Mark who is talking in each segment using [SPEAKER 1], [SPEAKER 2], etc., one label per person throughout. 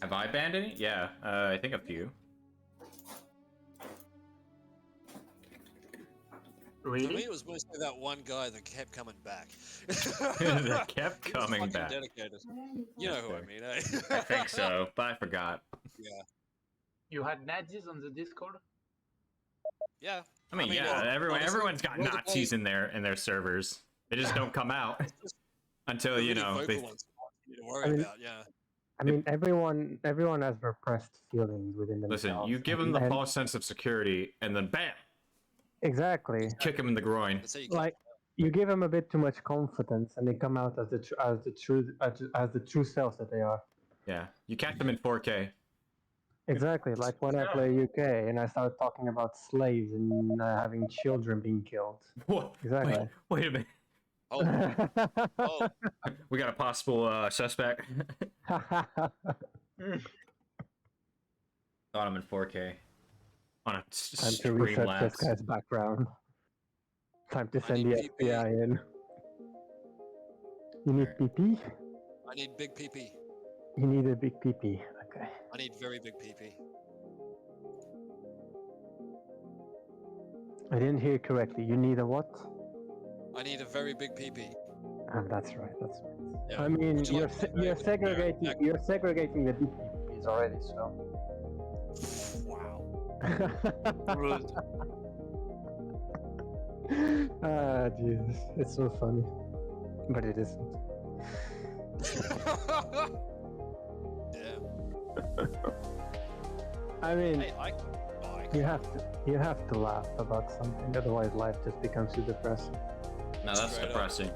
[SPEAKER 1] Have I banned any? Yeah, I think a few.
[SPEAKER 2] For me,
[SPEAKER 3] Really? It was mostly that one guy that kept coming back.
[SPEAKER 1] That kept
[SPEAKER 3] He was
[SPEAKER 1] coming
[SPEAKER 3] fucking
[SPEAKER 1] back.
[SPEAKER 3] dedicated. You know who I mean, eh?
[SPEAKER 1] I think so, but I forgot.
[SPEAKER 3] Yeah.
[SPEAKER 2] you had Nazis on the Discord?
[SPEAKER 3] Yeah.
[SPEAKER 1] I mean, yeah,
[SPEAKER 3] honestly,
[SPEAKER 1] everyone's got
[SPEAKER 3] we're the
[SPEAKER 1] Nazis
[SPEAKER 3] guy-
[SPEAKER 1] in their servers. They just don't come out
[SPEAKER 3] it's just
[SPEAKER 1] until
[SPEAKER 3] the
[SPEAKER 1] you
[SPEAKER 3] really
[SPEAKER 1] know
[SPEAKER 3] vocal
[SPEAKER 1] they.
[SPEAKER 3] ones you need to worry about, yeah.
[SPEAKER 4] I mean, everyone has repressed feelings within themselves.
[SPEAKER 1] Listen, you give them the false sense of security, and then bam,
[SPEAKER 4] Exactly.
[SPEAKER 1] kick them in the groin.
[SPEAKER 3] That's how you
[SPEAKER 4] Like you give them a bit too much confidence, and they come out as the true selves that they are.
[SPEAKER 1] Yeah, you catch them in 4K.
[SPEAKER 4] Exactly. Like when I play UK and I start talking about slaves and having children being killed.
[SPEAKER 1] What?
[SPEAKER 4] Exactly.
[SPEAKER 1] Wait a minute.
[SPEAKER 3] Oh,
[SPEAKER 1] We got a possible suspect. Thought I'm in 4K. On a
[SPEAKER 4] Time to reset this guy's background. Time to send the FBI in. You need PP?
[SPEAKER 3] I need big PP.
[SPEAKER 4] You need a big PP. Okay.
[SPEAKER 3] I need very big PP.
[SPEAKER 4] I didn't hear correctly. You need a what?
[SPEAKER 3] I need a very big PP.
[SPEAKER 4] That's right. That's right.
[SPEAKER 3] Yeah.
[SPEAKER 4] I mean,
[SPEAKER 3] Would you
[SPEAKER 4] you're
[SPEAKER 3] like to
[SPEAKER 4] you're
[SPEAKER 3] say
[SPEAKER 4] segregating
[SPEAKER 3] that-
[SPEAKER 4] you're segregating the big PPs already. So.
[SPEAKER 3] Wow.
[SPEAKER 2] Rude.
[SPEAKER 4] Ah, Jesus, it's so funny, but it isn't.
[SPEAKER 3] Yeah.
[SPEAKER 4] I mean,
[SPEAKER 3] Hey, I like.
[SPEAKER 4] you have to laugh about something, otherwise life just becomes too depressing.
[SPEAKER 1] No, that's
[SPEAKER 3] Straight up.
[SPEAKER 1] depressing.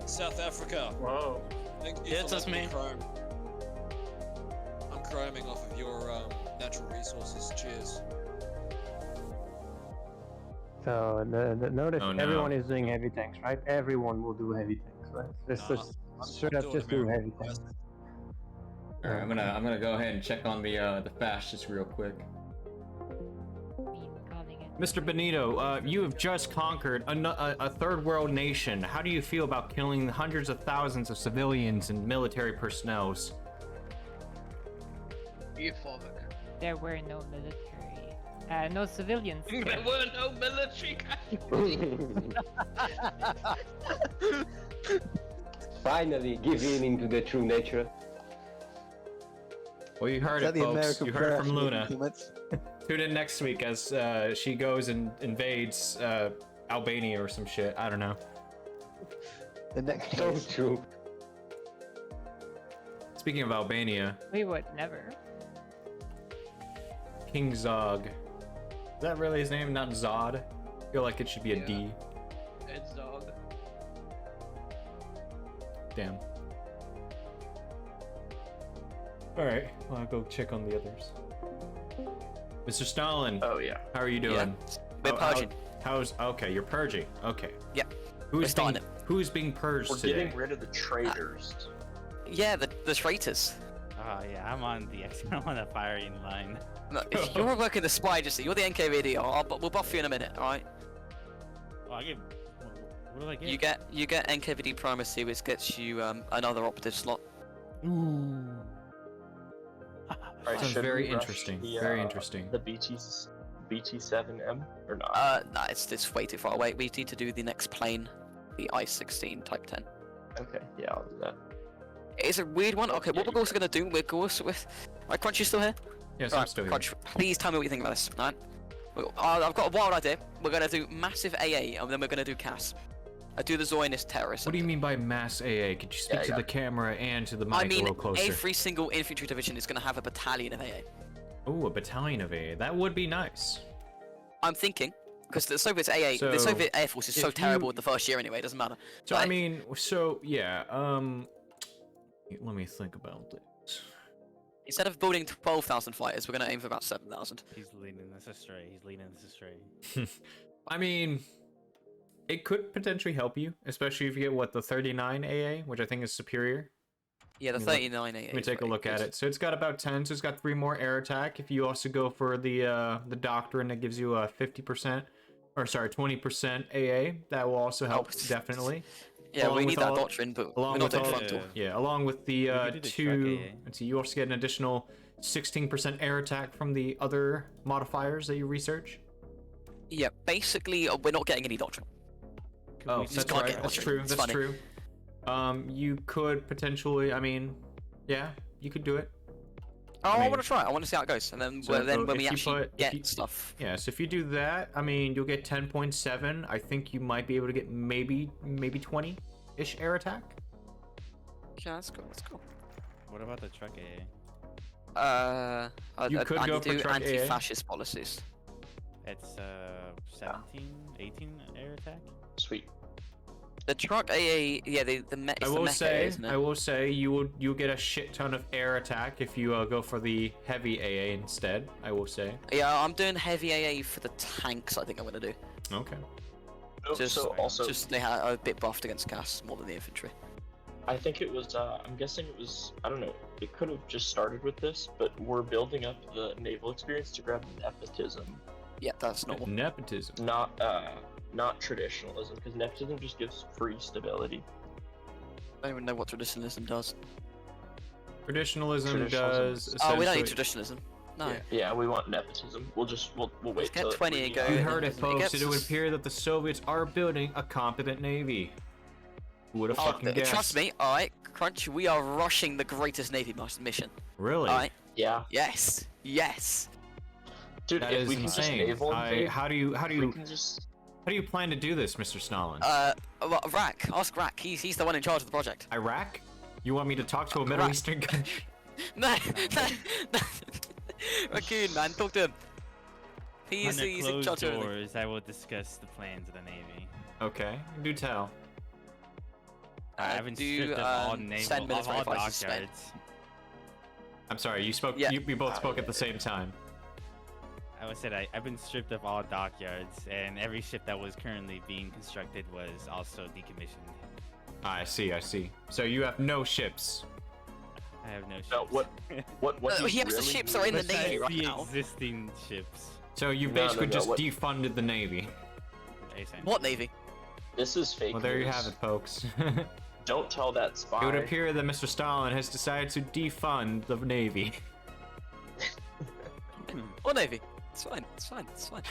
[SPEAKER 3] South Africa.
[SPEAKER 2] Whoa.
[SPEAKER 3] Thank you
[SPEAKER 5] Yeah,
[SPEAKER 3] for
[SPEAKER 5] that's
[SPEAKER 3] letting
[SPEAKER 5] me.
[SPEAKER 3] chrome. I'm chroming off of your natural resources. Cheers.
[SPEAKER 4] So notice
[SPEAKER 1] Oh, no.
[SPEAKER 4] everyone is doing heavy tanks, right? Everyone will do heavy tanks, right? Just
[SPEAKER 3] Nah,
[SPEAKER 4] just
[SPEAKER 3] I'm
[SPEAKER 4] straight up
[SPEAKER 3] doing
[SPEAKER 4] just do
[SPEAKER 3] American
[SPEAKER 4] heavy tanks.
[SPEAKER 3] West.
[SPEAKER 1] All right, I'm gonna go ahead and check on the fascists real quick. Mr. Benito, you have just conquered a third world nation. How do you feel about killing hundreds of thousands of civilians and military personnel?
[SPEAKER 6] There were no military. No civilians.
[SPEAKER 5] There were no military
[SPEAKER 7] Finally giving into the true nature.
[SPEAKER 1] Well, you heard it, folks. You heard it from Luna. Tune in next week as she goes and invades Albania or some shit. I don't know.
[SPEAKER 7] The next so true.
[SPEAKER 1] Speaking of Albania,
[SPEAKER 6] We would never.
[SPEAKER 1] King Zog. Is that really his name? Not Zod? I feel like it should be a D.
[SPEAKER 5] It's dog.
[SPEAKER 1] Damn. Alright, well, I'll go check on the others. Mr. Stalin.
[SPEAKER 2] Oh yeah.
[SPEAKER 1] How are you doing?
[SPEAKER 8] We're purging.
[SPEAKER 1] How's okay? You're purging. Okay.
[SPEAKER 8] Yeah.
[SPEAKER 1] Who's
[SPEAKER 8] starting
[SPEAKER 1] being who's being purged
[SPEAKER 2] We're
[SPEAKER 1] today?
[SPEAKER 2] getting rid of the traitors.
[SPEAKER 8] Yeah, the traitors.
[SPEAKER 5] Oh yeah, I'm on the I'm on the firing line.
[SPEAKER 8] No, you're working the spy agency. You're the NKVD. We'll buff you in a minute. All right.
[SPEAKER 5] Oh, I get. What do I get?
[SPEAKER 8] You get NKVD primacy, which gets you another operative slot.
[SPEAKER 5] Ooh.
[SPEAKER 2] Right,
[SPEAKER 1] Sounds
[SPEAKER 2] should
[SPEAKER 1] very
[SPEAKER 2] we rush
[SPEAKER 1] interesting.
[SPEAKER 2] the,
[SPEAKER 1] Very interesting.
[SPEAKER 2] The BT7M or not?
[SPEAKER 8] Nah, it's way too far away. We need to do the next plane, the I-16 Type 10.
[SPEAKER 2] Okay, yeah, I'll do that.
[SPEAKER 8] It's a weird one. Okay, what we're also gonna do, we're also with. Right, Crunch, you still here?
[SPEAKER 1] Yes,
[SPEAKER 8] Right,
[SPEAKER 1] I'm still here.
[SPEAKER 8] Crunch, please tell me what you think about this. Alright. I've got a wild idea. We're gonna do massive AA, and then we're gonna do CAS. I do the Zionist terrorists.
[SPEAKER 1] What do you mean by mass AA? Could you speak to the camera and to the mic
[SPEAKER 8] I
[SPEAKER 1] a
[SPEAKER 8] mean,
[SPEAKER 1] little closer?
[SPEAKER 8] every single infantry division is gonna have a battalion of AA.
[SPEAKER 1] Oh, a battalion of AA. That would be nice.
[SPEAKER 8] I'm thinking, because the Soviet AA,
[SPEAKER 1] So,
[SPEAKER 8] the Soviet Air Force is so
[SPEAKER 1] if
[SPEAKER 8] terrible
[SPEAKER 1] you-
[SPEAKER 8] with the first year anyway. It doesn't matter.
[SPEAKER 1] So
[SPEAKER 8] Like,
[SPEAKER 1] I mean, so yeah. Let me think about this.
[SPEAKER 8] instead of building 12,000 fighters, we're gonna aim for about 7,000.
[SPEAKER 5] He's leading this astray. He's leading this astray.
[SPEAKER 1] I mean, it could potentially help you, especially if you get what the 39 AA, which I think is superior.
[SPEAKER 8] Yeah, the
[SPEAKER 1] Let me
[SPEAKER 8] 39 AA.
[SPEAKER 1] Let me
[SPEAKER 8] is
[SPEAKER 1] take a
[SPEAKER 8] very
[SPEAKER 1] look at
[SPEAKER 8] good.
[SPEAKER 1] it. So it's got about 10. So it's got 3 more air attack. If you also go for the doctrine, that gives you a 50%, or sorry, 20% AA. That will also help
[SPEAKER 8] Oh,
[SPEAKER 1] definitely.
[SPEAKER 8] Yeah,
[SPEAKER 1] Along
[SPEAKER 8] we
[SPEAKER 1] with
[SPEAKER 8] need that
[SPEAKER 1] all-
[SPEAKER 8] doctrine, but
[SPEAKER 1] along
[SPEAKER 8] we're not
[SPEAKER 1] with
[SPEAKER 8] doing
[SPEAKER 1] all-
[SPEAKER 8] frontal.
[SPEAKER 1] Yeah, along with the
[SPEAKER 5] could do the
[SPEAKER 1] two.
[SPEAKER 5] truck AA.
[SPEAKER 1] Let's see, you also get an additional 16% air attack from the other modifiers that you research.
[SPEAKER 8] Yeah, basically, we're not getting any doctrine.
[SPEAKER 1] Oh,
[SPEAKER 5] we
[SPEAKER 1] that's
[SPEAKER 5] just
[SPEAKER 8] can't
[SPEAKER 1] right.
[SPEAKER 8] get
[SPEAKER 1] That's
[SPEAKER 8] doctrine.
[SPEAKER 1] true.
[SPEAKER 8] It's
[SPEAKER 1] That's
[SPEAKER 8] funny.
[SPEAKER 1] true. You could potentially. I mean, yeah, you could do it.
[SPEAKER 8] Oh, I
[SPEAKER 1] mean-
[SPEAKER 8] want to try it. I want to see how it goes, and then
[SPEAKER 1] So,
[SPEAKER 8] then
[SPEAKER 1] if
[SPEAKER 8] when we
[SPEAKER 1] you
[SPEAKER 8] actually
[SPEAKER 1] put- if
[SPEAKER 8] get
[SPEAKER 1] you-
[SPEAKER 8] stuff.
[SPEAKER 1] Yeah, so if you do that, I mean, you'll get 10.7. I think you might be able to get maybe 20-ish air attack.
[SPEAKER 8] Yeah, let's go. Let's go.
[SPEAKER 5] What about the truck AA?
[SPEAKER 1] You could
[SPEAKER 8] I
[SPEAKER 1] go
[SPEAKER 8] need to
[SPEAKER 1] for
[SPEAKER 8] do
[SPEAKER 1] truck AA.
[SPEAKER 8] anti-fascist policies.
[SPEAKER 5] It's 17, 18 air attack.
[SPEAKER 2] Sweet.
[SPEAKER 8] The truck AA, yeah, the
[SPEAKER 1] I
[SPEAKER 8] the
[SPEAKER 1] will
[SPEAKER 8] mech AA,
[SPEAKER 1] say,
[SPEAKER 8] isn't it?
[SPEAKER 1] I will say, you'll get a shit ton of air attack if you go for the heavy AA instead. I will say.
[SPEAKER 8] Yeah, I'm doing heavy AA for the tanks. I think I'm gonna do.
[SPEAKER 1] Okay.
[SPEAKER 8] Just,
[SPEAKER 2] So also,
[SPEAKER 8] just they had a bit buffed against gas more than the infantry.
[SPEAKER 2] I think it was. I'm guessing it was. I don't know. It could have just started with this, but we're building up the naval experience to grab nepotism,
[SPEAKER 8] Yeah, that's normal.
[SPEAKER 1] Nepotism.
[SPEAKER 2] not traditionalism, because nepotism just gives free stability.
[SPEAKER 8] I don't even know what traditionalism does.
[SPEAKER 1] Traditionalism
[SPEAKER 2] Traditionalism.
[SPEAKER 1] does.
[SPEAKER 8] Oh, we don't need
[SPEAKER 1] essentially-
[SPEAKER 8] traditionalism. No.
[SPEAKER 2] Yeah, we want nepotism. We'll wait
[SPEAKER 8] Let's get
[SPEAKER 2] till
[SPEAKER 8] 20
[SPEAKER 2] we
[SPEAKER 8] and
[SPEAKER 2] need
[SPEAKER 8] go.
[SPEAKER 1] You
[SPEAKER 2] it.
[SPEAKER 1] heard it,
[SPEAKER 8] It
[SPEAKER 1] folks.
[SPEAKER 8] gets
[SPEAKER 1] It would
[SPEAKER 8] us-
[SPEAKER 1] appear that the Soviets are building a competent navy. Who would have
[SPEAKER 8] Oh,
[SPEAKER 1] fucking guessed?
[SPEAKER 8] trust me, alright, Crunch, we are rushing the greatest Navy mission.
[SPEAKER 1] Really?
[SPEAKER 8] Alright?
[SPEAKER 2] Yeah,
[SPEAKER 8] Yes. Yes.
[SPEAKER 2] dude.
[SPEAKER 1] That
[SPEAKER 2] if
[SPEAKER 1] is
[SPEAKER 2] we can just
[SPEAKER 1] insane.
[SPEAKER 2] naval invade,
[SPEAKER 1] How do you
[SPEAKER 2] we can just.
[SPEAKER 1] plan to do this, Mr. Stalin?
[SPEAKER 8] Well, Rack, ask Rack. He's the one in charge of the project.
[SPEAKER 1] Iraq? You want me to talk to a Middle
[SPEAKER 8] Iraq.
[SPEAKER 1] Eastern country?
[SPEAKER 8] No, no. Raccoon, man, talk to him. He's
[SPEAKER 5] Under
[SPEAKER 8] in
[SPEAKER 5] closed
[SPEAKER 8] charge of everything.
[SPEAKER 5] doors, I will discuss the plans of the Navy.
[SPEAKER 1] Okay, do tell.
[SPEAKER 5] I've been
[SPEAKER 8] do,
[SPEAKER 5] stripped of all
[SPEAKER 8] send
[SPEAKER 5] naval, of
[SPEAKER 8] military
[SPEAKER 5] all
[SPEAKER 8] advice to Spain.
[SPEAKER 5] dockyards.
[SPEAKER 1] I'm sorry, you spoke.
[SPEAKER 8] Yeah.
[SPEAKER 1] We both spoke at the same time.
[SPEAKER 5] I would say I've been stripped of all dockyards, and every ship that was currently being constructed was also decommissioned.
[SPEAKER 1] I see. So you have no ships.
[SPEAKER 5] I have no ships.
[SPEAKER 2] No, what
[SPEAKER 8] He has the
[SPEAKER 2] really
[SPEAKER 8] ships are in the
[SPEAKER 5] Besides
[SPEAKER 8] Navy right
[SPEAKER 5] the
[SPEAKER 8] now.
[SPEAKER 5] existing ships.
[SPEAKER 1] So you
[SPEAKER 2] No,
[SPEAKER 1] basically
[SPEAKER 2] no,
[SPEAKER 1] just
[SPEAKER 2] what-
[SPEAKER 1] defunded the navy.
[SPEAKER 5] ASAP.
[SPEAKER 8] What Navy?
[SPEAKER 2] This is fake.
[SPEAKER 1] Well, there you
[SPEAKER 2] news.
[SPEAKER 1] have it, folks.
[SPEAKER 2] Don't tell that spy.
[SPEAKER 1] It would appear that Mr. Stalin has decided to defund the navy.
[SPEAKER 8] What Navy? It's fine. It's fine. It's fine.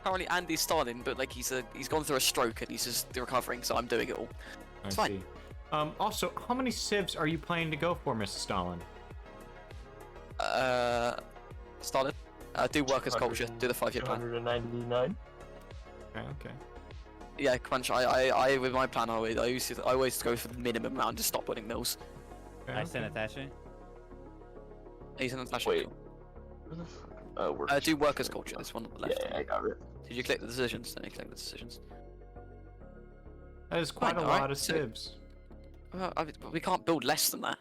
[SPEAKER 8] Apparently Andy's Stalin, but like he's gone through a stroke and he's just recovering, so I'm doing it all.
[SPEAKER 1] I
[SPEAKER 8] It's fine.
[SPEAKER 1] see. Also, how many civs are you planning to go for, Mr. Stalin?
[SPEAKER 8] Stalin. Do workers' culture. Do the 5-year plan.
[SPEAKER 2] 299.
[SPEAKER 1] Okay.
[SPEAKER 8] Yeah, Crunch. I with my plan, I always go for the minimum amount and just stop putting mills.
[SPEAKER 1] Okay,
[SPEAKER 5] I sent attache.
[SPEAKER 8] He's an attachment.
[SPEAKER 2] Wait. Where the fuck?
[SPEAKER 8] Do workers' culture. This one on the left.
[SPEAKER 2] Yeah, I got it.
[SPEAKER 8] Did you click the decisions? Then you click the decisions.
[SPEAKER 1] That is quite
[SPEAKER 8] Fine,
[SPEAKER 1] a
[SPEAKER 8] alright,
[SPEAKER 1] lot of
[SPEAKER 8] so-
[SPEAKER 1] civs.
[SPEAKER 8] Well, we can't build less than that.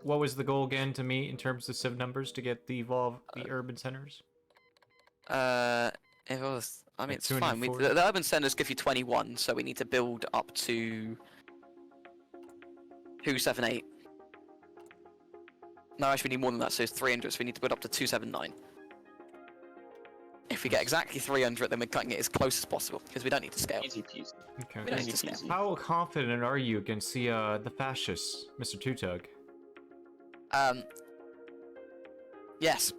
[SPEAKER 1] What was the goal again to meet in terms of civ numbers to get the urban centers?
[SPEAKER 8] It was. I mean,
[SPEAKER 1] Like
[SPEAKER 8] it's fine.
[SPEAKER 1] 240?
[SPEAKER 8] The urban centers give you 21, so we need to build up to 278. No, actually, we need more than that. So it's 300. So we need to build up to 279. If we get exactly 300, then we're cutting it as close as possible because we don't need to scale.
[SPEAKER 2] Easy peasy.
[SPEAKER 1] Okay.
[SPEAKER 8] We don't need
[SPEAKER 2] Easy
[SPEAKER 8] to scale.
[SPEAKER 2] peasy.
[SPEAKER 1] How confident are you against the fascists, Mr. Tutug?
[SPEAKER 8] Yes.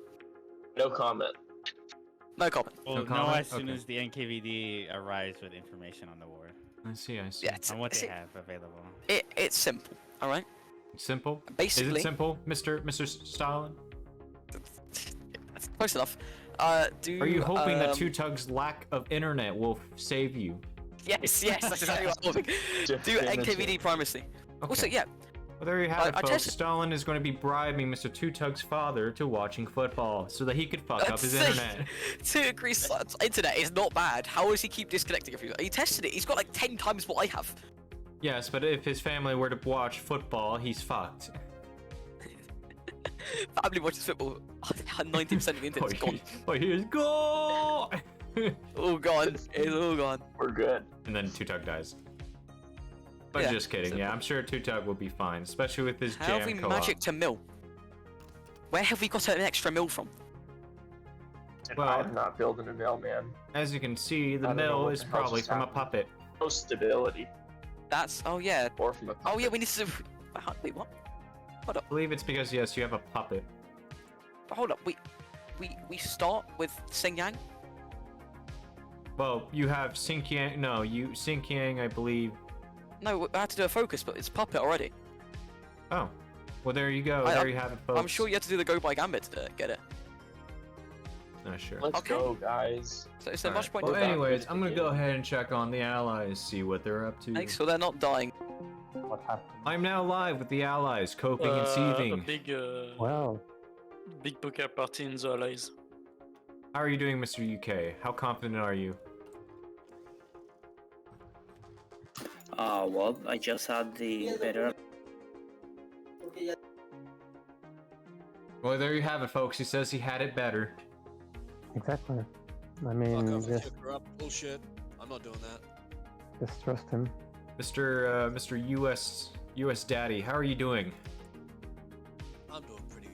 [SPEAKER 2] No comment.
[SPEAKER 8] No comment.
[SPEAKER 5] Well,
[SPEAKER 1] No
[SPEAKER 5] no,
[SPEAKER 1] comment?
[SPEAKER 5] as soon
[SPEAKER 1] Okay.
[SPEAKER 5] as the NKVD arrives with information on the war,
[SPEAKER 1] I see.
[SPEAKER 8] Yeah, it's,
[SPEAKER 5] on what
[SPEAKER 8] it's,
[SPEAKER 5] they have available.
[SPEAKER 8] it's simple. All right.
[SPEAKER 1] Simple.
[SPEAKER 8] Basically,
[SPEAKER 1] Is it simple, Mr. Stalin?
[SPEAKER 8] That's close enough.
[SPEAKER 1] Are you hoping that Tutug's lack of internet will save you?
[SPEAKER 8] Yes, that's exactly what I'm hoping. Do NKVD primacy. Also, yeah,
[SPEAKER 1] Well, there you have it,
[SPEAKER 8] I
[SPEAKER 1] folks.
[SPEAKER 8] tested-
[SPEAKER 1] Stalin is going to be bribing Mr. Tutug's father to watching football so that he could fuck up his internet.
[SPEAKER 8] To agree, internet is not bad. How does he keep disconnecting everything? He tested it. He's got like 10 times what I have.
[SPEAKER 1] Yes, but if his family were to watch football, he's fucked.
[SPEAKER 8] Family watches football. 90% of the internet's gone.
[SPEAKER 1] Oh, here's gone!
[SPEAKER 8] All gone. It's all gone.
[SPEAKER 2] We're good.
[SPEAKER 1] And then Tutug dies. But
[SPEAKER 8] Yeah,
[SPEAKER 1] just kidding.
[SPEAKER 8] simple.
[SPEAKER 1] Yeah, I'm sure Tutug will be fine, especially with his
[SPEAKER 8] How
[SPEAKER 1] jam
[SPEAKER 8] have we
[SPEAKER 1] co-op.
[SPEAKER 8] magic to mill? Where have we got an extra mill from?
[SPEAKER 1] Well-
[SPEAKER 2] I'm not building a mill, man.
[SPEAKER 1] As you can see, the
[SPEAKER 2] I don't know
[SPEAKER 1] mill
[SPEAKER 2] what
[SPEAKER 1] is
[SPEAKER 2] the hell
[SPEAKER 1] probably
[SPEAKER 2] just
[SPEAKER 1] from a
[SPEAKER 2] happened.
[SPEAKER 1] puppet.
[SPEAKER 2] Oh, stability.
[SPEAKER 8] That's oh yeah.
[SPEAKER 2] Or from a.
[SPEAKER 8] Oh yeah, we need to. Wait, what? Hold up.
[SPEAKER 1] I believe it's because yes, you have a puppet.
[SPEAKER 8] But hold up. We start with Xing Yang.
[SPEAKER 1] Well, you have Xinqiang. No, Xinqiang, I believe.
[SPEAKER 8] No, I had to do a focus, but it's puppet already.
[SPEAKER 1] Oh, well there you go. There you have it, folks.
[SPEAKER 8] I'm sure you had to do the go by gambit to get it.
[SPEAKER 1] Sure.
[SPEAKER 2] Let's
[SPEAKER 8] Okay.
[SPEAKER 2] go, guys.
[SPEAKER 8] So is there much point?
[SPEAKER 1] Well,
[SPEAKER 8] to that?
[SPEAKER 1] anyways, I'm gonna go ahead and check on the allies, see what they're up to.
[SPEAKER 8] Make sure they're not dying.
[SPEAKER 4] What happened?
[SPEAKER 1] I'm now live with the allies, coping and seething.
[SPEAKER 4] Wow.
[SPEAKER 9] Big poker party in the allies.
[SPEAKER 1] How are you doing, Mr. UK? How confident are you?
[SPEAKER 10] Well, I just had the better.
[SPEAKER 1] Well, there you have it, folks. He says he had it better.
[SPEAKER 4] Exactly. I
[SPEAKER 3] Fuck
[SPEAKER 4] mean,
[SPEAKER 3] off,
[SPEAKER 4] just,
[SPEAKER 3] you corrupt bullshit. I'm not doing that.
[SPEAKER 4] just trust him.
[SPEAKER 1] Mr. US Daddy, how are you doing?
[SPEAKER 3] I'm doing pretty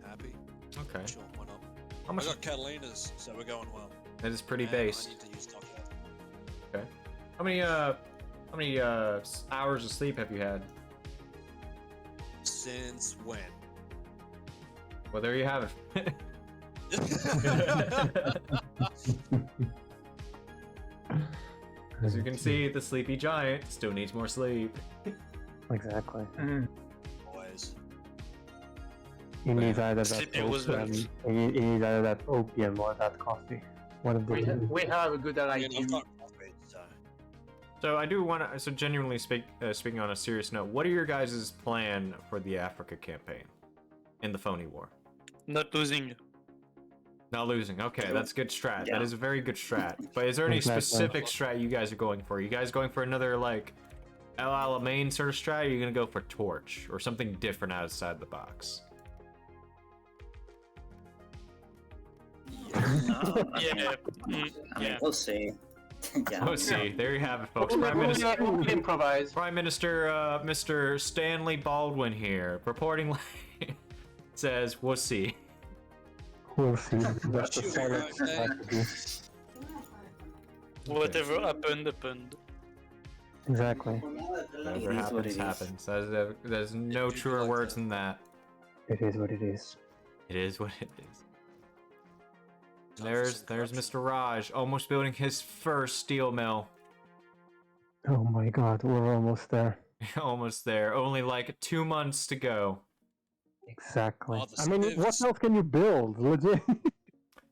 [SPEAKER 3] happy.
[SPEAKER 1] Okay.
[SPEAKER 3] Sure, why not?
[SPEAKER 1] How
[SPEAKER 3] I
[SPEAKER 1] much?
[SPEAKER 3] got Catalina's, so we're going well.
[SPEAKER 1] That is pretty
[SPEAKER 3] And
[SPEAKER 1] based.
[SPEAKER 3] I need to use Tokyo.
[SPEAKER 1] Okay. How many hours of sleep have you had?
[SPEAKER 3] Since when?
[SPEAKER 1] Well, there you have it. As you can see, the sleepy giant still needs more sleep.
[SPEAKER 4] Exactly.
[SPEAKER 3] Boys.
[SPEAKER 4] He needs either that
[SPEAKER 9] Sleepy
[SPEAKER 4] opium,
[SPEAKER 9] Roosevelt.
[SPEAKER 4] he needs either that opium or that coffee. One of the two.
[SPEAKER 9] We have a good ally
[SPEAKER 3] Again, I've
[SPEAKER 9] team.
[SPEAKER 3] got coffee, so.
[SPEAKER 1] So I do want to, so genuinely speaking on a serious note, what are your guys' plan for the Africa campaign in the phony war?
[SPEAKER 9] Not losing.
[SPEAKER 1] Not losing. Okay, that's good strat.
[SPEAKER 10] Yeah.
[SPEAKER 1] That is a very good strat. But is there any
[SPEAKER 4] Exactly.
[SPEAKER 1] specific strat you guys are going for? Are you guys going for another like El Alamein sort of strat? Or are you gonna go for Torch or something different outside the box?
[SPEAKER 9] Yeah. Yeah.
[SPEAKER 10] We'll see. Yeah.
[SPEAKER 1] Let's see. There you have it, folks.
[SPEAKER 9] We'll
[SPEAKER 1] Improvise.
[SPEAKER 9] improvise.
[SPEAKER 1] Prime Minister, Mr. Stanley Baldwin here, reporting says, "We'll see."
[SPEAKER 4] We'll see. That's a
[SPEAKER 3] Shoot,
[SPEAKER 4] solid
[SPEAKER 3] right,
[SPEAKER 4] strategy.
[SPEAKER 9] Whatever happened.
[SPEAKER 4] Exactly.
[SPEAKER 1] Whatever
[SPEAKER 10] It is what
[SPEAKER 1] happens,
[SPEAKER 10] it is.
[SPEAKER 1] happens. There's no
[SPEAKER 3] do
[SPEAKER 1] truer
[SPEAKER 3] like
[SPEAKER 1] words
[SPEAKER 3] that.
[SPEAKER 1] than that.
[SPEAKER 4] It is what it is.
[SPEAKER 1] It is what it is. There's Mr. Raj, almost building his first steel mill.
[SPEAKER 4] Oh my god, we're almost there.
[SPEAKER 1] Almost there. Only like 2 months to go.
[SPEAKER 4] Exactly.
[SPEAKER 3] Oh, the
[SPEAKER 4] I mean, what
[SPEAKER 3] civs.
[SPEAKER 4] else can you build? Legit.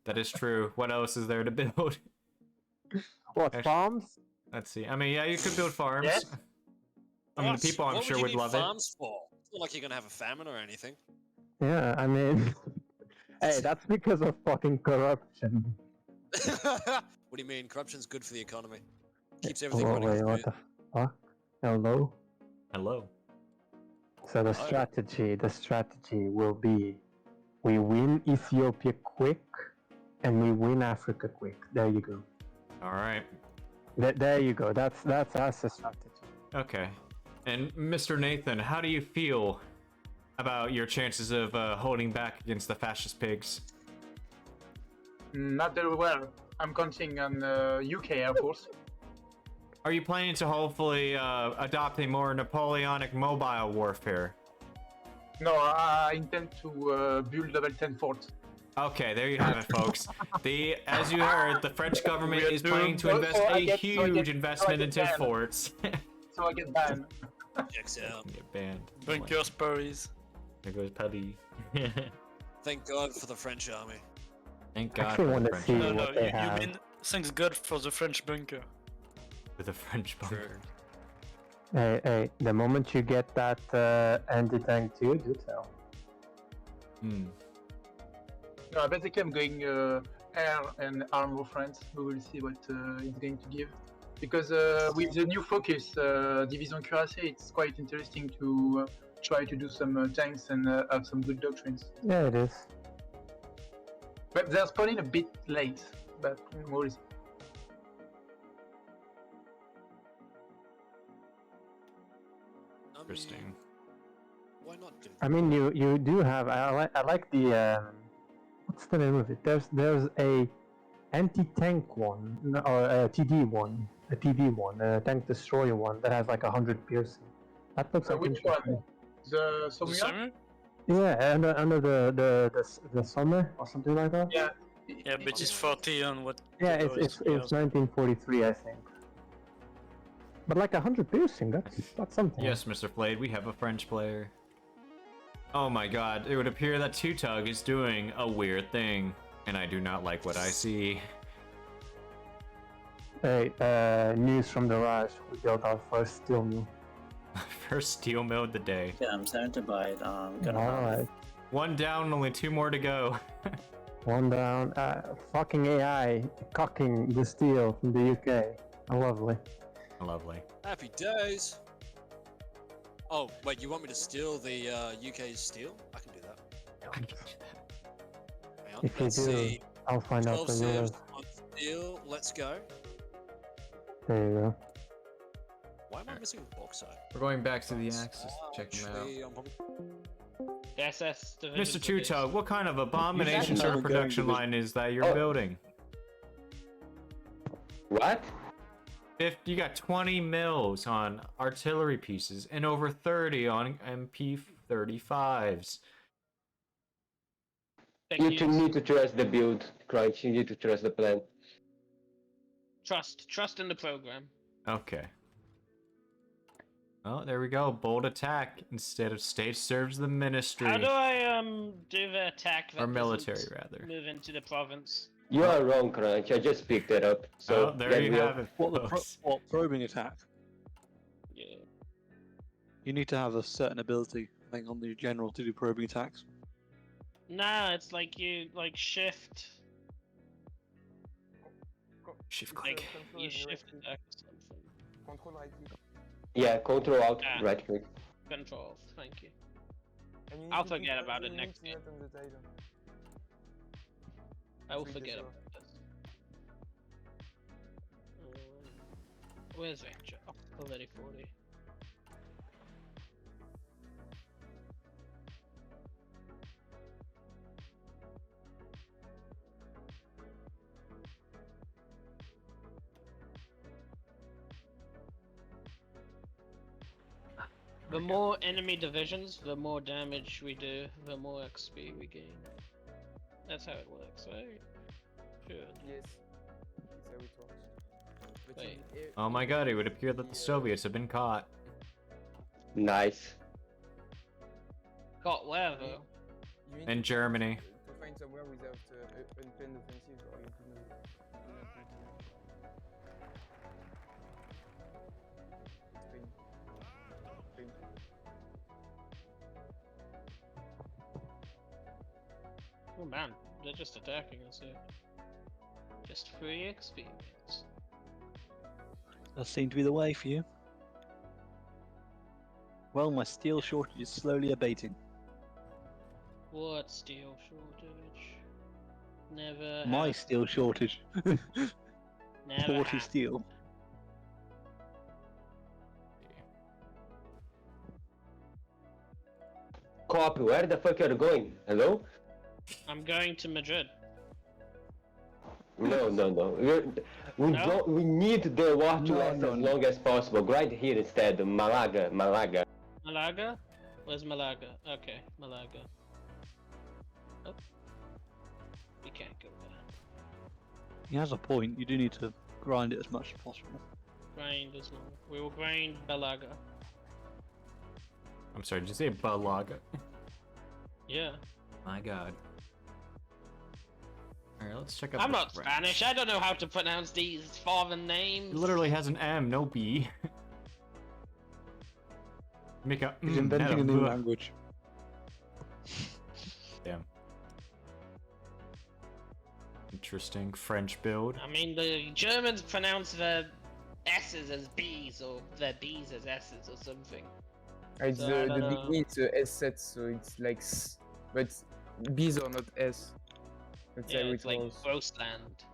[SPEAKER 1] That is true. What else is there to build?
[SPEAKER 4] What,
[SPEAKER 1] Actually-
[SPEAKER 4] farms?
[SPEAKER 1] Let's see. I mean, yeah, you could build farms.
[SPEAKER 9] Yes.
[SPEAKER 1] I mean,
[SPEAKER 3] What?
[SPEAKER 1] the people I'm
[SPEAKER 3] What
[SPEAKER 1] sure
[SPEAKER 3] you
[SPEAKER 1] would
[SPEAKER 3] need
[SPEAKER 1] love it.
[SPEAKER 3] farms for? It's not like you're gonna have a famine or anything.
[SPEAKER 4] Yeah, I mean... hey, that's because of fucking corruption.
[SPEAKER 3] What do you mean? Corruption's good for the economy. Keeps everything
[SPEAKER 4] Oh,
[SPEAKER 3] running
[SPEAKER 4] wait, what
[SPEAKER 3] smooth.
[SPEAKER 4] the fuck? Hello?
[SPEAKER 1] Hello.
[SPEAKER 4] So the strategy will be, we win Ethiopia quick, and we win Africa quick. There you go.
[SPEAKER 1] All right.
[SPEAKER 4] There you go. That's the strategy.
[SPEAKER 1] Okay. And Mr. Nathan, how do you feel about your chances of holding back against the fascist pigs?
[SPEAKER 9] Not very well. I'm counting on UK Air Force.
[SPEAKER 1] Are you planning to hopefully adopt a more Napoleonic mobile warfare?
[SPEAKER 9] No, I intend to build level 10 fort.
[SPEAKER 1] Okay, there you have it, folks. As you heard, the French government
[SPEAKER 9] We are
[SPEAKER 1] is planning to
[SPEAKER 9] doing-
[SPEAKER 1] invest
[SPEAKER 9] so I
[SPEAKER 1] a
[SPEAKER 9] get- so I
[SPEAKER 1] huge
[SPEAKER 9] get-
[SPEAKER 1] investment
[SPEAKER 9] so I
[SPEAKER 1] into
[SPEAKER 9] get banned.
[SPEAKER 1] forts.
[SPEAKER 9] So I get banned.
[SPEAKER 3] Checks out.
[SPEAKER 1] Get banned.
[SPEAKER 9] Bunkers Paris.
[SPEAKER 1] There goes Paddy.
[SPEAKER 3] Thank God for the French army.
[SPEAKER 1] Thank
[SPEAKER 4] I
[SPEAKER 1] God
[SPEAKER 4] actually
[SPEAKER 1] for the
[SPEAKER 4] want to
[SPEAKER 1] French
[SPEAKER 4] see
[SPEAKER 9] No, no,
[SPEAKER 4] what they have.
[SPEAKER 9] you mean thanks God for the French bunker.
[SPEAKER 1] for the French bunker.
[SPEAKER 4] Hey, the moment you get that anti-tank too, do tell.
[SPEAKER 1] Hmm.
[SPEAKER 9] No, basically I'm going air and armor France. We will see what it's going to give. Because with the new focus, Division Cuirassé, it's quite interesting to try to do some tanks and have some good doctrines.
[SPEAKER 4] Yeah, it is.
[SPEAKER 9] But they're spawning a bit late, but we'll see.
[SPEAKER 3] I mean,
[SPEAKER 1] Interesting.
[SPEAKER 3] why not do
[SPEAKER 4] I mean, you do have. I like the what's the name of it? There's a anti-tank one or a TD one the TV one, the tank destroyer one that has like 100 piercing. That looks like
[SPEAKER 9] Which
[SPEAKER 4] interesting.
[SPEAKER 9] one? The Somuya?
[SPEAKER 4] Yeah, under the summer or something like that.
[SPEAKER 9] Yeah.
[SPEAKER 11] Yeah, but it's 40 on what?
[SPEAKER 4] Yeah,
[SPEAKER 11] it
[SPEAKER 4] it's
[SPEAKER 11] was
[SPEAKER 4] 1943, I think. But like 100 piercing, that's something.
[SPEAKER 1] Yes, Mr. Flade, we have a French player. Oh my god, it would appear that Tutug is doing a weird thing, and I do not like what I see.
[SPEAKER 4] Hey, news from the Raj. We built our first steel mill.
[SPEAKER 1] First steel mill of the day.
[SPEAKER 10] Yeah, I'm starting to buy it.
[SPEAKER 4] Alright.
[SPEAKER 1] One down, only 2 more to go.
[SPEAKER 4] One down. Fucking AI cocking the steel from the UK. Lovely.
[SPEAKER 1] Lovely.
[SPEAKER 3] Happy days. Oh, wait, you want me to steal the UK's steel? I can do that. Hang on,
[SPEAKER 4] If you
[SPEAKER 3] let's
[SPEAKER 4] do,
[SPEAKER 3] see.
[SPEAKER 4] I'll find out
[SPEAKER 3] 12
[SPEAKER 4] the
[SPEAKER 3] serves
[SPEAKER 4] yours.
[SPEAKER 3] on steel. Let's go.
[SPEAKER 4] There you go.
[SPEAKER 3] Why am I missing bauxite?
[SPEAKER 1] We're going back to the Axis to check them out.
[SPEAKER 3] Actually, I'm probably...
[SPEAKER 12] SS
[SPEAKER 1] Mr. Tutug, what kind of abomination sort of production line is that you're
[SPEAKER 7] Oh.
[SPEAKER 1] building?
[SPEAKER 7] What?
[SPEAKER 1] If you got 20 mils on artillery pieces and over 30 on MP35s.
[SPEAKER 7] You need to trust the build, Crunch. You need to trust the plan.
[SPEAKER 12] Trust in the program.
[SPEAKER 1] Okay. Oh, there we go. Bold attack instead of state serves the ministry.
[SPEAKER 12] How do I do the attack that
[SPEAKER 1] Or military,
[SPEAKER 12] doesn't
[SPEAKER 1] rather.
[SPEAKER 12] move into the province?
[SPEAKER 7] You are wrong, Crunch. I just picked it up. So
[SPEAKER 1] Oh, there you
[SPEAKER 7] we
[SPEAKER 1] have it.
[SPEAKER 13] What probing attack?
[SPEAKER 12] Yeah.
[SPEAKER 13] You need to have a certain ability, I think, on the general to do probing attacks.
[SPEAKER 12] Nah, it's like you shift.
[SPEAKER 1] Shift
[SPEAKER 12] click. You shift attack or something.
[SPEAKER 7] Yeah, control out,
[SPEAKER 12] Ah.
[SPEAKER 7] right click.
[SPEAKER 12] Control. Thank you. I'll forget about it next game. I will forget about this. Where's Venture? Oh, already 40. The more enemy divisions, the more damage we do, the more XP we gain. That's how it works, right? Sure.
[SPEAKER 14] Yes. That's how it works. But
[SPEAKER 12] Wait.
[SPEAKER 1] Oh my god, it would appear that the Soviets have been caught.
[SPEAKER 7] Nice.
[SPEAKER 12] Got where though?
[SPEAKER 14] You need
[SPEAKER 1] In
[SPEAKER 14] to-
[SPEAKER 1] Germany.
[SPEAKER 14] To find somewhere without unplanned offensive or you do not Spain.
[SPEAKER 12] Oh man, they're just attacking us here. Just free experience.
[SPEAKER 13] That seemed to be the way for you. Well, my steel shortage is slowly abating.
[SPEAKER 12] What steel shortage? Never.
[SPEAKER 13] My
[SPEAKER 12] hap-
[SPEAKER 13] steel shortage.
[SPEAKER 12] Never
[SPEAKER 13] 40
[SPEAKER 12] hap-
[SPEAKER 13] steel.
[SPEAKER 7] Copy, where the fuck are you going? Hello?
[SPEAKER 12] I'm going to Madrid.
[SPEAKER 7] No. We
[SPEAKER 12] No?
[SPEAKER 7] don't. We need the war to
[SPEAKER 13] No,
[SPEAKER 7] last
[SPEAKER 13] no,
[SPEAKER 7] as
[SPEAKER 13] no.
[SPEAKER 7] long as possible. Right here instead, Malaga.
[SPEAKER 12] Malaga? Where's Malaga? Okay, Malaga. Oh. We can't go there.
[SPEAKER 13] He has a point. You do need to grind it as much as possible.
[SPEAKER 12] Grind as long. We will grind Balaga.
[SPEAKER 1] I'm sorry, did you say Balaga?
[SPEAKER 12] Yeah.
[SPEAKER 1] My god. Alright, let's check out
[SPEAKER 12] I'm
[SPEAKER 1] the
[SPEAKER 12] not
[SPEAKER 1] French.
[SPEAKER 12] Spanish. I don't know how to pronounce these foreign names.
[SPEAKER 1] It literally has an M, no B. Make a
[SPEAKER 13] He's
[SPEAKER 1] not
[SPEAKER 13] inventing a new
[SPEAKER 1] V.
[SPEAKER 13] language.
[SPEAKER 1] Damn. Interesting French build.
[SPEAKER 12] I mean, the Germans pronounce their S's as B's or their B's as S's or something.
[SPEAKER 14] It's
[SPEAKER 12] So I
[SPEAKER 14] the
[SPEAKER 12] don't know.
[SPEAKER 14] beginning, it's S set, so it's like S, but B's are not S. That's
[SPEAKER 12] Yeah,
[SPEAKER 14] how
[SPEAKER 12] it's
[SPEAKER 14] it
[SPEAKER 12] like
[SPEAKER 14] was.
[SPEAKER 12] Grossland.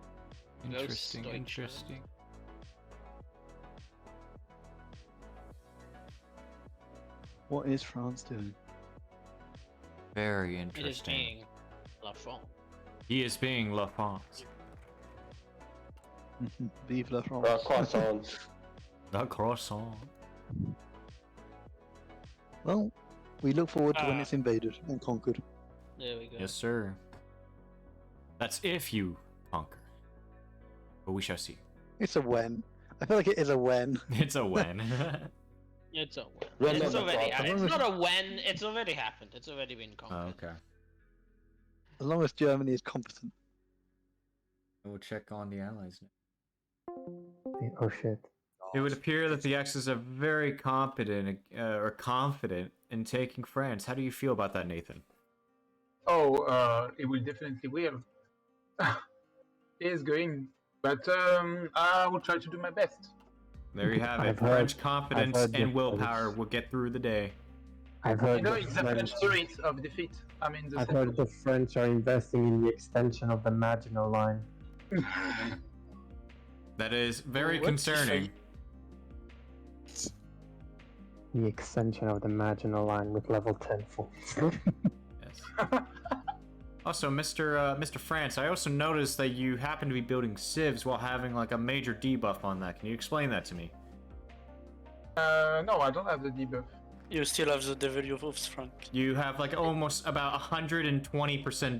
[SPEAKER 1] Interesting,
[SPEAKER 12] Grossdeutschland.
[SPEAKER 1] interesting.
[SPEAKER 13] What is France doing?
[SPEAKER 1] Very
[SPEAKER 12] It is
[SPEAKER 1] interesting.
[SPEAKER 12] being La France.
[SPEAKER 1] He is being La France.
[SPEAKER 13] Vive la France.
[SPEAKER 7] Croissant.
[SPEAKER 1] The croissant.
[SPEAKER 13] Well, we look forward to when
[SPEAKER 12] Ah.
[SPEAKER 13] it's invaded and conquered.
[SPEAKER 12] There we go.
[SPEAKER 1] Yes, sir. That's if you conquer. But we shall see.
[SPEAKER 13] It's a when. I feel like it is a when.
[SPEAKER 1] It's a when.
[SPEAKER 12] It's a when.
[SPEAKER 7] Run
[SPEAKER 12] It's
[SPEAKER 7] on the
[SPEAKER 12] already.
[SPEAKER 7] clock.
[SPEAKER 12] It's not a when. It's already happened. It's already been
[SPEAKER 1] Oh,
[SPEAKER 12] conquered.
[SPEAKER 1] okay.
[SPEAKER 13] As long as Germany is competent.
[SPEAKER 1] We'll check on the allies now.
[SPEAKER 4] Oh shit.
[SPEAKER 1] It would appear that the Axis are very competent or confident in taking France. How do you feel about that, Nathan?
[SPEAKER 9] Oh, it will definitely will. It is going, but I will try to do my best.
[SPEAKER 1] There you have it.
[SPEAKER 4] I've
[SPEAKER 1] French
[SPEAKER 4] heard-
[SPEAKER 1] confidence
[SPEAKER 4] I've heard
[SPEAKER 1] and
[SPEAKER 4] the
[SPEAKER 1] willpower
[SPEAKER 4] French.
[SPEAKER 1] will get through the day.
[SPEAKER 4] I've
[SPEAKER 9] You
[SPEAKER 4] heard
[SPEAKER 9] know,
[SPEAKER 4] the
[SPEAKER 9] it's the
[SPEAKER 4] French.
[SPEAKER 9] French spirit of defeat. I mean, the
[SPEAKER 4] I've heard the French are investing in the extension of the Maginot Line.
[SPEAKER 1] That is very
[SPEAKER 11] What?
[SPEAKER 1] concerning.
[SPEAKER 4] The extension of the Maginot Line with level 10 forts.
[SPEAKER 1] Yes. Also, Mr. France, I also noticed that you happen to be building civs while having like a major debuff on that. Can you explain that to me?
[SPEAKER 9] No, I don't have the debuff.
[SPEAKER 11] You still have the devil of front.
[SPEAKER 1] You have like almost about 120%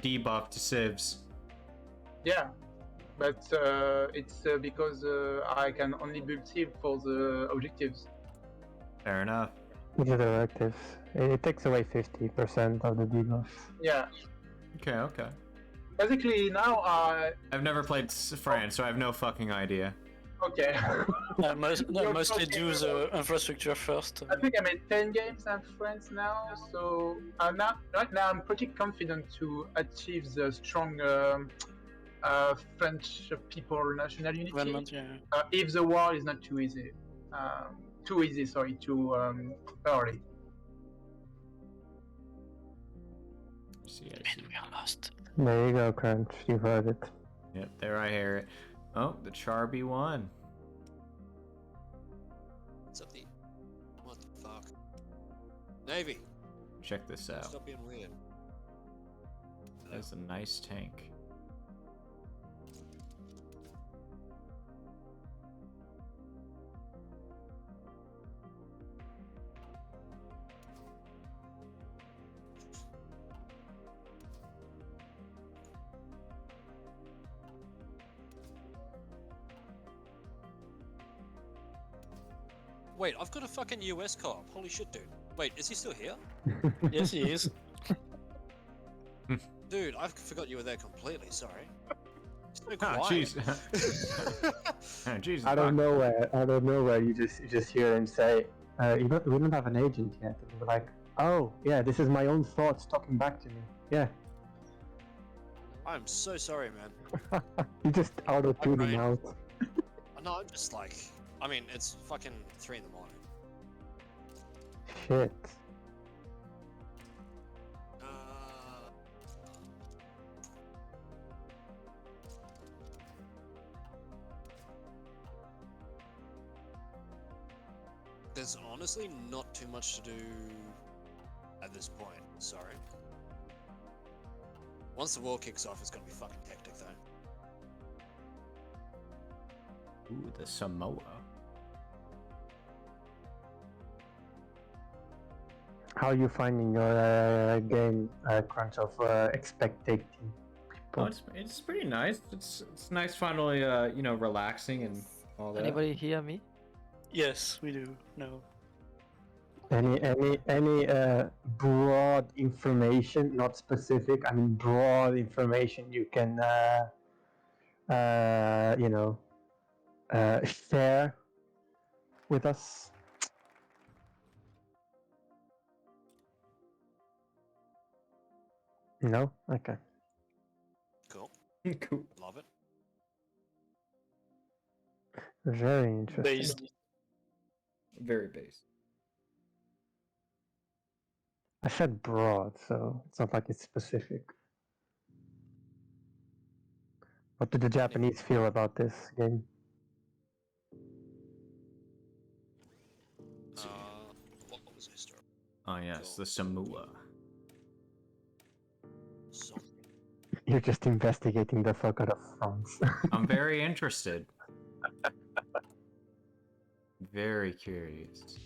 [SPEAKER 1] debuff to civs.
[SPEAKER 9] Yeah, but it's because I can only build civ for the objectives.
[SPEAKER 1] Fair enough.
[SPEAKER 4] Which are directives. It takes away 50% of the debuff.
[SPEAKER 9] Yeah.
[SPEAKER 1] Okay, okay.
[SPEAKER 9] Basically, now
[SPEAKER 1] I've never played France, so I have no fucking idea.
[SPEAKER 9] okay.
[SPEAKER 11] Mostly do the infrastructure first.
[SPEAKER 9] I think I made 10 games in France now, so right now I'm pretty confident to achieve the strong French people national unity.
[SPEAKER 11] Government, yeah.
[SPEAKER 9] If the war is not too easy. Too early.
[SPEAKER 1] See,
[SPEAKER 11] And we are lost.
[SPEAKER 4] There you go, Crunch. You heard it.
[SPEAKER 1] Yep, there I hear it. Oh, the Charby won.
[SPEAKER 3] What's up, the? What the fuck? Navy.
[SPEAKER 1] Check this out.
[SPEAKER 3] Stop being weird.
[SPEAKER 1] That's a nice tank.
[SPEAKER 3] Wait, I've got a fucking US cop. Holy shit, dude. Wait, is he still here?
[SPEAKER 11] Yes, he is.
[SPEAKER 3] Dude, I forgot you were there completely. Sorry. So
[SPEAKER 1] Ah,
[SPEAKER 3] quiet.
[SPEAKER 1] jeez. Ah, Jesus.
[SPEAKER 4] I don't know where you just hear him say, we don't have an agent yet. And you're like, oh, yeah, this is my own thoughts talking back to me. Yeah.
[SPEAKER 3] I'm so sorry, man.
[SPEAKER 4] You just auto-tune him out.
[SPEAKER 3] No, I'm just like, I mean, it's fucking 3 in the morning.
[SPEAKER 4] Shit.
[SPEAKER 3] There's honestly not too much to do at this point. Sorry. Once the war kicks off, it's gonna be fucking hectic, though.
[SPEAKER 1] Ooh, the Samoa.
[SPEAKER 4] How are you finding your game, Crunch, of expectating people?
[SPEAKER 1] Oh, it's pretty nice. It's nice finally, relaxing and all that.
[SPEAKER 15] Anybody hear me?
[SPEAKER 11] Yes, we do. No.
[SPEAKER 4] Any broad information, not specific. I mean, broad information you can, share with us. No? Okay.
[SPEAKER 3] Cool.
[SPEAKER 1] Cool.
[SPEAKER 3] Love it.
[SPEAKER 4] Very interesting.
[SPEAKER 11] Based.
[SPEAKER 1] Very base.
[SPEAKER 4] I said broad, so it's not like it's specific. What do the Japanese feel about this game?
[SPEAKER 3] What was his story?
[SPEAKER 1] Oh yes, the Samoa.
[SPEAKER 4] You're just investigating the fuck out of France.
[SPEAKER 1] I'm very interested. Very curious.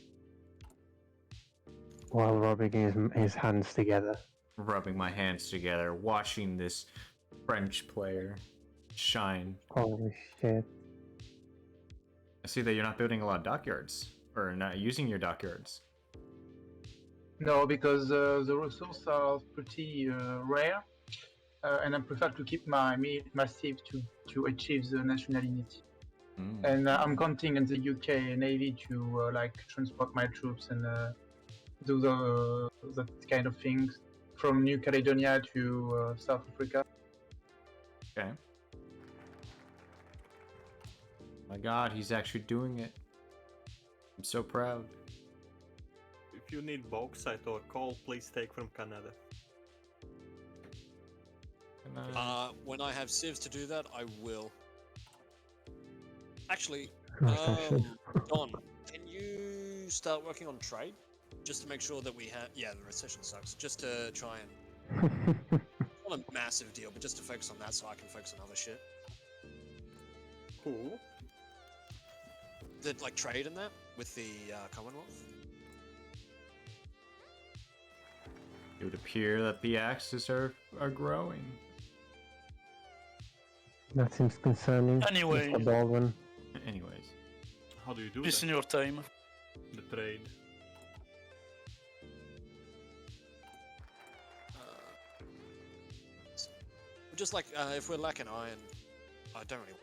[SPEAKER 4] While rubbing his hands together.
[SPEAKER 1] Rubbing my hands together, watching this French player shine.
[SPEAKER 4] Holy shit.
[SPEAKER 1] I see that you're not building a lot of dockyards, or not using your dockyards.
[SPEAKER 9] No, because the resources are pretty rare, and I prefer to keep my massive to achieve the national unity. And I'm counting on the UK Navy to like transport my troops and do that kind of things from New Caledonia to South Africa.
[SPEAKER 1] Okay. My God, he's actually doing it. I'm so proud.
[SPEAKER 15] If you need bauxite or coal, please take from Canada.
[SPEAKER 3] When I have civs to do that, I will. Actually,
[SPEAKER 4] Recession.
[SPEAKER 3] Don, can you start working on trade? Just to make sure that we have... Yeah, the recession sucks. Just to try and... Not a massive deal, but just to focus on that so I can focus on other shit.
[SPEAKER 15] Cool.
[SPEAKER 3] Like trade and that with the Commonwealth.
[SPEAKER 1] It would appear that the axes are growing.
[SPEAKER 4] That seems concerning.
[SPEAKER 11] Anyway.
[SPEAKER 4] Mr. Baldwin.
[SPEAKER 1] Anyways.
[SPEAKER 15] How do you do
[SPEAKER 11] This
[SPEAKER 15] that?
[SPEAKER 11] in your time.
[SPEAKER 15] The trade.
[SPEAKER 3] Just like if we're lacking iron, I don't really.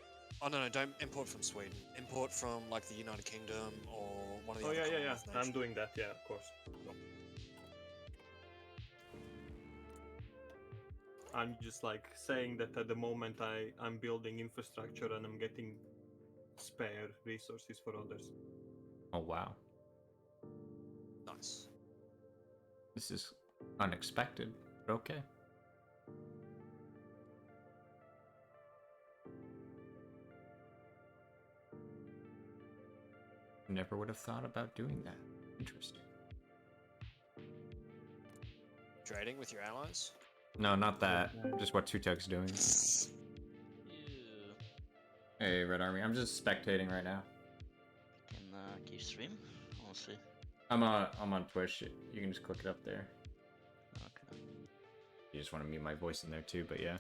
[SPEAKER 3] Oh no, don't import from Sweden. Import from like the United Kingdom or one of the
[SPEAKER 15] Oh
[SPEAKER 3] other
[SPEAKER 15] yeah.
[SPEAKER 3] Commonwealth
[SPEAKER 15] I'm
[SPEAKER 3] nations.
[SPEAKER 15] doing that. Yeah, of course. I'm just like saying that at the moment I'm building infrastructure and I'm getting spare resources for others.
[SPEAKER 1] Oh wow.
[SPEAKER 3] Nice.
[SPEAKER 1] This is unexpected, but okay. Never would have thought about doing that. Interesting.
[SPEAKER 3] Trading with your allies.
[SPEAKER 1] No, not that. Just what Tutek's doing. Hey, Red Army. I'm just spectating right now.
[SPEAKER 16] Can you stream? We'll see.
[SPEAKER 1] I'm on Twitch. You can just click it up there.
[SPEAKER 16] Okay.
[SPEAKER 1] You just want to mute my voice in there too, but yeah.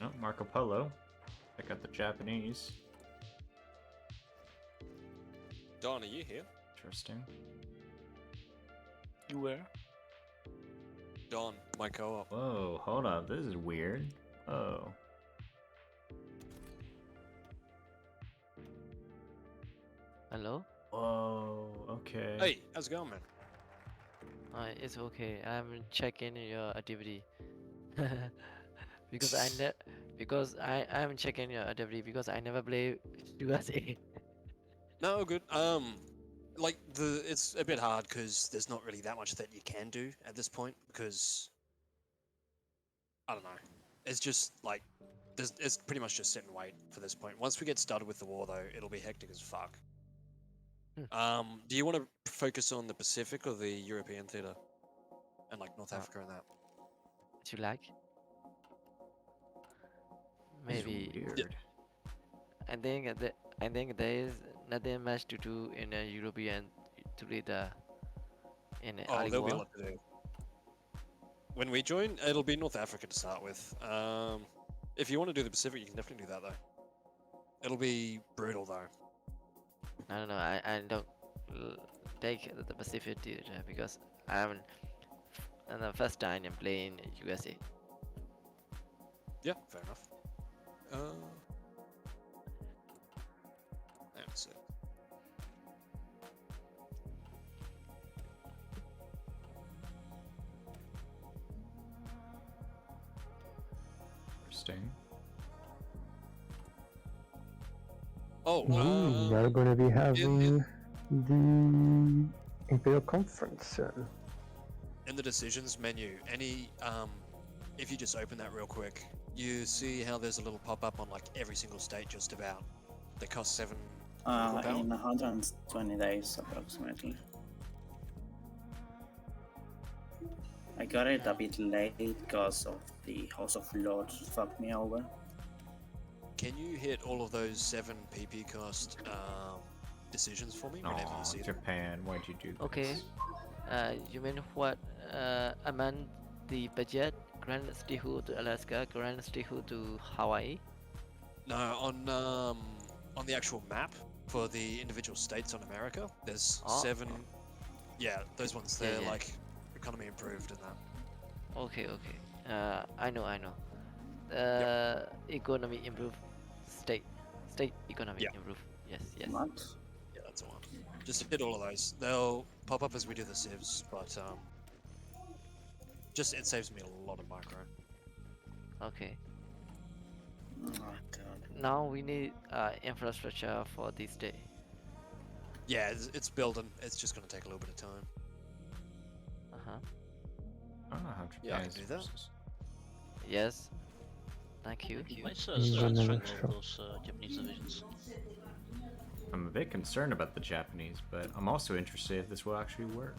[SPEAKER 1] Oh, Marco Polo. Check out the Japanese.
[SPEAKER 3] Don, are you here?
[SPEAKER 1] Interesting.
[SPEAKER 11] You were?
[SPEAKER 3] Don, my co-op.
[SPEAKER 1] Whoa, hold up. This is weird. Oh.
[SPEAKER 17] Hello?
[SPEAKER 1] Whoa, okay.
[SPEAKER 3] Hey, how's it going, man?
[SPEAKER 17] It's okay. I'm checking your activity. because I'm checking your activity because I never play USA.
[SPEAKER 3] No, good. Like it's a bit hard because there's not really that much that you can do at this point because I don't know. It's just like it's pretty much just sit and wait for this point. Once we get started with the war, though, it'll be hectic as fuck. Do you want to focus on the Pacific or the European theater, and like North Africa and that?
[SPEAKER 17] Do you like? Maybe.
[SPEAKER 1] Weird.
[SPEAKER 17] I think there is nothing much to do in a European theater. In
[SPEAKER 3] Oh,
[SPEAKER 17] early
[SPEAKER 3] there'll be a
[SPEAKER 17] war.
[SPEAKER 3] lot to do. When we join, it'll be North Africa to start with. If you want to do the Pacific, you can definitely do that though. It'll be brutal though.
[SPEAKER 17] I don't know. I don't take the Pacific theater because and the first time I'm playing USA.
[SPEAKER 3] Yeah, fair enough. That's it.
[SPEAKER 1] Interesting.
[SPEAKER 3] Oh,
[SPEAKER 4] We are going to be having the Imperial Conference soon.
[SPEAKER 3] in the decisions menu, if you just open that real quick, you see how there's a little pop-up on like every single state just about. They cost 7 political power.
[SPEAKER 10] In 120 days approximately. I got it a bit late because of the House of Lords fucked me over.
[SPEAKER 3] Can you hit all of those 7 PP cost decisions for me whenever you see them?
[SPEAKER 1] Japan, why'd you do this?
[SPEAKER 17] Okay. You mean what? Among the budget, Grand Statehood to Alaska, Grand Statehood to Hawaii.
[SPEAKER 3] No, on the actual map for the individual states on America, there's 7. Yeah, those ones. They're like economy improved and that.
[SPEAKER 17] Okay. I know. Economy improve. State economy improve. Yes.
[SPEAKER 10] What?
[SPEAKER 3] Yeah, that's the one. Just hit all of those. They'll pop up as we do the civs, but it saves me a lot of micro.
[SPEAKER 17] Okay.
[SPEAKER 10] Oh god.
[SPEAKER 17] Now we need infrastructure for this day.
[SPEAKER 3] Yeah, it's building. It's just gonna take a little bit of time.
[SPEAKER 1] I don't know how
[SPEAKER 3] Yeah, I
[SPEAKER 1] Japan
[SPEAKER 3] can
[SPEAKER 1] is
[SPEAKER 3] do that.
[SPEAKER 1] versus-
[SPEAKER 17] Yes. Thank you.
[SPEAKER 16] Why so strong those Japanese divisions?
[SPEAKER 1] I'm a bit concerned about the Japanese, but I'm also interested if this will actually work.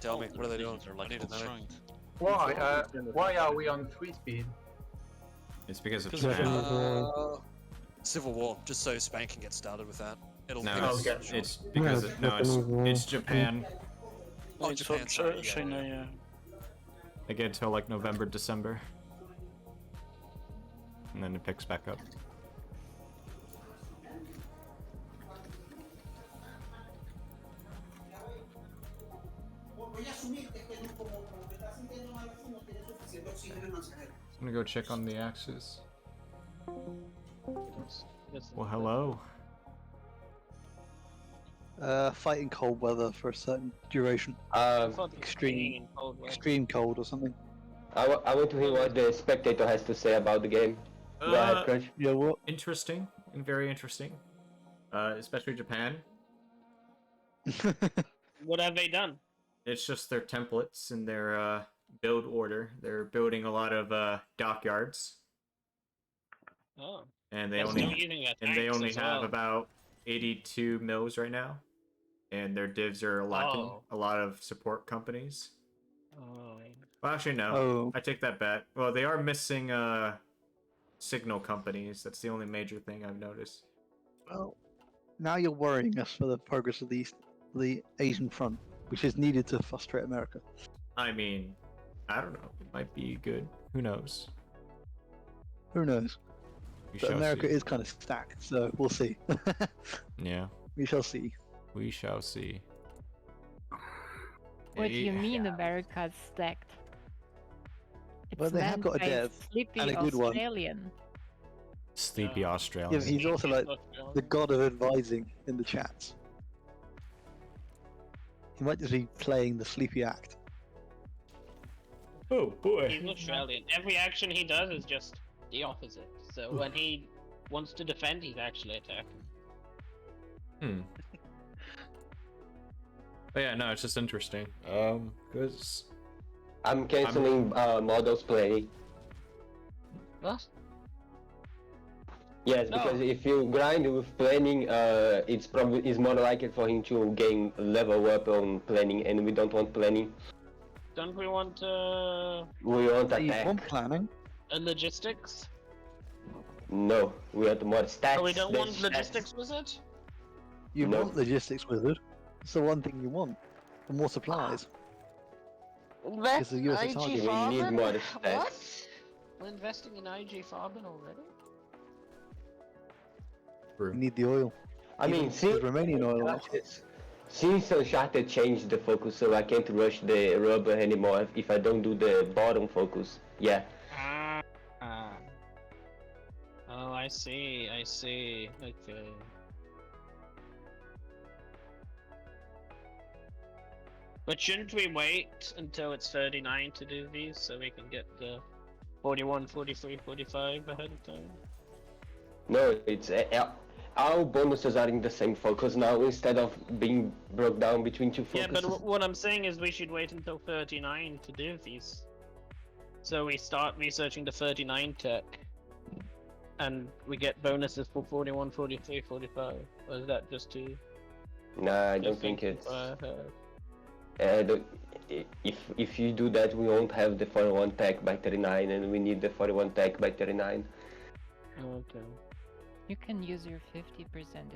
[SPEAKER 3] Tell me, what are they doing?
[SPEAKER 16] They're like
[SPEAKER 3] I need to know.
[SPEAKER 16] constrained.
[SPEAKER 9] Why are we on 3 speed?
[SPEAKER 1] It's because of
[SPEAKER 3] Because
[SPEAKER 1] Japan.
[SPEAKER 3] of Civil War, just so Spain can get started with that. It'll
[SPEAKER 1] No,
[SPEAKER 3] give
[SPEAKER 1] it's,
[SPEAKER 3] us-
[SPEAKER 1] it's because it's Japan.
[SPEAKER 3] Oh,
[SPEAKER 11] It's
[SPEAKER 3] Japan,
[SPEAKER 11] from
[SPEAKER 3] sorry,
[SPEAKER 11] China,
[SPEAKER 3] yeah.
[SPEAKER 11] yeah.
[SPEAKER 1] They get until like November, December. And then it picks back up. I'm gonna go check on the axes. Well, hello.
[SPEAKER 13] Fighting cold weather for a certain duration. Extreme cold or something.
[SPEAKER 7] I want to hear what the spectator has to say about the game. Go ahead, Crunch.
[SPEAKER 13] Yeah, what?
[SPEAKER 1] Interesting and very interesting. Especially Japan.
[SPEAKER 12] What have they done?
[SPEAKER 1] It's just their templates and their build order. They're building a lot of dockyards,
[SPEAKER 12] Oh.
[SPEAKER 1] and they
[SPEAKER 12] They're
[SPEAKER 1] only
[SPEAKER 12] still using their
[SPEAKER 1] and they
[SPEAKER 12] tanks
[SPEAKER 1] only
[SPEAKER 12] as
[SPEAKER 1] have
[SPEAKER 12] well.
[SPEAKER 1] about 82 mills right now, and their divs are lacking a lot of support companies.
[SPEAKER 12] Oh.
[SPEAKER 1] Well, actually, no.
[SPEAKER 13] Oh.
[SPEAKER 1] I take that back. Well, they are missing signal companies. That's the only major thing I've noticed.
[SPEAKER 13] Well, now you're worrying us for the progress of the Asian front, which is needed to frustrate America.
[SPEAKER 1] I mean, I don't know. It might be good. Who knows?
[SPEAKER 13] Who knows?
[SPEAKER 1] We
[SPEAKER 13] But
[SPEAKER 1] shall
[SPEAKER 13] America
[SPEAKER 1] see.
[SPEAKER 13] is kind of stacked, so we'll see.
[SPEAKER 1] Yeah.
[SPEAKER 13] We shall see.
[SPEAKER 1] We shall see.
[SPEAKER 6] What do you
[SPEAKER 1] Yeah.
[SPEAKER 6] mean America's stacked? It's
[SPEAKER 13] Well, they have
[SPEAKER 6] manned
[SPEAKER 13] got a
[SPEAKER 6] by
[SPEAKER 13] dev
[SPEAKER 6] sleepy
[SPEAKER 13] and a good one.
[SPEAKER 6] Australian.
[SPEAKER 1] Sleepy
[SPEAKER 13] Yeah,
[SPEAKER 1] Australian.
[SPEAKER 13] but he's also like the god of advising in the chats. He might just be playing the sleepy act.
[SPEAKER 1] Oh boy.
[SPEAKER 12] He's Australian. Every action he does is just the opposite. So when he wants to defend, he's actually attacking.
[SPEAKER 1] But yeah, no, it's just interesting. Because
[SPEAKER 7] I'm canceling models play.
[SPEAKER 12] What?
[SPEAKER 7] Yes,
[SPEAKER 12] No.
[SPEAKER 7] because if you grind with planning, it's more likely for him to gain level up on planning, and we don't want planning.
[SPEAKER 12] Don't we want
[SPEAKER 7] We want
[SPEAKER 13] You
[SPEAKER 7] attack.
[SPEAKER 13] want planning?
[SPEAKER 12] a logistics?
[SPEAKER 7] No, we want more stats.
[SPEAKER 12] Oh, we don't
[SPEAKER 7] than
[SPEAKER 12] want
[SPEAKER 7] stats.
[SPEAKER 12] logistics wizard?
[SPEAKER 13] You
[SPEAKER 7] No.
[SPEAKER 13] want logistics wizard. It's the one thing you want. And more supplies. Because the US is targeting.
[SPEAKER 7] We need more stats.
[SPEAKER 12] What? We're investing in IG farming already?
[SPEAKER 13] You need the oil.
[SPEAKER 7] I mean,
[SPEAKER 13] Even
[SPEAKER 7] see,
[SPEAKER 13] the Romanian oil.
[SPEAKER 7] Since Uncharted changed the focus, so I can't rush the rubber anymore if I don't do the bottom focus. Yeah.
[SPEAKER 12] Ah. Oh, I see. I see. Okay. But shouldn't we wait until it's 39 to do these so we can get the 41, 43, 45 ahead of time?
[SPEAKER 7] No, it's all bonuses are in the same focus now instead of being broke down between two
[SPEAKER 12] Yeah,
[SPEAKER 7] focuses.
[SPEAKER 12] but what I'm saying is we should wait until 39 to do these. So we start researching the 39 tech. And we get bonuses for 41, 43, 45. Or is that just too...
[SPEAKER 7] Nah, I don't think it's. If you do that, we won't have the 41 tech by 39, and we need the 41 tech by 39.
[SPEAKER 12] Okay.
[SPEAKER 6] You can use your 50%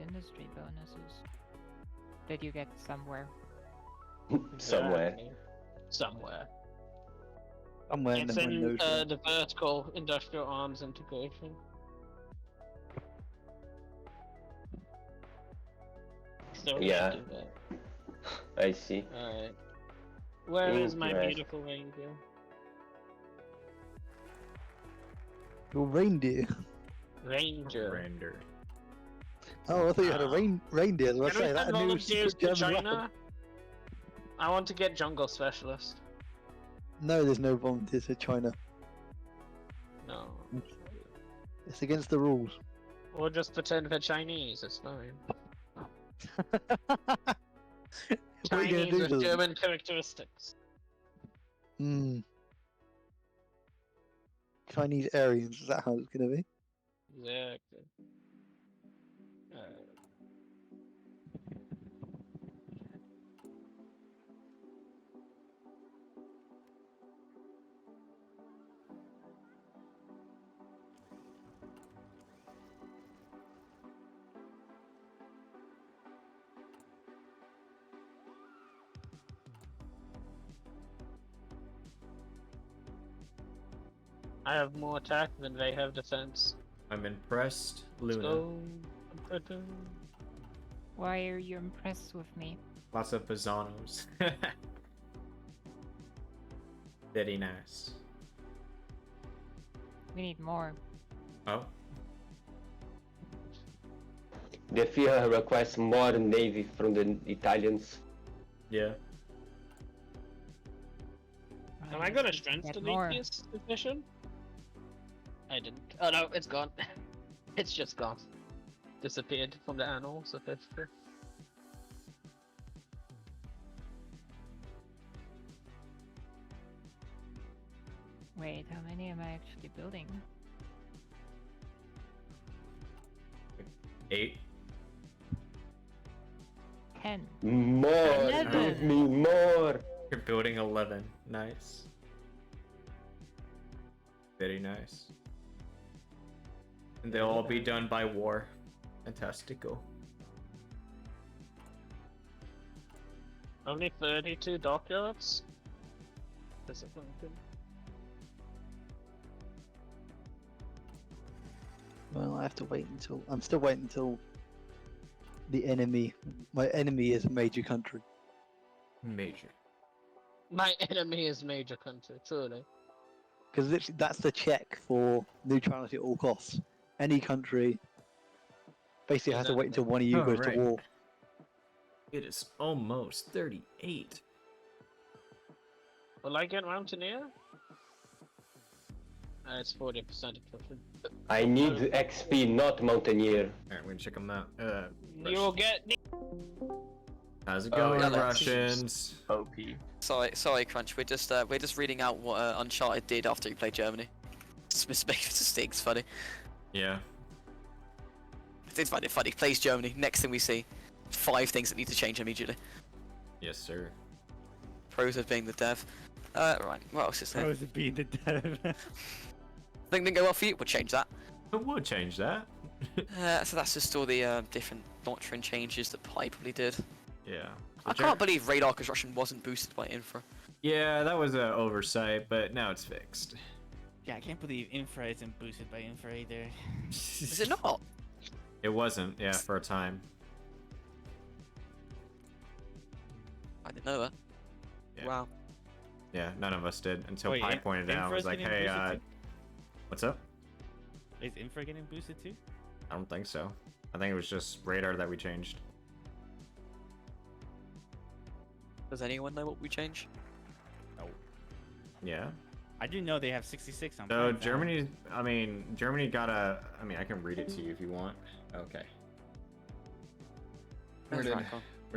[SPEAKER 6] industry bonuses that you get somewhere.
[SPEAKER 7] Somewhere.
[SPEAKER 12] Somewhere.
[SPEAKER 13] Somewhere
[SPEAKER 12] It's
[SPEAKER 13] no one
[SPEAKER 12] in
[SPEAKER 13] knows where.
[SPEAKER 12] the vertical industrial arms integration. So we
[SPEAKER 7] Yeah.
[SPEAKER 12] do that.
[SPEAKER 7] I see.
[SPEAKER 12] Alright. Where is my
[SPEAKER 7] Interesting.
[SPEAKER 12] beautiful reindeer?
[SPEAKER 13] Your reindeer.
[SPEAKER 12] Ranger.
[SPEAKER 1] Render.
[SPEAKER 13] Oh, I thought you had a reindeer. I was
[SPEAKER 12] Can we
[SPEAKER 13] say, that
[SPEAKER 12] send
[SPEAKER 13] a new
[SPEAKER 12] volunteers
[SPEAKER 13] secret
[SPEAKER 12] to
[SPEAKER 13] German
[SPEAKER 12] China?
[SPEAKER 13] weapon.
[SPEAKER 12] I want to get jungle specialist.
[SPEAKER 13] No, there's no volunteers for China.
[SPEAKER 12] No.
[SPEAKER 13] It's against the rules.
[SPEAKER 12] Or just pretend they're Chinese, it's fine.
[SPEAKER 13] What are you
[SPEAKER 12] Chinese
[SPEAKER 13] gonna do
[SPEAKER 12] with
[SPEAKER 13] to them?
[SPEAKER 12] German characteristics.
[SPEAKER 13] Chinese Aryans, is that how it's gonna be?
[SPEAKER 12] Exactly. Alright. I have more attack than they have defense.
[SPEAKER 1] I'm impressed, Luna.
[SPEAKER 12] So,
[SPEAKER 6] Why are you impressed with me?
[SPEAKER 1] Lots of Bazanos. Very nice.
[SPEAKER 6] We need more.
[SPEAKER 1] Oh.
[SPEAKER 7] The FIA requests more navy from the Italians.
[SPEAKER 1] Yeah.
[SPEAKER 12] Am I gonna strength
[SPEAKER 6] Get
[SPEAKER 12] delete
[SPEAKER 6] more.
[SPEAKER 12] this position? I didn't. Oh no, it's gone. It's just gone. Disappeared from the annals of history.
[SPEAKER 6] Wait, how many am I actually building?
[SPEAKER 1] 8.
[SPEAKER 6] 10.
[SPEAKER 7] More!
[SPEAKER 6] 11.
[SPEAKER 7] Give me more!
[SPEAKER 1] You're building 11. Nice. Very nice. And they'll all be done by war. Fantastico.
[SPEAKER 12] Only 32 dockyards? Disappointing.
[SPEAKER 13] Well, I have to wait until. I'm still waiting until the enemy. My enemy is a major country.
[SPEAKER 1] Major.
[SPEAKER 12] My enemy is major country, truly.
[SPEAKER 13] Because literally, that's the check for neutrality at all costs. Any country basically has to wait until one of you
[SPEAKER 1] Oh,
[SPEAKER 13] goes
[SPEAKER 1] right.
[SPEAKER 13] to war.
[SPEAKER 1] It is almost 38.
[SPEAKER 12] Will I get Mountaineer? It's 40% attrition.
[SPEAKER 7] I need XP, not Mountaineer.
[SPEAKER 1] Alright, we're gonna check them out.
[SPEAKER 12] You will get.
[SPEAKER 1] How's it
[SPEAKER 8] Oh,
[SPEAKER 1] going,
[SPEAKER 8] yeah, that's-
[SPEAKER 1] Russians?
[SPEAKER 2] OP.
[SPEAKER 8] Sorry, Crunch. We're just reading out what Uncharted did after he played Germany. It's mistakes, funny.
[SPEAKER 1] Yeah.
[SPEAKER 8] It's funny. He plays Germany. Next thing we see, 5 things that need to change immediately.
[SPEAKER 1] Yes, sir.
[SPEAKER 8] Pros of being the dev. Right. What else is there?
[SPEAKER 5] Pros of being the dev.
[SPEAKER 8] Thing didn't go well for you. We'll change that.
[SPEAKER 1] But we'll change that.
[SPEAKER 8] So that's just all the different doctrine changes that Pi probably did.
[SPEAKER 1] Yeah.
[SPEAKER 8] I can't believe radar construction wasn't boosted by infra.
[SPEAKER 1] Yeah, that was an oversight, but now it's fixed.
[SPEAKER 5] Yeah, I can't believe infra isn't boosted by infra either.
[SPEAKER 8] Is it not?
[SPEAKER 1] It wasn't, yeah, for a time.
[SPEAKER 8] I didn't know that.
[SPEAKER 1] Yeah.
[SPEAKER 8] Wow.
[SPEAKER 1] Yeah, none of us did until
[SPEAKER 5] Wait,
[SPEAKER 1] Pi pointed out. I was
[SPEAKER 5] Infra's
[SPEAKER 1] like,
[SPEAKER 5] getting
[SPEAKER 1] hey,
[SPEAKER 5] boosted too?
[SPEAKER 1] what's up?
[SPEAKER 5] Is Infra getting boosted too?
[SPEAKER 1] I don't think so. I think it was just radar that we changed.
[SPEAKER 8] Does anyone know what we changed?
[SPEAKER 5] No.
[SPEAKER 1] Yeah.
[SPEAKER 5] I do know they have 66 on
[SPEAKER 1] So
[SPEAKER 5] points now.
[SPEAKER 1] Germany got a. I mean, I can read it to you if you want. Okay. Where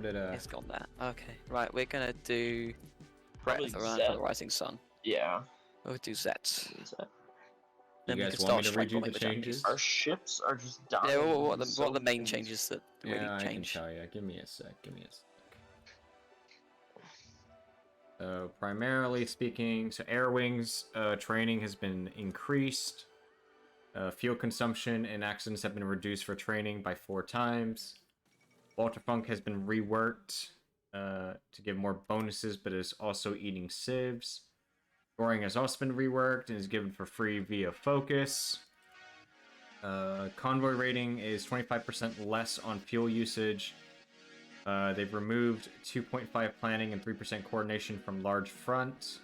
[SPEAKER 1] did
[SPEAKER 8] It's gone there. Okay, right. We're gonna do
[SPEAKER 2] Probably
[SPEAKER 8] Breath around
[SPEAKER 2] Zet.
[SPEAKER 8] for the Rising Sun.
[SPEAKER 2] Yeah.
[SPEAKER 8] We'll do Zet.
[SPEAKER 1] You
[SPEAKER 8] Then we
[SPEAKER 1] guys
[SPEAKER 8] can
[SPEAKER 1] want me
[SPEAKER 8] start
[SPEAKER 1] to
[SPEAKER 8] strike
[SPEAKER 1] read you
[SPEAKER 8] bombing
[SPEAKER 1] the
[SPEAKER 8] Japanese.
[SPEAKER 1] changes?
[SPEAKER 2] Our ships are just dying.
[SPEAKER 8] Yeah, what are
[SPEAKER 2] so
[SPEAKER 8] the main
[SPEAKER 2] things.
[SPEAKER 8] changes that really
[SPEAKER 1] Yeah, I can
[SPEAKER 8] change?
[SPEAKER 1] tell you. Give me a sec. Primarily speaking, so air wings training has been increased. Fuel consumption and accidents have been reduced for training by 4 times. Walterfunk has been reworked to give more bonuses, but is also eating civs. Scoring has also been reworked and is given for free via focus. Convoy rating is 25% less on fuel usage. They've removed 2.5 planning and 3% coordination from large front.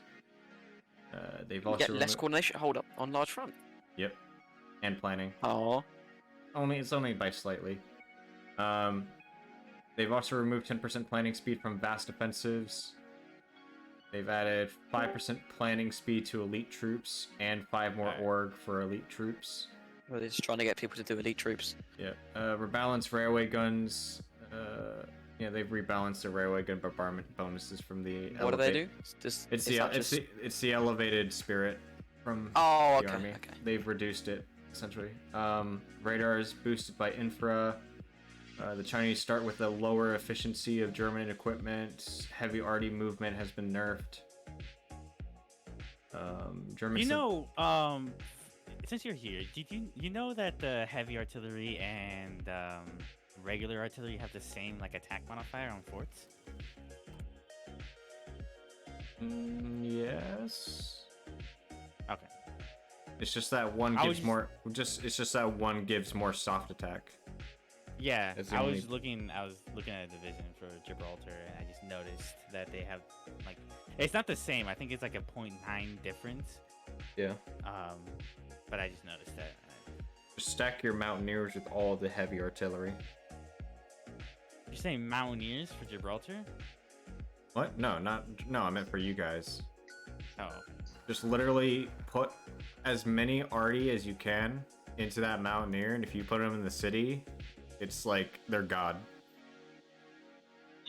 [SPEAKER 1] They've
[SPEAKER 8] You
[SPEAKER 1] also
[SPEAKER 8] get less coordination. Hold up on large front.
[SPEAKER 1] Yep, and planning.
[SPEAKER 8] Oh.
[SPEAKER 1] It's only by slightly. They've also removed 10% planning speed from vast offensives. They've added 5% planning speed to elite troops and 5 more org for elite troops.
[SPEAKER 8] Well, they're just trying to get people to do elite troops.
[SPEAKER 1] Yeah. Rebalanced railway guns. They've rebalanced the railway gun bombardment bonuses from the.
[SPEAKER 8] What do they do? It's
[SPEAKER 1] the elevated spirit from
[SPEAKER 8] Oh,
[SPEAKER 1] the
[SPEAKER 8] okay,
[SPEAKER 1] army.
[SPEAKER 8] okay.
[SPEAKER 1] They've reduced it essentially. Radar is boosted by infra. The Chinese start with a lower efficiency of German equipment. Heavy arty movement has been nerfed. German.
[SPEAKER 5] Since you're here, did you know that the heavy artillery and regular artillery have the same attack modifier on forts?
[SPEAKER 1] Yes.
[SPEAKER 5] Okay.
[SPEAKER 1] It's just that one gives more. It's just that one gives more soft attack.
[SPEAKER 5] Yeah,
[SPEAKER 1] That's the
[SPEAKER 5] I
[SPEAKER 1] only-
[SPEAKER 5] was looking at a division for Gibraltar, and I just noticed that they have it's not the same. I think it's a 0.9 difference.
[SPEAKER 1] Yeah.
[SPEAKER 5] But I just noticed that.
[SPEAKER 1] Just stack your mountaineers with all of the heavy artillery.
[SPEAKER 5] You're saying mountaineers for Gibraltar?
[SPEAKER 1] What? No, I meant for you guys.
[SPEAKER 5] Oh.
[SPEAKER 1] Just literally put as many arty as you can into that mountaineer, and if you put them in the city, it's like they're god.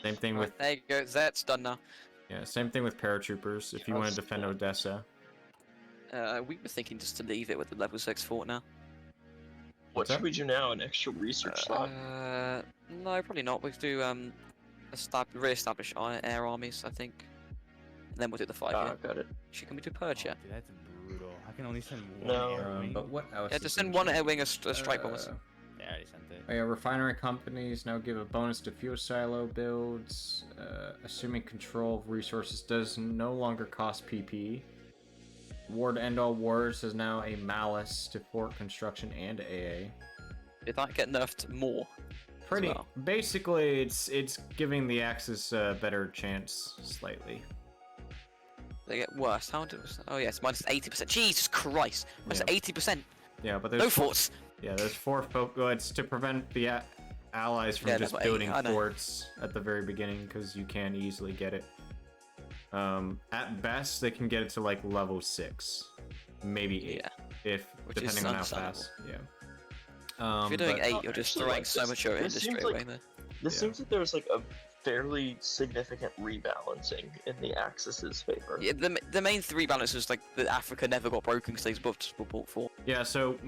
[SPEAKER 1] Same thing with
[SPEAKER 8] There you go. Zet's done now.
[SPEAKER 1] yeah, same thing with paratroopers. If you want to defend Odessa,
[SPEAKER 8] We were thinking just to leave it with the level 6 fort now.
[SPEAKER 2] What should we do now? An extra research slot?
[SPEAKER 8] No, probably not. We'll do re-establish our air armies, I think. And then we'll do the 5 year.
[SPEAKER 2] Got it.
[SPEAKER 8] Can we do purge yet?
[SPEAKER 5] Dude, that's brutal. I can only send one
[SPEAKER 2] No.
[SPEAKER 5] air wing.
[SPEAKER 1] but what else?
[SPEAKER 8] Yeah,
[SPEAKER 1] is
[SPEAKER 8] just send
[SPEAKER 1] in
[SPEAKER 8] one
[SPEAKER 1] change?
[SPEAKER 8] air wing, a strike bomber.
[SPEAKER 5] Yeah, I already sent it.
[SPEAKER 1] Oh, yeah, refinery companies now give a bonus to fuel silo builds. Assuming control of resources does no longer cost PP. War to End All Wars is now a malice to fort construction and AA.
[SPEAKER 8] Did that get nerfed more?
[SPEAKER 1] Pretty.
[SPEAKER 8] well?
[SPEAKER 1] Basically, it's giving the Axis a better chance slightly.
[SPEAKER 8] They get worse. How did it? Oh yes, minus 80%. Jesus Christ, minus 80%.
[SPEAKER 1] Yeah, but there's
[SPEAKER 8] No forts.
[SPEAKER 1] Yeah, there's 4 well, it's to prevent the allies from
[SPEAKER 8] Yeah,
[SPEAKER 1] just
[SPEAKER 8] that's what
[SPEAKER 1] building
[SPEAKER 8] I know.
[SPEAKER 1] forts at the very beginning, because you can easily get it. At best, they can get it to level 6, maybe 8,
[SPEAKER 8] Which is
[SPEAKER 1] depending on how
[SPEAKER 8] understandable.
[SPEAKER 1] fast. Yeah.
[SPEAKER 8] If you're doing
[SPEAKER 1] but-
[SPEAKER 8] 8, you're just throwing so much of your
[SPEAKER 2] this
[SPEAKER 8] industry
[SPEAKER 2] seems
[SPEAKER 8] away
[SPEAKER 2] like-
[SPEAKER 8] there.
[SPEAKER 2] This seems like there's a fairly significant rebalancing in the Axis's favor.
[SPEAKER 8] Yeah, the main 3 balances that Africa never got broken because they were bought for.
[SPEAKER 1] Yeah, so,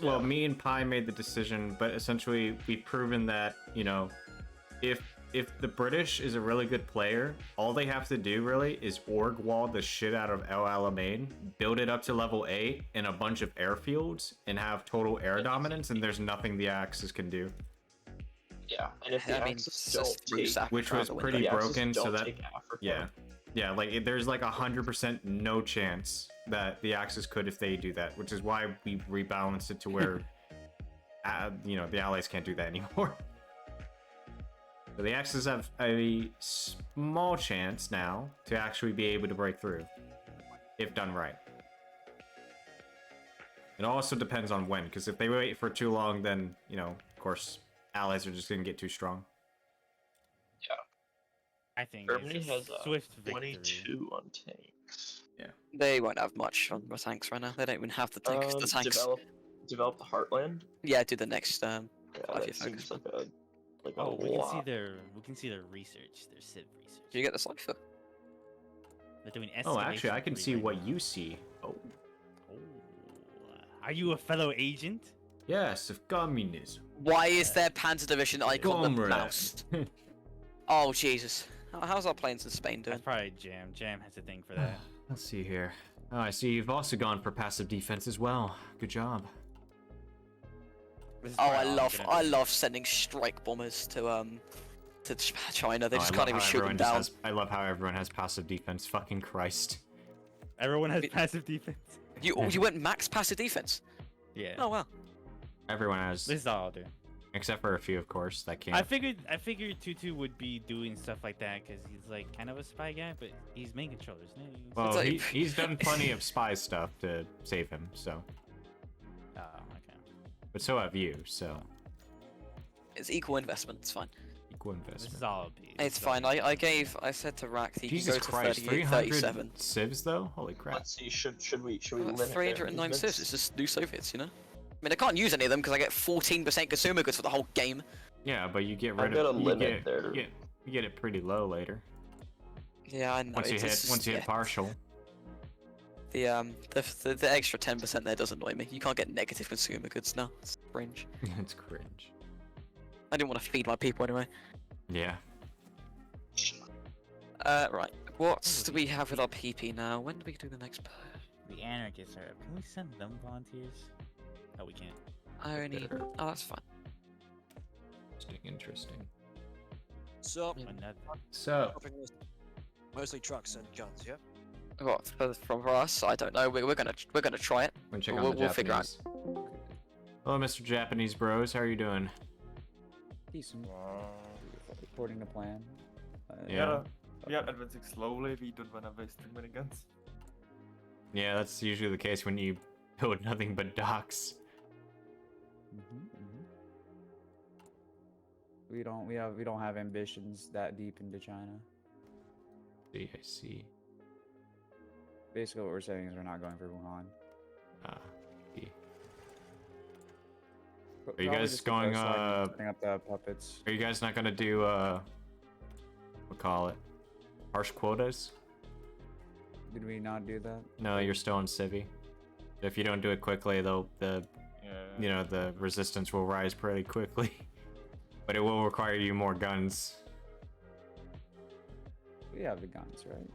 [SPEAKER 1] well, me and Pi made the decision, but essentially we've proven that, if the British is a really good player, all they have to do, really, is org wall the shit out of El Alamein, build it up to level 8 in a bunch of airfields, and have total air dominance, and there's nothing the Axis can do.
[SPEAKER 2] Yeah, and if the Axis don't take...
[SPEAKER 1] Which was pretty
[SPEAKER 2] the Axis
[SPEAKER 1] broken, so
[SPEAKER 2] don't
[SPEAKER 1] that...
[SPEAKER 2] take Africa.
[SPEAKER 1] Yeah, there's 100% no chance that the Axis could if they do that, which is why we rebalanced it to where, the Allies can't do that anymore. So the Axis have a small chance now to actually be able to break through, if done right. It also depends on when, because if they wait for too long, then, you know, of course, allies are just going to get too strong.
[SPEAKER 5] I think
[SPEAKER 2] Germany
[SPEAKER 5] it's a
[SPEAKER 2] has
[SPEAKER 5] swift victory.
[SPEAKER 2] 22 on tanks.
[SPEAKER 1] Yeah.
[SPEAKER 8] They won't have much on the tanks right now. They don't even have the tanks. The tanks.
[SPEAKER 2] Develop the Heartland.
[SPEAKER 8] Yeah, do the next
[SPEAKER 2] Yeah,
[SPEAKER 8] 5-year
[SPEAKER 2] that
[SPEAKER 8] focus.
[SPEAKER 2] seems like a
[SPEAKER 5] Oh, we can see
[SPEAKER 2] lot.
[SPEAKER 5] their research, their civ research.
[SPEAKER 8] Do you get the cipher?
[SPEAKER 5] They're doing
[SPEAKER 1] Oh, actually, I
[SPEAKER 5] escalation
[SPEAKER 1] can
[SPEAKER 5] three
[SPEAKER 1] see
[SPEAKER 5] right
[SPEAKER 1] what
[SPEAKER 5] now.
[SPEAKER 1] you see. Oh.
[SPEAKER 5] Are you a fellow agent?
[SPEAKER 1] Yes, of communism.
[SPEAKER 8] Why is their Panzer Division icon the
[SPEAKER 1] Comrade.
[SPEAKER 8] mouse? Oh Jesus! How's our planes in Spain doing?
[SPEAKER 5] That's probably Jam. Jam has a thing for that.
[SPEAKER 1] Let's see here. Oh, I see you've also gone for passive defense as well. Good job.
[SPEAKER 5] This is
[SPEAKER 8] Oh,
[SPEAKER 5] probably all I'm
[SPEAKER 8] I
[SPEAKER 5] gonna
[SPEAKER 8] love sending strike bombers to China. They
[SPEAKER 1] Oh,
[SPEAKER 8] just
[SPEAKER 1] I
[SPEAKER 8] can't
[SPEAKER 1] love
[SPEAKER 8] even
[SPEAKER 1] how
[SPEAKER 8] shoot them
[SPEAKER 1] everyone just
[SPEAKER 8] down.
[SPEAKER 1] has- I love how everyone has passive defense. Fucking Christ.
[SPEAKER 5] do. Everyone has passive defense.
[SPEAKER 8] You went max passive defense.
[SPEAKER 5] Yeah.
[SPEAKER 8] Oh wow.
[SPEAKER 1] Everyone has.
[SPEAKER 5] This is all I'll do.
[SPEAKER 1] Except for a few, of course, that can't.
[SPEAKER 5] I figured Tutu would be doing stuff like that because he's like kind of a spy guy, but he's main controllers. No,
[SPEAKER 1] Well,
[SPEAKER 8] like-
[SPEAKER 1] he's done plenty of spy stuff to save him, so.
[SPEAKER 5] Oh, okay.
[SPEAKER 1] But so have you, so.
[SPEAKER 8] It's equal investment. It's fine.
[SPEAKER 1] Equal
[SPEAKER 5] This
[SPEAKER 1] investment.
[SPEAKER 5] is all I'll be.
[SPEAKER 8] It's fine. I said to Rack that you
[SPEAKER 1] Jesus
[SPEAKER 8] can go to
[SPEAKER 1] Christ,
[SPEAKER 8] 38,
[SPEAKER 1] 300
[SPEAKER 8] 37.
[SPEAKER 1] civs though? Holy crap.
[SPEAKER 2] Let's see. Should we limit their
[SPEAKER 8] 309
[SPEAKER 2] movements?
[SPEAKER 8] civs. It's just new Soviets, you know. I mean, I can't use any of them because I get 14% consumer goods for the whole game.
[SPEAKER 1] Yeah, but you get
[SPEAKER 2] I've
[SPEAKER 1] rid
[SPEAKER 2] got
[SPEAKER 1] of
[SPEAKER 2] a
[SPEAKER 1] you
[SPEAKER 2] limit
[SPEAKER 1] get,
[SPEAKER 2] there.
[SPEAKER 1] you get it pretty low later.
[SPEAKER 8] Yeah, I know.
[SPEAKER 1] Once you
[SPEAKER 8] it's
[SPEAKER 1] hit
[SPEAKER 8] just-
[SPEAKER 1] once you hit
[SPEAKER 8] yeah.
[SPEAKER 1] partial.
[SPEAKER 8] The extra 10% there doesn't annoy me. You can't get negative consumer goods now. It's cringe.
[SPEAKER 1] It's cringe.
[SPEAKER 8] I didn't want to feed my people anyway.
[SPEAKER 1] Yeah.
[SPEAKER 8] Right. What do we have with our PP now? When do we do the next?
[SPEAKER 5] The anarchists are up. Can we send them volunteers? Oh, we can't.
[SPEAKER 8] I only. Oh, that's fine.
[SPEAKER 1] Interesting.
[SPEAKER 3] So,
[SPEAKER 5] Another.
[SPEAKER 1] So.
[SPEAKER 3] mostly trucks and guns, yeah.
[SPEAKER 8] What for us? I don't know. We're gonna try it.
[SPEAKER 1] We'll check
[SPEAKER 8] We'll,
[SPEAKER 1] on the
[SPEAKER 8] we'll figure out.
[SPEAKER 1] Japanese. Hello, Mr. Japanese Bros. How are you doing?
[SPEAKER 18] Decent. According to plan.
[SPEAKER 1] Yeah.
[SPEAKER 19] We are advancing slowly. We don't wanna waste too many guns.
[SPEAKER 1] Yeah, that's usually the case when you build nothing but docks.
[SPEAKER 18] We don't have ambitions that deep into China.
[SPEAKER 1] I see.
[SPEAKER 18] Basically, what we're saying is we're not going for Wuhan.
[SPEAKER 1] See.
[SPEAKER 18] But
[SPEAKER 1] Are you
[SPEAKER 18] probably
[SPEAKER 1] guys
[SPEAKER 18] just
[SPEAKER 1] going
[SPEAKER 18] setting up the puppets.
[SPEAKER 1] Are you guys not gonna do we'll call it harsh quotas?
[SPEAKER 18] Did we not do that?
[SPEAKER 1] No, you're still in Civi. If you don't do it quickly, the resistance will rise pretty quickly. But it will require you more guns.
[SPEAKER 18] We have the guns, right?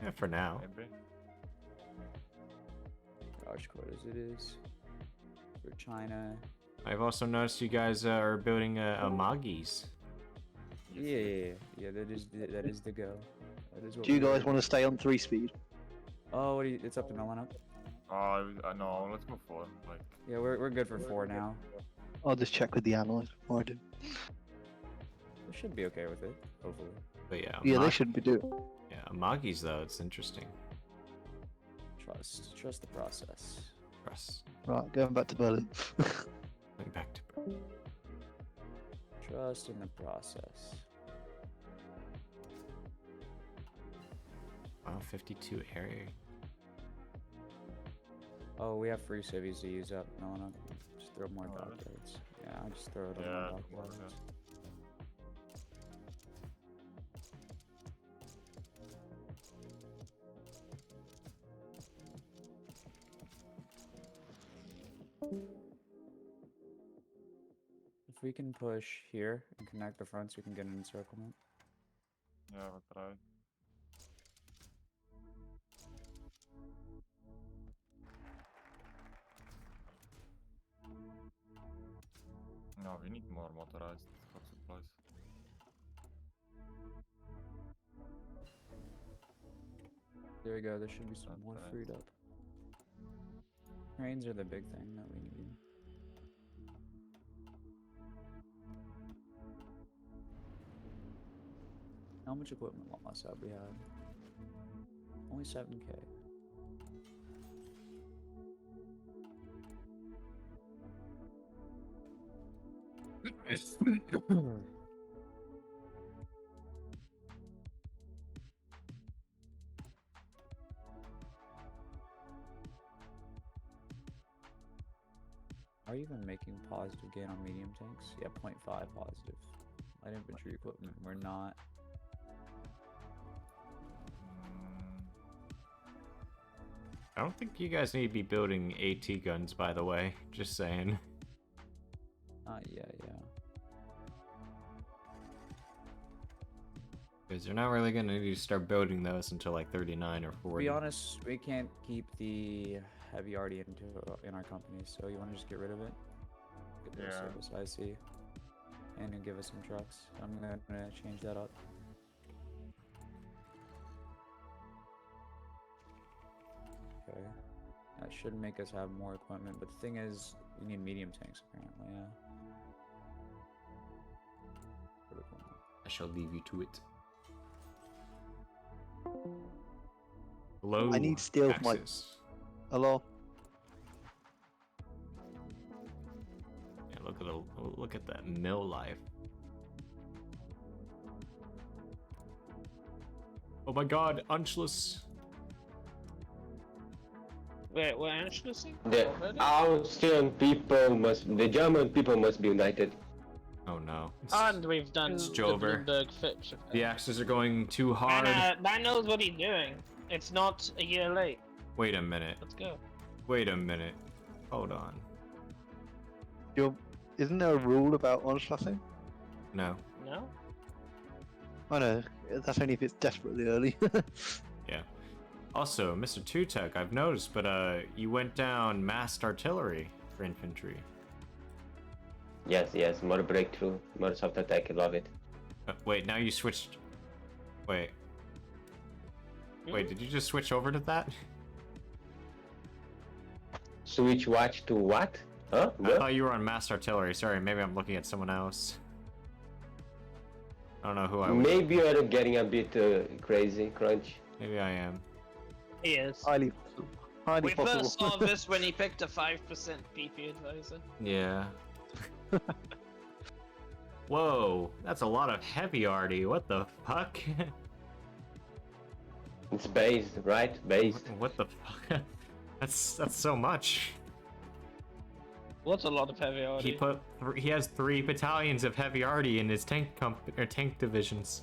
[SPEAKER 1] Yeah, for now.
[SPEAKER 19] Maybe.
[SPEAKER 18] Gosh, what as it is for China.
[SPEAKER 1] I've also noticed you guys are building a Magis.
[SPEAKER 18] Yeah. That is the go. That is what
[SPEAKER 13] Do you
[SPEAKER 18] we're
[SPEAKER 13] guys
[SPEAKER 18] doing.
[SPEAKER 13] want to stay on 3-speed?
[SPEAKER 18] Oh, it's up to Melon up.
[SPEAKER 19] No, let's go for like.
[SPEAKER 18] Yeah, we're good for 4 now.
[SPEAKER 13] I'll just check with the allies before I do.
[SPEAKER 18] We should be okay with it, hopefully.
[SPEAKER 1] But yeah.
[SPEAKER 13] Yeah, they should be doing.
[SPEAKER 1] Yeah, Magis though, it's interesting.
[SPEAKER 18] Trust the process.
[SPEAKER 1] Trust.
[SPEAKER 13] Right, going back to Berlin.
[SPEAKER 1] Going back to Berlin.
[SPEAKER 18] Trust in the process.
[SPEAKER 1] Wow, 52 area.
[SPEAKER 18] Oh, we have free civies to use up. No, just throw more dockyards. Yeah, I just throw it on more dockyards. If we can push here and connect the fronts, we can get an encirclement.
[SPEAKER 19] Yeah, we'll try. No, we need more motorized for supplies.
[SPEAKER 18] There we go, there should be some more
[SPEAKER 19] Okay.
[SPEAKER 18] freed up. Trains are the big thing that we need. How much equipment loss have we had? Only 7k. Are you even making positive gain on medium tanks? Yeah, 0.5 positive. Light infantry equipment, we're not.
[SPEAKER 1] I don't think you guys need to be building AT guns, by the way. Just saying.
[SPEAKER 18] Yeah.
[SPEAKER 1] Because you're not really gonna need to start building those until like 39 or
[SPEAKER 18] To
[SPEAKER 1] 40.
[SPEAKER 18] be honest, we can't keep the heavy arty in our company, so you want to just get rid of it? Get rid of service IC. And you give us some trucks. I'm gonna change that up. Okay. That should make us have more equipment, but the thing is, we need medium tanks apparently, yeah.
[SPEAKER 1] I shall leave you to it. Hello.
[SPEAKER 13] I need steel for my.
[SPEAKER 1] Axis.
[SPEAKER 13] Hello.
[SPEAKER 1] Yeah, look at that mill life. Oh my God, Unchless.
[SPEAKER 12] Wait, we're Anschlussing?
[SPEAKER 7] The Austrian people the German people must be united.
[SPEAKER 1] Oh no.
[SPEAKER 12] And we've done
[SPEAKER 1] It's
[SPEAKER 12] the
[SPEAKER 1] Jover.
[SPEAKER 12] Bloomberg fix.
[SPEAKER 1] The Axis are going too hard.
[SPEAKER 12] Man knows what he's doing. It's not a year late.
[SPEAKER 1] Wait a minute.
[SPEAKER 12] Let's go.
[SPEAKER 1] Wait a minute. Hold on.
[SPEAKER 13] Isn't there a rule about onslaughting?
[SPEAKER 1] No.
[SPEAKER 12] No?
[SPEAKER 13] Oh no, that's only if it's desperately early.
[SPEAKER 1] Yeah. Also, Mr. Tutek, I've noticed, but you went down massed artillery for infantry.
[SPEAKER 7] Yes, more breakthrough, more soft attack, love it.
[SPEAKER 1] Wait, now you switched. Wait. Wait, did you just switch over to that?
[SPEAKER 7] Switch watch to what? Huh?
[SPEAKER 1] I thought you were on massed artillery. Sorry, maybe I'm looking at someone else. I don't know who I was.
[SPEAKER 7] Maybe you're getting a bit crazy, Crunch.
[SPEAKER 1] Maybe I am.
[SPEAKER 12] He is.
[SPEAKER 13] Highly
[SPEAKER 12] We
[SPEAKER 13] possible.
[SPEAKER 12] first saw this when he picked a 5% PP advisor.
[SPEAKER 1] Yeah. Whoa, that's a lot of heavy arty. What the fuck?
[SPEAKER 7] It's based, right? Based.
[SPEAKER 1] What the fuck? That's so much.
[SPEAKER 12] What's a lot of heavy arty?
[SPEAKER 1] He has 3 battalions of heavy arty in his tank divisions.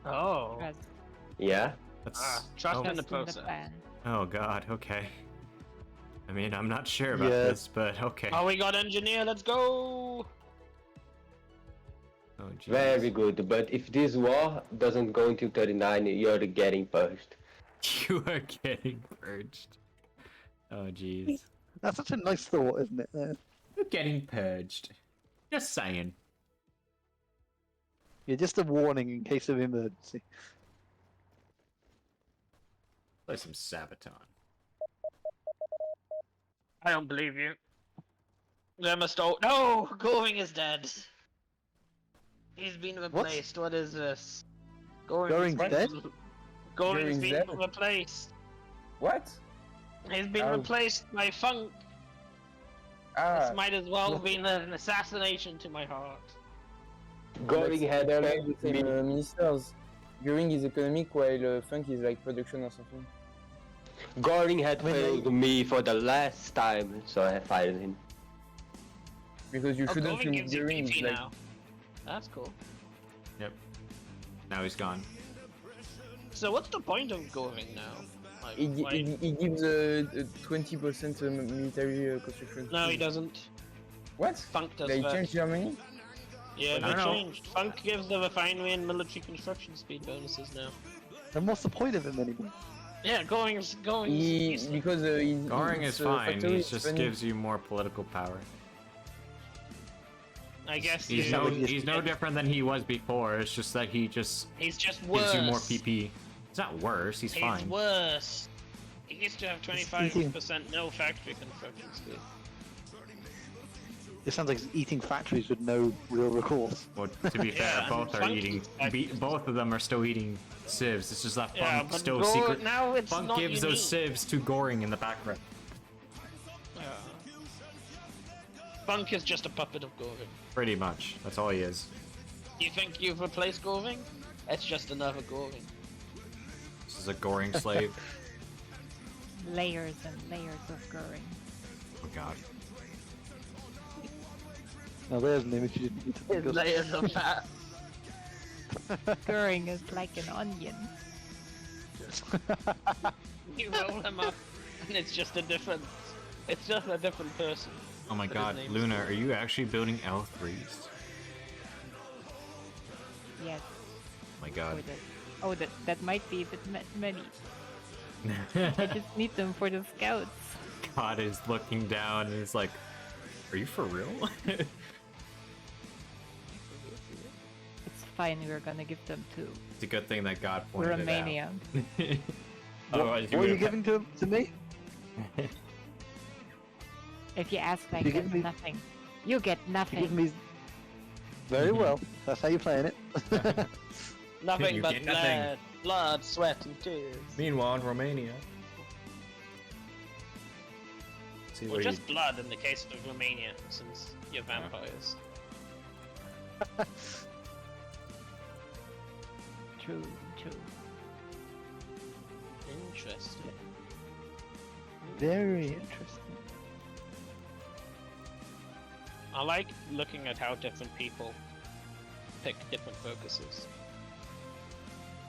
[SPEAKER 12] Oh.
[SPEAKER 7] Yeah.
[SPEAKER 1] That's
[SPEAKER 12] trust in the process.
[SPEAKER 1] Oh god, okay. I mean, I'm not sure about
[SPEAKER 13] Yeah.
[SPEAKER 1] this, but okay.
[SPEAKER 12] Oh, we got engineer. Let's go.
[SPEAKER 1] Oh, jeez.
[SPEAKER 7] Very good, but if this war doesn't go until 39, you're getting purged.
[SPEAKER 1] You are getting purged. Oh, jeez.
[SPEAKER 13] That's such a nice thought, isn't it?
[SPEAKER 1] You're getting purged. Just saying.
[SPEAKER 13] Yeah, just a warning in case of emergency.
[SPEAKER 1] Play some Sabaton.
[SPEAKER 12] I don't believe you. No, Going is dead. He's been replaced. What is this?
[SPEAKER 13] Goring's dead?
[SPEAKER 12] Goring's been
[SPEAKER 14] dead?
[SPEAKER 12] replaced.
[SPEAKER 14] What?
[SPEAKER 12] He's been replaced by Funk. This might as well have been an assassination to my heart.
[SPEAKER 7] Goring had
[SPEAKER 14] They're like the same ministers. Goring is economic while Funk is like production or something.
[SPEAKER 7] Goring had failed me for the last time, so I fired him.
[SPEAKER 14] Because you shouldn't
[SPEAKER 12] Goring gives you
[SPEAKER 14] Goring is
[SPEAKER 12] PP
[SPEAKER 14] like
[SPEAKER 12] now. That's cool.
[SPEAKER 1] Yep. Now he's gone.
[SPEAKER 12] So what's the point of Goring now? Like,
[SPEAKER 14] he
[SPEAKER 12] why-
[SPEAKER 14] gives 20% military construction.
[SPEAKER 12] No, he doesn't.
[SPEAKER 14] What?
[SPEAKER 12] Funk does
[SPEAKER 14] They
[SPEAKER 12] that.
[SPEAKER 14] changed Germany?
[SPEAKER 12] Yeah,
[SPEAKER 1] I
[SPEAKER 12] they
[SPEAKER 1] don't know.
[SPEAKER 12] changed. Funk gives the refinery and military construction speed bonuses now.
[SPEAKER 13] Then what's the point of him anymore?
[SPEAKER 12] Yeah, Goring's
[SPEAKER 14] Because
[SPEAKER 1] Goring is fine.
[SPEAKER 14] factory
[SPEAKER 1] He
[SPEAKER 14] is
[SPEAKER 1] just
[SPEAKER 14] funny.
[SPEAKER 1] gives you more political power.
[SPEAKER 12] I guess
[SPEAKER 1] He's no different than he was before. It's just that he just
[SPEAKER 12] He's just
[SPEAKER 1] gives
[SPEAKER 12] worse.
[SPEAKER 1] you more PP. It's not worse. He's fine.
[SPEAKER 12] Worse. He used to have 25% no factory construction speed.
[SPEAKER 13] It sounds like it's eating factories with no real recourse.
[SPEAKER 1] Well, to be fair,
[SPEAKER 12] Yeah,
[SPEAKER 1] both are
[SPEAKER 12] Funk
[SPEAKER 1] eating.
[SPEAKER 12] eats
[SPEAKER 1] Both of them are still eating civs. It's just that
[SPEAKER 12] Yeah,
[SPEAKER 1] Funk
[SPEAKER 12] but
[SPEAKER 1] still
[SPEAKER 12] Gore-
[SPEAKER 1] secret.
[SPEAKER 12] now it's
[SPEAKER 1] Funk
[SPEAKER 12] not
[SPEAKER 1] gives those civs to Goring in the background.
[SPEAKER 12] Funk is just a puppet of Goring.
[SPEAKER 1] Pretty much. That's all he is.
[SPEAKER 12] You think you've replaced Goring? It's just another Goring.
[SPEAKER 1] This is a Goring slave.
[SPEAKER 6] Layers and layers of Goring.
[SPEAKER 1] Oh god.
[SPEAKER 13] Now there's an image you didn't need to think of.
[SPEAKER 12] Layers of fat.
[SPEAKER 6] Goring is like an onion.
[SPEAKER 12] You roll him up, and it's just a different. It's just a different person.
[SPEAKER 1] Oh my
[SPEAKER 12] But his
[SPEAKER 1] god,
[SPEAKER 12] name's
[SPEAKER 1] Luna,
[SPEAKER 12] Goring.
[SPEAKER 1] are you actually building L3s?
[SPEAKER 6] Yes.
[SPEAKER 1] Oh my god.
[SPEAKER 6] That might be a bit many. I just need them for the scouts.
[SPEAKER 1] God is looking down and is like, are you for real?
[SPEAKER 6] It's fine, we're gonna give them to
[SPEAKER 1] It's a good thing that God pointed
[SPEAKER 6] Romania.
[SPEAKER 1] it out. Otherwise,
[SPEAKER 13] What are you
[SPEAKER 1] would've-
[SPEAKER 13] giving to me?
[SPEAKER 6] If you ask, I
[SPEAKER 13] You
[SPEAKER 6] get
[SPEAKER 13] give me-
[SPEAKER 6] nothing. You get nothing.
[SPEAKER 13] Give me... Very well. That's how you're playing it.
[SPEAKER 12] Nothing
[SPEAKER 1] You
[SPEAKER 12] but
[SPEAKER 1] get nothing.
[SPEAKER 12] blood, sweat, and tears.
[SPEAKER 1] Meanwhile, in Romania. See
[SPEAKER 12] Well,
[SPEAKER 1] what
[SPEAKER 12] just blood in the case of Romania, since you're vampires.
[SPEAKER 6] True, true.
[SPEAKER 12] Interesting.
[SPEAKER 13] Very interesting.
[SPEAKER 12] I like looking at how different people pick different focuses.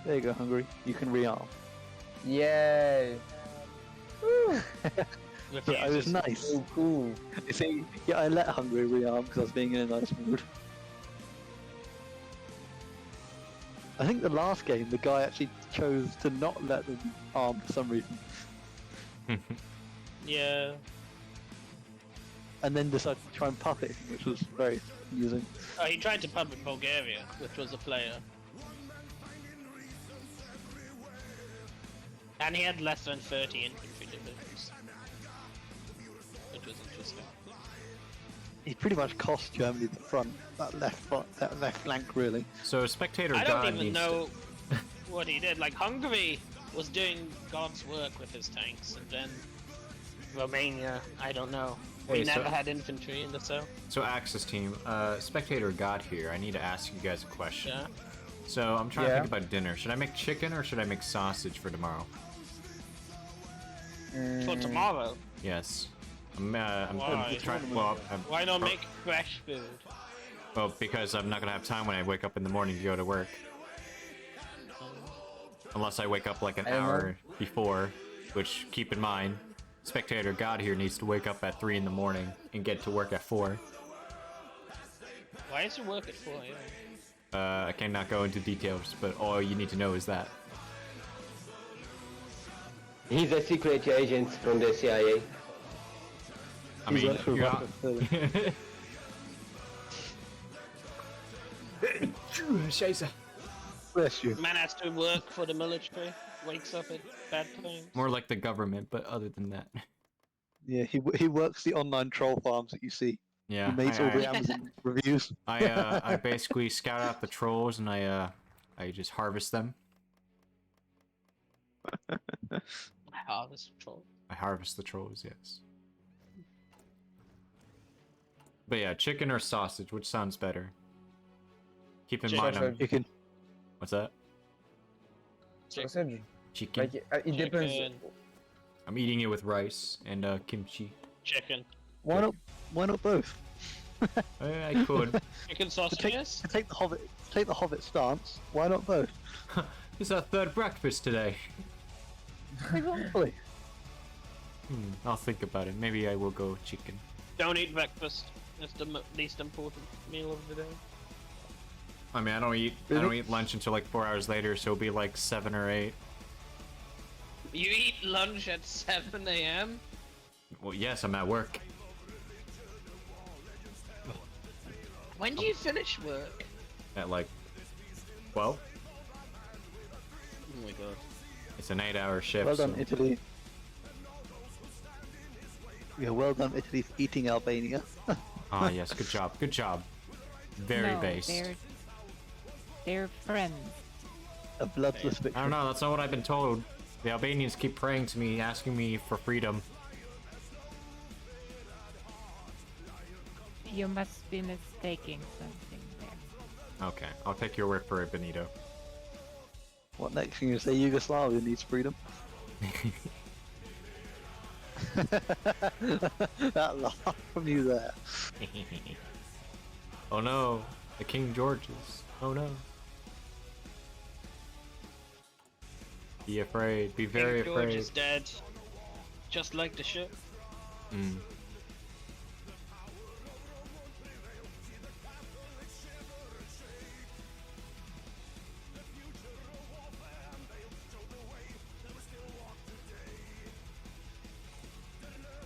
[SPEAKER 13] There you go, Hungary. You can rearm.
[SPEAKER 14] Yay!
[SPEAKER 13] Yeah, it was nice.
[SPEAKER 14] So cool.
[SPEAKER 13] You see, yeah, I let Hungary rearm because I was being in a nice mood. I think the last game, the guy actually chose to not let them arm for some reason,
[SPEAKER 12] Yeah.
[SPEAKER 13] and then decided to try and puppet, which was very amusing.
[SPEAKER 12] Oh, he tried to puppet Bulgaria, which was a player. And he had less than 30 infantry divisions. Which was interesting.
[SPEAKER 13] He pretty much cost Germany the front, that left flank, really.
[SPEAKER 1] So Spectator
[SPEAKER 12] I don't
[SPEAKER 1] God
[SPEAKER 12] even
[SPEAKER 1] needs
[SPEAKER 12] know what he did. Like, Hungary was doing God's work with his tanks, and then Romania, I don't know. We
[SPEAKER 1] Hey, so-
[SPEAKER 12] never had infantry in the south.
[SPEAKER 1] So Axis team, Spectator God here. I need to ask you guys a question.
[SPEAKER 12] Yeah.
[SPEAKER 1] So I'm trying to
[SPEAKER 14] Yeah.
[SPEAKER 1] think about dinner. Should I make chicken or should I make sausage for tomorrow?
[SPEAKER 12] For tomorrow.
[SPEAKER 1] Yes. I'm
[SPEAKER 12] Why?
[SPEAKER 1] trying. Well,
[SPEAKER 12] Why not make fresh food?
[SPEAKER 1] well, because I'm not gonna have time when I wake up in the morning to go to work. Unless I wake up like an
[SPEAKER 14] I don't know.
[SPEAKER 1] hour before, which keep in mind, Spectator God here needs to wake up at 3 in the morning and get to work at 4.
[SPEAKER 12] Why is your work at 4 a.m.?
[SPEAKER 1] I cannot go into details, but all you need to know is that.
[SPEAKER 7] He's a secret agent from the CIA.
[SPEAKER 1] I mean, you're not- Scheiße.
[SPEAKER 13] Bless you.
[SPEAKER 12] Man has to work for the military, wakes up at bad times.
[SPEAKER 1] More like the government, but other than that.
[SPEAKER 13] Yeah, he works the online troll farms that you see.
[SPEAKER 1] Yeah,
[SPEAKER 13] He makes all the Amazon reviews.
[SPEAKER 1] I basically scout out the trolls and I just harvest them.
[SPEAKER 12] Harvest troll.
[SPEAKER 1] I harvest the trolls, yes. But yeah, chicken or sausage, which sounds better? Keep in mind, I'm...
[SPEAKER 13] Chicken.
[SPEAKER 1] What's that?
[SPEAKER 14] Sausage.
[SPEAKER 1] Chicken.
[SPEAKER 14] Like it depends.
[SPEAKER 12] Chicken.
[SPEAKER 1] I'm eating it with rice and kimchi.
[SPEAKER 12] Chicken.
[SPEAKER 13] Why not both?
[SPEAKER 1] I could.
[SPEAKER 12] Chicken
[SPEAKER 13] To
[SPEAKER 12] sausages?
[SPEAKER 13] take the Hobbit stance. Why not both?
[SPEAKER 1] It's our third breakfast today.
[SPEAKER 13] Exactly.
[SPEAKER 1] I'll think about it. Maybe I will go chicken.
[SPEAKER 12] Don't eat breakfast. It's the least important meal of the day.
[SPEAKER 1] I mean, I don't eat lunch until like 4 hours later, so it'll be like 7 or 8.
[SPEAKER 12] You eat lunch at 7 a.m.?
[SPEAKER 1] Well, yes, I'm at work.
[SPEAKER 12] When do you finish work?
[SPEAKER 1] At like 12.
[SPEAKER 12] Oh my god.
[SPEAKER 1] It's an 8-hour shift.
[SPEAKER 13] Well done,
[SPEAKER 1] so-
[SPEAKER 13] Italy. Yeah, well done, Italy, for eating Albania.
[SPEAKER 1] Ah, yes, good job, good job. Very
[SPEAKER 6] no,
[SPEAKER 1] based.
[SPEAKER 6] They're friends.
[SPEAKER 13] A bloodless victory.
[SPEAKER 1] I don't know, that's not what I've been told. The Albanians keep praying to me, asking me for freedom.
[SPEAKER 6] You must be mistaking something there.
[SPEAKER 1] Okay, I'll take your word for it, Benito.
[SPEAKER 13] What next? Can you say Yugoslavia needs freedom? That laugh from you there.
[SPEAKER 1] Oh no, the King Georges. Oh no. Be afraid, be very
[SPEAKER 12] King George
[SPEAKER 1] afraid.
[SPEAKER 12] is dead. Just like the ship.
[SPEAKER 1] Mm.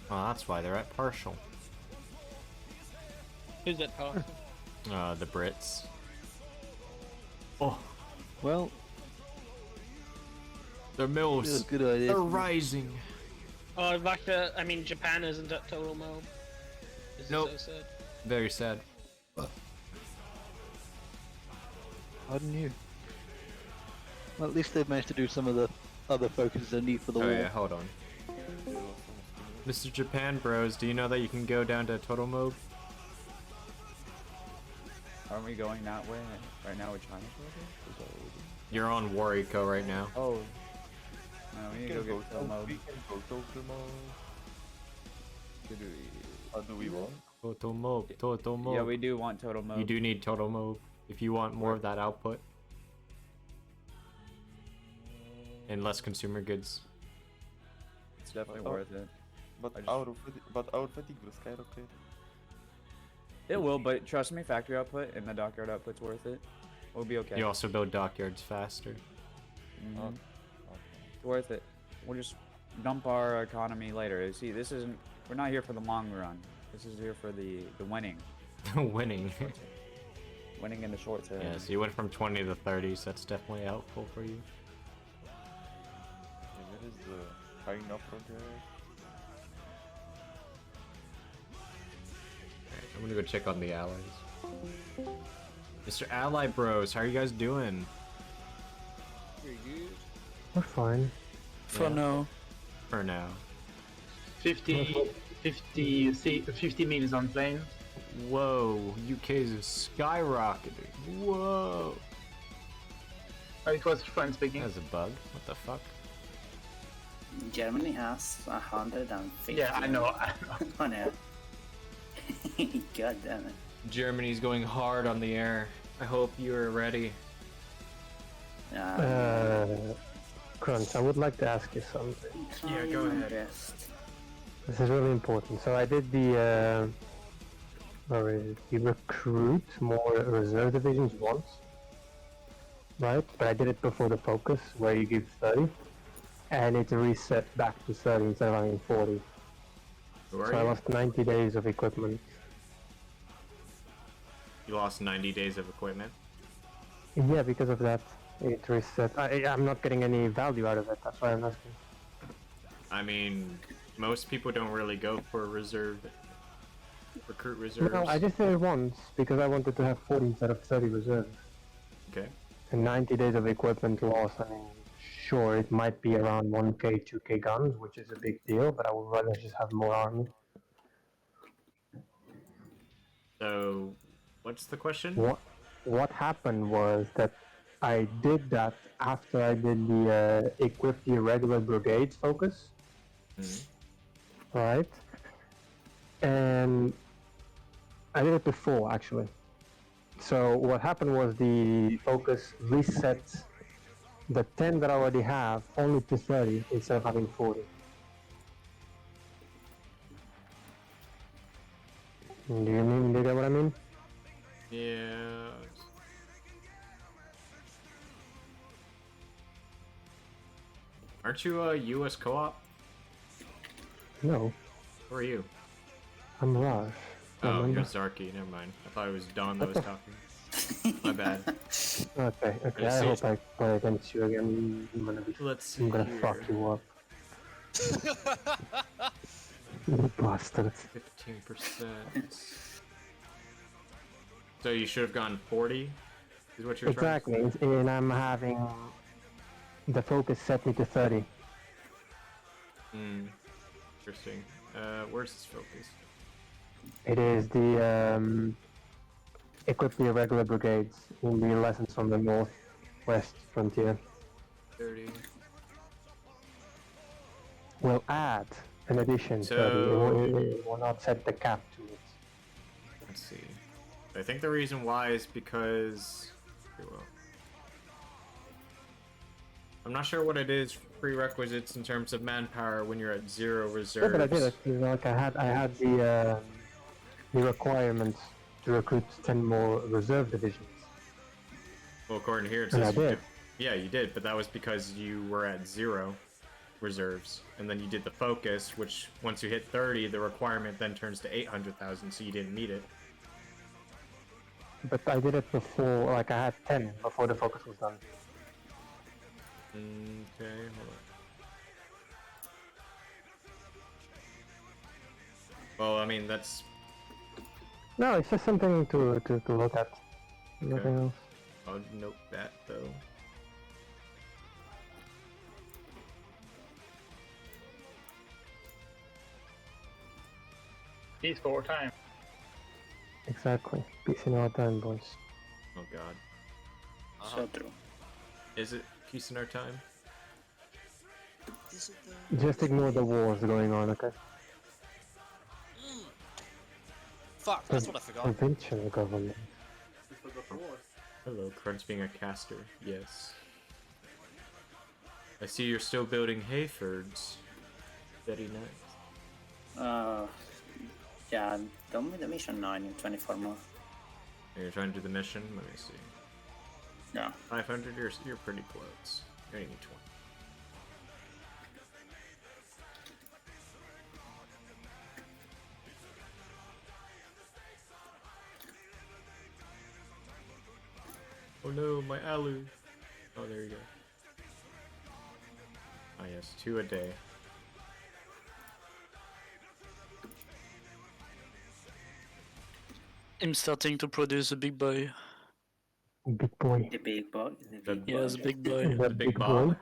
[SPEAKER 1] Oh, that's why they're at partial.
[SPEAKER 12] Who's at partial?
[SPEAKER 1] The Brits. Oh,
[SPEAKER 13] Well,
[SPEAKER 1] their mills.
[SPEAKER 13] good idea.
[SPEAKER 1] They're rising.
[SPEAKER 12] Oh, Russia, I mean Japan isn't at total mob. This
[SPEAKER 1] Nope.
[SPEAKER 12] is so sad.
[SPEAKER 1] Very sad.
[SPEAKER 13] Pardon you. Well, at least they've managed to do some of the other focuses they need for the
[SPEAKER 1] Oh
[SPEAKER 13] war.
[SPEAKER 1] yeah, hold on. Mr. Japan Bros, do you know that you can go down to total mode?
[SPEAKER 18] Aren't we going that way right now with China? Is that what we do?
[SPEAKER 1] You're on War Eco right now.
[SPEAKER 18] Oh. No, we need to go get total mode.
[SPEAKER 19] We can go total mode. How do we want?
[SPEAKER 1] Total mode, total mode.
[SPEAKER 18] Yeah, we do want total mode.
[SPEAKER 1] You do need total mode if you want more of that output. And less consumer goods.
[SPEAKER 18] It's definitely worth it.
[SPEAKER 19] But our fatigue will skyrocket.
[SPEAKER 18] It will, but trust me, factory output and the dockyard output's worth it. We'll be okay.
[SPEAKER 1] You also build dockyards faster.
[SPEAKER 18] Mhm. It's worth it. We'll just dump our economy later. See, this isn't. We're not here for the long run. This is here for the winning.
[SPEAKER 1] Winning.
[SPEAKER 18] Winning in the short term.
[SPEAKER 1] Yeah, so you went from 20 to 30, so that's definitely helpful for you.
[SPEAKER 19] Where is the China project?
[SPEAKER 1] Alright, I'm gonna go check on the allies. Mr. Ally Bros, how are you guys doing?
[SPEAKER 12] Pretty good.
[SPEAKER 4] We're fine.
[SPEAKER 11] For now.
[SPEAKER 1] For now.
[SPEAKER 9] 50 meals on plane.
[SPEAKER 1] Whoa, UK's is skyrocketing. Whoa.
[SPEAKER 9] Oh, it was French speaking.
[SPEAKER 1] That's a bug. What the fuck?
[SPEAKER 10] Germany has 150.
[SPEAKER 9] Yeah, I know.
[SPEAKER 10] On air. God damn it.
[SPEAKER 1] Germany's going hard on the air. I hope you're ready.
[SPEAKER 4] Crunch, I would like to ask you something.
[SPEAKER 1] Yeah, go ahead.
[SPEAKER 4] This is really important. So I did the recruit more reserve divisions once, right? But I did it before the focus, where you give 30, and it reset back to 30 instead of having 40.
[SPEAKER 1] Who are
[SPEAKER 4] So I
[SPEAKER 1] you?
[SPEAKER 4] lost 90 days of equipment.
[SPEAKER 1] You lost 90 days of equipment.
[SPEAKER 4] Yeah, because of that, it reset. I'm not getting any value out of it. That's why I'm asking.
[SPEAKER 1] I mean, most people don't really go for recruit reserves.
[SPEAKER 4] No, I just did it once because I wanted to have 40 instead of 30 reserves.
[SPEAKER 1] Okay.
[SPEAKER 4] And 90 days of equipment loss. I mean, sure, it might be around 1k, 2k guns, which is a big deal, but I would rather just have more army.
[SPEAKER 1] So, what's the question?
[SPEAKER 4] What happened was that I did that after I did the equip the irregular brigades focus. Right? And I did it before actually. So what happened was the focus reset the 10 that I already have only to 30 instead of having 40. Do you get what I mean?
[SPEAKER 1] Yeah. Aren't you a US co-op?
[SPEAKER 4] No,
[SPEAKER 1] Who are you?
[SPEAKER 4] I'm Raj.
[SPEAKER 1] Oh,
[SPEAKER 4] Remember?
[SPEAKER 1] you're Zarky. Never mind. I thought it was Don that was talking. My bad.
[SPEAKER 4] Okay, okay. I
[SPEAKER 1] see.
[SPEAKER 4] hope I play against you again.
[SPEAKER 1] Let's
[SPEAKER 4] I'm gonna
[SPEAKER 1] see
[SPEAKER 4] fuck
[SPEAKER 1] here.
[SPEAKER 4] you up. You bastard.
[SPEAKER 1] 15%. So you should have gone 40, is what you're
[SPEAKER 4] Exactly, and I'm having the focus set me to 30.
[SPEAKER 1] Hmm. Interesting. Where's his focus?
[SPEAKER 4] It is the equip the irregular brigades in the lessons from the northwest frontier.
[SPEAKER 1] 30.
[SPEAKER 4] Will add an addition 30. It will not set the cap to it.
[SPEAKER 1] Let's see. I think the reason why is because... Okay, well, I'm not sure what it is prerequisites in terms of manpower when you're at 0 reserves.
[SPEAKER 4] Yeah, but I did it. You know, like I had the requirement to recruit 10 more reserve divisions.
[SPEAKER 1] Well, according to here, it
[SPEAKER 4] And
[SPEAKER 1] says
[SPEAKER 4] I
[SPEAKER 1] you
[SPEAKER 4] did.
[SPEAKER 1] Yeah, you did, but that was because you were at 0 reserves, and then you did the focus, which once you hit 30, the requirement then turns to 800,000, so you didn't need it.
[SPEAKER 4] But I did it before, like I had 10 before the focus was done.
[SPEAKER 1] Okay, hold on. Well, I mean, that's...
[SPEAKER 4] No, it's just something to look at. Nothing else.
[SPEAKER 1] I'll note that, though.
[SPEAKER 9] Peace for time.
[SPEAKER 4] Exactly. Peace in our time, boys.
[SPEAKER 1] Oh god.
[SPEAKER 10] So true.
[SPEAKER 1] Is it peace in our time?
[SPEAKER 4] Just ignore the wars going on, okay?
[SPEAKER 3] Fuck, that's what I forgot.
[SPEAKER 4] Provincial government.
[SPEAKER 1] Hello, Crunch being a caster. Yes. I see you're still building Hayfords. Very nice.
[SPEAKER 10] Yeah, done with the mission 9 in 24 more.
[SPEAKER 1] You're trying to do the mission? Let me see.
[SPEAKER 10] Yeah.
[SPEAKER 1] 500? You're pretty close. You only need 20. Oh no, my alu. Oh, there you go. Ah yes, 2 a day.
[SPEAKER 11] I'm starting to produce a big boy.
[SPEAKER 4] Big boy.
[SPEAKER 10] The big boy.
[SPEAKER 11] Yes, big boy.
[SPEAKER 1] The big boy?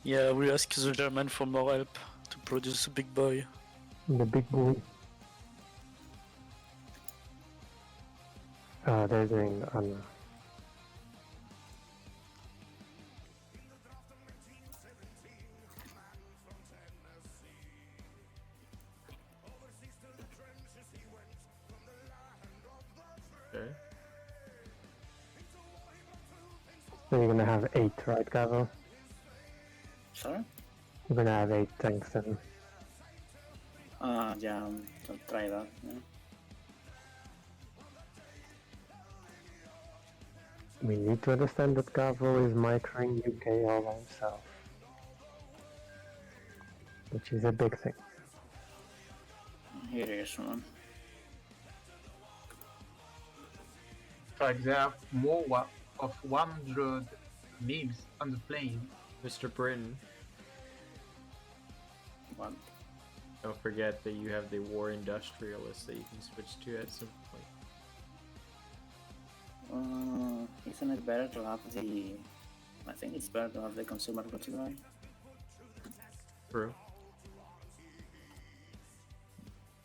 [SPEAKER 11] Yeah, we ask the German for more help to produce a big boy.
[SPEAKER 4] The big boy. They're doing honor.
[SPEAKER 1] Okay.
[SPEAKER 4] So you're gonna have 8, right, Gavo?
[SPEAKER 10] Sorry?
[SPEAKER 4] You're gonna have 8 tanks then.
[SPEAKER 10] Yeah, I'll try that. Yeah.
[SPEAKER 4] We need to understand that Gavo is microing UK all by himself. Which is a big thing.
[SPEAKER 10] Here is one.
[SPEAKER 9] Like they have more of 100 memes on the plane.
[SPEAKER 1] Mr. Britton.
[SPEAKER 10] What?
[SPEAKER 1] Don't forget that you have the war industrialist that you can switch to at some point.
[SPEAKER 10] Isn't it better to have the... I think it's better to have the consumer category.
[SPEAKER 1] True.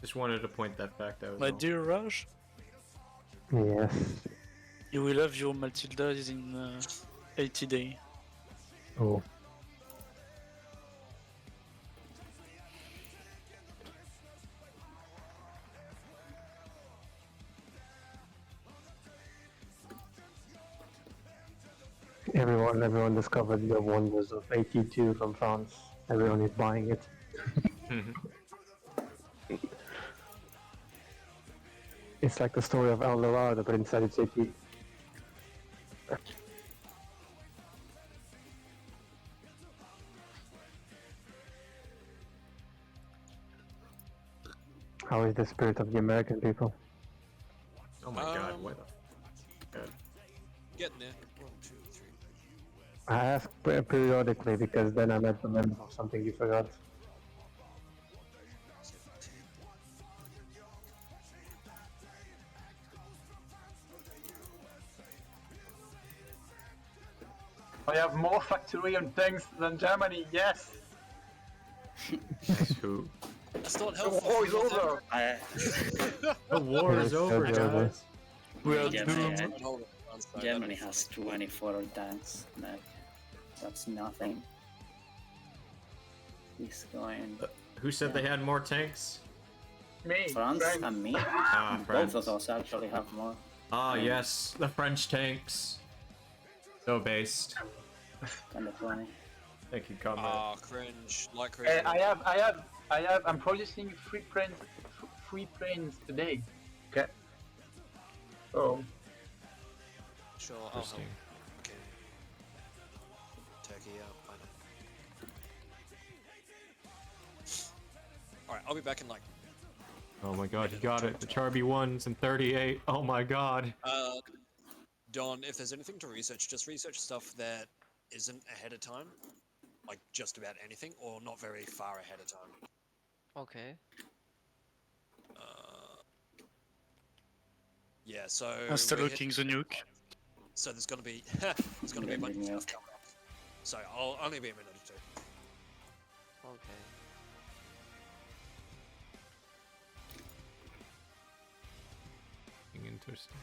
[SPEAKER 1] Just wanted to point that fact out.
[SPEAKER 11] My dear Raj,
[SPEAKER 4] Yes.
[SPEAKER 11] you will have your Matildas in 80 days.
[SPEAKER 4] Oh. Everyone discovered the wonders of 82 from France. Everyone is buying it. It's like the story of El Dorado, but inside it's 80. How is the spirit of the American people?
[SPEAKER 1] Oh my god, what the... God.
[SPEAKER 3] Getting there. 1, 2, 3.
[SPEAKER 4] I ask periodically because then I might remember something you forgot.
[SPEAKER 9] I have more factory and tanks than Germany, yes!
[SPEAKER 1] That's who?
[SPEAKER 3] That's not
[SPEAKER 9] The
[SPEAKER 3] helpful.
[SPEAKER 9] war
[SPEAKER 3] for
[SPEAKER 9] is
[SPEAKER 3] your
[SPEAKER 9] over!
[SPEAKER 1] The war is over, guys.
[SPEAKER 11] We are
[SPEAKER 10] Germany,
[SPEAKER 11] doomed.
[SPEAKER 10] Germany has 24 tanks. Like, that's nothing. He's going.
[SPEAKER 1] Who said they had more tanks?
[SPEAKER 9] Me,
[SPEAKER 10] France and me.
[SPEAKER 1] Ah,
[SPEAKER 10] Both
[SPEAKER 1] France.
[SPEAKER 10] of us actually have more.
[SPEAKER 1] Ah, yes, the French tanks. So based.
[SPEAKER 10] Kind of funny.
[SPEAKER 1] Thank you, comrade.
[SPEAKER 3] Ah, cringe. Like crazy.
[SPEAKER 9] I'm producing three planes today. Okay. Oh.
[SPEAKER 3] Sure, I'll help.
[SPEAKER 1] Interesting.
[SPEAKER 3] Okay. Turkey out. Why not? Alright, I'll be back in like.
[SPEAKER 1] Oh my god, you got it. The Charby 1's in 38. Oh my god.
[SPEAKER 3] Don, if there's anything to research, just research stuff that isn't ahead of time. Like just about anything, or not very far ahead of time.
[SPEAKER 17] Okay.
[SPEAKER 3] Yeah, so.
[SPEAKER 11] I'm still
[SPEAKER 3] we're
[SPEAKER 11] looking the nuke.
[SPEAKER 3] So there's gonna be there's gonna be a bunch of stuff coming up. So I'll only be a minute or two.
[SPEAKER 17] Okay.
[SPEAKER 1] Interesting.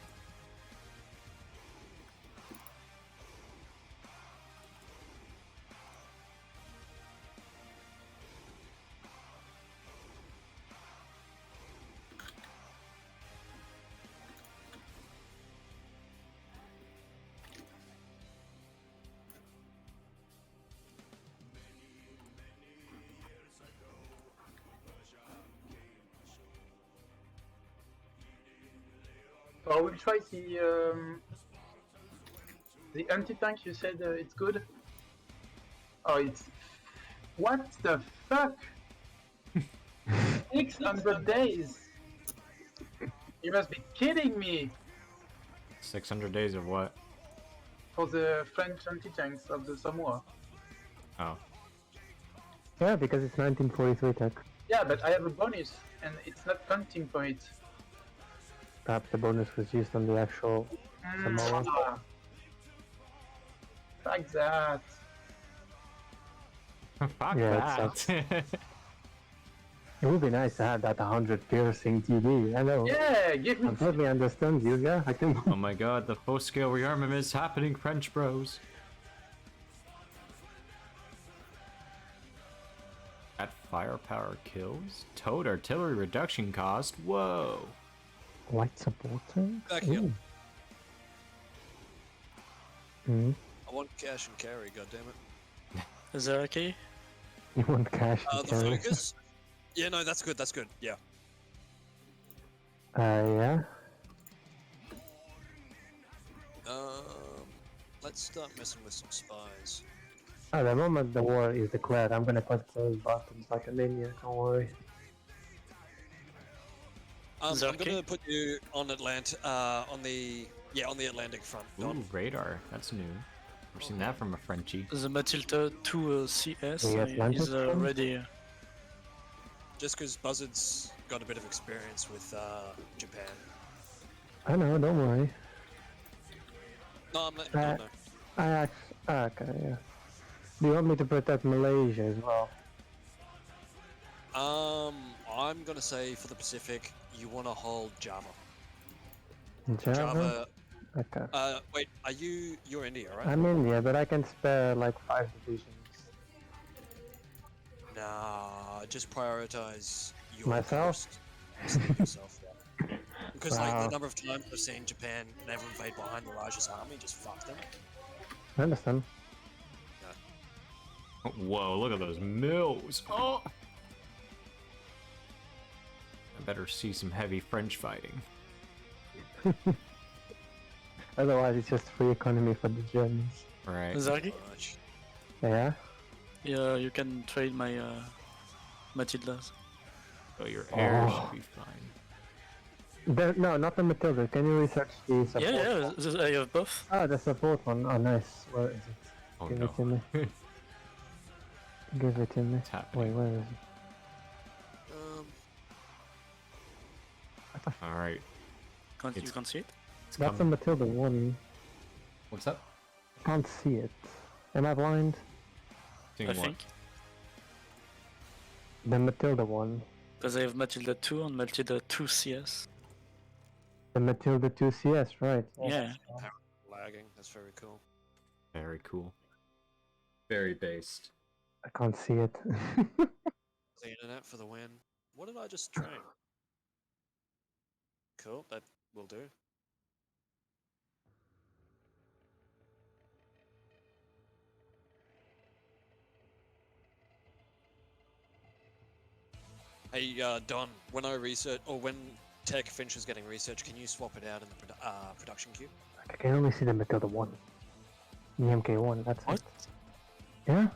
[SPEAKER 9] I will try the anti-tank. You said it's good. Oh, it's what the fuck? 600 days. You must be kidding me.
[SPEAKER 1] 600 days of what?
[SPEAKER 9] For the French anti-tanks of the Samoa.
[SPEAKER 1] Oh.
[SPEAKER 4] Yeah, because it's 1943 tech.
[SPEAKER 9] Yeah, but I have a bonus, and it's not counting for it.
[SPEAKER 4] Perhaps the bonus was used on the actual Samoa.
[SPEAKER 9] Like that.
[SPEAKER 1] Fuck
[SPEAKER 4] Yeah, it
[SPEAKER 1] that.
[SPEAKER 4] sucks. It would be nice to have that 100 piercing TD. I know.
[SPEAKER 9] Yeah, give me.
[SPEAKER 4] I totally understand you, yeah. I can.
[SPEAKER 1] Oh my god, the full-scale rearmament is happening, French bros. At firepower kills? Towed artillery reduction cost? Whoa.
[SPEAKER 4] Light supporting?
[SPEAKER 3] Back here.
[SPEAKER 4] Hmm.
[SPEAKER 3] I want cash and carry, goddammit.
[SPEAKER 11] Is that okay?
[SPEAKER 4] You want cash
[SPEAKER 3] The
[SPEAKER 4] to carry?
[SPEAKER 3] focus? Yeah, no, that's good, yeah.
[SPEAKER 4] Yeah.
[SPEAKER 3] Let's start messing with some spies.
[SPEAKER 4] At the moment the war is declared, I'm gonna put those buttons like a minion, don't worry.
[SPEAKER 3] I'm gonna put you on on the Atlantic front.
[SPEAKER 1] Ooh, radar. That's new. We've seen that from a Frenchie.
[SPEAKER 11] The Matilda 2 CS
[SPEAKER 4] The Atlantic
[SPEAKER 11] is
[SPEAKER 4] front?
[SPEAKER 11] ready.
[SPEAKER 3] Just because Buzzard's got a bit of experience with Japan.
[SPEAKER 4] I know, don't worry.
[SPEAKER 3] No, no.
[SPEAKER 4] Okay, yeah. Do you want me to protect Malaysia as well?
[SPEAKER 3] I'm gonna say for the Pacific, you want to hold Java.
[SPEAKER 4] Java? Okay.
[SPEAKER 3] Wait, you're India, right?
[SPEAKER 4] I'm India, but I can spare like 5 divisions.
[SPEAKER 3] Nah, just prioritize your
[SPEAKER 4] Myself?
[SPEAKER 3] coast. Yourself, yeah. Because like
[SPEAKER 4] Wow.
[SPEAKER 3] the number of times I've seen Japan never invade behind the Raj's army, just fuck them.
[SPEAKER 4] I understand.
[SPEAKER 1] Whoa, look at those mills. Oh! I better see some heavy French fighting.
[SPEAKER 4] Otherwise, it's just free economy for the Germans.
[SPEAKER 1] Right.
[SPEAKER 11] Zaki?
[SPEAKER 4] Yeah?
[SPEAKER 11] Yeah, you can trade my Matildas.
[SPEAKER 1] Oh, your air
[SPEAKER 4] Oh.
[SPEAKER 1] should be fine.
[SPEAKER 4] No, not the Matilda. Can you research the support?
[SPEAKER 11] Yeah, I have both.
[SPEAKER 4] Ah, the support one. Oh, nice. Where is it?
[SPEAKER 1] Oh,
[SPEAKER 4] Give
[SPEAKER 1] no.
[SPEAKER 4] it to me. Give it to me.
[SPEAKER 1] happening?
[SPEAKER 4] Wait, where is it?
[SPEAKER 1] Alright.
[SPEAKER 11] You can't see it?
[SPEAKER 1] It's
[SPEAKER 4] That's the
[SPEAKER 1] coming.
[SPEAKER 4] Matilda one.
[SPEAKER 1] What's up?
[SPEAKER 4] Can't see it. Am I blind?
[SPEAKER 1] Seeing
[SPEAKER 11] I
[SPEAKER 1] what?
[SPEAKER 11] think.
[SPEAKER 4] The Matilda one.
[SPEAKER 11] Because I have Matilda 2 and Matilda 2 CS.
[SPEAKER 4] The Matilda 2 CS, right?
[SPEAKER 11] Yeah.
[SPEAKER 3] Lagging. That's very cool.
[SPEAKER 1] Very cool. Very based.
[SPEAKER 4] I can't see it.
[SPEAKER 3] The internet for the win. What did I just train? Cool. That will do. Hey, Don, when I research, or when tech finishes getting research, can you swap it out in the production queue?
[SPEAKER 4] I can only see the Matilda one. The MK1, that's it. Yeah?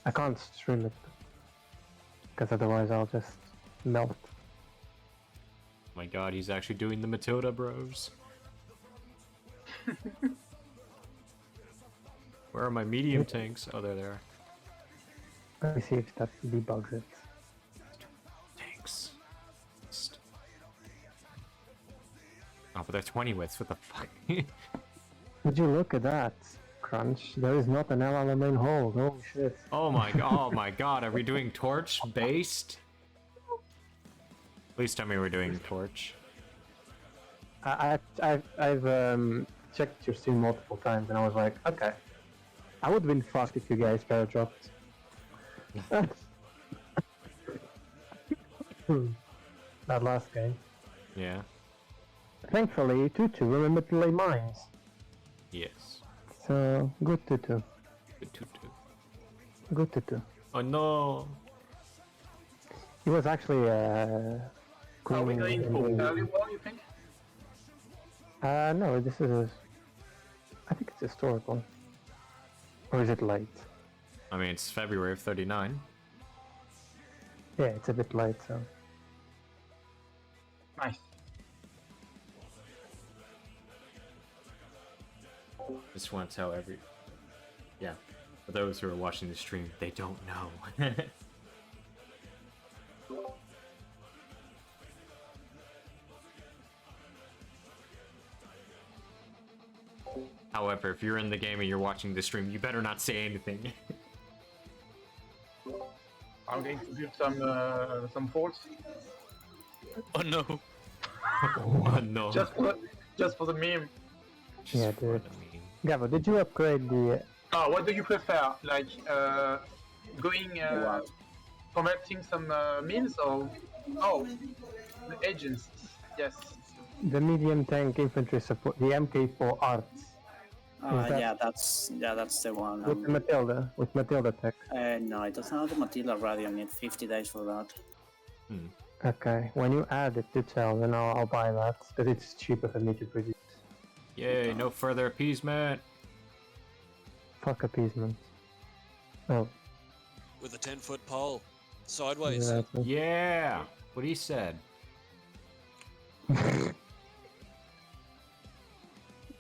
[SPEAKER 4] I can't stream it. Because otherwise I'll just melt.
[SPEAKER 1] My god, he's actually doing the Matilda bros. Where are my medium tanks? Oh, there they are.
[SPEAKER 4] Let me see if that debugs it.
[SPEAKER 1] Tanks. Oh, but they're 20 widths. What the fuck?
[SPEAKER 4] Would you look at that? Crunch. There is not an L on the main hold. Holy shit.
[SPEAKER 1] Oh my god. Oh my god. Are we doing torch based? Please tell me we're doing torch.
[SPEAKER 4] I've checked your stream multiple times and I was like, okay. I would have been fucked if you guys paradropped. That last game.
[SPEAKER 1] Yeah.
[SPEAKER 4] Thankfully, Tutu remembered to lay mines.
[SPEAKER 1] Yes.
[SPEAKER 4] So, good Tutu.
[SPEAKER 1] Good Tutu.
[SPEAKER 4] Good Tutu.
[SPEAKER 1] Oh no.
[SPEAKER 4] He was actually
[SPEAKER 9] Are we going for early war, you think?
[SPEAKER 4] No, this is I think it's historical. Or is it late?
[SPEAKER 1] I mean, it's February of 39.
[SPEAKER 4] Yeah, it's a bit late, so.
[SPEAKER 9] Nice.
[SPEAKER 1] Just want to tell yeah, for those who are watching the stream, they don't know. However, if you're in the game and you're watching the stream, you better not say anything.
[SPEAKER 9] I'm going to build some forts.
[SPEAKER 11] Oh no.
[SPEAKER 1] Oh no.
[SPEAKER 9] Just for the meme.
[SPEAKER 4] Yeah, dude. Gabo, did you upgrade the...
[SPEAKER 9] What do you prefer? Like, going, converting some meals or... Oh, the agents, yes.
[SPEAKER 4] The medium tank infantry support, the MK4 arts.
[SPEAKER 10] Yeah, that's the one.
[SPEAKER 4] With Matilda tech.
[SPEAKER 10] No, it doesn't have the Matilda radio. I need 50 days for that.
[SPEAKER 4] Okay, when you add it to tell, then I'll buy that, because it's cheaper for me to produce.
[SPEAKER 1] Yay, no further appeasement.
[SPEAKER 4] Fuck appeasement. Oh.
[SPEAKER 3] With a 10-foot pole. Sideways.
[SPEAKER 4] Exactly.
[SPEAKER 1] Yeah, what he said.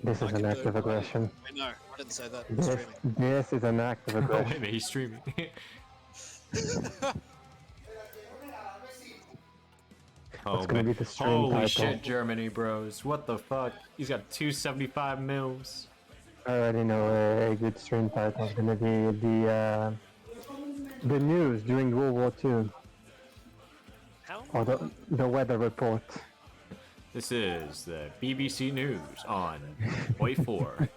[SPEAKER 4] This is an act of aggression.
[SPEAKER 3] I know, I didn't say that.
[SPEAKER 4] This is an act of
[SPEAKER 1] Oh,
[SPEAKER 4] aggression.
[SPEAKER 1] wait a minute, he's streaming.
[SPEAKER 4] What's gonna be the stream
[SPEAKER 1] Holy
[SPEAKER 4] title?
[SPEAKER 1] shit, Germany, bros. What the fuck? He's got 275 mils.
[SPEAKER 4] I already know a good stream title is gonna be the news during World War II. Or the weather report.
[SPEAKER 1] This is the BBC News on Way 4.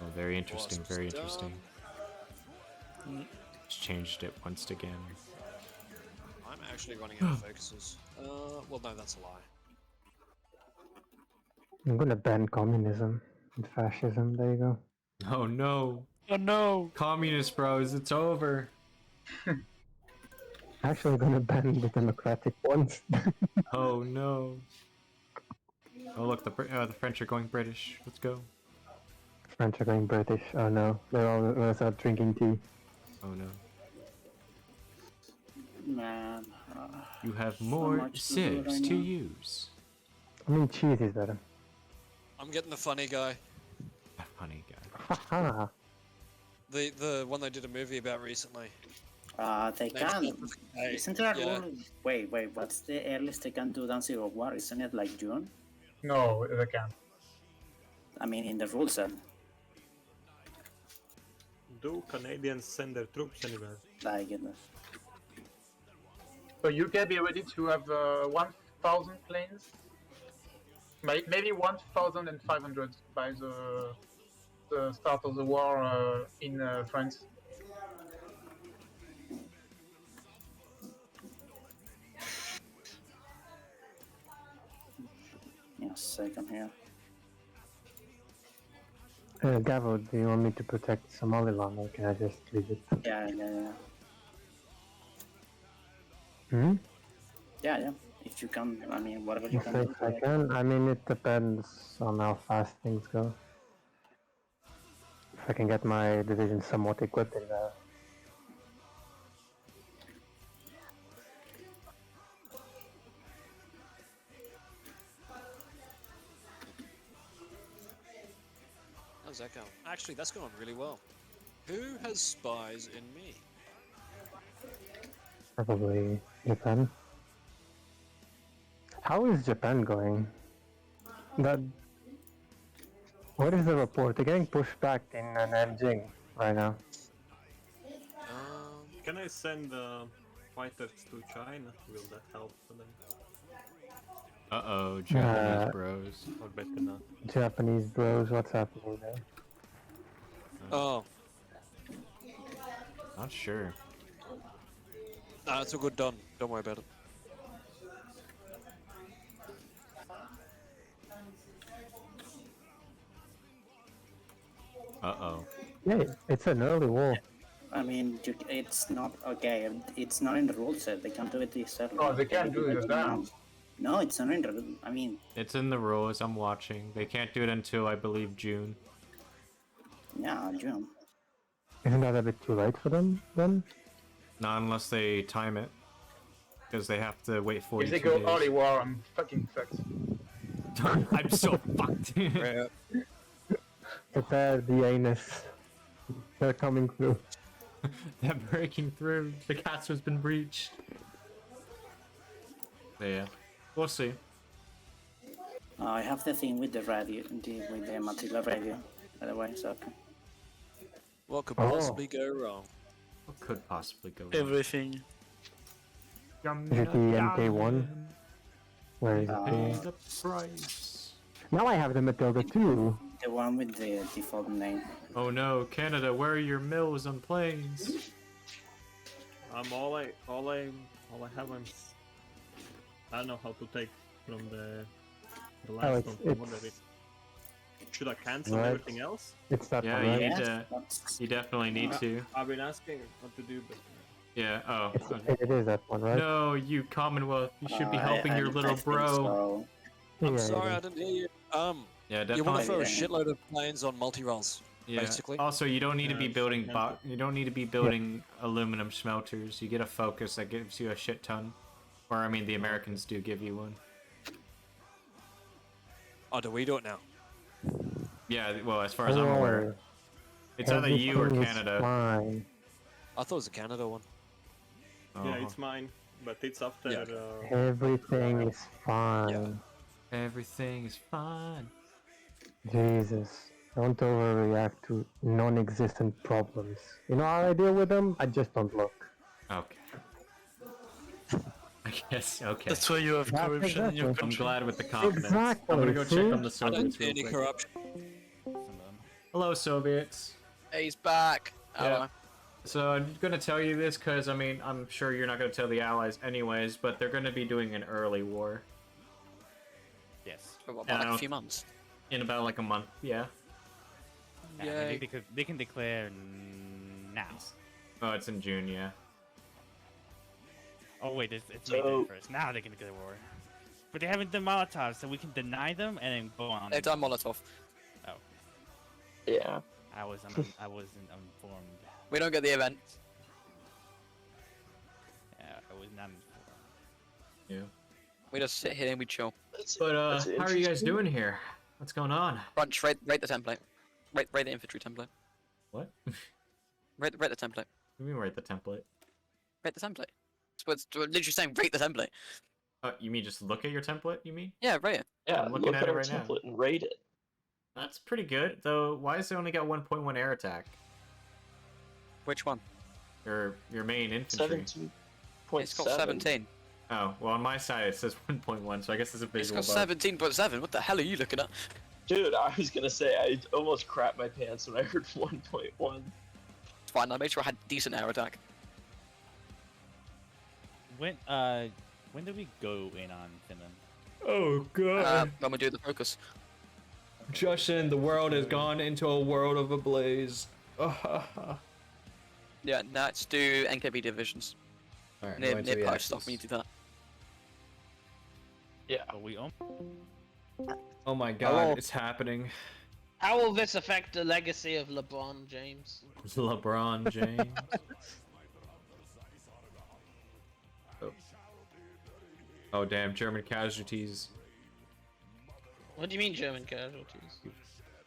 [SPEAKER 1] Oh, very interesting, very interesting. Just changed it once again.
[SPEAKER 3] I'm actually running out of focuses. Well, no, that's a lie.
[SPEAKER 4] I'm gonna ban communism and fascism. There you go.
[SPEAKER 1] Oh no.
[SPEAKER 11] Oh no.
[SPEAKER 1] Communist bros, it's over.
[SPEAKER 4] Actually, I'm gonna ban the democratic ones.
[SPEAKER 1] Oh no. Oh look, the French are going British. Let's go.
[SPEAKER 4] French are going British. Oh no, they're all gonna start drinking tea.
[SPEAKER 1] Oh no.
[SPEAKER 10] Man.
[SPEAKER 1] You have
[SPEAKER 10] so
[SPEAKER 1] more
[SPEAKER 10] much to do
[SPEAKER 1] sieves
[SPEAKER 10] right
[SPEAKER 1] to
[SPEAKER 10] now.
[SPEAKER 1] use.
[SPEAKER 4] I mean, cheese is better.
[SPEAKER 3] I'm getting the funny guy.
[SPEAKER 1] A funny guy.
[SPEAKER 4] Haha.
[SPEAKER 3] The one they did a movie about recently.
[SPEAKER 10] They
[SPEAKER 3] Next
[SPEAKER 10] can.
[SPEAKER 3] specific day,
[SPEAKER 10] Isn't there a
[SPEAKER 3] yeah.
[SPEAKER 10] rule? Wait, what's the earliest they can do Dancing of War? Isn't it like June?
[SPEAKER 9] No, they can't.
[SPEAKER 10] I mean, in the rule set.
[SPEAKER 15] Do Canadians send their troops anywhere?
[SPEAKER 10] I get that.
[SPEAKER 9] So UK be ready to have 1,000 planes? Maybe 1,500 by the start of the war in France.
[SPEAKER 10] Yeah, second here.
[SPEAKER 4] Gavo, do you want me to protect Somaliland or can I just leave it?
[SPEAKER 10] Yeah.
[SPEAKER 4] Hmm?
[SPEAKER 10] Yeah. If you can, I mean, whatever you can
[SPEAKER 4] If
[SPEAKER 10] do.
[SPEAKER 4] I can, I mean, it depends on how fast things go. If I can get my division somewhat equipped in there.
[SPEAKER 3] How's that going? Actually, that's going really well. Who has spies in me?
[SPEAKER 4] Probably Japan. How is Japan going? What is the report? They're getting pushed back in Nanjing right now.
[SPEAKER 15] Can I send fighters to China? Will that help for them?
[SPEAKER 1] Uh-oh, Japanese bros.
[SPEAKER 15] Or better not.
[SPEAKER 4] Japanese bros, what's happening there?
[SPEAKER 3] Oh.
[SPEAKER 1] Not sure.
[SPEAKER 3] Nah, it's all good done. Don't worry about it.
[SPEAKER 1] Uh-oh.
[SPEAKER 4] Yeah, it's an early war.
[SPEAKER 10] I mean, it's not okay. It's not in the rule set. They can't do it themselves.
[SPEAKER 9] Oh, they can't do it now.
[SPEAKER 10] No, it's not in the. I mean,
[SPEAKER 1] It's in the rules, I'm watching. They can't do it until, I believe, June.
[SPEAKER 10] yeah, June.
[SPEAKER 4] Isn't that a bit too late for them then?
[SPEAKER 1] Not unless they time it. Because they have to wait 42
[SPEAKER 9] If they go
[SPEAKER 1] days.
[SPEAKER 9] early war, I'm fucking fucked.
[SPEAKER 1] I'm so fucked.
[SPEAKER 4] Prepare the anus. They're coming through.
[SPEAKER 1] They're breaking through. The catch has been breached. Yeah, we'll see.
[SPEAKER 10] I have the thing with the radio, with the Matilda radio, by the way. So.
[SPEAKER 3] What could possibly go wrong?
[SPEAKER 1] What could possibly go wrong?
[SPEAKER 11] Everything.
[SPEAKER 4] Is it the MK1? Where is
[SPEAKER 1] Pay
[SPEAKER 4] it?
[SPEAKER 1] the price.
[SPEAKER 4] Now I have the Matilda too.
[SPEAKER 10] The one with the default name.
[SPEAKER 1] Oh no, Canada, where are your mills and planes?
[SPEAKER 15] All I have. I don't know how to take from the last one. From what it. Should I cancel
[SPEAKER 4] Right.
[SPEAKER 15] everything else?
[SPEAKER 4] It's that
[SPEAKER 1] Yeah,
[SPEAKER 4] one,
[SPEAKER 1] you
[SPEAKER 4] right?
[SPEAKER 1] need to. You definitely need to.
[SPEAKER 15] I've been asking what to do, but
[SPEAKER 1] Yeah. Oh.
[SPEAKER 4] It is that one, right?
[SPEAKER 1] No, you Commonwealth. You should be helping your little bro.
[SPEAKER 10] So.
[SPEAKER 3] I'm
[SPEAKER 4] Yeah,
[SPEAKER 3] sorry,
[SPEAKER 4] yeah.
[SPEAKER 3] I didn't hear you.
[SPEAKER 1] Yeah,
[SPEAKER 3] You want to throw a
[SPEAKER 1] definitely.
[SPEAKER 3] shitload of planes on multi-rolls,
[SPEAKER 1] Yeah.
[SPEAKER 3] basically.
[SPEAKER 1] Also, you don't need to be
[SPEAKER 15] Yeah,
[SPEAKER 1] building
[SPEAKER 15] yeah.
[SPEAKER 1] you don't need to be building aluminum smelters. You get a focus that gives you a shit ton. Or I mean, the Americans do give you one.
[SPEAKER 3] Oh, do we do it now?
[SPEAKER 1] Yeah. Well, as far as I'm aware, it's either you or
[SPEAKER 4] Everything is
[SPEAKER 1] Canada.
[SPEAKER 4] Fine.
[SPEAKER 3] I thought it was a Canada one.
[SPEAKER 15] yeah, it's mine. But it's after.
[SPEAKER 3] Yeah.
[SPEAKER 4] Everything is fine.
[SPEAKER 1] Everything is fine.
[SPEAKER 4] Jesus. Don't overreact to non-existent problems. You know how I deal with them? I just don't look.
[SPEAKER 1] Okay. I guess. Okay.
[SPEAKER 11] That's why you have
[SPEAKER 4] Yeah,
[SPEAKER 11] corruption in your
[SPEAKER 4] exactly.
[SPEAKER 1] I'm
[SPEAKER 11] country.
[SPEAKER 1] glad with the confidence.
[SPEAKER 4] Exactly,
[SPEAKER 1] I'm gonna go check
[SPEAKER 4] see?
[SPEAKER 1] on the
[SPEAKER 3] I don't
[SPEAKER 1] Soviets
[SPEAKER 3] see
[SPEAKER 1] real
[SPEAKER 3] any
[SPEAKER 1] quick.
[SPEAKER 3] corruption.
[SPEAKER 1] Hello, Soviets.
[SPEAKER 8] He's back.
[SPEAKER 1] Yeah. So I'm gonna tell you this because I mean I'm sure you're not gonna tell the Allies anyways, but they're gonna be doing an early war
[SPEAKER 5] Yes.
[SPEAKER 8] For what,
[SPEAKER 1] Yeah,
[SPEAKER 8] about
[SPEAKER 1] I
[SPEAKER 8] like a
[SPEAKER 1] don't-
[SPEAKER 8] few months?
[SPEAKER 1] in about like a month. Yeah.
[SPEAKER 5] Yeah, I
[SPEAKER 3] Yay.
[SPEAKER 5] think they can declare now.
[SPEAKER 1] Oh, it's in June. Yeah.
[SPEAKER 5] Oh wait, it's
[SPEAKER 2] So-
[SPEAKER 5] May 31st. Now they can declare war. But they haven't done Molotov, so we can deny them and then go on.
[SPEAKER 8] They've done Molotov.
[SPEAKER 5] Oh,
[SPEAKER 2] Yeah.
[SPEAKER 5] I wasn't informed.
[SPEAKER 8] We don't get the event.
[SPEAKER 5] Yeah, I was not informed.
[SPEAKER 1] Yeah.
[SPEAKER 8] We just sit here and we chill.
[SPEAKER 1] But
[SPEAKER 2] That's
[SPEAKER 1] how are you guys
[SPEAKER 2] interesting.
[SPEAKER 1] doing here? What's going on?
[SPEAKER 8] Brunch, rate the template. Rate the infantry template.
[SPEAKER 1] What?
[SPEAKER 8] Rate the template.
[SPEAKER 1] What do you mean write the template?
[SPEAKER 8] Rate the template. It's literally saying rate the template.
[SPEAKER 1] You mean just look at your template? You mean?
[SPEAKER 8] Yeah, rate it.
[SPEAKER 2] Yeah,
[SPEAKER 1] I'm looking
[SPEAKER 2] look
[SPEAKER 1] at
[SPEAKER 2] at
[SPEAKER 1] it
[SPEAKER 2] our
[SPEAKER 1] right now.
[SPEAKER 2] template and rate it.
[SPEAKER 1] That's pretty good, though. Why does it only got 1.1 air attack?
[SPEAKER 8] Which one?
[SPEAKER 1] Your main infantry.
[SPEAKER 2] 17.7.
[SPEAKER 8] It's got 17.
[SPEAKER 1] Oh, well, on my side it says 1.1, so I guess it's a
[SPEAKER 8] It's
[SPEAKER 1] visual
[SPEAKER 8] got
[SPEAKER 1] bug.
[SPEAKER 8] 17.7. What the hell are you looking at?
[SPEAKER 2] Dude, I was gonna say, I almost crapped my pants when I heard 1.1.
[SPEAKER 8] It's fine, I made sure I had decent air attack.
[SPEAKER 5] When did we go in on Finland?
[SPEAKER 1] Oh god.
[SPEAKER 8] When we do the focus.
[SPEAKER 1] Justin, the world has gone into a world of Ablaze.
[SPEAKER 8] Yeah, let's do NKB divisions.
[SPEAKER 1] Alright,
[SPEAKER 8] near
[SPEAKER 1] going to the
[SPEAKER 8] post stuff,
[SPEAKER 1] axis.
[SPEAKER 8] we need to do that.
[SPEAKER 2] Yeah.
[SPEAKER 5] But we
[SPEAKER 1] Oh my god,
[SPEAKER 12] Hello.
[SPEAKER 1] it's happening.
[SPEAKER 12] How will this affect the legacy of LeBron James?
[SPEAKER 1] LeBron James. Oh damn, German casualties.
[SPEAKER 12] What do you mean German casualties?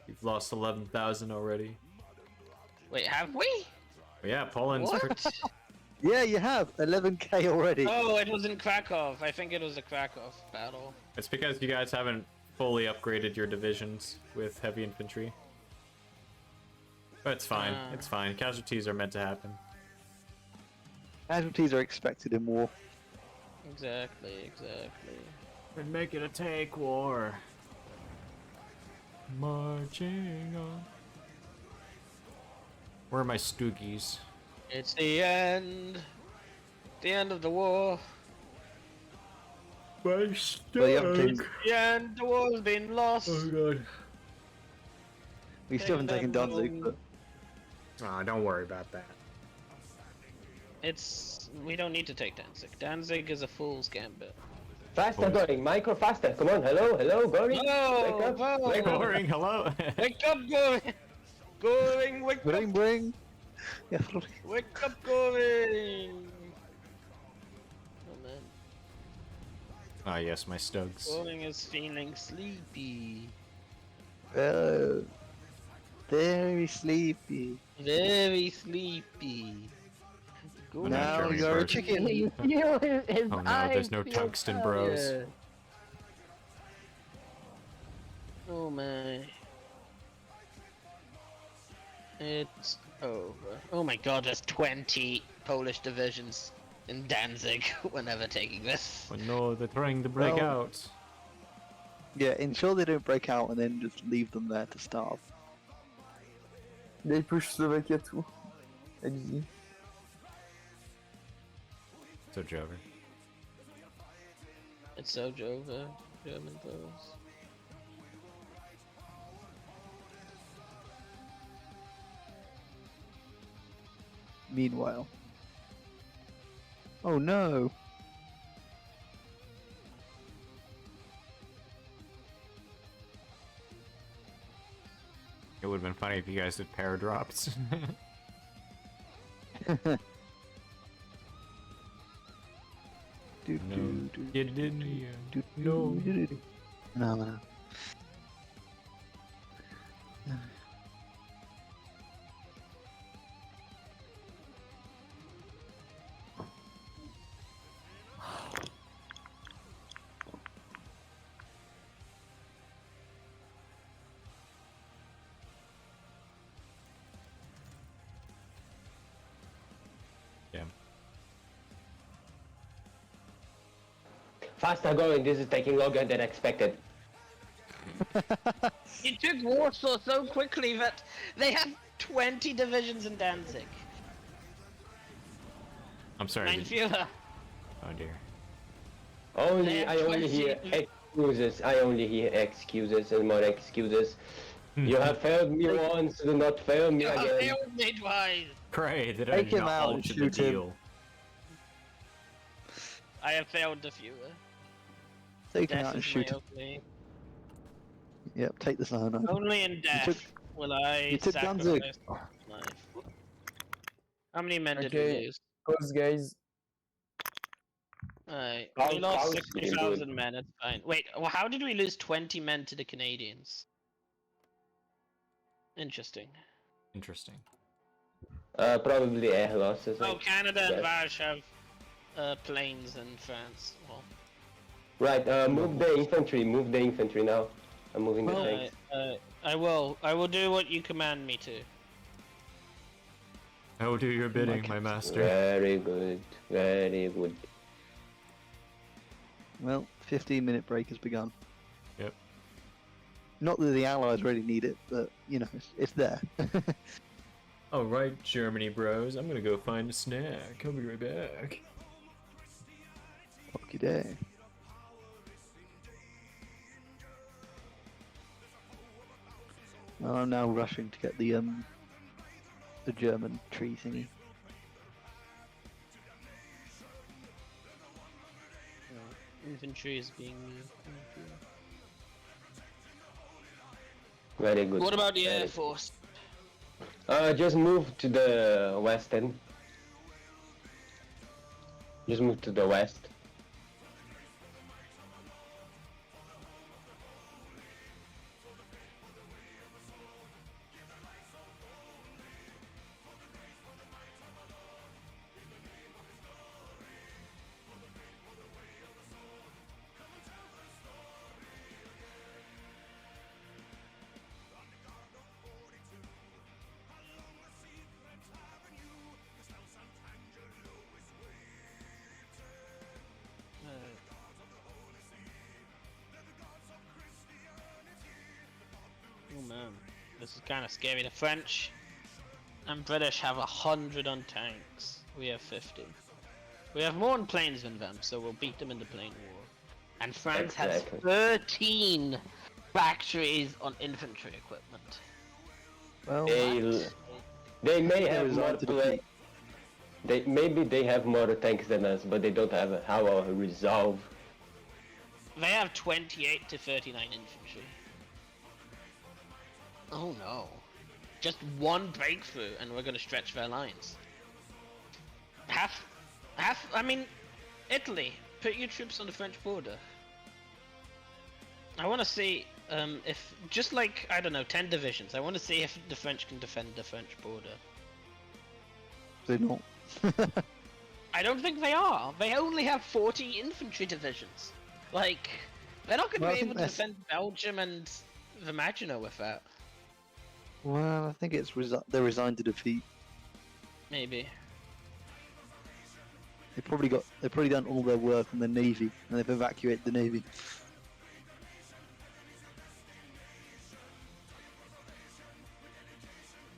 [SPEAKER 1] You've lost 11,000 already.
[SPEAKER 12] Wait, have we?
[SPEAKER 1] But yeah, Poland's
[SPEAKER 12] What?
[SPEAKER 1] pretty...
[SPEAKER 13] Yeah, you have 11k already.
[SPEAKER 12] Oh, it was in Krakow. I think it was a Krakow battle.
[SPEAKER 1] It's because you guys haven't fully upgraded your divisions with heavy infantry. But it's fine. It's fine. Casualties are meant to happen.
[SPEAKER 13] Casualties are expected in war.
[SPEAKER 12] Exactly.
[SPEAKER 1] And make it a tank war. Marching on. Where are my stoogies?
[SPEAKER 12] It's the end. The end of the war.
[SPEAKER 1] My
[SPEAKER 12] It's the end. The war's been lost.
[SPEAKER 1] Oh god.
[SPEAKER 13] We still haven't taken Danzig, but
[SPEAKER 1] Ah, don't worry about that.
[SPEAKER 12] We don't need to take Danzig. Danzig is a fool's gambit.
[SPEAKER 7] Faster, Goring. Micro, faster. Come on. Hello, Goring.
[SPEAKER 12] Hello,
[SPEAKER 7] Wake up.
[SPEAKER 12] hello.
[SPEAKER 7] Wake up.
[SPEAKER 1] Goring, hello.
[SPEAKER 12] Wake up, Goring! Goring, wake up!
[SPEAKER 13] bring. Yeah,
[SPEAKER 12] Wake up, Goring! Oh man,
[SPEAKER 1] Ah yes, my stugs.
[SPEAKER 12] Goring is feeling sleepy.
[SPEAKER 13] Very sleepy.
[SPEAKER 12] Very sleepy.
[SPEAKER 1] Well,
[SPEAKER 13] Now
[SPEAKER 1] Germany
[SPEAKER 13] you're a
[SPEAKER 1] first.
[SPEAKER 13] chicken.
[SPEAKER 1] Oh no, there's no tungsten bros.
[SPEAKER 12] Oh my. It's over. Oh my god, there's 20 Polish divisions in Danzig. We're never taking this.
[SPEAKER 1] Oh no, they're trying to break
[SPEAKER 13] Well-
[SPEAKER 1] out.
[SPEAKER 13] Yeah, ensure they don't break out and then just leave them there to starve.
[SPEAKER 14] They push Slovakia too. XD.
[SPEAKER 1] So Jover.
[SPEAKER 12] It's so Jova, German Poles.
[SPEAKER 13] Meanwhile. Oh no!
[SPEAKER 1] It would have been funny if you guys did pair drops. No, you didn't. No.
[SPEAKER 13] No.
[SPEAKER 1] Damn.
[SPEAKER 7] Faster, Goring. This is taking longer than expected.
[SPEAKER 12] You took Warsaw so quickly that they have 20 divisions in Danzig.
[SPEAKER 1] I'm sorry.
[SPEAKER 12] Mein Führer.
[SPEAKER 1] Oh dear.
[SPEAKER 7] I only hear excuses. I only hear excuses and more excuses. You have failed me once, do not fail me
[SPEAKER 12] You have
[SPEAKER 7] again.
[SPEAKER 12] failed me twice.
[SPEAKER 1] Great, that
[SPEAKER 13] Take him out and
[SPEAKER 1] acknowledged the
[SPEAKER 13] shoot him.
[SPEAKER 1] deal.
[SPEAKER 12] I have failed the Führer.
[SPEAKER 13] Take him
[SPEAKER 12] Death
[SPEAKER 13] out and
[SPEAKER 12] is
[SPEAKER 13] shoot
[SPEAKER 12] my
[SPEAKER 13] him.
[SPEAKER 12] only.
[SPEAKER 13] Yep, take the cyanide.
[SPEAKER 12] Only in death will I
[SPEAKER 13] you took Danzig.
[SPEAKER 12] sacrifice my life. How many men did
[SPEAKER 14] Okay.
[SPEAKER 12] we lose?
[SPEAKER 14] Close, guys.
[SPEAKER 12] Alright,
[SPEAKER 7] How-
[SPEAKER 12] we lost
[SPEAKER 7] how's
[SPEAKER 12] 60,000
[SPEAKER 7] good?
[SPEAKER 12] men, it's fine. Wait, well, how did we lose 20 men to the Canadians? Interesting.
[SPEAKER 1] Interesting.
[SPEAKER 7] Probably air losses.
[SPEAKER 12] Oh, Canada and
[SPEAKER 7] guess.
[SPEAKER 12] Vaj have planes in France. Well,
[SPEAKER 7] Right, move the infantry. Move the infantry now. I'm moving the tanks.
[SPEAKER 12] I will. I will do what you command me to.
[SPEAKER 1] I will do your bidding, my master.
[SPEAKER 7] Very good. Very good.
[SPEAKER 13] Well, 15-minute break has begun.
[SPEAKER 1] Yep.
[SPEAKER 13] Not that the Allies really need it, but, you know, it's there.
[SPEAKER 1] Alright, Germany bros, I'm gonna go find a snack. I'll be right back.
[SPEAKER 13] Lucky day. Well, I'm now rushing to get the German tree thingy.
[SPEAKER 12] Infantry is being.
[SPEAKER 7] Very good.
[SPEAKER 12] What about the
[SPEAKER 7] Very
[SPEAKER 12] Air
[SPEAKER 7] good.
[SPEAKER 12] Force?
[SPEAKER 7] Just move to the west end. Just move to the west.
[SPEAKER 12] Oh man, this is kind of scary. The French and British have 100 on tanks. We have 50. We have more on planes than them, so we'll beat them in the plane war. And France has 13 factories on infantry equipment.
[SPEAKER 13] Well,
[SPEAKER 7] they may have more maybe they have more tanks than us, but they don't have how a resolve.
[SPEAKER 12] They have 28 to 39 infantry. Oh no. Just one breakthrough and we're gonna stretch their lines. I mean, Italy, put your troops on the French border. I want to see if, just like, I don't know, 10 divisions, I want to see if the French can defend the French border.
[SPEAKER 13] They're not.
[SPEAKER 12] I don't think they are. They only have 40 infantry divisions. Like, they're not going to
[SPEAKER 13] Well,
[SPEAKER 12] be
[SPEAKER 13] I think
[SPEAKER 12] able to defend Belgium and the Maginot with that.
[SPEAKER 13] Well, I think it's they're resigned to defeat.
[SPEAKER 12] Maybe.
[SPEAKER 13] They've probably done all their work on the navy, and they've evacuated the navy.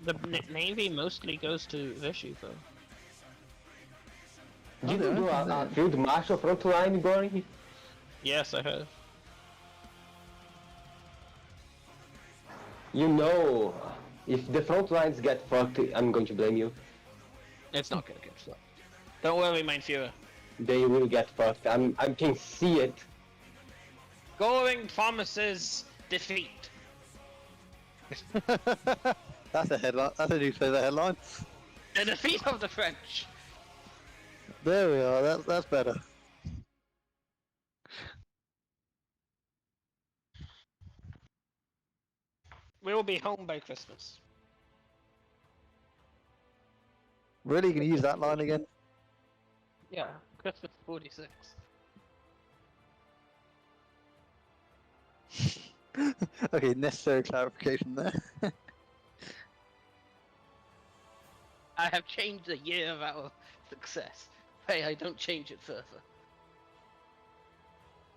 [SPEAKER 12] The navy mostly goes to Vichy, though.
[SPEAKER 7] Did you do a field marshal front line, Goring?
[SPEAKER 12] Yes, I have.
[SPEAKER 7] You know, if the front lines get fucked, I'm going to blame you.
[SPEAKER 12] It's not gonna get fucked. Don't worry, mein Führer.
[SPEAKER 7] They will get fucked. I can see it.
[SPEAKER 12] Goring promises defeat.
[SPEAKER 13] That's a headline. That's a newspaper headline.
[SPEAKER 12] The defeat of the French.
[SPEAKER 13] There we are. That's better.
[SPEAKER 12] We will be home by Christmas.
[SPEAKER 13] Really, you gonna use that line again?
[SPEAKER 12] Yeah, Christmas 46.
[SPEAKER 13] Okay, necessary clarification there.
[SPEAKER 12] I have changed the year of our success. Hey, I don't change it further.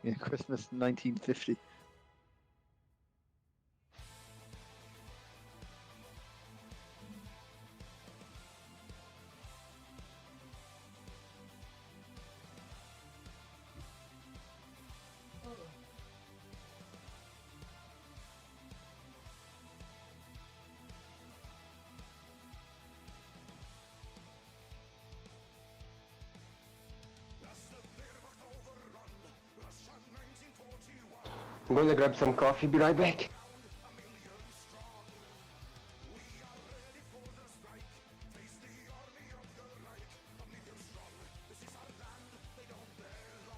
[SPEAKER 13] Yeah, Christmas 1950.
[SPEAKER 7] I'm gonna grab some coffee, be right back.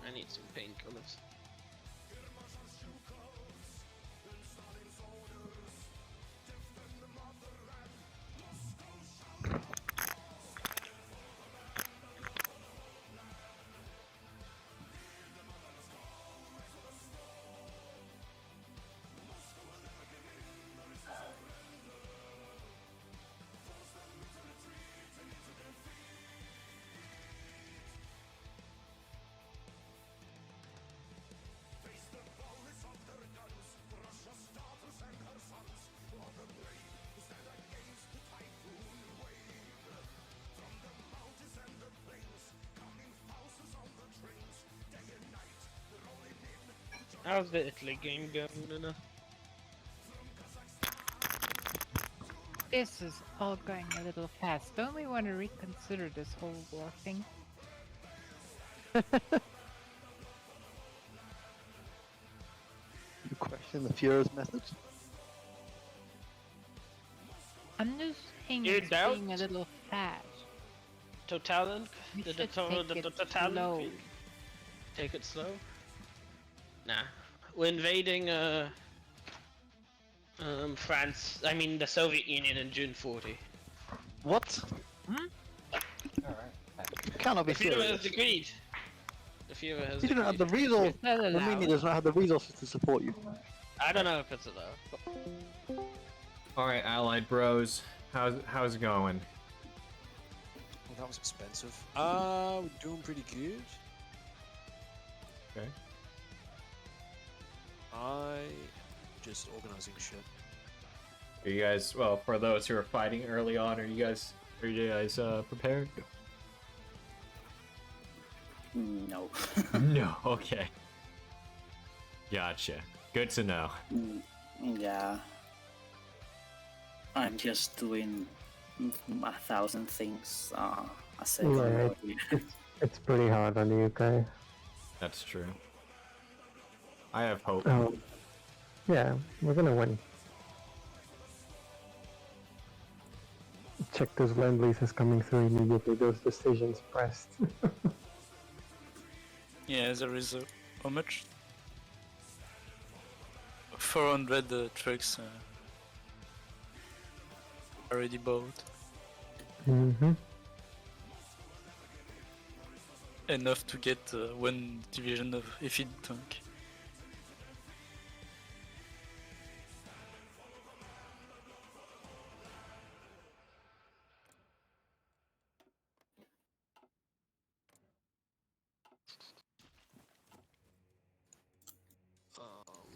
[SPEAKER 12] I need some painkillers. How's the Italy game going, Luna?
[SPEAKER 6] This is all going a little fast. Don't we want to reconsider this whole war thing?
[SPEAKER 13] You question the Führer's methods?
[SPEAKER 6] I'm just saying
[SPEAKER 12] You
[SPEAKER 6] it's
[SPEAKER 12] doubt?
[SPEAKER 6] being a little fast.
[SPEAKER 12] Total?
[SPEAKER 6] We
[SPEAKER 12] The
[SPEAKER 6] should take it
[SPEAKER 12] total?
[SPEAKER 6] slow.
[SPEAKER 12] Take it slow? Nah. We're invading France. I mean the Soviet Union in June 40.
[SPEAKER 13] What? You cannot be
[SPEAKER 12] The Führer has
[SPEAKER 13] serious.
[SPEAKER 12] agreed. The Führer has
[SPEAKER 13] You don't have the
[SPEAKER 12] agreed.
[SPEAKER 13] resources.
[SPEAKER 6] Is that
[SPEAKER 13] Romania
[SPEAKER 6] allowed?
[SPEAKER 13] does not have the resources to support you.
[SPEAKER 12] I don't know if it's allowed.
[SPEAKER 1] Alright, allied bros. How's it going?
[SPEAKER 3] Well, that was expensive. We're doing pretty good.
[SPEAKER 1] Okay.
[SPEAKER 3] I just organizing shit.
[SPEAKER 1] Are you guys, well, for those who are fighting early on, are you guys prepared?
[SPEAKER 10] No.
[SPEAKER 1] No, okay. Gotcha. Good to know.
[SPEAKER 10] Yeah. I'm just doing 1,000 things a second.
[SPEAKER 4] Yeah, it's pretty hard on the UK.
[SPEAKER 1] That's true. I have hope.
[SPEAKER 4] Yeah, we're gonna win. Check those land leases coming through immediately. Those decisions pressed.
[SPEAKER 11] Yeah, there is how much? 400 trucks already bought.
[SPEAKER 4] Mm-hmm.
[SPEAKER 11] Enough to get one division of Ephid tank.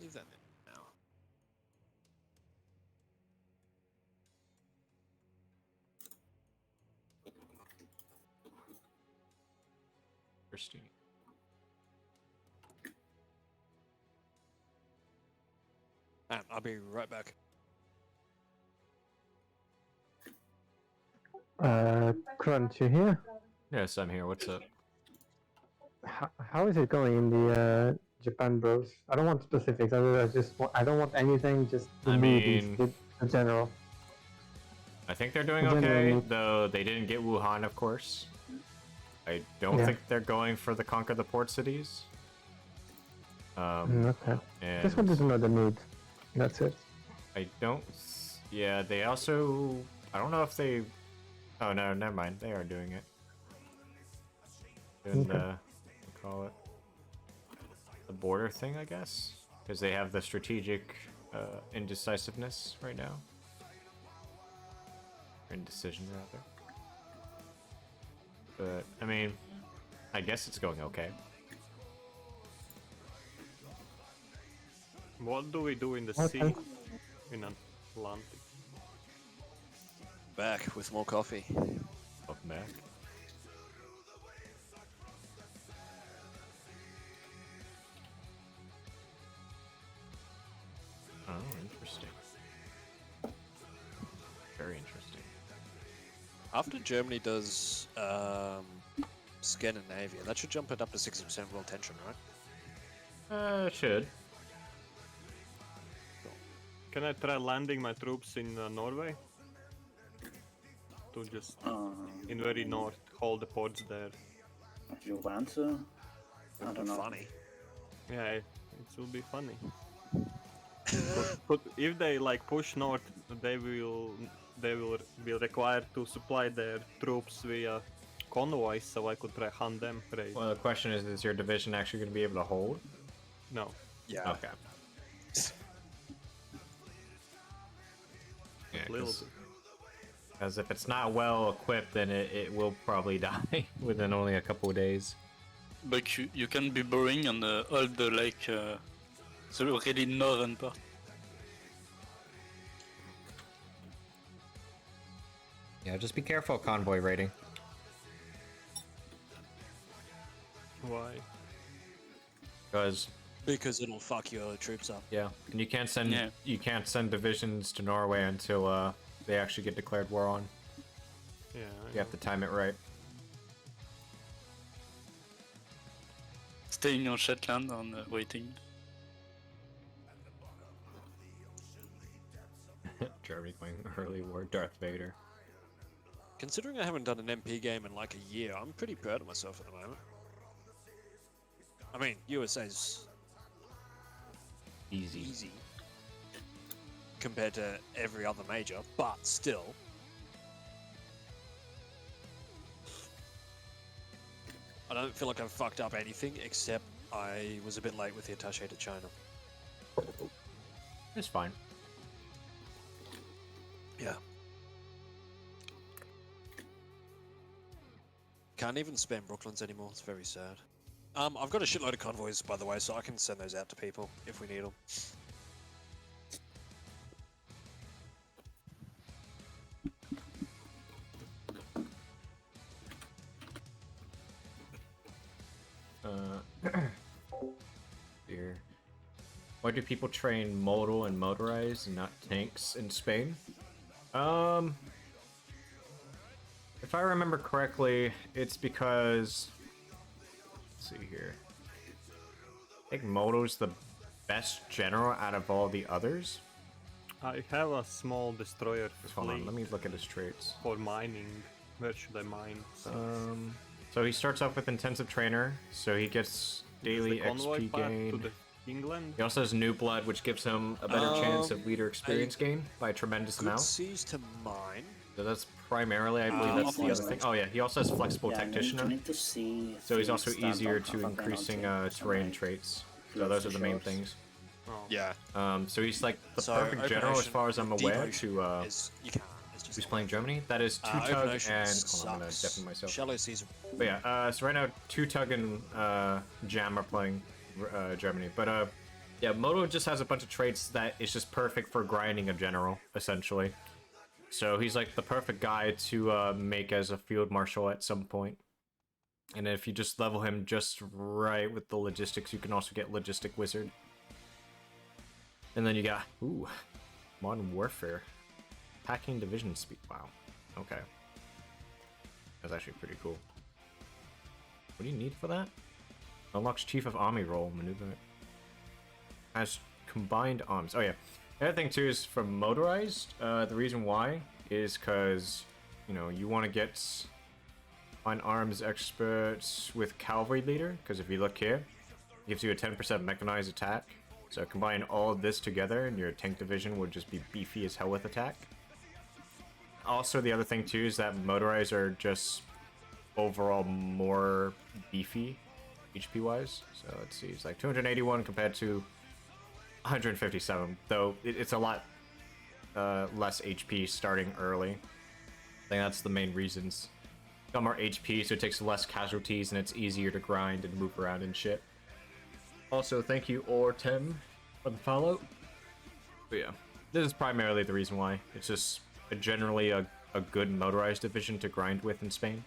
[SPEAKER 3] Leave that in now.
[SPEAKER 1] Interesting.
[SPEAKER 3] And I'll be right back.
[SPEAKER 4] Crunch, you here?
[SPEAKER 1] Yes, I'm here. What's up?
[SPEAKER 4] How is it going in the Japan bros? I don't want specifics. I don't want anything. Just the
[SPEAKER 1] I
[SPEAKER 4] mood,
[SPEAKER 1] mean-
[SPEAKER 4] the general.
[SPEAKER 1] I think they're doing
[SPEAKER 4] The general
[SPEAKER 1] okay,
[SPEAKER 4] mood.
[SPEAKER 1] though they didn't get Wuhan, of course. I don't
[SPEAKER 4] Yeah.
[SPEAKER 1] think they're going for the conquer the port cities.
[SPEAKER 4] Okay.
[SPEAKER 1] And
[SPEAKER 4] Just wanted to know the mood. That's it.
[SPEAKER 1] I don't. Yeah, they also. I don't know if they. Oh no, never mind. They are doing it. Doing
[SPEAKER 4] Okay.
[SPEAKER 1] the. What do you call it? The border thing, I guess, because they have the strategic indecisiveness right now. Or indecision, rather. But I mean, I guess it's going okay.
[SPEAKER 15] What do we do in the
[SPEAKER 4] Okay.
[SPEAKER 15] sea? In Atlantic?
[SPEAKER 3] Back with more coffee.
[SPEAKER 1] Welcome back. Oh, interesting. Very interesting.
[SPEAKER 3] After Germany does Scandinavia, that should jump it up to 60% world tension, right?
[SPEAKER 1] Should.
[SPEAKER 15] Can I try landing my troops in Norway? To just, in very north, hold the ports there.
[SPEAKER 10] If you want to, I don't know.
[SPEAKER 3] Funny.
[SPEAKER 15] Yeah, it will be funny. But if they like push north, they will be required to supply their troops via convoys, so I could try hunt them. Right?
[SPEAKER 1] Well, the question is your division actually going to be able to hold?
[SPEAKER 15] No.
[SPEAKER 3] Yeah.
[SPEAKER 1] Okay. Yeah,
[SPEAKER 15] Little
[SPEAKER 1] because if it's not well equipped, then it will probably die within only a couple of days.
[SPEAKER 11] But you can be borrowing on all the like the really northern part.
[SPEAKER 1] Yeah, just be careful convoy raiding.
[SPEAKER 15] Why?
[SPEAKER 1] Because
[SPEAKER 3] Because it'll fuck your troops up.
[SPEAKER 1] Yeah, and you can't send divisions to Norway until they actually get declared war on.
[SPEAKER 15] Yeah.
[SPEAKER 1] You have to time it right.
[SPEAKER 11] Staying on Shetland and waiting.
[SPEAKER 1] Germany going early war, Darth Vader.
[SPEAKER 3] Considering I haven't done an MP game in like a year, I'm pretty proud of myself at the moment. I mean, USA's
[SPEAKER 1] easy
[SPEAKER 3] compared to every other major, but still. I don't feel like I've fucked up anything except I was a bit late with the attaché to China.
[SPEAKER 1] It's fine.
[SPEAKER 3] Yeah. Can't even spam Brooklands anymore. It's very sad. I've got a shitload of convoys, by the way, so I can send those out to people if we need them.
[SPEAKER 1] Here. Why do people train modal and motorized and not tanks in Spain? If I remember correctly, it's because... Let's see here. I think Moto's the best general out of all the others.
[SPEAKER 15] I have a small destroyer
[SPEAKER 1] Hold on,
[SPEAKER 15] fleet
[SPEAKER 1] let me look at his traits.
[SPEAKER 15] for mining. Where should I mine?
[SPEAKER 1] So he starts off with intensive trainer, so he gets daily
[SPEAKER 15] the convoy
[SPEAKER 1] XP
[SPEAKER 15] path
[SPEAKER 1] gain.
[SPEAKER 15] to the England.
[SPEAKER 1] He also has new blood, which gives him a better chance of leader experience gain by a tremendous
[SPEAKER 3] Good
[SPEAKER 1] amount.
[SPEAKER 3] seas to mine.
[SPEAKER 1] So that's primarily, I believe, that's the other thing. Oh yeah, he also has flexible tactician. So he's also easier to increasing terrain traits. So those are the main things.
[SPEAKER 3] Yeah.
[SPEAKER 1] So he's like the
[SPEAKER 3] So,
[SPEAKER 1] perfect
[SPEAKER 3] open
[SPEAKER 1] general as
[SPEAKER 3] ocean
[SPEAKER 1] far as I'm
[SPEAKER 3] with
[SPEAKER 1] aware
[SPEAKER 3] deep
[SPEAKER 1] to
[SPEAKER 3] ocean you can't. It's just
[SPEAKER 1] who's playing Germany. That is two
[SPEAKER 3] open
[SPEAKER 1] tug
[SPEAKER 3] ocean
[SPEAKER 1] and hold on, I'm gonna
[SPEAKER 3] sucks.
[SPEAKER 1] deafen myself.
[SPEAKER 3] Shallow seas.
[SPEAKER 1] But yeah, so right now two tug and Jam are playing Germany. But yeah, Moto just has a bunch of traits that is just perfect for grinding a general, essentially. So he's like the perfect guy to make as a field marshal at some point. And if you just level him just right with the logistics, you can also get Logistic Wizard. And then you got, ooh, Modern Warfare. Packing division speed, wow. Okay. That's actually pretty cool. What do you need for that? Unlocks Chief of Army role, maneuver. Has combined arms. Oh yeah. The other thing too is for motorized, the reason why is because, you know, you want to get on arms experts with cavalry leader, because if you look here, it gives you a 10% mechanized attack. So combine all of this together and your tank division would just be beefy as hell with attack. Also the other thing too is that motorized are just overall more beefy HP wise. So let's see, it's like 281 compared to 157, though it's a lot less HP starting early. I think that's the main reasons. Got more HP, so it takes less casualties and it's easier to grind and move around and shit. Also, thank you Ortem for the follow. But yeah, this is primarily the reason why. It's just generally a good motorized division to grind with in Spain.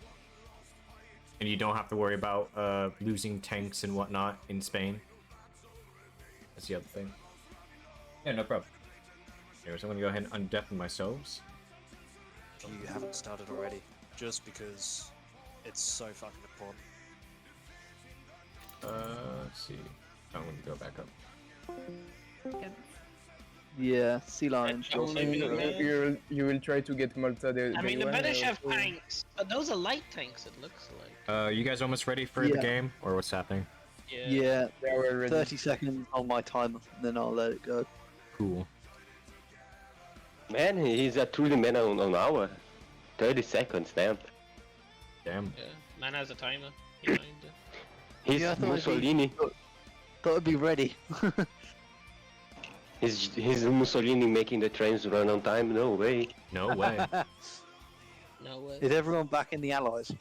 [SPEAKER 1] And you don't have to worry about losing tanks and whatnot in Spain. That's the other thing. Yeah, no problem. Anyways, I'm gonna go ahead and undeafen myself.
[SPEAKER 3] If you haven't started already, just because it's so fucking important.
[SPEAKER 1] Let's see. I'm gonna go back up.
[SPEAKER 13] Yeah, sea lion.
[SPEAKER 14] You will try to get Malta.
[SPEAKER 12] I mean, the British have tanks, but those are light tanks, it looks like.
[SPEAKER 1] You guys almost ready for the game, or what's happening?
[SPEAKER 13] Yeah, 30 seconds on my timer, then I'll let it go.
[SPEAKER 1] Cool.
[SPEAKER 7] Man, he's a truly man on an hour. 30 seconds, damn.
[SPEAKER 1] Damn.
[SPEAKER 12] Yeah, man has a timer behind it.
[SPEAKER 7] He's
[SPEAKER 13] Yeah, I thought
[SPEAKER 7] Mussolini.
[SPEAKER 13] Thought it'd be ready.
[SPEAKER 7] He's Mussolini making the trains run on time? No way.
[SPEAKER 1] No way.
[SPEAKER 12] No way.
[SPEAKER 13] Is everyone back in the Allies?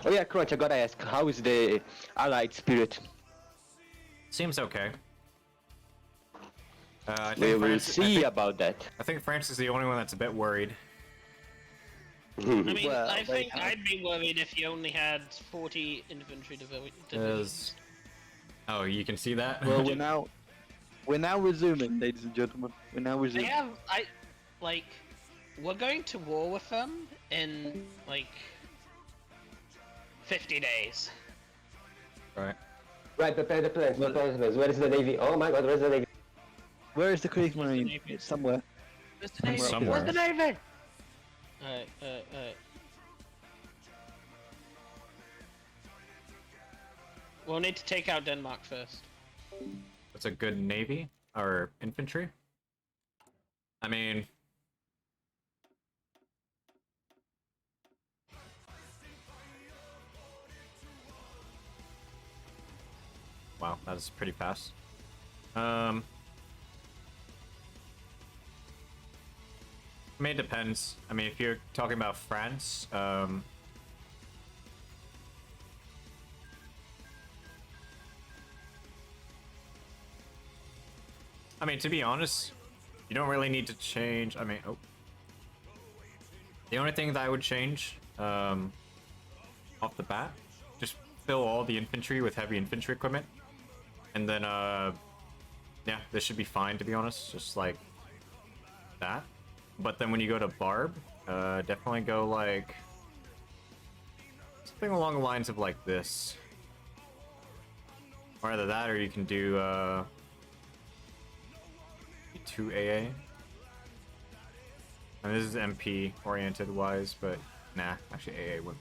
[SPEAKER 7] Oh yeah, Crunch, I gotta ask, how is the Allied spirit?
[SPEAKER 1] Seems okay. I
[SPEAKER 7] We
[SPEAKER 1] think
[SPEAKER 7] will
[SPEAKER 1] France,
[SPEAKER 7] see about that.
[SPEAKER 1] I think France is the only one that's a bit worried.
[SPEAKER 12] I mean,
[SPEAKER 13] Well,
[SPEAKER 12] I
[SPEAKER 13] they
[SPEAKER 12] think
[SPEAKER 13] have.
[SPEAKER 12] I'd be worried if you only had 40 infantry divisions.
[SPEAKER 1] Oh, you can see that?
[SPEAKER 13] Well, we're now resuming, ladies and gentlemen. We're now
[SPEAKER 12] They
[SPEAKER 13] resuming.
[SPEAKER 12] have, we're going to war with them in, 50 days.
[SPEAKER 1] Right.
[SPEAKER 7] Right, prepare the plans, prepare the plans. Where is the navy? Oh my god, where's the navy?
[SPEAKER 13] Where is the Kriegsmarine? It's somewhere.
[SPEAKER 12] Where's the Navy?
[SPEAKER 1] Somewhere.
[SPEAKER 12] Where's the Navy? Alright. We'll need to take out Denmark first.
[SPEAKER 1] What's a good navy? Or infantry? I mean... Wow, that is pretty fast. I mean, it depends. I mean, if you're talking about France, I mean, to be honest, you don't really need to change. I mean, the only thing that I would change, off the bat, just fill all the infantry with heavy infantry equipment, and then, yeah, this should be fine, to be honest, just like that. But then when you go to Barb, definitely go like something along the lines of like this. Or either that, or you can do 2 AA. And this is MP oriented wise, but nah, actually AA would.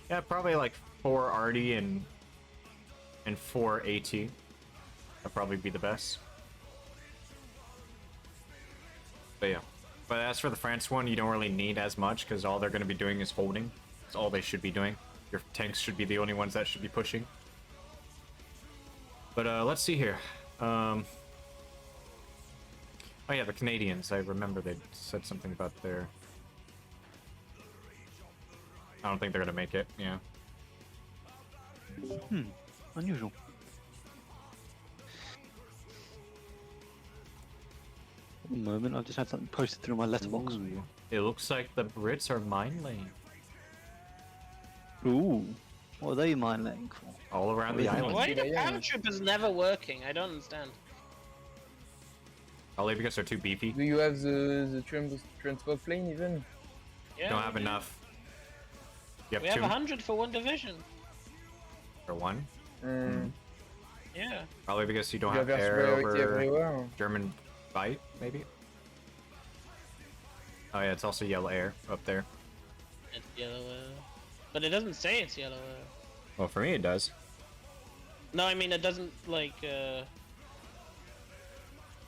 [SPEAKER 1] Yeah, probably like 4 Arty and 4 AT. That'd probably be the best. But yeah. But as for the France one, you don't really need as much, because all they're going to be doing is holding. That's all they should be doing. Your tanks should be the only ones that should be pushing. But let's see here. Oh yeah, the Canadians. I remember they said something about their... I don't think they're going to make it, yeah.
[SPEAKER 13] Unusual. One moment, I've just had something posted through my letterbox.
[SPEAKER 1] Ooh. It looks like the Brits are mine laying.
[SPEAKER 13] Ooh. What are they mine laying for?
[SPEAKER 1] All around the island.
[SPEAKER 12] Why are the paratroopers never working? I don't understand.
[SPEAKER 1] Probably because they're too beefy.
[SPEAKER 14] Do you have the transport plane even?
[SPEAKER 12] Yeah,
[SPEAKER 1] Don't have enough. You have
[SPEAKER 12] we have
[SPEAKER 1] 2
[SPEAKER 12] 100 for one division.
[SPEAKER 1] for 1?
[SPEAKER 12] Yeah.
[SPEAKER 1] Probably because you don't
[SPEAKER 14] You
[SPEAKER 1] have
[SPEAKER 14] have
[SPEAKER 1] air
[SPEAKER 14] superiority
[SPEAKER 1] over
[SPEAKER 14] everywhere.
[SPEAKER 1] German fight, maybe? Oh yeah, it's also yellow air up there.
[SPEAKER 12] It's yellow but it doesn't say it's yellow
[SPEAKER 1] Well, for me it does.
[SPEAKER 12] No, I mean it doesn't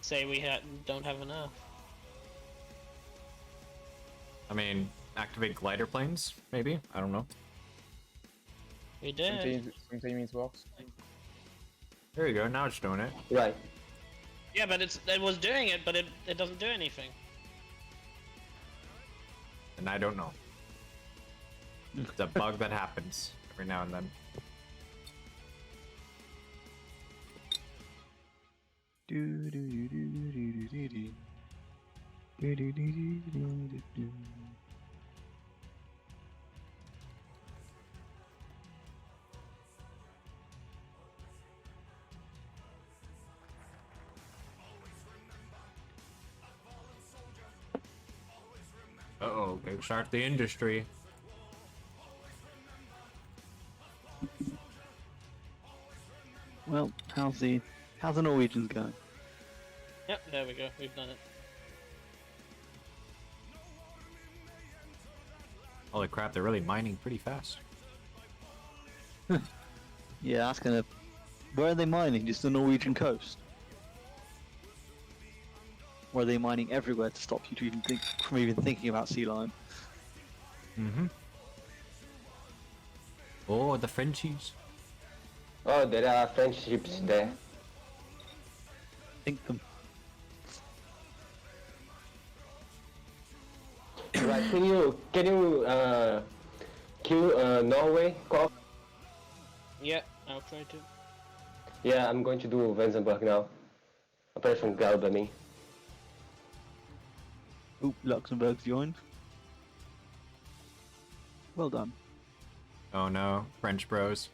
[SPEAKER 12] say we don't have enough.
[SPEAKER 1] I mean, activate glider planes, maybe? I don't know.
[SPEAKER 12] We did.
[SPEAKER 14] Sometimes it works.
[SPEAKER 1] There you go, now it's doing it.
[SPEAKER 7] Right.
[SPEAKER 12] Yeah, but it was doing it, but it doesn't do anything.
[SPEAKER 1] And I don't know. It's a bug that happens every now and then. Uh-oh, go start the industry.
[SPEAKER 13] Well, how's the Norwegians going?
[SPEAKER 12] Yep, there we go. We've done it.
[SPEAKER 1] Holy crap, they're really mining pretty fast.
[SPEAKER 13] Yeah, that's gonna. Where are they mining? Just the Norwegian coast? Or are they mining everywhere to stop you from even thinking about sea lion?
[SPEAKER 1] Mm-hmm. Oh, the Frenchies.
[SPEAKER 7] Oh, there are French ships there.
[SPEAKER 13] Think them.
[SPEAKER 7] Right, can you kill Norway?
[SPEAKER 12] Yeah, I'll try to.
[SPEAKER 7] Yeah, I'm going to do Vandenberg now. Operation Galbany.
[SPEAKER 13] Oop, Luxembourg's joined. Well done.
[SPEAKER 1] Oh no, French bros.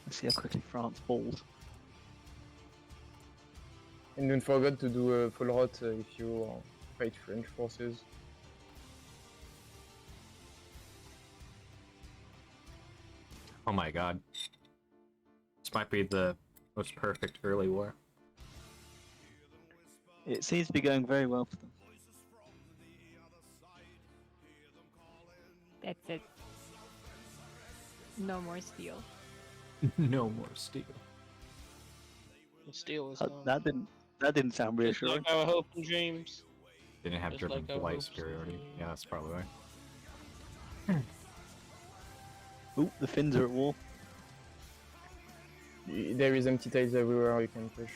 [SPEAKER 13] Let's see how quickly France falls.
[SPEAKER 14] And don't forget to do a full rot if you fight French forces.
[SPEAKER 1] Oh my god. This might be the most perfect early war.
[SPEAKER 13] It seems to be going very well for them.
[SPEAKER 6] That's it. No more steel.
[SPEAKER 1] No more steel.
[SPEAKER 12] Steel is
[SPEAKER 13] That didn't sound
[SPEAKER 12] just
[SPEAKER 13] reassuring.
[SPEAKER 12] like our hope and dreams.
[SPEAKER 1] Didn't have
[SPEAKER 12] Just
[SPEAKER 1] driven
[SPEAKER 12] like our
[SPEAKER 1] flight
[SPEAKER 12] hopes.
[SPEAKER 1] superiority. Yeah, that's probably why.
[SPEAKER 13] Oop, the Finns are at war.
[SPEAKER 14] There is empty tiles everywhere you can push.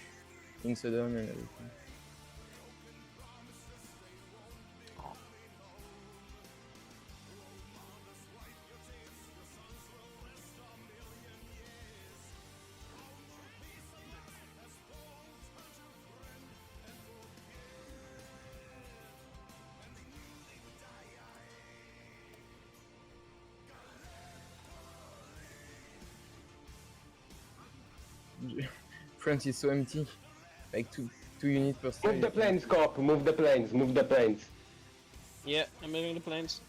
[SPEAKER 14] In Sudan and everything. France is so empty. Like two units per side.
[SPEAKER 7] Move the planes, Cop. Move the planes. Move the planes.
[SPEAKER 12] Yeah, I'm moving the planes.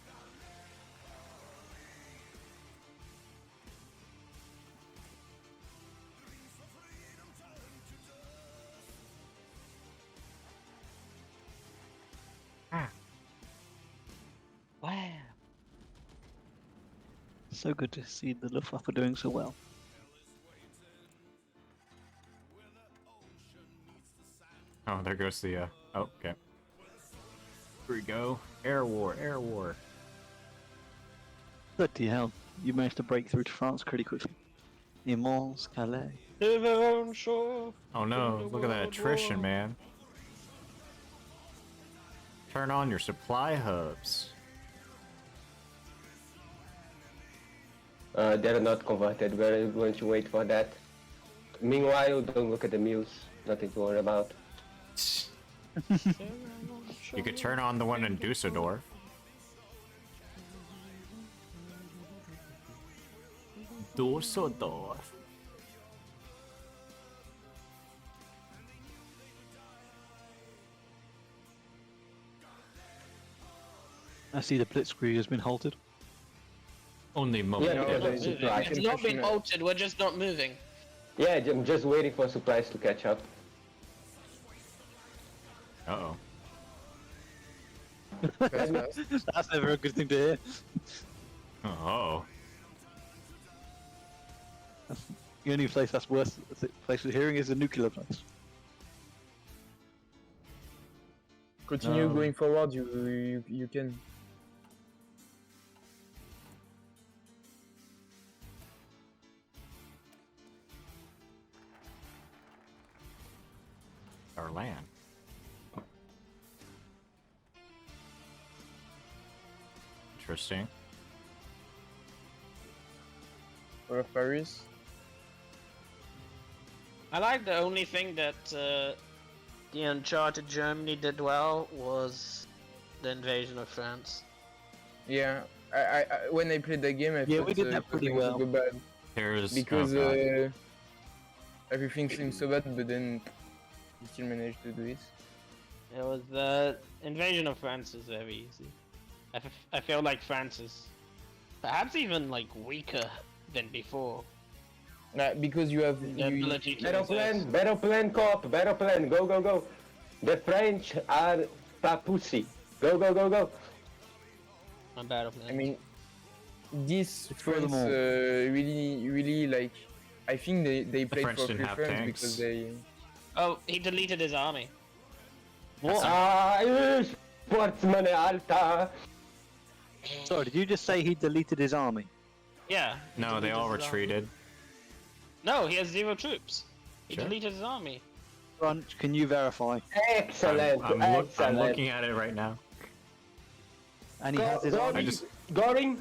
[SPEAKER 13] Wow. So good to see the Luftwaffe doing so well.
[SPEAKER 1] Oh, there goes the, oh, okay. Here we go. Air war, air war.
[SPEAKER 13] Bloody hell, you managed to break through to France pretty quickly. Immense, Calais.
[SPEAKER 1] Oh no, look at that attrition, man. Turn on your supply hubs.
[SPEAKER 7] They're not converted. We're going to wait for that. Meanwhile, don't look at the mules. Nothing to worry about.
[SPEAKER 1] You could turn on the one in Dusseldorf. Dusseldorf.
[SPEAKER 13] I see the Blitzkrieg has been halted.
[SPEAKER 1] Only
[SPEAKER 7] Yeah,
[SPEAKER 1] moment.
[SPEAKER 7] no, there's
[SPEAKER 12] Moving.
[SPEAKER 7] supplies.
[SPEAKER 12] It's not been altered, we're just not moving.
[SPEAKER 7] Yeah, I'm just waiting for supplies to catch up.
[SPEAKER 1] Uh-oh.
[SPEAKER 13] That's never a good thing to hear.
[SPEAKER 1] Oh.
[SPEAKER 13] The only place that's worse place of hearing is a nuclear place.
[SPEAKER 14] Continue going forward, you can.
[SPEAKER 1] Our land. Interesting.
[SPEAKER 14] For Paris.
[SPEAKER 12] I like the only thing that the Uncharted Germany did well was the invasion of France.
[SPEAKER 14] Yeah, I when I played the game, I thought
[SPEAKER 13] we did that pretty
[SPEAKER 14] it was
[SPEAKER 13] well.
[SPEAKER 14] going to go bad.
[SPEAKER 1] There's
[SPEAKER 14] Because
[SPEAKER 1] oh, God.
[SPEAKER 14] everything seems so bad, but then you still managed to do it.
[SPEAKER 12] It was the invasion of France is very easy. I feel like France is perhaps even like weaker than before.
[SPEAKER 14] Because you have
[SPEAKER 12] The ability to
[SPEAKER 7] Battle plan, Cop. Battle plan. Go, go, go. The French are papussy. Go, go, go, go.
[SPEAKER 12] on battlefield.
[SPEAKER 14] I mean, this
[SPEAKER 13] Throw
[SPEAKER 14] France
[SPEAKER 13] them all.
[SPEAKER 14] really like. I think they played
[SPEAKER 1] French
[SPEAKER 14] for
[SPEAKER 1] didn't
[SPEAKER 14] free
[SPEAKER 1] have
[SPEAKER 14] France
[SPEAKER 1] tanks.
[SPEAKER 14] because they.
[SPEAKER 12] Oh, he deleted his army.
[SPEAKER 13] What?
[SPEAKER 7] Sportsman Alta.
[SPEAKER 13] Sorry, did you just say he deleted his army?
[SPEAKER 12] Yeah. he
[SPEAKER 1] No, they
[SPEAKER 12] deleted
[SPEAKER 1] all
[SPEAKER 12] his army.
[SPEAKER 1] retreated.
[SPEAKER 12] No, he has 0 troops. He
[SPEAKER 1] Sure.
[SPEAKER 12] deleted his army.
[SPEAKER 13] Crunch, can you verify?
[SPEAKER 7] Excellent.
[SPEAKER 1] I'm
[SPEAKER 7] excellent.
[SPEAKER 1] looking at it right now.
[SPEAKER 13] And he has his army.
[SPEAKER 1] I just
[SPEAKER 7] Goring,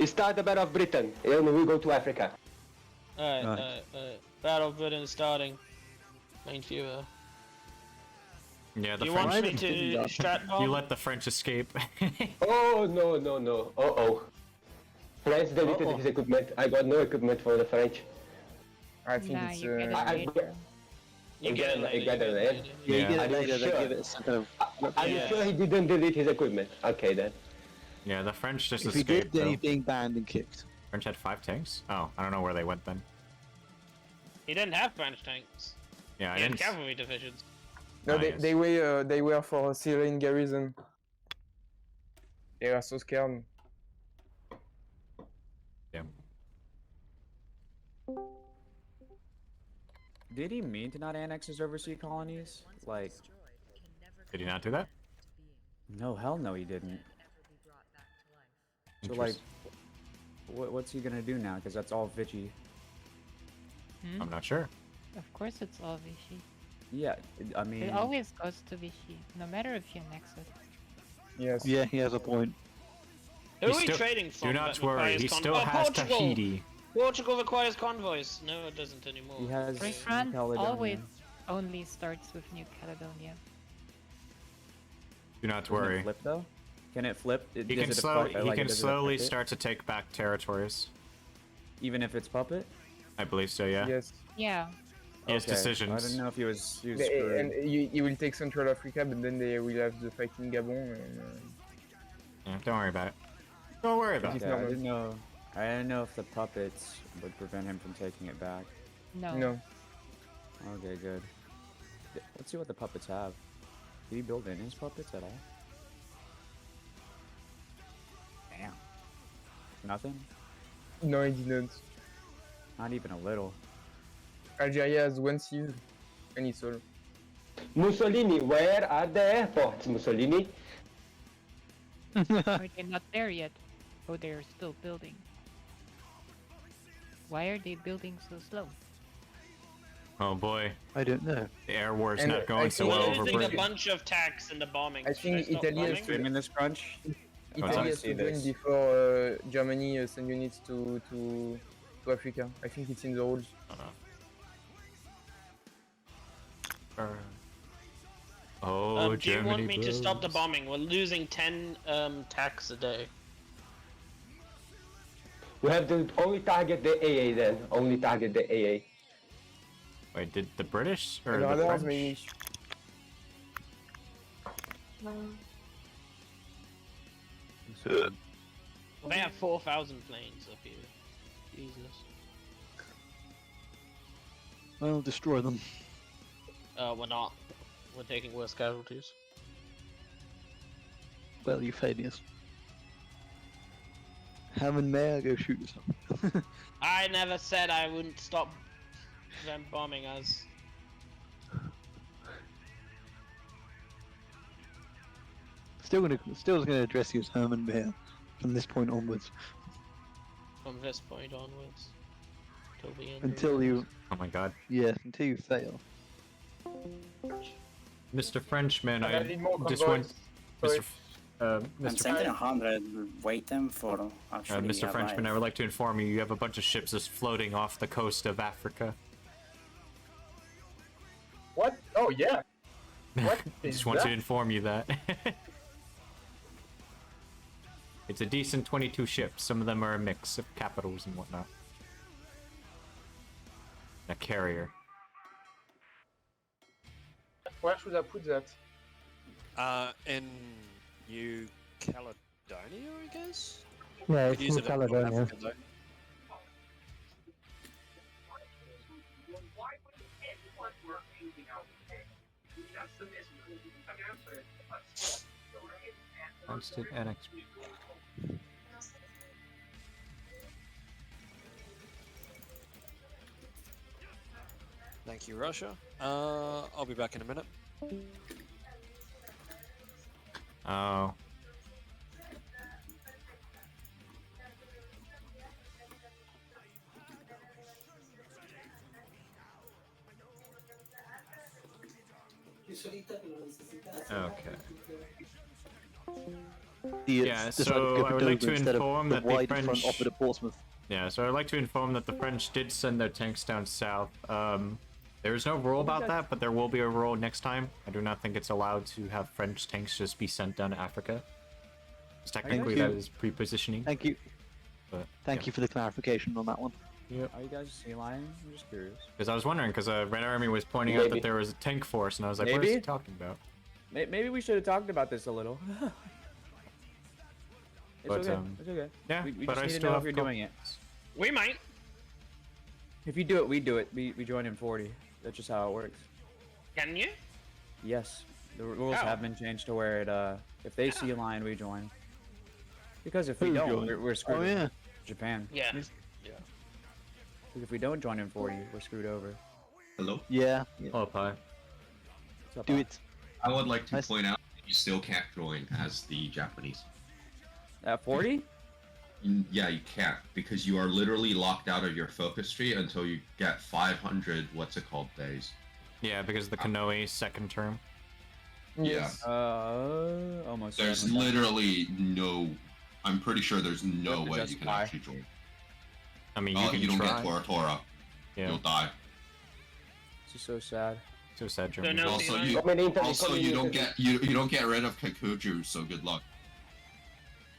[SPEAKER 7] start the Battle of Britain, and we go to Africa.
[SPEAKER 12] Alright,
[SPEAKER 13] Right.
[SPEAKER 12] Battle of Britain starting. Main viewer.
[SPEAKER 1] Yeah, the
[SPEAKER 12] You
[SPEAKER 1] French.
[SPEAKER 12] want me to strat bomb?
[SPEAKER 1] You let the French escape.
[SPEAKER 7] Oh no no no! Oh. France deleted his equipment. I got no equipment for the French.
[SPEAKER 14] I think
[SPEAKER 6] Nah,
[SPEAKER 14] it's.
[SPEAKER 6] you get it later.
[SPEAKER 12] You get it later.
[SPEAKER 7] I got it later.
[SPEAKER 13] Yeah, you get
[SPEAKER 7] Are
[SPEAKER 13] it
[SPEAKER 7] you
[SPEAKER 13] later, they
[SPEAKER 7] sure?
[SPEAKER 13] give it some kind of.
[SPEAKER 7] Are you sure he didn't delete his equipment? Okay then.
[SPEAKER 1] Yeah, the French just
[SPEAKER 13] If he
[SPEAKER 1] escaped.
[SPEAKER 13] did, then
[SPEAKER 1] though.
[SPEAKER 13] he's being banned and kicked.
[SPEAKER 1] French had 5 tanks? Oh, I don't know where they went then.
[SPEAKER 12] He didn't have French tanks.
[SPEAKER 1] Yeah, I
[SPEAKER 12] He had
[SPEAKER 1] didn't.
[SPEAKER 12] cavalry divisions.
[SPEAKER 14] No,
[SPEAKER 1] Ah, yes.
[SPEAKER 14] they were for Syrian garrison. They were so scared.
[SPEAKER 1] Yeah.
[SPEAKER 18] Did he mean to not annex his overseas colonies? Like,
[SPEAKER 1] Did he not do that?
[SPEAKER 18] no, hell no, he didn't. So like, what's he gonna do now? Because that's all Vichy.
[SPEAKER 6] Hmm?
[SPEAKER 1] I'm not sure.
[SPEAKER 6] Of course it's all Vichy.
[SPEAKER 18] Yeah, I mean.
[SPEAKER 6] It always goes to Vichy, no matter if you annex it.
[SPEAKER 14] Yes.
[SPEAKER 13] Yeah, he has a point.
[SPEAKER 12] Who
[SPEAKER 1] He
[SPEAKER 12] are we
[SPEAKER 1] still-
[SPEAKER 12] trading from?
[SPEAKER 1] Do not
[SPEAKER 12] that
[SPEAKER 1] worry,
[SPEAKER 12] requires
[SPEAKER 1] he still
[SPEAKER 12] Oh,
[SPEAKER 1] has
[SPEAKER 12] Portugal!
[SPEAKER 1] Tahiti.
[SPEAKER 12] Portugal requires convoys. No, it doesn't anymore.
[SPEAKER 18] He has
[SPEAKER 6] Free France
[SPEAKER 18] Caledonia.
[SPEAKER 6] always only starts with New Caledonia.
[SPEAKER 1] Do not
[SPEAKER 18] Doesn't it
[SPEAKER 1] worry.
[SPEAKER 18] flip though? Can it flip?
[SPEAKER 1] He
[SPEAKER 18] Does
[SPEAKER 1] can,
[SPEAKER 18] it
[SPEAKER 1] slowly,
[SPEAKER 18] affect-
[SPEAKER 1] he
[SPEAKER 18] like,
[SPEAKER 1] can
[SPEAKER 18] does it
[SPEAKER 1] slowly
[SPEAKER 18] affect it?
[SPEAKER 1] start to take back territories.
[SPEAKER 18] Even if it's puppet?
[SPEAKER 1] I believe so, yeah.
[SPEAKER 14] Yes.
[SPEAKER 6] Yeah.
[SPEAKER 1] He has
[SPEAKER 18] Okay,
[SPEAKER 1] decisions.
[SPEAKER 18] I didn't know if he was
[SPEAKER 14] And
[SPEAKER 18] screwed.
[SPEAKER 14] he will take Central Africa, but then they will have the fight in Gabon. And,
[SPEAKER 1] Yeah, don't worry about it. Don't worry about
[SPEAKER 14] He's
[SPEAKER 1] it.
[SPEAKER 18] Okay,
[SPEAKER 14] not
[SPEAKER 18] I didn't know if the puppets would prevent him from taking it back.
[SPEAKER 6] No.
[SPEAKER 14] No.
[SPEAKER 18] Okay, good. Let's see what the puppets have. Did he build in his puppets at all? Damn. Nothing?
[SPEAKER 14] No, he didn't.
[SPEAKER 18] Not even a little.
[SPEAKER 14] Algeria has 1 sieve, and it's all.
[SPEAKER 7] Mussolini, where are the airports, Mussolini?
[SPEAKER 6] Are they not there yet? Oh, they're still building. Why are they building so slow?
[SPEAKER 1] Oh boy.
[SPEAKER 13] I don't know.
[SPEAKER 1] The air war's
[SPEAKER 14] And
[SPEAKER 1] not going so
[SPEAKER 12] We're
[SPEAKER 1] well over
[SPEAKER 12] losing a
[SPEAKER 1] Britain.
[SPEAKER 12] bunch of tax in the bombing.
[SPEAKER 14] I think Italy has
[SPEAKER 18] Streaming this crunch?
[SPEAKER 14] Italy has
[SPEAKER 18] see
[SPEAKER 14] to join
[SPEAKER 18] this.
[SPEAKER 14] before Germany send units to Africa. I think it's in the rules.
[SPEAKER 1] Oh,
[SPEAKER 12] do you
[SPEAKER 1] Germany
[SPEAKER 12] want me to stop the
[SPEAKER 1] blows.
[SPEAKER 12] bombing? We're losing 10 tax a day.
[SPEAKER 7] We have to only target the AA then. Only target the AA.
[SPEAKER 1] Wait, did the British or
[SPEAKER 14] And
[SPEAKER 1] the
[SPEAKER 14] others
[SPEAKER 1] French?
[SPEAKER 14] maybe.
[SPEAKER 12] They have 4,000 planes up here. Jesus.
[SPEAKER 13] Well, destroy them.
[SPEAKER 12] We're not. We're taking worse casualties.
[SPEAKER 13] Well, you failures. Hammond Mayor, go shoot yourself.
[SPEAKER 12] I never said I wouldn't stop them bombing us.
[SPEAKER 13] Still gonna address you as Herman Mayor from this point onwards.
[SPEAKER 12] From this point onwards. Till the end.
[SPEAKER 13] Until you,
[SPEAKER 1] Oh my god.
[SPEAKER 13] yes, until you fail.
[SPEAKER 1] Mr. Frenchman,
[SPEAKER 9] I
[SPEAKER 1] I
[SPEAKER 9] need more
[SPEAKER 1] just want...
[SPEAKER 9] convoys.
[SPEAKER 1] Mr.
[SPEAKER 10] I'm
[SPEAKER 1] Mr.
[SPEAKER 10] sending 100 waiting for actually
[SPEAKER 1] Mr. Frenchman, I
[SPEAKER 10] arrive.
[SPEAKER 1] would like to inform you, you have a bunch of ships just floating off the coast of Africa.
[SPEAKER 9] What? Oh yeah. What
[SPEAKER 1] I
[SPEAKER 9] is
[SPEAKER 1] just want
[SPEAKER 9] that?
[SPEAKER 1] to inform you that. It's a decent 22 ships. Some of them are a mix of capitals and whatnot. A carrier.
[SPEAKER 9] Where should I put that?
[SPEAKER 3] In New Caledonia, I guess?
[SPEAKER 4] Yeah,
[SPEAKER 3] Could
[SPEAKER 4] it's
[SPEAKER 3] use
[SPEAKER 4] New
[SPEAKER 3] it in North
[SPEAKER 4] Caledonia.
[SPEAKER 3] Africa, though.
[SPEAKER 1] Constant annex.
[SPEAKER 3] Thank you, Russia. I'll be back in a minute.
[SPEAKER 1] Oh. Okay. Yeah, so I would like to inform that the
[SPEAKER 13] wide front
[SPEAKER 1] French...
[SPEAKER 13] offered at Portsmouth.
[SPEAKER 1] Yeah, so I'd like to inform that the French did send their tanks down south. There's no rule about that, but there will be a rule next time. I do not think it's allowed to have French tanks just be sent down to Africa. Because technically that is pre-positioning.
[SPEAKER 13] Thank you.
[SPEAKER 1] But,
[SPEAKER 13] Thank you for the clarification on that one.
[SPEAKER 1] Yep.
[SPEAKER 18] Are you guys sea lion? I'm just curious.
[SPEAKER 1] Because I was wondering, because Red Army was pointing out that there was a tank force, and I was like, what is he talking about?
[SPEAKER 18] Maybe we should have talked about this a little. It's
[SPEAKER 1] But,
[SPEAKER 18] okay. It's okay.
[SPEAKER 1] yeah,
[SPEAKER 18] we
[SPEAKER 1] but
[SPEAKER 18] just
[SPEAKER 1] I
[SPEAKER 18] need to
[SPEAKER 1] still
[SPEAKER 18] know
[SPEAKER 1] have
[SPEAKER 18] if you're doing it.
[SPEAKER 12] We might.
[SPEAKER 18] If you do it, we do it. We join in 40. That's just how it works.
[SPEAKER 12] Can you?
[SPEAKER 18] Yes. The rules
[SPEAKER 12] How?
[SPEAKER 18] have been changed to where it, if they see a line, we join. Because if we
[SPEAKER 13] Who
[SPEAKER 18] don't,
[SPEAKER 13] join?
[SPEAKER 18] we're screwed.
[SPEAKER 13] Oh, yeah.
[SPEAKER 18] Japan.
[SPEAKER 12] Yeah.
[SPEAKER 18] Because if we don't join in 40, we're screwed over.
[SPEAKER 20] Hello?
[SPEAKER 13] Yeah.
[SPEAKER 1] Oh, Pi.
[SPEAKER 18] What's up,
[SPEAKER 13] Do
[SPEAKER 18] Pi?
[SPEAKER 13] it.
[SPEAKER 20] I would like to point out that you still can't join as the Japanese.
[SPEAKER 18] At 40?
[SPEAKER 20] Yeah, you can't, because you are literally locked out of your focus tree until you get 500, days.
[SPEAKER 1] Yeah, because of the Kanoe second term.
[SPEAKER 20] Yeah.
[SPEAKER 18] Almost.
[SPEAKER 20] There's
[SPEAKER 18] done with that.
[SPEAKER 20] literally no... I'm pretty sure there's no
[SPEAKER 18] Have to
[SPEAKER 20] way you can
[SPEAKER 18] justify.
[SPEAKER 20] actually join.
[SPEAKER 1] I mean,
[SPEAKER 20] Oh,
[SPEAKER 1] you
[SPEAKER 20] you
[SPEAKER 1] can
[SPEAKER 20] don't
[SPEAKER 1] try.
[SPEAKER 20] get Tora Tora.
[SPEAKER 1] Yeah.
[SPEAKER 20] You'll die.
[SPEAKER 18] This is so sad.
[SPEAKER 1] So sad, Germany.
[SPEAKER 12] no,
[SPEAKER 20] Also,
[SPEAKER 12] see,
[SPEAKER 20] you don't get rid of Kakuju, so good luck.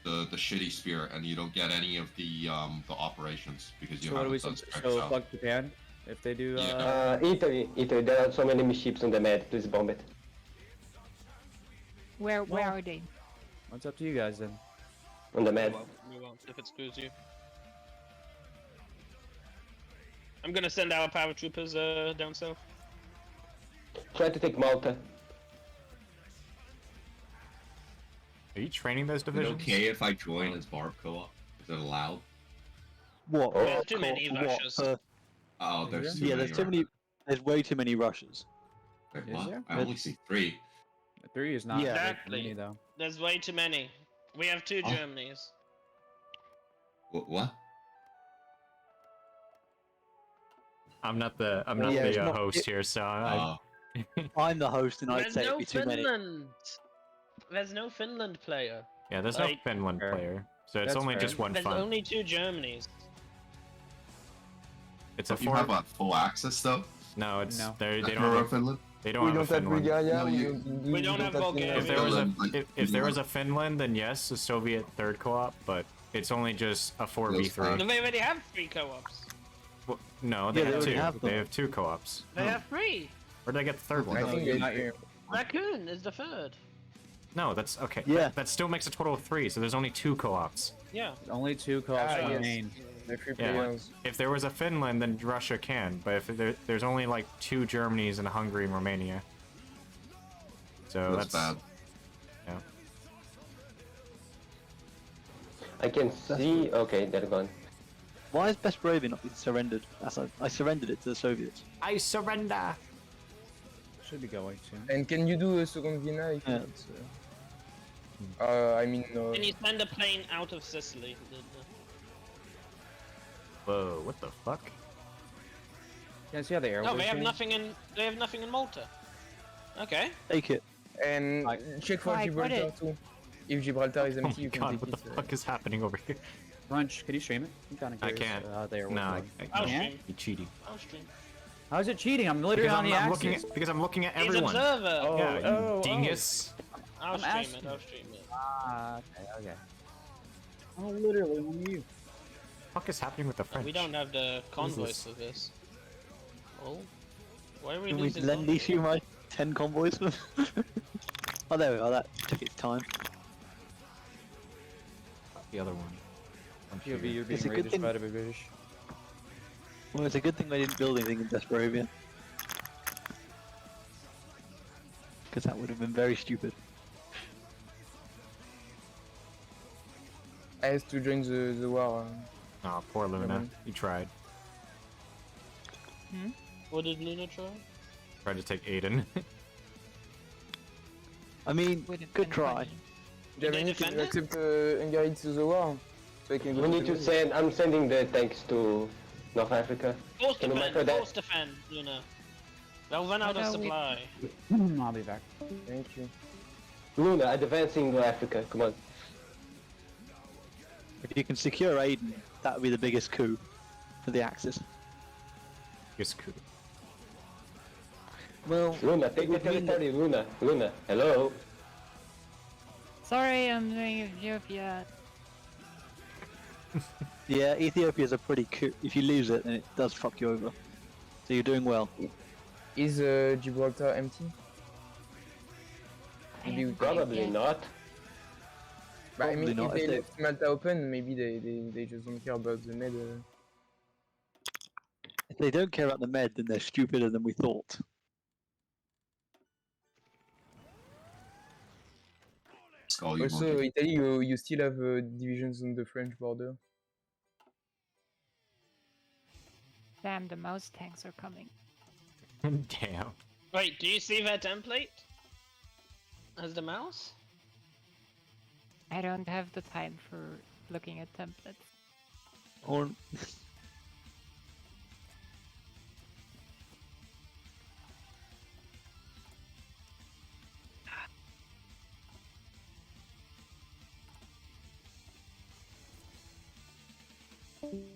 [SPEAKER 20] The shitty spirit, and you don't get any of the operations because you
[SPEAKER 18] So what do we
[SPEAKER 20] haven't
[SPEAKER 18] say?
[SPEAKER 20] done
[SPEAKER 18] So
[SPEAKER 20] out.
[SPEAKER 18] fuck Japan? If they do,
[SPEAKER 7] Italy, there are so many enemy ships on the map. Please bomb it.
[SPEAKER 6] Where are they?
[SPEAKER 18] What's up to you guys then?
[SPEAKER 7] On the map.
[SPEAKER 12] We won't if it screws you. I'm gonna send our paratroopers down south.
[SPEAKER 7] Try to take Malta.
[SPEAKER 1] Are you training those
[SPEAKER 20] Is it
[SPEAKER 1] divisions?
[SPEAKER 20] okay if I join as Barb Co-op? Is it allowed?
[SPEAKER 13] What?
[SPEAKER 12] There's too many
[SPEAKER 13] What?
[SPEAKER 12] Russians.
[SPEAKER 20] Oh, there's too
[SPEAKER 13] Yeah,
[SPEAKER 20] many.
[SPEAKER 13] there's too many. There's way too many Russians.
[SPEAKER 20] Wait,
[SPEAKER 18] Is
[SPEAKER 20] what?
[SPEAKER 18] there?
[SPEAKER 20] I only see 3.
[SPEAKER 18] 3 is not
[SPEAKER 13] Yeah.
[SPEAKER 12] Exactly.
[SPEAKER 18] many though.
[SPEAKER 12] There's way too many. We have 2
[SPEAKER 20] Oh.
[SPEAKER 12] Germanys.
[SPEAKER 20] What?
[SPEAKER 1] I'm not the
[SPEAKER 13] Yeah, it's not-
[SPEAKER 1] host here, so
[SPEAKER 13] I'm the host, and I'd
[SPEAKER 12] There's
[SPEAKER 13] say it'd
[SPEAKER 12] no
[SPEAKER 13] be too many.
[SPEAKER 12] Finland. There's no Finland player.
[SPEAKER 1] yeah, there's
[SPEAKER 12] Like-
[SPEAKER 1] no Finland player, so it's
[SPEAKER 18] That's
[SPEAKER 1] only
[SPEAKER 18] fair.
[SPEAKER 1] just one
[SPEAKER 12] There's
[SPEAKER 1] fun.
[SPEAKER 12] only 2 Germanys.
[SPEAKER 1] It's a
[SPEAKER 20] You have
[SPEAKER 1] four.
[SPEAKER 20] full access though?
[SPEAKER 1] No, it's
[SPEAKER 18] No.
[SPEAKER 1] they
[SPEAKER 20] Like
[SPEAKER 1] don't
[SPEAKER 20] Nora,
[SPEAKER 1] have a,
[SPEAKER 20] Finland?
[SPEAKER 1] they don't have a Finland.
[SPEAKER 20] No, you-
[SPEAKER 12] We don't have Bulgaria.
[SPEAKER 1] If there was a
[SPEAKER 20] Like,
[SPEAKER 1] if there was a Finland, then yes, a Soviet third co-op, but it's only just a 4v3.
[SPEAKER 12] No, they already have 3 co-ops.
[SPEAKER 1] Well, no, they
[SPEAKER 13] Yeah, they
[SPEAKER 1] have
[SPEAKER 13] already
[SPEAKER 1] 2.
[SPEAKER 13] have them.
[SPEAKER 1] they have 2 co-ops.
[SPEAKER 12] They have 3.
[SPEAKER 1] Where did I get the third one?
[SPEAKER 20] I think
[SPEAKER 18] Not
[SPEAKER 12] Raccoon is the 3rd.
[SPEAKER 1] No, that's okay.
[SPEAKER 13] Yeah.
[SPEAKER 1] That still makes a total of 3, so there's only 2 co-ops.
[SPEAKER 12] Yeah.
[SPEAKER 18] only 2 co-ops
[SPEAKER 14] Ah,
[SPEAKER 18] on
[SPEAKER 14] yes.
[SPEAKER 18] main.
[SPEAKER 14] They're free
[SPEAKER 1] Yeah.
[SPEAKER 14] players.
[SPEAKER 1] If there was a Finland, then Russia can, but if there's only like 2 Germanys and a Hungary and Romania. So
[SPEAKER 20] That's bad.
[SPEAKER 1] Yeah.
[SPEAKER 7] I can see. Okay, they're gone.
[SPEAKER 13] Why has Bessarabia not been surrendered? I surrendered it to the Soviets.
[SPEAKER 1] I surrender.
[SPEAKER 18] Should be going soon.
[SPEAKER 14] And can you do a second Vienna if
[SPEAKER 13] Yeah.
[SPEAKER 14] it's... I mean...
[SPEAKER 12] Can you send a plane out of Sicily?
[SPEAKER 1] Whoa, what the fuck?
[SPEAKER 18] Yeah, see how the air
[SPEAKER 12] No,
[SPEAKER 18] was
[SPEAKER 12] they have
[SPEAKER 18] changed?
[SPEAKER 12] nothing in. They have nothing in Malta. Okay.
[SPEAKER 13] Take it.
[SPEAKER 14] And check for
[SPEAKER 6] Why, what
[SPEAKER 14] Gibraltar
[SPEAKER 6] is-
[SPEAKER 14] too. If Gibraltar is
[SPEAKER 1] Oh
[SPEAKER 14] empty,
[SPEAKER 1] my
[SPEAKER 14] you can
[SPEAKER 1] god,
[SPEAKER 14] take
[SPEAKER 1] what
[SPEAKER 14] it.
[SPEAKER 1] the fuck is happening over here?
[SPEAKER 18] Crunch, can you stream it? I'm kind of
[SPEAKER 1] I
[SPEAKER 18] curious.
[SPEAKER 1] can't.
[SPEAKER 18] Out there.
[SPEAKER 1] No,
[SPEAKER 18] what
[SPEAKER 1] I
[SPEAKER 12] I'll
[SPEAKER 1] can't.
[SPEAKER 12] stream.
[SPEAKER 1] You're cheating.
[SPEAKER 12] I'll stream.
[SPEAKER 18] How's it cheating? I'm literally
[SPEAKER 1] Because
[SPEAKER 18] on the
[SPEAKER 1] I'm
[SPEAKER 18] axis.
[SPEAKER 1] looking at because I'm looking at
[SPEAKER 12] He's
[SPEAKER 1] everyone.
[SPEAKER 12] observer.
[SPEAKER 18] Oh,
[SPEAKER 1] Yeah, you
[SPEAKER 18] oh,
[SPEAKER 1] dingus.
[SPEAKER 12] I'll
[SPEAKER 18] I'm
[SPEAKER 12] stream
[SPEAKER 18] asking.
[SPEAKER 12] it. I'll stream it.
[SPEAKER 18] Ah, okay. I'm literally on you.
[SPEAKER 1] What the fuck is happening with the French?
[SPEAKER 12] We don't have the convoys
[SPEAKER 1] this?
[SPEAKER 12] for this. Oh. Why are we
[SPEAKER 13] Can we
[SPEAKER 12] losing?
[SPEAKER 13] lend
[SPEAKER 12] convoys?
[SPEAKER 13] you my 10 convoys? Oh, there we are. That took its time.
[SPEAKER 1] The other one.
[SPEAKER 18] You're being
[SPEAKER 13] It's a good
[SPEAKER 18] raided
[SPEAKER 13] thing-
[SPEAKER 18] by the British.
[SPEAKER 13] Well, it's a good thing I didn't build anything in Bessarabia. Because that would have been very stupid.
[SPEAKER 14] I have to join the war.
[SPEAKER 1] Oh, poor Luna. He tried.
[SPEAKER 12] What did Luna try?
[SPEAKER 1] Tried to take Aiden.
[SPEAKER 13] I mean, good try.
[SPEAKER 14] Germany, can you accept Hungary to the war? So I can go
[SPEAKER 7] We need to
[SPEAKER 14] the-
[SPEAKER 7] send. I'm sending the tanks to North Africa.
[SPEAKER 12] Force
[SPEAKER 7] Can you
[SPEAKER 12] defend.
[SPEAKER 7] micro that?
[SPEAKER 12] Force defend, Luna. They'll run out of
[SPEAKER 6] no, we-
[SPEAKER 12] supply.
[SPEAKER 18] I'll be back.
[SPEAKER 14] Thank you.
[SPEAKER 7] Luna, advancing to Africa. Come on.
[SPEAKER 13] If you can secure Aiden, that would be the biggest coup for the Axis.
[SPEAKER 1] Yes, coup.
[SPEAKER 13] Well,
[SPEAKER 7] Luna, take the
[SPEAKER 13] would mean that-
[SPEAKER 7] territory, Luna. Luna, hello.
[SPEAKER 6] Sorry, I'm doing Ethiopia.
[SPEAKER 13] Yeah, Ethiopia's a pretty if you lose it, then it does fuck you over. So you're doing well.
[SPEAKER 14] Is Gibraltar empty? Maybe we
[SPEAKER 7] Probably not.
[SPEAKER 14] But I mean,
[SPEAKER 13] Probably not,
[SPEAKER 14] if
[SPEAKER 13] if
[SPEAKER 14] they
[SPEAKER 13] they-
[SPEAKER 14] left Malta open, maybe they just don't care about the med.
[SPEAKER 13] If they don't care about the med, then they're stupider than we thought.
[SPEAKER 14] Also, Italy, you still have divisions on the French border.
[SPEAKER 6] Damn, the mouse tanks are coming.
[SPEAKER 1] Damn.
[SPEAKER 12] Wait, do you see that template? As the mouse?
[SPEAKER 6] I don't have the time for looking at templates.
[SPEAKER 13] Or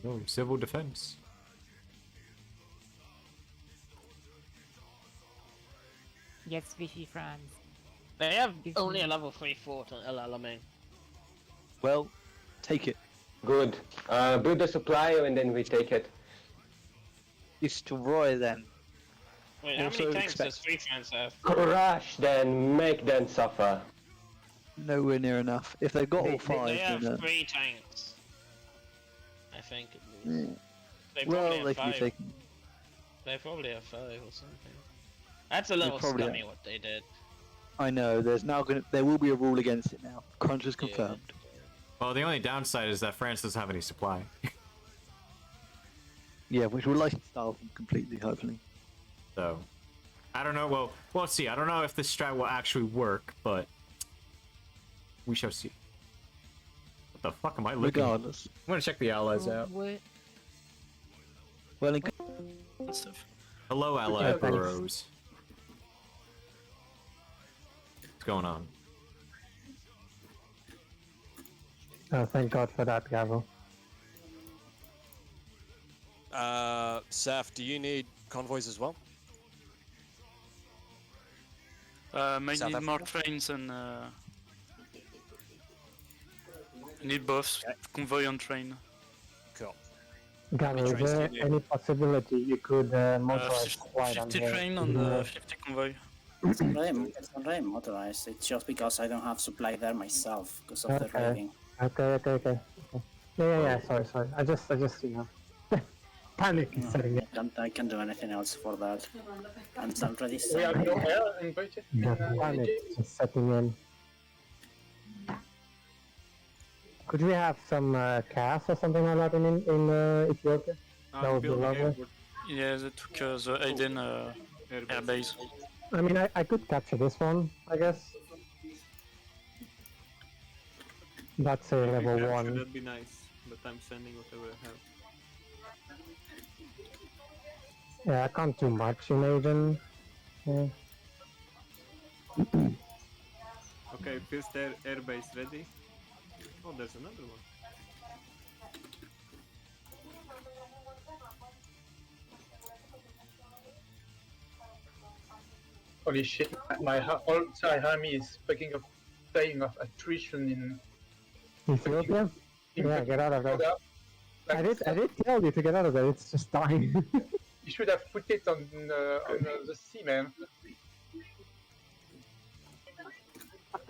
[SPEAKER 1] Oh, civil defense.
[SPEAKER 6] Yes, Vichy France.
[SPEAKER 12] They have only a level 3 fort on El Alamein.
[SPEAKER 13] well, take it.
[SPEAKER 7] Good. Build the supplier and then we take it.
[SPEAKER 13] Destroy them.
[SPEAKER 12] Wait, how
[SPEAKER 13] Also
[SPEAKER 12] many tanks
[SPEAKER 13] expect-
[SPEAKER 12] does Free France have?
[SPEAKER 7] Crush them, make them suffer.
[SPEAKER 13] Nowhere near enough. If they've got all
[SPEAKER 12] They
[SPEAKER 13] five,
[SPEAKER 12] have
[SPEAKER 13] then
[SPEAKER 12] 3 tanks. I think at least.
[SPEAKER 13] Mm.
[SPEAKER 12] They
[SPEAKER 13] well,
[SPEAKER 12] probably
[SPEAKER 13] they
[SPEAKER 12] have
[SPEAKER 13] can be
[SPEAKER 12] 5.
[SPEAKER 13] taken.
[SPEAKER 12] They probably have 5 or something. That's a little
[SPEAKER 13] probably
[SPEAKER 12] scummy
[SPEAKER 13] have.
[SPEAKER 12] what they did.
[SPEAKER 13] I know. There will be a rule against it now. Crunch is confirmed.
[SPEAKER 1] Well, the only downside is that France doesn't have any supply.
[SPEAKER 13] Yeah, which will lifestyle them completely, hopefully.
[SPEAKER 1] So, I don't know. Well, we'll see. I don't know if this strat will actually work, but we shall see. What the fuck am I looking at?
[SPEAKER 13] Regardless.
[SPEAKER 1] I'm gonna check the allies out.
[SPEAKER 6] What?
[SPEAKER 13] Well,
[SPEAKER 11] Stuff.
[SPEAKER 1] Hello, ally
[SPEAKER 4] Yeah, thanks.
[SPEAKER 1] bros. What's going on?
[SPEAKER 4] Oh, thank God for that, Gavel.
[SPEAKER 3] Saf, do you need convoys as well?
[SPEAKER 11] Might
[SPEAKER 3] South
[SPEAKER 11] need more
[SPEAKER 3] Africa?
[SPEAKER 11] trains and need both convoy and train.
[SPEAKER 3] Cool.
[SPEAKER 4] Gavel, is
[SPEAKER 11] trains do
[SPEAKER 4] there
[SPEAKER 11] you need?
[SPEAKER 4] any possibility you could motorize
[SPEAKER 11] 50,
[SPEAKER 4] flight on
[SPEAKER 11] 50
[SPEAKER 4] the
[SPEAKER 11] train and 50 convoy.
[SPEAKER 10] It's already motorized. It's just because I don't have supply there myself because of the
[SPEAKER 4] Okay.
[SPEAKER 10] raiding.
[SPEAKER 4] Okay. Yeah. Sorry. I just panic is setting in.
[SPEAKER 10] I can't do anything else for that. I'm already
[SPEAKER 9] We have
[SPEAKER 10] sending.
[SPEAKER 9] no air in budget.
[SPEAKER 4] Yeah, panic is setting in. Could we have some cast or something like that in Ethiopia? That would be lovely.
[SPEAKER 11] Yeah, they took the Aiden airbase.
[SPEAKER 4] I mean, I could capture this one, I guess. That's a level
[SPEAKER 15] Capture,
[SPEAKER 4] 1.
[SPEAKER 15] That'd be nice, but I'm sending whatever I have.
[SPEAKER 4] Yeah, I can't do much in Aiden. Yeah.
[SPEAKER 15] Okay, first airbase ready. Oh, there's another one.
[SPEAKER 9] Holy shit, my whole entire army is dying of attrition in
[SPEAKER 4] Ethiopia? Yeah, get out of there.
[SPEAKER 9] Like,
[SPEAKER 4] I did tell you to get out of there, it's just dying.
[SPEAKER 9] you should have put it on the sea, man.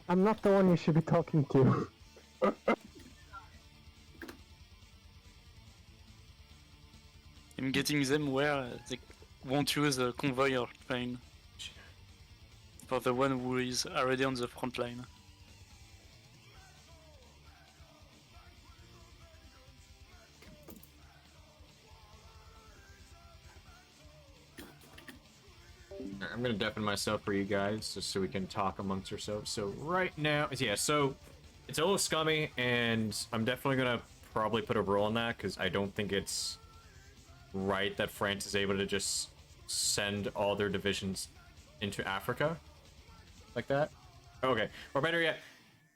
[SPEAKER 4] I'm not the one you should be talking to.
[SPEAKER 11] I'm getting them where they won't use a convoy or train. For the one who is already on the front line.
[SPEAKER 1] I'm gonna deafen myself for you guys, just so we can talk amongst ourselves. So right now, yeah, so it's a little scummy, and I'm definitely gonna probably put a rule on that, because I don't think it's right that France is able to just send all their divisions into Africa like that. Okay, or better yet,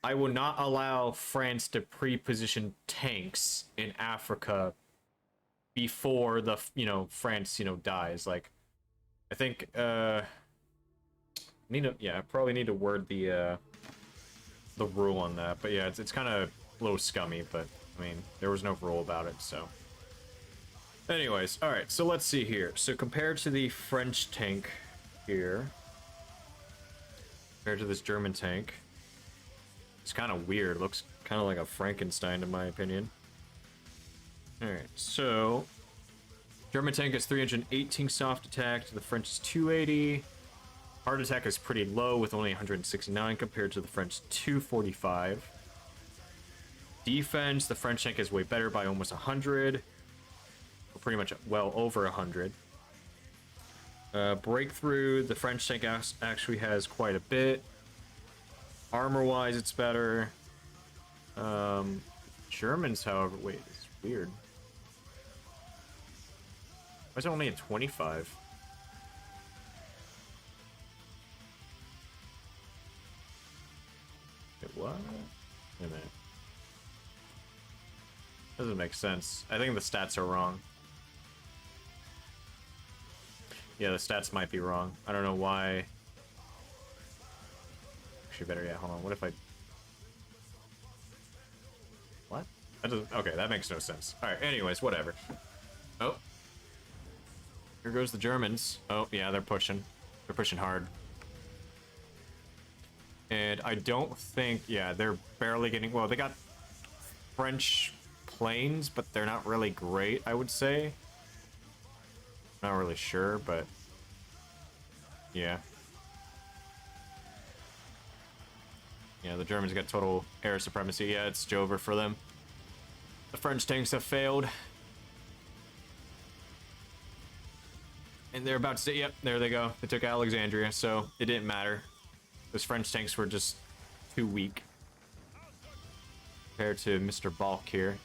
[SPEAKER 1] I will not allow France to pre-position tanks in Africa before the, France, dies. Like, I think, I probably need to word the rule on that. But yeah, it's kind of a little scummy, but I mean, there was no rule about it, so. Anyways, all right, so let's see here. So compared to the French tank here, compared to this German tank, it's kind of weird. Looks kind of like a Frankenstein in my opinion. All right, so German tank is 318 soft attack, the French is 280. Hard attack is pretty low with only 169 compared to the French 245. Defense, the French tank is way better by almost 100. Pretty much well over 100. Breakthrough, the French tank actually has quite a bit. Armor-wise, it's better. Germans, however, wait, it's weird. Why is it only at 25? Wait, what? Wait a minute. Doesn't make sense. I think the stats are wrong. Yeah, the stats might be wrong. I don't know why. Actually, better yet, hold on. What if I... What? That doesn't... Okay, that makes no sense. Alright, anyways, whatever. Oh. Here goes the Germans. Oh, yeah, they're pushing. They're pushing hard. And I don't think... Yeah, they're barely getting... Well, they got French planes, but they're not really great, I would say. Not really sure, but yeah. Yeah, the Germans got total air supremacy. Yeah, it's over for them. The French tanks have failed. And they're about to say, yep, there they go. They took Alexandria, so it didn't matter. Those French tanks were just too weak compared to Mr. Balk here.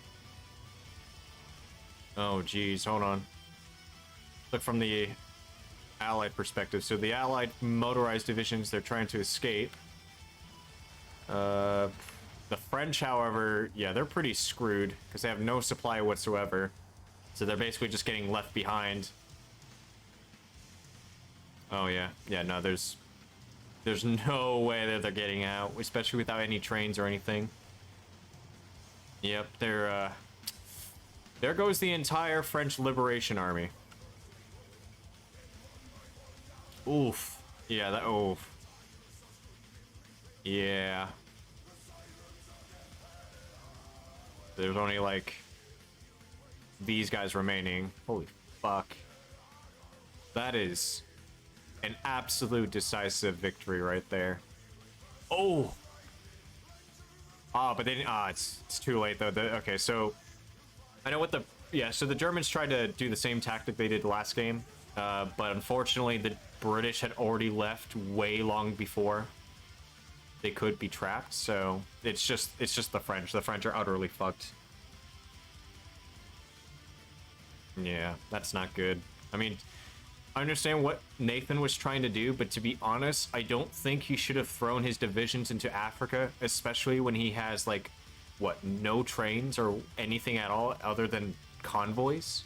[SPEAKER 1] Oh, geez, hold on. Look from the Allied perspective. So the Allied motorized divisions, they're trying to escape. The French, however, yeah, they're pretty screwed because they have no supply whatsoever. So they're basically just getting left behind. Oh yeah, yeah, no, there's no way that they're getting out, especially without any trains or anything. Yep, they're there goes the entire French Liberation Army. Oof. Yeah, that... Oof. Yeah. There's only, like, these guys remaining. Holy fuck. That is an absolute decisive victory right there. Oh! Ah, but they didn't... Ah, it's too late, though. Okay, so... I know what the... Yeah, so the Germans tried to do the same tactic they did last game. But unfortunately, the British had already left way long before they could be trapped. So it's just the French. The French are utterly fucked. Yeah, that's not good. I mean, I understand what Nathan was trying to do, but to be honest, I don't think he should have thrown his divisions into Africa, especially when he has, like, what, no trains or anything at all other than convoys?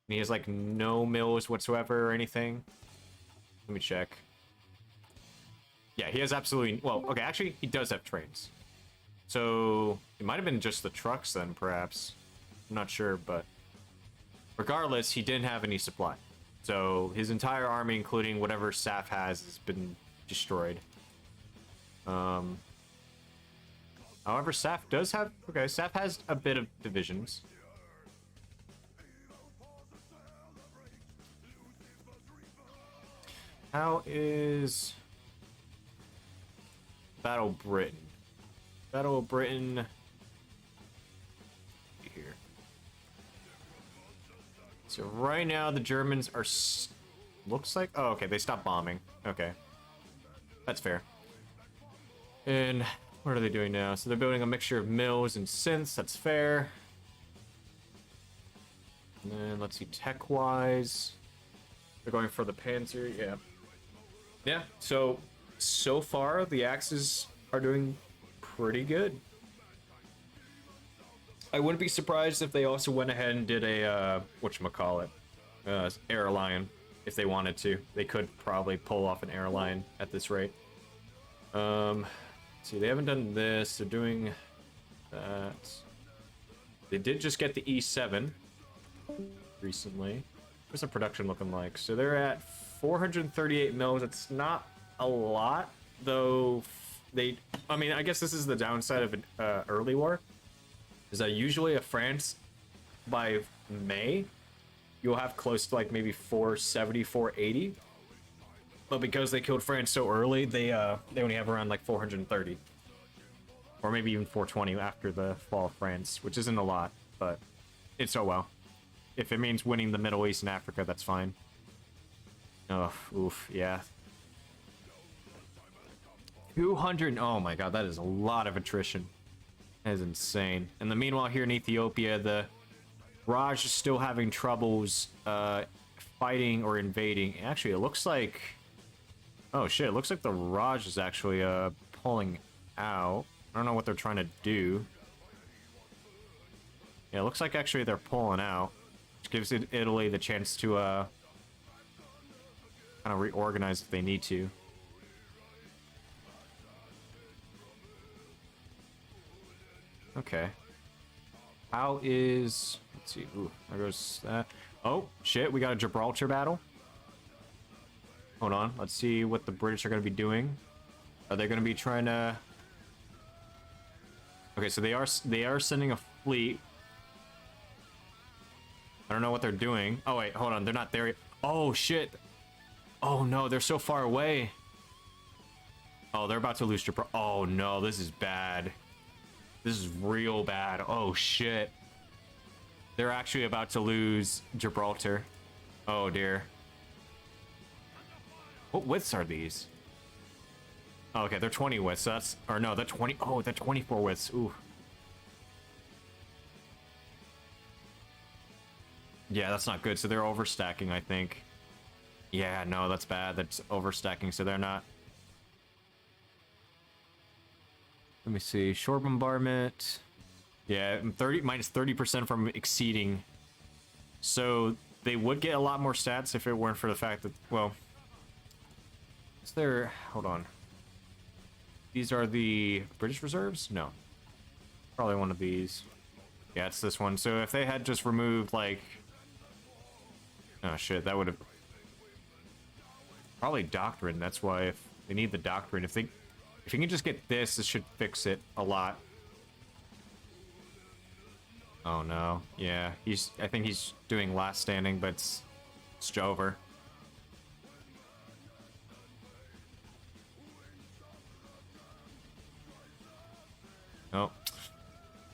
[SPEAKER 1] He has, like, no mills whatsoever or anything. Let me check. Yeah, he has absolutely... Well, okay, actually, he does have trains. So, it might have been just the trucks then, perhaps. I'm not sure, but... Regardless, he didn't have any supply. So, his entire army, including whatever Saf has been destroyed. However, Saf does have... Okay, Saf has a bit of divisions. How is Battle Britain? Battle Britain here. So right now the Germans are looks like okay, they stopped bombing. Okay. That's fair. And what are they doing now? So they're building a mixture of mills and synths, that's fair. And then let's see tech-wise. They're going for the Panzer, yeah. Yeah, so far the Axes are doing pretty good. I wouldn't be surprised if they also went ahead and did a whatchamacallit, Air Lion. if they wanted to. They could probably pull off an airline at this rate. See, they haven't done this. They're doing that. They did just get the E7 recently. What's the production looking like? So they're at 438 mils. It's not a lot, though. I mean, I guess this is the downside of an early war. Is that usually a France, by May, you'll have close to like maybe 470, 480. But because they killed France so early, they only have around like 430. Or maybe even 420 after the fall of France, which isn't a lot, but it's oh well. If it means winning the Middle East and Africa, that's fine. Oh, oof, yeah. 200, oh my god, that is a lot of attrition. That is insane. And the meanwhile here in Ethiopia, the Raj is still having troubles fighting or invading. Actually, it looks like... Oh shit, it looks like the Raj is actually pulling out. I don't know what they're trying to do. Yeah, it looks like actually they're pulling out. Which gives Italy the chance to kind of reorganize if they need to. Okay. How is... Let's see. Ooh, there goes that. Oh, shit, we got a Gibraltar battle. Hold on, let's see what the British are going to be doing. Are they going to be trying to... Okay, so they are sending a fleet. I don't know what they're doing. Oh, wait, hold on, they're not there yet. Oh, shit. Oh, no, they're so far away. Oh, they're about to lose Gibraltar. Oh, no, this is bad. This is real bad. Oh, shit. They're actually about to lose Gibraltar. Oh, dear. What widths are these? Oh, okay, they're 20 widths, so that's... Or no, they're 20... Oh, they're 24 widths. Ooh. Yeah, that's not good. So they're overstacking, I think. Yeah, no, that's bad. That's overstacking, so they're not... Let me see. Shore bombardment. Yeah, minus 30% from exceeding. So they would get a lot more stats if it weren't for the fact that... Well... Is there... Hold on. These are the British reserves? No. Probably one of these. Yeah, it's this one. So if they had just removed, like... Oh, shit, that would have... Probably doctrine, that's why if they need the doctrine. If you can just get this, this should fix it a lot. Oh, no. Yeah, I think he's doing last standing, but it's over. Oh,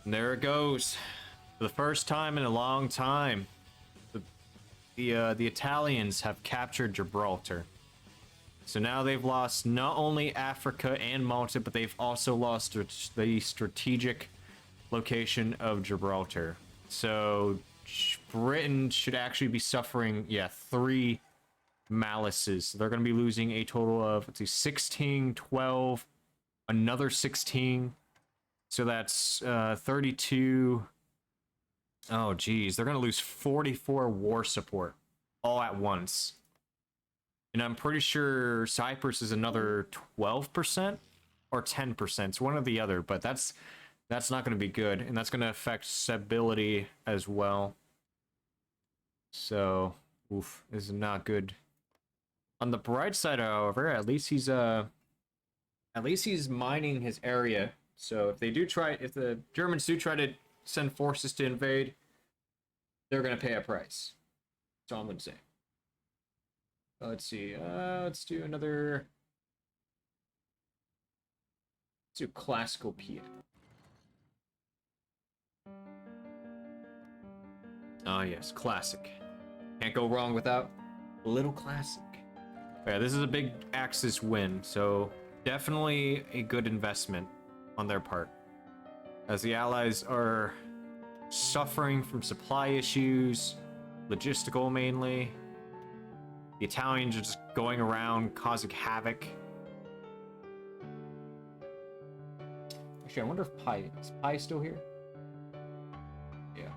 [SPEAKER 1] and there it goes. For the first time in a long time, the Italians have captured Gibraltar. So now they've lost not only Africa and Malta, but they've also lost the strategic location of Gibraltar. So Britain should actually be suffering, 3 malices. They're going to be losing a total of, let's see, 16, 12, another 16. So that's 32. Oh, geez. They're going to lose 44 war support all at once. And I'm pretty sure Cyprus is another 12% or 10%. It's one or the other, but that's not going to be good. And that's going to affect stability as well. So, oof, this is not good. On the bright side, however, at least he's mining his area. So if the Germans do try to send forces to invade, they're going to pay a price. That's all I'm going to say. Let's see. Let's do another. Let's do classical piano. Ah, yes, classic. Can't go wrong without a little classic. Yeah, this is a big Axis win, so definitely a good investment on their part, as the Allies are suffering from supply issues, logistical mainly. The Italians are just going around causing havoc. Actually, I wonder if is Pi still here? Yeah.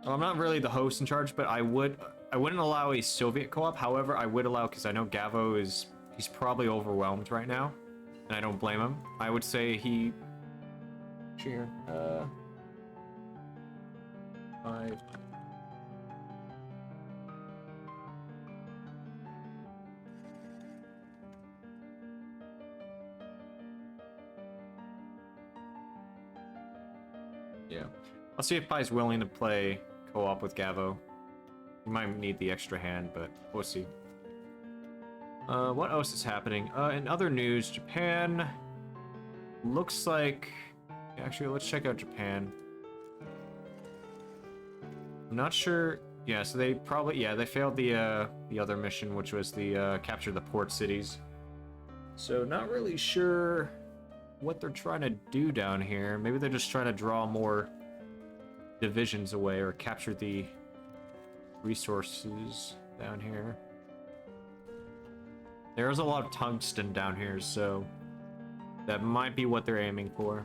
[SPEAKER 1] Well, I'm not really the host in charge, but I wouldn't allow a Soviet co-op. However, I would allow, because I know Gavo he's probably overwhelmed right now, and I don't blame him. I would say he. Sure. 5. Yeah. I'll see if Pai's willing to play co-op with Gavo. He might need the extra hand, but we'll see. What else is happening? In other news, Japan looks like... Actually, let's check out Japan. I'm not sure... Yeah, so they probably... Yeah, they failed the other mission, which was the capture the port cities. So not really sure what they're trying to do down here. Maybe they're just trying to draw more divisions away or capture the resources down here. There's a lot of tungsten down here, so that might be what they're aiming for.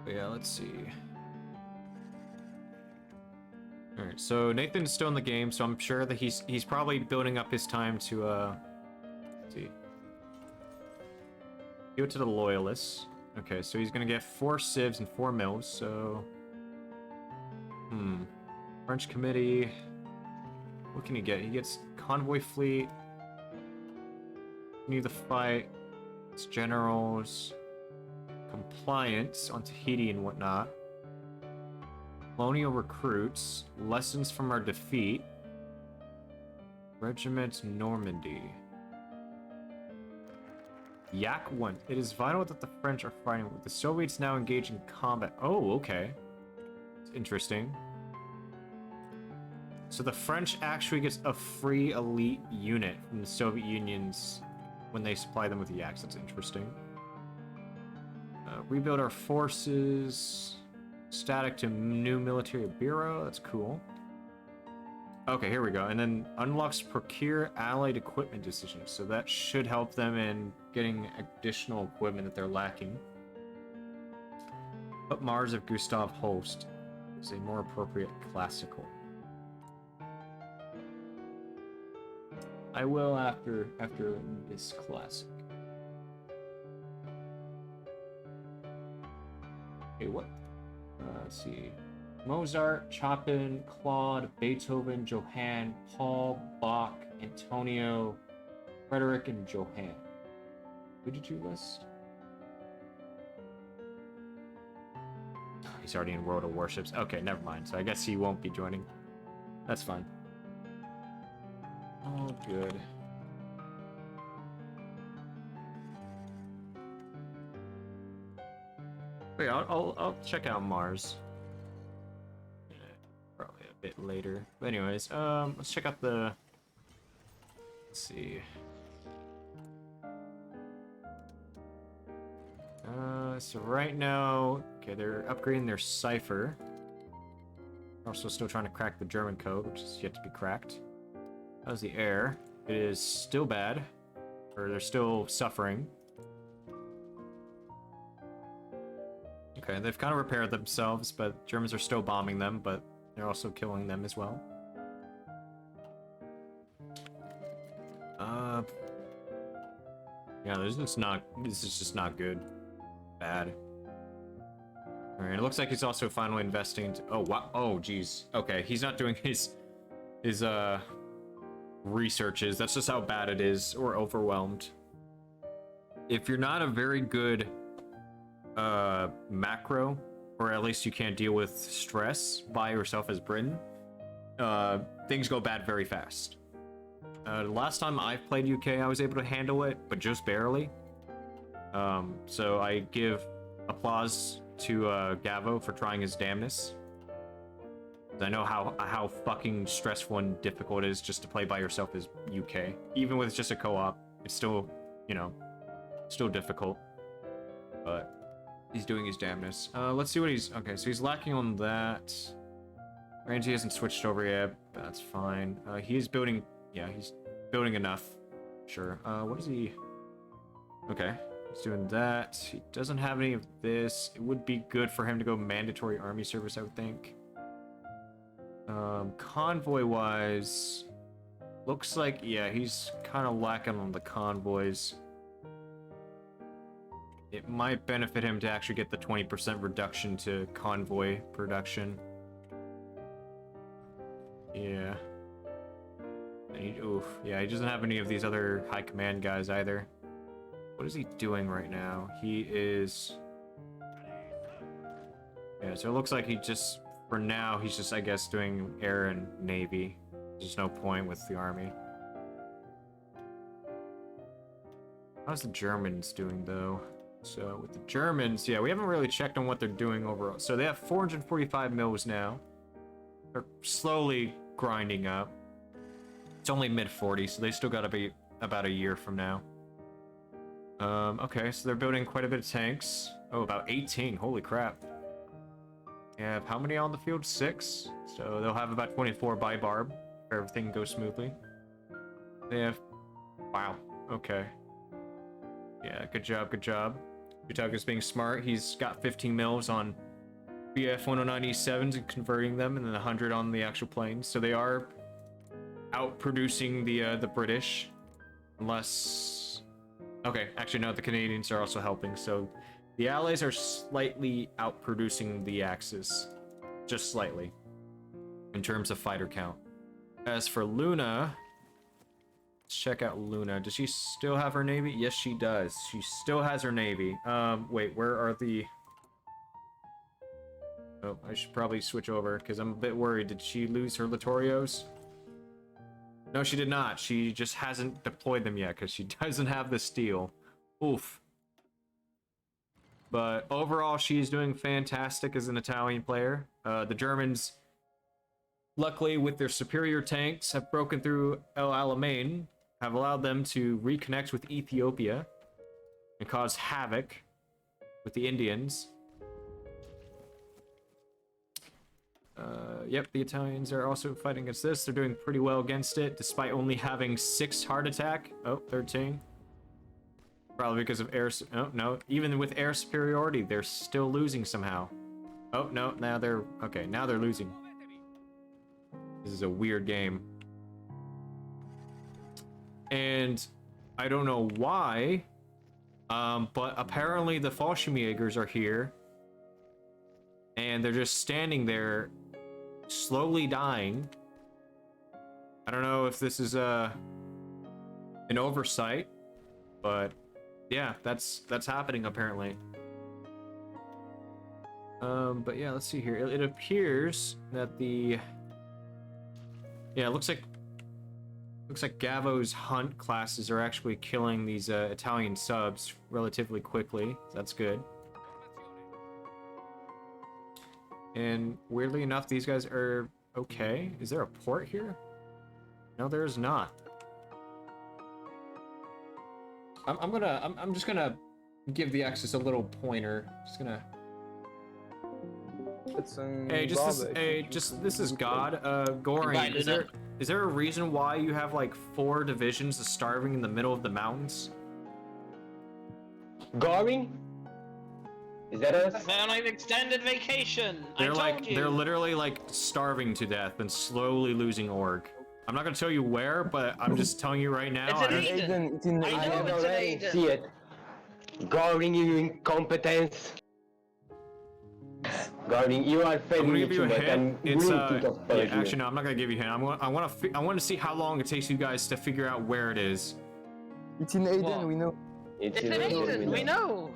[SPEAKER 1] But yeah, let's see. Alright, so Nathan's still in the game, so I'm sure that he's probably building up his time to let's see. Give it to the loyalists. Okay, so he's gonna get 4 civs and 4 mills, so... French committee... What can he get? He gets convoy fleet... Need the fight... It's generals... Compliance on Tahiti and whatnot... Colonial recruits... Lessons from our defeat... Regiment Normandy... Yak 1. It is vital that the French are fighting with the Soviets now engaged in combat. Oh, okay. It's interesting. So the French actually gets a free elite unit from the Soviet Union's when they supply them with yaks. That's interesting. Rebuild our forces. Static to new military bureau. That's cool. Okay, here we go. And then unlocks procure allied equipment decisions. So that should help them in getting additional equipment that they're lacking. But Mars of Gustav Holst is a more appropriate classical. I will after this classic. Okay, what? Let's see. Mozart, Chopin, Claude, Beethoven, Johann, Paul, Bach, Antonio, Frederick, and Johann. Who did you list? Oh, he's already in World of Warships. Okay, never mind. So I guess he won't be joining. That's fine. Oh, good. Wait, I'll check out Mars. Probably a bit later. But anyways, let's check out the... Let's see. So right now... Okay, they're upgrading their cipher. They're also still trying to crack the German code, which is yet to be cracked. How's the air? It is still bad. Or they're still suffering. Okay, they've kind of repaired themselves, but Germans are still bombing them, but they're also killing them as well. Yeah, this is just not good. Bad. Alright, it looks like he's also finally investing into... Oh, wow. Oh, jeez. Okay, he's not doing his researches. That's just how bad it is, or overwhelmed. If you're not a very good macro, or at least you can't deal with stress by yourself as Britain, things go bad very fast. Last time I played UK, I was able to handle it, but just barely. So I give applause to Gavo for trying his damnness. I know how fucking stressful and difficult it is just to play by yourself as UK. Even with just a co-op, it's still, you know, still difficult. But he's doing his damnness. Let's see what he's... Okay, so he's lacking on that. Ramsey hasn't switched over yet. That's fine. He's building... Yeah, he's building enough. Sure. What is he... Okay. He's doing that. He doesn't have any of this. It would be good for him to go mandatory army service, I would think. Convoy-wise, looks like, yeah, he's kind of lacking on the convoys. It might benefit him to actually get the 20% reduction to convoy production. Yeah. Oof. Yeah, he doesn't have any of these other high command guys either. What is he doing right now? He is... Yeah, so it looks like he just... For now, he's just, I guess, doing air and navy. There's no point with the army. How's the Germans doing, though? So, with the Germans, yeah, we haven't really checked on what they're doing overall. So, they have 445 mils now. They're slowly grinding up. It's only mid-40, so they still gotta be about a year from now. Okay, so they're building quite a bit of tanks. Oh, about 18, holy crap. They have how many on the field? 6? So they'll have about 24 by barb, if everything goes smoothly. They have... Wow, okay. Yeah, good job, good job. Utaga's being smart. He's got 15 mils on BF 109E7s and converting them, and then 100 on the actual planes. So they are outproducing the British. Unless... Okay, actually no, the Canadians are also helping, so... The Allies are slightly outproducing the Axis. Just slightly. In terms of fighter count. As for Luna... Let's check out Luna. Does she still have her navy? Yes, she does. She still has her navy. Wait, where are the... Oh, I should probably switch over, because I'm a bit worried. Did she lose her Littorios? No, she did not. She just hasn't deployed them yet, because she doesn't have the steel. Oof. But overall, she's doing fantastic as an Italian player. The Germans, luckily with their superior tanks, have broken through El Alamein, have allowed them to reconnect with Ethiopia and cause havoc with the Indians. Yep, the Italians are also fighting against this. They're doing pretty well against it, despite only having 6 heart attack. Oh, 13. Probably because of air... Oh, no. Even with air superiority, they're still losing somehow. Oh, no. Now they're... Okay, now they're losing. This is a weird game. And I don't know why, but apparently the Fallschirmjägers are here. And they're just standing there, slowly dying. I don't know if this is an oversight, but... Yeah, that's happening apparently. But yeah, let's see here. It appears that the... Yeah, it looks like Gavo's hunt classes are actually killing these Italian subs relatively quickly. That's good. And weirdly enough, these guys are okay. Is there a port here? No, there is not. I'm just gonna give the Axis a little pointer. Just gonna. This is God. Goring, is there a reason why you have like 4 divisions starving in the middle of the mountains?
[SPEAKER 7] Goring? Is that us?
[SPEAKER 12] They're on an extended vacation.
[SPEAKER 1] They're they're literally like starving to death and slowly losing org. I'm not gonna tell you where, but I'm just telling you right now.
[SPEAKER 7] I have already see it. Goring, you incompetence. Goring, you are failing.
[SPEAKER 1] I'm gonna give you a hint. It's
[SPEAKER 7] yeah,
[SPEAKER 1] actually no, I'm not gonna give you a hint. I want to see how long it takes you guys to figure out where it is.
[SPEAKER 14] It's in Aden, we know.
[SPEAKER 7] It's
[SPEAKER 12] in Aden, we know.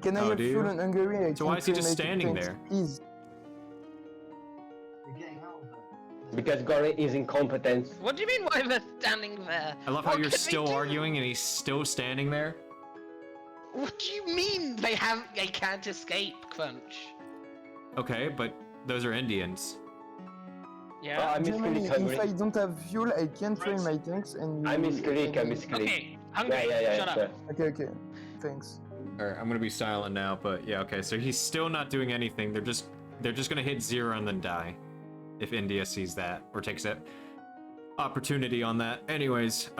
[SPEAKER 14] Can I have fuel in Hungary?
[SPEAKER 1] So why is he just standing there?
[SPEAKER 14] Please.
[SPEAKER 7] Because Goring is incompetent.
[SPEAKER 12] What do you mean why they're standing there?
[SPEAKER 1] I love how you're still arguing and he's still standing there.
[SPEAKER 12] What do you mean they can't escape, Crunch?
[SPEAKER 1] Okay, but those are Indians.
[SPEAKER 12] Yeah.
[SPEAKER 14] Germany, if I don't have fuel, I can't train my tanks and...
[SPEAKER 7] I misclick.
[SPEAKER 12] Okay, Hungary, shut up.
[SPEAKER 14] Okay, thanks.
[SPEAKER 1] Alright, I'm gonna be silent now, but yeah, okay, so he's still not doing anything. They're just gonna hit 0 and then die. If India sees that, or takes that opportunity on that. Anyways,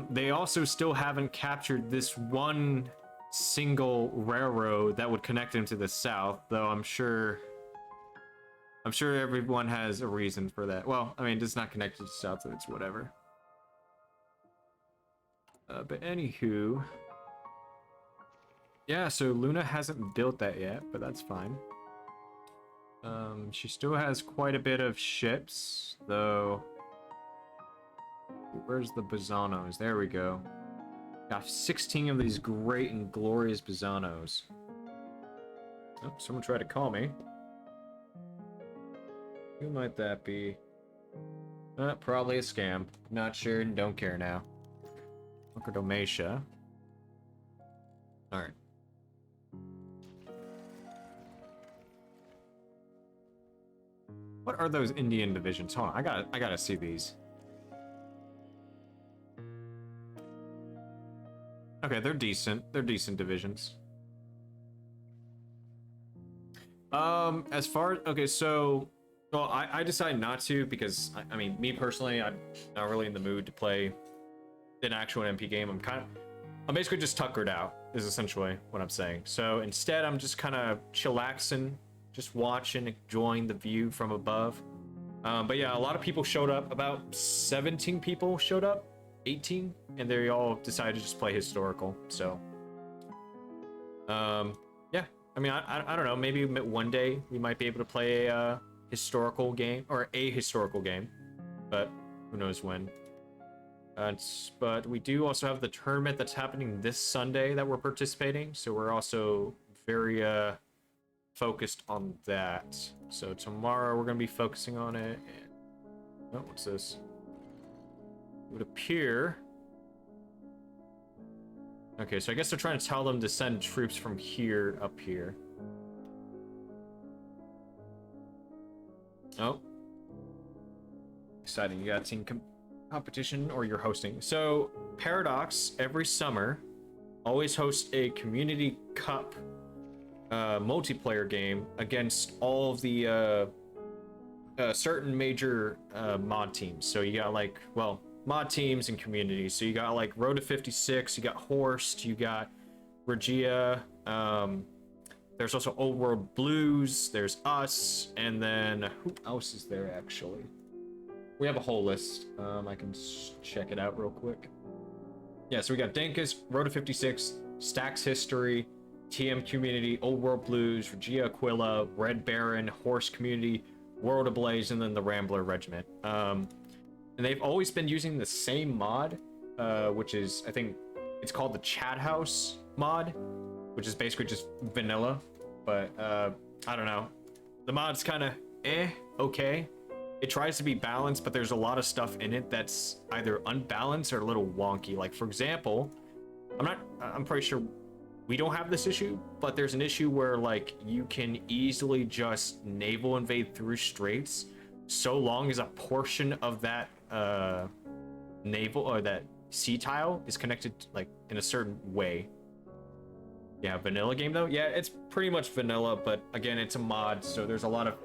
[SPEAKER 1] they also still haven't captured this one single railroad that would connect him to the south, though I'm sure everyone has a reason for that. Well, I mean, it's not connected to the south, so it's whatever. But anywho, yeah, so Luna hasn't built that yet, but that's fine. She still has quite a bit of ships, though. Where's the Bizanos? There we go. Got 16 of these great and glorious Bizanos. Oh, someone tried to call me. Who might that be? Probably a scam. Not sure and don't care now. Uncle Dalmatia. Alright. What are those Indian divisions? Hold on, I gotta see these. Okay, they're decent. They're decent divisions. As far
[SPEAKER 5] Okay, so well, I decided not to because I mean, me personally, I'm not really in the mood to play an actual MP game. I'm basically just tuckered out, is essentially what I'm saying. So instead, I'm just kind of chillaxing, just watching, enjoying the view from above. But yeah, a lot of people showed up. About 17 people showed up, 18, and they all decided to just play historical. So, yeah. I mean, I don't know. Maybe one day we might be able to play a historical game or a historical game, but who knows when. But we do also have the tournament that's happening this Sunday that we're participating, so we're also very focused on that. So tomorrow we're going to be focusing on it. And, oh, what's this? It would appear... Okay, so I guess they're trying to tell them to send troops from here up here. Oh. Exciting, you got team competition or you're hosting. So Paradox every summer always hosts a community cup multiplayer game against all of the certain major mod teams. So you got like, well, mod teams and communities. So you got like Road to 56, you got Horst, you got Regia, there's also Old World Blues, there's us, and then who else is there actually? We have a whole list. I can check it out real quick. Yeah, so we got Dinkus, Road to 56, Stacks History, TM Community, Old World Blues, Regia Aquila, Red Baron, Horse Community, World Ablaze, and then the Rambler Regiment. And they've always been using the same mod, which is, I think, it's called the Chat House mod, which is basically just vanilla. But, I don't know. The mod's kind of okay. It tries to be balanced, but there's a lot of stuff in it that's either unbalanced or a little wonky. Like, for example, I'm pretty sure we don't have this issue, but there's an issue where, like, you can easily just naval invade through straits so long as a portion of that naval or that sea tile is connected like in a certain way. Yeah, vanilla game though. Yeah, it's pretty much vanilla, but again, it's a mod, so there's a lot of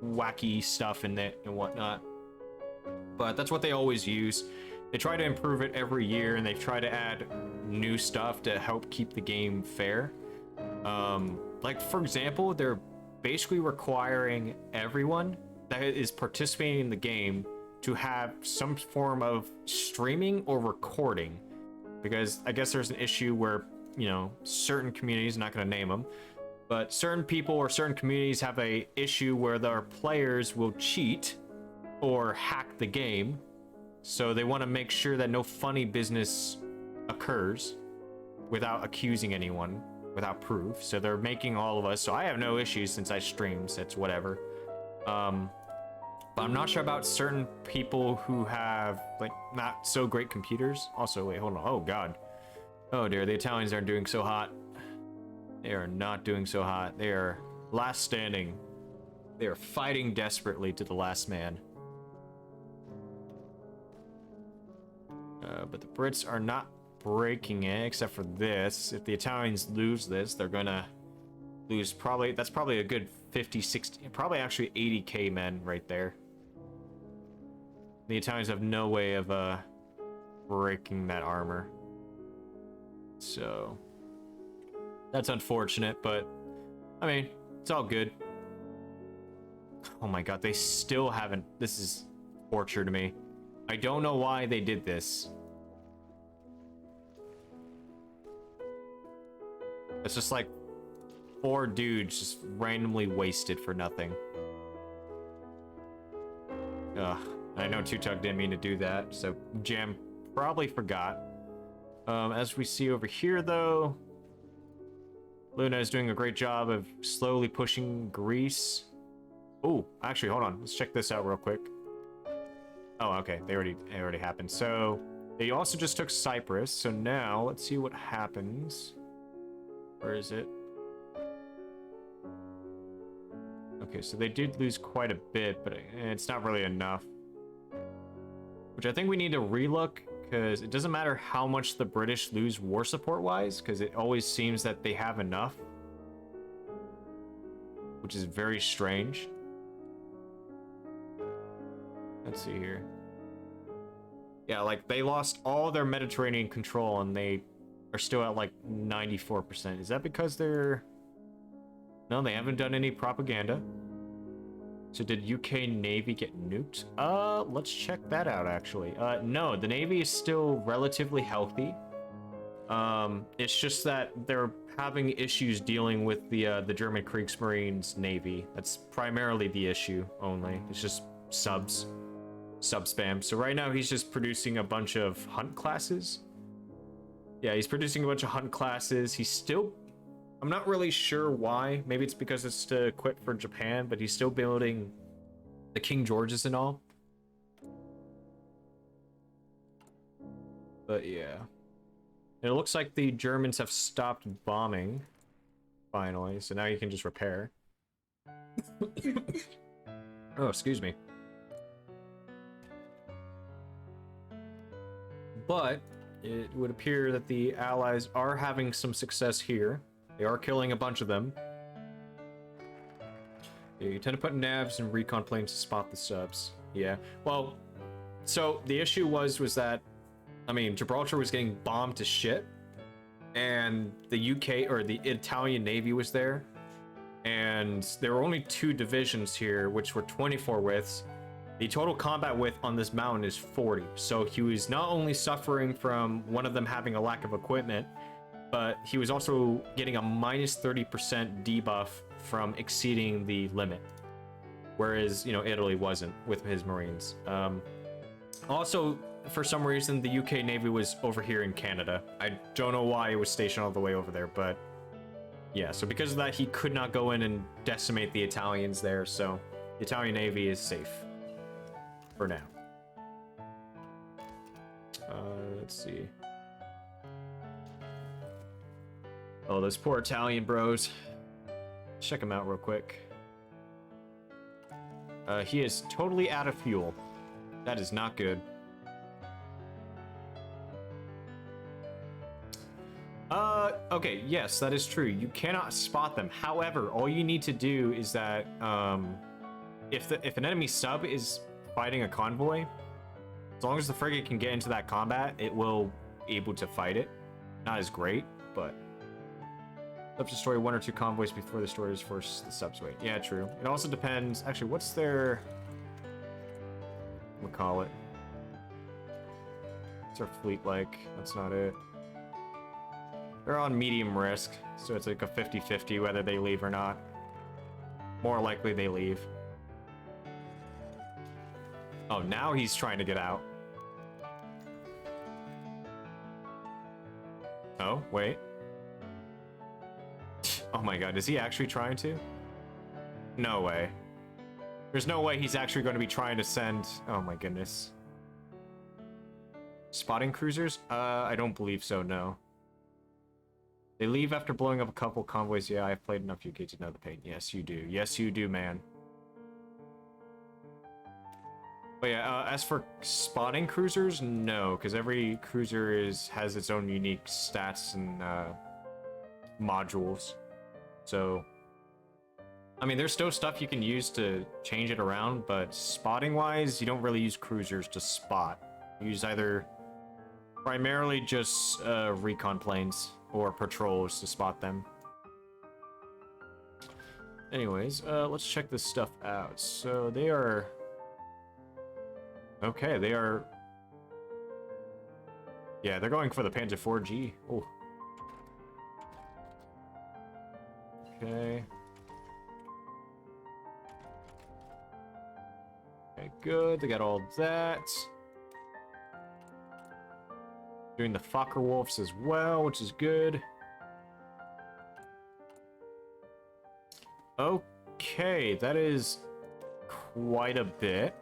[SPEAKER 5] wacky stuff in it and whatnot. But that's what they always use. They try to improve it every year, and they try to add new stuff to help keep the game fair. Like for example, they're basically requiring everyone that is participating in the game to have some form of streaming or recording, because I guess there's an issue where, you know, certain communities, I'm not going to name them, but certain people or certain communities have a issue where their players will cheat or hack the game, so they want to make sure that no funny business occurs without accusing anyone, without proof. So they're making all of us, so I have no issues since I stream, so it's whatever. But I'm not sure about certain people who have like not so great computers. Also, wait, hold on. Oh god. Oh dear, the Italians aren't doing so hot. They are not doing so hot. They are last standing. They are fighting desperately to the last man. But the Brits are not breaking it, except for this. If the Italians lose this, they're gonna lose probably, that's probably a good 50, 60, probably actually 80k men right there. The Italians have no way of breaking that armor. So That's unfortunate, but I mean, it's all good. Oh my god, they still haven't. This is torture to me. I don't know why they did this. It's just like 4 dudes just randomly wasted for nothing. Ugh. I know Tutug didn't mean to do that, so Jam probably forgot. As we see over here, though, Luna is doing a great job of slowly pushing Greece. Oh, actually, hold on. Let's check this out real quick. Oh, okay. It already happened. So they also just took Cyprus. So now let's see what happens. Where is it? Okay, so they did lose quite a bit, but it's not really enough. Which I think we need to relook, because it doesn't matter how much the British lose war support-wise, because it always seems that they have enough. Which is very strange. Let's see here. Yeah, like, they lost all their Mediterranean control, and they are still at, like, 94%. Is that because they're... No, they haven't done any propaganda. So did UK Navy get nuked? Let's check that out, actually. No, the Navy is still relatively healthy. It's just that they're having issues dealing with the German Kriegsmarine's Navy. That's primarily the issue, only. It's just sub spam. So right now he's just producing a bunch of hunt classes. Yeah, he's producing a bunch of hunt classes. He's still... I'm not really sure why. Maybe it's because it's to quit for Japan, but he's still building the King Georges and all. But yeah. It looks like the Germans have stopped bombing, finally, so now you can just repair. Oh, excuse me. But it would appear that the Allies are having some success here. They are killing a bunch of them. Yeah, you tend to put navs and recon planes to spot the subs. Yeah. Well, so the issue was that, I mean, Gibraltar was getting bombed to shit, and the UK or the Italian Navy was there, and there were only 2 divisions here, which were 24 widths. The total combat width on this mountain is 40, so he was not only suffering from one of them having a lack of equipment, but he was also getting a minus 30% debuff from exceeding the limit, whereas, you know, Italy wasn't with his Marines. Also, for some reason, the UK Navy was over here in Canada. I don't know why it was stationed all the way over there, but yeah, so because of that, he could not go in and decimate the Italians there, so the Italian Navy is safe for now. Let's see. Oh, those poor Italian bros. Check him out real quick. He is totally out of fuel. That is not good. Okay, yes, that is true. You cannot spot them. However, all you need to do is that, if an enemy sub is fighting a convoy, as long as the frigate can get into that combat, it will be able to fight it. Not as great, but... Subs destroy 1 or 2 convoys before the destroyers force the subs weight. Yeah, true. It also depends... Actually, what's their... We'll call it. What's our fleet like? That's not it. They're on medium risk, so it's like a 50-50 whether they leave or not. More likely they leave. Oh, now he's trying to get out. Oh, wait. Oh my god, is he actually trying to? No way. There's no way he's actually going to be trying to send... Oh my goodness. Spotting cruisers? I don't believe so, no. They leave after blowing up a couple convoys. Yeah, I've played enough UK to know the pain. Yes, you do. Yes, you do, man. But yeah, as for spotting cruisers, no, because every cruiser has its own unique stats and modules. So, I mean, there's still stuff you can use to change it around, but spotting-wise, you don't really use cruisers to spot. You use either primarily just recon planes or patrols to spot them. Anyways, let's check this stuff out. So they are... Okay, they are... Yeah, they're going for the Panzer 4G. Oh. Okay. Okay, good. They got all that. Doing the Fokker Wolves as well, which is good. Okay, that is quite a bit.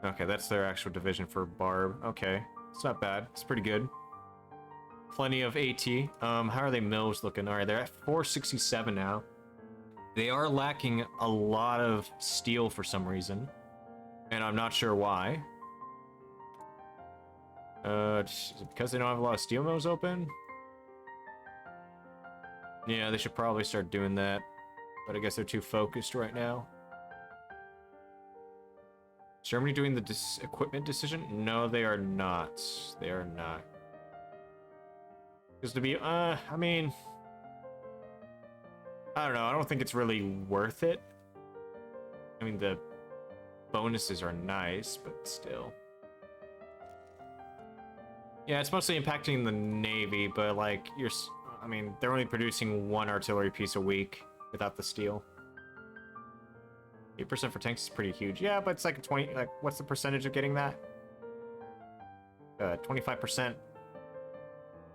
[SPEAKER 5] Okay, that's their actual division for Barb. Okay, it's not bad. It's pretty good. Plenty of AT. How are they mills looking? All right, they're at 467 now. They are lacking a lot of steel for some reason, and I'm not sure why. Is it because they don't have a lot of steel mills open? Yeah, they should probably start doing that, but I guess they're too focused right now. Is Germany doing the equipment decision? No, they are not. They are not. Because to be, I mean, I don't know. I don't think it's really worth it. I mean, the bonuses are nice, but still. Yeah, it's mostly impacting the Navy, but like, I mean, they're only producing 1 artillery piece a week without the steel. 8% for tanks is pretty huge. Yeah, but it's like a 20, like, what's the percentage of getting that? 25%.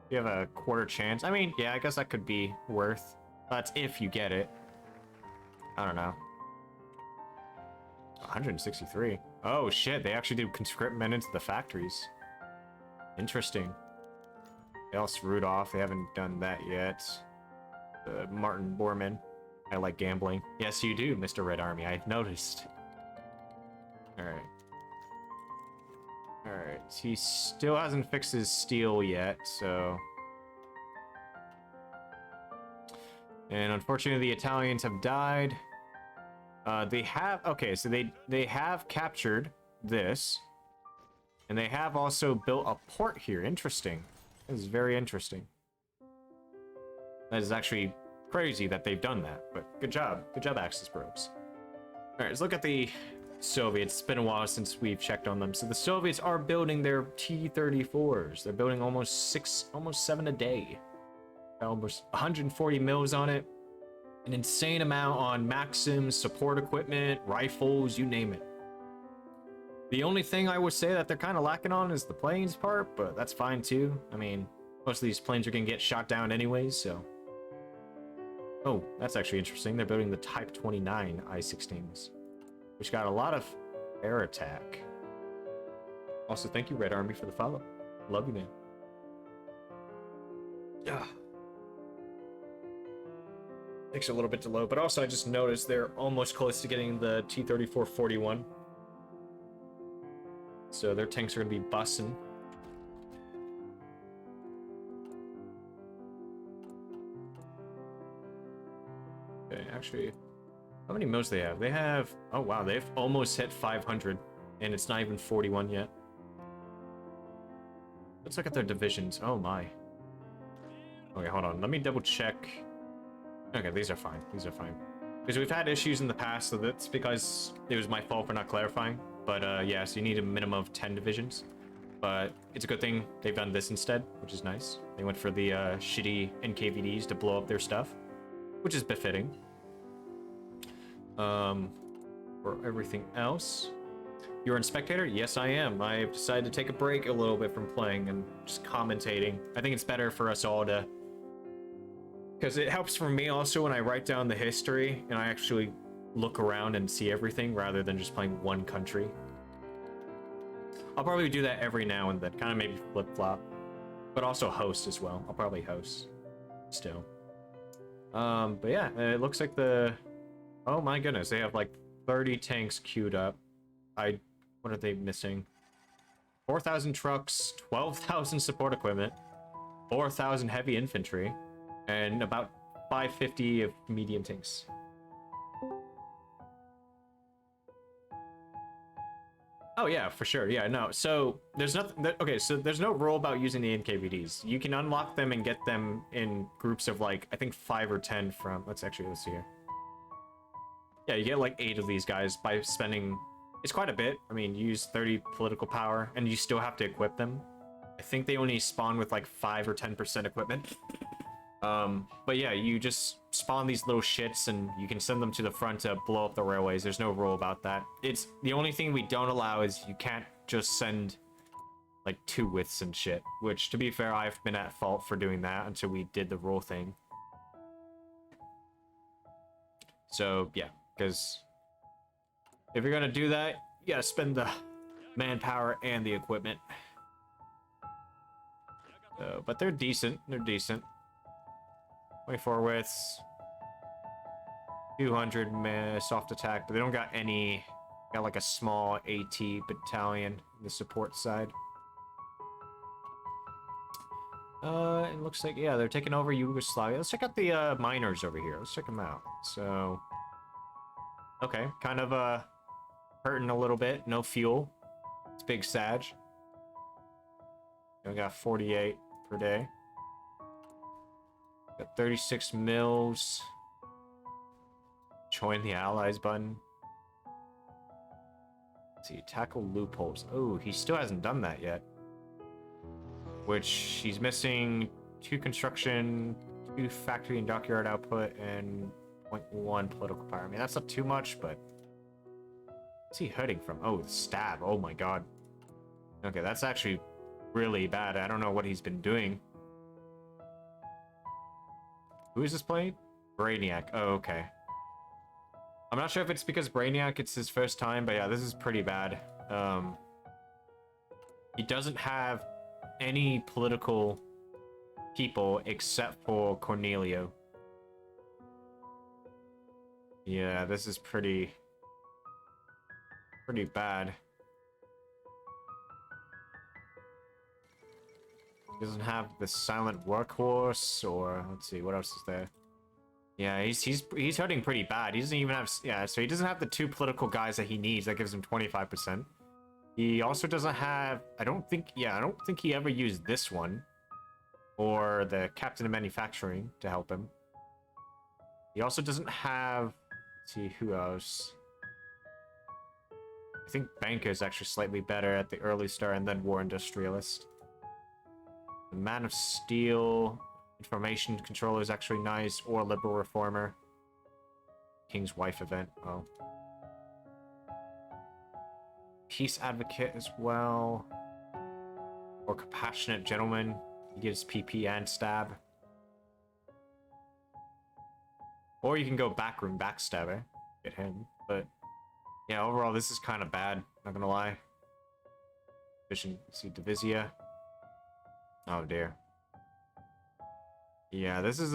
[SPEAKER 5] You have a quarter chance. I mean, yeah, I guess that could be worth. That's if you get it. I don't know. 163. Oh shit, they actually do conscript men into the factories. Interesting. Else Rudolph, they haven't done that yet. Martin Bormann. I like gambling. Yes, you do, Mr. Red Army. I've noticed. Alright. Alright. He still hasn't fixed his steel yet, so... And unfortunately, the Italians have died. They have... Okay, so they have captured this. And they have also built a port here. Interesting. This is very interesting. That is actually crazy that they've done that, but good job. Good job, Axis Probes. Alright, let's look at the Soviets. It's been a while since we've checked on them. So the Soviets are building their T-34s. They're building almost 7 a day. Almost 140 mils on it. An insane amount on Maxims, support equipment, rifles, you name it. The only thing I would say that they're kind of lacking on is the planes part, but that's fine too. I mean, most of these planes are going to get shot down anyways, so... Oh, that's actually interesting. They're building the Type 29 I-16s, which got a lot of air attack. Also, thank you, Red Army, for the follow. Love you, man. Yeah. Takes a little bit to load, but also I just noticed they're almost close to getting the T-34-41. So their tanks are going to be bussin'. Okay, actually, how many mils they have? They have... Oh, wow, they've almost hit 500, and it's not even 41 yet. Let's look at their divisions. Oh, my. Okay, hold on. Let me double check. Okay, these are fine. These are fine. Because we've had issues in the past, so that's because it was my fault for not clarifying. But yeah, so you need a minimum of 10 divisions. But it's a good thing they've done this instead, which is nice. They went for the shitty NKVDs to blow up their stuff, which is befitting. For everything else, you're a spectator? Yes, I am. I've decided to take a break a little bit from playing and just commentating. I think it's better for us all to... Because it helps for me also when I write down the history and I actually look around and see everything rather than just playing one country. I'll probably do that every now and then, kind of maybe flip-flop. But also host as well. I'll probably host still. But yeah, it looks like the... Oh my goodness, they have like 30 tanks queued up. What are they missing? 4,000 trucks, 12,000 support equipment, 4,000 heavy infantry, and about 550 of medium tanks. Oh yeah, for sure. Yeah, no. So there's nothing. Okay, so there's no rule about using the NKVDs. You can unlock them and get them in groups of like I think 5 or 10 from. Let's see here. Yeah, you get like 8 of these guys by spending. It's quite a bit. I mean, you use 30 political power, and you still have to equip them. I think they only spawn with like 5 or 10% equipment. But yeah, you just spawn these little shits and you can send them to the front to blow up the railways. There's no rule about that. It's the only thing we don't allow is you can't just send like 2 withs and shit, which to be fair, I've been at fault for doing that until we did the rule thing. So yeah, because if you're gonna do that, you gotta spend the manpower and the equipment. But they're decent. They're decent. 24 widths, 200 soft attack, but they don't got any. Got like a small AT battalion in the support side. It looks like yeah, they're taking over Yugoslavia. Let's check out the miners over here. Let's check them out. So, okay, kind of hurting a little bit. No fuel. It's big Sag. We got 48 per day. Got 36 mils. Join the allies button. Let's see, tackle loopholes. Oh, he still hasn't done that yet. Which he's missing 2 construction, 2 factory and dockyard output, and 0.1 political power. I mean, that's not too much, but what's he hurting from? Oh, the stab. Oh my god. Okay, that's actually really bad. I don't know what he's been doing. Who is this playing? Brainiac. Oh, okay. I'm not sure if it's because Brainiac, it's his first time, but yeah, this is pretty bad. He doesn't have any political people except for Cornelio. Yeah, this is pretty bad. He doesn't have the silent workhorse, or let's see, what else is there? Yeah, he's hurting pretty bad. He doesn't even have, yeah, so he doesn't have the 2 political guys that he needs. That gives him 25%. He also doesn't have, I don't think he ever used this one, or the captain of manufacturing to help him. He also doesn't have, let's see, who else? I think Banker is actually slightly better at the early start, and then War Industrialist. The Man of Steel, Information Controller is actually nice, or Liberal Reformer. King's Wife event, oh. Peace Advocate as well. Or Compassionate Gentleman. He gives PP and stab. Or you can go Backroom Backstabber. Get him. But yeah, overall this is kind of bad, not gonna lie. Vision, see Divisia. Oh dear. Yeah, this is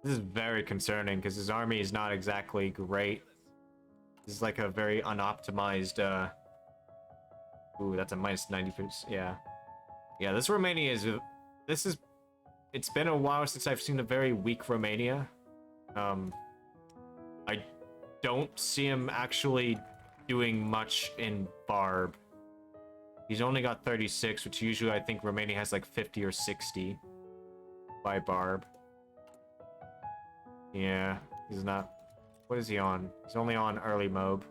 [SPEAKER 5] very concerning because his army is not exactly great. This is like a very unoptimized ooh, that's a minus 90%. Yeah. Yeah, this Romania is it's been a while since I've seen a very weak Romania. I don't see him actually doing much in Barb. He's only got 36, which usually I think Romania has like 50 or 60 by Barb. Yeah, he's not. What is he on? He's only on early mob.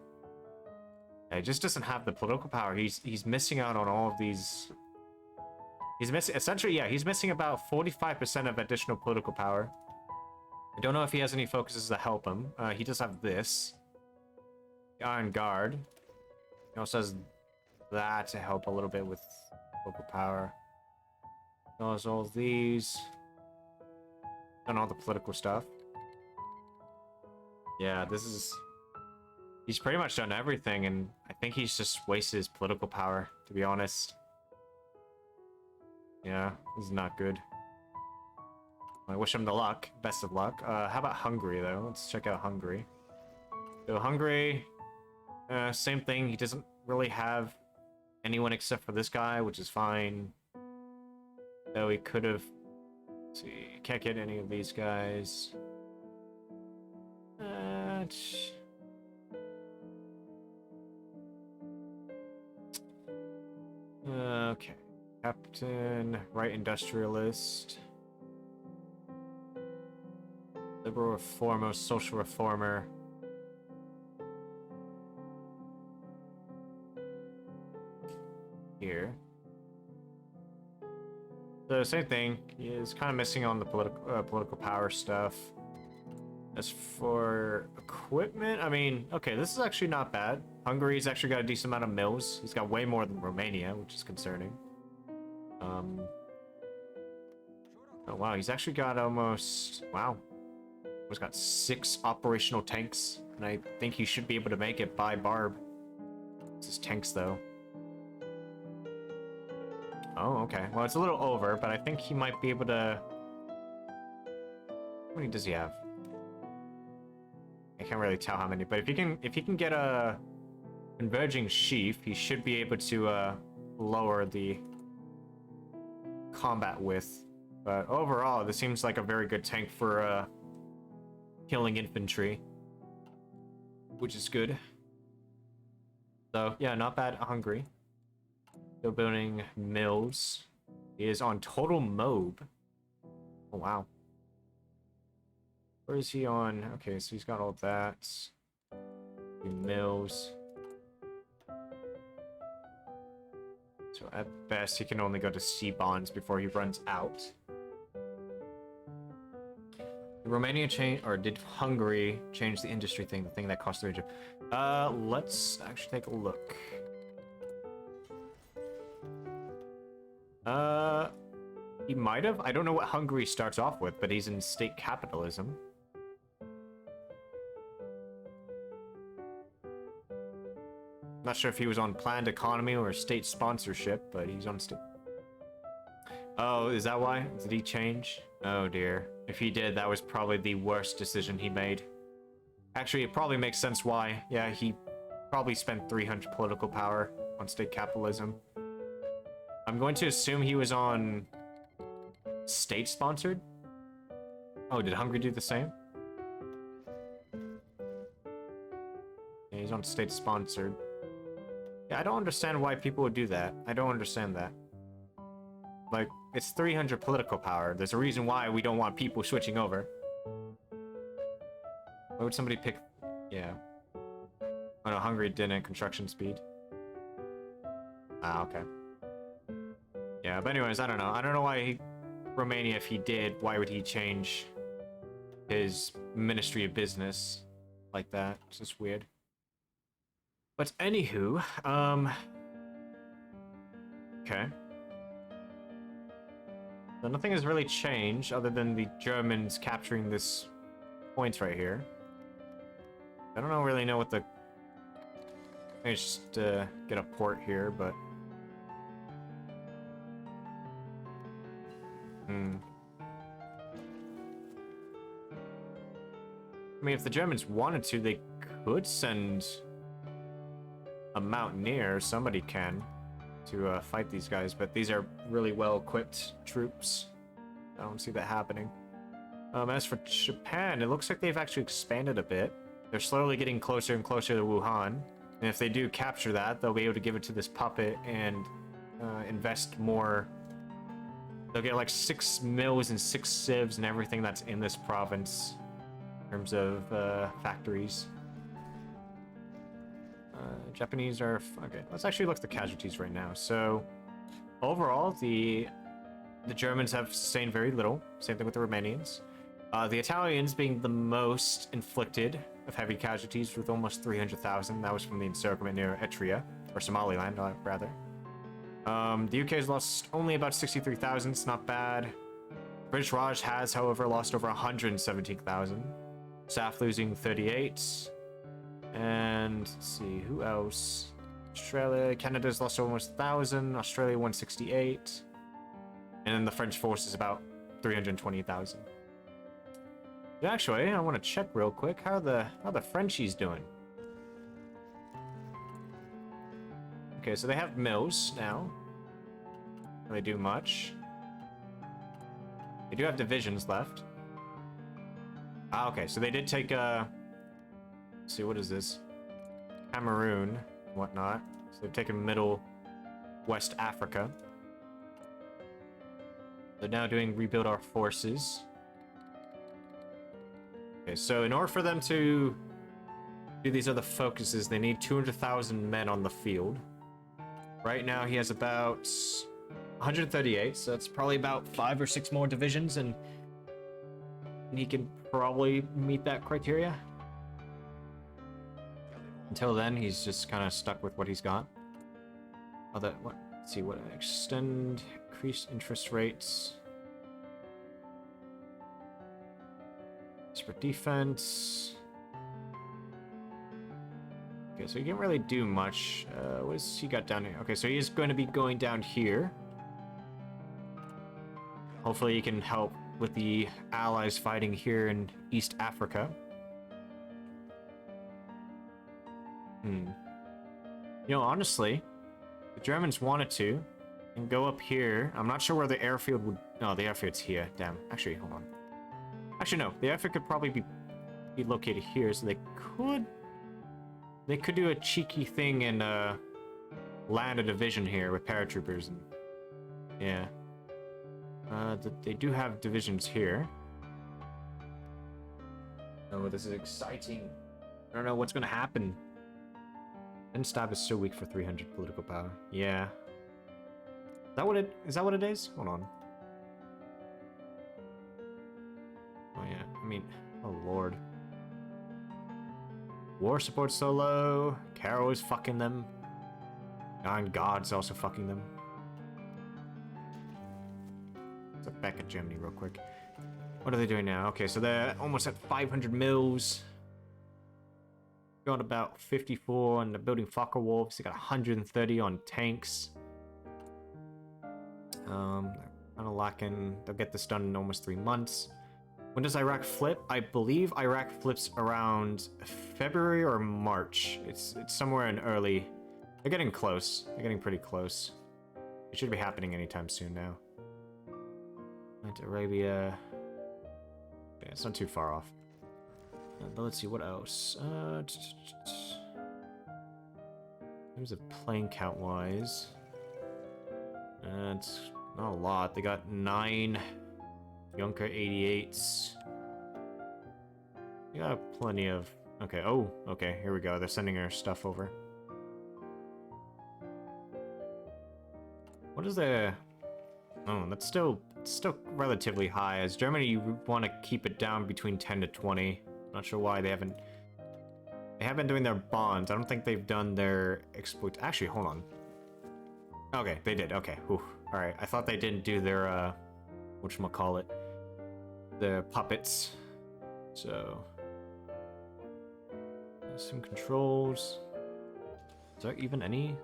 [SPEAKER 5] Yeah, he just doesn't have the political power. He's missing out on all of these. He's missing, essentially, yeah, he's missing about 45% of additional political power. I don't know if he has any focuses that help him. He does have this. The Iron Guard. He also has that to help a little bit with local power. Does all these. Done all the political stuff. Yeah, this is... He's pretty much done everything, and I think he's just wasted his political power, to be honest. Yeah, this is not good. I wish him the luck. Best of luck. How about Hungary, though? Let's check out Hungary. So Hungary, same thing. He doesn't really have anyone except for this guy, which is fine. Though he could have... Let's see, can't get any of these guys. Okay. Captain, right industrialist. Liberal reformer, social reformer. Here. The same thing. He is kind of missing on the political power stuff. As for equipment, I mean, okay, this is actually not bad. Hungary's actually got a decent amount of mills. He's got way more than Romania, which is concerning. Oh wow, he's actually got almost, wow. He's got 6 operational tanks, and I think he should be able to make it by Barb. This is tanks, though. Oh, okay. Well, it's a little over, but I think he might be able to... How many does he have? I can't really tell how many, but if he can get a converging sheaf, he should be able to lower the combat width. But overall, this seems like a very good tank for killing infantry, which is good. So yeah, not bad. Hungary. Still building mills. He is on total mob. Oh wow. Where is he on? Okay, so he's got all that. Mills. So at best, he can only go to C bonds before he runs out. Did Romania change, or did Hungary change the industry thing, the thing that cost the region? Let's actually take a look. He might have. I don't know what Hungary starts off with, but he's in state capitalism. Not sure if he was on planned economy or state sponsorship, but he's on state. Oh, is that why? Did he change? Oh dear. If he did, that was probably the worst decision he made. Actually, it probably makes sense why. Yeah, he probably spent 300 political power on state capitalism. I'm going to assume he was on state-sponsored? Oh, did Hungary do the same? Yeah, he's on state-sponsored. Yeah, I don't understand why people would do that. I don't understand that. Like, it's 300 political power. There's a reason why we don't want people switching over. Why would somebody pick... Yeah. Oh no, Hungary didn't. Construction speed. Ah, okay. Yeah, but anyways, I don't know. I don't know why Romania, if he did, why would he change his Ministry of Business like that? It's just weird. But anywho, okay. So nothing has really changed other than the Germans capturing this point right here. I don't really know what the... I just get a port here, but... I mean, if the Germans wanted to, they could send a mountaineer, somebody can, to fight these guys, but these are really well-equipped troops. I don't see that happening. As for Japan, it looks like they've actually expanded a bit. They're slowly getting closer and closer to Wuhan, and if they do capture that, they'll be able to give it to this puppet and invest more. They'll get like 6 mills and 6 civs and everything that's in this province in terms of factories. Japanese are... Okay, let's actually look at the casualties right now. So, overall, the Germans have sustained very little. Same thing with the Romanians. The Italians being the most inflicted of heavy casualties with almost 300,000. That was from the encirclement near Etria, or Somaliland, rather. The UK has lost only about 63,000. It's not bad. British Raj has, however, lost over 117,000. SAF losing 38. And let's see, who else? Australia, Canada's lost almost 1,000. Australia 168. And then the French force is about 320,000. Actually, I want to check real quick how the Frenchies doing. Okay, so they have mills now. Don't really do much. They do have divisions left. Ah, okay, so they did take let's see, what is this? Cameroon, whatnot. So they've taken middle West Africa. They're now doing rebuild our forces. Okay, so in order for them to do these other focuses, they need 200,000 men on the field. Right now he has about 138, so that's probably about 5 or 6 more divisions, and he can probably meet that criteria. Until then, he's just kind of stuck with what he's got. Other, what? Let's see, what extend, increase interest rates. For defense. Okay, so he can't really do much. What has he got down here? Okay, so he's going to be going down here. Hopefully he can help with the allies fighting here in East Africa. You know, honestly, the Germans wanted to and go up here. I'm not sure where the airfield would... No, the airfield's here. Damn. Actually, hold on. Actually, no. The airfield could probably be located here, so they could do a cheeky thing and land a division here with paratroopers. And yeah. They do have divisions here. Oh, this is exciting. I don't know what's going to happen. Stab is so weak for 300 political power. Yeah. Is that what it is? Hold on. Oh yeah, I mean, oh lord. War support's so low. Caro is fucking them. And God's also fucking them. Let's look back at Germany real quick. What are they doing now? Okay, so they're almost at 500 mils. Got about 54 on the building Fokker Wolves. They got 130 on tanks. They're kind of lacking. They'll get this done in almost 3 months. When does Iraq flip? I believe Iraq flips around February or March. It's somewhere in early. They're getting close. They're getting pretty close. It should be happening anytime soon now. Right, Arabia. Yeah, it's not too far off. But let's see, what else? There's a plane count wise. It's not a lot. They got 9 Junker 88s. They got plenty of... Okay, oh, okay, here we go. They're sending our stuff over. What is the... Oh, that's still relatively high. As Germany, you want to keep it down between 10 to 20. Not sure why they haven't been doing their bonds. I don't think they've done their exploit. Actually, hold on. Okay, they did. Okay. All right. I thought they didn't do their whatchamacallit, the puppets. So there's some controls. Is there even any?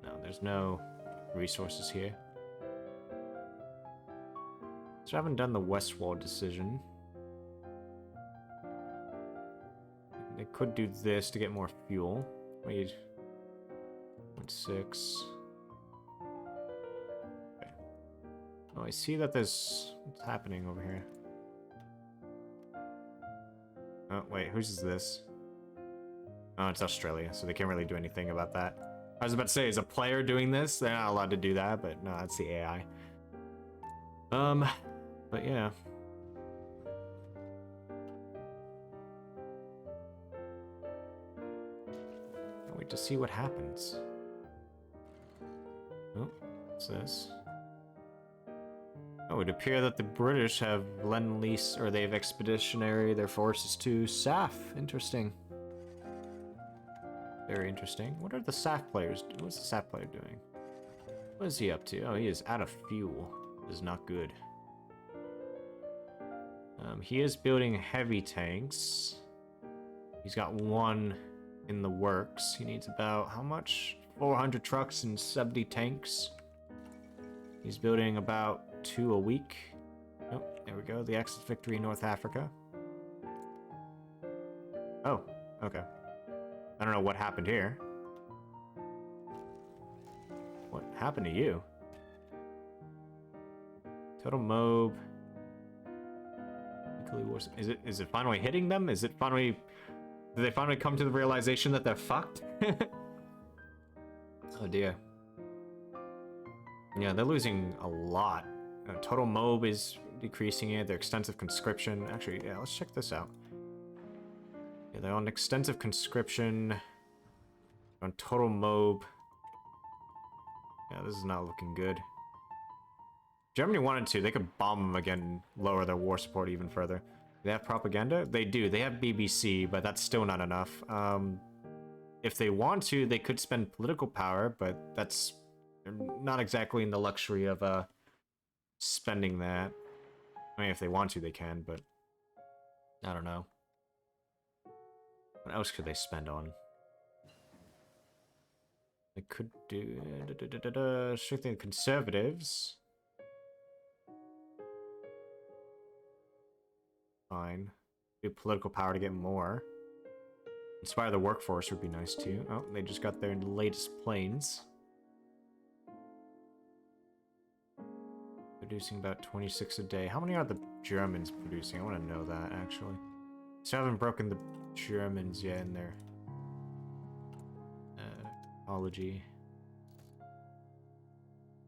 [SPEAKER 5] No, there's no resources here. So I haven't done the Westwall decision. They could do this to get more fuel. Wait. 0.6. Okay. Oh, I see that there's... What's happening over here? Oh, wait, whose is this? Oh, it's Australia, so they can't really do anything about that. I was about to say, is a player doing this? They're not allowed to do that, but no, that's the AI. But yeah. Can't wait to see what happens. Oh, what's this? Oh, it would appear that the British have lend-lease, or they've expeditionary their forces to SAF. Interesting. Very interesting. What are the SAF players doing? What's the SAF player doing? What is he up to? Oh, he is out of fuel. This is not good. He is building heavy tanks. He's got 1 in the works. He needs about, how much? 400 trucks and 70 tanks. He's building about 2 a week. Oh, there we go. The Axis victory in North Africa. Oh, okay. I don't know what happened here. What happened to you? Total Mob. Is it finally hitting them? Is it finally... Did they finally come to the realization that they're fucked? Oh dear. Yeah, they're losing a lot. Total mob is decreasing it. Their extensive conscription. Actually, yeah, let's check this out. Yeah, they're on extensive conscription. On total mob. Yeah, this is not looking good. Germany wanted to. They could bomb them again, lower their war support even further. They have propaganda? They do. They have BBC, but that's still not enough. If they want to, they could spend political power, but that's not exactly in the luxury of spending that. I mean, if they want to, they can, but I don't know. What else could they spend on? They could do strengthening the conservatives. Fine. Do political power to get more. Inspire the workforce would be nice too. Oh, they just got their latest planes. Producing about 26 a day. How many are the Germans producing? I want to know that, actually. So I haven't broken the Germans yet in their apology.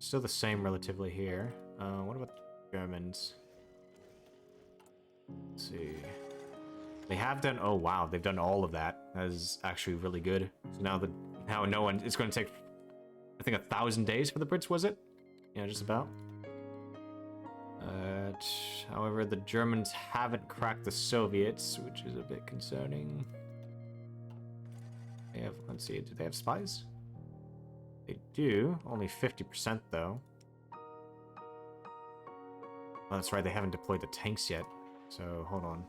[SPEAKER 5] Still the same relatively here. What about the Germans? Let's see. They have done. Oh wow, they've done all of that. That is actually really good. So now no one. It's going to take, I think, 1,000 days for the Brits. Was it? Yeah, just about. However, the Germans haven't cracked the Soviets, which is a bit concerning. They have. Let's see. Do they have spies? They do. Only 50% though. Oh, that's right. They haven't deployed the tanks yet. So hold on.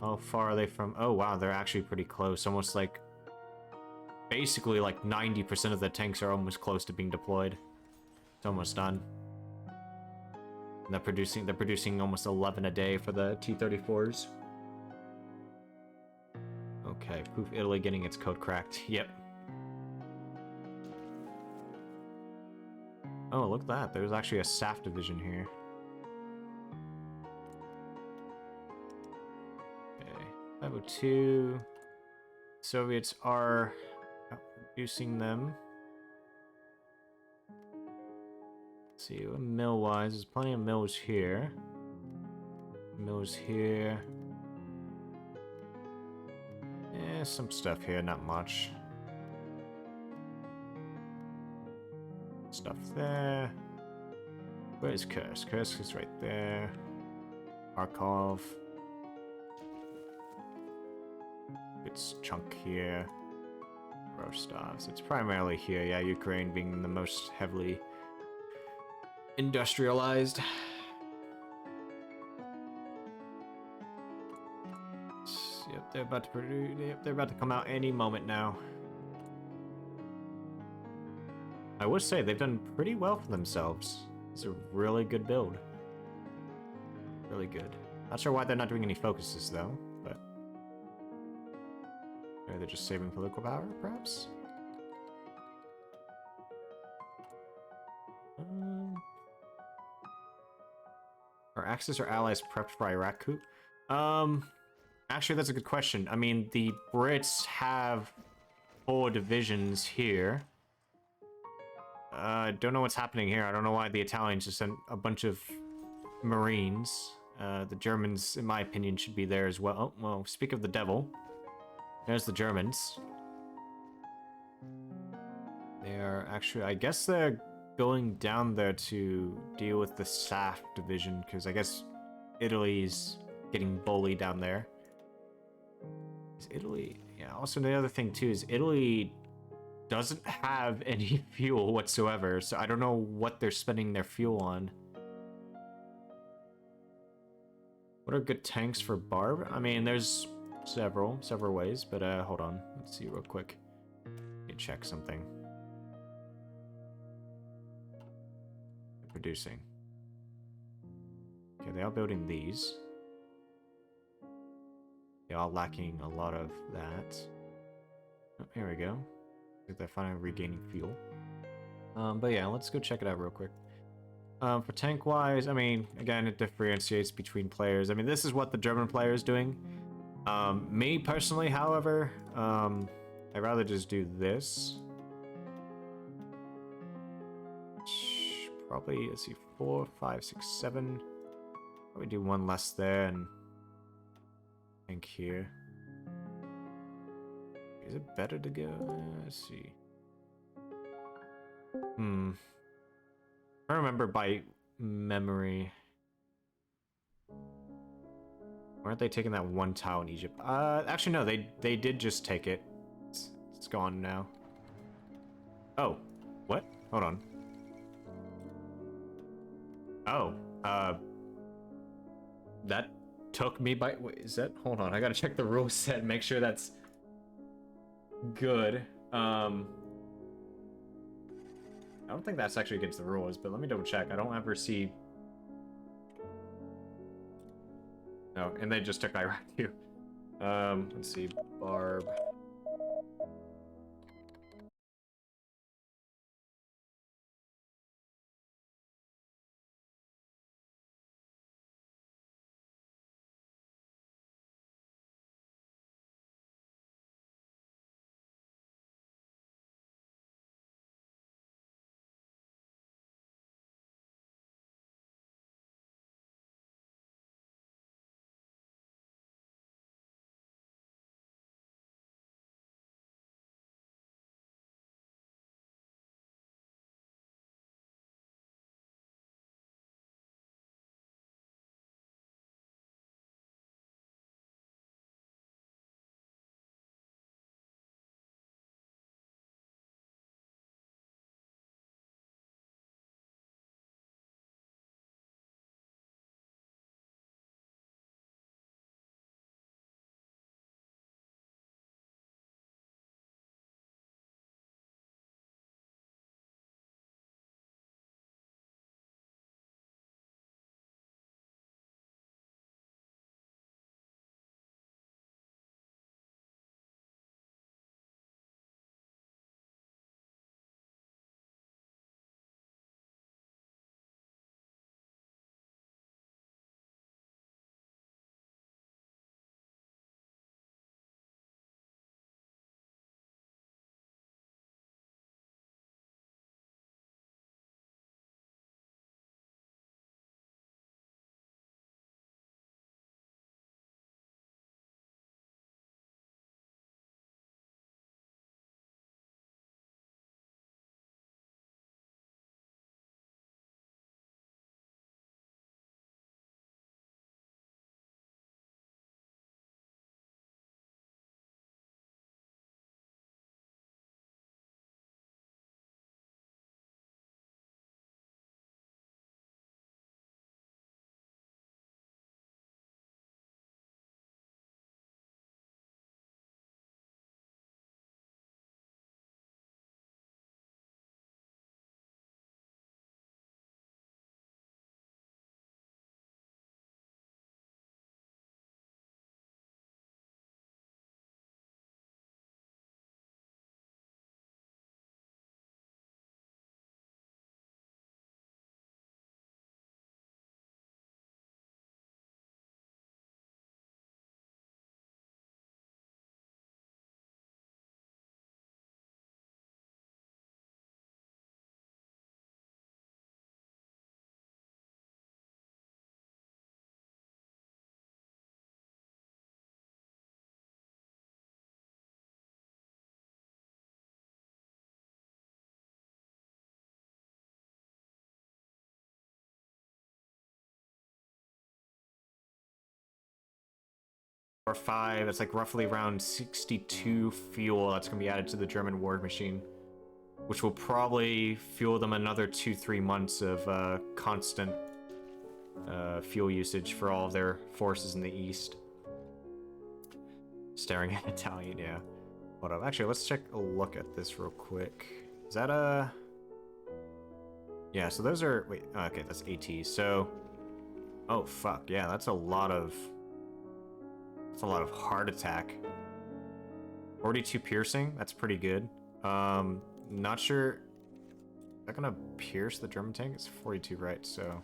[SPEAKER 5] How far are they from? Oh wow, they're actually pretty close. Almost like, basically like 90% of the tanks are almost close to being deployed. It's almost done. And they're producing almost 11 a day for the T-34s. Okay, poof, Italy getting its code cracked. Yep. Oh, look at that. There's actually a SAF division here. 502. Soviets are outproducing them. Let's see, mill-wise, there's plenty of mills here. Mills here. Yeah, some stuff here, not much. Stuff there. Where is Kursk? Kursk is right there. Kharkov. It's chunk here. Rostovs. It's primarily here, yeah, Ukraine being the most heavily industrialized. Yep, they're about to produce. Yep, they're about to come out any moment now. I would say they've done pretty well for themselves. It's a really good build. Really good. Not sure why they're not doing any focuses though, but maybe they're just saving political power, perhaps? Are Axis or allies prepped for Iraq coup? Actually, that's a good question. I mean, the Brits have 4 divisions here. I don't know what's happening here. I don't know why the Italians just sent a bunch of Marines. The Germans, in my opinion, should be there as well. Oh, well, speak of the devil. There's the Germans. They are actually, I guess they're going down there to deal with the SAF division, because I guess Italy's getting bullied down there. Is Italy... Yeah, also the other thing too is Italy doesn't have any fuel whatsoever, so I don't know what they're spending their fuel on. What are good tanks for Barb? I mean, there's several ways, but hold on. Let's see real quick. Let me check something. Producing. Okay, they are building these. They are lacking a lot of that. Oh, here we go. They're finally regaining fuel. But yeah, let's go check it out real quick. For tank-wise, I mean, again, it differentiates between players. I mean, this is what the German player is doing. Me, personally, however, I'd rather just do this. probably, let's see, 4, 5, 6, 7. Probably do one less there and think here. Is it better to go? Let's see. I remember by memory. Weren't they taking that one tile in Egypt? Actually no, they did just take it. It's gone now. Oh, what? Hold on. Oh, that took me by. Wait, is that? Hold on, I gotta check the rule set, make sure that's good. I don't think that's actually against the rules, but let me double check. I don't ever see. Oh, and they just took Iraq too. Let's see, Barb. Or 5, that's like roughly around 62 fuel that's gonna be added to the German war machine, which will probably fuel them another 2-3 months of constant fuel usage for all of their forces in the east. Staring at Italian, yeah. Hold up, actually, let's take a look at this real quick. Is that a... Yeah, so those are... Wait, okay, that's AT, so... Oh, fuck, yeah, that's a lot of... That's a lot of heart attack. 42 piercing, that's pretty good. Not sure... Is that gonna pierce the German tank? It's 42, right, so...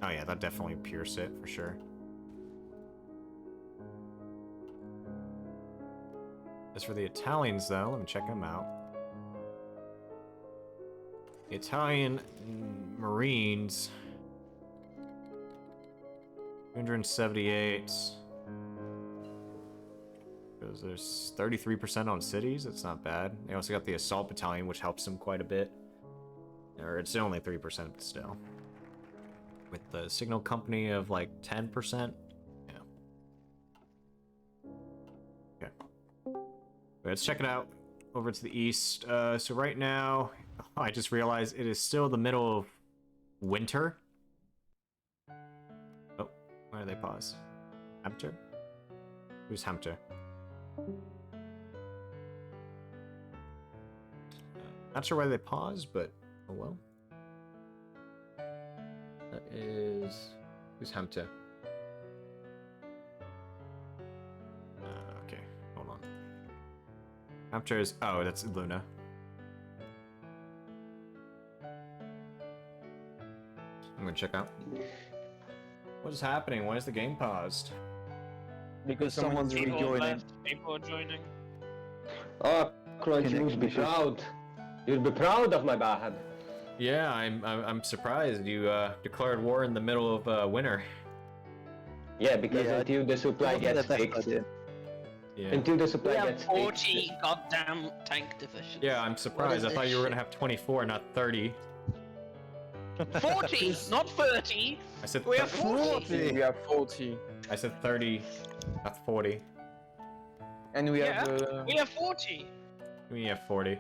[SPEAKER 5] Oh yeah, that definitely pierce it, for sure. As for the Italians, though, let me check them out. Italian Marines. 278. Because there's 33% on cities. That's not bad. They also got the assault battalion, which helps them quite a bit. Or it's only 3%, but still. With the signal company of like 10%. Yeah. Okay. Let's check it out. Over to the east. So right now, I just realized it is still the middle of winter. Oh, why did they pause? Hampter? Who's Hampter? Not sure why they paused, but oh well. That is... Who's Hampter? Okay, hold on. Hampter is... Oh, that's Luna. I'm gonna check out. What is happening? Why is the game paused?
[SPEAKER 14] Because
[SPEAKER 13] someone's rejoining.
[SPEAKER 12] People are joining.
[SPEAKER 7] Oh, Crunch, you would be proud. You'd be proud of my bad.
[SPEAKER 5] Yeah, I'm surprised you declared war in the middle of winter.
[SPEAKER 7] Yeah, because until the supply gets fixed.
[SPEAKER 5] Yeah.
[SPEAKER 7] Until the
[SPEAKER 12] We
[SPEAKER 7] supply
[SPEAKER 12] have
[SPEAKER 7] gets
[SPEAKER 12] 40
[SPEAKER 7] fixed.
[SPEAKER 12] goddamn tank divisions.
[SPEAKER 5] Yeah, I'm surprised. I thought you were gonna have 24, not 30.
[SPEAKER 12] 40, not 30.
[SPEAKER 5] I said
[SPEAKER 12] We have 40.
[SPEAKER 14] We have 40.
[SPEAKER 5] I said 30, not 40.
[SPEAKER 14] And we
[SPEAKER 12] Yeah,
[SPEAKER 14] have.
[SPEAKER 12] we have 40.
[SPEAKER 5] We have 40.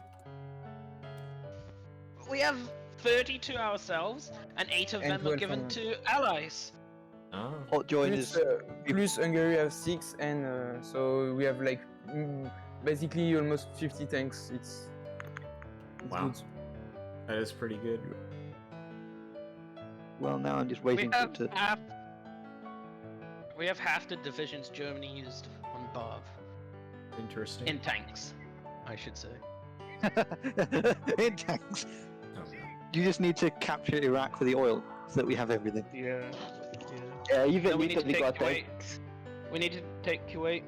[SPEAKER 12] We have 30 to ourselves, and 8 of
[SPEAKER 14] And
[SPEAKER 12] them are
[SPEAKER 14] 12
[SPEAKER 12] given
[SPEAKER 14] from-
[SPEAKER 12] to allies.
[SPEAKER 5] Oh.
[SPEAKER 13] Hot joiners.
[SPEAKER 14] Plus Hungary have 6, and so we have like basically almost 50 tanks. It's
[SPEAKER 5] Wow.
[SPEAKER 14] good.
[SPEAKER 5] That is pretty good.
[SPEAKER 13] Well, now I'm just
[SPEAKER 12] We
[SPEAKER 13] waiting for
[SPEAKER 12] have
[SPEAKER 13] it to.
[SPEAKER 12] half. We have half the divisions Germany used on Bav
[SPEAKER 5] Interesting.
[SPEAKER 12] in tanks, I should say.
[SPEAKER 13] In tanks. You just need to capture Iraq for the oil, so that we have everything.
[SPEAKER 12] Yeah.
[SPEAKER 7] Yeah, even
[SPEAKER 12] No, we need to
[SPEAKER 7] Italy
[SPEAKER 12] take
[SPEAKER 7] got
[SPEAKER 12] Kuwait.
[SPEAKER 7] tanks.
[SPEAKER 12] We need to take Kuwait.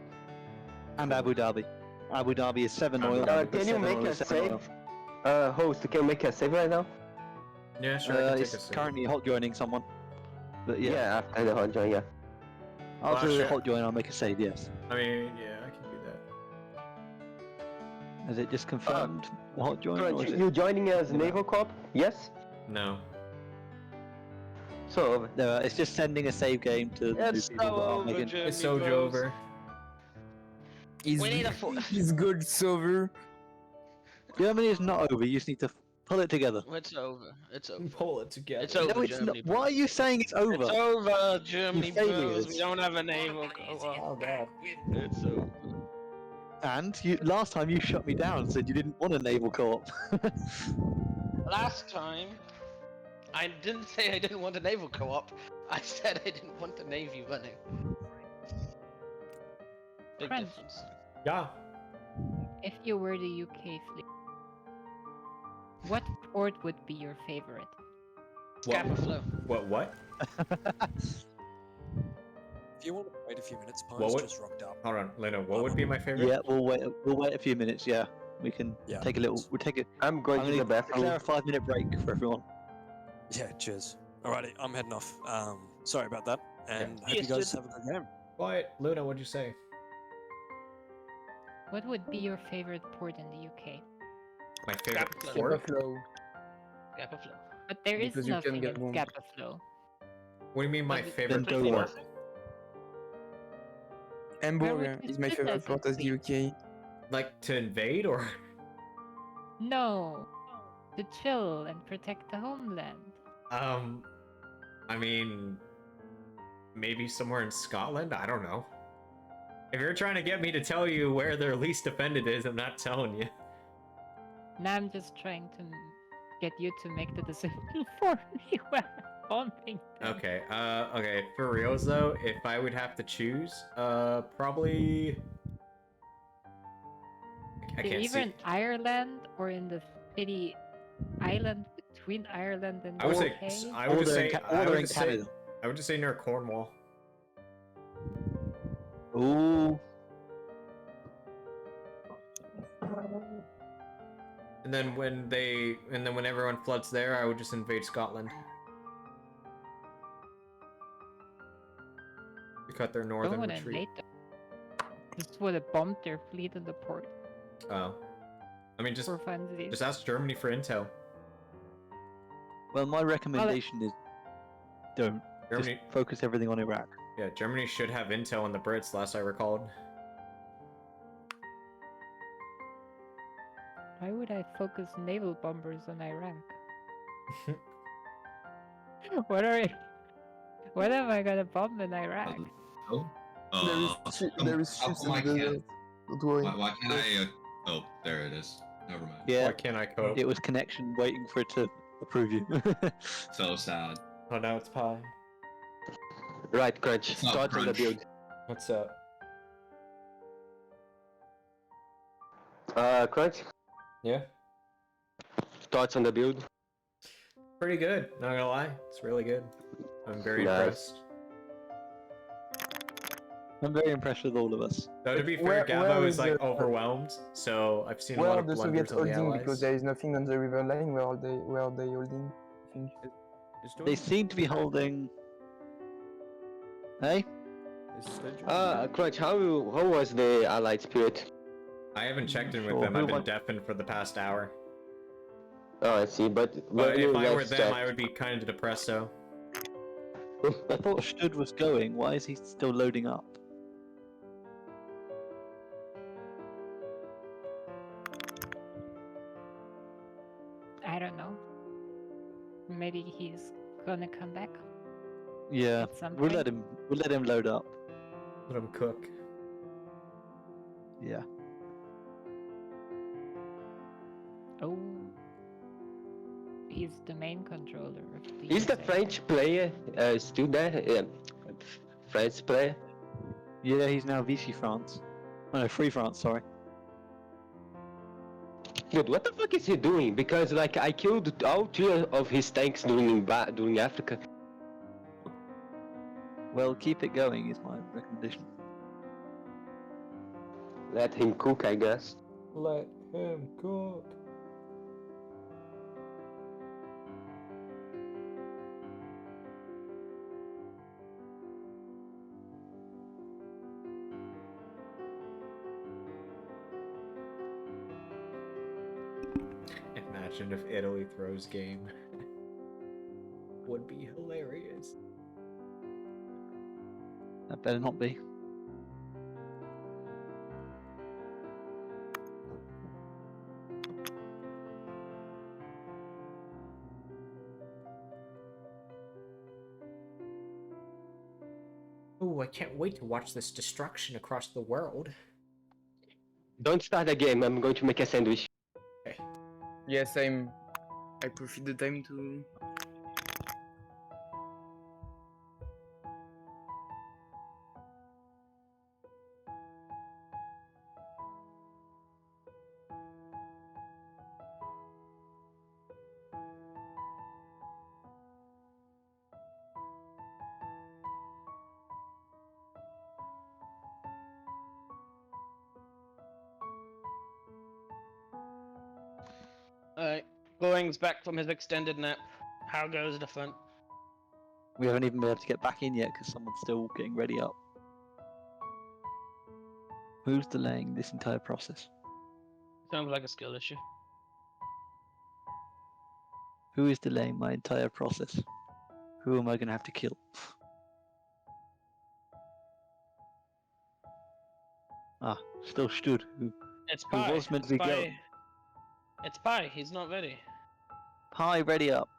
[SPEAKER 13] And Abu Dhabi. Abu Dhabi is 7 oil.
[SPEAKER 7] Can you make a save? Host, can you make a save right now?
[SPEAKER 5] Yeah, sure. I can take
[SPEAKER 13] It's
[SPEAKER 5] a sip.
[SPEAKER 13] currently hot joining someone. But yeah,
[SPEAKER 7] Yeah, after the hot join, yeah.
[SPEAKER 13] after the
[SPEAKER 5] sure.
[SPEAKER 13] hot join, I'll make a save. Yes.
[SPEAKER 5] I mean, yeah, I can do that.
[SPEAKER 13] Is it just confirmed the hot join? Or
[SPEAKER 7] Crunch,
[SPEAKER 13] is it...
[SPEAKER 7] you joining as Naval Corp? Yes?
[SPEAKER 5] No.
[SPEAKER 7] So,
[SPEAKER 13] No, it's just sending a save game to the
[SPEAKER 12] It's
[SPEAKER 13] people
[SPEAKER 12] so
[SPEAKER 13] that are
[SPEAKER 12] over,
[SPEAKER 13] making.
[SPEAKER 12] Germany
[SPEAKER 5] It's Sojo
[SPEAKER 12] bros.
[SPEAKER 5] over.
[SPEAKER 14] He's
[SPEAKER 12] We need a full.
[SPEAKER 14] he's good, Sover.
[SPEAKER 13] Germany is not over. You just need to pull it together.
[SPEAKER 12] It's over. It's over.
[SPEAKER 5] Pull it together.
[SPEAKER 12] It's over,
[SPEAKER 13] No, it's not.
[SPEAKER 12] Germany.
[SPEAKER 13] Why are you saying it's over?
[SPEAKER 12] It's over, Germany bros.
[SPEAKER 13] failures.
[SPEAKER 12] We don't have a naval co-op.
[SPEAKER 14] Oh god.
[SPEAKER 12] It's over.
[SPEAKER 13] And you, last time you shut me down and said you didn't want a naval co-op.
[SPEAKER 12] Last time, I didn't say I didn't want a naval co-op. I said I didn't want the navy running. Big
[SPEAKER 6] Crunch.
[SPEAKER 12] difference.
[SPEAKER 5] Yeah.
[SPEAKER 6] If you were the UK fleet, what port would be your favorite?
[SPEAKER 12] Scapa Flow.
[SPEAKER 5] What?
[SPEAKER 3] If you want to wait a few minutes,
[SPEAKER 5] What
[SPEAKER 3] Pine's
[SPEAKER 5] would-
[SPEAKER 3] just rocked up.
[SPEAKER 5] Hold on, Leno. What would be my favorite?
[SPEAKER 13] Yeah, we'll wait. We'll wait a few minutes. Yeah, we can take a little. We'll take it.
[SPEAKER 7] I'm going to the bathroom.
[SPEAKER 13] Declare a 5-minute break for everyone.
[SPEAKER 3] Yeah, cheers. Alrighty, I'm heading off. Sorry about that, and hope you
[SPEAKER 12] Yes,
[SPEAKER 3] guys
[SPEAKER 12] dude.
[SPEAKER 3] have a good game.
[SPEAKER 5] Quiet. Luna, what'd you say?
[SPEAKER 6] What would be your favorite port in the UK?
[SPEAKER 5] My favorite
[SPEAKER 12] Scapa
[SPEAKER 5] port?
[SPEAKER 14] Flow.
[SPEAKER 12] Scapa Flow.
[SPEAKER 6] But there is
[SPEAKER 14] Because you can
[SPEAKER 6] nothing
[SPEAKER 14] get
[SPEAKER 6] in
[SPEAKER 14] one.
[SPEAKER 6] Scapa Flow.
[SPEAKER 5] What do you mean my
[SPEAKER 12] Then
[SPEAKER 5] favorite
[SPEAKER 13] go
[SPEAKER 5] port?
[SPEAKER 13] with-
[SPEAKER 14] Hamburg
[SPEAKER 6] would
[SPEAKER 14] is
[SPEAKER 6] you
[SPEAKER 14] my
[SPEAKER 6] put
[SPEAKER 14] favorite
[SPEAKER 6] as a
[SPEAKER 14] port as the UK.
[SPEAKER 5] Like to invade or?
[SPEAKER 6] No, to chill and protect the homeland.
[SPEAKER 5] I mean, maybe somewhere in Scotland. I don't know. If you're trying to get me to tell you where their least defended is, I'm not telling you.
[SPEAKER 6] Now I'm just trying to get you to make the decision for me when I'm bombing them.
[SPEAKER 5] Okay. Okay. For reals though, if I would have to choose, probably. I
[SPEAKER 6] You're
[SPEAKER 5] can't
[SPEAKER 6] either
[SPEAKER 5] see.
[SPEAKER 6] in Ireland or in the city island between Ireland and
[SPEAKER 5] I would
[SPEAKER 6] the
[SPEAKER 5] say.
[SPEAKER 6] UK.
[SPEAKER 5] I would just say. I
[SPEAKER 13] Order
[SPEAKER 5] would
[SPEAKER 13] in
[SPEAKER 5] just say.
[SPEAKER 13] Canada.
[SPEAKER 5] I would just say near Cornwall.
[SPEAKER 13] Ooh.
[SPEAKER 5] And And then when everyone floods there, I would just invade Scotland. To cut their
[SPEAKER 6] Don't
[SPEAKER 5] northern
[SPEAKER 6] want to
[SPEAKER 5] retreat.
[SPEAKER 6] invade them. Just would have bombed their fleet in the port.
[SPEAKER 5] Oh. I mean, just
[SPEAKER 6] For funsies.
[SPEAKER 5] just ask Germany for intel.
[SPEAKER 13] Well, my recommendation is don't.
[SPEAKER 5] Germany.
[SPEAKER 13] Just focus everything on Iraq.
[SPEAKER 5] Yeah, Germany should have intel on the Brits, last I recalled.
[SPEAKER 6] Why would I focus naval bombers on Iraq? What am I gonna bomb in Iraq?
[SPEAKER 20] There is ships in the desert. Don't worry. Why can't I? Oh, there it is. Never mind.
[SPEAKER 13] Yeah.
[SPEAKER 5] Why can't I cope?
[SPEAKER 13] It was connection waiting for it to approve you.
[SPEAKER 20] So sad.
[SPEAKER 5] Oh, now it's pie.
[SPEAKER 7] Right, Crunch.
[SPEAKER 20] It's not
[SPEAKER 7] Start on the
[SPEAKER 20] Crunch.
[SPEAKER 7] build.
[SPEAKER 5] What's up?
[SPEAKER 7] Crunch.
[SPEAKER 5] Yeah.
[SPEAKER 7] Thoughts on the build?
[SPEAKER 5] Pretty good, not gonna lie. It's really good. I'm very
[SPEAKER 7] Nice.
[SPEAKER 5] impressed.
[SPEAKER 13] I'm very impressed with all of us.
[SPEAKER 5] Though to be fair,
[SPEAKER 14] Where
[SPEAKER 5] Gabo is
[SPEAKER 14] is
[SPEAKER 5] like
[SPEAKER 14] the-
[SPEAKER 5] overwhelmed, so I've seen a
[SPEAKER 14] Where
[SPEAKER 5] lot
[SPEAKER 14] are
[SPEAKER 5] of
[SPEAKER 14] the
[SPEAKER 5] blunders
[SPEAKER 14] Soviets
[SPEAKER 5] on the
[SPEAKER 14] holding?
[SPEAKER 5] Allies.
[SPEAKER 14] Because there is nothing on the river line. Where are they holding? I think.
[SPEAKER 13] They seem to be holding. Hey?
[SPEAKER 7] Crunch, how was the Allied spirit?
[SPEAKER 5] I haven't checked in with
[SPEAKER 7] Sure.
[SPEAKER 5] them.
[SPEAKER 7] Who
[SPEAKER 5] I've been
[SPEAKER 7] won?
[SPEAKER 5] deafened for the past hour.
[SPEAKER 7] Oh, I see, but
[SPEAKER 5] But
[SPEAKER 7] when
[SPEAKER 5] if
[SPEAKER 7] you
[SPEAKER 5] I were
[SPEAKER 7] last
[SPEAKER 5] them,
[SPEAKER 7] checked-
[SPEAKER 5] I would be kind of depressed. So
[SPEAKER 13] I thought Stud was going. Why is he still loading up?
[SPEAKER 6] I don't know. Maybe he's gonna come back.
[SPEAKER 13] Yeah,
[SPEAKER 6] At some
[SPEAKER 13] we'll
[SPEAKER 6] point.
[SPEAKER 13] let him load up.
[SPEAKER 5] let them cook.
[SPEAKER 13] Yeah.
[SPEAKER 6] Oh. He's the main controller of the
[SPEAKER 7] Is the
[SPEAKER 6] USA.
[SPEAKER 7] French player still there? French player?
[SPEAKER 13] Yeah, he's now Vichy France. Oh no, Free France, sorry.
[SPEAKER 7] Dude, what the fuck is he doing? Because like I killed all 2 of his tanks during Africa.
[SPEAKER 13] Well, keep it going is my recommendation.
[SPEAKER 7] Let him cook, I guess.
[SPEAKER 5] Let him cook. Imagine if Italy throws game. Would be hilarious.
[SPEAKER 13] That better not be.
[SPEAKER 5] Oh, I can't wait to watch this destruction across the world.
[SPEAKER 7] Don't start the game, I'm going to make a sandwich.
[SPEAKER 14] Yes, I profit the time to.
[SPEAKER 12] Alright, Glowing's back from his extended nap. How goes the front?
[SPEAKER 13] We haven't even been able to get back in yet because someone's still getting ready up. Who's delaying this entire process?
[SPEAKER 12] Sounds like a skill issue.
[SPEAKER 13] Who is delaying my entire process? Who am I going to have to kill? Ah, still Stud, who
[SPEAKER 12] It's
[SPEAKER 13] who
[SPEAKER 12] Pi.
[SPEAKER 13] was meant to
[SPEAKER 12] It's
[SPEAKER 13] be
[SPEAKER 12] Pi.
[SPEAKER 13] going.
[SPEAKER 12] It's Pi. He's not ready.
[SPEAKER 13] Pi, ready up.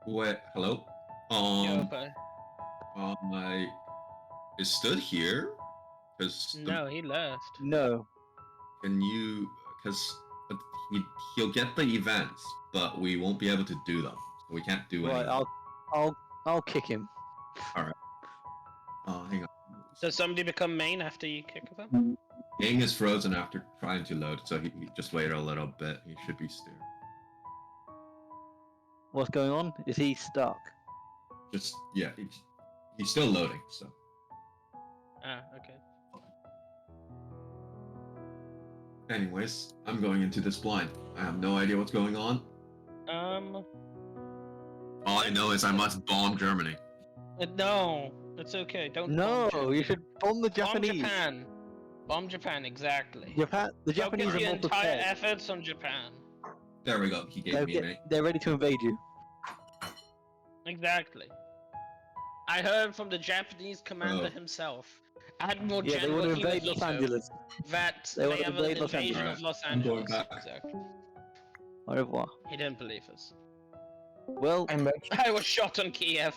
[SPEAKER 20] Wait, hello?
[SPEAKER 12] Yo, Pi.
[SPEAKER 20] I is Stood here? Because
[SPEAKER 12] No, he left.
[SPEAKER 13] No.
[SPEAKER 20] Can you? Because he'll get the events, but we won't be able to do them. We can't do
[SPEAKER 13] Right,
[SPEAKER 20] anything.
[SPEAKER 13] I'll kick him.
[SPEAKER 20] All right. Hang on.
[SPEAKER 12] Does somebody become main after you kick them?
[SPEAKER 20] Gang is frozen after trying to load, so he just wait a little bit. He should be still.
[SPEAKER 13] What's going on? Is he stuck?
[SPEAKER 20] Just yeah, he's still loading. So
[SPEAKER 12] Ah, okay.
[SPEAKER 20] Anyways, I'm going into this blind. I have no idea what's going on. All I know is I must bomb Germany.
[SPEAKER 12] No, it's okay. Don't.
[SPEAKER 13] No,
[SPEAKER 12] bomb Germany.
[SPEAKER 13] you should bomb the Japanese.
[SPEAKER 12] Bomb Japan. Bomb Japan, exactly.
[SPEAKER 13] Japan, the Japanese
[SPEAKER 12] Focus
[SPEAKER 13] are
[SPEAKER 12] your
[SPEAKER 13] more
[SPEAKER 12] entire
[SPEAKER 13] prepared.
[SPEAKER 12] efforts on Japan.
[SPEAKER 20] There we go. He gave me an A.
[SPEAKER 13] They're ready to invade you.
[SPEAKER 12] Exactly. I heard from the Japanese commander himself, Admiral
[SPEAKER 13] Yeah, they
[SPEAKER 12] General
[SPEAKER 13] want to invade Los
[SPEAKER 12] Hirohito,
[SPEAKER 13] Angeles.
[SPEAKER 12] that
[SPEAKER 13] They
[SPEAKER 12] they
[SPEAKER 13] want to
[SPEAKER 12] have an
[SPEAKER 13] invade Los
[SPEAKER 12] invasion
[SPEAKER 13] Angeles.
[SPEAKER 12] of Los
[SPEAKER 20] I'm going
[SPEAKER 12] Angeles.
[SPEAKER 20] back.
[SPEAKER 12] Exactly.
[SPEAKER 13] Au revoir.
[SPEAKER 12] He didn't believe us.
[SPEAKER 13] Well,
[SPEAKER 12] I was shot on Kiev.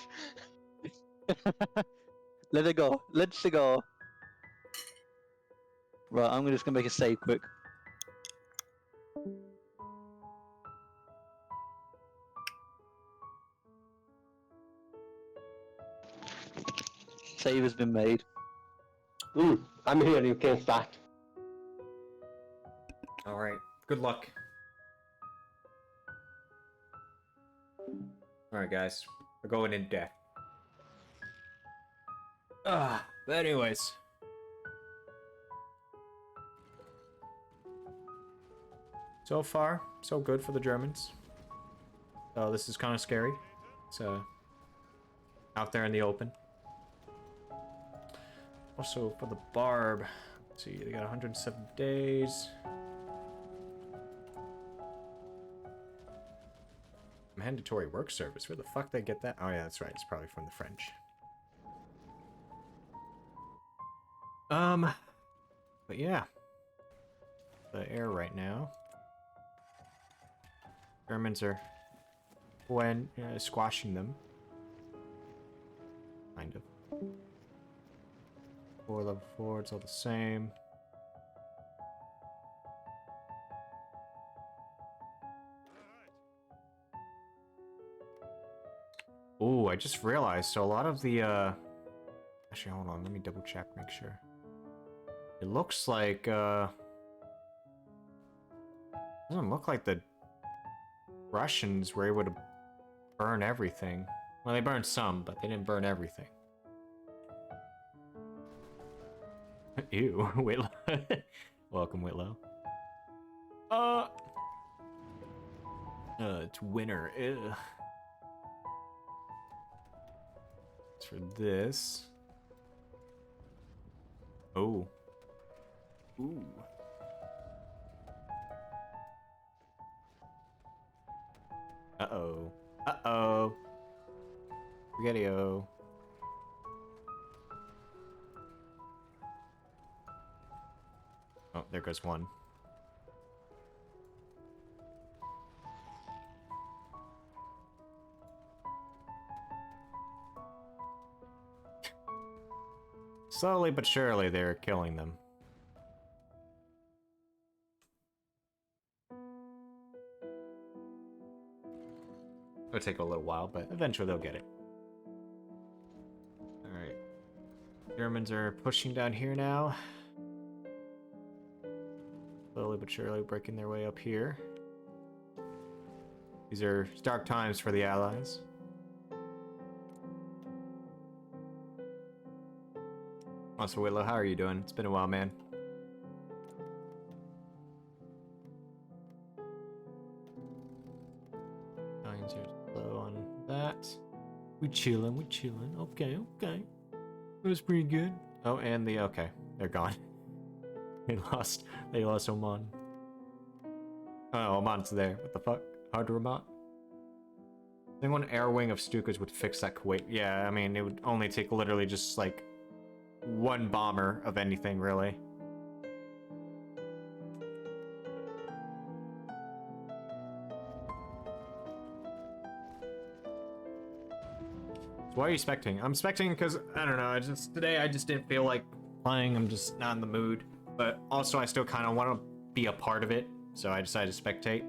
[SPEAKER 13] let it go. Let's go. Right, I'm just gonna make a save quick. Save has been made.
[SPEAKER 7] I'm here, you can start.
[SPEAKER 5] Alright, good luck. Alright, guys. We're going in depth. But anyways. So far, so good for the Germans. Oh, this is kind of scary. It's out there in the open. Also, for the Barb, let's see, they got 107 days. Mandatory work service. Where the fuck they get that? Oh yeah, that's right. It's probably from the French. But yeah, the air right now. Germans are squashing them. Kind of. 4 level 4, it's all the same. Oh, I just realized, so a lot of the, actually, hold on, let me double check, make sure. It looks like, doesn't look like the Russians were able to burn everything. Well, they burned some, but they didn't burn everything. Ew, Whitlow. Welcome, Whitlow. It's winter. Ew. As for this. Oh. Ooh. Uh-oh. Uh-oh. Spaghetti-o. Oh, there goes one. Slowly but surely, they're killing them. It'll take a little while, but eventually they'll get it. Alright. Germans are pushing down here now. Slowly but surely breaking their way up here. These are dark times for the Allies. Also, Whitlow, how are you doing? It's been a while, man. Times are slow on that. We chillin', we chillin'. Okay, okay. That was pretty good. Oh, and the okay, they're gone. They lost Oman. Oh, Oman's there. What the fuck? Hadramaut? I think one air wing of Stukas would fix that Kuwait. Yeah, I mean, it would only take literally just like one bomber of anything, really. So why are you spectating? I'm spectating because, I don't know, today I just didn't feel like playing. I'm just not in the mood. But also I still kind of want to be a part of it, so I decided to spectate.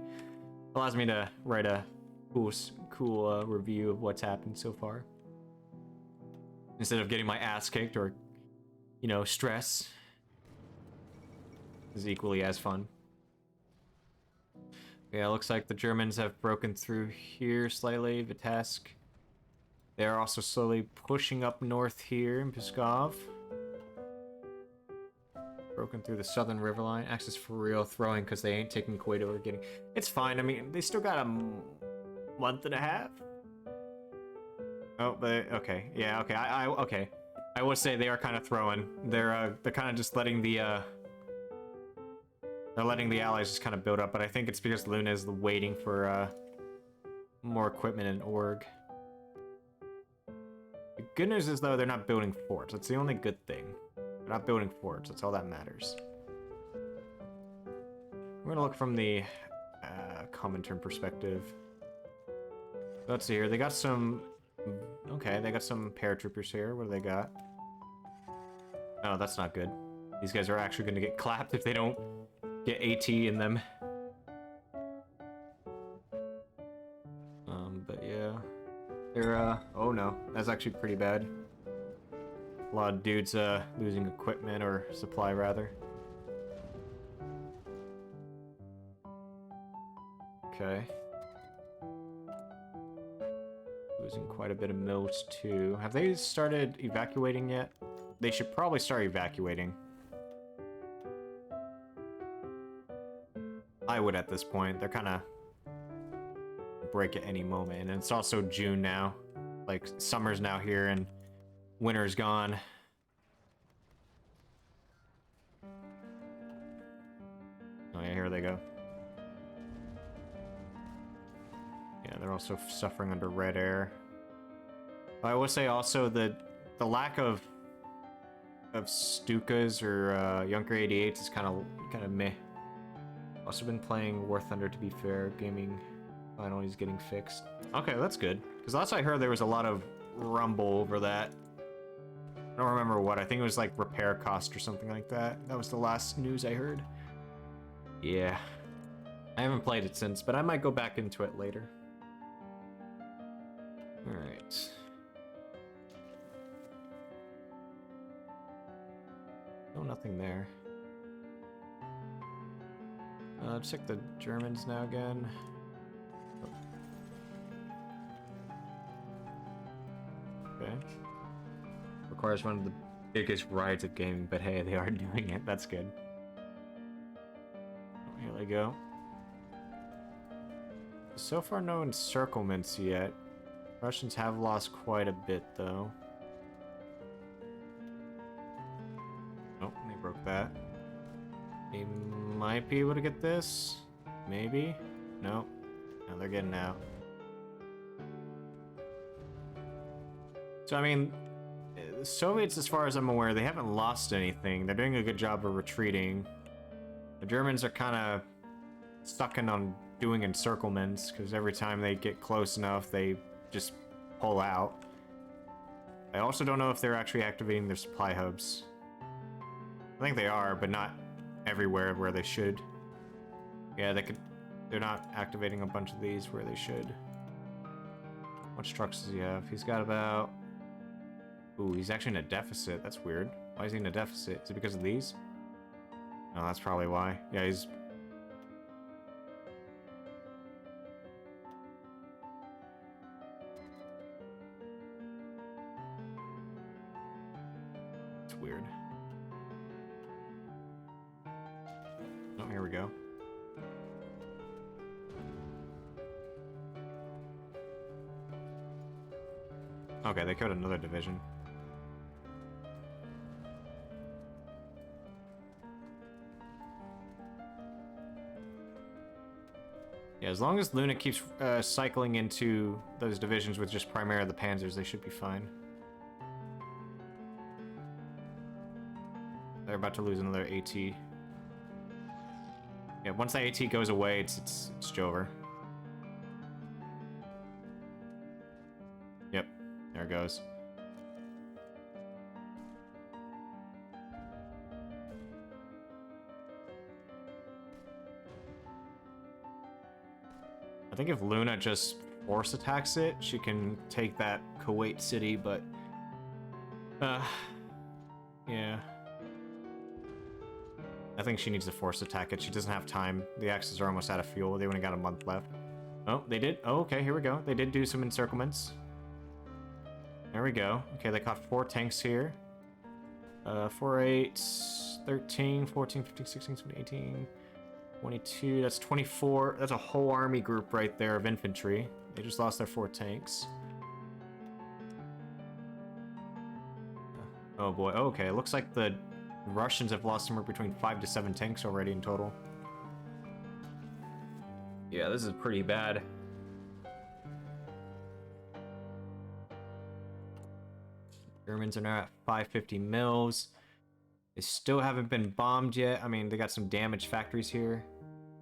[SPEAKER 5] Allows me to write a cool review of what's happened so far. Instead of getting my ass kicked or, you know, stress. Is equally as fun. Yeah, it looks like the Germans have broken through here slightly, Vitebsk. They're also slowly pushing up north here in Pskov. Broken through the southern river line. Axis for real throwing because they ain't taking Kuwait or getting. It's fine. I mean, they still got a month and a half. Oh, but okay. Yeah, okay. Okay. I would say they are kind of throwing. They're kind of just letting the they're letting the allies just kind of build up, but I think it's because Luna is waiting for more equipment and org. The good news is though they're not building forts. That's the only good thing. They're not building forts. That's all that matters. We're gonna look from the Comintern perspective. Let's see here. They got some. Okay, they got some paratroopers here. What do they got? Oh, that's not good. These guys are actually gonna get clapped if they don't get AT in them. But yeah. They're, oh no. That's actually pretty bad. A lot of dudes, losing equipment, or supply, rather. Okay. Losing quite a bit of mills, too. Have they started evacuating yet? They should probably start evacuating. I would at this point. They're kind of break at any moment, and it's also June now. Like, summer's now here and winter's gone. Oh yeah, here they go. Yeah, they're also suffering under red air. I will say also that the lack of Stukas or Junker 88s is kind of meh. Also been playing War Thunder, to be fair. Gaming finally is getting fixed. Okay, that's good. Because last I heard there was a lot of rumble over that. I don't remember what. I think it was like repair cost or something like that. That was the last news I heard. Yeah. I haven't played it since, but I might go back into it later. Alright. No, nothing there. Check the Germans now again. Oh. Okay. Requires one of the biggest rides of gaming, but hey, they are doing it. That's good. Oh, here they go. So far, no encirclements yet. Russians have lost quite a bit, though. Oh, they broke that. They might be able to get this. Maybe. Nope. No, they're getting out. So, I mean, the Soviets, as far as I'm aware, they haven't lost anything. They're doing a good job of retreating. The Germans are kind of sucking on doing encirclements, because every time they get close enough, they just pull out. I also don't know if they're actually activating their supply hubs. I think they are, but not everywhere where they should. Yeah, they're not activating a bunch of these where they should. What trucks does he have? He's got about... Ooh, he's actually in a deficit. That's weird. Why is he in a deficit? Is it because of these? No, that's probably why. Yeah, he's... It's weird. Oh, here we go. Okay, they killed another division. Yeah, as long as Luna keeps cycling into those divisions with just primarily the Panzers, they should be fine. They're about to lose another AT. Yeah, once that AT goes away, it's over. Yep, there it goes. I think if Luna just force attacks it, she can take that Kuwait city, but... yeah. I think she needs to force attack it. She doesn't have time. The Axis are almost out of fuel. They only got a month left. Oh, they did? Oh, okay, here we go. They did do some encirclements. There we go. Okay, they caught 4 tanks here. 4 8. 13, 14, 15, 16, 17, 18, 22. That's 24. That's a whole army group right there of infantry. They just lost their 4 tanks. Oh boy. Okay, it looks like the Russians have lost somewhere between 5 to 7 tanks already in total. Yeah, this is pretty bad. Germans are now at 550 mils. They still haven't been bombed yet. I mean, they got some damaged factories here.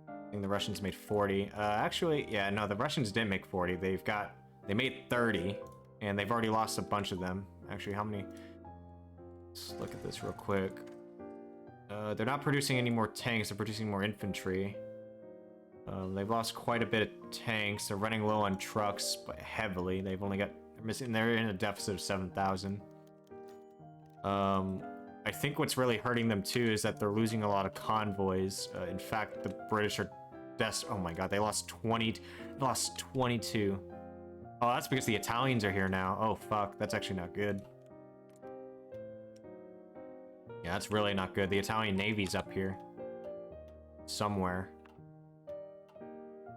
[SPEAKER 5] I think the Russians made 40. Actually, yeah, no, the Russians didn't make 40. They made 30, and they've already lost a bunch of them. Actually, how many? Let's look at this real quick. They're not producing any more tanks. They're producing more infantry. They've lost quite a bit of tanks. They're running low on trucks, but heavily. They've only got they're in a deficit of 7,000. I think what's really hurting them too is that they're losing a lot of convoys. In fact, the British are oh my god, they lost 22. Oh, that's because the Italians are here now. Oh fuck, that's actually not good. Yeah, that's really not good. The Italian Navy's up here. Somewhere.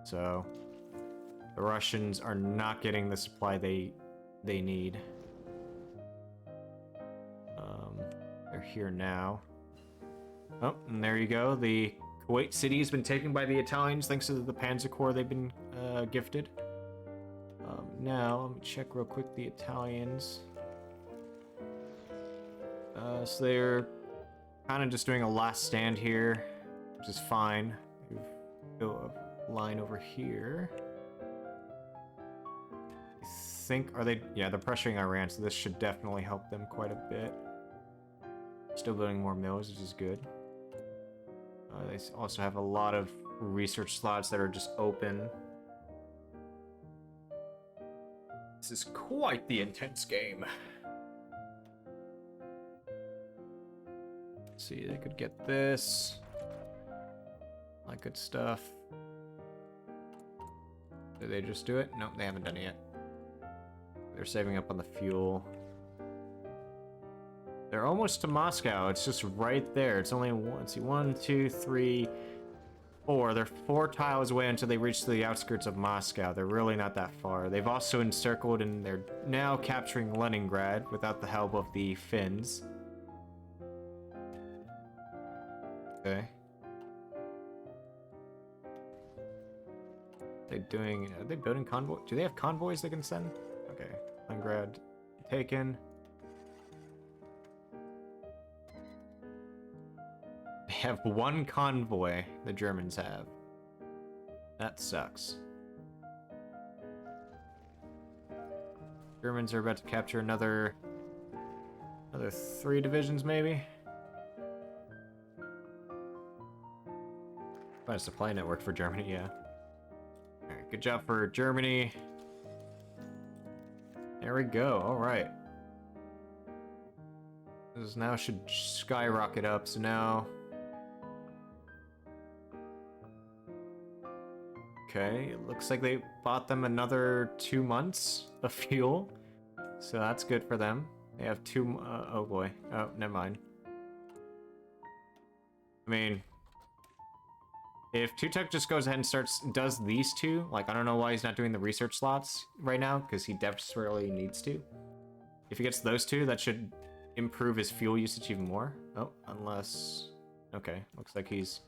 [SPEAKER 5] So, the Russians are not getting the supply they need. They're here now. Oh, and there you go. The Kuwait city has been taken by the Italians thanks to the Panzer Corps they've been gifted. Now, let me check real quick the Italians. So they're kind of just doing a last stand here, which is fine. We've built a line over here. I think, yeah, they're pressuring Iran, so this should definitely help them quite a bit. Still building more mills, which is good. They also have a lot of research slots that are just open. This is quite the intense game. Let's see, they could get this. Like good stuff. Did they just do it? Nope, they haven't done it yet. They're saving up on the fuel. They're almost to Moscow. It's just right there. It's only let's see, 1, 2, 3, 4. They're 4 tiles away until they reach the outskirts of Moscow. They're really not that far. They've also encircled and they're now capturing Leningrad without the help of the Finns. Okay. Are they building convoy? Do they have convoys they can send? Okay. Leningrad taken. They have 1 convoy, the Germans have. That sucks. Germans are about to capture another 3 divisions, maybe? Quite a supply network for Germany, yeah. Alright, good job for Germany. There we go, alright. This now should skyrocket up, so now... Okay, it looks like they bought them another 2 months of fuel. So that's good for them. They have 2... oh boy. Oh, never mind. I mean... If Tutuk just goes ahead and does these 2, like, I don't know why he's not doing the research slots right now, because he desperately needs to. If he gets those 2, that should improve his fuel usage even more. Oh, unless... Okay, looks like he's...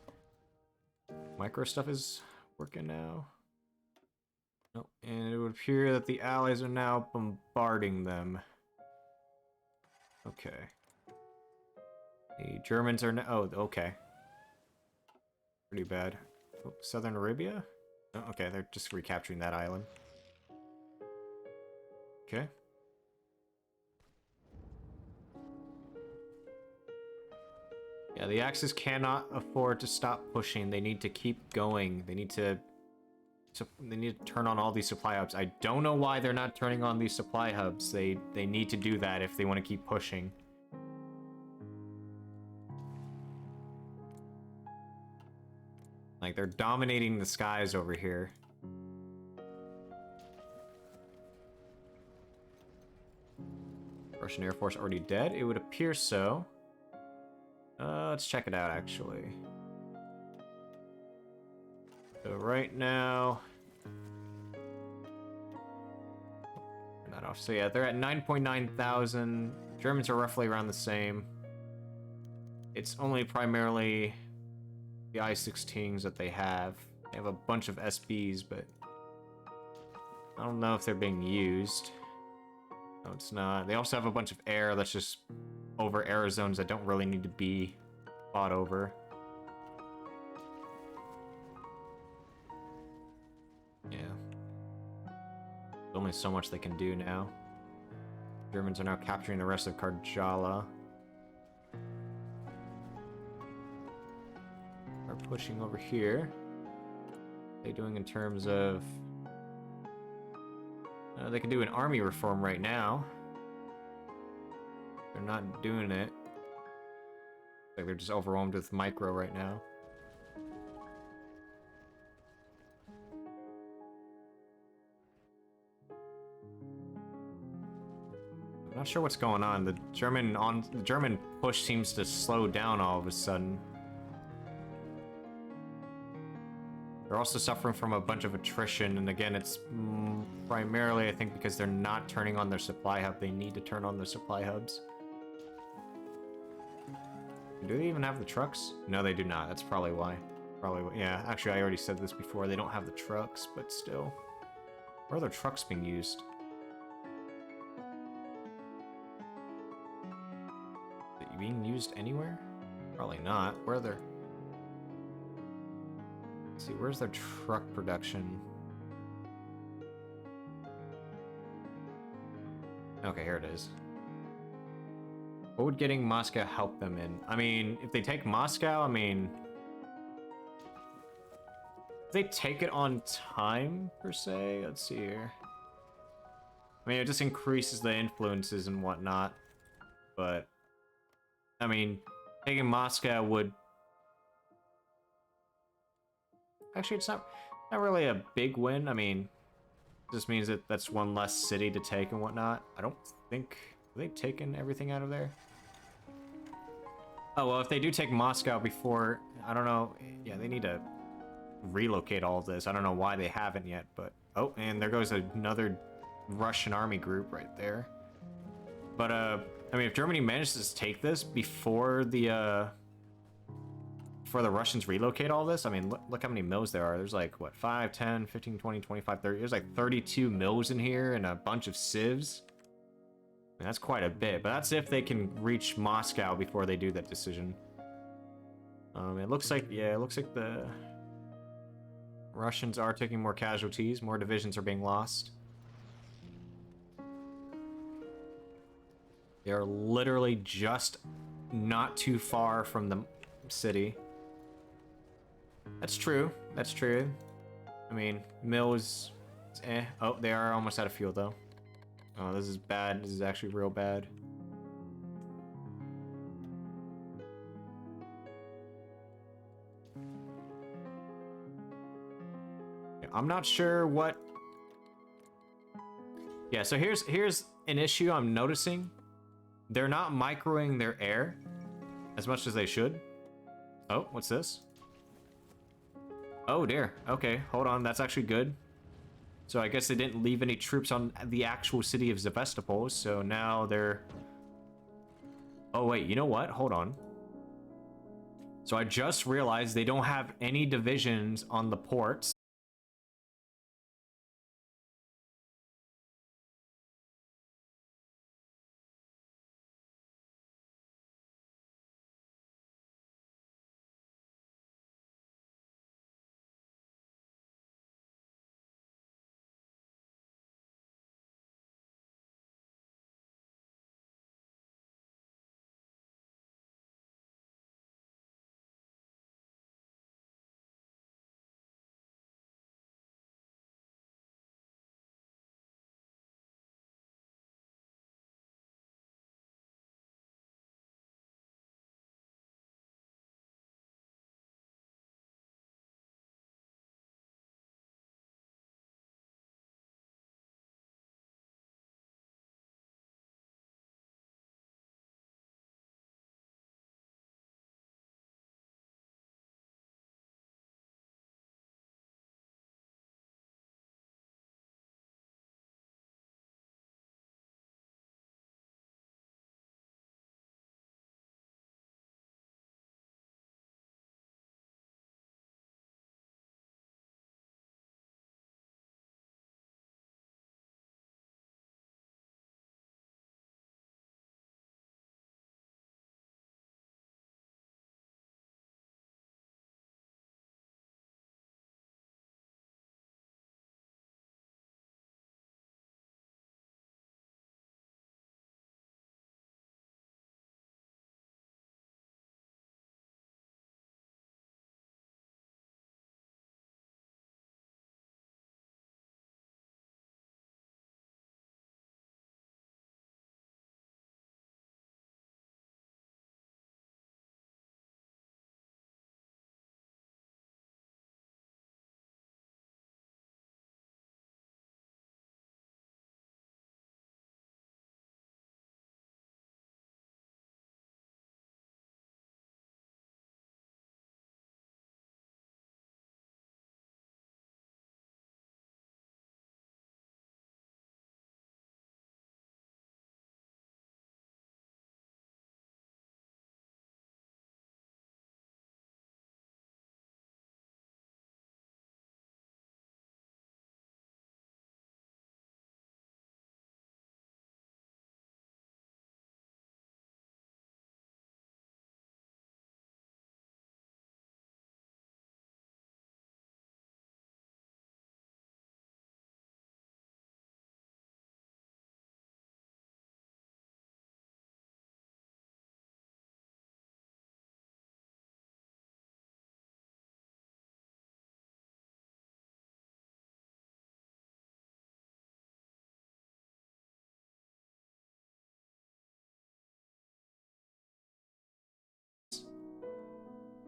[SPEAKER 5] Micro stuff is working now. Oh, and it would appear that the Allies are now bombarding them. Okay. The Germans are now... Oh, okay. Pretty bad. Oh, Southern Arabia? Oh, okay, they're just recapturing that island. Okay. Yeah, the Axis cannot afford to stop pushing. They need to keep going. They need to turn on all these supply hubs. I don't know why they're not turning on these supply hubs. They need to do that if they want to keep pushing. Like, they're dominating the skies over here. Russian Air Force already dead? It would appear so. Let's check it out, actually. So right now... Turn that off. So yeah, they're at 9.9 thousand. Germans are roughly around the same. It's only primarily the I-16s that they have. They have a bunch of SBs, but I don't know if they're being used. No, it's not. They also have a bunch of air that's just over air zones that don't really need to be fought over. Yeah. There's only so much they can do now. Germans are now capturing the rest of Karjala. Are pushing over here. What are they doing in terms of... they can do an army reform right now. They're not doing it. Like they're just overwhelmed with micro right now. I'm not sure what's going on. The German push seems to slow down all of a sudden. They're also suffering from a bunch of attrition, and again, it's primarily, I think, because they're not turning on their supply hub. They need to turn on their supply hubs. Do they even have the trucks? No, they do not. That's probably why. Yeah, actually, I already said this before. They don't have the trucks, but still. Where are their trucks being used? Are they being used anywhere? Probably not. Where are their... Let's see, where's their truck production? Okay, here it is. What would getting Moscow help them in? I mean, if they take Moscow, I mean... If they take it on time, per se? Let's see here. I mean, it just increases the influences and whatnot. But... I mean, taking Moscow would... Actually, it's not really a big win. I mean, it just means that that's one less city to take and whatnot. I don't think... Have they taken everything out of there? Oh, well, if they do take Moscow before... I don't know. Yeah, they need to relocate all of this. I don't know why they haven't yet, but... Oh, and there goes another Russian army group right there. But, I mean, if Germany manages to take this before the Russians relocate all this, I mean, look how many mills there are. There's like, what, 5, 10, 15, 20, 25, 30... There's like 32 mills in here and a bunch of civs. I mean, that's quite a bit, but that's if they can reach Moscow before they do that decision. It looks like, yeah, it looks like the Russians are taking more casualties. More divisions are being lost. They are literally just not too far from the city. That's true. That's true. I mean, mills, eh. Oh, they are almost out of fuel, though. Oh, this is bad. This is actually real bad. I'm not sure what... Yeah, so here's an issue I'm noticing. They're not microing their air as much as they should. Oh, what's this? Oh dear. Okay, hold on. That's actually good. So I guess they didn't leave any troops on the actual city of Sevastopol, so now they're... Oh wait, you know what? Hold on. So I just realized they don't have any divisions on the ports.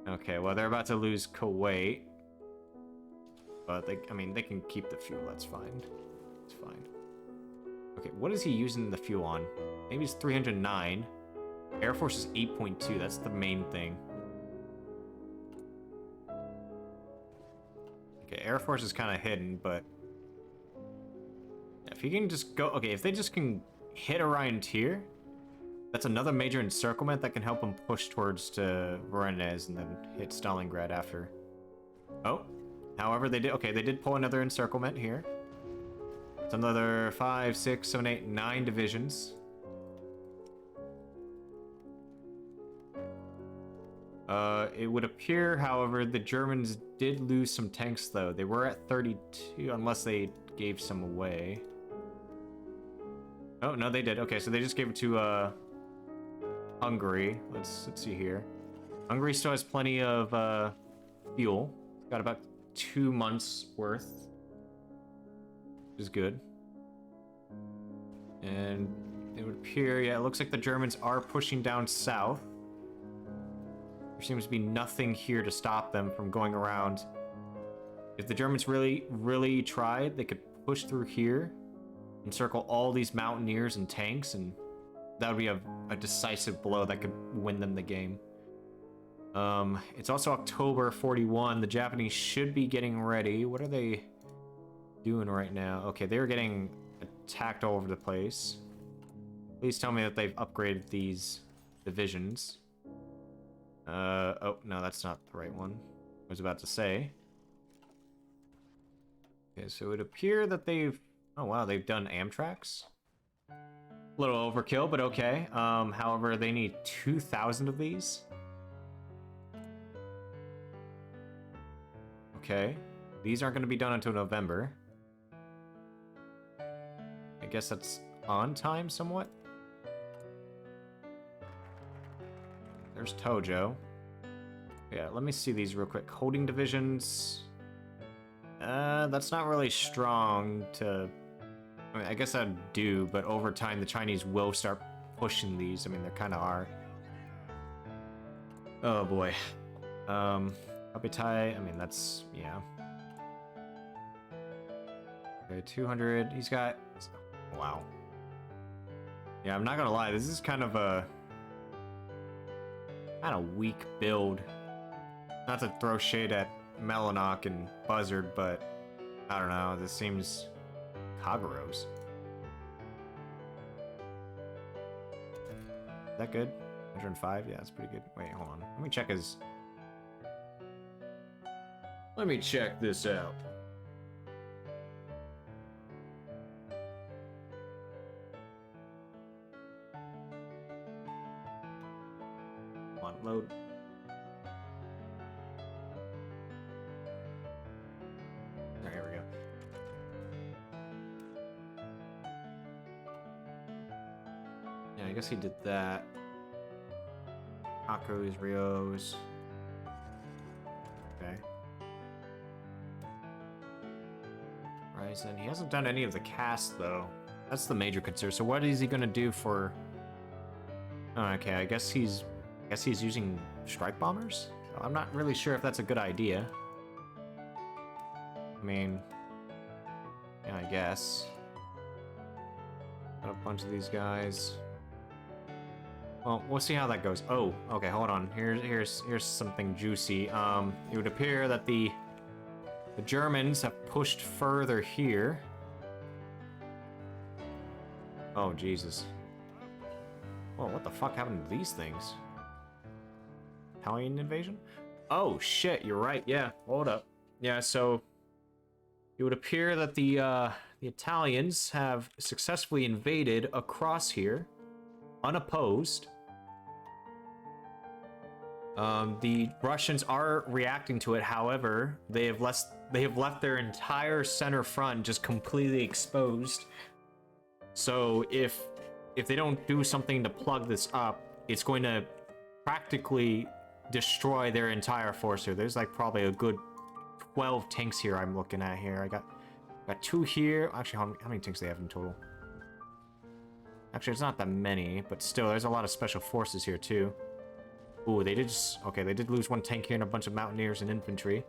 [SPEAKER 5] Okay, well, they're about to lose Kuwait. But I mean, they can keep the fuel, that's fine. It's fine. Okay, what is he using the fuel on? Maybe it's 309. Air Force is 8.2, that's the main thing. Okay, Air Force is kind of hidden, but... if he can just go... okay, if they just can hit Orion Tier, that's another major encirclement that can help them push towards to Voronezh and then hit Stalingrad after. Oh, however, they did... okay, they did pull another encirclement here. It's another 5, 6, 7, 8, 9 divisions. It would appear, however, the Germans did lose some tanks, though. They were at 32, unless they gave some away. Oh, no, they did. Okay, so they just gave it to, Hungary. Let's see here. Hungary still has plenty of, fuel. It's got about 2 months worth. Which is good. And it would appear, yeah, it looks like the Germans are pushing down south. There seems to be nothing here to stop them from going around. If the Germans really tried, they could push through here and circle all these mountaineers and tanks, and that would be a decisive blow that could win them the game. It's also October 41. The Japanese should be getting ready. What are they doing right now? Okay, they're getting attacked all over the place. Please tell me that they've upgraded these divisions. Oh, no, that's not the right one. I was about to say. Okay, so it would appear that they've... oh, wow, they've done Amtraks. A little overkill, but okay. However, they need 2,000 of these. Okay. These aren't going to be done until November. I guess that's on time somewhat. There's Tojo. Yeah, let me see these real quick. Holding divisions. That's not really strong to... I mean, I guess I'd do, but over time the Chinese will start pushing these. I mean, they kind of are. Oh boy. Abitai, I mean, that's... yeah. Okay, 200. He's got... wow. Yeah, I'm not gonna lie. This is kind of a... kind of weak build. Not to throw shade at Melanok and Buzzard, but I don't know, this seems Kaguros. Is that good? 105? Yeah, that's pretty good. Wait, hold on. Let me check his... let me check this out. Come on, load. Here we go. Yeah, I guess he did that. Akos, Rios. Okay. Ryzen. He hasn't done any of the cast though. That's the major concern. So what is he gonna do for... oh, okay, I guess he's using strike bombers? I'm not really sure if that's a good idea. I mean, yeah, I guess. Got a bunch of these guys. Well, we'll see how that goes. Oh, okay, hold on. Here's something juicy. It would appear that the Germans have pushed further here. Oh, Jesus. Whoa, what the fuck happened to these things? Italian invasion? Oh, shit, you're right. Yeah, hold up. Yeah, so... it would appear that the Italians have successfully invaded across here, unopposed. The Russians are reacting to it. However, they have left their entire center front just completely exposed. So if they don't do something to plug this up, it's going to practically destroy their entire force here. There's like probably a good 12 tanks here I'm looking at here. I got 2 here. Actually, how many tanks do they have in total? Actually, it's not that many, but still, there's a lot of special forces here too. Ooh, they did just... Okay, they did lose one tank here and a bunch of mountaineers and infantry.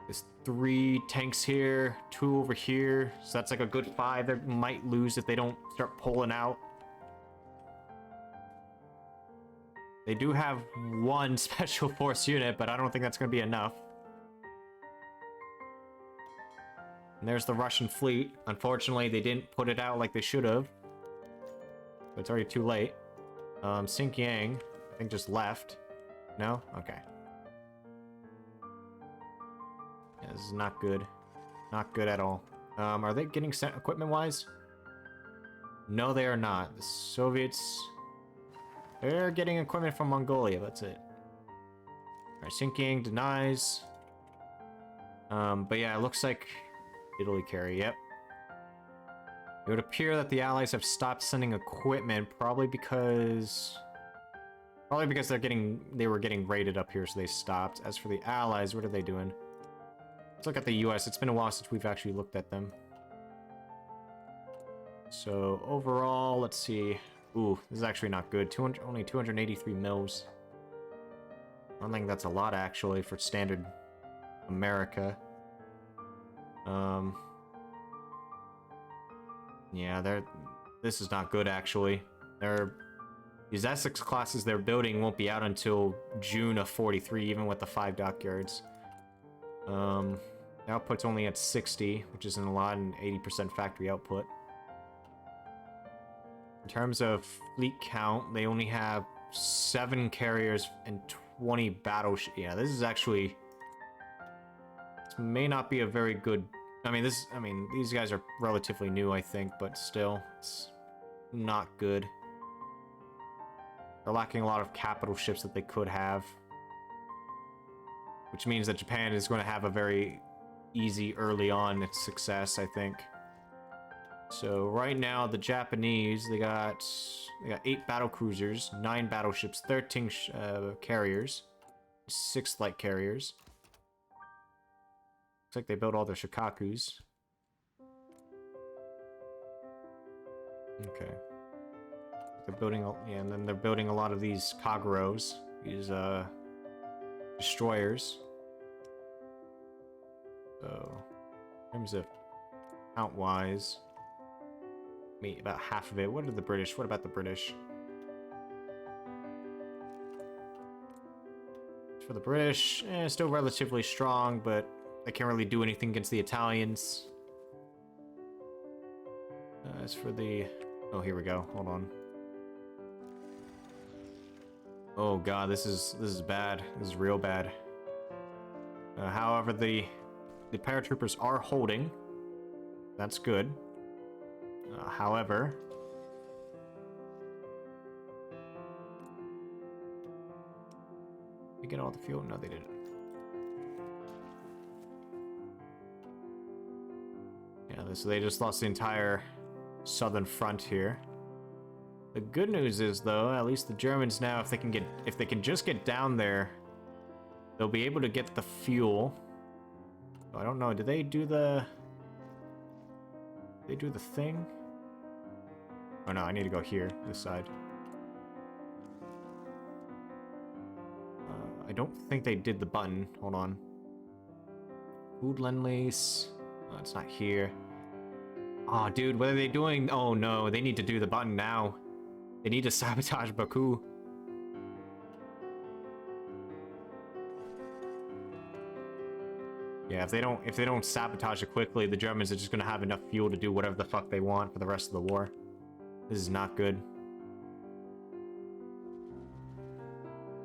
[SPEAKER 5] There's 3 tanks here, 2 over here. So that's like a good 5 they might lose if they don't start pulling out. They do have 1 special force unit, but I don't think that's going to be enough. And there's the Russian fleet. Unfortunately, they didn't put it out like they should have. But it's already too late. Xinjiang, I think, just left. No? Okay. Yeah, this is not good. Not good at all. Are they getting sent equipment-wise? No, they are not. The Soviets... They're getting equipment from Mongolia, that's it. Alright, Xinjiang denies. But yeah, it looks like Italy carry, yep. It would appear that the Allies have stopped sending equipment, probably because they were getting raided up here, so they stopped. As for the Allies, what are they doing? Let's look at the US. It's been a while since we've actually looked at them. So overall, let's see. Ooh, this is actually not good. Only 283 mils. I don't think that's a lot, actually, for standard America. Yeah, this is not good, actually. These Essex classes they're building won't be out until June of 43, even with the 5 dockyards. The output's only at 60, which isn't a lot, and 80% factory output. In terms of fleet count, they only have 7 carriers and 20 battleships. Yeah, this is actually... This may not be a very good... I mean, these guys are relatively new, I think, but still, it's not good. They're lacking a lot of capital ships that they could have. Which means that Japan is going to have a very easy early on success, I think. So right now, the Japanese, they got 8 battle cruisers, 9 battleships, 13 carriers, 6 light carriers. Looks like they built all their Shikakus. Okay. They're building, yeah, and then they're building a lot of these Kageros, these destroyers. So, in terms of count-wise, maybe about half of it. What about the British? For the British, still relatively strong, but they can't really do anything against the Italians. As for the... Oh, here we go. Hold on. Oh god, this is bad. This is real bad. However, the paratroopers are holding. That's good. However... They get all the fuel? No, they didn't. Yeah, so they just lost the entire southern front here. The good news is, though, at least the Germans now, if they can just get down there, they'll be able to get the fuel. Oh, I don't know. Do they do the thing? Oh no, I need to go here, this side. I don't think they did the button. Hold on. Food Lend-Lease. Oh, it's not here. Oh, dude, what are they doing? Oh no, they need to do the button now. They need to sabotage Baku. Yeah, if they don't sabotage it quickly, the Germans are just gonna have enough fuel to do whatever the fuck they want for the rest of the war. This is not good.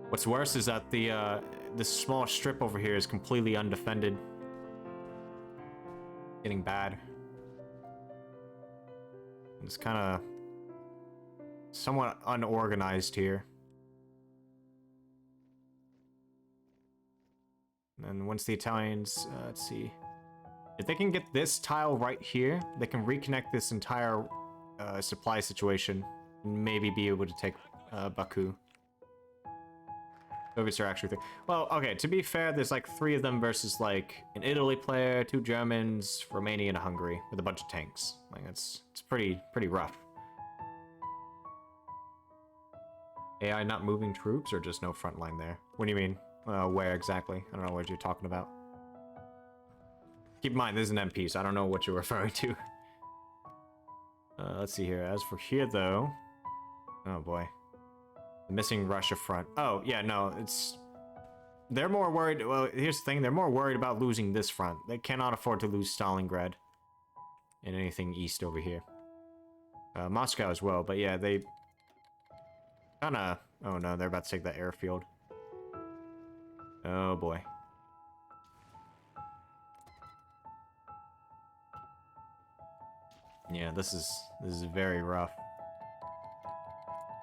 [SPEAKER 5] What's worse is that this small strip over here is completely undefended. Getting bad. It's kind of somewhat unorganized here. And once the Italians, let's see. If they can get this tile right here, they can reconnect this entire supply situation and maybe be able to take Baku. Soviets are actually well, okay, to be fair, there's like 3 of them versus like an Italy player, 2 Germans, Romania, and Hungary with a bunch of tanks. Like it's pretty rough. AI not moving troops or just no front line there? What do you mean? Where exactly? I don't know what you're talking about. Keep in mind, this is an MP, so I don't know what you're referring to. Let's see here. As for here, though... Oh, boy. The missing Russia front. Oh, yeah, no, it's... They're more worried... Well, here's the thing. They're more worried about losing this front. They cannot afford to lose Stalingrad. And anything east over here. Moscow as well, but yeah, they... Kinda... Oh, no, they're about to take that airfield. Oh, boy. Yeah, this is very rough.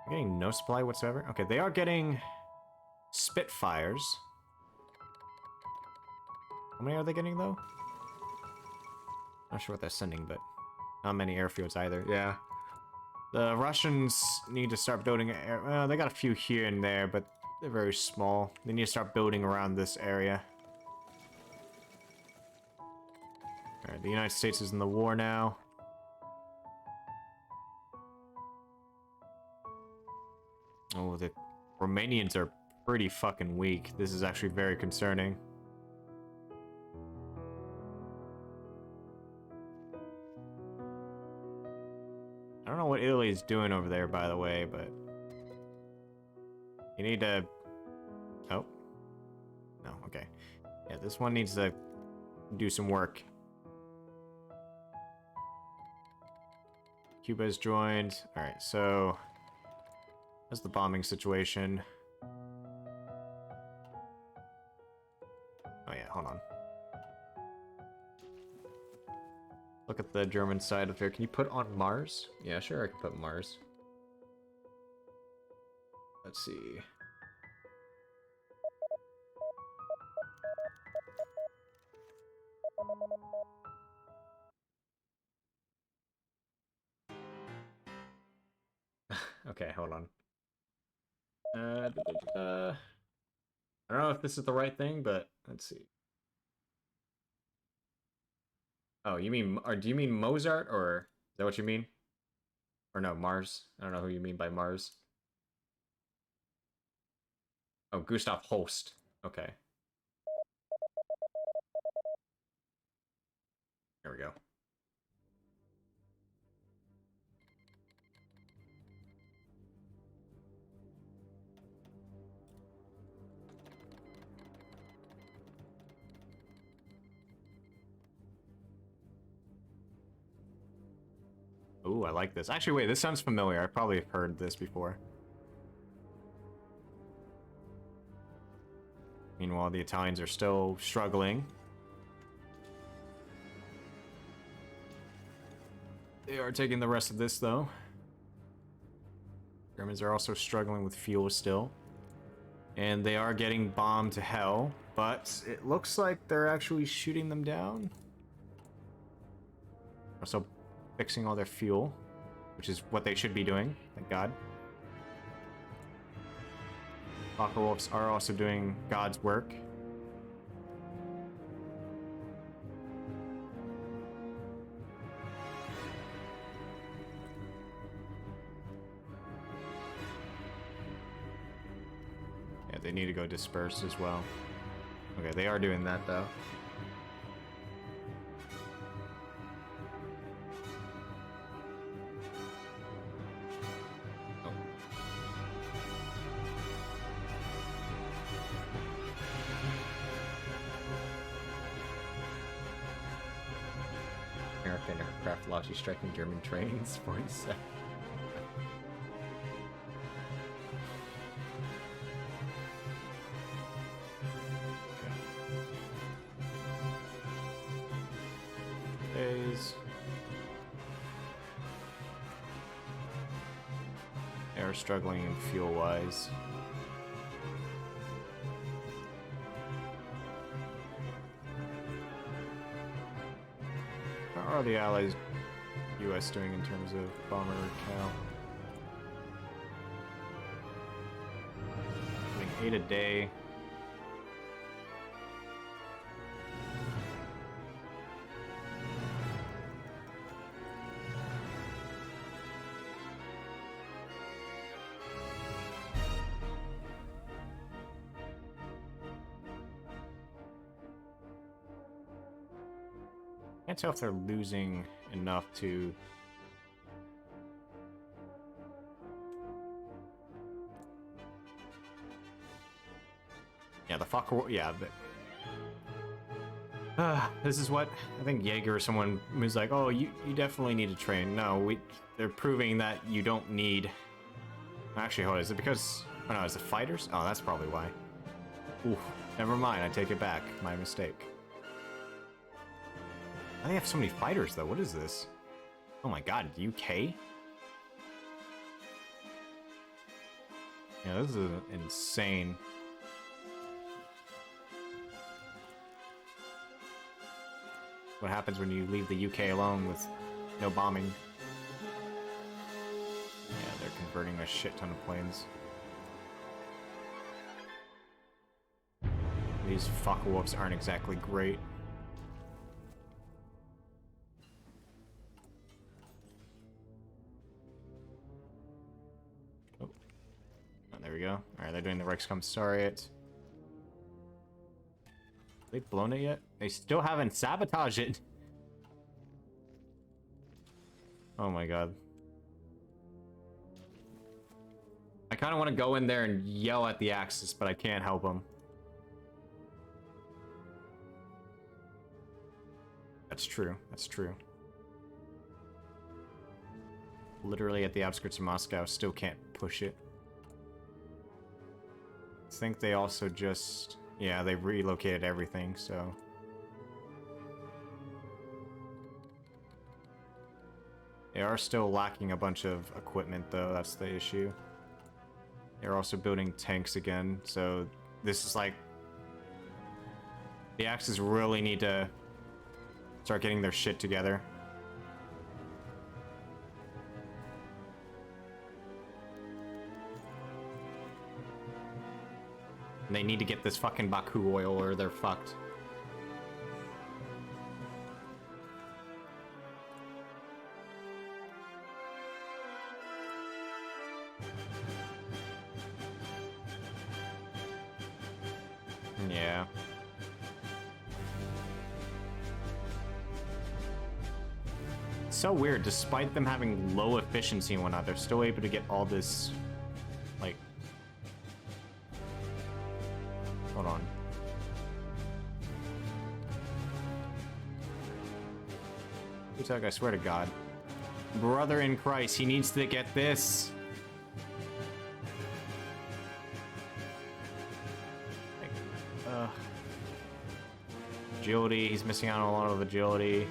[SPEAKER 5] They're getting no supply whatsoever. Okay, they are getting Spitfires. How many are they getting though? Not sure what they're sending, but not many airfields either. Yeah, the Russians need to start building. They got a few here and there, but they're very small. They need to start building around this area. All right, the United States is in the war now. Oh, the Romanians are pretty fucking weak. This is actually very concerning. I don't know what Italy is doing over there, by the way, but... You need to... Oh. No, okay. Yeah, this one needs to do some work. Cuba's joined. Alright, so... How's the bombing situation? Oh yeah, hold on. Look at the German side of here. Can you put on Mars? Yeah, sure, I can put Mars. Let's see. Okay, hold on. I don't know if this is the right thing, but let's see. Oh, you mean, or do you mean Mozart, or is that what you mean? Or no, Mars? I don't know who you mean by Mars. Oh, Gustav Holst. Okay. There we go. Ooh, I like this. Actually, wait, this sounds familiar. I probably have heard this before. Meanwhile, the Italians are still struggling. They are taking the rest of this, though. Germans are also struggling with fuel still. And they are getting bombed to hell, but it looks like they're actually shooting them down. Also fixing all their fuel, which is what they should be doing, thank God. Wolves are also doing God's work. Yeah, they need to go disperse as well. Okay, they are doing that though. American aircraft largely striking German trains. 47. Days. They are struggling in fuel-wise. How are the Allies, U.S. doing in terms of bomber count? Doing 8 a day. Can't tell if they're losing enough to... Yeah, the fucker... Yeah, this is what... I think Jaeger or someone was like, oh, you definitely need to train. No, they're proving that you don't need... Actually, hold on, is it because... Oh no, is it fighters? Oh, that's probably why. Oof, never mind, I take it back. My mistake. I have so many fighters, though. What is this? Oh my god, UK? Yeah, this is insane. What happens when you leave the UK alone with no bombing? Yeah, they're converting a shit ton of planes. These fuck-whoops aren't exactly great. Oh, there we go. Alright, they're doing the Reichskommissariat. They've blown it yet? They still haven't sabotaged it. Oh my god. I kind of want to go in there and yell at the Axis, but I can't help them. That's true. That's true. Literally at the outskirts of Moscow, still can't push it. I think they also just... Yeah, they relocated everything, so... They are still lacking a bunch of equipment, though. That's the issue. They're also building tanks again, so this is like... The Axis really need to start getting their shit together. And they need to get this fucking Baku oil or they're fucked. Yeah. It's so weird, despite them having low efficiency and whatnot, they're still able to get all this, like... Hold on. Utak, I swear to God. Brother in Christ, he needs to get this. Like, agility, he's missing out on a lot of agility.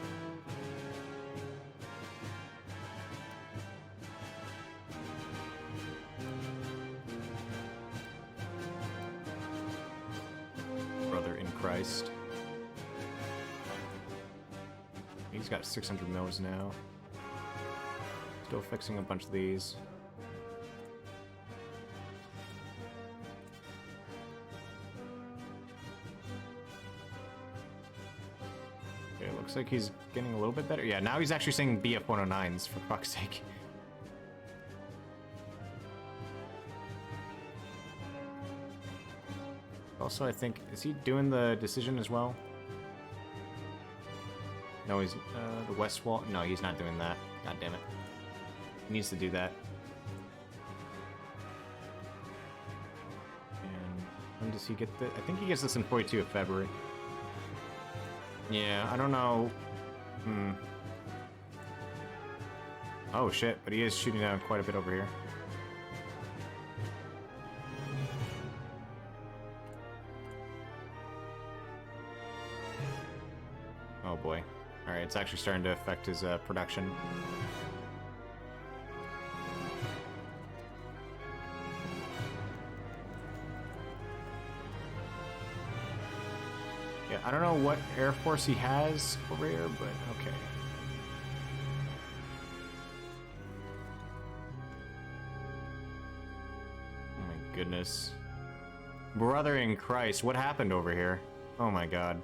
[SPEAKER 5] He's got 600 mils now. Still fixing a bunch of these. Okay, looks like he's getting a little bit better. Yeah, now he's actually saying BF-109s, for fuck's sake. Also, I think, is he doing the decision as well? No, he's, the west wall? No, he's not doing that. God damn it. He needs to do that. And when does he get the... I think he gets this in 42 of February. Yeah, I don't know. Oh shit, but he is shooting down quite a bit over here. Oh boy. Alright, it's actually starting to affect his production. Yeah, I don't know what Air Force he has over here, but okay. Oh my goodness. Brother in Christ, what happened over here? Oh my god.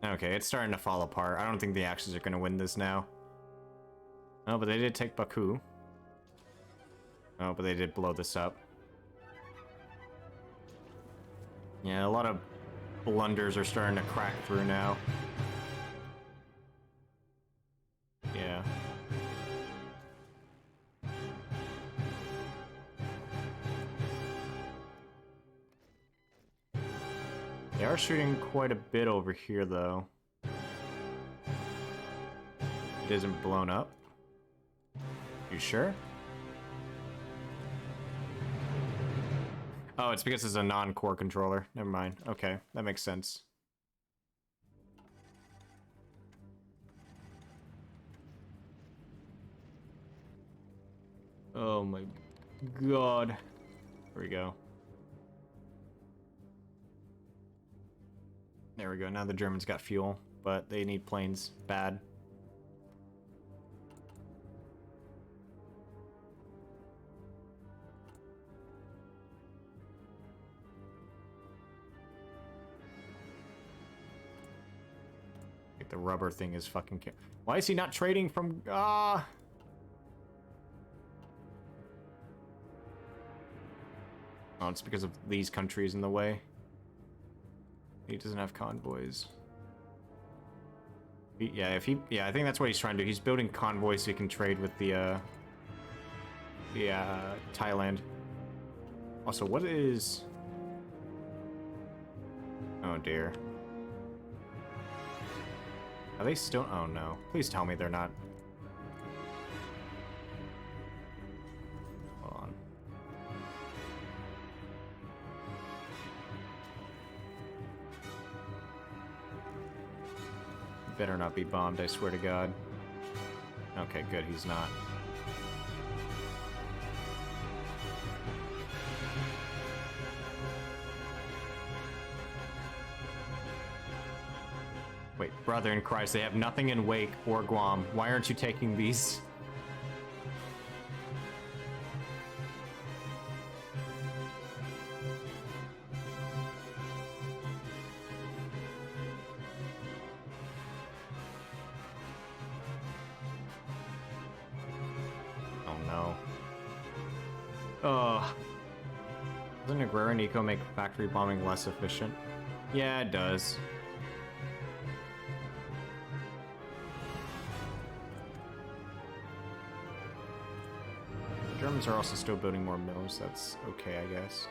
[SPEAKER 5] Okay, it's starting to fall apart. I don't think the Axis are going to win this now. Oh, but they did take Baku. Oh, but they did blow this up. Yeah, a lot of blunders are starting to crack through now. shooting quite a bit over here, though. It isn't blown up. You sure? Oh, it's because it's a non-core controller. Never mind. Okay, that makes sense. Oh my god. Here we go. There we go. Now the Germans got fuel, but they need planes bad. The rubber thing is fucking. Why is he not trading from? Ah. Oh, it's because of these countries in the way. He doesn't have convoys. Yeah, I think that's what he's trying to do. He's building convoys so he can trade with the Thailand. Also, what is? Oh dear. Are they still? Oh no. Please tell me they're not. Hold on. Better not be bombed, I swear to God. Okay, good, he's not. Wait, brother in Christ, they have nothing in Wake or Guam. Why aren't you taking these? Oh no. Ugh. Doesn't Agrarian Eco make factory bombing less efficient? Yeah, it does. Germans are also still building more mills. That's okay, I guess.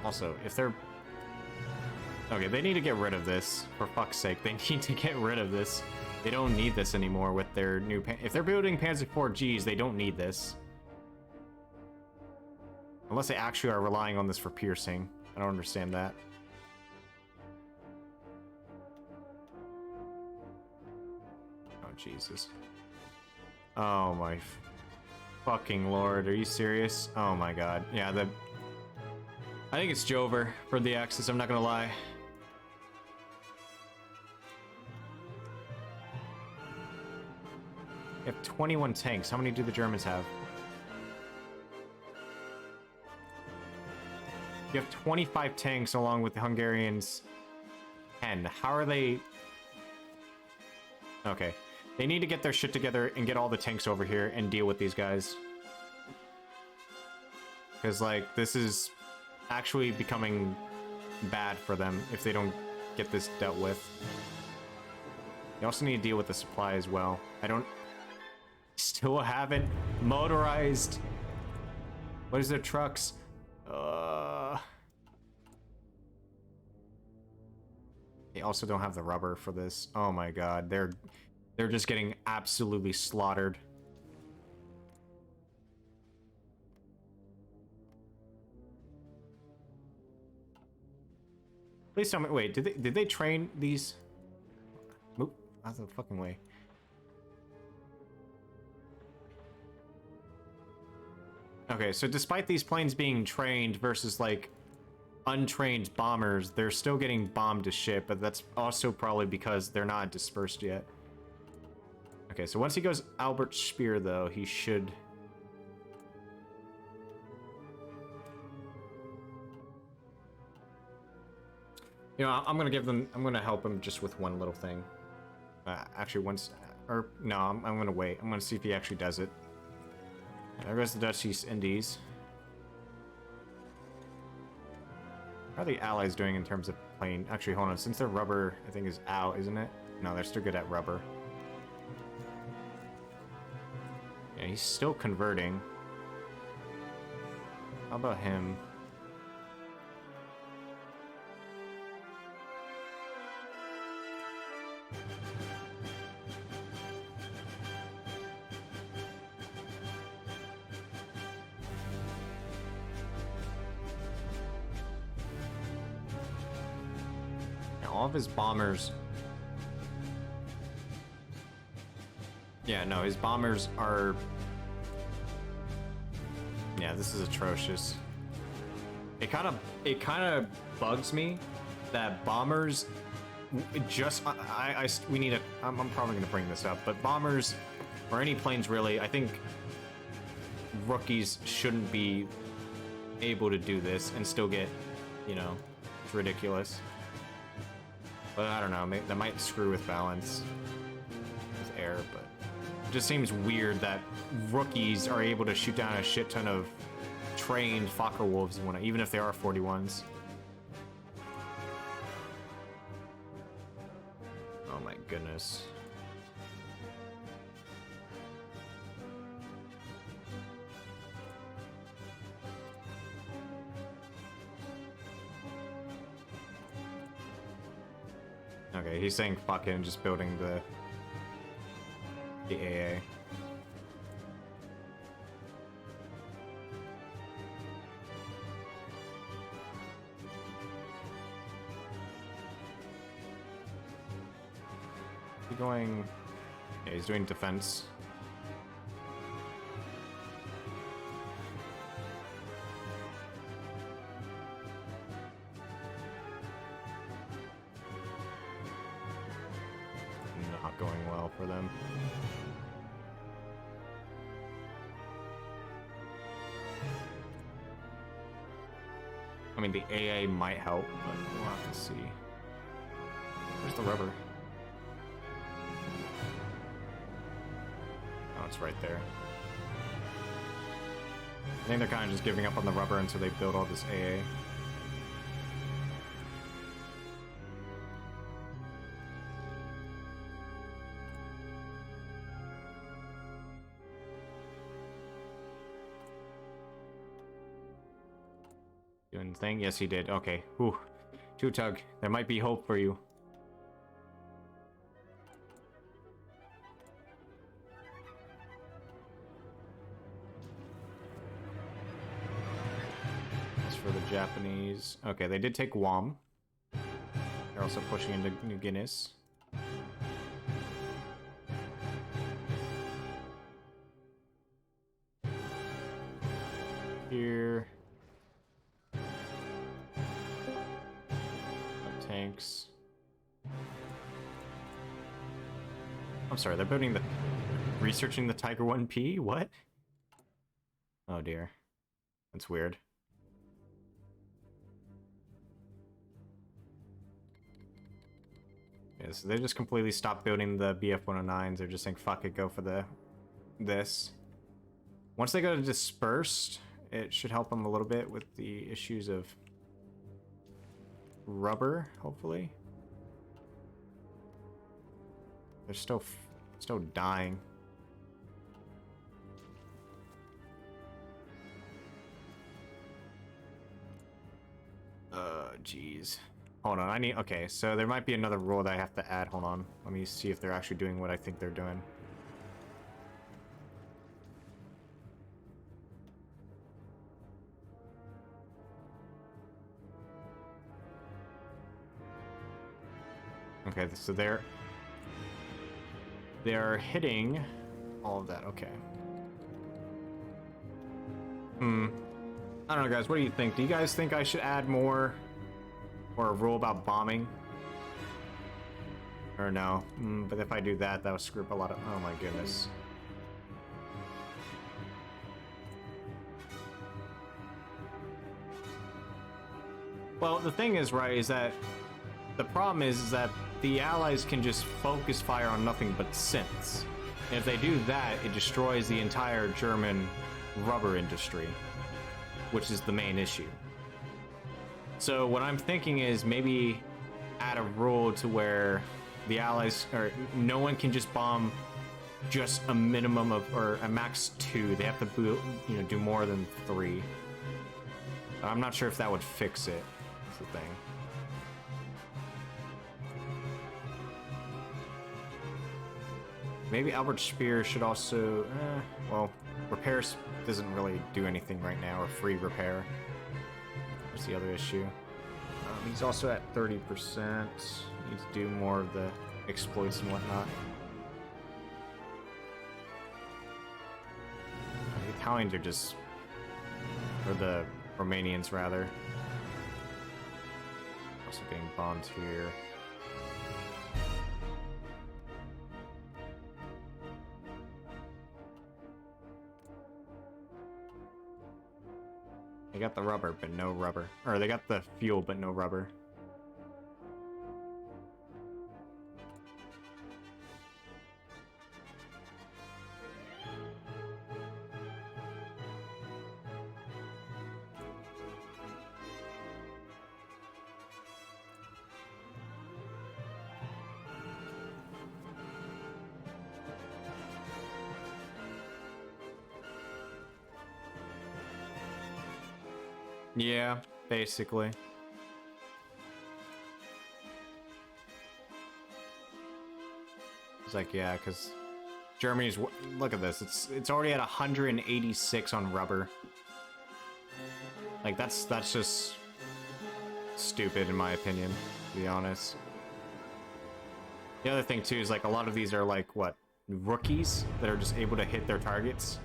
[SPEAKER 5] Also, if they're... Okay, they need to get rid of this. For fuck's sake, they need to get rid of this. They don't need this anymore with their new... If they're building Panzer IV Gs, they don't need this. Unless they actually are relying on this for piercing. I don't understand that. Jesus. Oh my fucking lord, are you serious? Oh my god. Yeah, I think it's Jover for the Axis, I'm not gonna lie. You have 21 tanks. How many do the Germans have? You have 25 tanks along with the Hungarians 10. How are they... Okay. They need to get their shit together and get all the tanks over here and deal with these guys. Because, like, this is actually becoming bad for them if they don't get this dealt with. They also need to deal with the supply as well. Still haven't motorized. What is their trucks? They also don't have the rubber for this. Oh my god, they're just getting absolutely slaughtered. Please tell me. Wait, did they train these? Oop, out of the fucking way. Okay, so despite these planes being trained versus like untrained bombers, they're still getting bombed to shit, but that's also probably because they're not dispersed yet. Okay, so once he goes Albert Speer, though, he should... You know, I'm gonna help him just with one little thing. Actually, once... Or, no, I'm gonna wait. I'm gonna see if he actually does it. There goes the Dutch East Indies. How are the Allies doing in terms of plane? Actually, hold on. Since their rubber, I think, is out, isn't it? No, they're still good at rubber. Yeah, he's still converting. How about him? all of his bombers... Yeah, no, his bombers are... Yeah, this is atrocious. It kind of bugs me that bombers just we need a I'm probably gonna bring this up, but bombers or any planes really, I think rookies shouldn't be able to do this and still get, you know, it's ridiculous. But I don't know, that might screw with balance with air, but it just seems weird that rookies are able to shoot down a shit ton of trained Fokker Wolves and whatnot, even if they are 41s. Oh my goodness. Okay, he's saying fuck it and just building the AA. Going... Yeah, he's doing defense. Not going well for them. I mean, the AA might help, but we'll have to see. Where's the rubber? It's right there. I think they're kind of just giving up on the rubber until they build all this AA. Doing the thing? Yes, he did. Okay. Whew. Two-Tug, there might be hope for you. For the Japanese. Okay, they did take Guam. They're also pushing into New Guinea. Here. No tanks. I'm sorry, they're building the... researching the Tiger 1P? What? Oh dear. That's weird. Yeah, so they just completely stopped building the BF-109s. They're just saying, fuck it, go for this. Once they go to dispersed, it should help them a little bit with the issues of rubber, hopefully. They're still dying. Jeez. Hold on, okay, so there might be another rule that I have to add. Hold on. Let me see if they're actually doing what I think they're doing. Okay, so they're hitting all of that. Okay. I don't know, guys. What do you think? Do you guys think I should add more? Or a rule about bombing? Or no? But if I do that, that would screw up a lot of... Oh my goodness. Well, the thing is, right, is that... The problem is that the Allies can just focus fire on nothing but synths. And if they do that, it destroys the entire German rubber industry. Which is the main issue. So what I'm thinking is maybe add a rule to where the Allies, or no one can just bomb just a minimum of, or a max 2. They have to, you know, do more than 3. I'm not sure if that would fix it. That's the thing. Maybe Albert Speer should also, well, repairs doesn't really do anything right now, or free repair. What's the other issue? He's also at 30%. Needs to do more of the exploits and whatnot. The Italians are just... or the Romanians, rather. Also getting bombed here. They got the rubber, but no rubber. Or they got the fuel, but no rubber. Yeah, basically. It's like, yeah, because Germany's... Look at this. It's already at 186 on rubber. Like, that's just stupid, in my opinion, to be honest. The other thing, too, is, like, a lot of these are, like, what? Rookies that are just able to hit their targets.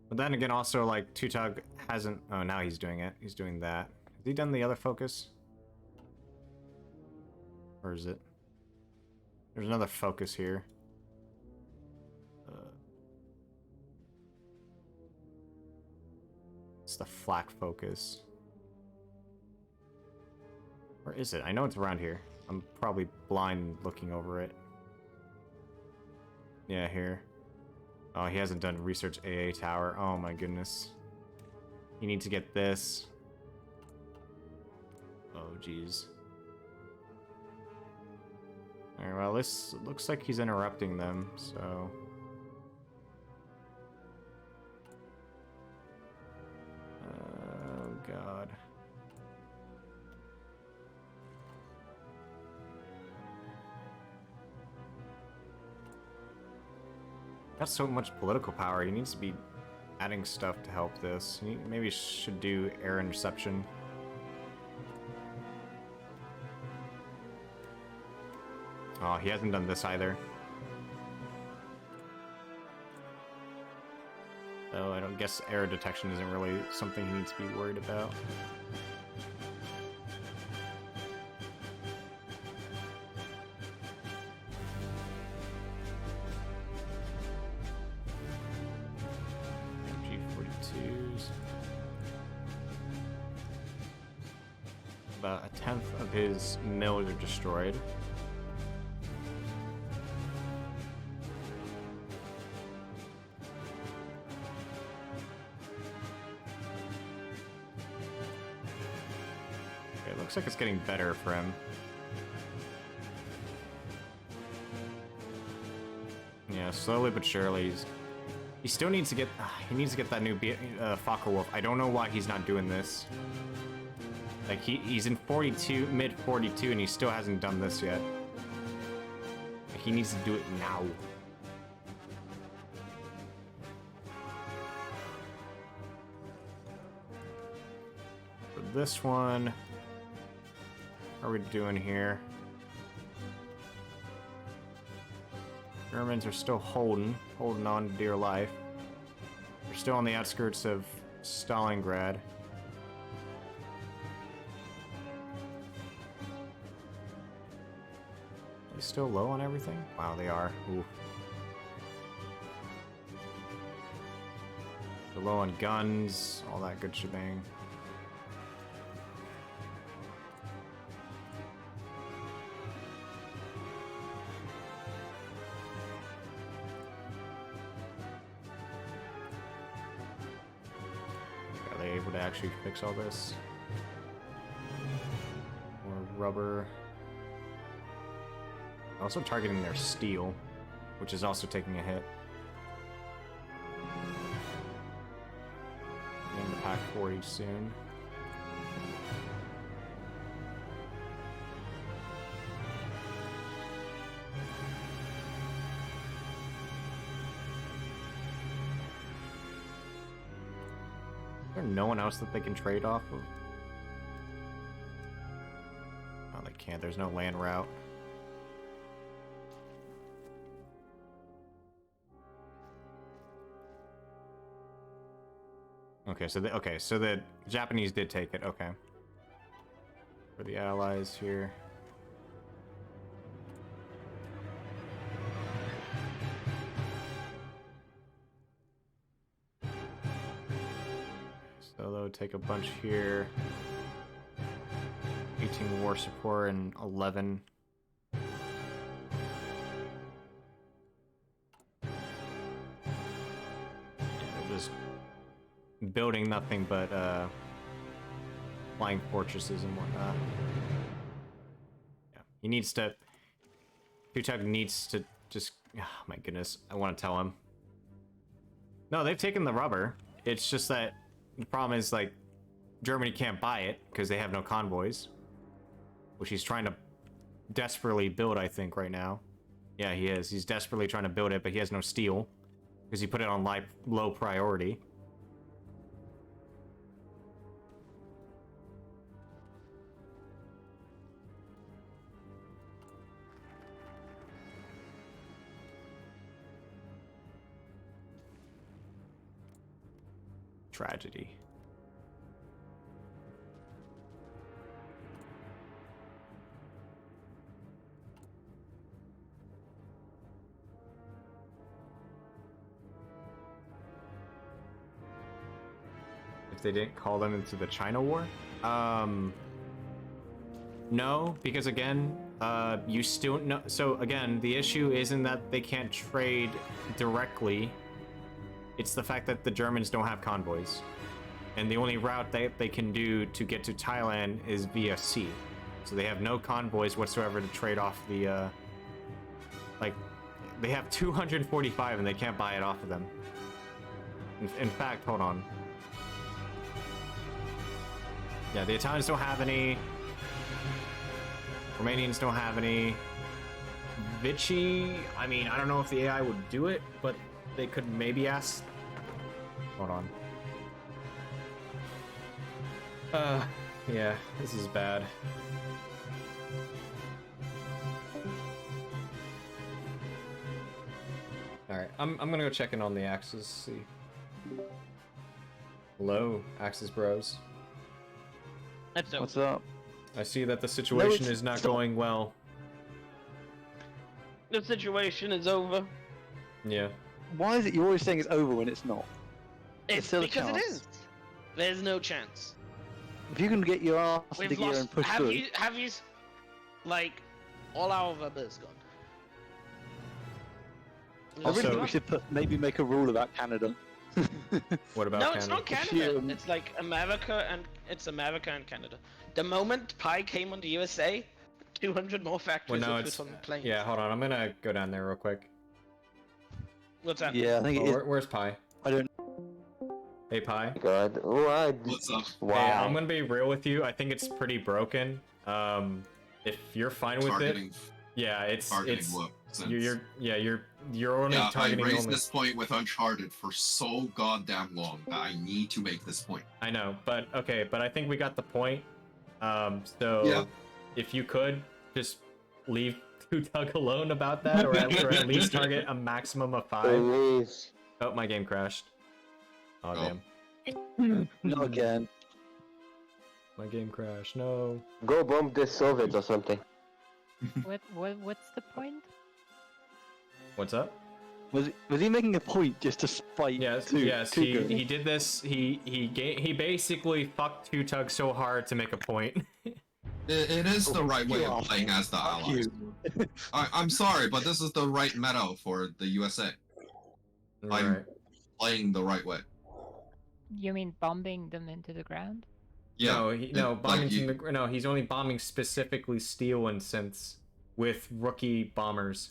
[SPEAKER 5] But then again, also, like, Tutug hasn't... Oh, now he's doing it. He's doing that. Has he done the other focus? Or is it? There's another focus here. It's the flak focus. Where is it? I know it's around here. I'm probably blind looking over it. Yeah, here. Oh, he hasn't done research AA tower. Oh my goodness. You need to get this. Oh, jeez. Alright, well, this looks like he's interrupting them, so... Oh, God. Got so much political power, he needs to be adding stuff to help this. He maybe should do air interception. Oh, he hasn't done this either. So I don't guess air detection isn't really something he needs to be worried about. MG-42s. About a tenth of his mills are destroyed. Looks like it's getting better for him. Yeah, slowly but surely. He still needs to get. He needs to get that new Fokker Wolf. I don't know why he's not doing this. Like he's in 42, mid 42, and he still hasn't done this yet. He needs to do it now. For this one. How are we doing here? Germans are still holding on to dear life. We're still on the outskirts of Stalingrad. Are they still low on everything? Wow, they are. Ooh. They're low on guns, all that good shebang. Able to actually fix all this. More rubber. Also targeting their steel, which is also taking a hit. Getting the Pack 40 soon. there no one else that they can trade off of? Oh, they can't. There's no land route. Okay, so the Japanese did take it. Okay. For the allies here. So they'll take a bunch here. 18 war support and 11. They're just building nothing but flying fortresses and whatnot. Yeah, he needs to. Tutug needs to just. Oh my goodness, I want to tell him. No, they've taken the rubber. It's just that the problem is like Germany can't buy it because they have no convoys, which he's trying to desperately build. I think right now. Yeah, he is. He's desperately trying to build it, but he has no steel because he put it on low priority. Tragedy. If they didn't call them into the China War? No, because again, you still no. So again, the issue isn't that they can't trade directly. It's the fact that the Germans don't have convoys. And the only route they can do to get to Thailand is via sea. So they have no convoys whatsoever to trade off the, like, they have 245 and they can't buy it off of them. In fact, hold on. Yeah, the Italians don't have any. Romanians don't have any. Vichy, I mean, I don't know if the AI would do it, but they could maybe ask. Hold on. Yeah, this is bad. Alright, I'm gonna go check in on the Axis, see. Hello, Axis bros.
[SPEAKER 13] What's up?
[SPEAKER 5] I see that the situation is not going well.
[SPEAKER 12] The situation is over.
[SPEAKER 5] Yeah.
[SPEAKER 13] Why is it you're always saying it's over when it's not? There's
[SPEAKER 12] It's
[SPEAKER 13] still a
[SPEAKER 12] because it
[SPEAKER 13] chance.
[SPEAKER 12] is. There's no chance.
[SPEAKER 13] If you can get your ass
[SPEAKER 12] We've
[SPEAKER 13] into gear
[SPEAKER 12] lost.
[SPEAKER 13] and push
[SPEAKER 12] Have
[SPEAKER 13] through.
[SPEAKER 12] you like all our rubber's gone?
[SPEAKER 13] I really think we should maybe make a rule about Canada.
[SPEAKER 5] What about
[SPEAKER 12] No,
[SPEAKER 5] Canada?
[SPEAKER 12] it's not Canada. It's like America and Canada. The moment Pi came on the USA, 200 more
[SPEAKER 5] Well,
[SPEAKER 12] factories
[SPEAKER 5] no,
[SPEAKER 12] were
[SPEAKER 5] it's.
[SPEAKER 12] put on planes.
[SPEAKER 5] Yeah, hold on. I'm gonna go down there real quick.
[SPEAKER 12] What's that?
[SPEAKER 13] Yeah, I think
[SPEAKER 5] Oh,
[SPEAKER 13] it is.
[SPEAKER 5] where's Pi?
[SPEAKER 13] I don't.
[SPEAKER 5] Hey, Pi.
[SPEAKER 7] God, what?
[SPEAKER 20] What's up?
[SPEAKER 5] Hey, I'm gonna be real with you. I think it's pretty broken. If you're fine with
[SPEAKER 20] Targeting.
[SPEAKER 5] it, yeah,
[SPEAKER 20] Targeting
[SPEAKER 5] it's
[SPEAKER 20] what?
[SPEAKER 5] you're only
[SPEAKER 20] Yeah, I
[SPEAKER 5] targeting
[SPEAKER 20] raised
[SPEAKER 5] only.
[SPEAKER 20] this point with Uncharted for so goddamn long that I need to make this point.
[SPEAKER 5] I know, but okay, but I think we got the point. So
[SPEAKER 20] Yeah.
[SPEAKER 5] if you could just leave Tutug alone about that, or at least target a maximum of 5.
[SPEAKER 7] Please.
[SPEAKER 5] Oh, my game crashed. Oh damn.
[SPEAKER 13] Not again.
[SPEAKER 5] My game crashed. No.
[SPEAKER 7] Go bomb the Soviets or something.
[SPEAKER 6] What's the point?
[SPEAKER 5] What's up?
[SPEAKER 13] Was he making a point just to spite?
[SPEAKER 5] Yes,
[SPEAKER 13] yes.
[SPEAKER 5] he did this. He basically fucked Tutug so hard to make a point.
[SPEAKER 20] It is the right way of playing as the allies. I'm sorry, but this is the right meta for the USA. I'm
[SPEAKER 5] Right.
[SPEAKER 20] playing the right way.
[SPEAKER 6] You mean bombing them into the ground?
[SPEAKER 20] Yeah.
[SPEAKER 5] No,
[SPEAKER 20] like
[SPEAKER 5] bombing
[SPEAKER 20] you-
[SPEAKER 5] no, he's only bombing specifically steel and synths with rookie bombers.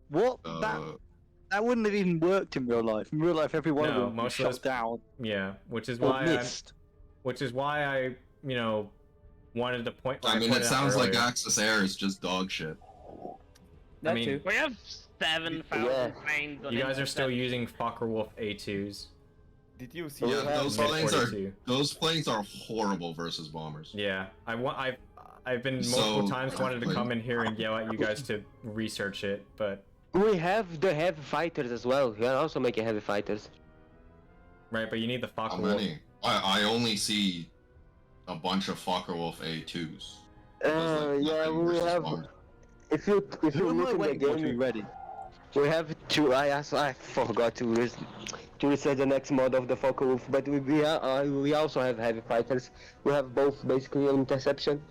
[SPEAKER 13] What? That wouldn't have even worked in real life. In real life, every one of
[SPEAKER 5] No,
[SPEAKER 13] them was
[SPEAKER 5] most of
[SPEAKER 13] shot
[SPEAKER 5] those-
[SPEAKER 13] down.
[SPEAKER 5] Yeah, which is
[SPEAKER 13] Or
[SPEAKER 5] why
[SPEAKER 13] missed.
[SPEAKER 5] I wanted to point.
[SPEAKER 20] I mean,
[SPEAKER 5] pointed
[SPEAKER 20] it
[SPEAKER 5] out
[SPEAKER 20] sounds like
[SPEAKER 5] earlier.
[SPEAKER 20] Axis Air is just dog shit.
[SPEAKER 5] I mean,
[SPEAKER 12] We have 7,000 planes. on
[SPEAKER 5] you guys are still
[SPEAKER 12] intercept.
[SPEAKER 5] using Fokker Wolf A2s.
[SPEAKER 19] Did you see?
[SPEAKER 20] Yeah, those
[SPEAKER 1] Mid
[SPEAKER 20] planes
[SPEAKER 1] 42.
[SPEAKER 20] are horrible versus bombers.
[SPEAKER 1] Yeah, I've been multiple times wanted to come in here and yell at you guys to research it, but
[SPEAKER 7] We have the heavy fighters as well. We are also making heavy fighters.
[SPEAKER 1] right, but you need the
[SPEAKER 20] How
[SPEAKER 1] Focke-Wulf.
[SPEAKER 20] many? I only see a bunch of Focke-Wulf A2s.
[SPEAKER 7] Yeah, we have. If you
[SPEAKER 13] Who am I
[SPEAKER 7] look in the
[SPEAKER 13] waiting for to be
[SPEAKER 7] game,
[SPEAKER 13] ready?
[SPEAKER 7] we have two. I forgot to research the next mod of the Focke-Wulf, but we also have heavy fighters. We have both basically interception.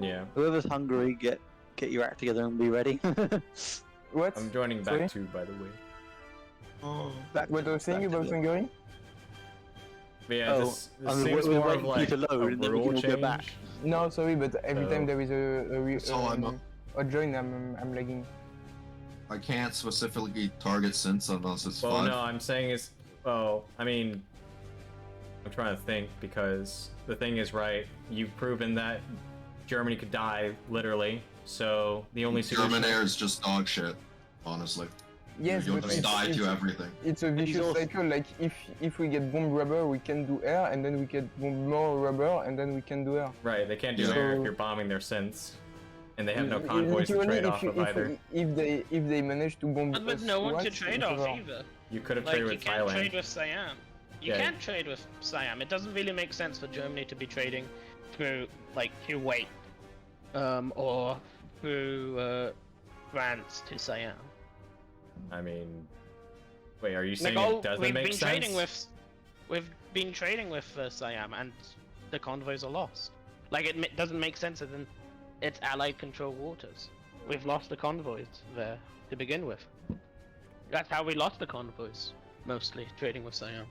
[SPEAKER 1] Yeah.
[SPEAKER 13] Whoever's hungry, get your act together and be ready.
[SPEAKER 14] What?
[SPEAKER 1] I'm joining
[SPEAKER 14] Sorry?
[SPEAKER 1] back too, by the way.
[SPEAKER 14] What I was saying about Hungary?
[SPEAKER 1] But yeah, this
[SPEAKER 13] I mean,
[SPEAKER 1] seems
[SPEAKER 13] we're
[SPEAKER 1] more of
[SPEAKER 13] waiting for you
[SPEAKER 1] like
[SPEAKER 13] to load
[SPEAKER 1] a
[SPEAKER 13] and then we
[SPEAKER 1] rule
[SPEAKER 13] can all go back.
[SPEAKER 1] change.
[SPEAKER 14] No, sorry, but every
[SPEAKER 1] So-
[SPEAKER 14] time there is
[SPEAKER 20] So
[SPEAKER 14] a join, I'm lagging.
[SPEAKER 20] I can't specifically target Since unless it's
[SPEAKER 1] Well,
[SPEAKER 20] 5.
[SPEAKER 1] no, I'm saying is, well, I mean, I'm trying to think because the thing is, right, you've proven that Germany could die, literally, so the only solution...
[SPEAKER 20] German air is just dog shit, honestly.
[SPEAKER 14] Yes,
[SPEAKER 20] You'll
[SPEAKER 14] but
[SPEAKER 20] just die to everything.
[SPEAKER 14] It's a vicious cycle. Like if we get bomb rubber, we can do air, and then we get bomb more rubber, and then we can do air.
[SPEAKER 1] Right, they can't do
[SPEAKER 14] So-
[SPEAKER 1] air if you're bombing their synths, and they have no convoys to
[SPEAKER 14] Literally,
[SPEAKER 1] trade off of either.
[SPEAKER 14] If they manage to bomb
[SPEAKER 12] And with
[SPEAKER 14] us
[SPEAKER 12] no one to
[SPEAKER 14] once,
[SPEAKER 12] trade
[SPEAKER 14] it's
[SPEAKER 12] off
[SPEAKER 14] over.
[SPEAKER 12] either.
[SPEAKER 1] You could have
[SPEAKER 12] Like,
[SPEAKER 1] traded
[SPEAKER 12] you
[SPEAKER 1] with
[SPEAKER 12] can't
[SPEAKER 1] Thailand.
[SPEAKER 12] trade with Siam. You
[SPEAKER 1] Yeah.
[SPEAKER 12] can't trade with Siam. It doesn't really make sense for Germany to be trading through, like, Kuwait, or through, France to Siam.
[SPEAKER 1] I mean, wait, are you
[SPEAKER 12] Like,
[SPEAKER 1] saying
[SPEAKER 12] all,
[SPEAKER 1] it doesn't
[SPEAKER 12] we've
[SPEAKER 1] make
[SPEAKER 12] been
[SPEAKER 1] sense?
[SPEAKER 12] we've been trading with Siam, and the convoys are lost. Like, it doesn't make sense, and then it's Allied control waters. We've lost the convoys there to begin with. That's how we lost the convoys, mostly trading with Siam.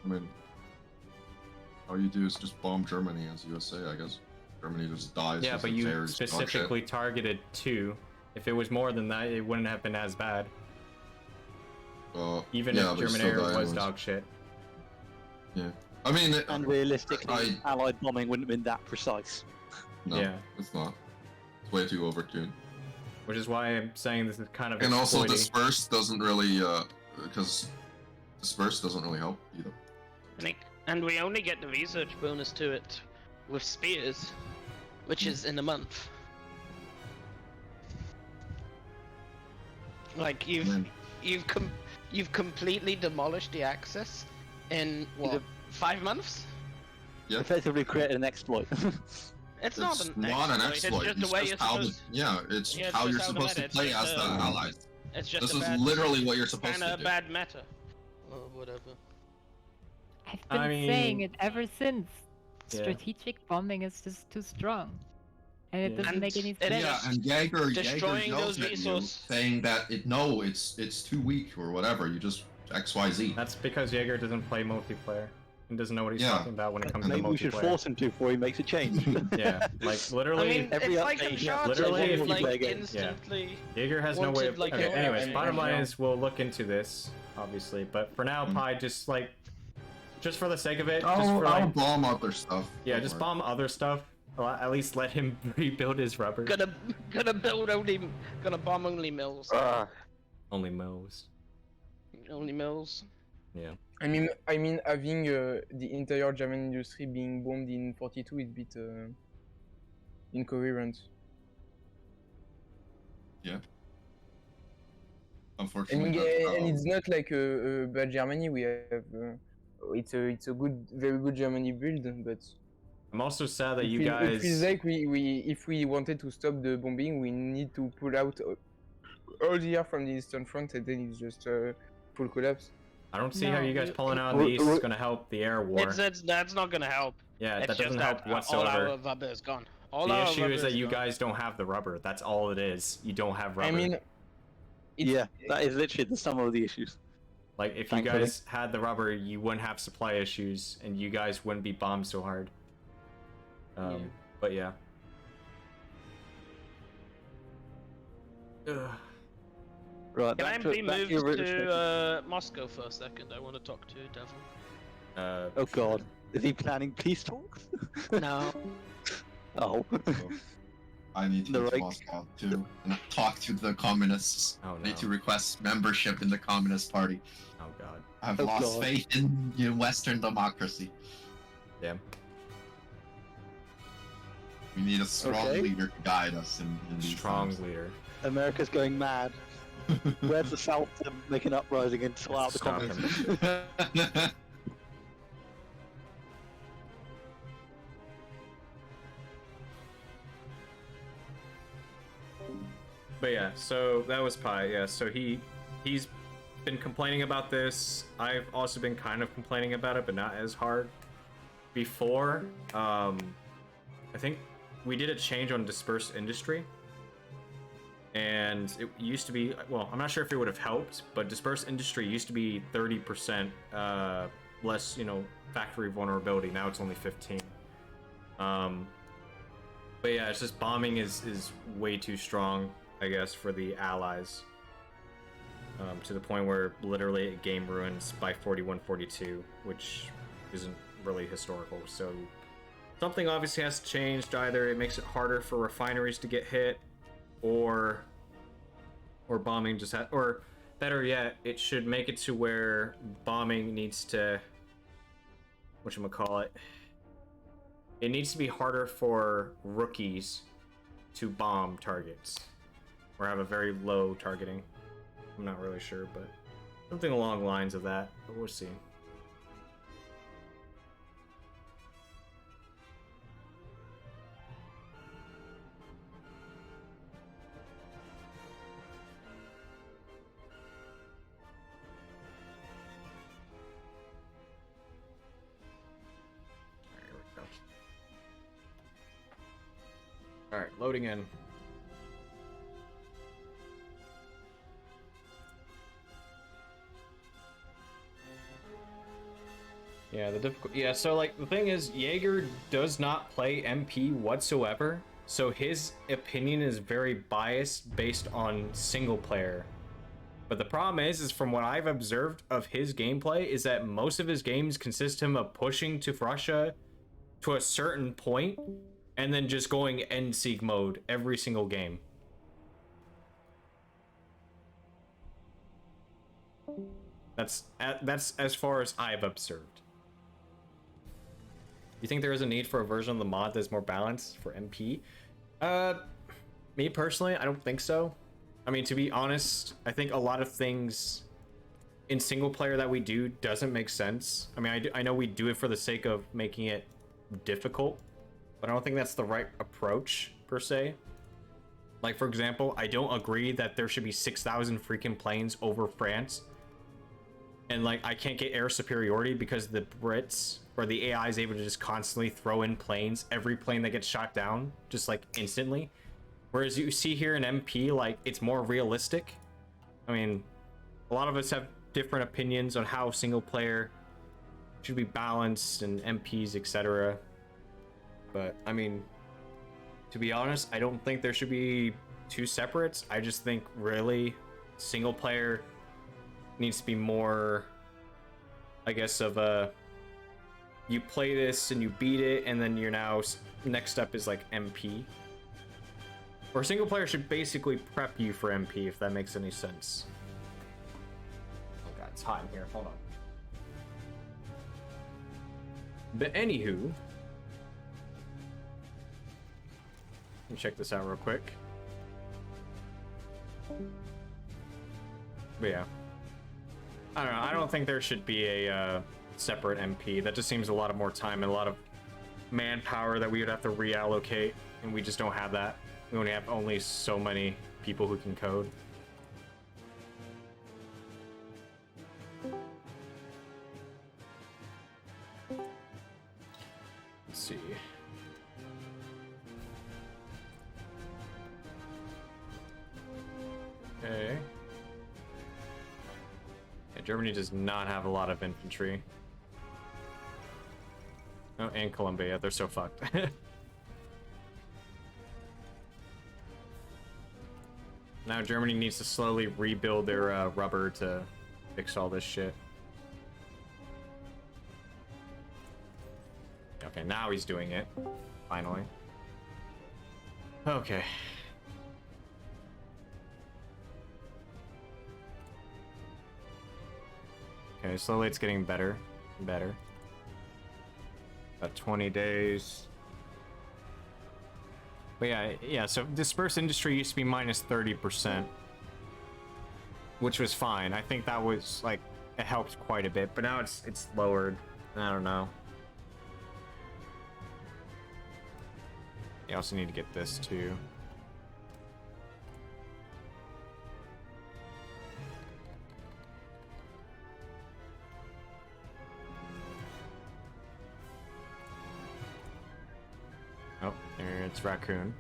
[SPEAKER 20] I mean, all you do is just bomb Germany as USA, I guess. Germany just dies.
[SPEAKER 1] Yeah,
[SPEAKER 20] because
[SPEAKER 1] but
[SPEAKER 20] its
[SPEAKER 1] you
[SPEAKER 20] air is dog shit.
[SPEAKER 1] specifically targeted 2. If it was more than that, it wouldn't have been as bad. Even
[SPEAKER 20] yeah,
[SPEAKER 1] if
[SPEAKER 20] but
[SPEAKER 1] German
[SPEAKER 20] still
[SPEAKER 1] air
[SPEAKER 20] die
[SPEAKER 1] was
[SPEAKER 20] anyways.
[SPEAKER 1] dog shit.
[SPEAKER 20] Yeah. I mean,
[SPEAKER 13] And realistically, Allied bombing wouldn't have been that precise.
[SPEAKER 20] No,
[SPEAKER 1] Yeah.
[SPEAKER 20] it's not. It's way too overtuned.
[SPEAKER 1] Which is why I'm saying this is kind of
[SPEAKER 20] And also,
[SPEAKER 1] exploiting.
[SPEAKER 20] disperse doesn't really, because disperse doesn't really help either.
[SPEAKER 12] And we only get the research bonus to it with spears, which is in a month. Like you've completely demolished the Axis in what 5 months?
[SPEAKER 20] Yeah.
[SPEAKER 13] Effectively created an exploit.
[SPEAKER 12] It's not an
[SPEAKER 20] exploit.
[SPEAKER 12] It's just the way you're
[SPEAKER 20] how
[SPEAKER 12] supposed.
[SPEAKER 20] it's
[SPEAKER 12] Yeah, it's
[SPEAKER 20] how
[SPEAKER 12] just
[SPEAKER 20] you're
[SPEAKER 12] how the
[SPEAKER 20] supposed to
[SPEAKER 12] meta-
[SPEAKER 20] play
[SPEAKER 12] it's
[SPEAKER 20] as the
[SPEAKER 12] just a-
[SPEAKER 20] allies.
[SPEAKER 12] It's just
[SPEAKER 20] This
[SPEAKER 12] a
[SPEAKER 20] is
[SPEAKER 12] bad,
[SPEAKER 20] literally what you're supposed
[SPEAKER 12] kinda
[SPEAKER 20] to do.
[SPEAKER 12] bad meta, or whatever.
[SPEAKER 6] I've been
[SPEAKER 1] I mean-
[SPEAKER 6] saying it ever since.
[SPEAKER 1] Yeah.
[SPEAKER 6] Strategic bombing is just too strong. And it
[SPEAKER 1] Yeah.
[SPEAKER 6] doesn't make any
[SPEAKER 12] it
[SPEAKER 6] sense.
[SPEAKER 20] Yeah, and Jaeger
[SPEAKER 12] destroying
[SPEAKER 20] yells
[SPEAKER 12] those
[SPEAKER 20] at you,
[SPEAKER 12] resources.
[SPEAKER 20] saying that it's too weak or whatever. You just XYZ.
[SPEAKER 1] That's because Jaeger doesn't play multiplayer and doesn't know what he's
[SPEAKER 20] Yeah.
[SPEAKER 1] talking about when it comes to
[SPEAKER 13] Maybe we should
[SPEAKER 1] multiplayer.
[SPEAKER 13] force him to before he makes a change.
[SPEAKER 1] Yeah, like literally.
[SPEAKER 12] I mean,
[SPEAKER 13] every
[SPEAKER 12] it's like
[SPEAKER 13] update,
[SPEAKER 12] Uncharted,
[SPEAKER 1] literally, if you
[SPEAKER 12] like
[SPEAKER 13] play a game.
[SPEAKER 12] instantly.
[SPEAKER 1] Jaeger has no way of.
[SPEAKER 12] wanted, like,
[SPEAKER 1] Okay,
[SPEAKER 12] a-
[SPEAKER 1] anyways,
[SPEAKER 12] and-
[SPEAKER 1] bottom
[SPEAKER 12] and,
[SPEAKER 1] line is we'll look into this, obviously, but for now, Pi, just like, just for the sake of it, just for
[SPEAKER 20] I'll
[SPEAKER 1] like,
[SPEAKER 20] bomb other stuff.
[SPEAKER 1] yeah,
[SPEAKER 20] Don't
[SPEAKER 1] just
[SPEAKER 20] worry.
[SPEAKER 1] bomb other stuff. Well, at least let him rebuild his rubber.
[SPEAKER 12] Gonna bomb only mills.
[SPEAKER 1] Only mills.
[SPEAKER 12] Only mills.
[SPEAKER 1] Yeah.
[SPEAKER 14] I mean, having the entire German industry being bombed in 42 is a bit incoherent.
[SPEAKER 20] Yeah.
[SPEAKER 14] I
[SPEAKER 20] Unfortunately,
[SPEAKER 14] mean,
[SPEAKER 20] that's how-
[SPEAKER 14] and it's not like a bad Germany. We have it's a good, very good Germany build, but
[SPEAKER 1] I'm also sad that
[SPEAKER 14] it
[SPEAKER 1] you
[SPEAKER 14] feels-
[SPEAKER 1] guys.
[SPEAKER 14] It feels like if we wanted to stop the bombing, we need to pull out all the air from the Eastern Front, and then it's just full collapse.
[SPEAKER 1] I don't see how you guys pulling out
[SPEAKER 14] we-
[SPEAKER 1] the east is gonna help the air war.
[SPEAKER 12] That's not gonna help.
[SPEAKER 1] Yeah,
[SPEAKER 12] It's
[SPEAKER 1] that
[SPEAKER 12] just
[SPEAKER 1] doesn't help
[SPEAKER 12] All
[SPEAKER 1] whatsoever.
[SPEAKER 12] our rubber is gone. All
[SPEAKER 1] The
[SPEAKER 12] our
[SPEAKER 1] issue
[SPEAKER 12] rubber
[SPEAKER 1] is that you
[SPEAKER 12] gone.
[SPEAKER 1] guys don't have the rubber. That's all it is. You don't have rubber.
[SPEAKER 14] I mean,
[SPEAKER 13] Yeah, that is literally the sum of the issues.
[SPEAKER 1] like if
[SPEAKER 13] thankfully.
[SPEAKER 1] you guys had the rubber, you wouldn't have supply issues, and you guys wouldn't be bombed so hard. But yeah. Ugh.
[SPEAKER 13] Right,
[SPEAKER 12] Can I
[SPEAKER 13] back to
[SPEAKER 12] be moved
[SPEAKER 13] your British
[SPEAKER 12] to Moscow for a second? I want to talk to Devil.
[SPEAKER 13] Oh god, is he planning peace talks?
[SPEAKER 12] No.
[SPEAKER 13] Oh.
[SPEAKER 20] I need to
[SPEAKER 13] The
[SPEAKER 20] go to
[SPEAKER 13] right-
[SPEAKER 20] Moscow too and talk to the communists.
[SPEAKER 1] Oh,
[SPEAKER 20] I need
[SPEAKER 1] no.
[SPEAKER 20] to request membership in the Communist Party.
[SPEAKER 1] Oh god.
[SPEAKER 20] I've
[SPEAKER 13] Oh,
[SPEAKER 20] lost
[SPEAKER 13] God.
[SPEAKER 20] faith in Western democracy.
[SPEAKER 1] Damn.
[SPEAKER 20] We need a strong
[SPEAKER 13] Okay.
[SPEAKER 20] leader to guide us in these
[SPEAKER 1] Strong
[SPEAKER 20] times.
[SPEAKER 1] leader.
[SPEAKER 13] America's going mad. Where's the South to make an uprising and sort out the
[SPEAKER 1] Stop him.
[SPEAKER 13] communists?
[SPEAKER 1] But yeah, so that was Pi. Yeah, so he's been complaining about this. I've also been kind of complaining about it, but not as hard. Before, I think we did a change on dispersed industry, and it used to be, well, I'm not sure if it would have helped, but dispersed industry used to be 30% less, factory vulnerability. Now it's only 15. But yeah, it's just bombing is way too strong, I guess, for the allies. To the point where literally it game ruins by 41-42, which isn't really historical. So something obviously has changed. Either it makes it harder for refineries to get hit, or bombing just or better yet, it should make it to where bombing needs to, whatchamacallit, it needs to be harder for rookies to bomb targets or have a very low targeting. I'm not really sure, but something along the lines of that, but we'll see. Alright, loading in. Yeah, so like the thing is, Jaeger does not play MP whatsoever, so his opinion is very biased based on single player. But the problem is from what I've observed of his gameplay is that most of his games consist him of pushing to Russia to a certain point and then just going end siege mode every single game. That's as far as I've observed. You think there is a need for a version of the mod that's more balanced for MP? Me personally, I don't think so. I mean, to be honest, I think a lot of things in single player that we do doesn't make sense. I mean, I know we do it for the sake of making it difficult, but I don't think that's the right approach, per se. Like, for example, I don't agree that there should be 6,000 freaking planes over France. And, like, I can't get air superiority because the Brits, or the AI, is able to just constantly throw in planes. Every plane that gets shot down, just, like, instantly. Whereas you see here in MP, like, it's more realistic. I mean, a lot of us have different opinions on how single player should be balanced and MPs, etc. But, I mean, to be honest, I don't think there should be two separates. I just think, really, single player needs to be more, I guess, of a, you play this and you beat it, and then you're now, next up is, like, MP. Or single player should basically prep you for MP, if that makes any sense. Oh god, it's hot in here. Hold on. But anywho, let me check this out real quick. But yeah, I don't know. I don't think there should be a separate MP. That just seems a lot of more time and a lot of manpower that we would have to reallocate, and we just don't have that. We only have so many people who can code. Let's see. Okay. Yeah, Germany does not have a lot of infantry. Oh, and Colombia, they're so fucked. Now Germany needs to slowly rebuild their rubber to fix all this shit. Okay, now he's doing it. Finally.
[SPEAKER 5] Okay. Okay, slowly it's getting better and better. About 20 days. But yeah, so dispersed industry used to be minus 30%, which was fine. I think that was, like, it helped quite a bit, but now it's lowered. I don't know. You also need to get this, too. Oh, there it's Raccoon.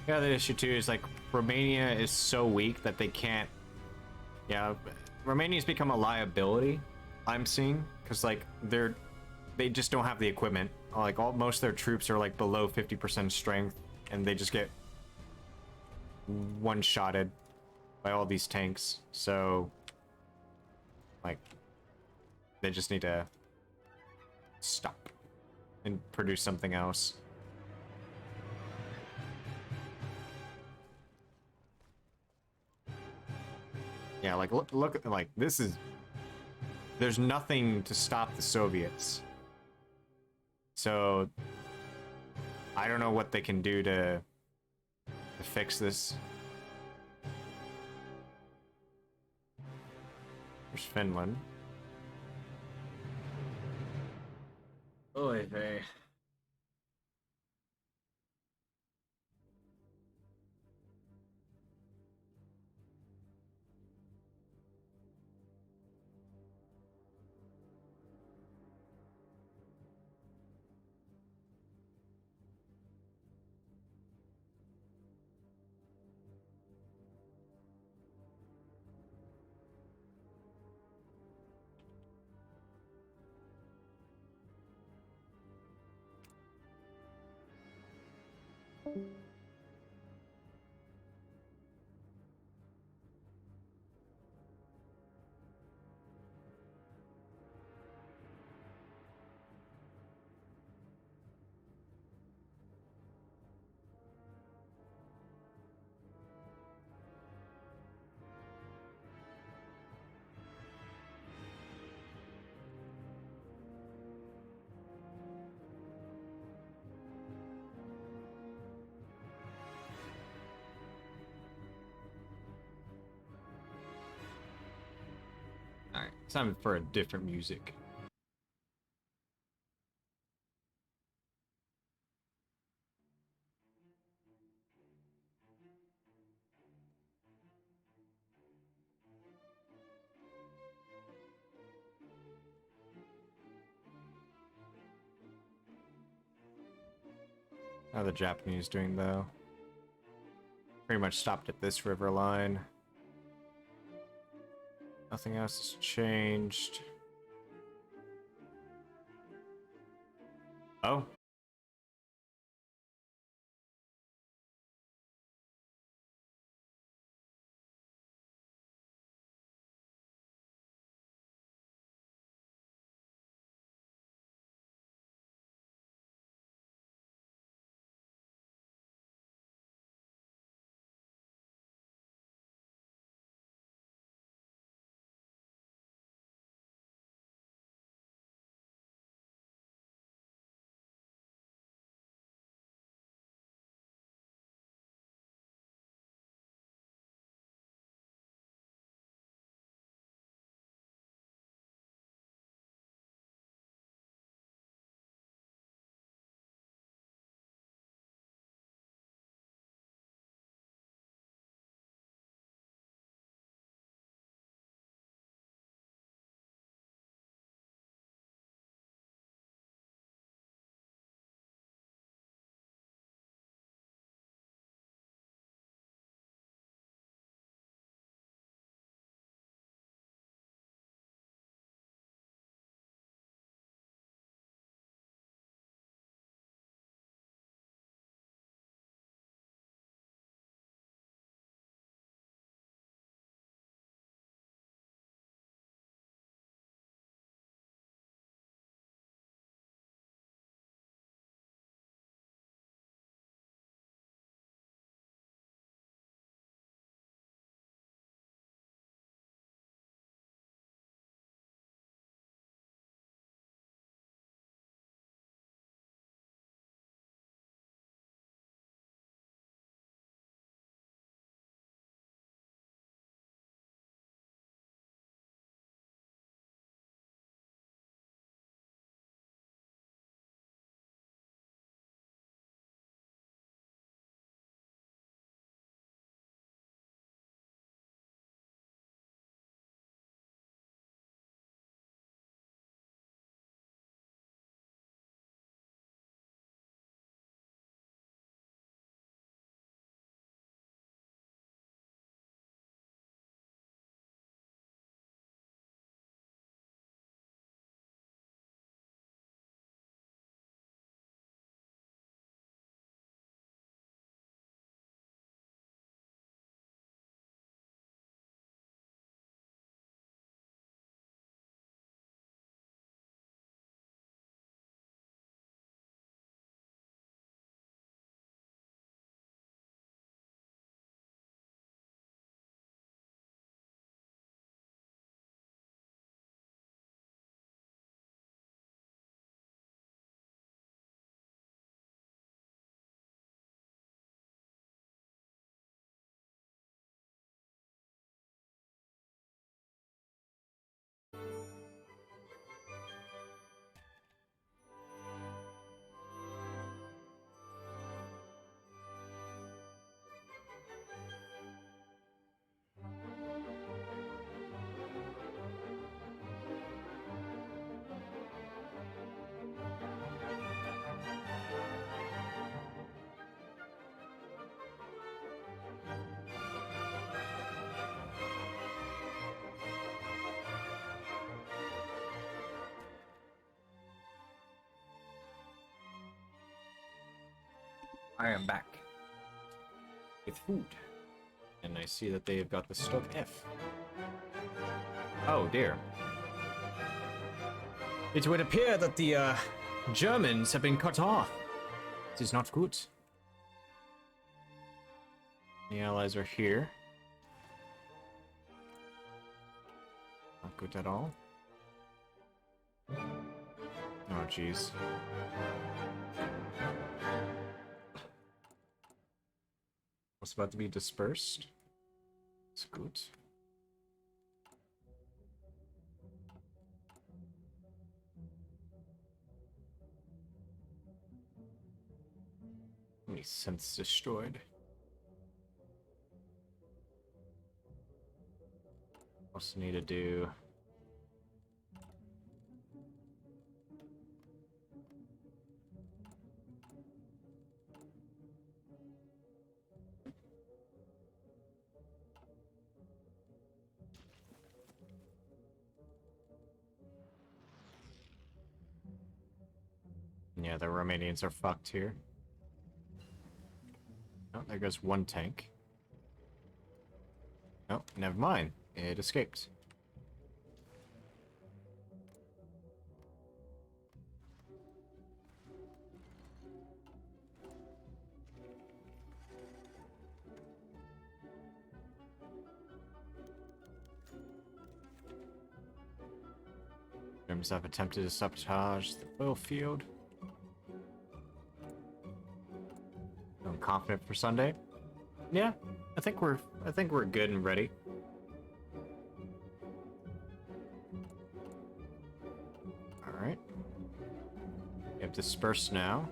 [SPEAKER 5] Yeah, the issue too is like Romania is so weak that they can't. Yeah, Romania's become a liability. I'm seeing because like they just don't have the equipment. Like most of their troops are like below 50% strength, and they just get one-shotted by all these tanks. So like they just need to stop and produce something else. Yeah, like look at like this is. There's nothing to stop the Soviets. So I don't know what they can do to fix this. There's Finland. Oy vey. Alright, it's time for a different music. How are the Japanese doing though? Pretty much stopped at this river line. Nothing else has changed. Oh. I am back with food, and I see that they have got the stove F. Oh dear. It would appear that the Germans have been cut off. This is not good. The allies are here. Not good at all. Oh jeez. What's about to be dispersed? It's good. How many synths destroyed? Also need to do... Yeah, the Romanians are fucked here. Oh, there goes one tank. Oh, never mind. It escaped. Germans have attempted to sabotage the oil field. I'm confident for Sunday. Yeah, I think we're good and ready. All right. We have dispersed now.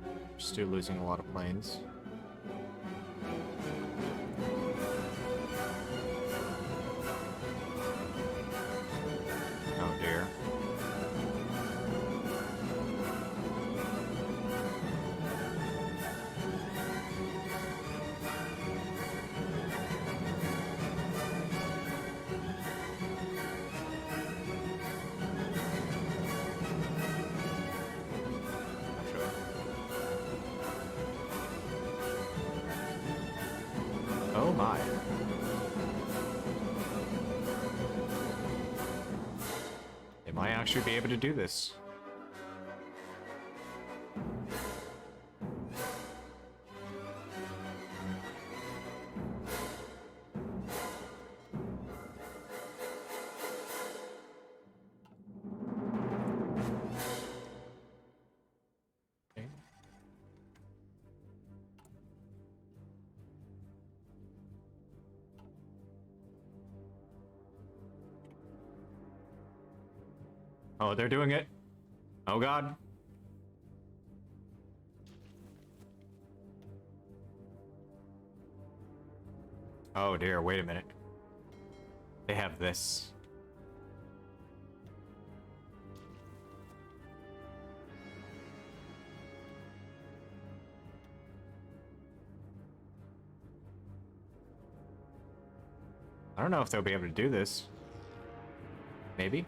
[SPEAKER 5] We're still losing a lot of planes. Oh dear. Oh my. They might actually be able to do this. Okay. Oh, they're doing it. Oh god. Oh dear, wait a minute. They have this. I don't know if they'll be able to do this. Maybe?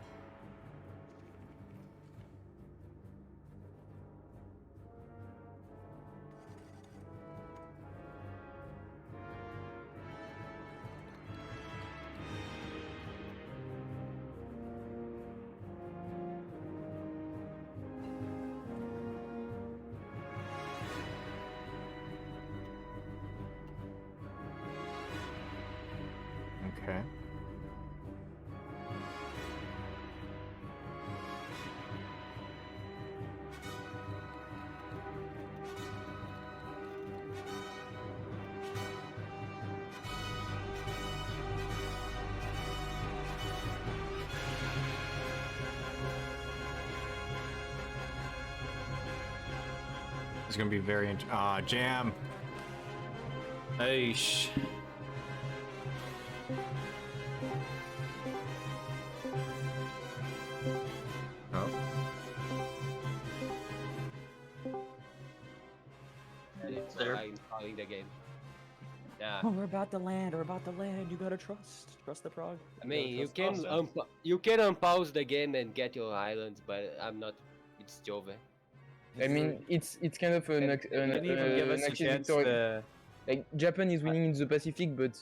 [SPEAKER 5] Okay. It's gonna be very jam. Aish. Oh.
[SPEAKER 7] So I'm calling the game.
[SPEAKER 21] Yeah.
[SPEAKER 18] Oh, we're about to land. We're about to land. You gotta trust the Prague.
[SPEAKER 21] I mean, you can
[SPEAKER 18] trust us.
[SPEAKER 21] you can unpause the game and get your islands, but I'm not. It's Jove.
[SPEAKER 14] I mean, it's kind of an
[SPEAKER 21] Can you even give us a
[SPEAKER 14] active
[SPEAKER 21] chance
[SPEAKER 14] victory.
[SPEAKER 21] to-
[SPEAKER 14] Like Japan is winning in the Pacific, but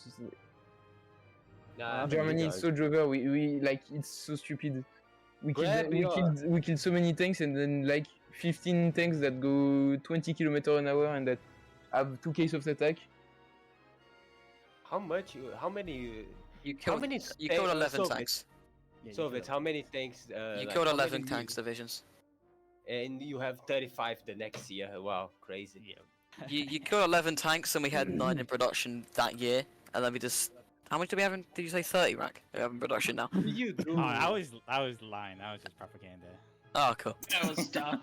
[SPEAKER 21] Nah,
[SPEAKER 14] Germany
[SPEAKER 21] you
[SPEAKER 14] is
[SPEAKER 21] guys.
[SPEAKER 14] so Jover. We like it's so stupid.
[SPEAKER 21] Grab your-
[SPEAKER 14] We killed so many tanks, and then like 15 tanks that go 20 km an hour and that have 2 cases of attack.
[SPEAKER 21] How much? How many?
[SPEAKER 8] You
[SPEAKER 21] how
[SPEAKER 8] killed-
[SPEAKER 21] many?
[SPEAKER 8] you killed 11
[SPEAKER 21] Soviets?
[SPEAKER 8] tanks.
[SPEAKER 21] Soviets, how many tanks?
[SPEAKER 8] You
[SPEAKER 21] like,
[SPEAKER 8] killed
[SPEAKER 21] how
[SPEAKER 8] 11
[SPEAKER 21] many
[SPEAKER 8] tanks divisions.
[SPEAKER 21] And you have 35 the next year. Wow, crazy.
[SPEAKER 8] You killed 11 tanks, and we had 9 in production that year, and then we just. How much do we have in? Did you say 30, Rack? We have in production now.
[SPEAKER 21] You do.
[SPEAKER 22] Oh, I was lying. That was just propaganda.
[SPEAKER 8] Oh, cool.
[SPEAKER 12] That was dumb.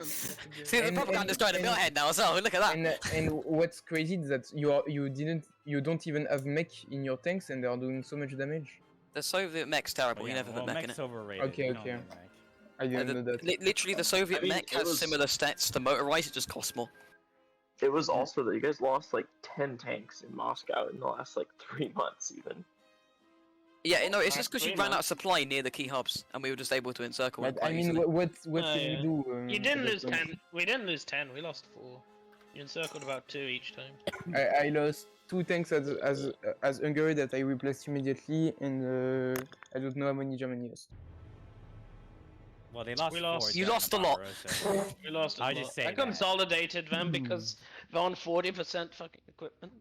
[SPEAKER 8] See, the propaganda's trying to be ahead now, so look at that.
[SPEAKER 14] And what's crazy is that you don't even have mech in your tanks, and they are doing so much damage.
[SPEAKER 8] The Soviet mech's terrible.
[SPEAKER 22] Oh,
[SPEAKER 8] you
[SPEAKER 22] yeah,
[SPEAKER 8] never
[SPEAKER 22] well,
[SPEAKER 8] put mech in
[SPEAKER 22] mech's
[SPEAKER 8] it.
[SPEAKER 22] overrated.
[SPEAKER 14] Okay,
[SPEAKER 22] You don't
[SPEAKER 14] okay.
[SPEAKER 22] need mech.
[SPEAKER 14] I didn't know that.
[SPEAKER 8] Literally, the Soviet
[SPEAKER 2] I mean,
[SPEAKER 8] mech
[SPEAKER 2] it
[SPEAKER 8] has
[SPEAKER 2] was-
[SPEAKER 8] similar stats to motorized. It just costs more.
[SPEAKER 2] It was also that you guys lost like 10 tanks in Moscow in the last like 3 months, even.
[SPEAKER 8] Yeah, no, it's just because you
[SPEAKER 12] Pretty
[SPEAKER 8] ran out of
[SPEAKER 12] much.
[SPEAKER 8] supply near the key hubs, and we were just able to encircle them
[SPEAKER 14] But
[SPEAKER 8] quite
[SPEAKER 14] I mean,
[SPEAKER 8] easily.
[SPEAKER 14] what
[SPEAKER 12] Oh,
[SPEAKER 14] can
[SPEAKER 12] yeah.
[SPEAKER 14] we do?
[SPEAKER 12] You
[SPEAKER 14] at
[SPEAKER 12] didn't
[SPEAKER 14] that
[SPEAKER 12] lose
[SPEAKER 14] point?
[SPEAKER 12] 10. We didn't lose 10. We lost 4. You encircled about 2 each time.
[SPEAKER 14] I lost 2 tanks as Hungary that I replaced immediately, and I don't know how many Germany lost.
[SPEAKER 22] Well, they lost.
[SPEAKER 12] We
[SPEAKER 22] 4
[SPEAKER 12] lost-
[SPEAKER 8] You
[SPEAKER 22] during
[SPEAKER 8] lost
[SPEAKER 22] the
[SPEAKER 8] a lot.
[SPEAKER 22] Barbarossa.
[SPEAKER 12] We lost a
[SPEAKER 22] I
[SPEAKER 12] lot.
[SPEAKER 22] just say
[SPEAKER 12] I
[SPEAKER 22] that.
[SPEAKER 12] consolidated them because they're on 40% fucking equipment.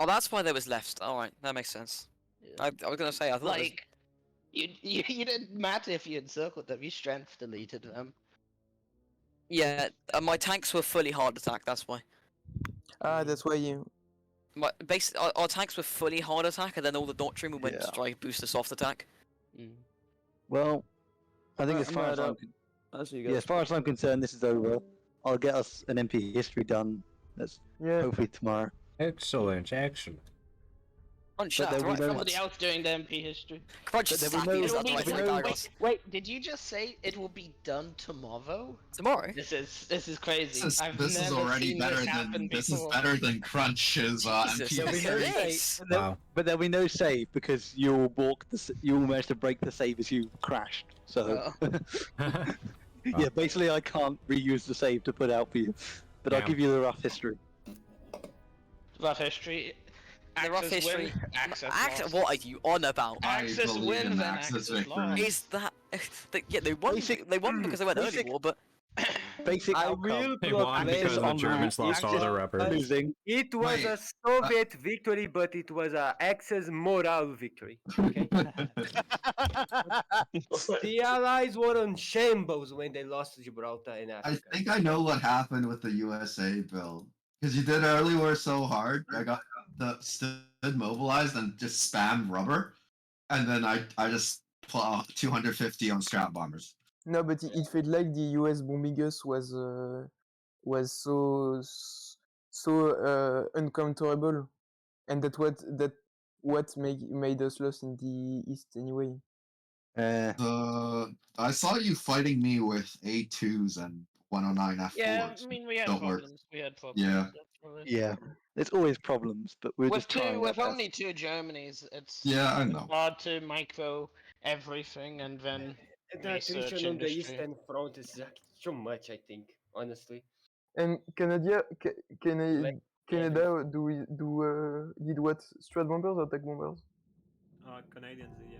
[SPEAKER 8] Oh, that's why there was left. All right, that makes sense. I was gonna say I thought. it was-
[SPEAKER 12] Like, you didn't matter if you encircled them. You strength deleted them.
[SPEAKER 8] Yeah, my tanks were fully hard attack. That's why.
[SPEAKER 14] That's why you.
[SPEAKER 8] Our tanks were fully hard attack, and then all the doctrine we went
[SPEAKER 13] Yeah.
[SPEAKER 8] to try boost the soft attack.
[SPEAKER 13] Well, I think
[SPEAKER 18] Alright,
[SPEAKER 13] as
[SPEAKER 18] I'm
[SPEAKER 13] far
[SPEAKER 18] fired
[SPEAKER 13] as I'm,
[SPEAKER 18] up. I'll see you
[SPEAKER 13] yeah,
[SPEAKER 18] guys.
[SPEAKER 13] as far as I'm concerned, this is over. I'll get us an MP history done. That's hopefully tomorrow.
[SPEAKER 5] Excellent, excellent.
[SPEAKER 8] Punch
[SPEAKER 13] But
[SPEAKER 8] that
[SPEAKER 13] there we
[SPEAKER 8] right
[SPEAKER 13] know-
[SPEAKER 8] from
[SPEAKER 12] Somebody else doing the MP history.
[SPEAKER 8] Crunch
[SPEAKER 13] but there we
[SPEAKER 8] slap
[SPEAKER 13] know-
[SPEAKER 8] you,
[SPEAKER 13] It will
[SPEAKER 8] that's
[SPEAKER 13] be
[SPEAKER 8] right,
[SPEAKER 13] done-
[SPEAKER 8] like Gyros.
[SPEAKER 12] Wait, did you just say it will be done tomorrow?
[SPEAKER 8] Tomorrow?
[SPEAKER 12] This is crazy.
[SPEAKER 20] This is,
[SPEAKER 12] I've
[SPEAKER 20] this is
[SPEAKER 12] never
[SPEAKER 20] already
[SPEAKER 12] seen
[SPEAKER 20] better
[SPEAKER 12] this
[SPEAKER 20] than
[SPEAKER 12] happen
[SPEAKER 20] this
[SPEAKER 12] before.
[SPEAKER 20] is better than Crunch's
[SPEAKER 8] Jesus,
[SPEAKER 20] MP
[SPEAKER 8] there'll be no
[SPEAKER 20] history.
[SPEAKER 8] Yes.
[SPEAKER 13] But there'll be no save because you'll you'll manage to break the save as you crashed. So yeah, basically I can't reuse the save to put out for you, but I'll
[SPEAKER 8] Damn.
[SPEAKER 13] give you the rough history.
[SPEAKER 12] Rough history.
[SPEAKER 8] The rough
[SPEAKER 12] Axis
[SPEAKER 8] history.
[SPEAKER 12] win, Axis
[SPEAKER 8] Axis,
[SPEAKER 12] lost.
[SPEAKER 8] what are you on about?
[SPEAKER 12] Axis
[SPEAKER 20] believe
[SPEAKER 12] win,
[SPEAKER 20] in
[SPEAKER 12] then
[SPEAKER 20] Axis
[SPEAKER 12] Axis
[SPEAKER 20] victory.
[SPEAKER 12] lost.
[SPEAKER 8] Is that? Yeah, they won. They won because they went early war, but.
[SPEAKER 13] Basic
[SPEAKER 21] I
[SPEAKER 13] outcome.
[SPEAKER 21] will
[SPEAKER 5] They
[SPEAKER 21] plot
[SPEAKER 5] won
[SPEAKER 21] this
[SPEAKER 5] because the
[SPEAKER 21] on
[SPEAKER 5] Germans lost all their rappers.
[SPEAKER 13] Losing.
[SPEAKER 21] It was a Soviet victory, but it was a Axis moral victory. Okay. The Allies were on shambles when they lost to Gibraltar in
[SPEAKER 20] I
[SPEAKER 21] Africa.
[SPEAKER 20] think I know what happened with the USA build. Because you did early war so hard, I got stood mobilized and just spammed rubber, and then I just put 250 on strap bombers.
[SPEAKER 14] No, but it felt like the US bombing us was so uncounterable, and what made us lost in the East anyway.
[SPEAKER 20] I saw you fighting me with A2s and 109 F4s.
[SPEAKER 12] Yeah, I mean, we had
[SPEAKER 20] Don't work.
[SPEAKER 12] problems. We had problems.
[SPEAKER 20] Yeah.
[SPEAKER 12] definitely.
[SPEAKER 13] Yeah, there's always problems, but we're
[SPEAKER 12] With
[SPEAKER 13] just trying.
[SPEAKER 12] with
[SPEAKER 13] our best.
[SPEAKER 12] only 2 Germanys, it's
[SPEAKER 20] Yeah, I
[SPEAKER 12] it's
[SPEAKER 20] know.
[SPEAKER 12] hard to micro everything and then
[SPEAKER 21] The
[SPEAKER 12] research
[SPEAKER 21] attrition on the
[SPEAKER 12] industry.
[SPEAKER 21] Eastern Front is like too much, I think, honestly.
[SPEAKER 14] And Canada, did what? Strat bombers or tech bombers?
[SPEAKER 15] Canadians, yeah.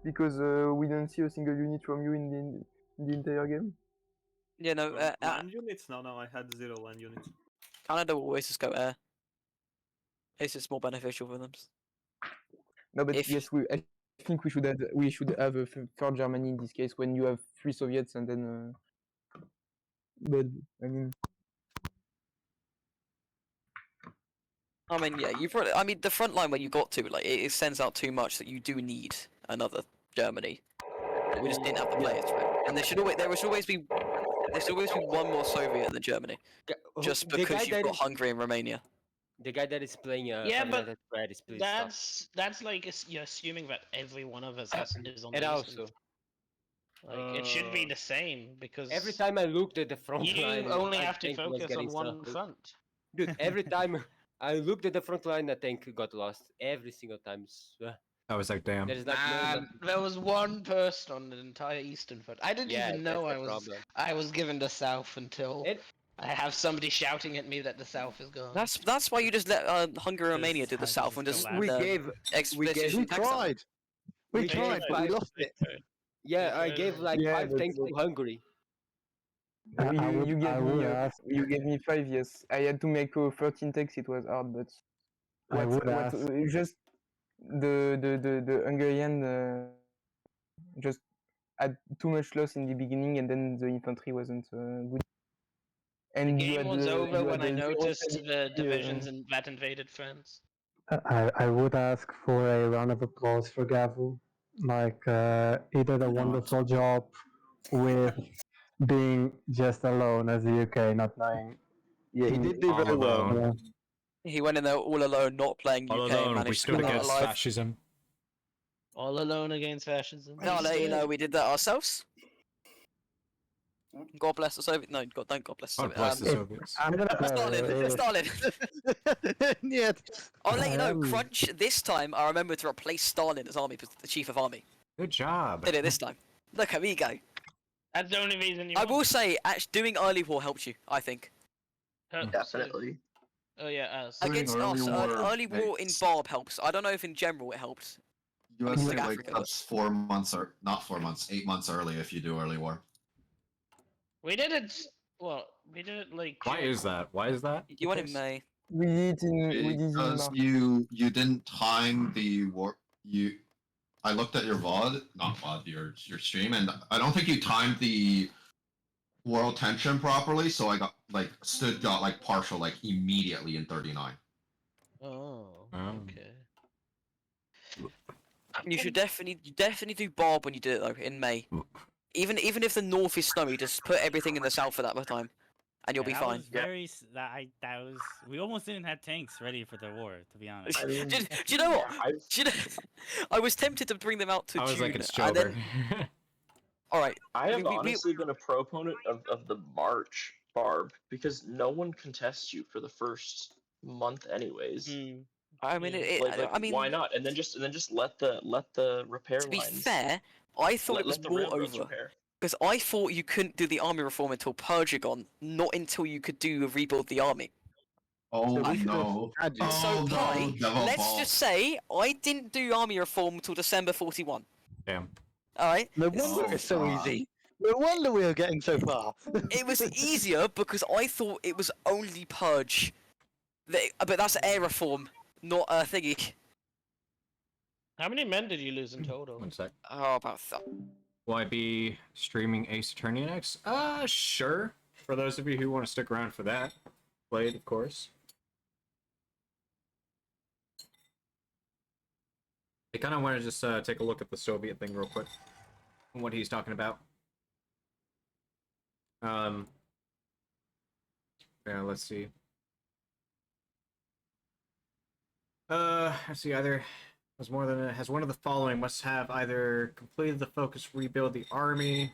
[SPEAKER 14] Because we don't see a single unit from you in the entire game.
[SPEAKER 8] Yeah, no.
[SPEAKER 15] Land units? No, I had 0 land units.
[SPEAKER 8] Canada will always just go air. It's just more beneficial for them.
[SPEAKER 14] No, but
[SPEAKER 8] If-
[SPEAKER 14] yes, I think we should have a third Germany in this case when you have 3 Soviets and then. But I mean,
[SPEAKER 8] I mean, yeah, you've got. I mean, the front line when you got to, like, it sends out too much that you do need another Germany. We just didn't have the players for it, and there should always be one more Soviet than Germany, just
[SPEAKER 21] The guy
[SPEAKER 8] because you've
[SPEAKER 21] that
[SPEAKER 8] got
[SPEAKER 21] is-
[SPEAKER 8] Hungary and Romania.
[SPEAKER 21] The guy that is playing
[SPEAKER 12] Yeah, but
[SPEAKER 21] Covenanted Thread is please stop.
[SPEAKER 12] that's like you're assuming that every one of us is on
[SPEAKER 21] And
[SPEAKER 12] the
[SPEAKER 21] also,
[SPEAKER 12] Eastern. Like it should be the same because
[SPEAKER 21] every time I looked at the front
[SPEAKER 12] you
[SPEAKER 21] line,
[SPEAKER 12] only
[SPEAKER 21] I
[SPEAKER 12] have to
[SPEAKER 21] think it was
[SPEAKER 12] focus on
[SPEAKER 21] getting
[SPEAKER 12] one
[SPEAKER 21] stuff.
[SPEAKER 12] front.
[SPEAKER 21] Dude, every time I looked at the front line. The tank got lost every single time.
[SPEAKER 5] I was like, damn.
[SPEAKER 21] There's like
[SPEAKER 12] Man, there was one person on the entire Eastern Front. I didn't
[SPEAKER 21] Yeah,
[SPEAKER 12] even
[SPEAKER 21] that's
[SPEAKER 12] know
[SPEAKER 21] the problem.
[SPEAKER 12] I was given the South until I have somebody shouting at me that the South is gone.
[SPEAKER 8] That's why you just let Hungary and Romania do the south and just
[SPEAKER 21] We gave
[SPEAKER 8] expedition tax them.
[SPEAKER 21] We tried, but we lost it. Yeah, I gave like
[SPEAKER 14] Yeah,
[SPEAKER 21] 5
[SPEAKER 14] but
[SPEAKER 21] tanks to Hungary.
[SPEAKER 14] You gave me 5, yes. I had to make 13 takes. It was hard, but
[SPEAKER 4] I would ask.
[SPEAKER 14] just the Hungarian just had too much loss in the beginning, and then the infantry wasn't good. And
[SPEAKER 12] The
[SPEAKER 14] you
[SPEAKER 12] game
[SPEAKER 14] had
[SPEAKER 12] was over
[SPEAKER 14] you
[SPEAKER 12] when
[SPEAKER 14] had
[SPEAKER 12] I
[SPEAKER 14] the
[SPEAKER 12] noticed
[SPEAKER 14] 070,
[SPEAKER 12] the divisions that invaded France.
[SPEAKER 4] I would ask for a round of applause for Gavu. Like, he did a wonderful job with being just alone as the UK, not knowing.
[SPEAKER 13] Yeah, he did do
[SPEAKER 5] All
[SPEAKER 13] very well.
[SPEAKER 5] alone.
[SPEAKER 8] He went in there all alone, not playing
[SPEAKER 5] All
[SPEAKER 8] UK, and
[SPEAKER 5] alone, we
[SPEAKER 8] managed to
[SPEAKER 5] stood
[SPEAKER 8] come out
[SPEAKER 5] against
[SPEAKER 8] alive.
[SPEAKER 5] fascism.
[SPEAKER 12] All alone against fascism.
[SPEAKER 8] No, I'll let you know we did that ourselves. God bless the Soviet. No, God, don't God bless the
[SPEAKER 5] God
[SPEAKER 8] Soviet.
[SPEAKER 5] bless the Soviets.
[SPEAKER 4] I'm gonna
[SPEAKER 8] Stalin. Stalin.
[SPEAKER 13] Yeah.
[SPEAKER 8] I'll let you know, Crunch. This time, I remember to replace Stalin as army, the chief of army.
[SPEAKER 5] Good job.
[SPEAKER 8] Did it this time. Look at me go.
[SPEAKER 12] That's the only reason you.
[SPEAKER 8] I will say, actually, doing early war helped you. I think.
[SPEAKER 2] Definitely.
[SPEAKER 12] Oh yeah, us.
[SPEAKER 8] Against
[SPEAKER 20] Doing
[SPEAKER 8] us, early war in
[SPEAKER 20] makes
[SPEAKER 8] Barb helps. I don't know if in general it helps.
[SPEAKER 20] USA
[SPEAKER 8] like
[SPEAKER 20] wakes
[SPEAKER 8] Africa,
[SPEAKER 20] up 4 months or not 4 months, 8 months early if you do early war.
[SPEAKER 12] We did it. Well, we did it like.
[SPEAKER 5] Why is that? Why is that?
[SPEAKER 8] You went in May.
[SPEAKER 14] We did in
[SPEAKER 20] Because
[SPEAKER 14] March.
[SPEAKER 20] you didn't time the war. I looked at your VOD, not VOD, your stream, and I don't think you timed the world tension properly. So I got got like partial like immediately in 39.
[SPEAKER 12] Oh. Okay.
[SPEAKER 8] You should definitely do Barb when you do it though in May. Even if the north is snowy, just put everything in the south at that time, and you'll be
[SPEAKER 22] that
[SPEAKER 8] fine.
[SPEAKER 22] Was very, that was. We almost didn't have tanks ready for the war, to be honest.
[SPEAKER 8] Do you know what? I was tempted to bring them out to
[SPEAKER 5] I was
[SPEAKER 8] June,
[SPEAKER 5] like, it's
[SPEAKER 8] and
[SPEAKER 5] Joker.
[SPEAKER 8] then... All right.
[SPEAKER 2] I have honestly been a proponent of the March Barb because no one contests you for the first month, anyways.
[SPEAKER 8] I mean,
[SPEAKER 2] I mean, why not? And then just let the repair
[SPEAKER 8] To be
[SPEAKER 2] lines.
[SPEAKER 8] fair, I thought it was
[SPEAKER 2] let the
[SPEAKER 8] more
[SPEAKER 2] railroads
[SPEAKER 8] over.
[SPEAKER 2] repair.
[SPEAKER 8] Because I thought you couldn't do the army reform until Purgagon, not until you could do a rebuild the army.
[SPEAKER 20] Oh
[SPEAKER 8] I-
[SPEAKER 20] no!
[SPEAKER 8] So Pi,
[SPEAKER 20] Devil
[SPEAKER 8] let's
[SPEAKER 20] Ball.
[SPEAKER 8] just say I didn't do army reform until December 41.
[SPEAKER 5] Damn.
[SPEAKER 8] Alright?
[SPEAKER 13] No wonder it's so easy. No wonder we are getting so far.
[SPEAKER 8] It was easier because I thought it was only Purge. But that's air reform, not thingy.
[SPEAKER 12] How many men did you lose in total?
[SPEAKER 5] 1 sec.
[SPEAKER 8] Oh, about
[SPEAKER 5] Will I be streaming Ace Attorney next? Sure. For those of you who want to stick around for that. Played, of course. I kind of want to just take a look at the Soviet thing real quick. And what he's talking about. Yeah, let's see. Let's see, either has one of the following: must have either completed the focus rebuild the army,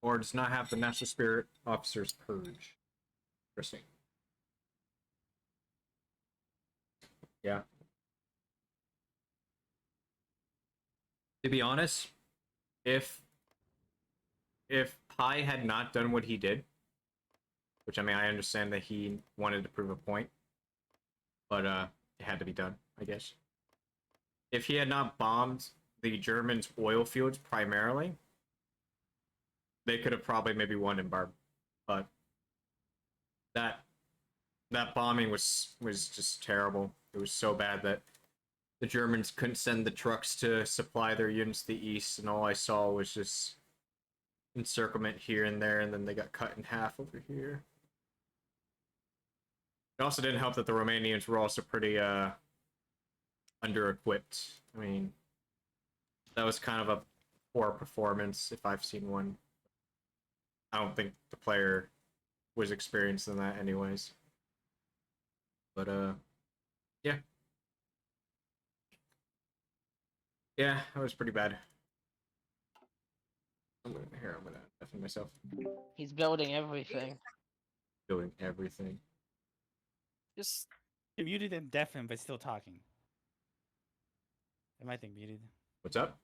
[SPEAKER 5] or does not have the national spirit officers purge. Interesting. Yeah. To be honest, if Pi had not done what he did, which I mean I understand that he wanted to prove a point, but it had to be done, I guess. If he had not bombed the Germans' oil fields primarily, they could have probably maybe won in Barb. But that bombing was just terrible. It was so bad that the Germans couldn't send the trucks to supply their units to the east, and all I saw was just encirclement here and there, and then they got cut in half over here. It also didn't help that the Romanians were also pretty under-equipped. I mean, that was kind of a poor performance if I've seen one. I don't think the player was experienced in that anyways. But yeah. Yeah, that was pretty bad. I'm gonna deafen myself.
[SPEAKER 12] He's building everything.
[SPEAKER 5] Doing everything.
[SPEAKER 8] Just
[SPEAKER 22] You're muted and deafened, but still talking. Am I think muted?
[SPEAKER 5] What's up?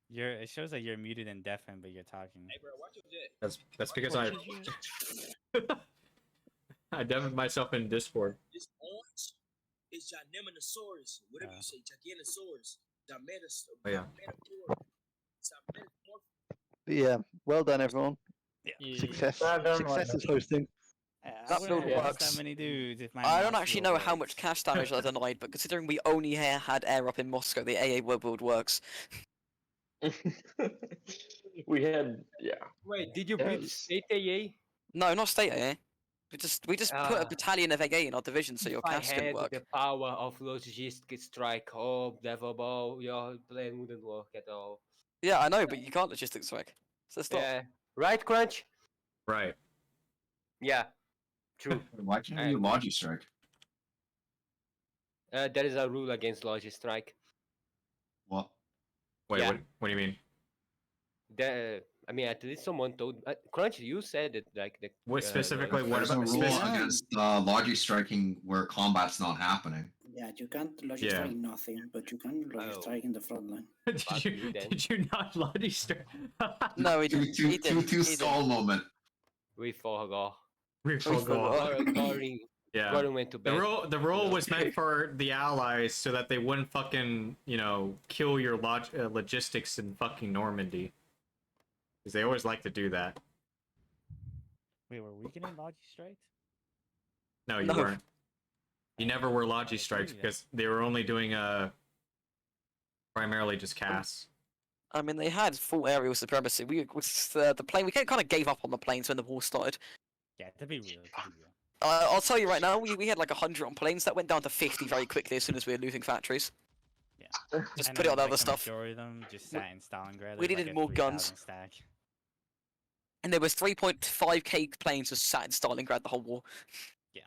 [SPEAKER 22] It shows that you're muted and deafened, but you're talking.
[SPEAKER 16] Hey, bro, watch your jet.
[SPEAKER 5] That's because
[SPEAKER 22] Watch
[SPEAKER 5] I
[SPEAKER 22] your
[SPEAKER 5] I demoed myself in Discord.
[SPEAKER 16] This orange is Gigantosaurus. Whatever you say, Gigantosaurus.
[SPEAKER 5] Oh yeah.
[SPEAKER 13] But yeah, well done, everyone.
[SPEAKER 22] Yeah.
[SPEAKER 13] Success.
[SPEAKER 21] Well done,
[SPEAKER 13] Success
[SPEAKER 21] well
[SPEAKER 13] is hosting.
[SPEAKER 8] That
[SPEAKER 22] wouldn't
[SPEAKER 8] build
[SPEAKER 22] have lost
[SPEAKER 8] works.
[SPEAKER 22] that many dudes if my
[SPEAKER 8] I don't
[SPEAKER 22] mouse
[SPEAKER 8] actually
[SPEAKER 22] wheel
[SPEAKER 8] know how
[SPEAKER 22] worked.
[SPEAKER 8] much cash damage I denied, but considering we only had air up in Moscow, the AA build works.
[SPEAKER 2] We had, yeah.
[SPEAKER 21] Wait, did you build state AA?
[SPEAKER 8] No, not state AA. We just put a
[SPEAKER 21] Ah.
[SPEAKER 8] battalion of AA in our division so your
[SPEAKER 21] If I
[SPEAKER 8] cash can
[SPEAKER 21] had
[SPEAKER 8] work.
[SPEAKER 21] the power of logistic strike, oh, devil ball, your plan wouldn't work at all.
[SPEAKER 8] Yeah, I know, but you can't logistics strike. So stop.
[SPEAKER 21] Yeah. Right, Crunch?
[SPEAKER 5] Right.
[SPEAKER 21] Yeah. True.
[SPEAKER 20] Why can't you Logi Strike?
[SPEAKER 21] There is a rule against logistic strike.
[SPEAKER 20] What?
[SPEAKER 5] Wait,
[SPEAKER 21] Yeah.
[SPEAKER 5] what do you mean?
[SPEAKER 21] I mean, at least someone told. Crunch, you said it like the.
[SPEAKER 5] What specifically? What
[SPEAKER 20] There's a
[SPEAKER 5] about
[SPEAKER 20] rule against Logi striking where combat's not happening.
[SPEAKER 10] Yeah, you can't logic
[SPEAKER 5] Yeah.
[SPEAKER 10] strike nothing, but you can logic strike in the front line.
[SPEAKER 5] Did you not Logi strike?
[SPEAKER 8] No, he
[SPEAKER 20] Two
[SPEAKER 8] didn't. He
[SPEAKER 20] stall
[SPEAKER 8] didn't.
[SPEAKER 20] moment.
[SPEAKER 21] We forgot.
[SPEAKER 5] We forgot. Yeah.
[SPEAKER 21] Gordon went to bed.
[SPEAKER 5] The rule was meant for the allies so that they wouldn't fucking, kill your logistics in fucking Normandy. Because they always like to do that.
[SPEAKER 22] Wait, were we getting Logi strikes?
[SPEAKER 5] No, you weren't. You never were Logi strikes because they were only doing primarily just casts.
[SPEAKER 8] I mean, they had full aerial supremacy. The plane. We kind of gave up on the planes when the war started.
[SPEAKER 22] Yeah, to be real.
[SPEAKER 8] I'll tell you right now, we had like 100 on planes. That went down to 50 very quickly as soon as we were losing factories.
[SPEAKER 22] Yeah.
[SPEAKER 8] Just
[SPEAKER 22] And
[SPEAKER 8] put it on
[SPEAKER 22] then,
[SPEAKER 8] other
[SPEAKER 22] like,
[SPEAKER 8] stuff.
[SPEAKER 22] The majority of them just sat in Stalingrad.
[SPEAKER 8] We
[SPEAKER 22] There's,
[SPEAKER 8] needed
[SPEAKER 22] like, a
[SPEAKER 8] more guns.
[SPEAKER 22] 3,000 Stack.
[SPEAKER 8] And there was 3.5k planes just sat in Stalingrad the whole war.
[SPEAKER 22] Yeah.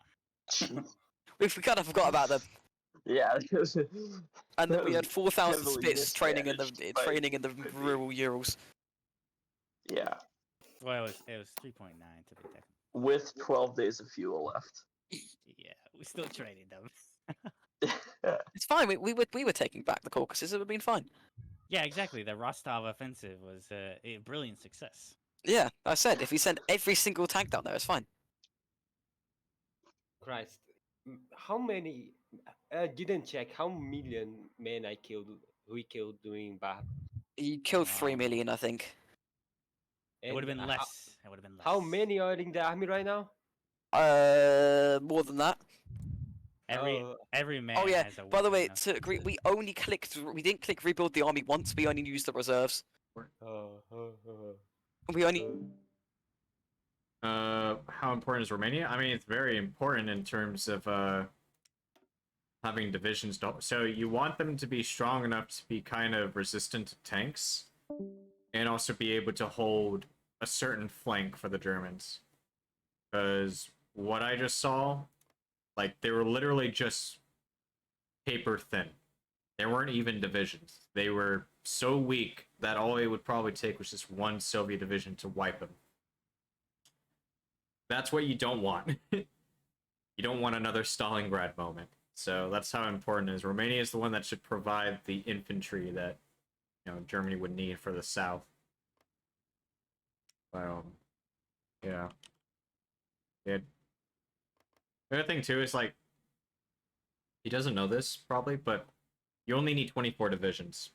[SPEAKER 8] we kind of forgot about them.
[SPEAKER 2] Yeah.
[SPEAKER 8] And then we had 4,000
[SPEAKER 2] heavily
[SPEAKER 8] Spits training in the
[SPEAKER 2] mismanaged by-
[SPEAKER 8] rural Urals.
[SPEAKER 2] Yeah.
[SPEAKER 22] Well, it was 3.9 to be technical.
[SPEAKER 2] With 12 days of fuel left.
[SPEAKER 22] Yeah, we still training them.
[SPEAKER 8] It's fine. We were taking back the Caucasus. It would have been fine.
[SPEAKER 22] Yeah, exactly. The Rostov offensive was a brilliant success.
[SPEAKER 8] Yeah, I said if we send every single tank down there, it's fine.
[SPEAKER 21] Christ, how many? I didn't check how million men we killed doing Bah.
[SPEAKER 8] He killed 3 million, I think.
[SPEAKER 22] It would have been less. It would have been less.
[SPEAKER 21] How many are in the army right now?
[SPEAKER 8] More than that.
[SPEAKER 22] Every man.
[SPEAKER 8] Oh yeah.
[SPEAKER 22] Has a
[SPEAKER 8] By the way,
[SPEAKER 22] weapon,
[SPEAKER 8] to agree, we didn't click rebuild the army once. We only used the reserves. We only.
[SPEAKER 5] How important is Romania? I mean, it's very important in terms of having divisions. So you want them to be strong enough to be kind of resistant to tanks, and also be able to hold a certain flank for the Germans. Because what I just saw, like, they were literally just paper thin. They weren't even divisions. They were so weak that all it would probably take was just one Soviet division to wipe them. That's what you don't want. You don't want another Stalingrad moment. So that's how important it is. Romania is the one that should provide the infantry that Germany would need for the south. Yeah. The other thing too is, like, he doesn't know this probably, but you only need 24 divisions.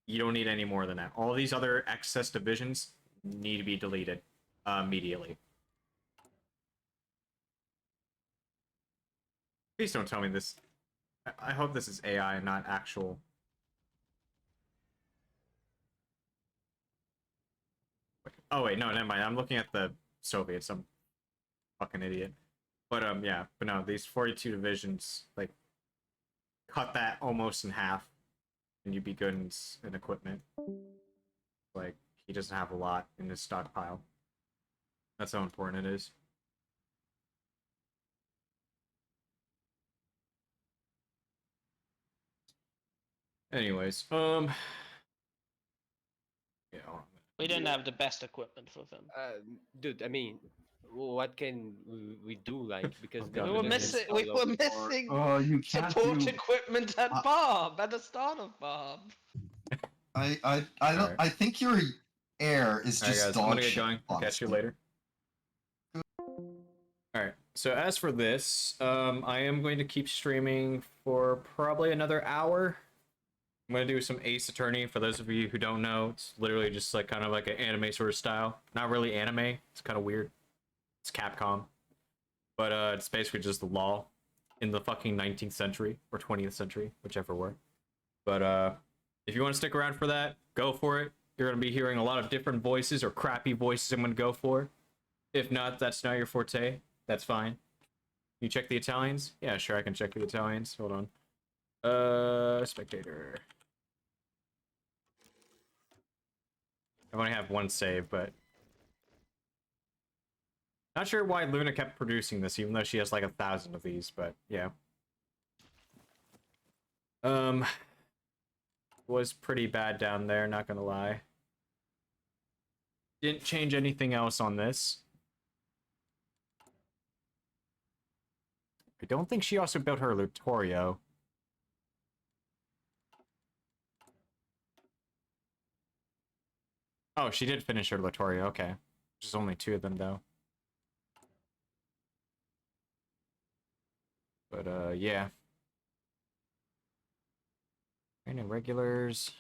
[SPEAKER 5] You don't need any more than that. All these other excess divisions need to be deleted immediately. Please don't tell me this. I hope this is AI and not actual. Oh wait, no, never mind. I'm looking at the Soviets. I'm fucking idiot. But yeah, but no, these 42 divisions, like, cut that almost in half, and you'd be good in equipment. Like, he doesn't have a lot in his stockpile. That's how important it is. Anyways, yeah.
[SPEAKER 12] We didn't have the best equipment for them.
[SPEAKER 21] Dude, I mean, what can we do? Like, because the
[SPEAKER 1] God,
[SPEAKER 21] village is
[SPEAKER 12] missing.
[SPEAKER 21] full
[SPEAKER 12] We
[SPEAKER 21] of-
[SPEAKER 12] were missing
[SPEAKER 20] you can't
[SPEAKER 12] support
[SPEAKER 20] do.
[SPEAKER 12] equipment at Bob at the start of Bob.
[SPEAKER 20] I don't.
[SPEAKER 1] Alright.
[SPEAKER 20] I think your air is
[SPEAKER 1] Alright,
[SPEAKER 20] just
[SPEAKER 1] guys, I'm
[SPEAKER 20] dog
[SPEAKER 1] gonna get
[SPEAKER 20] shit.
[SPEAKER 1] going. I'll catch you
[SPEAKER 20] honestly.
[SPEAKER 1] later. Alright, so as for this, I am going to keep streaming for probably another hour. I'm gonna do some Ace Attorney. For those of you who don't know, it's literally just like kind of like an anime sort of style. Not really anime. It's kind of weird. It's Capcom, but it's basically just the law in the fucking 19th century or 20th century, whichever were. But if you want to stick around for that, go for it. You're gonna be hearing a lot of different voices or crappy voices. I'm gonna go for. If not, that's not your forte. That's fine. You check the Italians? Yeah, sure, I can check the Italians. Hold on. Spectator. I only have one save, but not sure why Luna kept producing this, even though she has like 1,000 of these. But yeah, was pretty bad down there. Not gonna lie. Didn't change anything else on this. I don't think she also built her Lutorio. Oh, she did finish her Lutorio. Okay, there's only 2 of them though. But yeah. Any regulars?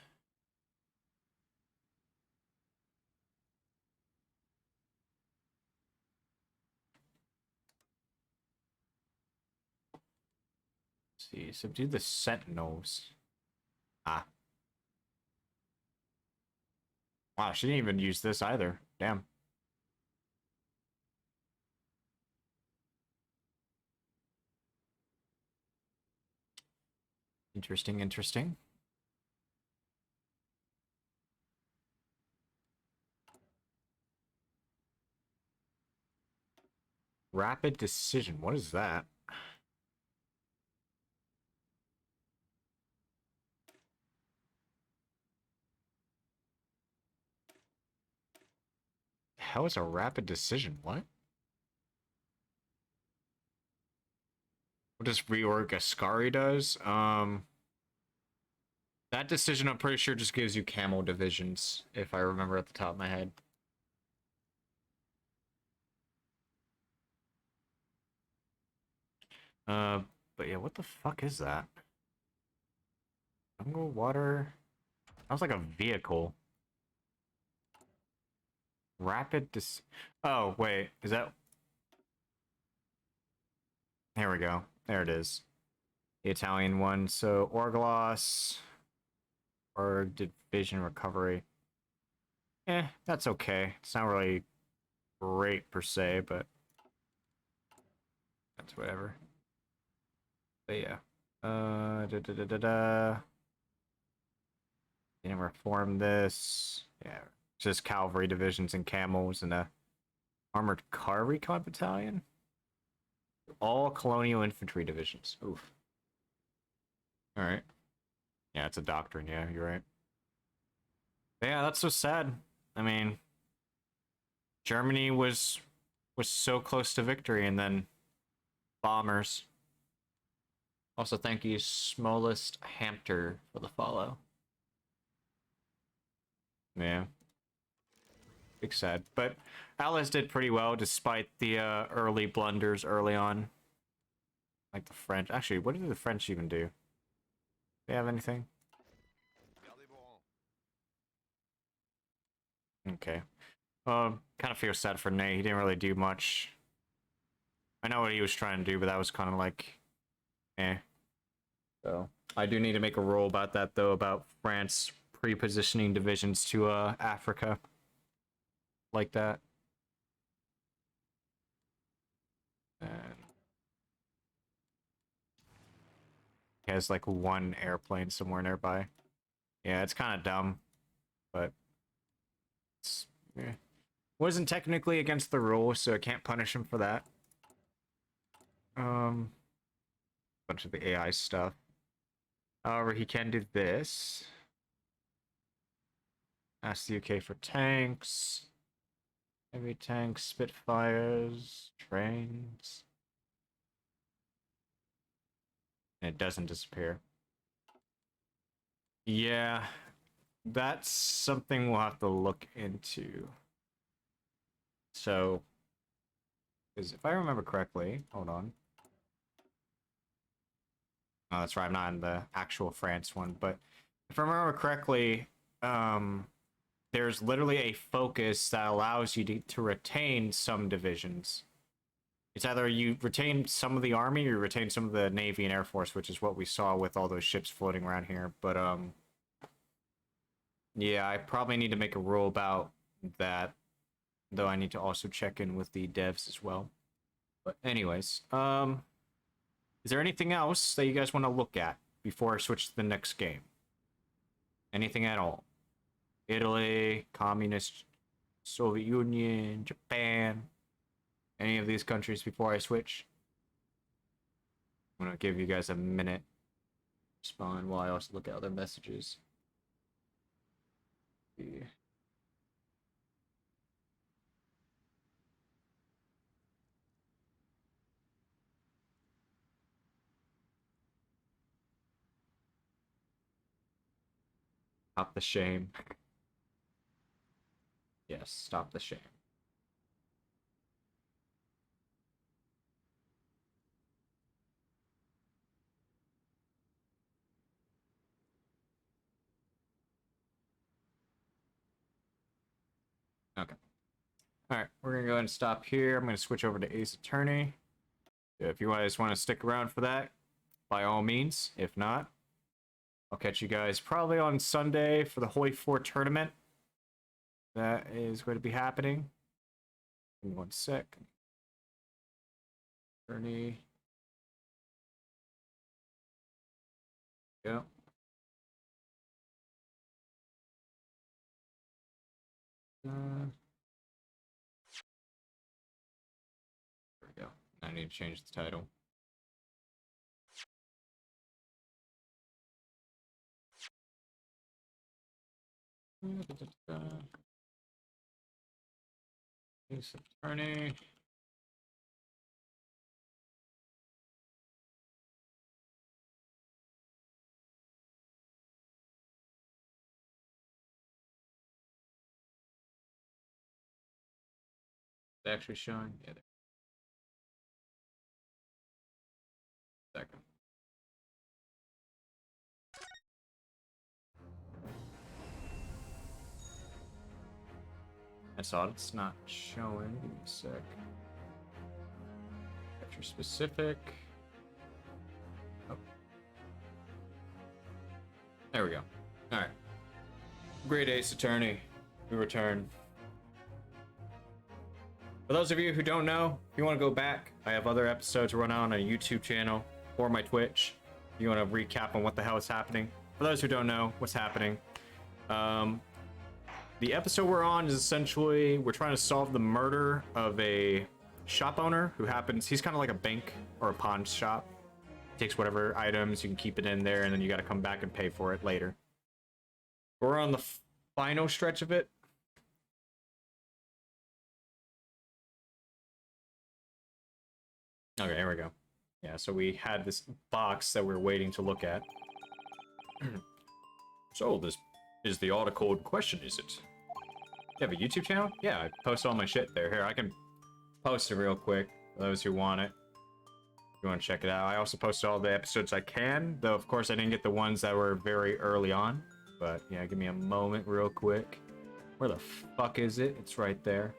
[SPEAKER 1] Let's see, subdue the Sentinels. Ah. Wow, she didn't even use this either. Damn. Interesting, interesting. Rapid decision. What is that? How is a rapid decision? What? What does reorg Ascari does? That decision I'm pretty sure just gives you camo divisions, if I remember at the top of my head. But yeah, what the fuck is that? Jungle water. Sounds like a vehicle. Rapid dis. Oh wait, is that? Here we go. There it is. The Italian one. So Orgloss or division recovery. That's okay. It's not really great per se, but that's whatever. But yeah. Didn't reform this. Yeah. Just cavalry divisions and camels and a armored car recon battalion. All colonial infantry divisions. Oof. Alright. Yeah, it's a doctrine, yeah, you're right. But yeah, that's so sad. I mean, Germany was so close to victory, and then bombers. Also, thank you, Smallest Hampter, for the follow. Yeah. Big sad. But Alice did pretty well despite the early blunders early on. Like the French. Actually, what did the French even do? They have anything? Okay. Kind of feel sad for Nate. He didn't really do much. I know what he was trying to do, but that was kind of like, eh. So I do need to make a rule about that, though, about France pre-positioning divisions to Africa, like that. And he has like 1 airplane somewhere nearby. Yeah, it's kind of dumb, but it's, eh. Wasn't technically against the rules, so I can't punish him for that. Bunch of the AI stuff. However, he can do this. Ask the UK for tanks.
[SPEAKER 5] Heavy tanks, Spitfires, trains. It doesn't disappear. Yeah, that's something we'll have to look into. So, because if I remember correctly, hold on. Oh, that's right, I'm not in the actual France one, but if I remember correctly, there's literally a focus that allows you to retain some divisions. It's either you retain some of the army or you retain some of the navy and air force, which is what we saw with all those ships floating around here. But yeah, I probably need to make a rule about that, though I need to also check in with the devs as well. But anyways, is there anything else that you guys want to look at before I switch to the next game? Anything at all? Italy, Communist, Soviet Union, Japan, any of these countries before I switch? I'm gonna give you guys a minute to respond while I also look at other messages. Yeah. Stop the shame. Yes, stop the shame. Okay. Alright, we're gonna go ahead and stop here. I'm gonna switch over to Ace Attorney. If you guys want to stick around for that, by all means. If not, I'll catch you guys probably on Sunday for the Hoi 4 tournament. That is going to be happening. Give me 1 sec. Attorney. Go. There we go. I need to change the title. Ace Attorney. It's actually showing. Yeah, there. Second. That's odd. It's not showing. Give me a sec. Capture specific. Oh. There we go. All right. Great Ace Attorney. We return. For those of you who don't know, if you want to go back, I have other episodes run on a YouTube channel or my Twitch. If you want to recap on what the hell is happening. For those who don't know what's happening, the episode we're on is essentially we're trying to solve the murder of a shop owner who happens. He's kind of like a bank or a pawn shop. Takes whatever items, you can keep it in there, and then you got to come back and pay for it later. We're on the final stretch of it. Okay, here we go. Yeah, so we had this box that we're waiting to look at. So, this is the article in question, is it? You have a YouTube channel? Yeah, I post all my shit there. Here, I can post it real quick for those who want it. If you want to check it out. I also post all the episodes I can, though of course I didn't get the ones that were very early on. But yeah, give me a moment real quick. Where the fuck is it? It's right there.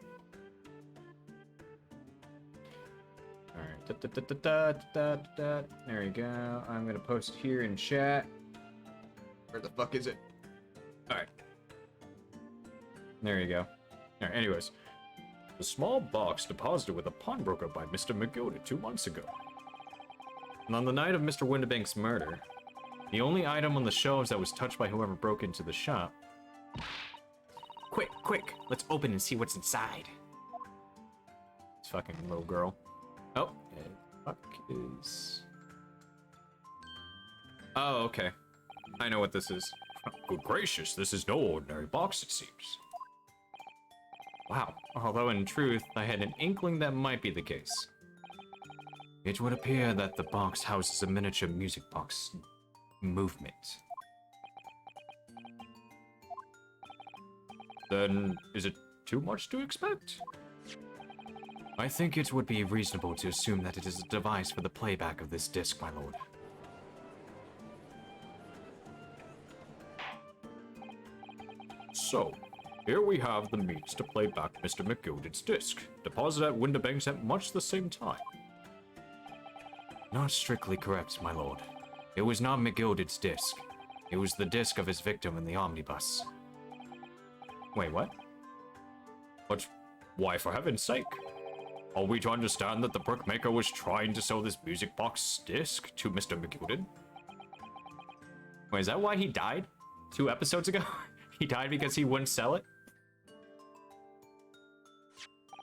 [SPEAKER 5] Alright, there you go. I'm gonna post it here in chat. Where the fuck is it? Alright. There you go. Alright, anyways. The small box deposited with a pawnbroker by Mr. Magota 2 months ago. And on the night of Mr. Windibank's murder, the only item on the shelves that was touched by whoever broke into the shop. Quick, quick! Let's open and see what's inside. This fucking little girl. Oh, fuck is... Oh, okay. I know what this is. Good gracious, this is no ordinary box, it seems. Wow, although in truth, I had an inkling that might be the case. It would appear that the box houses a miniature music box movement. Then, is it too much to expect? I think it would be reasonable to assume that it is a device for the playback of this disc, my lord. So, here we have the means to play back Mr. McGilded's disc, deposited at Windibanks at much the same time. Not strictly correct, my lord. It was not McGilded's disc. It was the disc of his victim in the omnibus. Wait, what? But why, for heaven's sake? Are we to understand that the brickmaker was trying to sell this music box disc to Mr. McGilded? Wait, is that why he died 2 episodes ago? He died because he wouldn't sell it?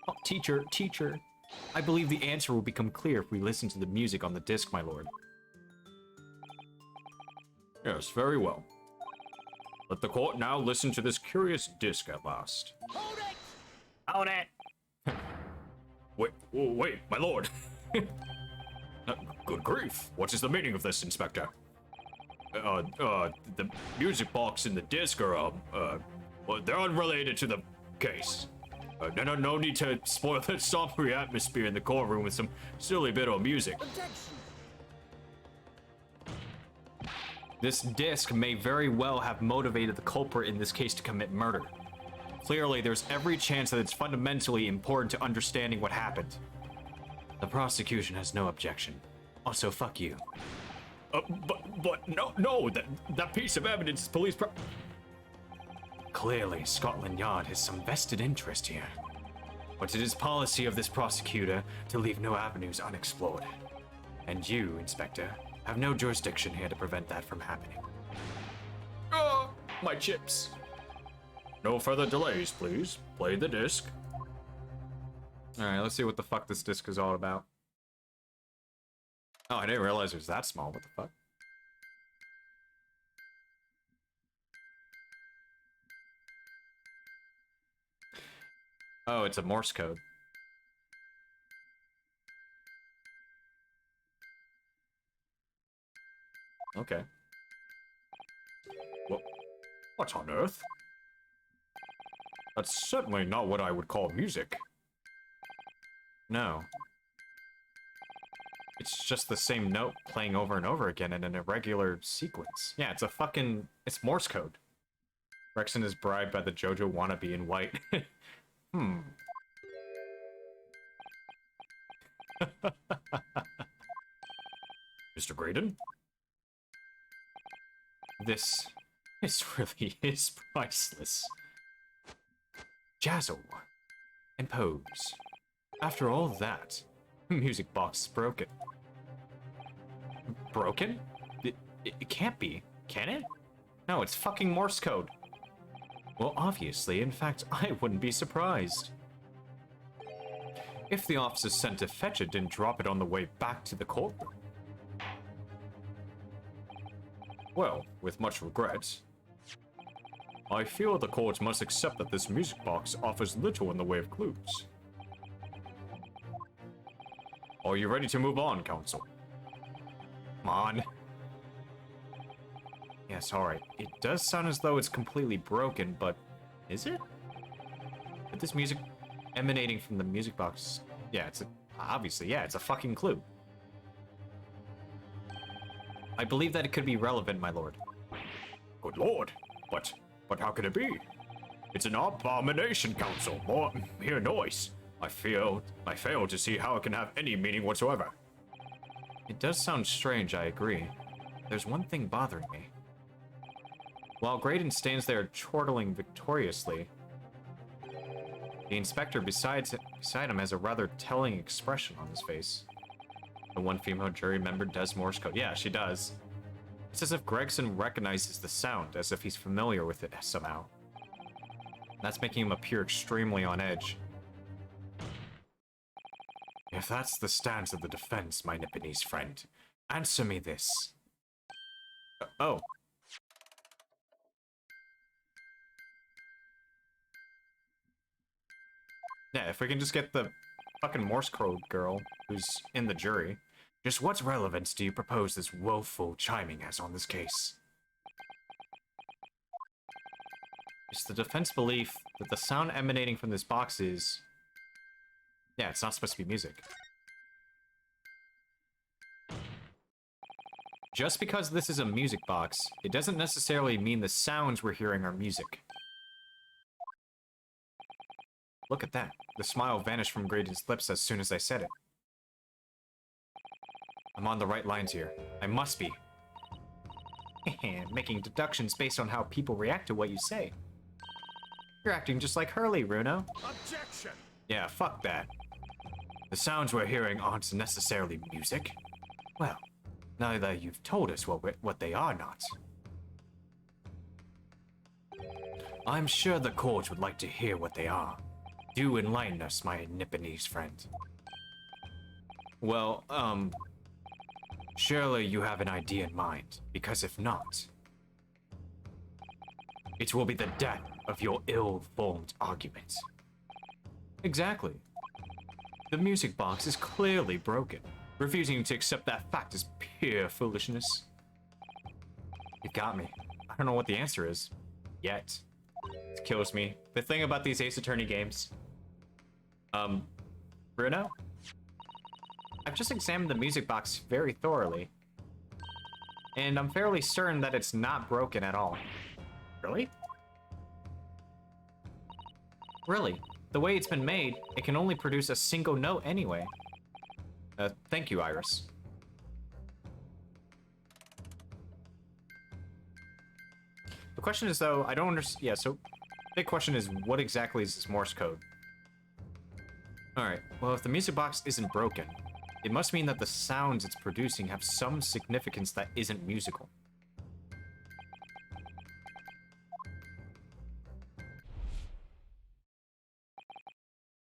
[SPEAKER 5] Oh, teacher. I believe the answer will become clear if we listen to the music on the disc, my lord. Yes, very well. Let the court now listen to this curious disc at last.
[SPEAKER 22] Hold it!
[SPEAKER 5] Wait, my lord. Good grief. What is the meaning of this, Inspector? The music box and the disc are, well, they're unrelated to the case. No need to spoil the somber atmosphere in the courtroom with some silly bit of music. This disc may very well have motivated the culprit in this case to commit murder. Clearly, there's every chance that it's fundamentally important to understanding what happened. The prosecution has no objection. Also, fuck you. But no, that piece of evidence, police Clearly, Scotland Yard has some vested interest here. But it is policy of this prosecutor to leave no avenues unexplored. And you, Inspector, have no jurisdiction here to prevent that from happening. Oh, my chips. No further delays, please. Play the disc. Alright, let's see what the fuck this disc is all about. Oh, I didn't realize it was that small. What the fuck? Oh, it's a Morse code. Okay. What on earth? That's certainly not what I would call music. No. It's just the same note playing over and over again in an irregular sequence. Yeah, it's Morse code. Rexon is bribed by the JoJo wannabe in white. Mr. Graydon? This really is priceless. Jazzle. And pose. After all that, the music box is broken. Broken? It can't be, can it? No, it's fucking Morse code. Well, obviously, in fact, I wouldn't be surprised. If the officers sent to fetch it didn't drop it on the way back to the courtroom. Well, with much regret, I feel the court must accept that this music box offers little in the way of clues. Are you ready to move on, counsel? Come on. Yes, alright. It does sound as though it's completely broken, but is it? But this music emanating from the music box, yeah, obviously, it's a fucking clue. I believe that it could be relevant, my lord. Good lord, but how can it be? It's an abomination, counsel. Mere noise. I fail to see how it can have any meaning whatsoever. It does sound strange, I agree. There's one thing bothering me. While Graydon stands there chortling victoriously, the inspector beside him has a rather telling expression on his face. The one female jury member does Morse code. Yeah, she does. It's as if Gregson recognizes the sound, as if he's familiar with it somehow. That's making him appear extremely on edge. If that's the stance of the defense, my Nipponese friend, answer me this. Oh. Yeah, if we can just get the fucking Morse code girl who's in the jury. Just what relevance do you propose this woeful chiming has on this case? It's the defense belief that the sound emanating from this box is... Yeah, it's not supposed to be music. Just because this is a music box, it doesn't necessarily mean the sounds we're hearing are music. Look at that. The smile vanished from Graydon's lips as soon as I said it. I'm on the right lines here. I must be. Making deductions based on how people react to what you say. You're acting just like Hurley, Runo.
[SPEAKER 9] Objection!
[SPEAKER 5] Yeah, fuck that. The sounds we're hearing aren't necessarily music. Well, now that you've told us what they are not. I'm sure the court would like to hear what they are. Do enlighten us, my Nipponese friend. Well, surely you have an idea in mind, because if not, it will be the death of your ill-formed argument. Exactly. The music box is clearly broken. Refusing to accept that fact is pure foolishness. You got me. I don't know what the answer is. Yet. It kills me. The thing about these Ace Attorney games... Bruno? I've just examined the music box very thoroughly. And I'm fairly certain that it's not broken at all. Really? Really? The way it's been made, it can only produce a single note anyway. Thank you, Iris. The question is, though, I don't understand. Yeah, so, big question is, what exactly is this Morse code? Alright, well, if the music box isn't broken, it must mean that the sounds it's producing have some significance that isn't musical.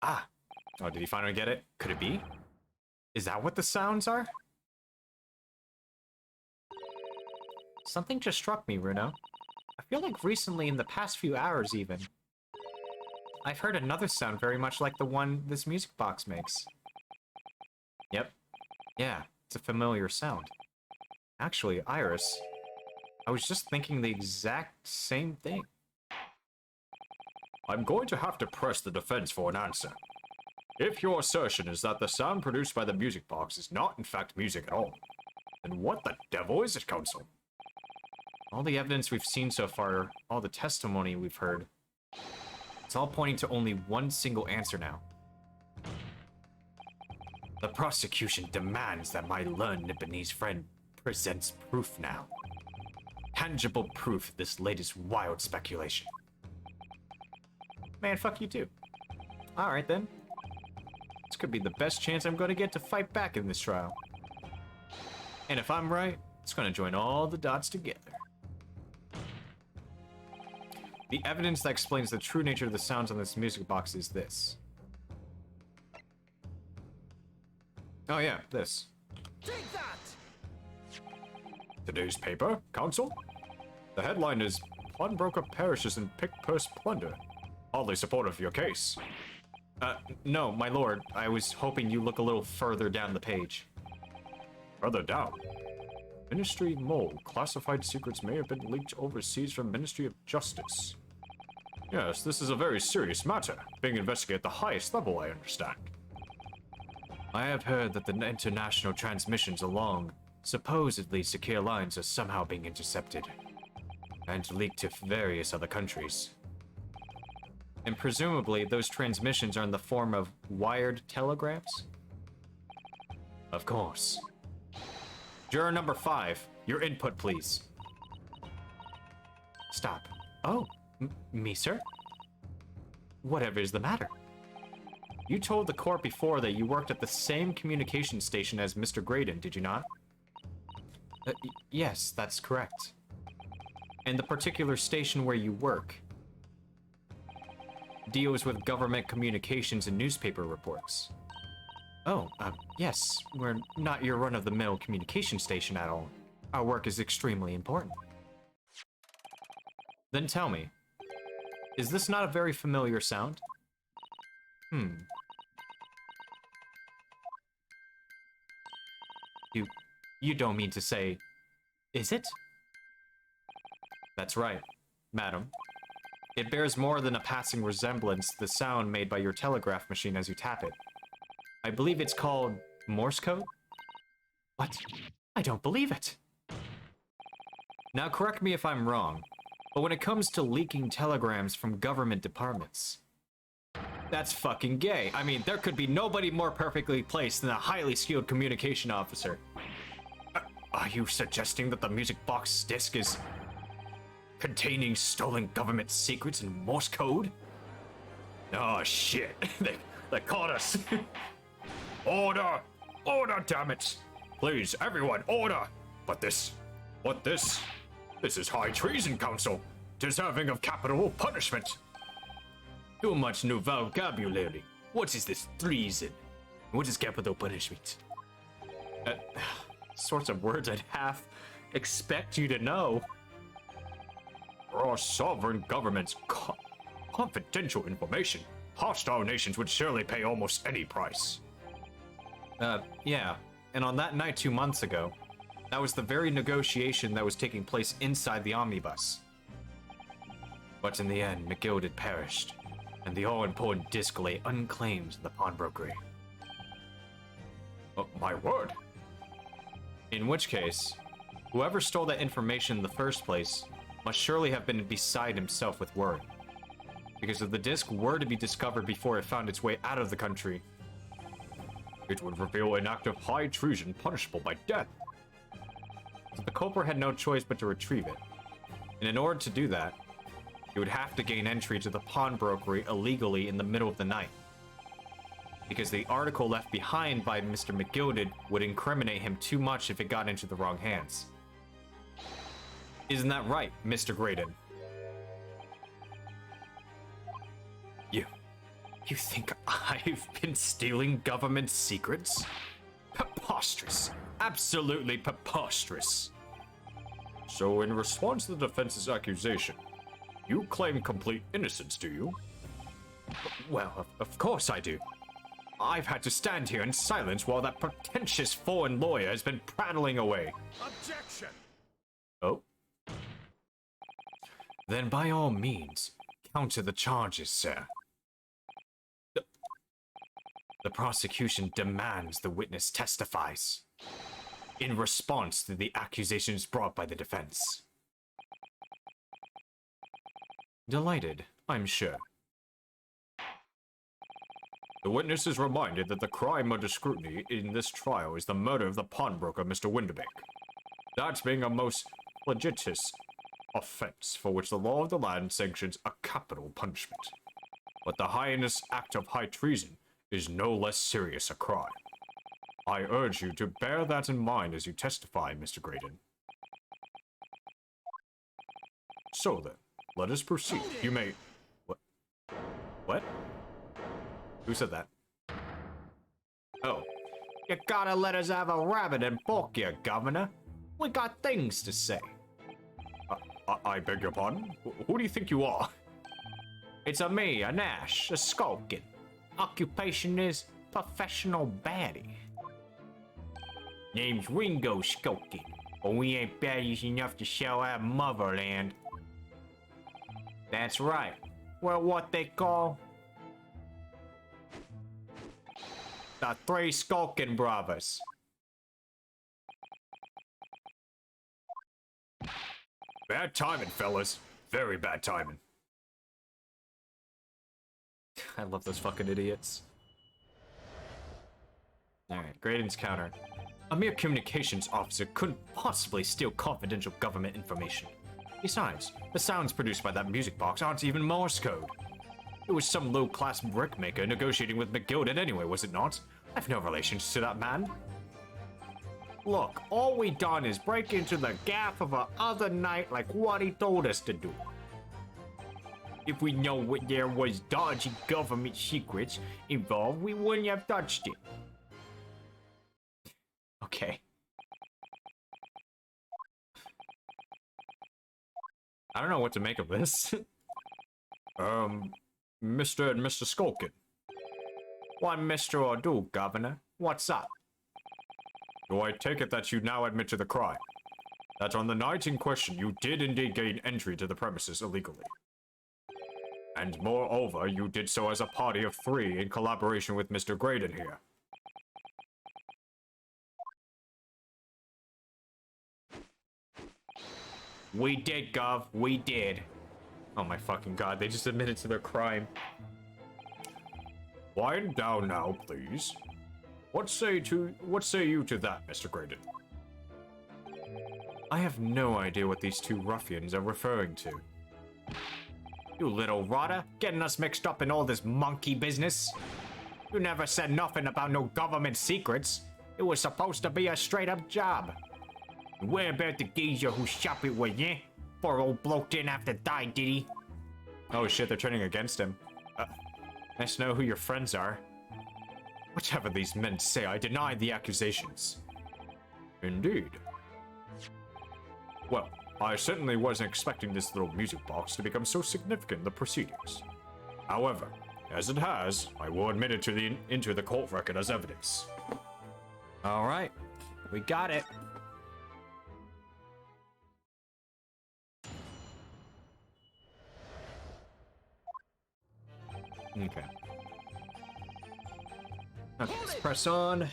[SPEAKER 5] Ah! Oh, did he finally get it? Could it be? Is that what the sounds are? Something just struck me, Runo. I feel like recently, in the past few hours even, I've heard another sound very much like the one this music box makes. Yep. Yeah, it's a familiar sound. Actually, Iris, I was just thinking the exact same thing. I'm going to have to press the defense for an answer. If your assertion is that the sound produced by the music box is not in fact music at all, then what the devil is it, Counsel? All the evidence we've seen so far, all the testimony we've heard, it's all pointing to only one single answer now. The prosecution demands that my learned Nipponese friend presents proof now. Tangible proof of this latest wild speculation. Man, fuck you too. Alright then. This could be the best chance I'm gonna get to fight back in this trial. And if I'm right, it's gonna join all the dots together. The evidence that explains the true nature of the sounds on this music box is this. Oh yeah, this.
[SPEAKER 9] Take that!
[SPEAKER 5] Today's paper, Counsel? The headline is Pawnbroker Perishes in Pick Purse Plunder. Hardly supportive of your case. No, my lord. I was hoping you look a little further down the page. Further down? Ministry Mole. Classified secrets may have been leaked overseas from Ministry of Justice. Yes, this is a very serious matter, being investigated at the highest level, I understand. I have heard that the international transmissions along supposedly secure lines are somehow being intercepted and leaked to various other countries. And presumably, those transmissions are in the form of wired telegrams? Of course. Juror number 5, your input, please. Stop. Oh, me, sir? Whatever is the matter? You told the court before that you worked at the same communication station as Mr. Graydon, did you not? Yes, that's correct. And the particular station where you work deals with government communications and newspaper reports. Oh, yes, we're not your run-of-the-mill communication station at all. Our work is extremely important. Then tell me, is this not a very familiar sound? Hmm. You don't mean to say, is it? That's right, madam. It bears more than a passing resemblance to the sound made by your telegraph machine as you tap it. I believe it's called Morse code? What? I don't believe it. Now correct me if I'm wrong, but when it comes to leaking telegrams from government departments, that's fucking gay. I mean, there could be nobody more perfectly placed than a highly skilled communication officer. Are you suggesting that the music box disc is containing stolen government secrets in Morse code? Oh shit, they caught us. Order! Order, damn it! Please, everyone, order! But this? What this? This is high treason, council, deserving of capital punishment. Too much new vocabulary. What is this treason? What is capital punishment? Sorts of words I'd half expect you to know. For our sovereign government's confidential information, hostile nations would surely pay almost any price. Yeah. And on that night 2 months ago, that was the very negotiation that was taking place inside the omnibus. But in the end, McGild perished, and the all-important disc lay unclaimed in the pawnbrokery. My word! In which case, whoever stole that information in the first place must surely have been beside himself with worry. Because if the disc were to be discovered before it found its way out of the country, it would reveal an act of high treason punishable by death. So the culprit had no choice but to retrieve it. And in order to do that, he would have to gain entry to the pawnbrokery illegally in the middle of the night. Because the article left behind by Mr. McGilded would incriminate him too much if it got into the wrong hands. Isn't that right, Mr. Graydon? You think I've been stealing government secrets? Preposterous. Absolutely preposterous. So in response to the defense's accusation, you claim complete innocence, do you? Well, of course I do. I've had to stand here in silence while that pretentious foreign lawyer has been prattling away.
[SPEAKER 9] Objection!
[SPEAKER 5] Oh? Then by all means, counter the charges, sir. The prosecution demands the witness testifies in response to the accusations brought by the defense. Delighted, I'm sure. The witness is reminded that the crime under scrutiny in this trial is the murder of the pawnbroker, Mr. Winderbank. That being a most litigious offense for which the law of the land sanctions a capital punishment. But the heinous act of high treason is no less serious a crime. I urge you to bear that in mind as you testify, Mr. Graydon. So then, let us proceed. You may... What? What? Who said that? Oh. You gotta let us have a rabbit and pork here, Governor. We got things to say. I beg your pardon? Who do you think you are? It's a me, a Nash, a skulking. Occupation is professional baddie. Name's Ringo Skulking, but we ain't baddies enough to show our motherland. That's right. We're what they call the Three Skulking Brothers. Bad timing, fellas. Very bad timing. I love those fucking idiots. Alright, Graydon's counter. A mere communications officer couldn't possibly steal confidential government information. Besides, the sounds produced by that music box aren't even Morse code. It was some low-class brickmaker negotiating with McGilded anyway, was it not? I've no relations to that man. Look, all we done is break into the gaff of a other night like what he told us to do. If we know what there was dodgy government secrets involved, we wouldn't have touched it. Okay. I don't know what to make of this. Mr. and Mr. Skulkin. What Mr. O'Do, Governor? What's up? Do I take it that you now admit to the crime? That on the night in question you did indeed gain entry to the premises illegally. And moreover, you did so as a party of 3 in collaboration with Mr. Graydon here. We did, Gov. We did. Oh my fucking god, they just admitted to their crime. Quiet down now, please. What say you to that, Mr. Graydon? I have no idea what these 2 ruffians are referring to. You little rotter, getting us mixed up in all this monkey business. You never said nothing about no government secrets. It was supposed to be a straight-up job. Where about the geezer who shot it with you? Poor old bloke didn't have to die, did he? Oh shit, they're turning against him. Nice to know who your friends are. Whichever these men say, I deny the accusations. Indeed. Well, I certainly wasn't expecting this little music box to become so significant in the proceedings. However, as it has, I will admit it into the court record as evidence. Alright, we got it. Okay. Okay, let's press on.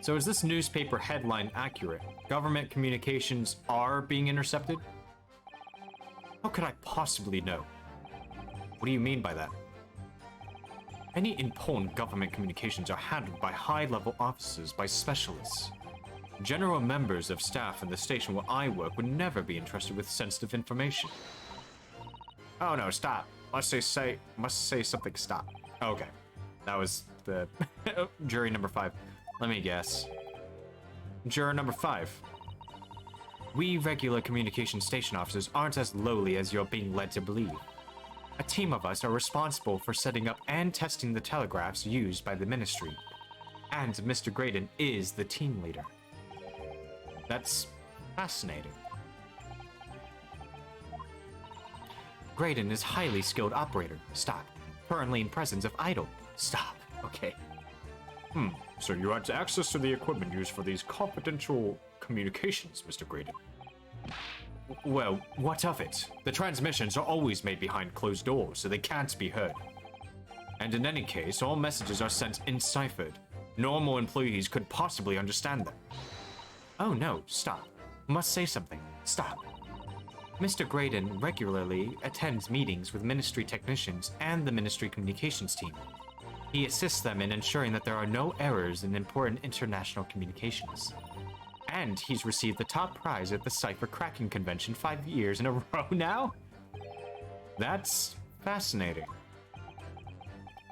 [SPEAKER 5] So is this newspaper headline accurate? Government communications are being intercepted? How could I possibly know? What do you mean by that? Any important government communications are handled by high-level officers, by specialists. General members of staff in the station where I work would never be entrusted with sensitive information. Oh no, stop. Must say something, stop. Okay. That was the jury number 5. Let me guess. Juror number 5. We regular communication station officers aren't as lowly as you're being led to believe. A team of us are responsible for setting up and testing the telegraphs used by the ministry. And Mr. Graydon is the team leader. That's fascinating. Graydon is highly skilled operator. Stop. Currently in presence of idol. Stop. Okay. So you had access to the equipment used for these confidential communications, Mr. Graydon. Well, what of it? The transmissions are always made behind closed doors, so they can't be heard. And in any case, all messages are sent enciphered. Normal employees could possibly understand them. Oh no, stop. Must say something. Stop. Mr. Graydon regularly attends meetings with ministry technicians and the ministry communications team. He assists them in ensuring that there are no errors in important international communications. And he's received the top prize at the Cipher Cracking Convention 5 years in a row now? That's fascinating.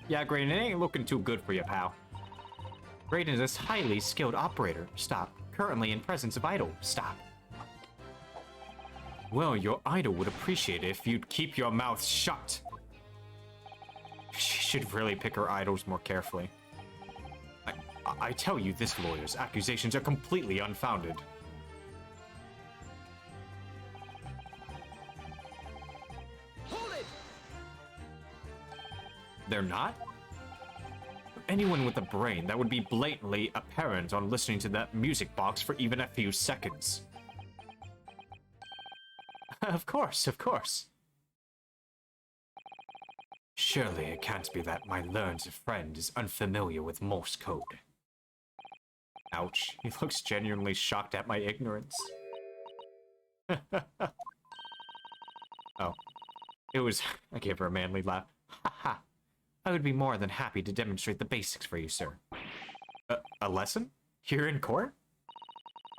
[SPEAKER 5] Yeah, Graydon, it ain't looking too good for you, pal. Graydon is a highly skilled operator. Stop. Currently in presence of idol. Stop. Well, your idol would appreciate it if you'd keep your mouth shut. She should really pick her idols more carefully. I tell you this, lawyers, accusations are completely unfounded.
[SPEAKER 9] Hold it!
[SPEAKER 5] They're not? Anyone with a brain, that would be blatantly apparent on listening to that music box for even a few seconds. Of course, of course. Surely it can't be that my learned friend is unfamiliar with Morse code. Ouch, he looks genuinely shocked at my ignorance. Oh, it was... I gave her a manly laugh. Haha, I would be more than happy to demonstrate the basics for you, sir. A lesson? Here in court?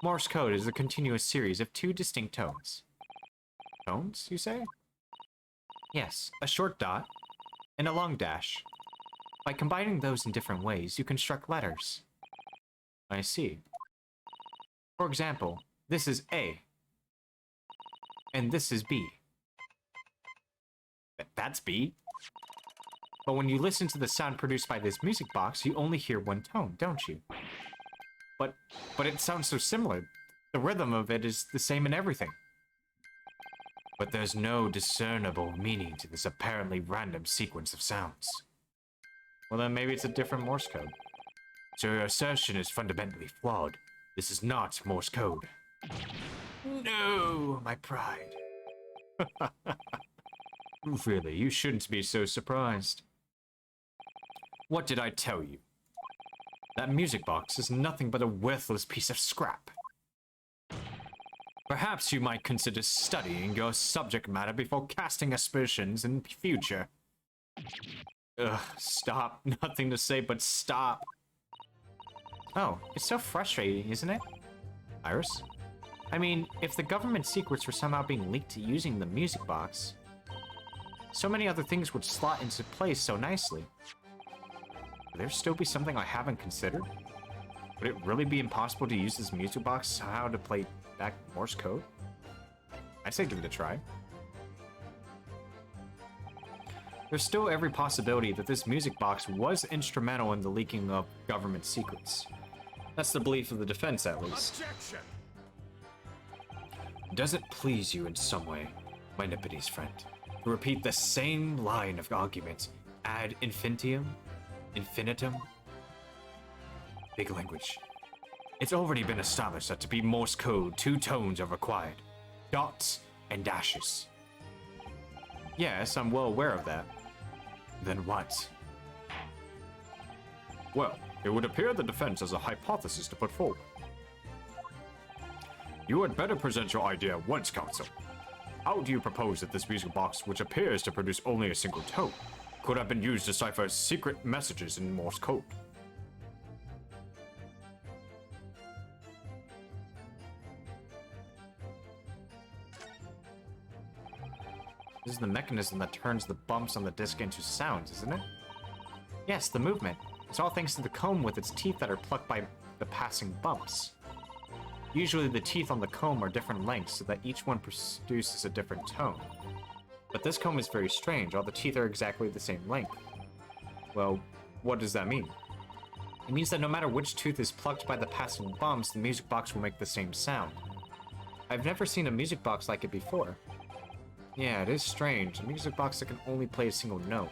[SPEAKER 5] Morse code is a continuous series of 2 distinct tones. Tones, you say? Yes, a short dot and a long dash. By combining those in different ways, you construct letters. I see. For example, this is A, and this is B. That's B? But when you listen to the sound produced by this music box, you only hear one tone, don't you? But it sounds so similar. The rhythm of it is the same in everything. But there's no discernible meaning to this apparently random sequence of sounds. Well, then maybe it's a different Morse code. So your assertion is fundamentally flawed. This is not Morse code. No, my pride. Really, you shouldn't be so surprised. What did I tell you? That music box is nothing but a worthless piece of scrap. Perhaps you might consider studying your subject matter before casting aspersions in future. Ugh, stop. Nothing to say but stop. Oh, it's so frustrating, isn't it? Iris? I mean, if the government secrets were somehow being leaked using the music box, so many other things would slot into place so nicely. Would there still be something I haven't considered? Would it really be impossible to use this music box somehow to play back Morse code? I'd say give it a try. There's still every possibility that this music box was instrumental in the leaking of government secrets. That's the belief of the defense, at least.
[SPEAKER 11] Objection!
[SPEAKER 5] Does it please you in some way, my Nippity's friend, to repeat the same line of argument ad infinitum? Infinitum? Big language. It's already been established that to be Morse code, 2 tones are required. Dots and dashes. Yes, I'm well aware of that. Then what? Well, it would appear the defense has a hypothesis to put forward. You had better present your idea at once, counsel. How do you propose that this music box, which appears to produce only a single tone, could have been used to decipher secret messages in Morse code? This is the mechanism that turns the bumps on the disc into sounds, isn't it? Yes, the movement. It's all thanks to the comb with its teeth that are plucked by the passing bumps. Usually the teeth on the comb are different lengths so that each one produces a different tone. But this comb is very strange. All the teeth are exactly the same length. Well, what does that mean? It means that no matter which tooth is plucked by the passing bumps, the music box will make the same sound. I've never seen a music box like it before. Yeah, it is strange. A music box that can only play a single note.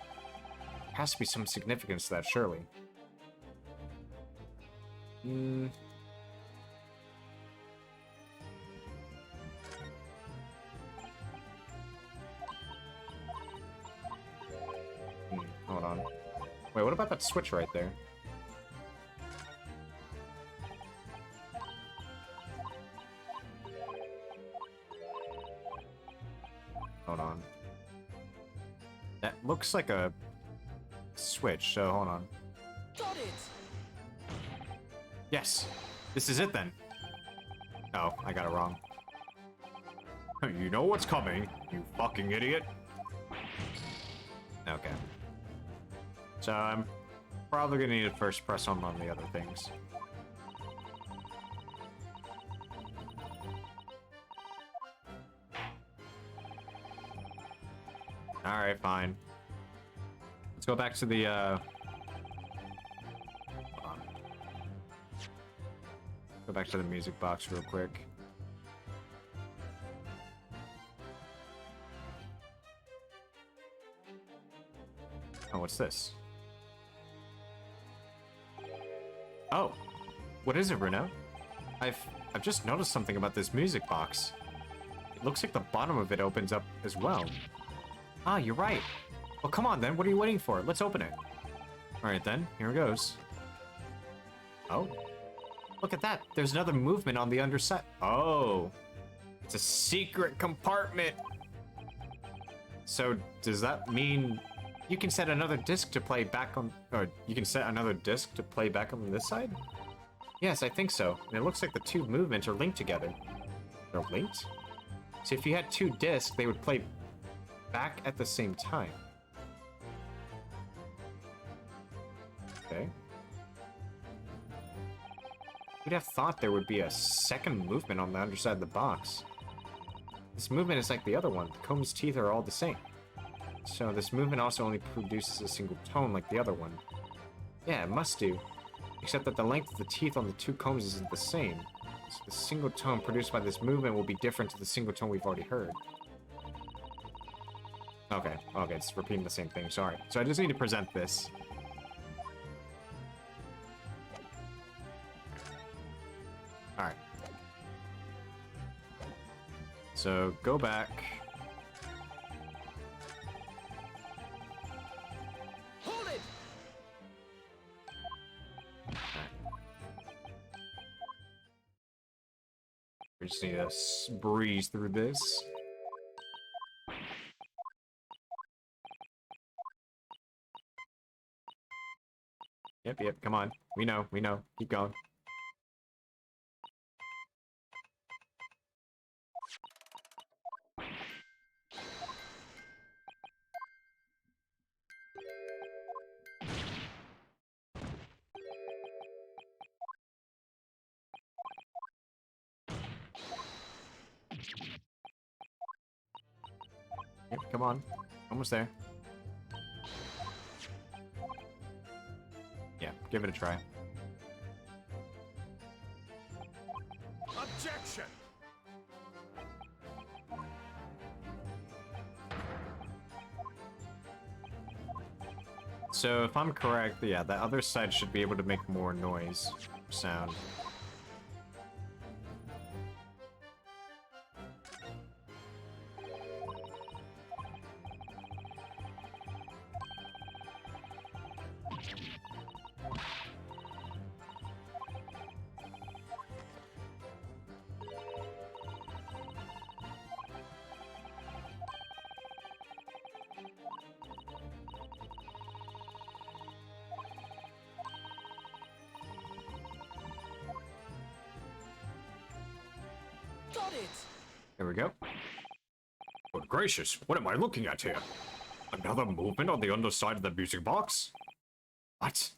[SPEAKER 5] There has to be some significance to that, surely. Hold on. Wait, what about that switch right there? Hold on. That looks like a switch, so hold on.
[SPEAKER 9] Got it!
[SPEAKER 5] Yes! This is it then! Oh, I got it wrong. You know what's coming, you fucking idiot! Okay. So I'm probably gonna need to first press on the other things. Alright, fine. Let's go back to the, hold on. Go back to the music box real quick. Oh, what's this? Oh, what is it, Bruno? I've just noticed something about this music box. It looks like the bottom of it opens up as well. Ah, you're right. Well, come on then. What are you waiting for? Let's open it. All right then. Here it goes. Oh, look at that. There's another movement on the underside. Oh, it's a secret compartment. So does that mean you can set another disc to play back on, or you can set another disc to play back on this side? Yes, I think so. And it looks like the two movements are linked together. They're linked? So if you had two discs, they would play back at the same time. Okay. You'd have thought there would be a second movement on the underside of the box. This movement is like the other one. The comb's teeth are all the same. So this movement also only produces a single tone like the other one. Yeah, it must do. Except that the length of the teeth on the two combs isn't the same. So the single tone produced by this movement will be different to the single tone we've already heard. Okay, it's repeating the same thing, sorry. So I just need to present this. So go back.
[SPEAKER 9] Hold it!
[SPEAKER 5] We just need to breeze through this. Yep, come on. We know. Keep going. Yep, come on. Almost there. Yeah, give it a try.
[SPEAKER 9] Objection!
[SPEAKER 5] So if I'm correct, yeah, the other side should be able to make more noise, sound.
[SPEAKER 9] Got it!
[SPEAKER 5] There we go. Good gracious, what am I looking at here? Another movement on the underside of the music box? What?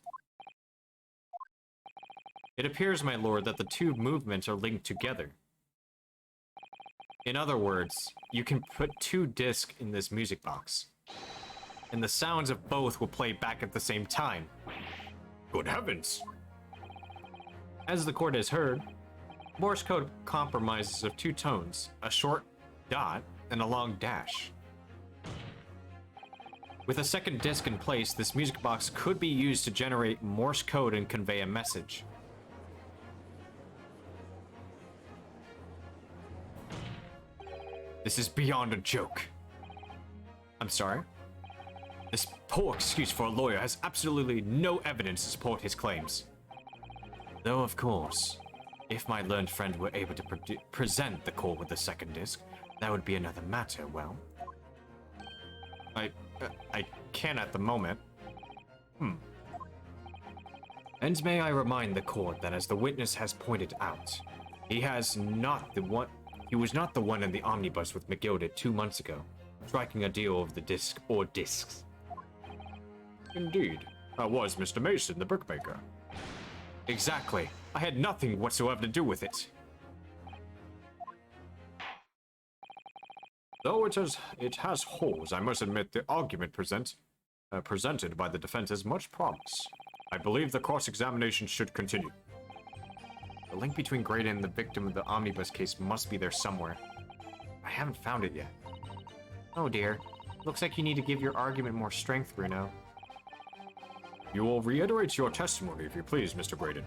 [SPEAKER 5] It appears, my lord, that the two movements are linked together. In other words, you can put two discs in this music box, and the sounds of both will play back at the same time. Good heavens! As the court has heard, Morse code compromises of two tones, a short dot and a long dash. With a second disc in place, this music box could be used to generate Morse code and convey a message. This is beyond a joke. I'm sorry? This poor excuse for a lawyer has absolutely no evidence to support his claims. Though, of course, if my learned friend were able to present the core with the second disc, that would be another matter, well. I can at the moment. And may I remind the court that as the witness has pointed out, he was not the one in the omnibus with McGilded 2 months ago, striking a deal over the disc or discs. Indeed, that was Mr. Mason, the brickmaker. Exactly. I had nothing whatsoever to do with it. Though it has holes, I must admit the argument presented by the defense has much promise. I believe the cross-examination should continue. The link between Graydon and the victim of the omnibus case must be there somewhere. I haven't found it yet. Oh dear. Looks like you need to give your argument more strength, Bruno. You will reiterate your testimony if you please, Mr. Graydon.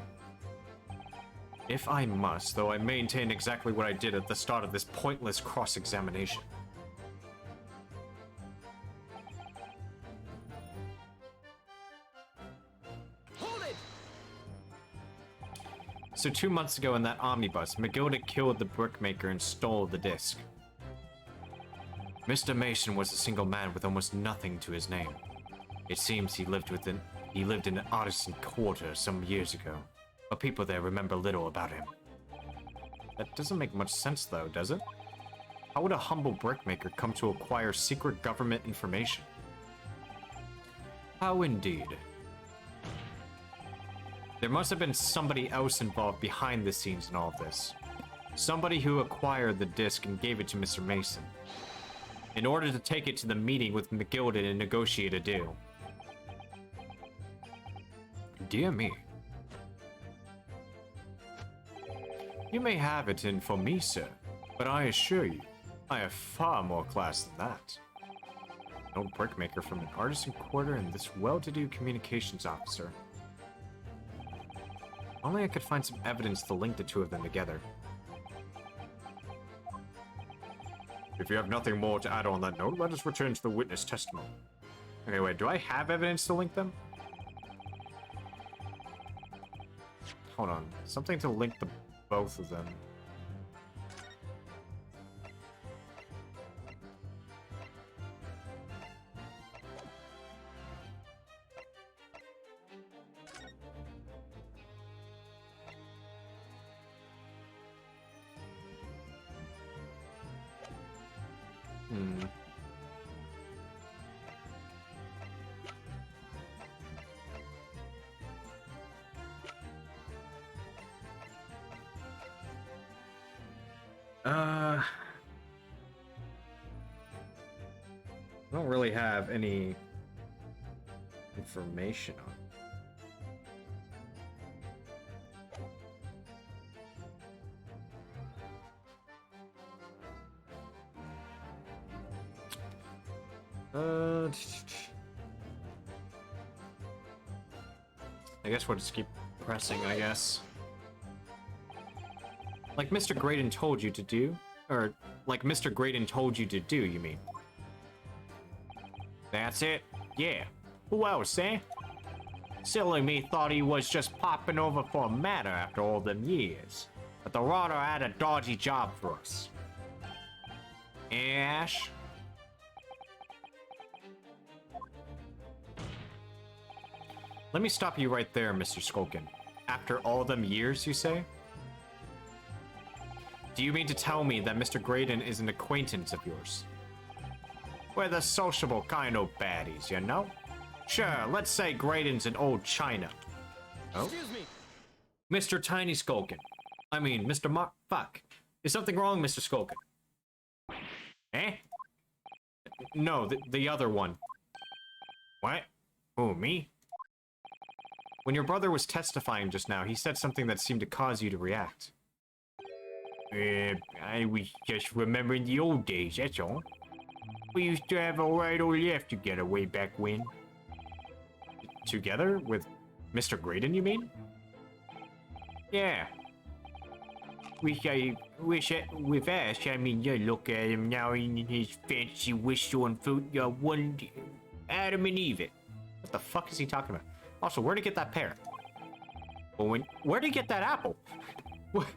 [SPEAKER 5] If I must, though I maintain exactly what I did at the start of this pointless cross-examination.
[SPEAKER 9] Hold it!
[SPEAKER 5] So 2 months ago in that omnibus, McGilda killed the brickmaker and stole the disc. Mr. Mason was a single man with almost nothing to his name. It seems he lived in an artisan quarter some years ago, but people there remember little about him. That doesn't make much sense though, does it? How would a humble brickmaker come to acquire secret government information? How indeed. There must have been somebody else involved behind the scenes in all of this. Somebody who acquired the disc and gave it to Mr. Mason, in order to take it to the meeting with McGilden and negotiate a deal. Dear me. You may have it in for me, sir, but I assure you, I have far more class than that. An old brickmaker from an artisan quarter and this well-to-do communications officer. Only I could find some evidence to link the two of them together. If you have nothing more to add on that note, let us return to the witness testimony. Okay, wait, do I have evidence to link them? Hold on. Something to link the both of them. Hmm. I don't really have any information on it. I guess we'll just keep pressing, I guess. Like Mr. Graydon told you to do? Or, like Mr. Graydon told you to do, you mean? That's it? Yeah. Who else, eh? Silly me thought he was just popping over for a matter after all them years. But the Rotter had a dodgy job for us. Ash? Let me stop you right there, Mr. Skulkin. After all them years, you say? Do you mean to tell me that Mr. Graydon is an acquaintance of yours? We're the sociable kind of baddies, you know? Sure, let's say Graydon's an old China. Oh?
[SPEAKER 9] Excuse me.
[SPEAKER 5] Mr. Tiny Skulkin. I mean, Mr. Fuck. Is something wrong, Mr. Skulkin? Eh? No, the other one. What? Who, me? When your brother was testifying just now, he said something that seemed to cause you to react. I was just remembering the old days, that's all. We used to have a right or left together way back when. Together? With Mr. Graydon, you mean? Yeah. With Ash, I mean, you look at him now in his fancy whistle and fruit, you're one Adam and Eve it. What the fuck is he talking about? Also, where'd he get that pear? Where'd he get that apple? What?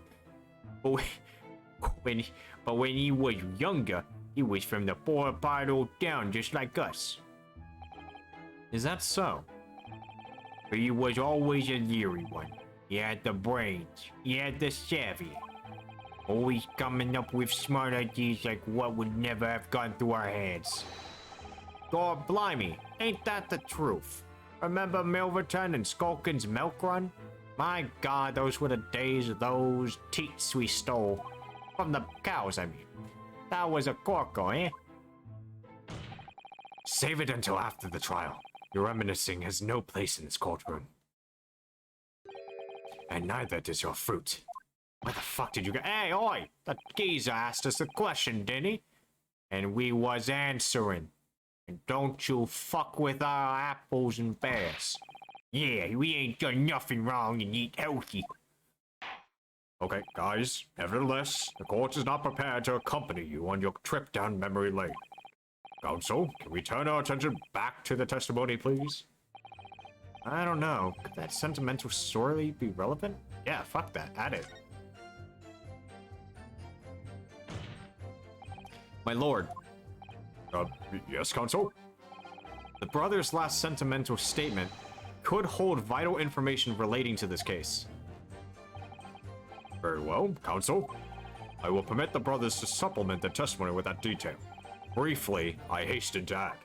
[SPEAKER 5] But when he was younger, he was from the poor part of town just like us. Is that so? But he was always a leery one. He had the brains. He had the savvy. Always coming up with smart ideas like what would never have gone through our heads. God blimey, ain't that the truth? Remember Milverton and Skulkin's milk run? My god, those were the days of those teats we stole. From the cows, I mean. That was a corker, eh? Save it until after the trial. Your reminiscing has no place in this courtroom. And neither does your fruit. Where the fuck did you go? Hey, oi! That geezer asked us a question, didn't he? And we was answering. And don't you fuck with our apples and pears. Yeah, we ain't done nothing wrong and eat healthy. Okay, guys, nevertheless, the court is not prepared to accompany you on your trip down memory lane. Counsel, can we turn our attention back to the testimony, please? I don't know. Could that sentimental story be relevant? Yeah, fuck that. Add it. My lord. Yes, counsel? The brother's last sentimental statement could hold vital information relating to this case. Very well, counsel. I will permit the brothers to supplement the testimony with that detail. Briefly, I hasten to add.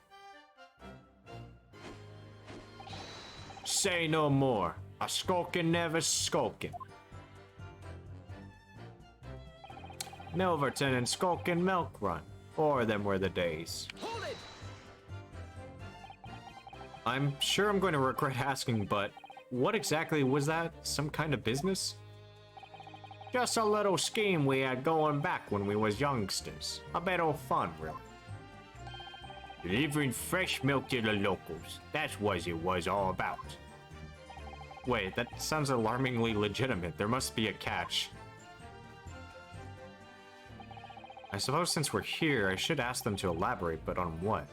[SPEAKER 5] Say no more. A skulkin' never skulkin'. Milverton and Skulkin' Milk Run. Or them were the days.
[SPEAKER 9] Hold it!
[SPEAKER 5] I'm sure I'm going to regret asking, but what exactly was that? Some kind of business? Just a little scheme we had going back when we was youngsters. A bit of fun, really. Delivering fresh milk to the locals. That's what it was all about. Wait, that sounds alarmingly legitimate. There must be a catch. I suppose since we're here, I should ask them to elaborate, but on what?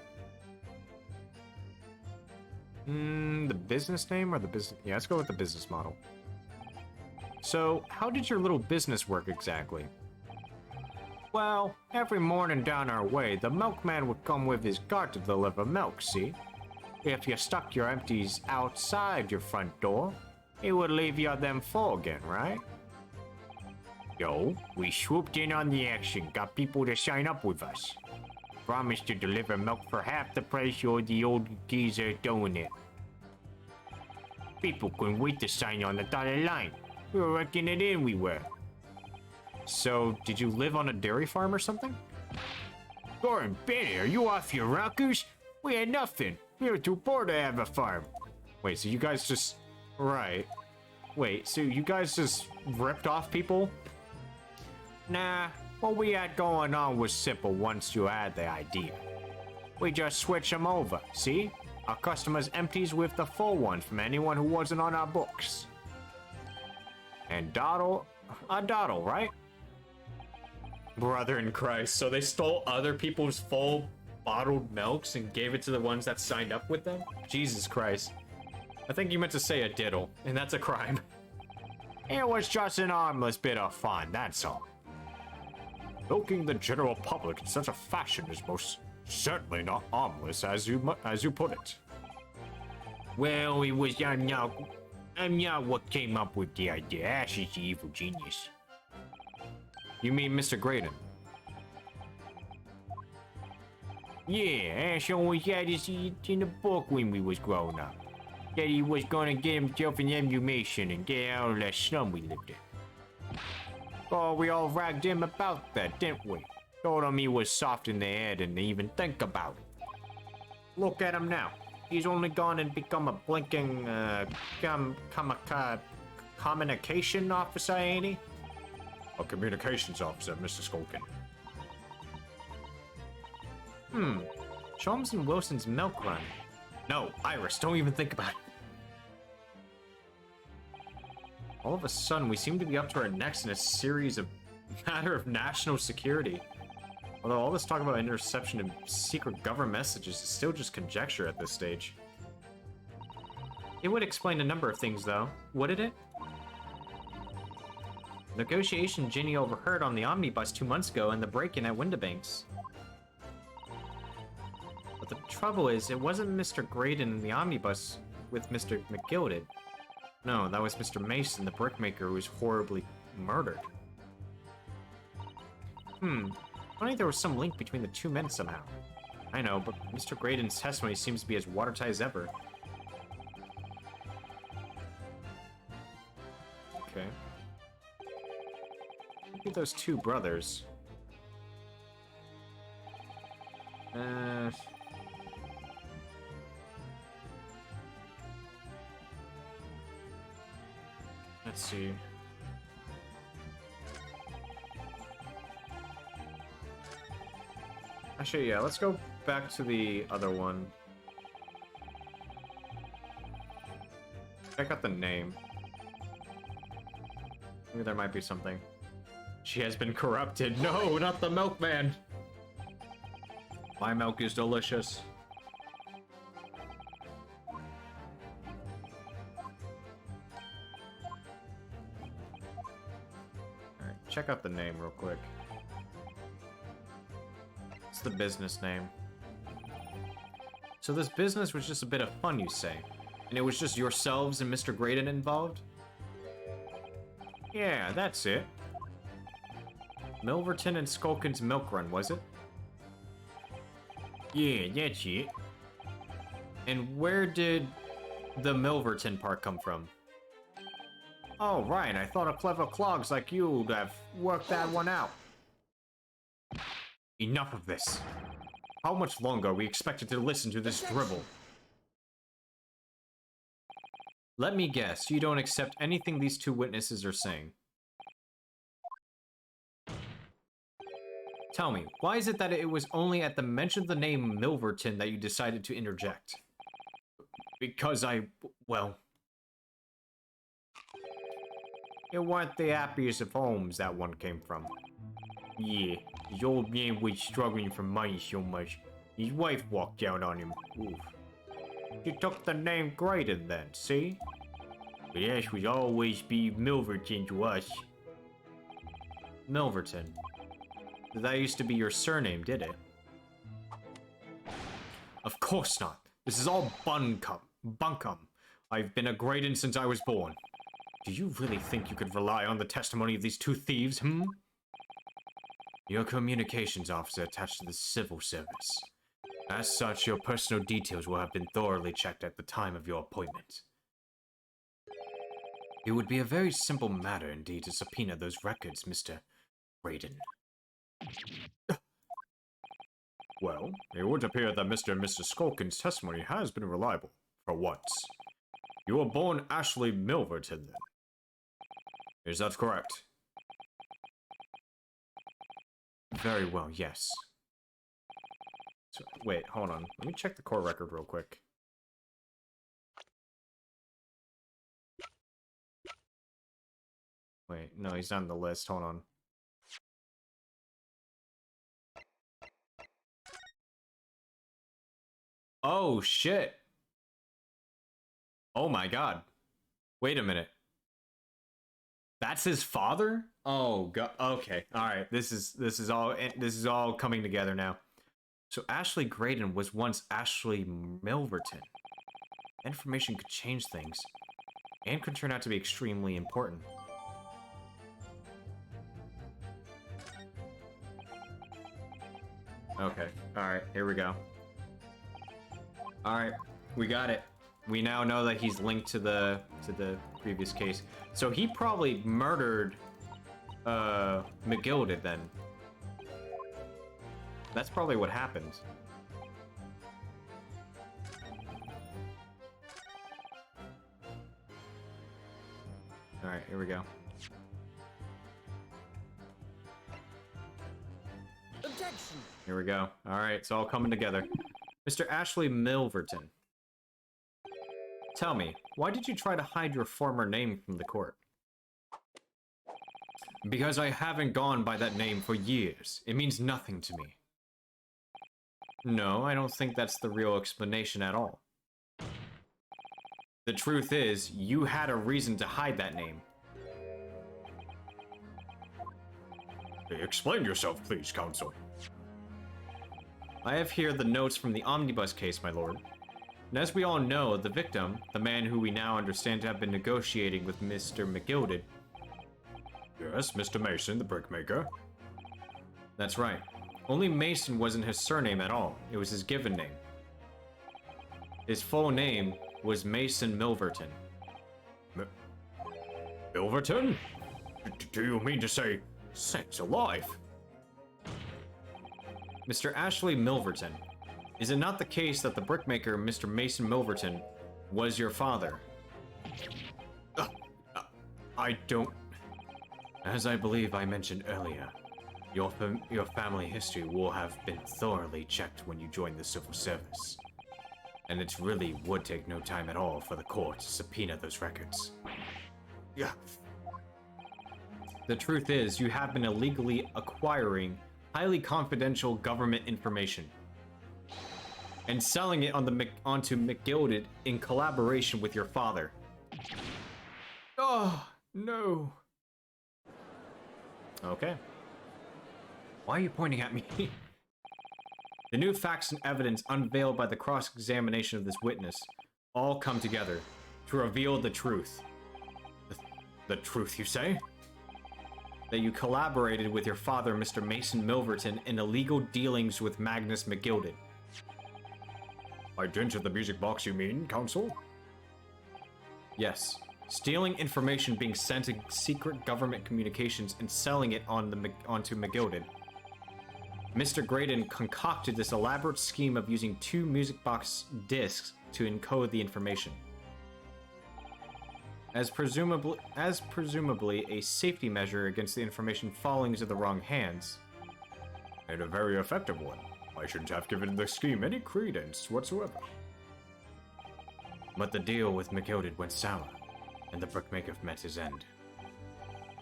[SPEAKER 5] The business name or the business... Yeah, let's go with the business model. So, how did your little business work exactly? Well, every morning down our way, the milkman would come with his cart to deliver milk, see? If you stuck your empties outside your front door, he would leave you them full again, right? Yo, we swooped in on the action, got people to sign up with us. Promised to deliver milk for half the price you're the old geezer doing it. People couldn't wait to sign on the dotted line. We were working it in, we were. So, did you live on a dairy farm or something? Gordon, Benny, are you off your rockers? We had nothing. We were too poor to have a farm. Wait, so you guys just... Right. Wait, so you guys just ripped off people? Nah, what we had going on was simple once you had the idea. We just switch them over, see? Our customers empties with the full ones from anyone who wasn't on our books. And dawdle, right? Brother in Christ, so they stole other people's full bottled milks and gave it to the ones that signed up with them? Jesus Christ. I think you meant to say a diddle, and that's a crime. It was just an harmless bit of fun, that's all. Milking the general public in such a fashion is most certainly not harmless, as you put it. Well, it was I'm not what came up with the idea. Ash is the evil genius. You mean Mr. Graydon? Yeah, Ash always had his in the book when we was growing up. That he was gonna get himself an emulation and get out of that slum we lived in. Oh, we all ragged him about that, didn't we? Told him he was soft in the head and even think about it. Look at him now. He's only gone and become a blinking, communication officer, ain't he? A communications officer, Mr. Skulkin. Chalmers and Wilson's milk run. No, Iris, don't even think about it. All of a sudden, we seem to be up to our necks in a series of matter of national security. Although all this talk about interception and secret government messages is still just conjecture at this stage. It would explain a number of things, though, wouldn't it? Negotiation Ginny overheard on the omnibus 2 months ago and the break-in at Windibanks. But the trouble is, it wasn't Mr. Graydon in the omnibus with Mr. McGilded. No, that was Mr. Mason, the brickmaker who was horribly murdered. Funny there was some link between the two men somehow. I know, but Mr. Graydon's testimony seems to be as watertight as ever. Okay. Look at those two brothers. Let's see. Actually, yeah, let's go back to the other one. Check out the name. Maybe there might be something. She has been corrupted. No, not the milkman. My milk is delicious. Alright, check out the name real quick. It's the business name. So this business was just a bit of fun, you say? And it was just yourselves and Mr. Graydon involved? Yeah, that's it. Milverton and Skulkin's milk run, was it? Yeah, that's it. And where did the Milverton part come from? Oh, right, I thought a clever clogs like you would have worked that one out. Enough of this. How much longer are we expected to listen to this dribble? Let me guess, you don't accept anything these two witnesses are saying. Tell me, why is it that it was only at the mention of the name Milverton that you decided to interject? Because well... It weren't the happiest of homes that one came from. Yeah, His old man was struggling for money so much, his wife walked out on him. Oof. She took the name Graydon then, see? But Ash would always be Milverton to us. Milverton. That used to be your surname, did it? Of course not. This is all bunkum. I've been a Graydon since I was born. Do you really think you could rely on the testimony of these two thieves, hmm? Your communications officer attached to the civil service. As such, your personal details will have been thoroughly checked at the time of your appointment. It would be a very simple matter indeed to subpoena those records, Mr. Graydon. Well, it would appear that Mr. and Mrs. Skulkin's testimony has been reliable, for once. You were born Ashley Milverton, then? Is that correct? Very well, yes. So, wait, hold on. Let me check the court record real quick. Wait, no, he's not on the list. Hold on. Oh, shit. Oh my god. Wait a minute. That's his father? Oh god. Okay. All right. This is all coming together now. So Ashley Graydon was once Ashley Milverton. Information could change things and could turn out to be extremely important. Okay. All right. Here we go. All right. We got it. We now know that he's linked to the previous case. So he probably murdered McGilded then. That's probably what happened. Alright, here we go.
[SPEAKER 9] Objection.
[SPEAKER 5] Here we go. Alright, it's all coming together. Mr. Ashley Milverton. Tell me, why did you try to hide your former name from the court? Because I haven't gone by that name for years. It means nothing to me. No, I don't think that's the real explanation at all. The truth is, you had a reason to hide that name. Explain yourself, please, counsel. I have here the notes from the omnibus case, my lord. And as we all know, the victim, the man who we now understand to have been negotiating with Mr. McGilded. Yes, Mr. Mason, the brickmaker. That's right. Only Mason wasn't his surname at all. It was his given name. His full name was Mason Milverton. Milverton? Do you mean to say, sakes alive? Mr. Ashley Milverton, is it not the case that the brickmaker, Mr. Mason Milverton, was your father? I don't... As I believe I mentioned earlier, your family history will have been thoroughly checked when you join the civil service. And it really would take no time at all for the court to subpoena those records. Yeah. The truth is, you have been illegally acquiring highly confidential government information and selling it onto McGilded in collaboration with your father. Oh, no. Okay. Why are you pointing at me? The new facts and evidence unveiled by the cross-examination of this witness all come together to reveal the truth. The truth, you say? That you collaborated with your father, Mr. Mason Milverton, in illegal dealings with Magnus McGilded. By dint of the music box, you mean, counsel? Yes. Stealing information being sent to secret government communications and selling it onto McGilded. Mr. Graydon concocted this elaborate scheme of using 2 music box discs to encode the information. As presumably a safety measure against the information falling into the wrong hands. And a very effective one. I shouldn't have given the scheme any credence whatsoever. But the deal with McGilded went sour, and the brickmaker met his end.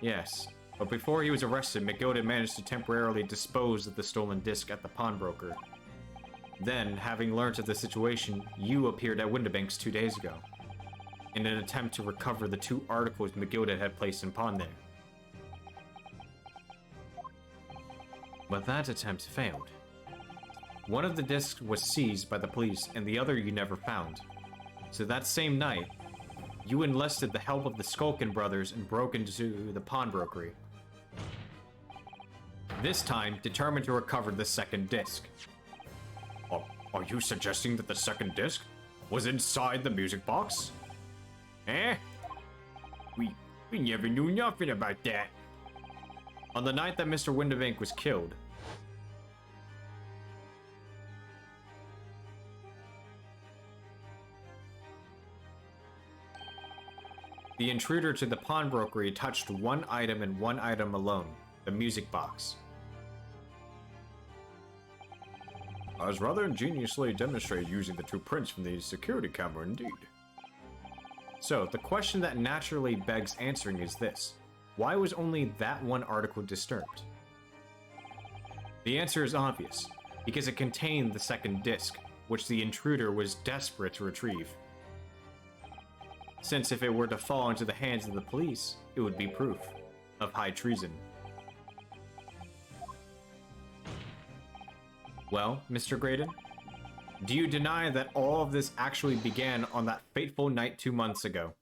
[SPEAKER 5] Yes, But before he was arrested, McGilded managed to temporarily dispose of the stolen disc at the pawnbroker. Then, having learnt of the situation, you appeared at Windibanks 2 days ago, in an attempt to recover the 2 articles McGilded had placed in pawn there. But that attempt failed. One of the discs was seized by the police, and the other you never found. So that same night, you enlisted the help of the Skulkin brothers and broke into the pawnbrokery. This time, determined to recover the second disc. Are you suggesting that the second disc was inside the music box? Eh? We never knew nothing about that. On the night that Mr. Windibank was killed, the intruder to the pawnbrokery touched one item and one item alone, the music box. I was rather ingeniously demonstrated using the 2 prints from the security camera indeed. So, the question that naturally begs answering is this. Why was only that one article disturbed? The answer is obvious, because it contained the second disc, which the intruder was desperate to retrieve. Since if it were to fall into the hands of the police, it would be proof of high treason. Well, Mr. Graydon, do you deny that all of this actually began on that fateful night 2 months ago?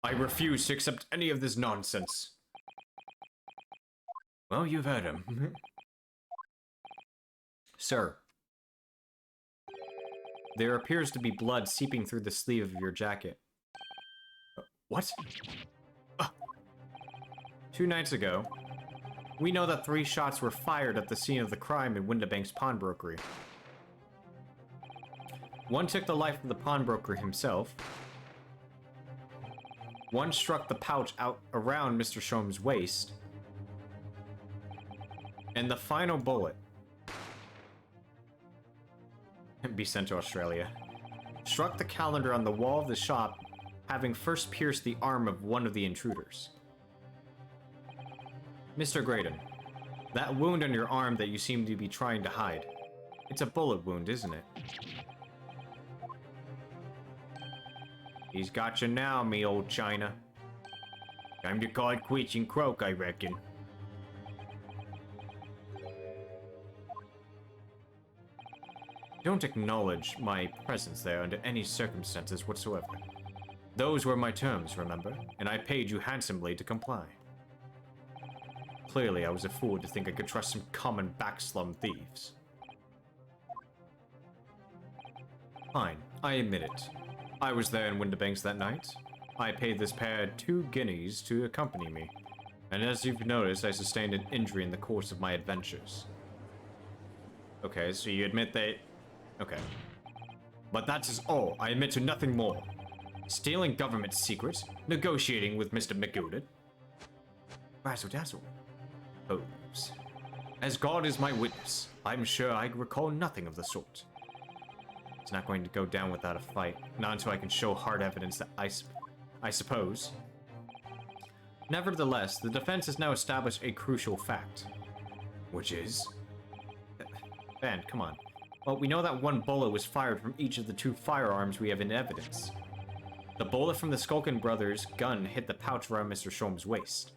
[SPEAKER 5] I refuse to accept any of this nonsense. Well, you've heard him. Sir, there appears to be blood seeping through the sleeve of your jacket. What? 2 nights ago, we know that 3 shots were fired at the scene of the crime in Windibank's pawnbrokery. One took the life of the pawnbroker himself. One struck the pouch out around Mr. Shom's waist. And the final bullet, be sent to Australia, struck the calendar on the wall of the shop, having first pierced the arm of one of the intruders. Mr. Graydon, that wound on your arm that you seem to be trying to hide, it's a bullet wound, isn't it? He's got you now, me old China. Time to call it quits and croak, I reckon. Don't acknowledge my presence there under any circumstances whatsoever. Those were my terms, remember, and I paid you handsomely to comply. Clearly, I was a fool to think I could trust some common backslum thieves. Fine, I admit it. I was there in Windibanks that night. I paid this pair 2 guineas to accompany me, and as you've noticed, I sustained an injury in the course of my adventures. Okay, so you admit that... Okay. But that is all. I admit to nothing more. Stealing government secrets, negotiating with Mr. McGilded. Razzle-dazzle. Pose. As God is my witness, I'm sure I recall nothing of the sort. It's not going to go down without a fight, not until I can show hard evidence that I suppose. Nevertheless, the defense has now established a crucial fact. Which is... Ben, come on. Well, we know that 1 bullet was fired from each of the 2 firearms we have in evidence. The bullet from the Skulkin brothers' gun hit the pouch around Mr. Shom's waist.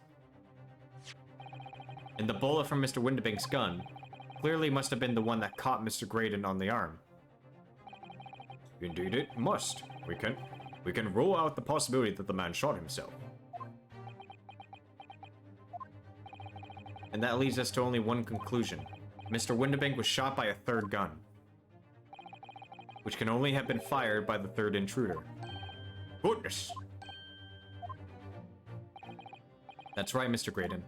[SPEAKER 5] And the bullet from Mr. Windibank's gun clearly must have been the one that caught Mr. Graydon on the arm. Indeed it must. We can rule out the possibility that the man shot himself. And that leads us to only one conclusion. Mr. Windibank was shot by a 3rd gun, which can only have been fired by the 3rd intruder. Goodness! That's right, Mr. Graydon.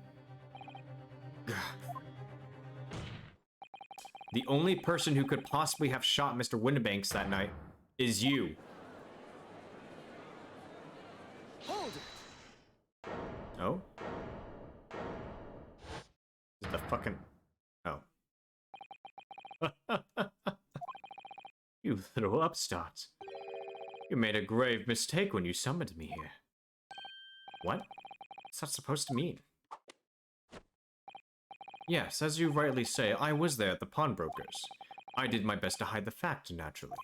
[SPEAKER 5] The only person who could possibly have shot Mr. Windibanks that night is you.
[SPEAKER 9] Hold it.
[SPEAKER 5] Oh? Is it the fucking... Oh. You little upstarts. You made a grave mistake when you summoned me here. What? What's that supposed to mean? Yes, as you rightly say, I was there at the pawnbrokers. I did my best to hide the fact, naturally.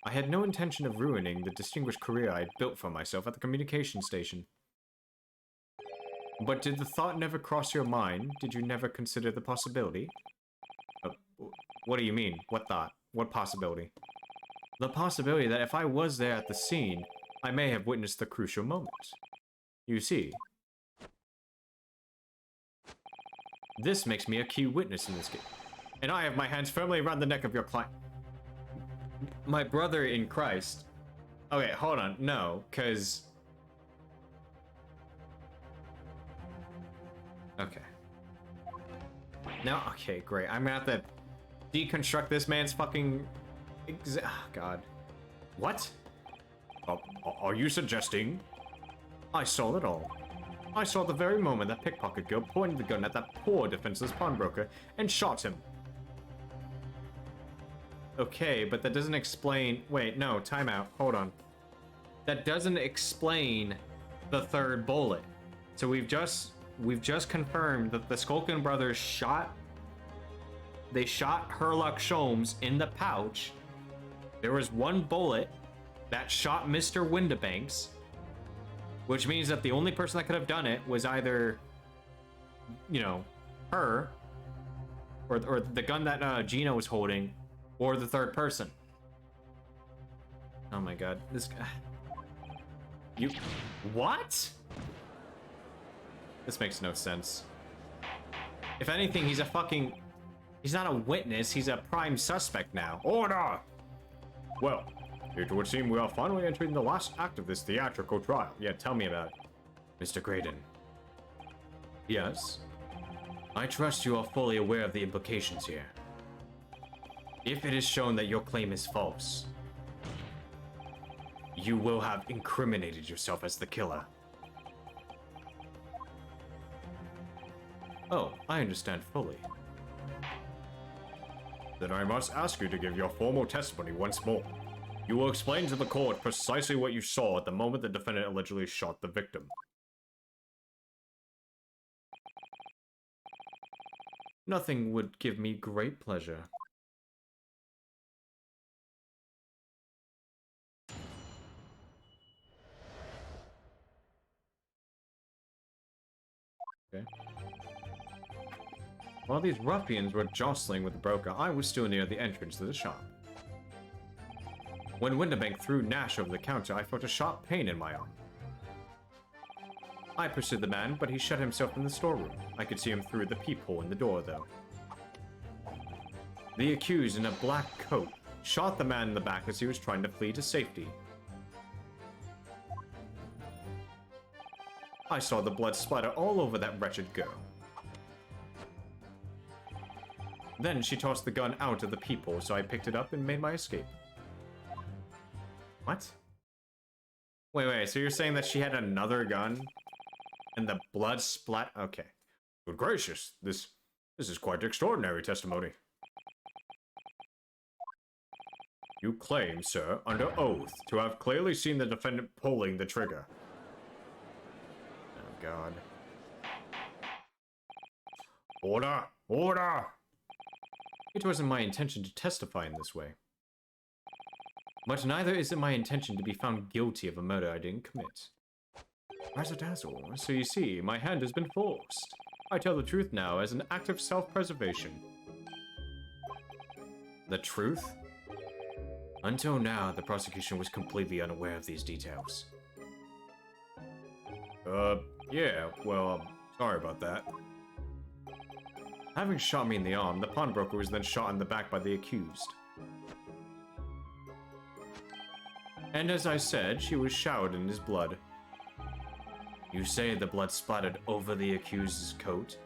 [SPEAKER 5] I had no intention of ruining the distinguished career I had built for myself at the communication station. But did the thought never cross your mind? Did you never consider the possibility? What do you mean? What thought? What possibility? The possibility that if I was there at the scene, I may have witnessed the crucial moment. You see, this makes me a key witness in this game, and I have my hands firmly around the neck of your client. My brother in Christ. Okay, hold on. No, because... Okay. Now, okay, great. I'm gonna have to deconstruct this man's fucking... Oh, God. What? Are you suggesting? I saw it all. I saw the very moment that pickpocket girl pointed the gun at that poor defenseless pawnbroker and shot him. Okay, but that doesn't explain... Wait, no, time out. Hold on. That doesn't explain the third bullet. So we've just confirmed that the Skulkin brothers shot... They shot Herlock Sholmes in the pouch. There was one bullet that shot Mr. Windibanks, which means that the only person that could have done it was either, you know, her, or the gun that Gina was holding, or the third person. Oh my god, this guy... You... What? This makes no sense. If anything, he's a fucking... He's not a witness, he's a prime suspect now. Order! Well, it would seem we are finally entering the last act of this theatrical trial. Yeah, tell me about it. Mr. Graydon. Yes? I trust you are fully aware of the implications here. If it is shown that your claim is false, you will have incriminated yourself as the killer. Oh, I understand fully. Then I must ask you to give your formal testimony once more. You will explain to the court precisely what you saw at the moment the defendant allegedly shot the victim. Nothing would give me great pleasure. Okay. While these ruffians were jostling with the broker, I was still near the entrance to the shop. When Windibank threw Nash over the counter, I felt a sharp pain in my arm. I pursued the man, but he shut himself in the storeroom. I could see him through the peephole in the door, though. The accused in a black coat shot the man in the back as he was trying to flee to safety. I saw the blood splatter all over that wretched girl. Then she tossed the gun out of the peephole, so I picked it up and made my escape. What? Wait, so you're saying that she had another gun? And the blood splat? Okay. Good gracious, this is quite extraordinary testimony. You claim, sir, under oath, to have clearly seen the defendant pulling the trigger. Oh, God. Order! Order! It wasn't my intention to testify in this way. But neither is it my intention to be found guilty of a murder I didn't commit. Razzle-dazzle, so you see, my hand has been forced. I tell the truth now as an act of self-preservation. The truth? Until now, the prosecution was completely unaware of these details. Yeah, well, sorry about that. Having shot me in the arm, the pawnbroker was then shot in the back by the accused. And as I said, she was showered in his blood. You say the blood splattered over the accused's coat?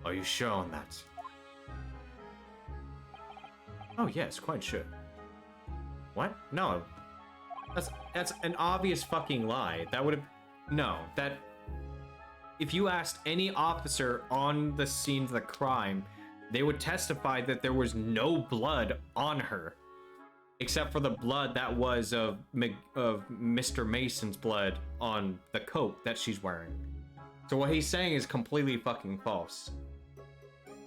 [SPEAKER 5] Are you sure on that? Oh yes, quite sure. What? No. That's an obvious fucking lie. That would have... No, that... If you asked any officer on the scene of the crime, they would testify that there was no blood on her. Except for the blood that was of Mr. Mason's blood on the coat that she's wearing. So what he's saying is completely fucking false.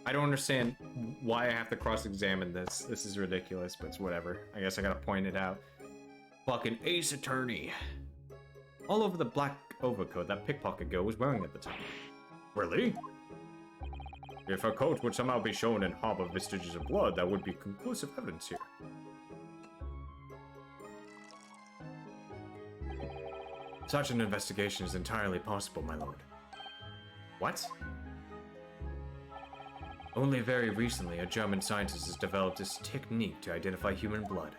[SPEAKER 5] I don't understand why I have to cross-examine this. This is ridiculous, but it's whatever. I guess I gotta point it out. Fucking Ace Attorney. All over the black overcoat that Pickpocket Girl was wearing at the time. Really? If her coat would somehow be shown and harbor vestiges of blood, that would be conclusive evidence here. Such an investigation is entirely possible, my lord. What? Only very recently, a German scientist has developed this technique to identify human blood.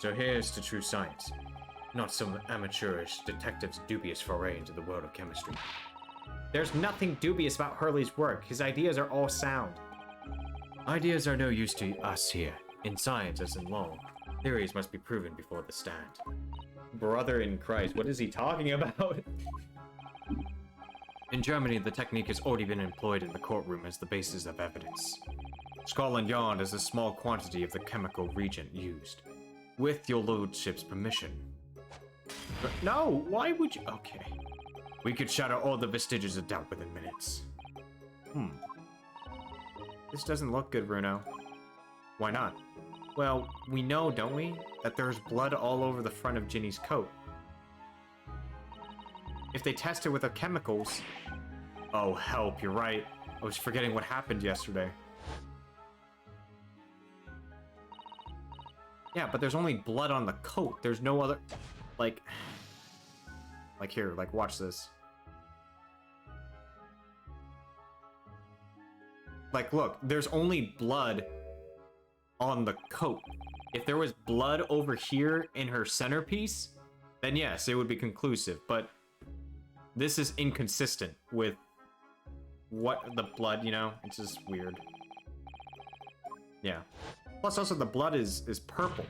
[SPEAKER 5] So here's to true science, not some amateurish detective's dubious foray into the world of chemistry. There's nothing dubious about Hurley's work. His ideas are all sound. Ideas are no use to us here. In science as in law, theories must be proven before the stand. Brother in Christ, what is he talking about? In Germany, the technique has already been employed in the courtroom as the basis of evidence. Scotland Yard has a small quantity of the chemical reagent used. With your lordship's permission. But no, why would you? Okay. We could shatter all the vestiges of doubt within minutes. This doesn't look good, Bruno. Why not? Well, we know, don't we, that there's blood all over the front of Ginny's coat. If they test it with the chemicals... Oh, help, you're right. I was forgetting what happened yesterday. Yeah, but there's only blood on the coat. There's no other... Like here, like, watch this. Like, look, there's only blood on the coat. If there was blood over here in her centerpiece, then yes, it would be conclusive, but this is inconsistent with what the blood, you know? It's just weird. Yeah. Plus, also, the blood is purple.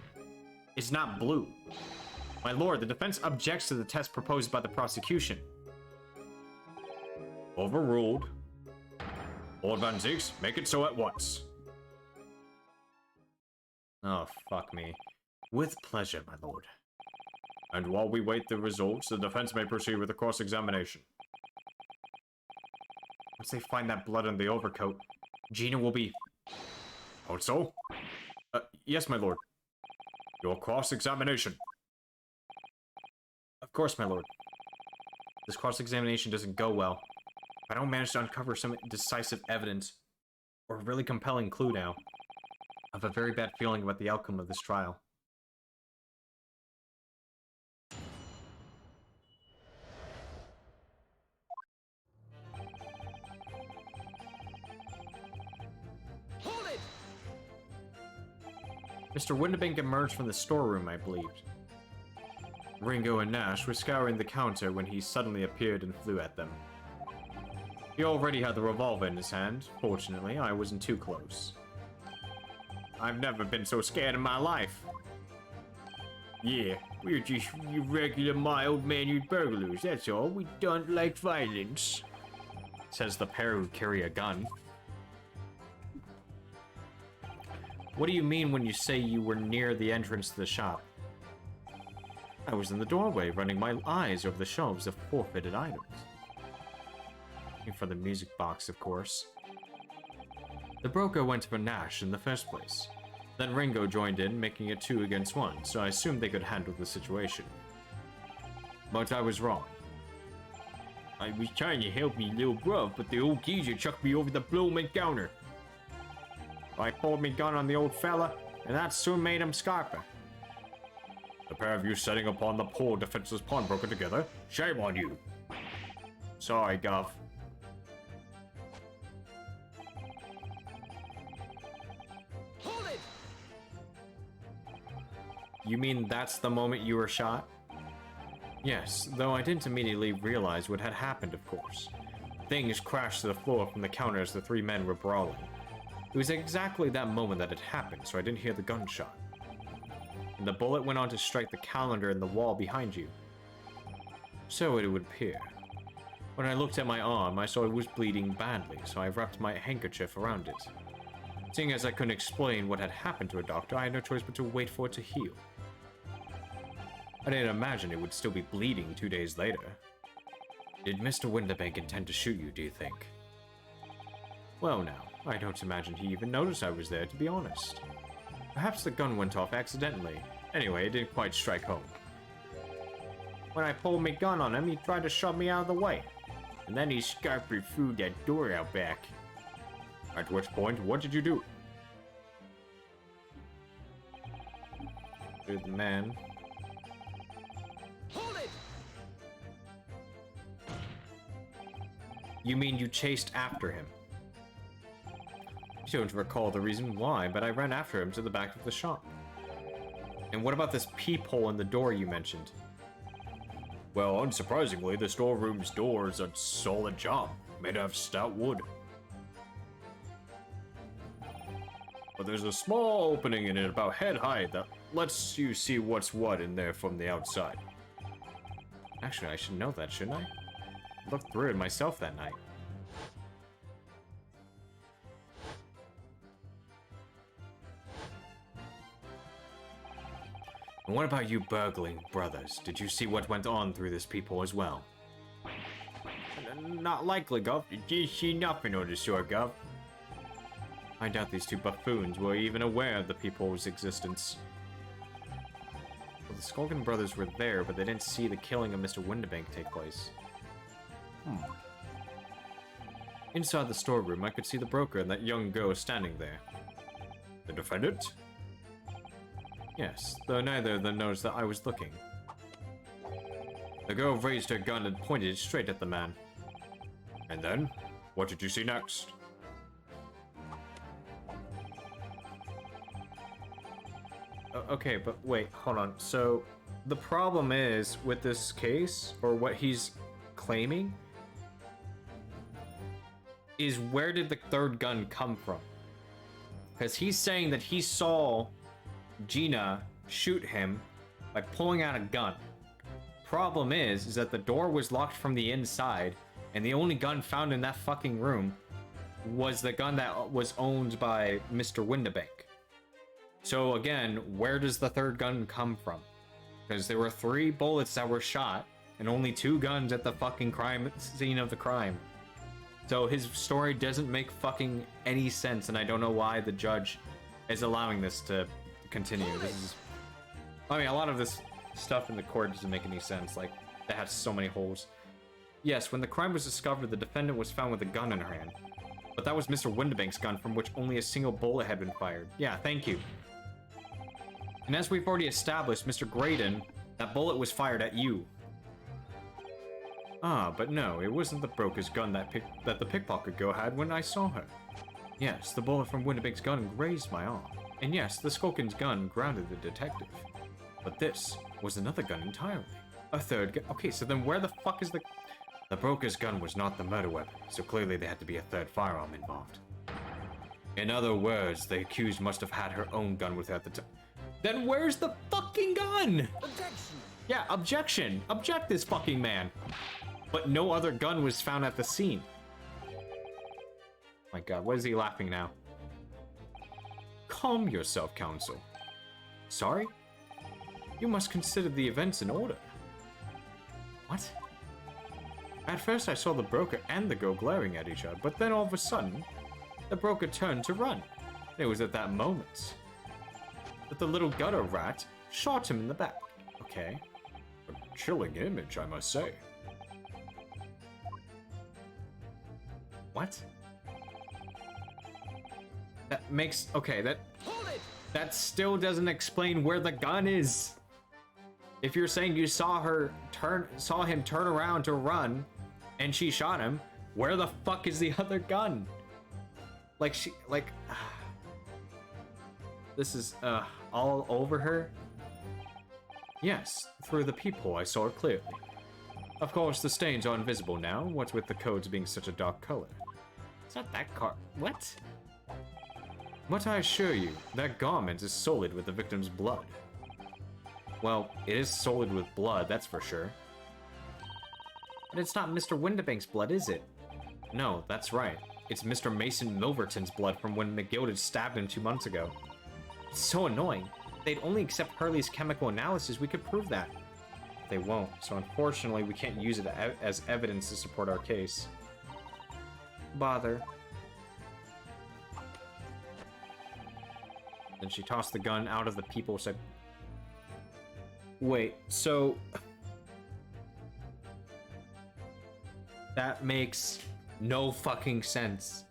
[SPEAKER 5] It's not blue. My lord, the defense objects to the test proposed by the prosecution. Overruled. Lord Van Zieks, make it so at once. Oh, fuck me. With pleasure, my lord. And while we wait the results, the defense may proceed with the cross-examination. Once they find that blood on the overcoat, Gina will be... Also? Yes, my lord. Your cross-examination. Of course, my lord. This cross-examination doesn't go well. If I don't manage to uncover some decisive evidence, or a really compelling clue now, I have a very bad feeling about the outcome of this trial.
[SPEAKER 9] Hold it!
[SPEAKER 5] Mr. Windibank emerged from the storeroom, I believed. Ringo and Nash were scouring the counter when he suddenly appeared and flew at them. He already had the revolver in his hand. Fortunately, I wasn't too close. I've never been so scared in my life. Yeah, we're just regular mild-mannered burglars, that's all. We don't like violence. Says the pair who carry a gun. What do you mean when you say you were near the entrance to the shop? I was in the doorway, running my eyes over the shelves of forfeited items. Looking for the music box, of course. The broker went for Nash in the first place. Then Ringo joined in, making it 2 against 1, so I assumed they could handle the situation. But I was wrong. I was trying to help me little bruv, but the old geezer chucked me over the blooming counter. I pulled me gun on the old fella, and that soon made him scarper. The pair of you setting upon the poor defenseless pawnbroker together? Shame on you. Sorry, Gov.
[SPEAKER 9] Hold it!
[SPEAKER 5] You mean that's the moment you were shot? Yes, though I didn't immediately realize what had happened, of course. Things crashed to the floor from the counter as the 3 men were brawling. It was exactly that moment that it happened, so I didn't hear the gunshot. And the bullet went on to strike the calendar in the wall behind you. So it would appear. When I looked at my arm, I saw it was bleeding badly, so I wrapped my handkerchief around it. Seeing as I couldn't explain what had happened to a doctor, I had no choice but to wait for it to heal. I didn't imagine it would still be bleeding 2 days later. Did Mr. Winterbank intend to shoot you, do you think? Well now, I don't imagine he even noticed I was there, to be honest. Perhaps the gun went off accidentally. Anyway, it didn't quite strike home. When I pulled my gun on him, he tried to shove me out of the way. And then he scampered through that door out back. At which point, what did you do? To the man.
[SPEAKER 9] Hold it!
[SPEAKER 5] You mean you chased after him? I don't recall the reason why, but I ran after him to the back of the shop. And what about this peephole in the door you mentioned? Well, unsurprisingly, the storeroom's door is a solid job, made out of stout wood. But there's a small opening in it about head high that lets you see what's what in there from the outside. Actually, I should know that, shouldn't I? I looked through it myself that night. And what about you burgling brothers? Did you see what went on through this peephole as well? Not likely, Gov. You see nothing on the shore, Gov. I doubt these two buffoons were even aware of the peephole's existence. Well, the Skulkin brothers were there, but they didn't see the killing of Mr. Winterbank take place. Inside the storeroom, I could see the broker and that young girl standing there. The defendant? Yes, though neither of them knows that I was looking. The girl raised her gun and pointed it straight at the man. And then, what did you see next? Okay, but wait, hold on. So, the problem is, with this case, or what he's claiming, is where did the third gun come from? Because he's saying that he saw Gina shoot him by pulling out a gun. Problem is that the door was locked from the inside, and the only gun found in that fucking room was the gun that was owned by Mr. Winterbank. So again, where does the third gun come from? Because there were 3 bullets that were shot, and only 2 guns at the fucking crime scene of the crime. So his story doesn't make fucking any sense, and I don't know why the judge is allowing this to continue. This is, I mean, a lot of this stuff in the court doesn't make any sense. Like, that has so many holes. Yes, when the crime was discovered, the defendant was found with a gun in her hand. But that was Mr. Winterbank's gun, from which only a single bullet had been fired. Yeah, thank you. And as we've already established, Mr. Graydon, that bullet was fired at you. Ah, but no, it wasn't the broker's gun that the pickpocket girl had when I saw her. Yes, the bullet from Winterbank's gun grazed my arm. And yes, the Skulkin's gun grounded the detective. But this was another gun entirely. A third gun. Okay, so then where the fuck is the... The broker's gun was not the murder weapon, so clearly there had to be a third firearm involved. In other words, the accused must have had her own gun with her at the time. Then where's the fucking gun?
[SPEAKER 9] Objection!
[SPEAKER 5] Yeah, objection! Object this fucking man! But no other gun was found at the scene. My god, what is he laughing now? Calm yourself, counsel. Sorry? You must consider the events in order. What? At first I saw the broker and the girl glaring at each other, but then all of a sudden, the broker turned to run. It was at that moment that the little gutter rat shot him in the back. Okay. A chilling image, I must say. What? That makes... Okay, that still doesn't explain where the gun is. If you're saying you saw him turn around to run, and she shot him, where the fuck is the other gun? This is, all over her? Yes, through the peephole I saw it clearly. Of course, the stains are invisible now, what with the codes being such a dark color. It's not that car- what? But I assure you, that garment is solid with the victim's blood. Well, it is solid with blood, that's for sure. But it's not Mr. Winterbank's blood, is it? No, that's right. it's Mr. Mason Milverton's blood from when McGilded stabbed him 2 months ago. It's so annoying. If they'd only accept Hurley's chemical analysis, we could prove that. They won't, so unfortunately we can't use it as evidence to support our case. Bother. Then she tossed the gun out of the people, said... Wait, so... That makes no fucking sense.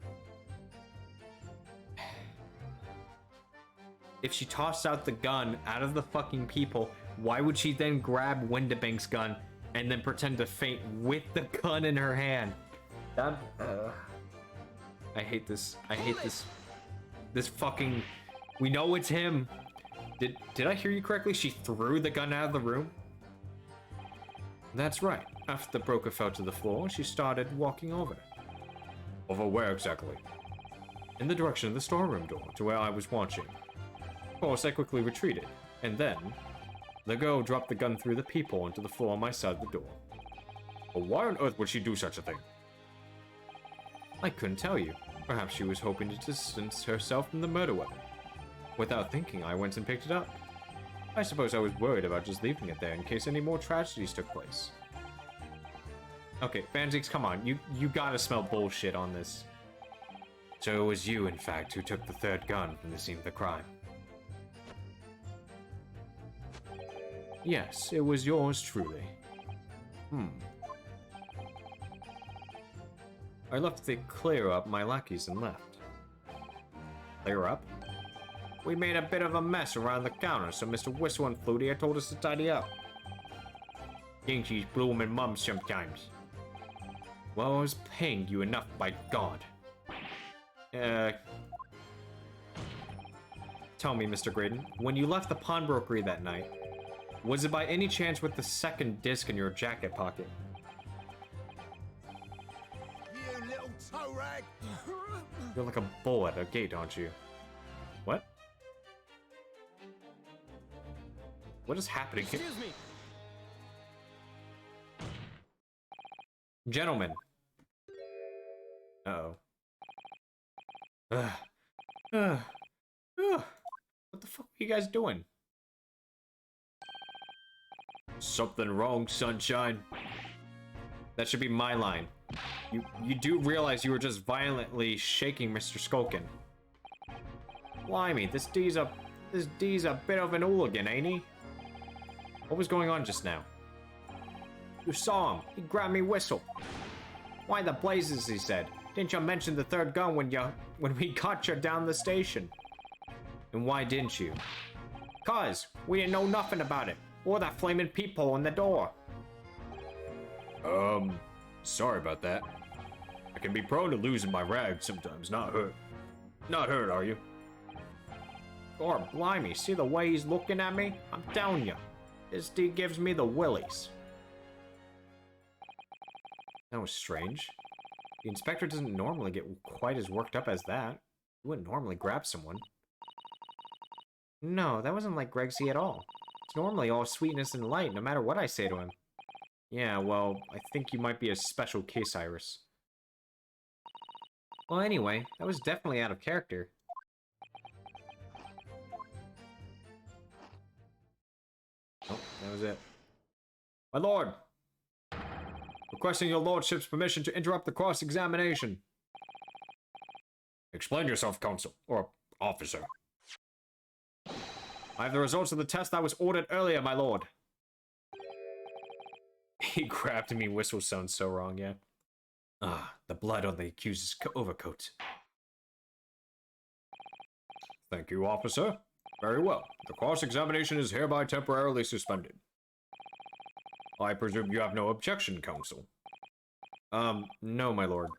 [SPEAKER 5] If she tossed out the gun out of the fucking people, why would she then grab Windibank's gun and then pretend to faint with the gun in her hand? That... I hate this. I hate this. This fucking... We know it's him. Did I hear you correctly? She threw the gun out of the room? That's right. After the broker fell to the floor, she started walking over. Over where exactly? In the direction of the storeroom door, to where I was watching. Of course, I quickly retreated, and then the girl dropped the gun through the peephole onto the floor on my side of the door. But why on earth would she do such a thing? I couldn't tell you. Perhaps she was hoping to distance herself from the murder weapon. Without thinking, I went and picked it up. I suppose I was worried about just leaving it there in case any more tragedies took place. Okay, Fanzix, come on. You gotta smell bullshit on this. So it was you, in fact, who took the third gun from the scene of the crime. Yes, it was yours truly. I left to clear up my lackeys and left. Clear up? We made a bit of a mess around the counter, so Mr. Whistle and Flutie had told us to tidy up. Think she's bloomin' mum sometimes. Well, I was paying you enough, by God. Tell me, Mr. Graydon, when you left the pawnbrokery that night, was it by any chance with the second disc in your jacket pocket?
[SPEAKER 9] You little toe rag!
[SPEAKER 5] You're like a bull at a gate, aren't you? What? What is happening here?
[SPEAKER 9] Excuse me.
[SPEAKER 5] Gentlemen. Uh-oh. What the fuck are you guys doing? Something wrong, sunshine. That should be my line. You do realize you were just violently shaking Mr. Skulkin. Blimey, this D's a bit of an hooligan, ain't he? What was going on just now? You saw him. He grabbed me whistle. Why the blazes, he said. Didn't you mention the third gun when we got you down the station? And why didn't you? 'Cause we didn't know nothing about it. Or that flaming peephole in the door. Sorry about that. I can be prone to losing my rag sometimes, not hurt. Not hurt, are you? Or blimey, see the way he's looking at me? I'm telling you, this D gives me the willies. That was strange. The inspector doesn't normally get quite as worked up as that. He wouldn't normally grab someone. No, that wasn't like Greg C at all. It's normally all sweetness and light, no matter what I say to him. Yeah, well, I think you might be a special case, Iris. Well, anyway, that was definitely out of character. Oh, that was it. My lord! Requesting your lordship's permission to interrupt the cross-examination. Explain yourself, counsel, or officer. I have the results of the test that was ordered earlier, my lord. He grabbed me. Whistle sounds so wrong, yeah. Ah, the blood on the accused's overcoat. Thank you, officer. Very well. The cross-examination is hereby temporarily suspended. I presume you have no objection, counsel. No, my lord.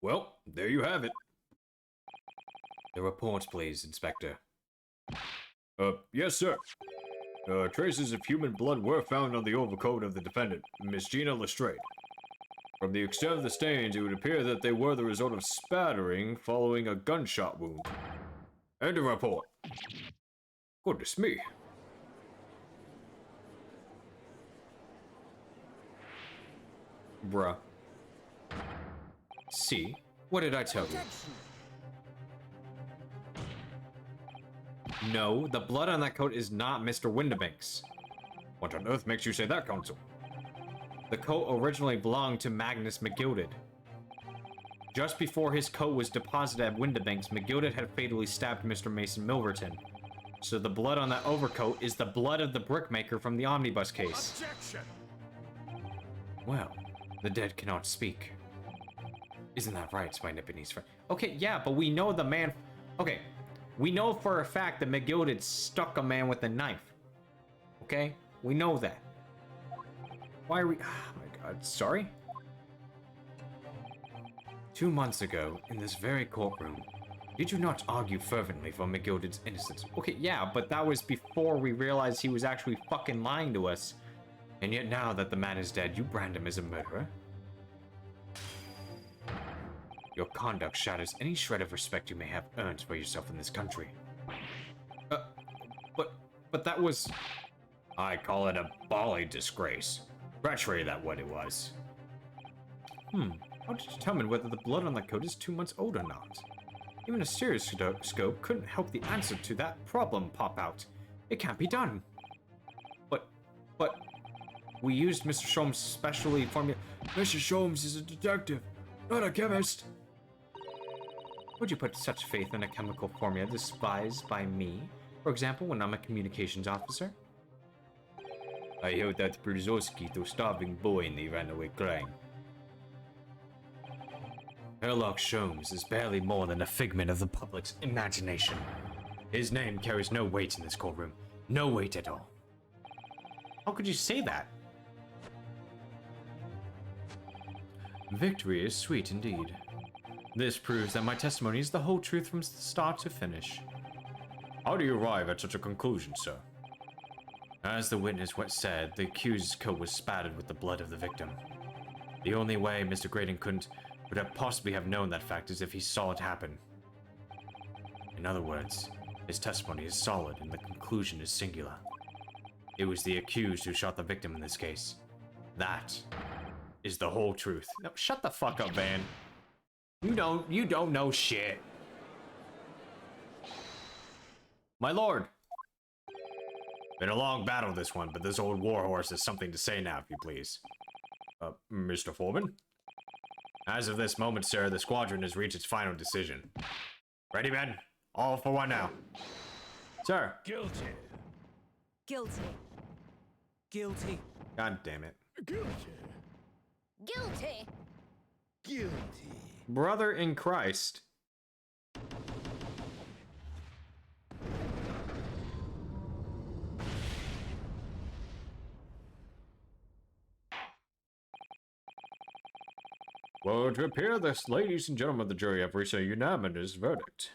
[SPEAKER 5] Well, there you have it. The report, please, Inspector. Yes, sir. Traces of human blood were found on the overcoat of the defendant, Miss Gina Lestrade. From the extent of the stains, it would appear that they were the result of spattering following a gunshot wound. End of report. Goodness me. Bruh. See? What did I tell you? No, the blood on that coat is not Mr. Windibank's. What on earth makes you say that, Counsel? The coat originally belonged to Magnus McGilded. Just before his coat was deposited at Windibank's, McGilded had fatally stabbed Mr. Mason Milverton. So the blood on that overcoat is the blood of the brickmaker from the omnibus case.
[SPEAKER 9] Objection!
[SPEAKER 5] Well, the dead cannot speak. Isn't that right, my Nipponese friend? Okay, yeah, but we know the man... Okay, we know for a fact that McGilded stuck a man with a knife. Okay? We know that. Why are we... Oh my god, sorry? 2 months ago, in this very courtroom, did you not argue fervently for McGilded's innocence? Okay, yeah, but that was before we realized he was actually fucking lying to us. And yet now that the man is dead, you brand him as a murderer? Your conduct shatters any shred of respect you may have earned for yourself in this country. But that was... I call it a bally disgrace. Treachery, that what it was. How to determine whether the blood on that coat is 2 months old or not? Even a stereoscope couldn't help the answer to that problem pop out. It can't be done. But... We used Mr. Sholmes' specially formulated... Mr. Sholmes is a detective, not a chemist. Would you put such faith in a chemical formula despised by me? For example, when I'm a communications officer? I heard that Brzezowski, the starving boy, and he ran away crying. Sherlock Sholmes is barely more than a figment of the public's imagination. His name carries no weight in this courtroom. No weight at all. How could you say that? Victory is sweet indeed. This proves that my testimony is the whole truth from start to finish. How do you arrive at such a conclusion, sir? As the witness said, the accused's coat was spattered with the blood of the victim. The only way Mr. Graydon would have possibly have known that fact is if he saw it happen. In other words, his testimony is solid and the conclusion is singular. It was the accused who shot the victim in this case. That is the whole truth. No, shut the fuck up, Van. You don't know shit. My lord. Been a long battle, this one, but this old warhorse has something to say now, if you please. Mr. Foreman? As of this moment, sir, the squadron has reached its final decision. Ready, men? All for one now. Sir.
[SPEAKER 9] Guilty.
[SPEAKER 11] Guilty. Guilty.
[SPEAKER 5] God damn it.
[SPEAKER 9] Guilty.
[SPEAKER 11] Guilty.
[SPEAKER 9] Guilty.
[SPEAKER 5] Brother in Christ. Well, to appear, this, ladies and gentlemen of the jury, have reached a unanimous verdict.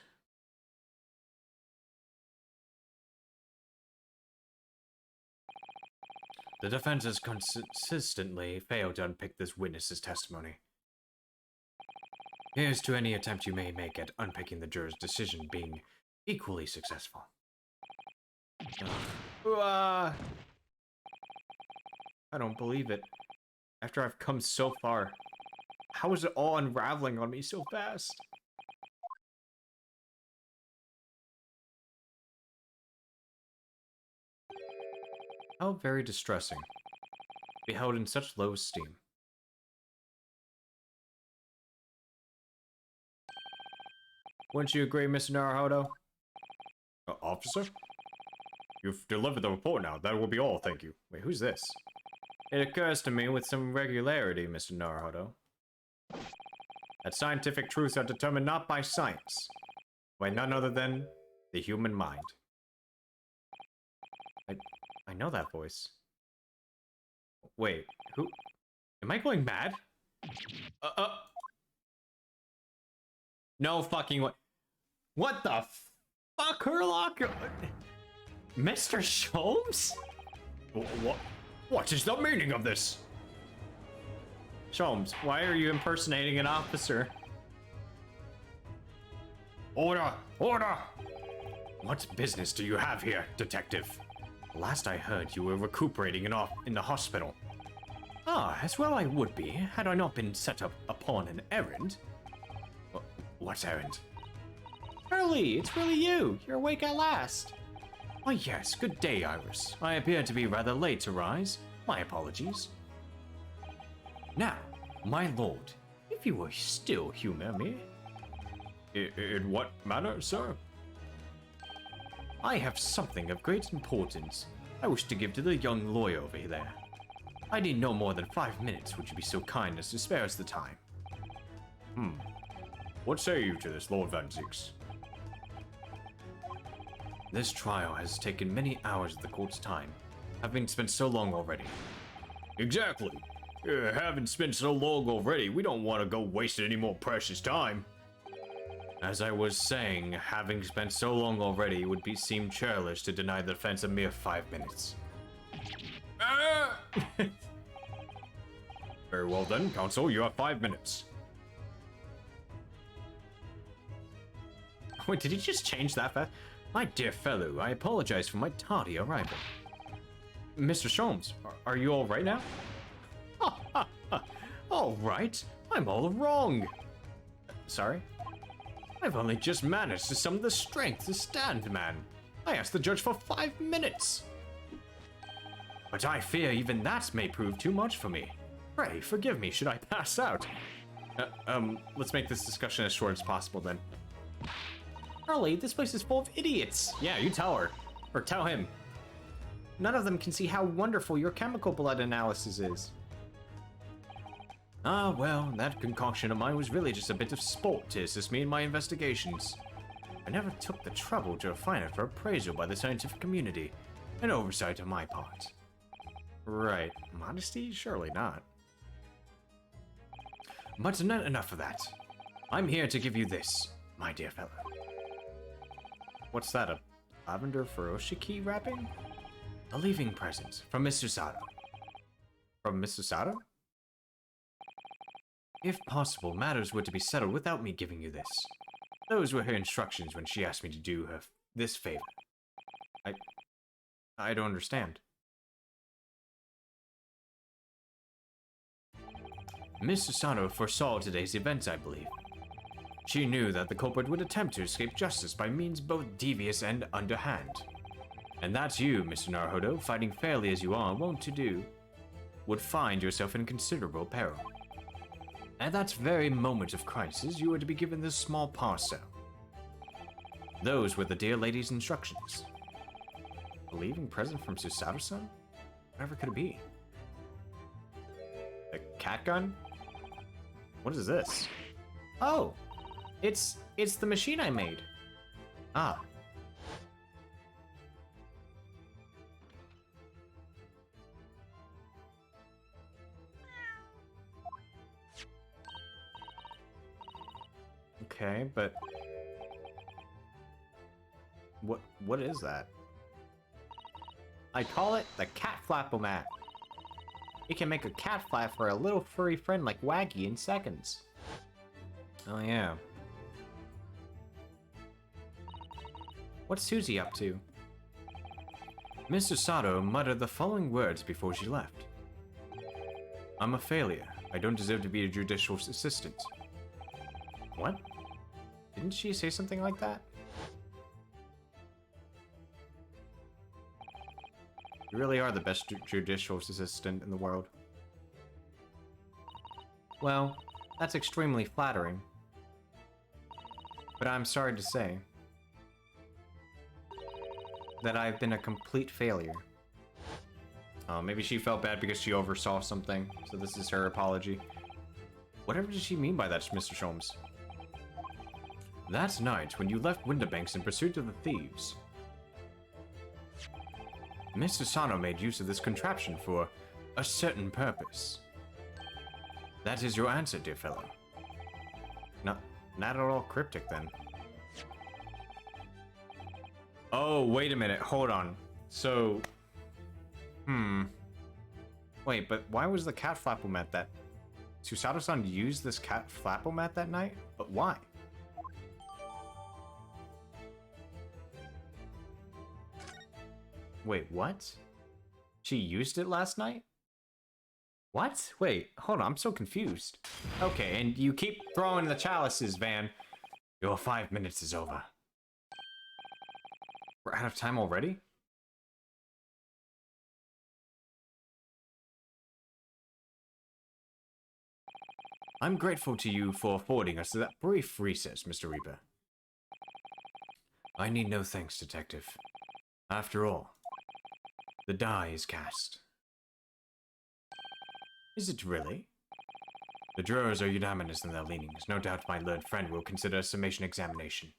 [SPEAKER 5] The defense has consistently failed to unpick this witness's testimony. Here's to any attempt you may make at unpicking the juror's decision being equally successful. I don't believe it. After I've come so far, how is it all unraveling on me so fast? How very distressing. Be held in such low esteem. Wouldn't you agree, Mr. Naruhodo? Officer? You've delivered the report now. That will be all, thank you. Wait, who's this? It occurs to me with some regularity, Mr. Naruhodo, that scientific truths are determined not by science, by none other than the human mind. I know that voice. Wait, who? Am I going mad? No fucking way. What the fuck, Herlock? Mr. Sholmes? What is the meaning of this? Sholmes, why are you impersonating an officer? Order! Order! What business do you have here, detective? Last I heard, you were recuperating in the hospital. Ah, as well I would be, had I not been set up upon an errand. What errand? Early, it's really you. You're awake at last. Oh yes, good day, Iris. I appear to be rather late to rise. My apologies. Now, my lord, if you will still humor me. In what manner, sir? I have something of great importance I wish to give to the young lawyer over there. I need no more than 5 minutes. Would you be so kind as to spare us the time? What say you to this, Lord Van Zix? This trial has taken many hours of the court's time, having spent so long already. Exactly. Having spent so long already, we don't want to go wasting any more precious time. As I was saying, having spent so long already, it would seem churlish to deny the defense a mere 5 minutes. Very well then, counsel, you have 5 minutes. Wait, did he just change that fast? My dear fellow, I apologize for my tardy arrival. Mr. Sholmes, are you all right now? All right, I'm all wrong. Sorry? I've only just managed to summon the strength to stand, man. I asked the judge for 5 minutes. But I fear even that may prove too much for me. Pray, forgive me should I pass out. Let's make this discussion as short as possible then. Early, this place is full of idiots. Yeah, you tell her. Or tell him. None of them can see how wonderful your chemical blood analysis is. Ah, well, that concoction of mine was really just a bit of sport to assist me in my investigations. I never took the trouble to refine it for appraisal by the scientific community. An oversight on my part. Right. Modesty? Surely not. But enough of that. I'm here to give you this, my dear fellow. What's that, a lavender Furoshiki wrapping? A leaving present from Mr. Sato. From Mr. Sato? If possible, matters were to be settled without me giving you this. Those were her instructions when she asked me to do her this favor. I don't understand. Mr. Sato foresaw today's events, I believe. She knew that the culprit would attempt to escape justice by means both devious and underhand. And that you, Mr. Naruhodo, fighting fairly as you are wont to do, would find yourself in considerable peril. At that very moment of crisis, you were to be given this small parcel. Those were the dear lady's instructions. A leaving present from Susato-san? Whatever could it be? A cat gun? What is this? Oh! It's the machine I made. Ah. Okay, but what is that? I call it the cat flappomat. It can make a cat flap for a little furry friend like Waggy in seconds. Oh yeah. What's Susie up to? Mr. Sato muttered the following words before she left. I'm a failure. I don't deserve to be a judicial assistant. What? Didn't she say something like that? You really are the best judicial assistant in the world. Well, that's extremely flattering. But I'm sorry to say that I've been a complete failure. Maybe she felt bad because she oversaw something, so this is her apology. Whatever did she mean by that, Mr. Sholmes? That night, when you left Winterbanks in pursuit of the thieves, Mr. Sano made use of this contraption for a certain purpose. That is your answer, dear fellow. Not at all cryptic, then. Oh, wait a minute, hold on. So... Wait, but why was the cat flappomat that... Susato-san used this cat flappomat that night? But why? Wait, what? She used it last night?
[SPEAKER 1] What? Wait, hold on, I'm so confused. Okay, and you keep throwing the chalices, Van. Your 5 minutes is over. We're out of time already? I'm grateful to you for affording us that brief recess, Mr. Reaper. I need no thanks, Detective. After all, the die is cast. Is it really? The jurors are unanimous in their leanings. No doubt my learned friend will consider a summation examination.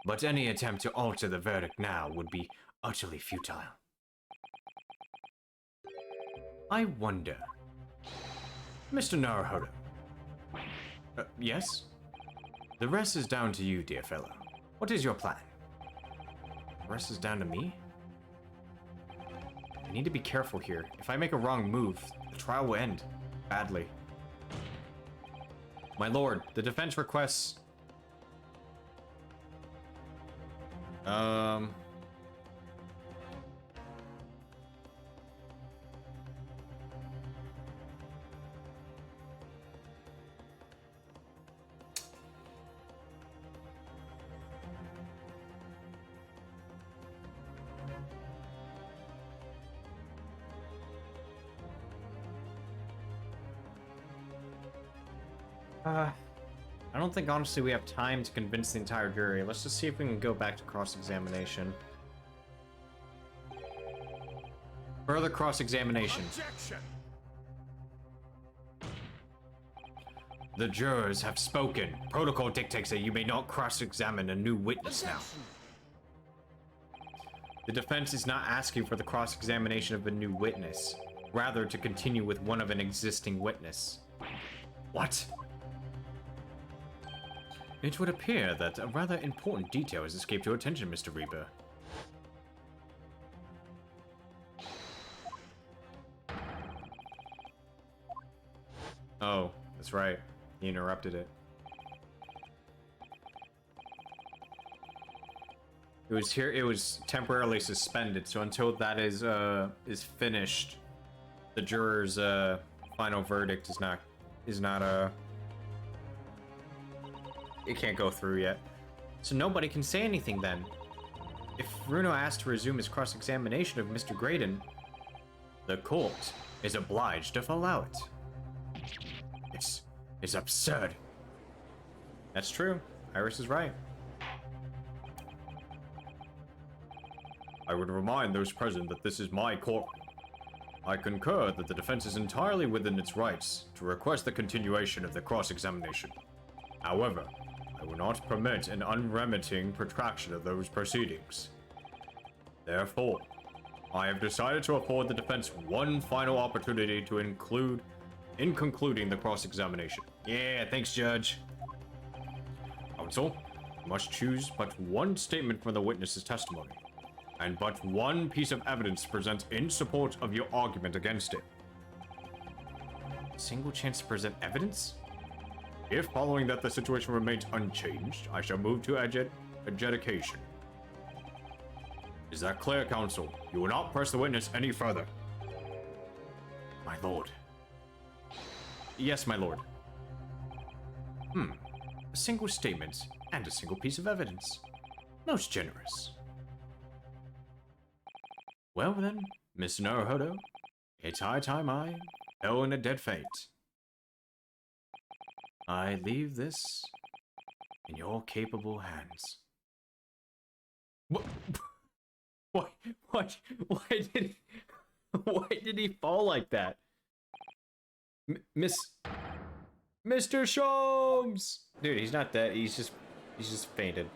[SPEAKER 1] But any attempt to alter the verdict now would be utterly futile. I wonder... Mr. Naruhodo. Yes? The rest is down to you, dear fellow. What is your plan? The rest is down to me? I need to be careful here. If I make a wrong move, the trial will end badly. My lord, the defense requests... I don't think, honestly, we have time to convince the entire jury. Let's just see if we can go back to cross-examination. Further cross-examination. The jurors have spoken. Protocol dictates that you may not cross-examine a new witness now. The defense is not asking for the cross-examination of a new witness, rather to continue with one of an existing witness. What? It would appear that a rather important detail has escaped your attention, Mr. Reaper. Oh, that's right. He interrupted it. It was temporarily suspended, so until that is finished, the juror's final verdict is not it can't go through yet. So nobody can say anything then. If Bruno asked to resume his cross-examination of Mr. Graydon, the court is obliged to allow it. It's absurd. That's true. Iris is right. I would remind those present that this is my court. I concur that the defense is entirely within its rights to request the continuation of the cross-examination. However, I will not permit an unremitting protraction of those proceedings. Therefore, I have decided to afford the defense one final opportunity to include in concluding the cross-examination. Yeah, thanks, Judge. Counsel, you must choose but one statement from the witness's testimony, and but one piece of evidence to present in support of your argument against it. Single chance to present evidence? If following that the situation remains unchanged, I shall move to adjudication. Is that clear, counsel? You will not press the witness any further. My lord. Yes, my lord. A single statement and a single piece of evidence. Most generous. Well then, Mr. Naruhodo, it's high time I fell in a dead faint. I leave this in your capable hands. What? Why did he fall like that? Mr. Sholmes! Dude, he's not dead. He's just fainted.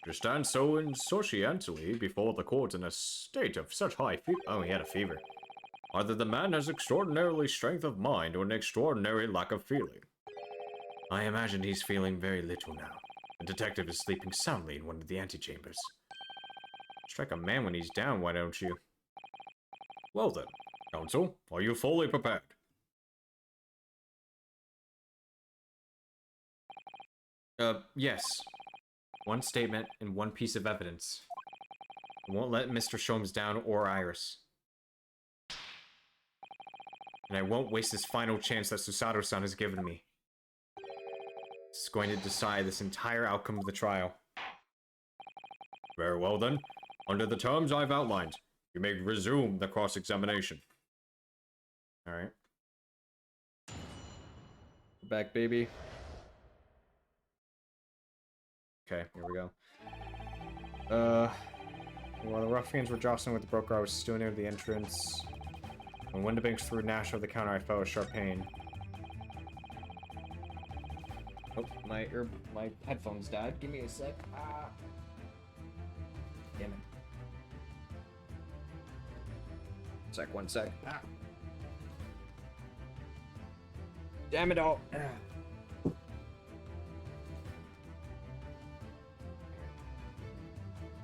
[SPEAKER 1] To stand so insouciantly before the court in a state of such high fever— oh, he had a fever. Either the man has extraordinarily strength of mind or an extraordinary lack of feeling. I imagine he's feeling very little now. The detective is sleeping soundly in one of the antechambers. Strike a man when he's down, why don't you? Well then, counsel, are you fully prepared? Yes. One statement and one piece of evidence. I won't let Mr. Sholmes down or Iris. And I won't waste this final chance that Susato-san has given me. This is going to decide this entire outcome of the trial. Very well then. Under the terms I've outlined, you may resume the cross-examination. Alright. Back, baby. Okay, here we go. While the ruffians were jostling with the broker, I was still near the entrance. When Windibanks threw Nash over the counter, I felt a sharp pain. Oh, my headphones died. Give me a sec. Ah. Damn it. One sec. Ah. Damn it all. Ah.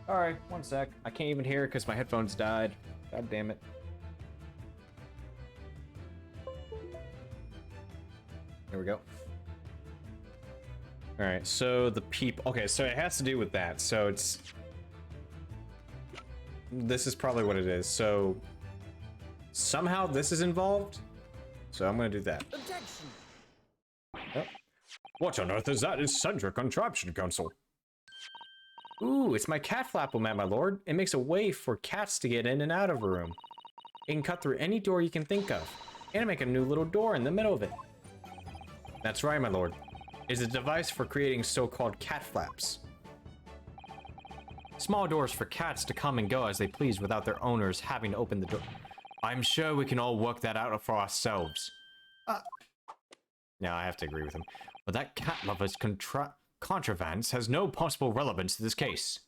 [SPEAKER 1] Alright, one sec. I can't even hear it because my headphones died. God damn it. There we go. Alright, so the okay, so it has to do with that. So it's... This is probably what it is. So somehow this is involved. So I'm gonna do that.
[SPEAKER 9] Objection.
[SPEAKER 1] Oh. What on earth is that eccentric contraption, Counsel? Ooh, it's my cat flapple mat, my lord. It makes a way for cats to get in and out of a room. It can cut through any door you can think of, and make a new little door in the middle of it. That's right, my lord. It's a device for creating so-called cat flaps. Small doors for cats to come and go as they please without their owners having to open the door. I'm sure we can all work that out for ourselves. Now I have to agree with him. But that cat lover's contrivance has no possible relevance to this case.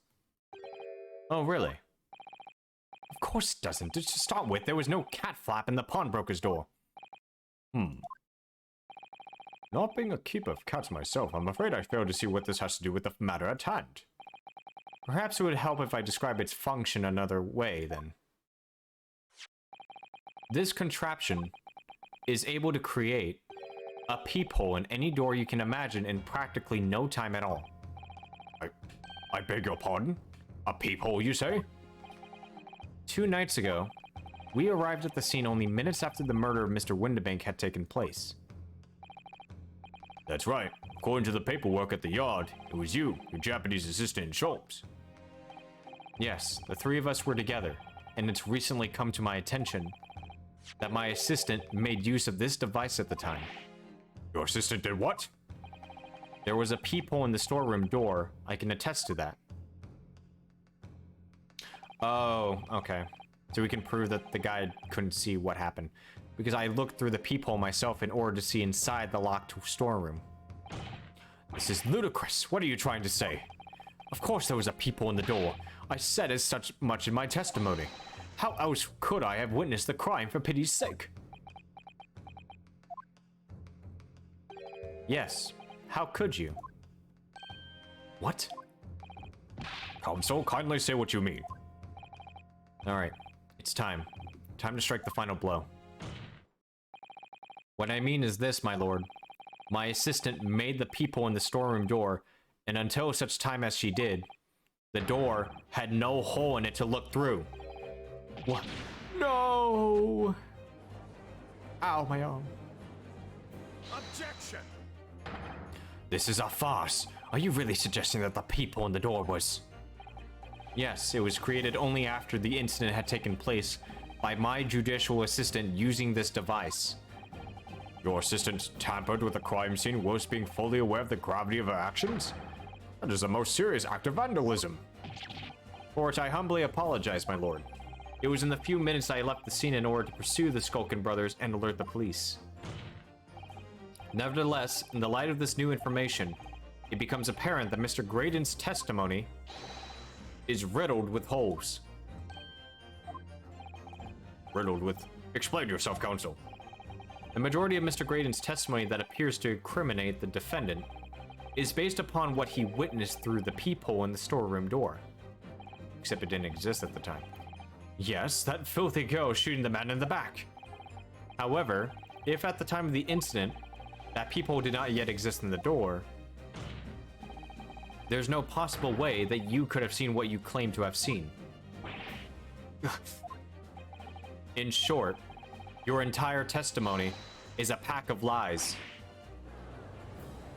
[SPEAKER 1] Oh, really? Of course it doesn't. To start with, there was no cat flap in the pawnbroker's door. Not being a keeper of cats myself, I'm afraid I fail to see what this has to do with the matter at hand. Perhaps it would help if I describe its function another way, then. This contraption is able to create a peephole in any door you can imagine in practically no time at all. I beg your pardon? A peephole, you say? 2 nights ago, we arrived at the scene only minutes after the murder of Mr. Windibank had taken place. That's right. According to the paperwork at the yard, it was you, your Japanese assistant, Sholmes. Yes, the 3 of us were together, and it's recently come to my attention that my assistant made use of this device at the time. Your assistant did what? There was a peephole in the storeroom door. I can attest to that. Oh, okay. So we can prove that the guy couldn't see what happened. Because I looked through the peephole myself in order to see inside the locked storeroom. This is ludicrous. What are you trying to say? Of course there was a peephole in the door. I said as much in my testimony. How else could I have witnessed the crime, for pity's sake? Yes. How could you? What? Counsel, kindly say what you mean. Alright. It's time. Time to strike the final blow. What I mean is this, my lord. My assistant made the peephole in the storeroom door, and until such time as she did, the door had no hole in it to look through. What? No! Ow, my arm.
[SPEAKER 9] Objection.
[SPEAKER 1] This is a farce. Are you really suggesting that the peephole in the door was... Yes, it was created only after the incident had taken place by my judicial assistant using this device. Your assistant tampered with the crime scene whilst being fully aware of the gravity of her actions? That is a most serious act of vandalism. For which I humbly apologize, my lord. It was in the few minutes I left the scene in order to pursue the Skulkin brothers and alert the police. Nevertheless, in the light of this new information, it becomes apparent that Mr. Graydon's testimony is riddled with holes. Riddled with... Explain yourself, counsel. The majority of Mr. Graydon's testimony that appears to incriminate the defendant is based upon what he witnessed through the peephole in the storeroom door. Except it didn't exist at the time. Yes, that filthy girl shooting the man in the back. However, if at the time of the incident, that peephole did not yet exist in the door,
[SPEAKER 5] There's no possible way that you could have seen what you claim to have seen. In short, your entire testimony is a pack of lies.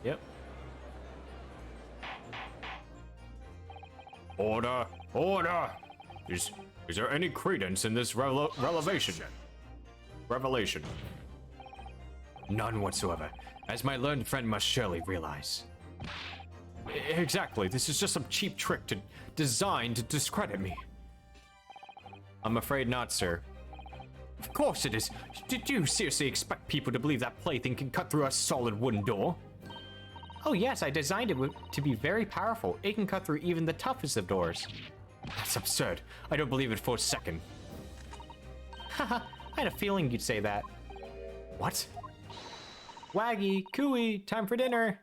[SPEAKER 5] Yep. Order! Order! Is there any credence in this revelation? Revelation. None whatsoever, as my learned friend must surely realize. Exactly, this is just some cheap trick designed to discredit me. I'm afraid not, sir. Of course it is. Did you seriously expect people to believe that plaything can cut through a solid wooden door? Oh yes, I designed it to be very powerful. It can cut through even the toughest of doors. That's absurd. I don't believe it for a second. Haha, I had a feeling you'd say that. What? Waggy, cooey, time for dinner.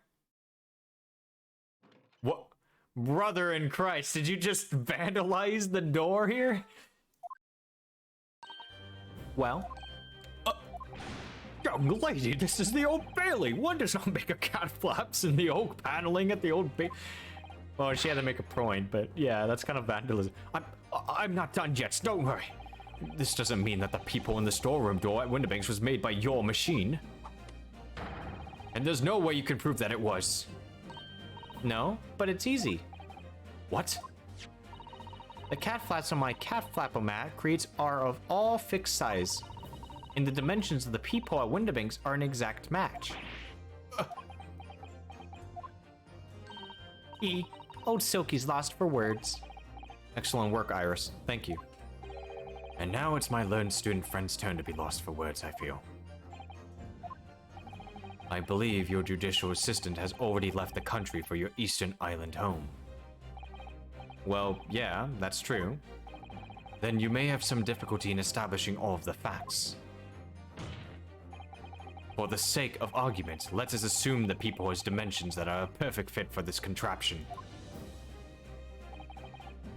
[SPEAKER 5] What? Brother in Christ, did you just vandalize the door here? Well? Young lady, this is the Old Bailey. One does not make a cat flaps in the oak paneling at the Old Bailey. Well, she had to make a point, but yeah, that's kind of vandalism. I'm not done yet, don't worry. This doesn't mean that the people in the storeroom door at Windibanks was made by your machine. And there's no way you can prove that it was. No, but it's easy. What? The cat flaps on my cat flappomat creates are of all fixed size. And the dimensions of the peephole at Windibanks are an exact match. Old Silky's lost for words. Excellent work, Iris. Thank you. And now it's my learned student friend's turn to be lost for words, I feel. I believe your judicial assistant has already left the country for your Eastern Island home. Well, yeah, that's true. Then you may have some difficulty in establishing all of the facts. For the sake of argument, let us assume the people has dimensions that are a perfect fit for this contraption.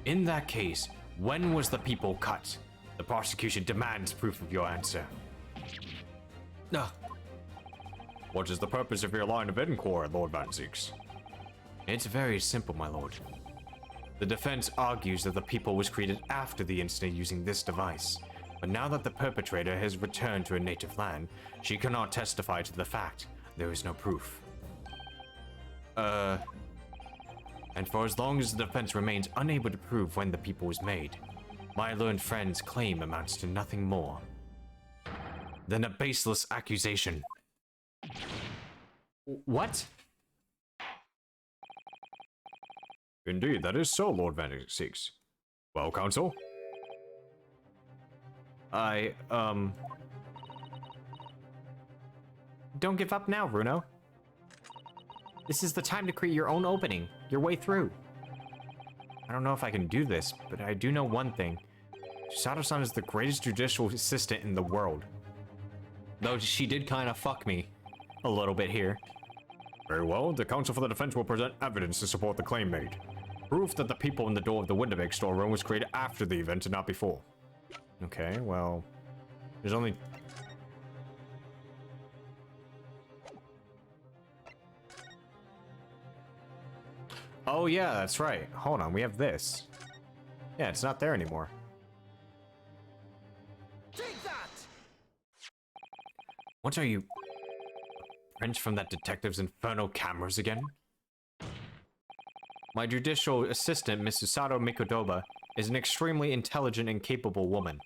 [SPEAKER 5] In that case, when was the people cut? The prosecution demands proof of your answer. What is the purpose of your line of inquiry, Lord Van Zeeks? It's very simple, my lord. The defense argues that the people was created after the incident using this device, but now that the perpetrator has returned to her native land, she cannot testify to the fact. There is no proof. And for as long as the defense remains unable to prove when the people was made, my learned friend's claim amounts to nothing more than a baseless accusation. What? Indeed, that is so, Lord Van Zeeks. Well, counsel? Don't give up now, Bruno. This is the time to create your own opening, your way through. I don't know if I can do this, but I do know one thing. Sato-san is the greatest judicial assistant in the world. Though she did kind of fuck me a little bit here. Very well, the counsel for the defense will present evidence to support the claim made. Proof that the people in the door of the Windibank storeroom was created after the event and not before. Okay, well, there's only... Oh yeah, that's right. Hold on, we have this. Yeah, it's not there anymore.
[SPEAKER 9] Take that!
[SPEAKER 5] What are you... Prints from that detective's infernal cameras again? My judicial assistant, Miss Susato Mikodoba, is an extremely intelligent and capable woman.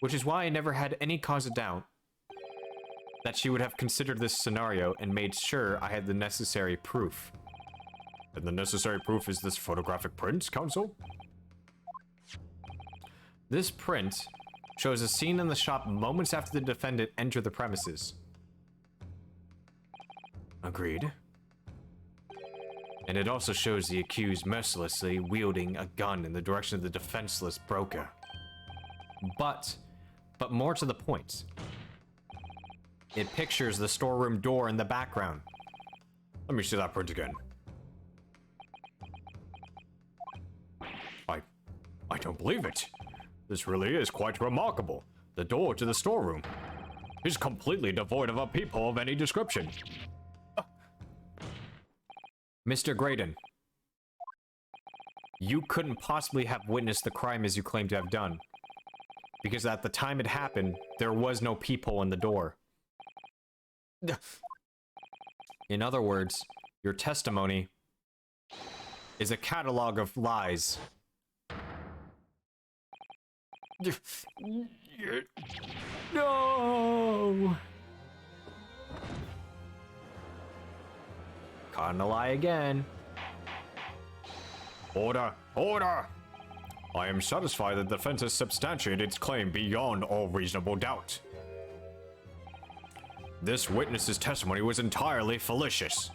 [SPEAKER 5] Which is why I never had any cause of doubt that she would have considered this scenario and made sure I had the necessary proof. And the necessary proof is this photographic print, counsel? This print shows a scene in the shop moments after the defendant entered the premises. Agreed. And it also shows the accused mercilessly wielding a gun in the direction of the defenseless broker. But more to the point, it pictures the storeroom door in the background. Let me see that print again. I don't believe it. This really is quite remarkable. The door to the storeroom is completely devoid of a peephole of any description. Mr. Graydon, you couldn't possibly have witnessed the crime as you claim to have done. Because at the time it happened, there was no peephole in the door. In other words, your testimony is a catalog of lies. No! Kinda lie again. Order! Order! I am satisfied that the defense has substantiated its claim beyond all reasonable doubt. This witness's testimony was entirely fallacious.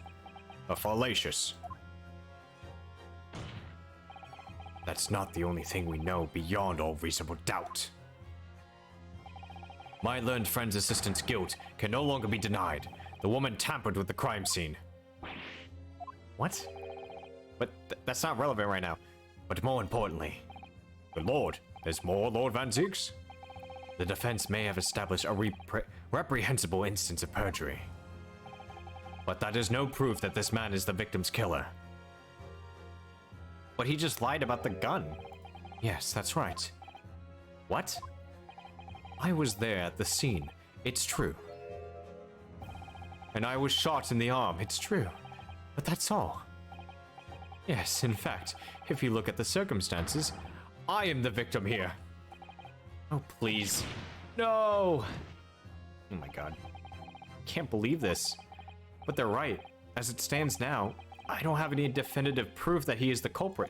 [SPEAKER 5] Fallacious. That's not the only thing we know beyond all reasonable doubt. My learned friend's assistant's guilt can no longer be denied. The woman tampered with the crime scene. What? But that's not relevant right now. But more importantly, good lord, there's more, Lord Van Zieks? The defense may have established a reprehensible instance of perjury. But that is no proof that this man is the victim's killer. But he just lied about the gun. Yes, that's right. What? I was there at the scene. It's true. And I was shot in the arm. It's true. But that's all. Yes, in fact, if you look at the circumstances, I am the victim here. Oh, please. No! Oh my god. Can't believe this. But they're right. As it stands now, I don't have any definitive proof that he is the culprit.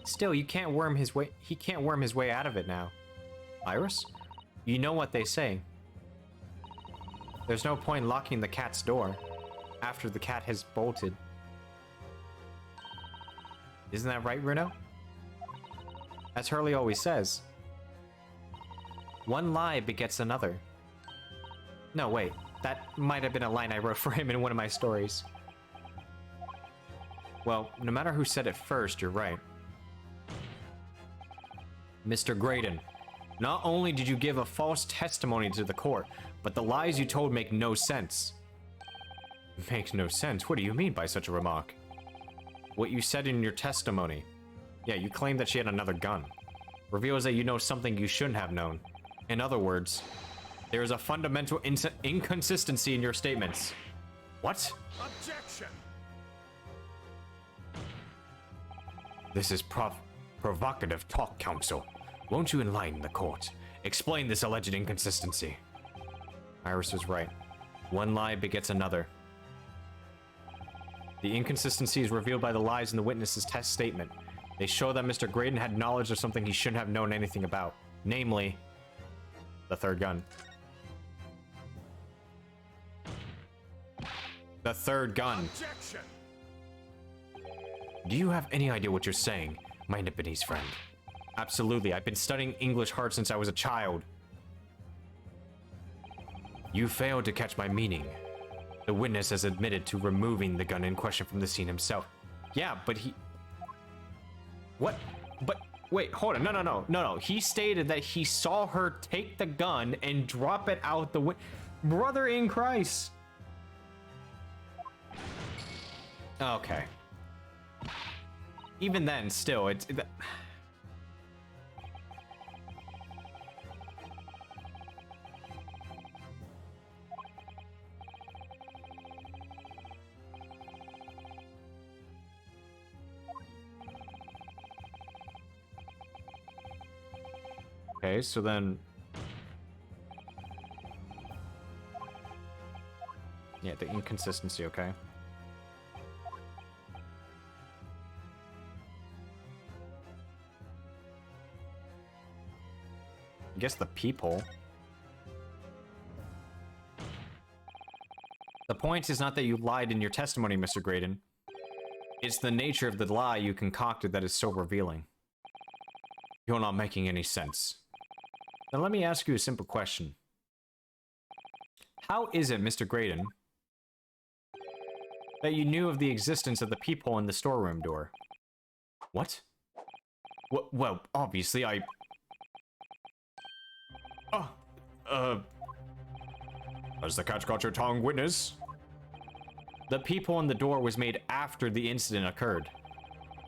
[SPEAKER 5] Still, he can't worm his way out of it now. Iris? You know what they say. There's no point locking the cat's door after the cat has bolted. Isn't that right, Bruno? As Hurley always says. One lie begets another. No, wait. That might have been a line I wrote for him in one of my stories. Well, no matter who said it first, you're right. Mr. Graydon, not only did you give a false testimony to the court, but the lies you told make no sense. Makes no sense? What do you mean by such a remark? What you said in your testimony. Yeah, you claimed that she had another gun. Reveals that you know something you shouldn't have known. In other words, there is a fundamental inconsistency in your statements. What?
[SPEAKER 9] Objection!
[SPEAKER 5] This is provocative talk, counsel. Won't you enlighten the court? Explain this alleged inconsistency. Iris was right. One lie begets another. The inconsistency is revealed by the lies in the witness's test statement. They show that Mr. Graydon had knowledge of something he shouldn't have known anything about. Namely, the third gun. The third gun.
[SPEAKER 9] Objection!
[SPEAKER 5] Do you have any idea what you're saying, my Nipponese friend? Absolutely, I've been studying English hard since I was a child. You failed to catch my meaning. The witness has admitted to removing the gun in question from the scene himself. Yeah, but he... What? But, wait, hold on, no. He stated that he saw her take the gun and drop it out the window. Brother in Christ. Okay. Even then, still, it's... Okay, so then... Yeah, the inconsistency, okay. I guess the peephole. The point is not that you lied in your testimony, Mr. Graydon. It's the nature of the lie you concocted that is so revealing. You're not making any sense. Now let me ask you a simple question. How is it, Mr. Graydon, that you knew of the existence of the peephole in the storeroom door? What? Well, obviously Has the catch got your tongue, witness? The peephole in the door was made after the incident occurred.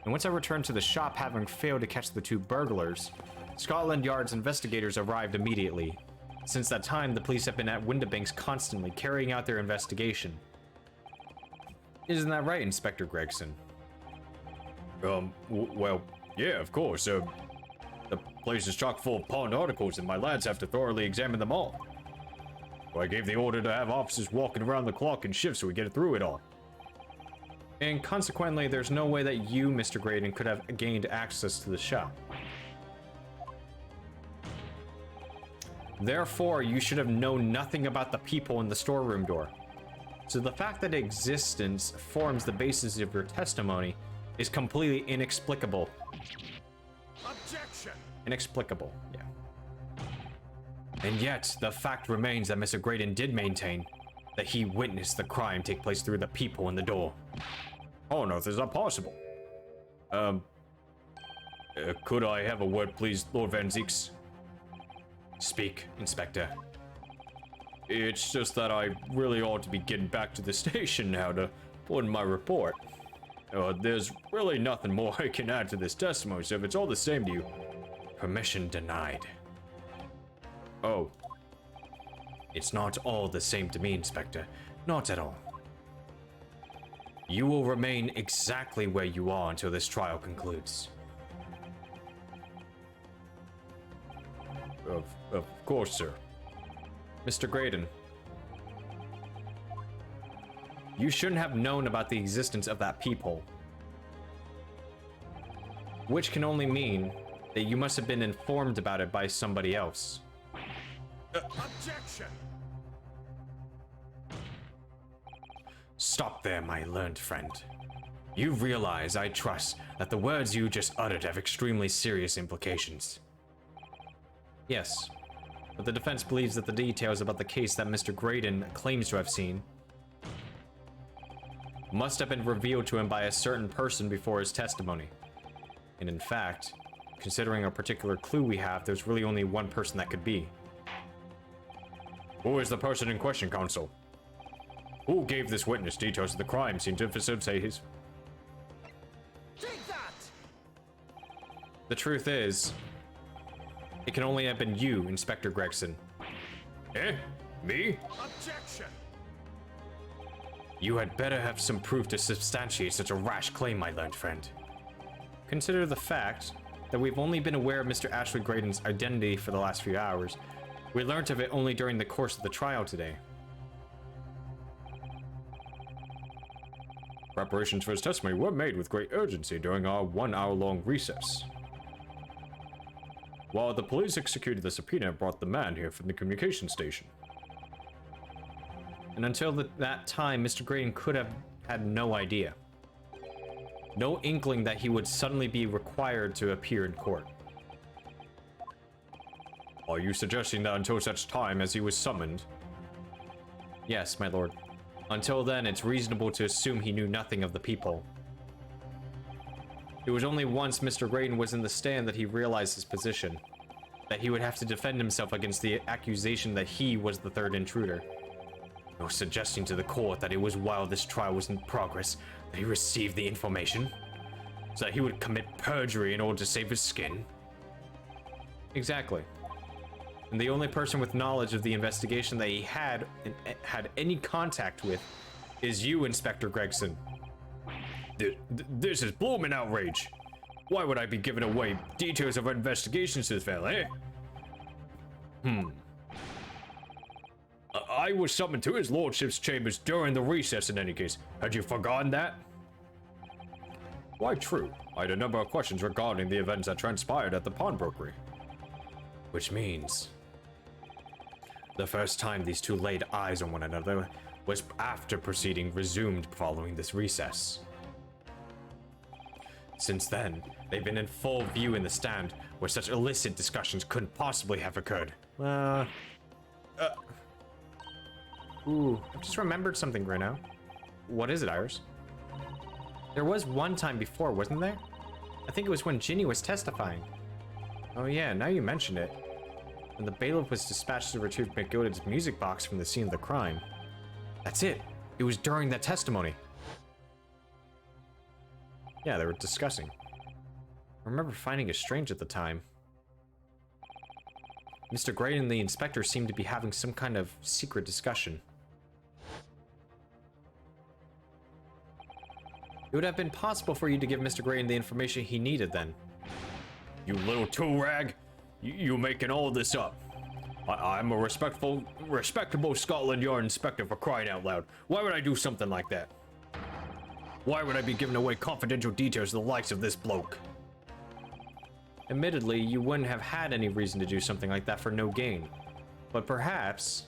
[SPEAKER 5] And once I returned to the shop having failed to catch the 2 burglars, Scotland Yard's investigators arrived immediately. Since that time, the police have been at Windibanks constantly, carrying out their investigation. Isn't that right, Inspector Gregson?
[SPEAKER 3] Well, yeah, of course. The place is chock full of pawned articles, and my lads have to thoroughly examine them all. I gave the order to have officers walking around the clock in shifts so we get through it all.
[SPEAKER 5] And consequently, there's no way that you, Mr. Graydon, could have gained access to the shop. Therefore, you should have known nothing about the people in the storeroom door. So the fact that existence forms the basis of your testimony is completely inexplicable.
[SPEAKER 9] Objection!
[SPEAKER 5] Inexplicable, yeah. And yet, the fact remains that Mr. Graydon did maintain that he witnessed the crime take place through the people in the door.
[SPEAKER 3] Oh no, this is not possible. Could I have a word, please, Lord Van Zeeks?
[SPEAKER 5] Speak, Inspector.
[SPEAKER 3] It's just that I really ought to be getting back to the station now to put in my report. There's really nothing more I can add to this testimony, so if it's all the same to you,
[SPEAKER 5] permission denied.
[SPEAKER 3] Oh.
[SPEAKER 5] It's not all the same to me, Inspector. Not at all. You will remain exactly where you are until this trial concludes.
[SPEAKER 3] Of course, sir.
[SPEAKER 5] Mr. Graydon, you shouldn't have known about the existence of that peephole. Which can only mean that you must have been informed about it by somebody else.
[SPEAKER 9] Objection!
[SPEAKER 5] Stop there, my learned friend. You realize, I trust, that the words you just uttered have extremely serious implications. Yes, but the defense believes that the details about the case that Mr. Graydon claims to have seen must have been revealed to him by a certain person before his testimony. And in fact, considering a particular clue we have, there's really only one person that could be.
[SPEAKER 3] Who is the person in question, counsel? Who gave this witness details of the crime scene to facilitate his...
[SPEAKER 9] Take that!
[SPEAKER 5] The truth is, it can only have been you, Inspector Gregson.
[SPEAKER 3] Eh? Me?
[SPEAKER 9] Objection!
[SPEAKER 5] You had better have some proof to substantiate such a rash claim, my learned friend. Consider the fact that we've only been aware of Mr. Ashley Graydon's identity for the last few hours. We learnt of it only during the course of the trial today.
[SPEAKER 3] Preparations for his testimony were made with great urgency during our 1-hour-long recess. While the police executed the subpoena and brought the man here from the communication station.
[SPEAKER 5] And until that time, Mr. Graydon could have had no idea. No inkling that he would suddenly be required to appear in court.
[SPEAKER 3] Are you suggesting that until such time as he was summoned?
[SPEAKER 5] Yes, my lord. Until then, it's reasonable to assume he knew nothing of the people. It was only once Mr. Graydon was in the stand that he realized his position. That he would have to defend himself against the accusation that he was the third intruder. No suggesting to the court that it was while this trial was in progress that he received the information, so that he would commit perjury in order to save his skin. Exactly. And the only person with knowledge of the investigation that he had any contact with is you, Inspector Gregson.
[SPEAKER 3] This is blooming outrage. Why would I be giving away details of our investigations to this fella, eh? I was summoned to his lordship's chambers during the recess in any case. Had you forgotten that? Why, true. I had a number of questions regarding the events that transpired at the pawnbrokery.
[SPEAKER 5] Which means the first time these two laid eyes on one another was after proceeding resumed following this recess. Since then, they've been in full view in the stand, where such illicit discussions couldn't possibly have occurred. Ooh, I just remembered something right now. What is it, Iris? There was one time before, wasn't there? I think it was when Ginny was testifying. Oh yeah, now you mention it. When the bailiff was dispatched to retrieve McGilded's music box from the scene of the crime. That's it. It was during that testimony. Yeah, they were discussing. I remember finding it strange at the time. Mr. Gray and the inspector seemed to be having some kind of secret discussion. It would have been possible for you to give Mr. Gray the information he needed then.
[SPEAKER 3] You little tool-rag! You making all this up. I'm a respectable Scotland Yard inspector, for crying out loud. Why would I do something like that? Why would I be giving away confidential details to the likes of this bloke?
[SPEAKER 5] Admittedly, you wouldn't have had any reason to do something like that for no gain. But perhaps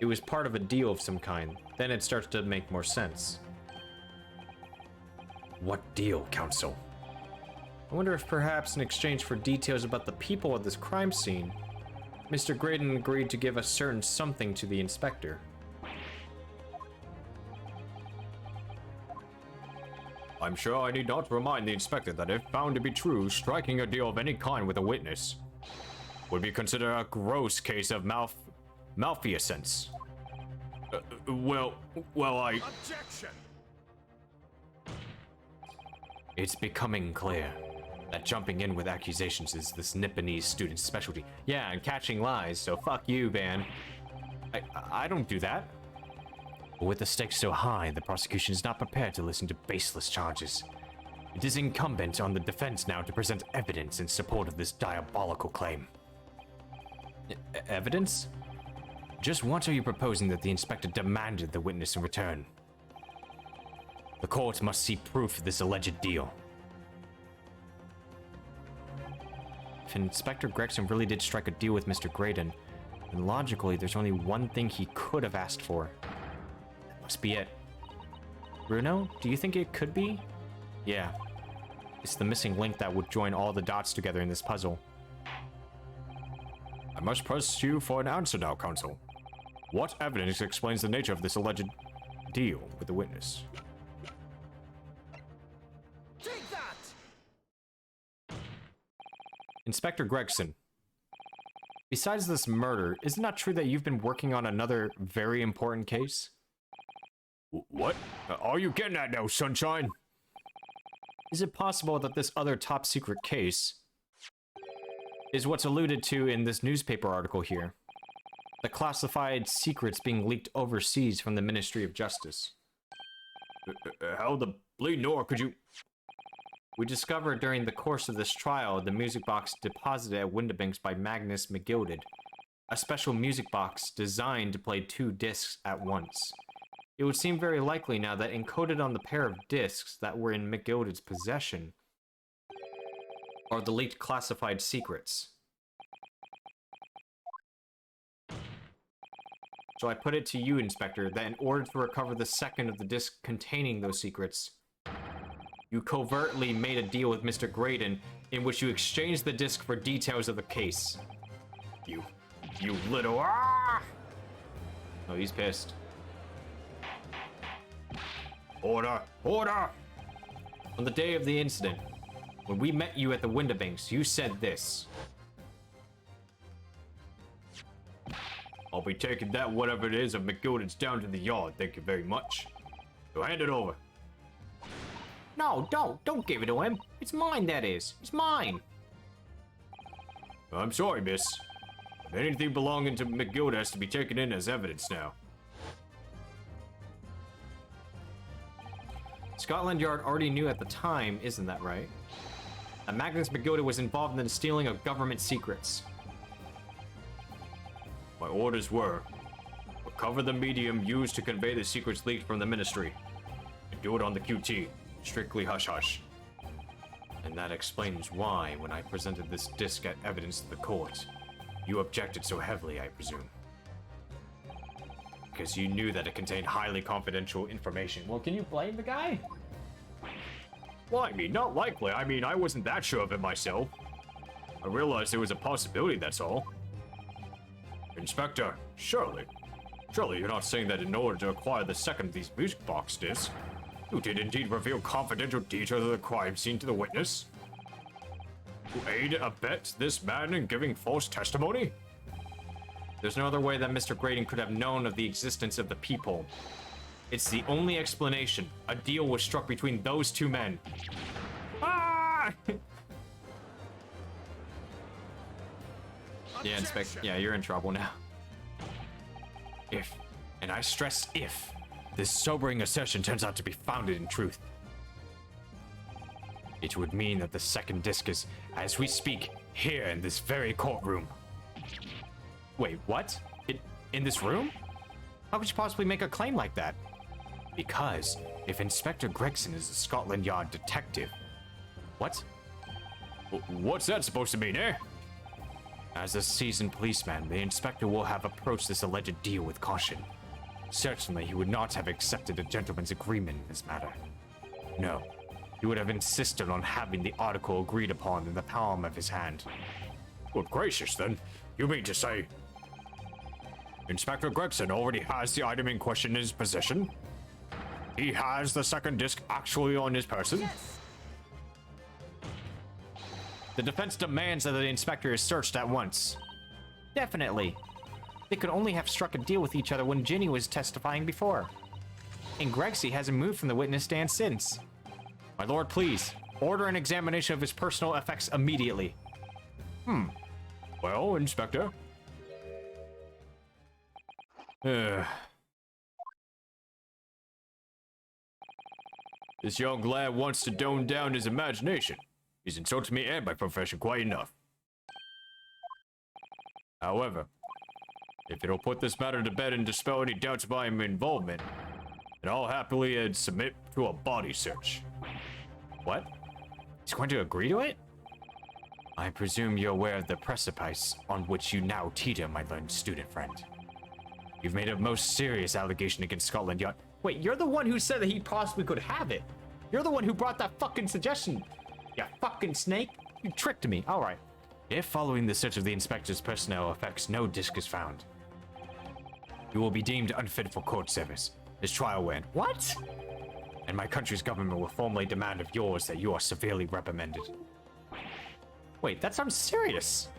[SPEAKER 5] it was part of a deal of some kind. Then it starts to make more sense.
[SPEAKER 3] What deal, Counsel?
[SPEAKER 5] I wonder if perhaps in exchange for details about the people at this crime scene, Mr. Graydon agreed to give a certain something to the inspector.
[SPEAKER 3] I'm sure I need not remind the inspector that if found to be true, striking a deal of any kind with a witness would be considered a gross case of malfeasance. Well, I...
[SPEAKER 9] Objection!
[SPEAKER 5] It's becoming clear that jumping in with accusations is this Nipponese student's specialty. Yeah, and catching lies, so fuck you, Van. I don't do that. But with the stakes so high, the prosecution is not prepared to listen to baseless charges. It is incumbent on the defense now to present evidence in support of this diabolical claim. Evidence? Just what are you proposing that the inspector demanded the witness in return? The court must see proof of this alleged deal. If Inspector Gregson really did strike a deal with Mr. Graydon, then logically there's only one thing he could have asked for. That must be it. Bruno, do you think it could be? Yeah. It's the missing link that would join all the dots together in this puzzle.
[SPEAKER 3] I must press you for an answer now, Counsel. What evidence explains the nature of this alleged deal with the witness?
[SPEAKER 9] Take that!
[SPEAKER 5] Inspector Gregson. Besides this murder, is it not true that you've been working on another very important case?
[SPEAKER 3] What? Are you getting at now, Sunshine?
[SPEAKER 5] Is it possible that this other top secret case is what's alluded to in this newspaper article here? The classified secrets being leaked overseas from the Ministry of Justice.
[SPEAKER 3] How the bleed nor could you...
[SPEAKER 5] We discovered during the course of this trial the music box deposited at Windibanks by Magnus McGilded, a special music box designed to play 2 discs at once. It would seem very likely now that encoded on the pair of discs that were in McGilded's possession are the leaked classified secrets. So I put it to you, Inspector, that in order to recover the second of the discs containing those secrets, you covertly made a deal with Mr. Graydon in which you exchanged the disc for details of the case.
[SPEAKER 3] You little... Ah!
[SPEAKER 5] Oh, he's pissed.
[SPEAKER 3] Order! Order!
[SPEAKER 5] On the day of the incident, when we met you at the Windibanks, you said this.
[SPEAKER 3] I'll be taking that whatever it is of McGilded's down to the yard, thank you very much. So hand it over.
[SPEAKER 5] No, don't give it to him. It's mine, that is. It's mine.
[SPEAKER 3] I'm sorry, miss. But anything belonging to McGild has to be taken in as evidence now.
[SPEAKER 5] Scotland Yard already knew at the time, isn't that right? That Magnus McGilded was involved in the stealing of government secrets.
[SPEAKER 3] My orders were, recover the medium used to convey the secrets leaked from the ministry, and do it on the QT, strictly hush-hush.
[SPEAKER 5] And that explains why, when I presented this disc at evidence to the court, you objected so heavily, I presume. Because you knew that it contained highly confidential information. Well, can you blame the guy?
[SPEAKER 3] Well, I mean, not likely. I mean, I wasn't that sure of it myself. I realized there was a possibility, that's all. Inspector, surely you're not saying that in order to acquire the second of these music box discs, you did indeed reveal confidential details of the crime scene to the witness? To aid and abet this man in giving false testimony?
[SPEAKER 5] There's no other way that Mr. Graydon could have known of the existence of the people. It's the only explanation. A deal was struck between those two men. Ah! Yeah, Inspector. Yeah, you're in trouble now. If, and I stress if, this sobering assertion turns out to be founded in truth, it would mean that the second disc is, as we speak, here in this very courtroom. Wait, what? In this room? How could you possibly make a claim like that? Because if Inspector Gregson is a Scotland Yard detective... What?
[SPEAKER 3] What's that supposed to mean, eh?
[SPEAKER 5] As a seasoned policeman, the inspector will have approached this alleged deal with caution. Certainly, he would not have accepted a gentleman's agreement in this matter. No, he would have insisted on having the article agreed upon in the palm of his hand.
[SPEAKER 3] Good gracious, then. You mean to say... Inspector Gregson already has the item in question in his possession? He has the second disc actually on his person?
[SPEAKER 11] Yes.
[SPEAKER 5] The defense demands that the inspector is searched at once. Definitely. They could only have struck a deal with each other when Ginny was testifying before. And Gregsy hasn't moved from the witness stand since. My lord, please, order an examination of his personal effects immediately.
[SPEAKER 3] Well, Inspector. This young lad wants to tone down his imagination. He's insulted me and my profession quite enough. However, if it'll put this matter to bed and dispel any doubts about my involvement, then I'll happily submit to a body search.
[SPEAKER 5] What? He's going to agree to it? I presume you're aware of the precipice on which you now teeter, my learned student friend. You've made a most serious allegation against Scotland Yard. Wait, you're the one who said that he possibly could have it. You're the one who brought that fucking suggestion. You fucking snake. You tricked me. All right. If following the search of the inspector's personnel effects no disc is found, you will be deemed unfit for court service. His trial will end. What? And my country's government will formally demand of yours that you are severely reprimanded. Wait, that sounds serious.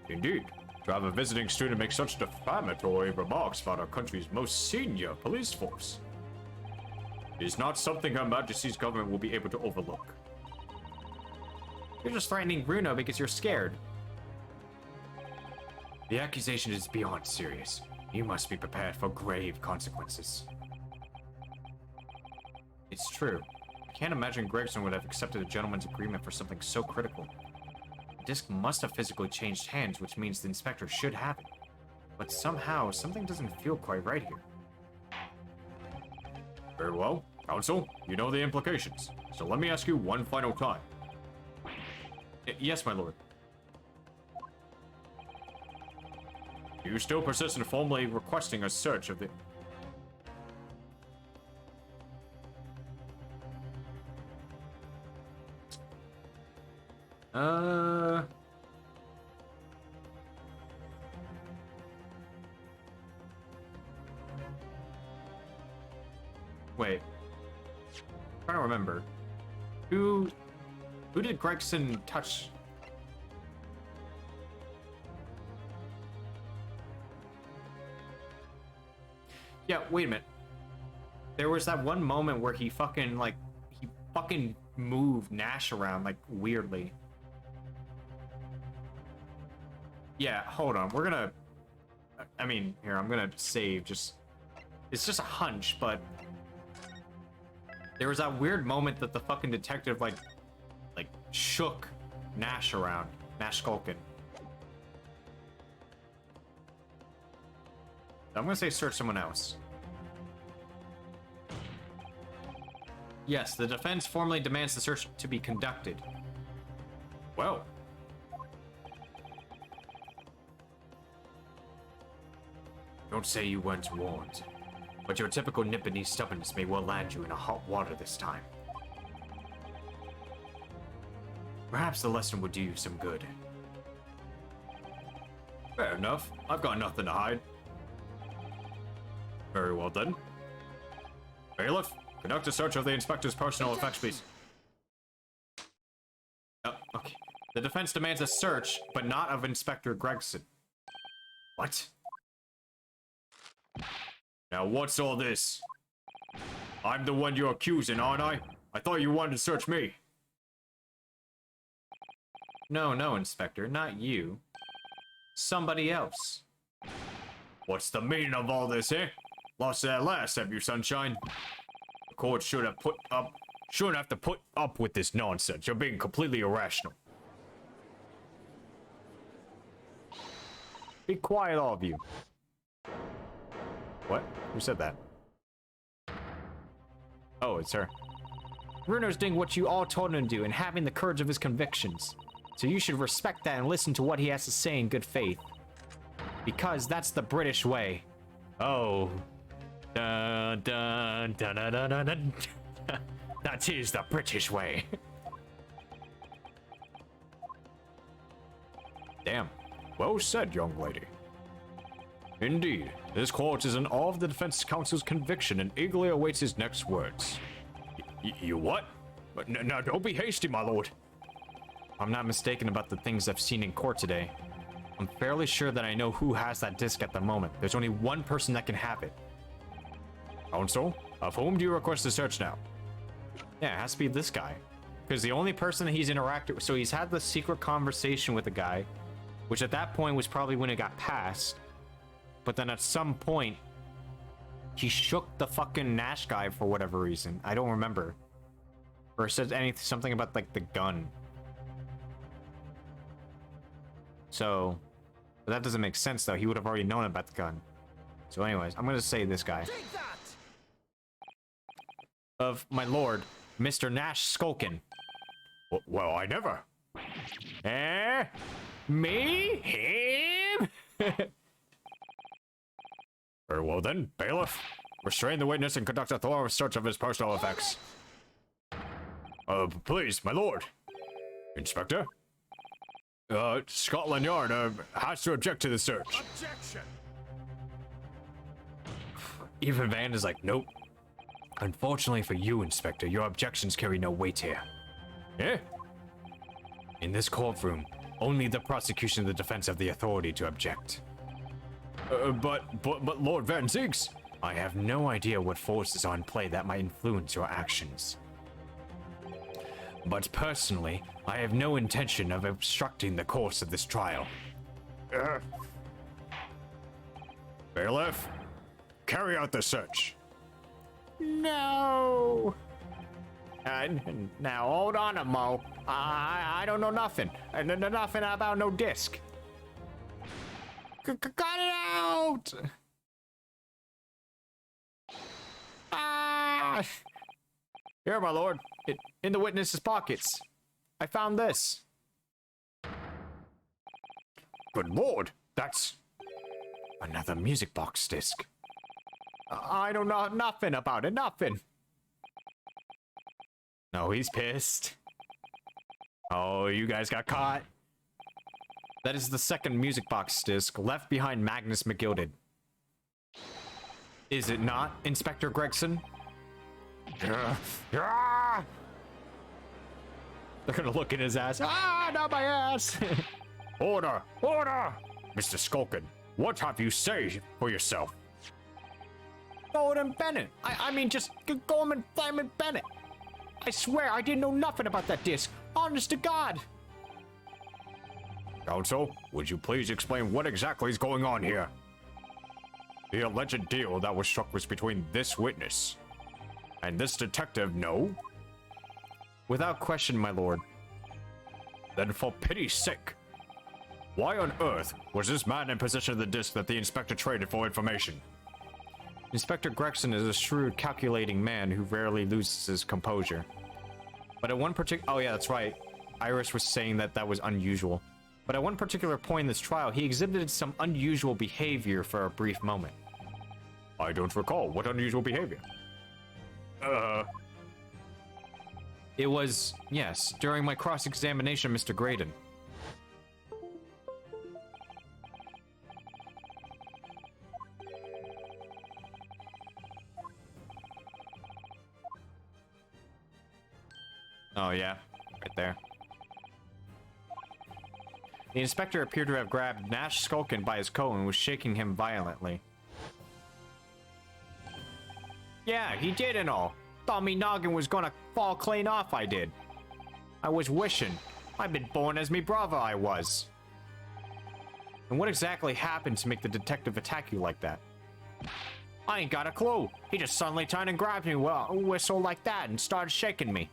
[SPEAKER 3] Indeed. To have a visiting student make such defamatory remarks about our country's most senior police force is not something Her Majesty's government will be able to overlook.
[SPEAKER 5] You're just threatening Bruno because you're scared. The accusation is beyond serious. You must be prepared for grave consequences. It's true. I can't imagine Gregson would have accepted a gentleman's agreement for something so critical. The disc must have physically changed hands, which means the inspector should have it. But somehow, something doesn't feel quite right here.
[SPEAKER 3] Very well. Counsel, you know the implications. So let me ask you one final time.
[SPEAKER 5] Yes, my lord.
[SPEAKER 3] Do you still persist in formally requesting a search of the...
[SPEAKER 5] Wait. I'm trying to remember. Who did Gregson touch? Yeah, wait a minute. There was that one moment where he fucking moved Nash around like weirdly. Yeah, hold on. We're gonna... I mean, here, I'm gonna save just... It's just a hunch, but... There was that weird moment that the fucking detective, like shook Nash around. Nash Skulkin. I'm gonna say search someone else. Yes, the defense formally demands the search to be conducted.
[SPEAKER 3] Well...
[SPEAKER 5] Don't say you weren't warned, but your typical nippity stubbornness may well land you in a hot water this time. Perhaps the lesson would do you some good.
[SPEAKER 3] Fair enough. I've got nothing to hide. Very well then. Bailiff, conduct a search of the inspector's personal effects, please.
[SPEAKER 5] Oh, okay. The defense demands a search, but not of Inspector Gregson. What?
[SPEAKER 3] Now what's all this? I'm the one you're accusing, aren't I? I thought you wanted to search me.
[SPEAKER 1] No, no, Inspector, not you. Somebody else.
[SPEAKER 3] What's the meaning of all this, eh? Lost it at last, have you, Sunshine? The court shouldn't have to put up with this nonsense. You're being completely irrational. Be quiet, all of you.
[SPEAKER 1] What? Who said that? Oh, it's her. Bruno's doing what you all told him to do and having the courage of his convictions. So you should respect that and listen to what he has to say in good faith. Because that's the British way.
[SPEAKER 3] Oh. Dun, dun, dun, dun, dun, dun, dun. That is the British way.
[SPEAKER 1] Damn.
[SPEAKER 3] Well said, young lady. Indeed, this court is in awe of the defense counsel's conviction and eagerly awaits his next words. You what? Now don't be hasty, my lord.
[SPEAKER 1] I'm not mistaken about the things I've seen in court today. I'm fairly sure that I know who has that disc at the moment. There's only one person that can have it.
[SPEAKER 3] Counsel, of whom do you request the search now?
[SPEAKER 1] Yeah, it has to be this guy. Because the only person that he's interacted with, so he's had the secret conversation with the guy, which at that point was probably when it got passed. But then at some point, he shook the fucking Nash guy for whatever reason. I don't remember. Or said something about like the gun. So, but that doesn't make sense though. He would have already known about the gun. So anyways, I'm gonna say this guy. Of my lord, Mr. Nash Skulkin.
[SPEAKER 3] Well, I never.
[SPEAKER 1] Eh? Me? Him?
[SPEAKER 3] Very well then, bailiff. Restrain the witness and conduct a thorough search of his personal effects. Please, my lord. Inspector? Scotland Yard has to object to the search.
[SPEAKER 9] Objection!
[SPEAKER 1] Even Van is like, nope.
[SPEAKER 3] Unfortunately for you, Inspector, your objections carry no weight here.
[SPEAKER 1] Eh?
[SPEAKER 3] In this courtroom, only the prosecution and the defense have the authority to object. But Lord Van Ziegs,
[SPEAKER 1] I have no idea what forces are in play that might influence your actions.
[SPEAKER 3] But personally, I have no intention of obstructing the course of this trial. Bailiff, carry out the search.
[SPEAKER 1] No! Now hold on, Mo. I don't know nothing. Nothing about no disc. Cut it out! Ah!
[SPEAKER 3] Here, my lord.
[SPEAKER 1] In the witness's pockets. I found this.
[SPEAKER 3] Good lord, that's another music box disc.
[SPEAKER 1] I don't know nothing about it, nothing. No, he's pissed. Oh, you guys got caught. That is the second music box disc left behind Magnus McGilded. Is it not, Inspector Gregson?
[SPEAKER 3] They're
[SPEAKER 1] gonna look in his ass. Ah, not my ass!
[SPEAKER 3] Order! Order! Mr. Skulkin, what have you say for yourself?
[SPEAKER 1] Golden Bennett. I mean, just Goldman Diamond Bennett. I swear, I didn't know nothing about that disc. Honest to God.
[SPEAKER 3] Counsel, would you please explain what exactly is going on here? The alleged deal that was struck was between this witness and this detective, no?
[SPEAKER 1] Without question, my lord.
[SPEAKER 3] Then for pity's sake, why on earth was this man in possession of the disc that the inspector traded for information?
[SPEAKER 1] Inspector Gregson is a shrewd, calculating man who rarely loses his composure. But at one particular... Oh yeah, that's right. Iris was saying that that was unusual. But at one particular point in this trial, he exhibited some unusual behavior for a brief moment.
[SPEAKER 3] I don't recall. What unusual behavior?
[SPEAKER 1] It was, yes, during my cross-examination, Mr. Graydon. Oh yeah, right there. The inspector appeared to have grabbed Nash Skulkin by his coat and was shaking him violently.
[SPEAKER 5] Yeah, he did and all. Thought me noggin was gonna fall clean off, I did. I was wishing. I've been born as me brother, I was. And what exactly happened to make the detective attack you like that? I ain't got a clue. He just suddenly turned and grabbed me with a whistle like that and started shaking me.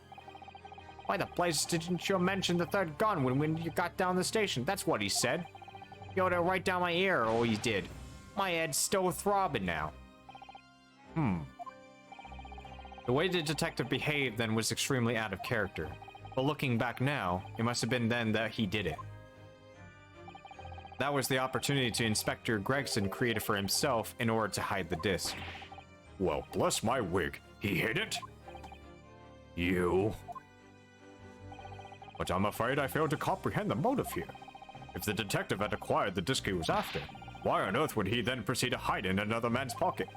[SPEAKER 5] Why the blazes didn't you mention the third gun when you got down the station? That's what he said. He ought to right down my ear, or he did. My head's still throbbing now. The way the detective behaved then was extremely out of character. But looking back now, it must have been then that he did it. That was the opportunity Inspector Gregson created for himself in order to hide the disc.
[SPEAKER 3] Well, bless my wig. He hid it? You? But I'm afraid I failed to comprehend the motive here. If the detective had acquired the disc he was after, why on earth would he then proceed to hide it in another man's pocket?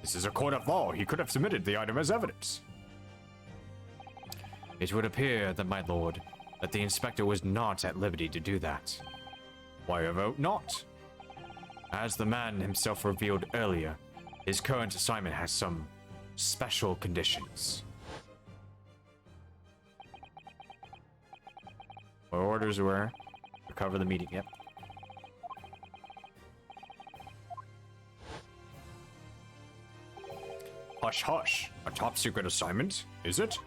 [SPEAKER 3] This is a court of law. He could have submitted the item as evidence.
[SPEAKER 5] It would appear that, my lord, that the inspector was not at liberty to do that.
[SPEAKER 3] Why I vote not?
[SPEAKER 5] As the man himself revealed earlier, his current assignment has some special conditions.
[SPEAKER 1] Our orders were to cover the meeting, yep.
[SPEAKER 3] Hush hush, a top secret assignment, is it?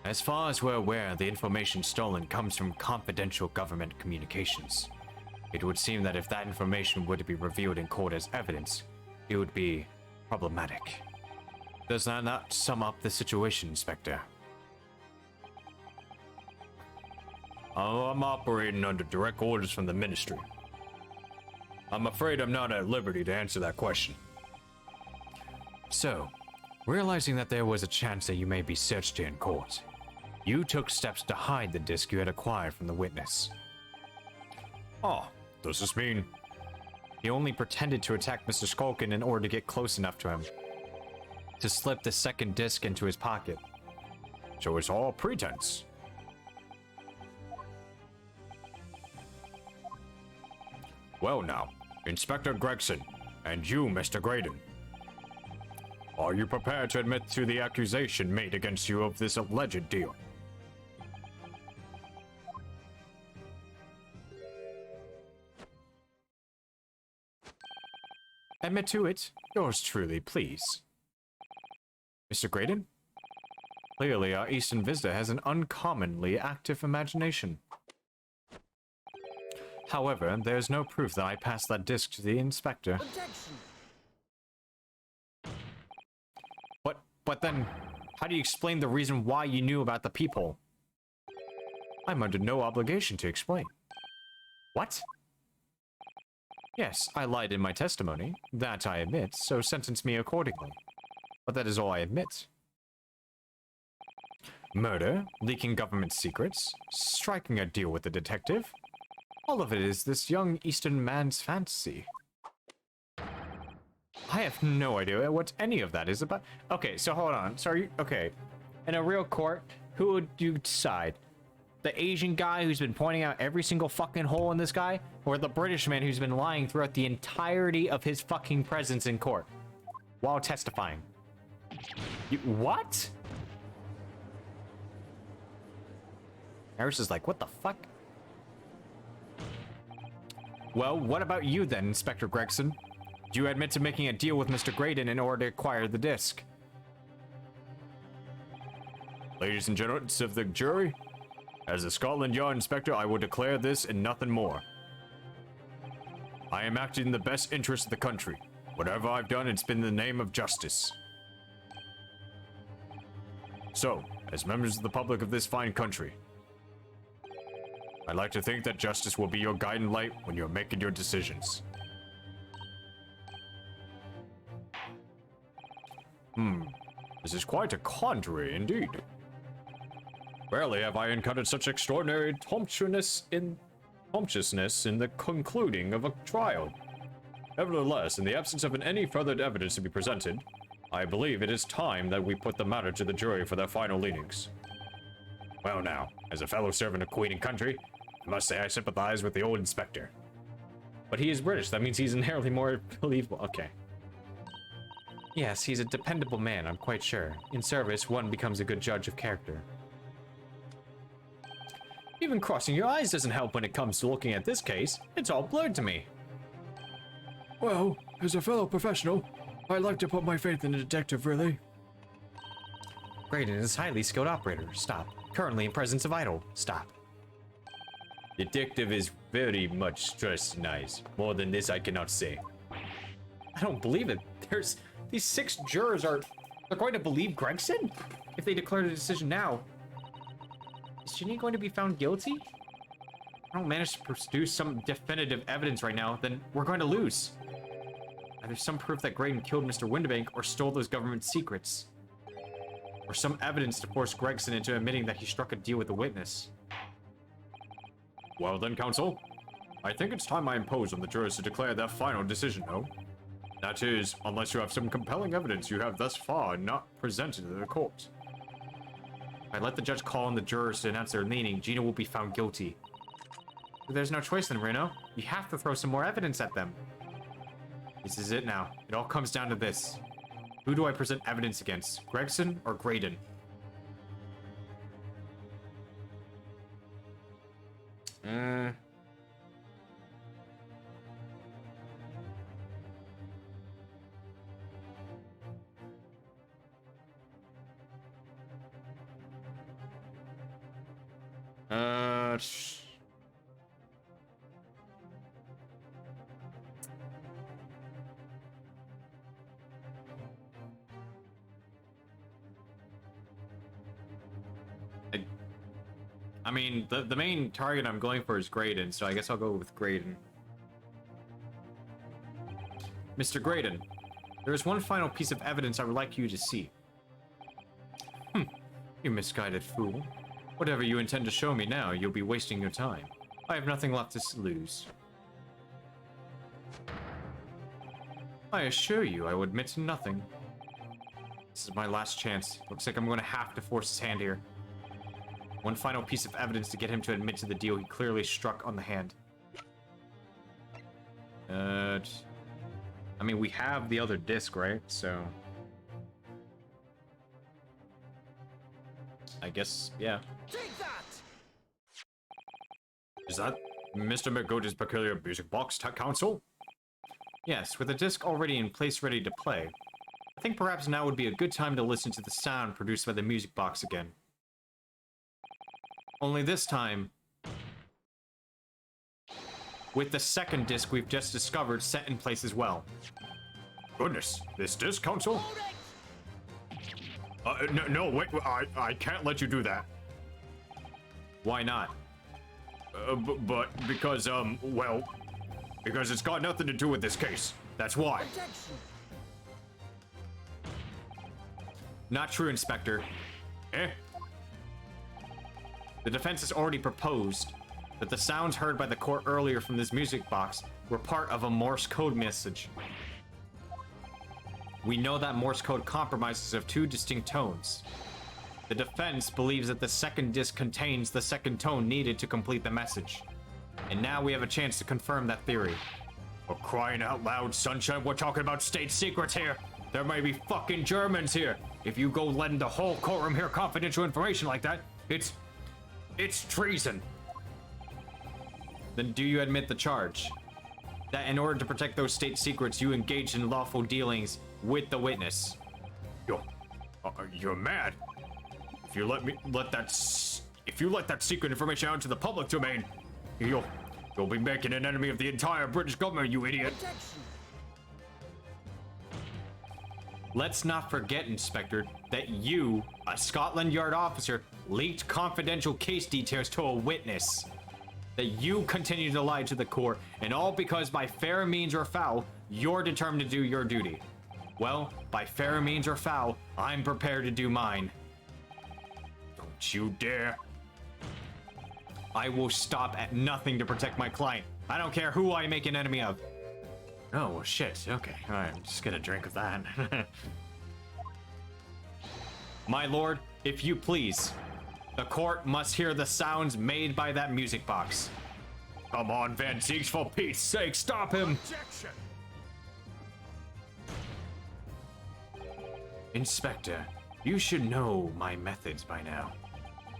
[SPEAKER 5] As far as we're aware, the information stolen comes from confidential government communications. It would seem that if that information were to be revealed in court as evidence, it would be problematic. Does that not sum up the situation, Inspector?
[SPEAKER 3] I'm operating under direct orders from the ministry. I'm afraid I'm not at liberty to answer that question.
[SPEAKER 5] So, realizing that there was a chance that you may be searched here in court, you took steps to hide the disc you had acquired from the witness.
[SPEAKER 3] Oh, does this mean...
[SPEAKER 5] He only pretended to attack Mr. Skulkin in order to get close enough to him, to slip the second disc into his pocket.
[SPEAKER 3] So it's all pretense. Well now, Inspector Gregson, and you, Mr. Graydon. Are you prepared to admit to the accusation made against you of this alleged deal?
[SPEAKER 5] Admit to it. Yours truly, please. Mr. Graydon? Clearly, our Eastern visitor has an uncommonly active imagination. However, there's no proof that I passed that disc to the inspector. But then, how do you explain the reason why you knew about the peephole? I'm under no obligation to explain. What? Yes, I lied in my testimony. That I admit, so sentence me accordingly. But that is all I admit. Murder, leaking government secrets, striking a deal with the detective. All of it is this young Eastern man's fantasy. I have no idea what any of that is about. Okay, so hold on. Sorry, okay. In a real court, who would you decide? The Asian guy who's been pointing out every single fucking hole in this guy? Or the British man who's been lying throughout the entirety of his fucking presence in court? While testifying. What? Harris is like, what the fuck? Well, what about you then, Inspector Gregson? Do you admit to making a deal with Mr. Graydon in order to acquire the disc?
[SPEAKER 3] Ladies and gentlemen of the jury, as the Scotland Yard Inspector, I will declare this and nothing more. I am acting in the best interest of the country. Whatever I've done, it's been in the name of justice. So, as members of the public of this fine country, I'd like to think that justice will be your guiding light when you're making your decisions. This is quite a quandary indeed. Rarely have I encountered such extraordinary tumptuousness in the concluding of a trial. Nevertheless, in the absence of any further evidence to be presented, I believe it is time that we put the matter to the jury for their final leanings. Well now, as a fellow servant of Queen and country, I must say I sympathize with the old inspector.
[SPEAKER 5] But he is British, that means he's inherently more believable. Okay. Yes, he's a dependable man, I'm quite sure. In service, one becomes a good judge of character. Even crossing your eyes doesn't help when it comes to looking at this case. It's all blurred to me.
[SPEAKER 3] Well, as a fellow professional, I like to put my faith in a detective, really.
[SPEAKER 5] Graydon is a highly skilled operator. Stop. Currently in presence of idol. Stop.
[SPEAKER 3] Detective is very much stressed and nice. More than this I cannot say.
[SPEAKER 5] I don't believe it. These 6 jurors they're going to believe Gregson? If they declare the decision now. Is Ginny going to be found guilty? If I don't manage to produce some definitive evidence right now, then we're going to lose. Either some proof that Graydon killed Mr. Windibank or stole those government secrets. Or some evidence to force Gregson into admitting that he struck a deal with a witness.
[SPEAKER 3] Well then, counsel, I think it's time I impose on the jurors to declare their final decision, no? That is, unless you have some compelling evidence you have thus far not presented to the court.
[SPEAKER 5] If I let the judge call on the jurors to announce their leaning, Gina will be found guilty. But there's no choice then, Reno. You have to throw some more evidence at them. This is it now. It all comes down to this. Who do I present evidence against? Gregson or Graydon? I mean, the main target I'm going for is Graydon, so I guess I'll go with Graydon. Mr. Graydon, there is one final piece of evidence I would like you to see. You misguided fool. Whatever you intend to show me now, you'll be wasting your time. I have nothing left to lose. I assure you, I will admit to nothing. This is my last chance. Looks like I'm going to have to force his hand here. One final piece of evidence to get him to admit to the deal he clearly struck on the hand. I mean, we have the other disc, right? So... I guess, yeah.
[SPEAKER 3] Is that Mr. McGood's peculiar music box, counsel?
[SPEAKER 5] Yes, with the disc already in place ready to play. I think perhaps now would be a good time to listen to the sound produced by the music box again. Only this time, with the second disc we've just discovered set in place as well.
[SPEAKER 3] Goodness, this disc, counsel? No, wait, I can't let you do that.
[SPEAKER 5] Why not?
[SPEAKER 3] But because, well, because it's got nothing to do with this case. That's why.
[SPEAKER 5] Not true, Inspector.
[SPEAKER 3] Eh?
[SPEAKER 5] The defense has already proposed that the sounds heard by the court earlier from this music box were part of a Morse code message. We know that Morse code compromises of 2 distinct tones. The defense believes that the second disc contains the second tone needed to complete the message. And now we have a chance to confirm that theory.
[SPEAKER 3] For crying out loud, Sunshine, we're talking about state secrets here. There may be fucking Germans here. If you go letting the whole courtroom hear confidential information like that, it's treason.
[SPEAKER 5] Then do you admit the charge? That in order to protect those state secrets, you engaged in lawful dealings with the witness?
[SPEAKER 3] You're mad. If you let that secret information out into the public domain, you'll be making an enemy of the entire British government, you idiot.
[SPEAKER 5] Let's not forget, Inspector, that you, a Scotland Yard officer, leaked confidential case details to a witness. That you continue to lie to the court, and all because by fair means or foul, you're determined to do your duty. Well, by fair means or foul, I'm prepared to do mine.
[SPEAKER 3] Don't you dare.
[SPEAKER 5] I will stop at nothing to protect my client. I don't care who I make an enemy of. Oh, well, shit. Okay, alright, I'm just gonna drink of that. My lord, if you please, the court must hear the sounds made by that music box.
[SPEAKER 3] Come on, Van Zieks, for Pete's sake, stop him!
[SPEAKER 9] Objection.
[SPEAKER 5] Inspector, you should know my methods by now.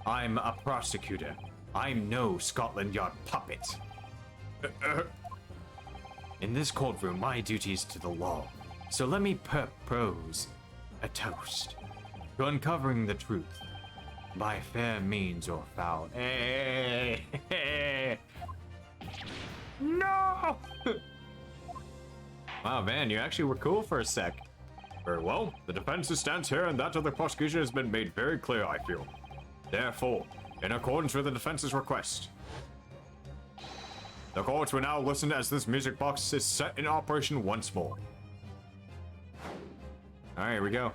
[SPEAKER 5] I'm a prosecutor. I'm no Scotland Yard puppet. In this courtroom, my duty is to the law. So let me propose a toast to uncovering the truth by fair means or foul. No! Wow, Van, you actually were cool for a sec. Very well. The defense's stance here and that of the prosecution has been made very clear, I feel. Therefore, in accordance with the defense's request, the courts will now listen as this music box is set in operation once more. Alright, here we go.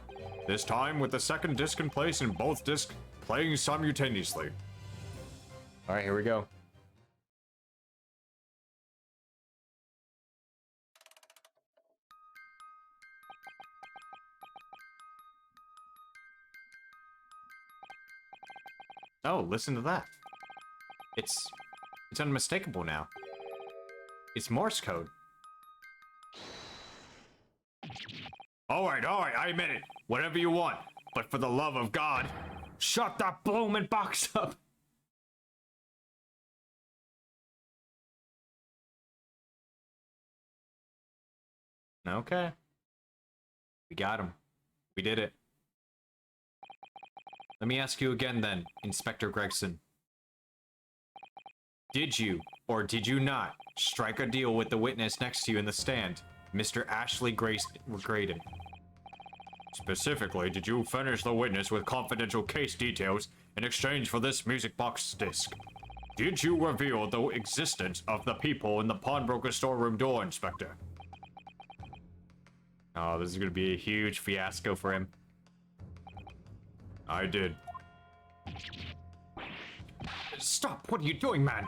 [SPEAKER 5] This time with the second disc in place and both discs playing simultaneously. Alright, here we go. Oh, listen to that. It's unmistakable now. It's Morse code. Alright, I admit it. Whatever you want. But for the love of God, shut that blooming box up! Okay. We got him. We did it. Let me ask you again then, Inspector Gregson. Did you, or did you not, strike a deal with the witness next to you in the stand, Mr. Ashley Graydon? Specifically, did you furnish the witness with confidential case details in exchange for this music box disc? Did you reveal the existence of the people in the pawnbroker storeroom door, Inspector? Oh, this is gonna be a huge fiasco for him. I did. Stop! What are you doing, man?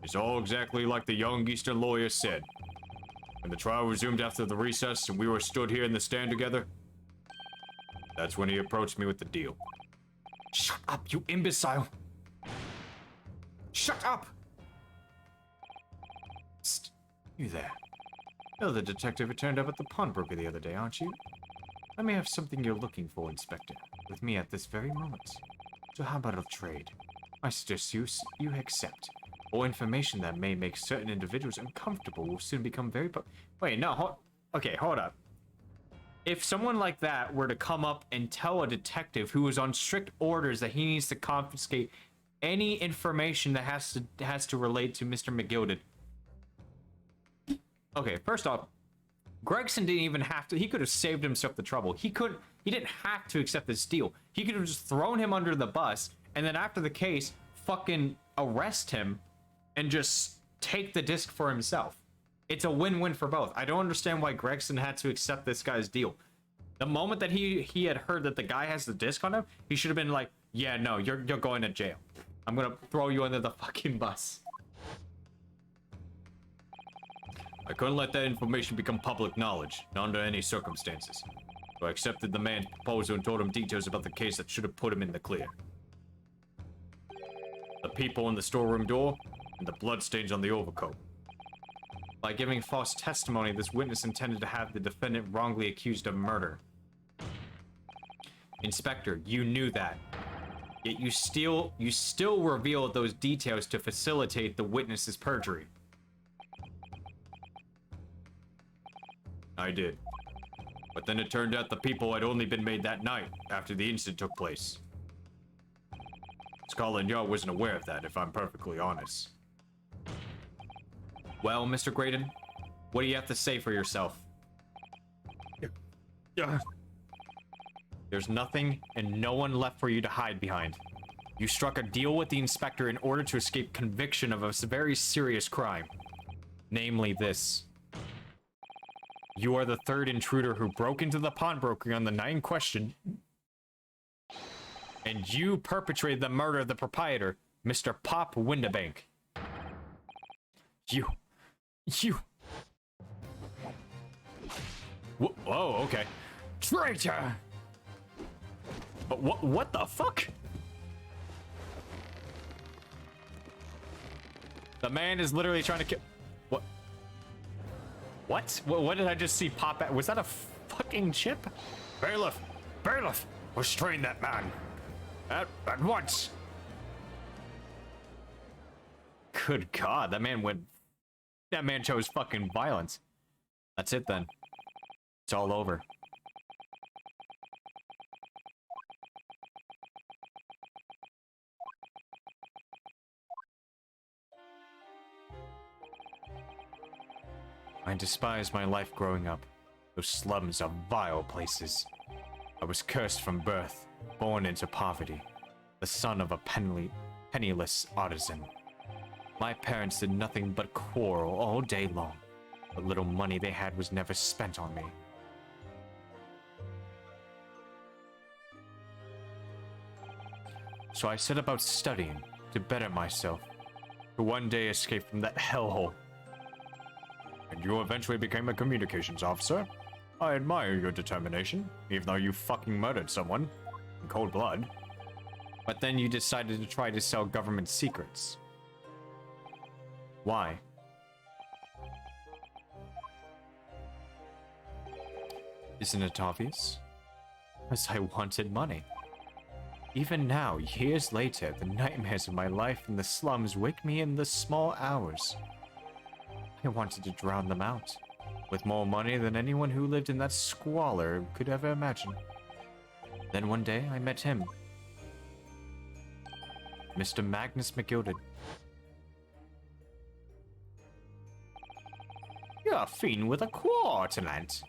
[SPEAKER 5] It's all exactly like the young Eastern lawyer said. When the trial resumed after the recess and we were stood here in the stand together, that's when he approached me with the deal. Shut up, you imbecile! Shut up! Psst. You there. You're the detective who turned up at the pawnbroker the other day, aren't you? I may have something you're looking for, Inspector, with me at this very moment. So how about a trade? I suggest you accept. Or information that may make certain individuals uncomfortable will soon become very Wait, no, okay, hold up. If someone like that were to come up and tell a detective who is on strict orders that he needs to confiscate any information that has to relate to Mr. McGilded. Okay, first off, Gregson didn't even have to. He could have saved himself the trouble. He didn't have to accept this deal. He could have just thrown him under the bus and then after the case, fucking arrest him and just take the disc for himself. It's a win-win for both. I don't understand why Gregson had to accept this guy's deal. The moment that he had heard that the guy has the disc on him, he should have been like, yeah, no, you're going to jail. I'm gonna throw you under the fucking bus. I couldn't let that information become public knowledge, not under any circumstances. So I accepted the man's proposal and told him details about the case that should have put him in the clear. The people in the storeroom door, and the bloodstains on the overcoat. By giving false testimony, this witness intended to have the defendant wrongly accused of murder. Inspector, you knew that. Yet you still revealed those details to facilitate the witness's perjury. I did. But then it turned out the people had only been made that night, after the incident took place. Scotland Yard wasn't aware of that, if I'm perfectly honest. Well, Mr. Graydon, what do you have to say for yourself? There's nothing and no one left for you to hide behind. You struck a deal with the inspector in order to escape conviction of a very serious crime. Namely this. You are the third intruder who broke into the pawnbroker on the night in question, and you perpetrated the murder of the proprietor, Mr. Pop Windabank. You. Whoa, okay. Traitor! What the fuck? The man is literally trying to kill. What? What did I just see pop out? Was that a
[SPEAKER 3] fucking chip? Bailiff! Bailiff! Restrain that man! At once! Good God, that man chose fucking violence. That's it then. It's all over. I despise my life growing up. Those slums are vile places. I was cursed from birth, born into poverty, the son of a penniless artisan. My parents did nothing but quarrel all day long. What little money they had was never spent on me. So I set about studying to better myself, to one day escape from that hellhole. And you eventually became a communications officer? I admire your determination, even though you fucking murdered someone in cold blood. But then you decided to try to sell government secrets. Why? Isn't it obvious? Because I wanted money. Even now, years later, the nightmares of my life in the slums wake me in the small hours. I wanted to drown them out, with more money than anyone who lived in that squalor could ever imagine. Then one day, I met him. Mr. Magnus McGilded. You're a fiend with a quarterland.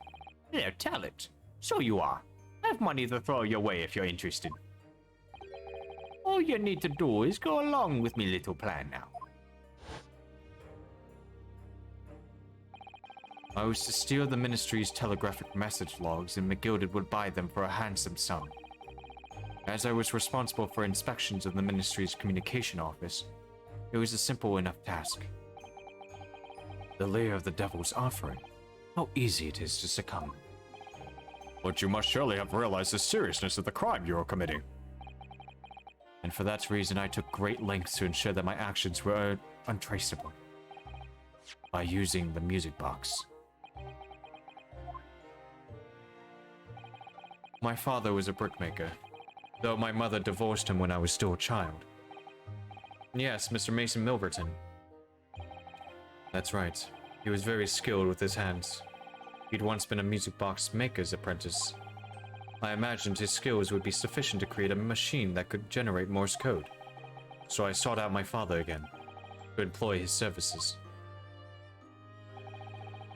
[SPEAKER 3] There, tell it. So you are. I have money to throw your way if you're interested. All you need to do is go along with me little plan now. I was to steal the ministry's telegraphic message logs, and McGilded would buy them for a handsome sum. As I was responsible for inspections of the ministry's communication office, it was a simple enough task. The lair of the devil's offering. How easy it is to succumb. But you must surely have realized the seriousness of the crime you are committing. And for that reason, I took great lengths to ensure that my actions were untraceable. By using the music box. My father was a brickmaker, though my mother divorced him when I was still a child. Yes, Mr. Mason Milverton. That's right. He was very skilled with his hands. He'd once been a music box maker's apprentice. I imagined his skills would be sufficient to create a machine that could generate Morse code. So I sought out my father again, to employ his services.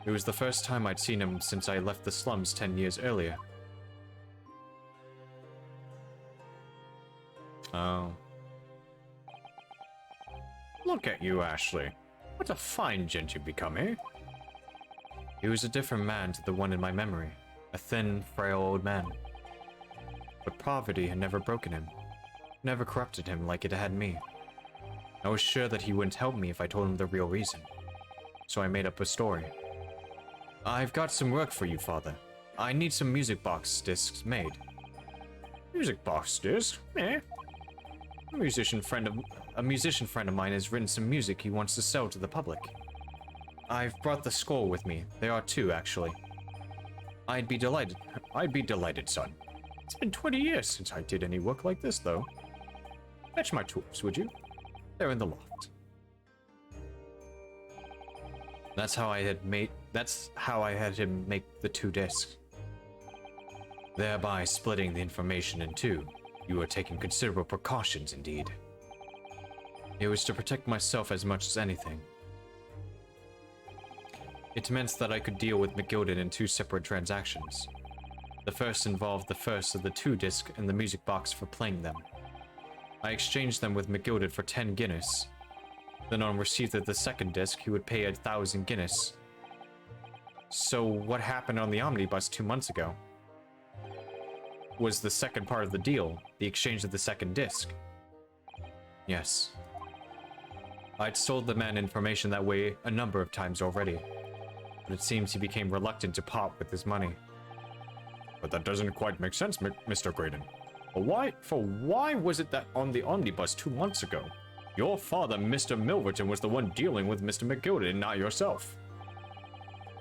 [SPEAKER 3] It was the first time I'd seen him since I left the slums 10 years earlier. Oh. Look at you, Ashley. What a fine gent you've become, eh? He was a different man to the one in my memory. A thin, frail old man. But poverty had never broken him. Never corrupted him like it had me. I was sure that he wouldn't help me if I told him the real reason. So I made up a story. I've got some work for you, Father. I need some music box discs made. Music box discs? Eh? A musician friend of mine has written some music he wants to sell to the public. I've brought the score with me. There are two, actually. I'd be delighted. I'd be delighted, son. It's been 20 years since I did any work like this, though. Fetch my tools, would you? They're in the loft. That's how I had him make the two discs. Thereby splitting the information in two. You were taking considerable precautions indeed. It was to protect myself as much as anything. It meant that I could deal with McGilded in two separate transactions. The first involved the first of the two discs and the music box for playing them. I exchanged them with McGilded for 10 Guinness. Then on receipt of the second disc, he would pay 1,000 Guinness. So what happened on the omnibus 2 months ago was the second part of the deal, the exchange of the second disc. Yes. I'd sold the man information that way a number of times already, but it seems he became reluctant to part with his money. But that doesn't quite make sense, Mr. Graydon. Why was it that on the omnibus 2 months ago, your father, Mr. Milverton, was the one dealing with Mr. McGilded and not yourself?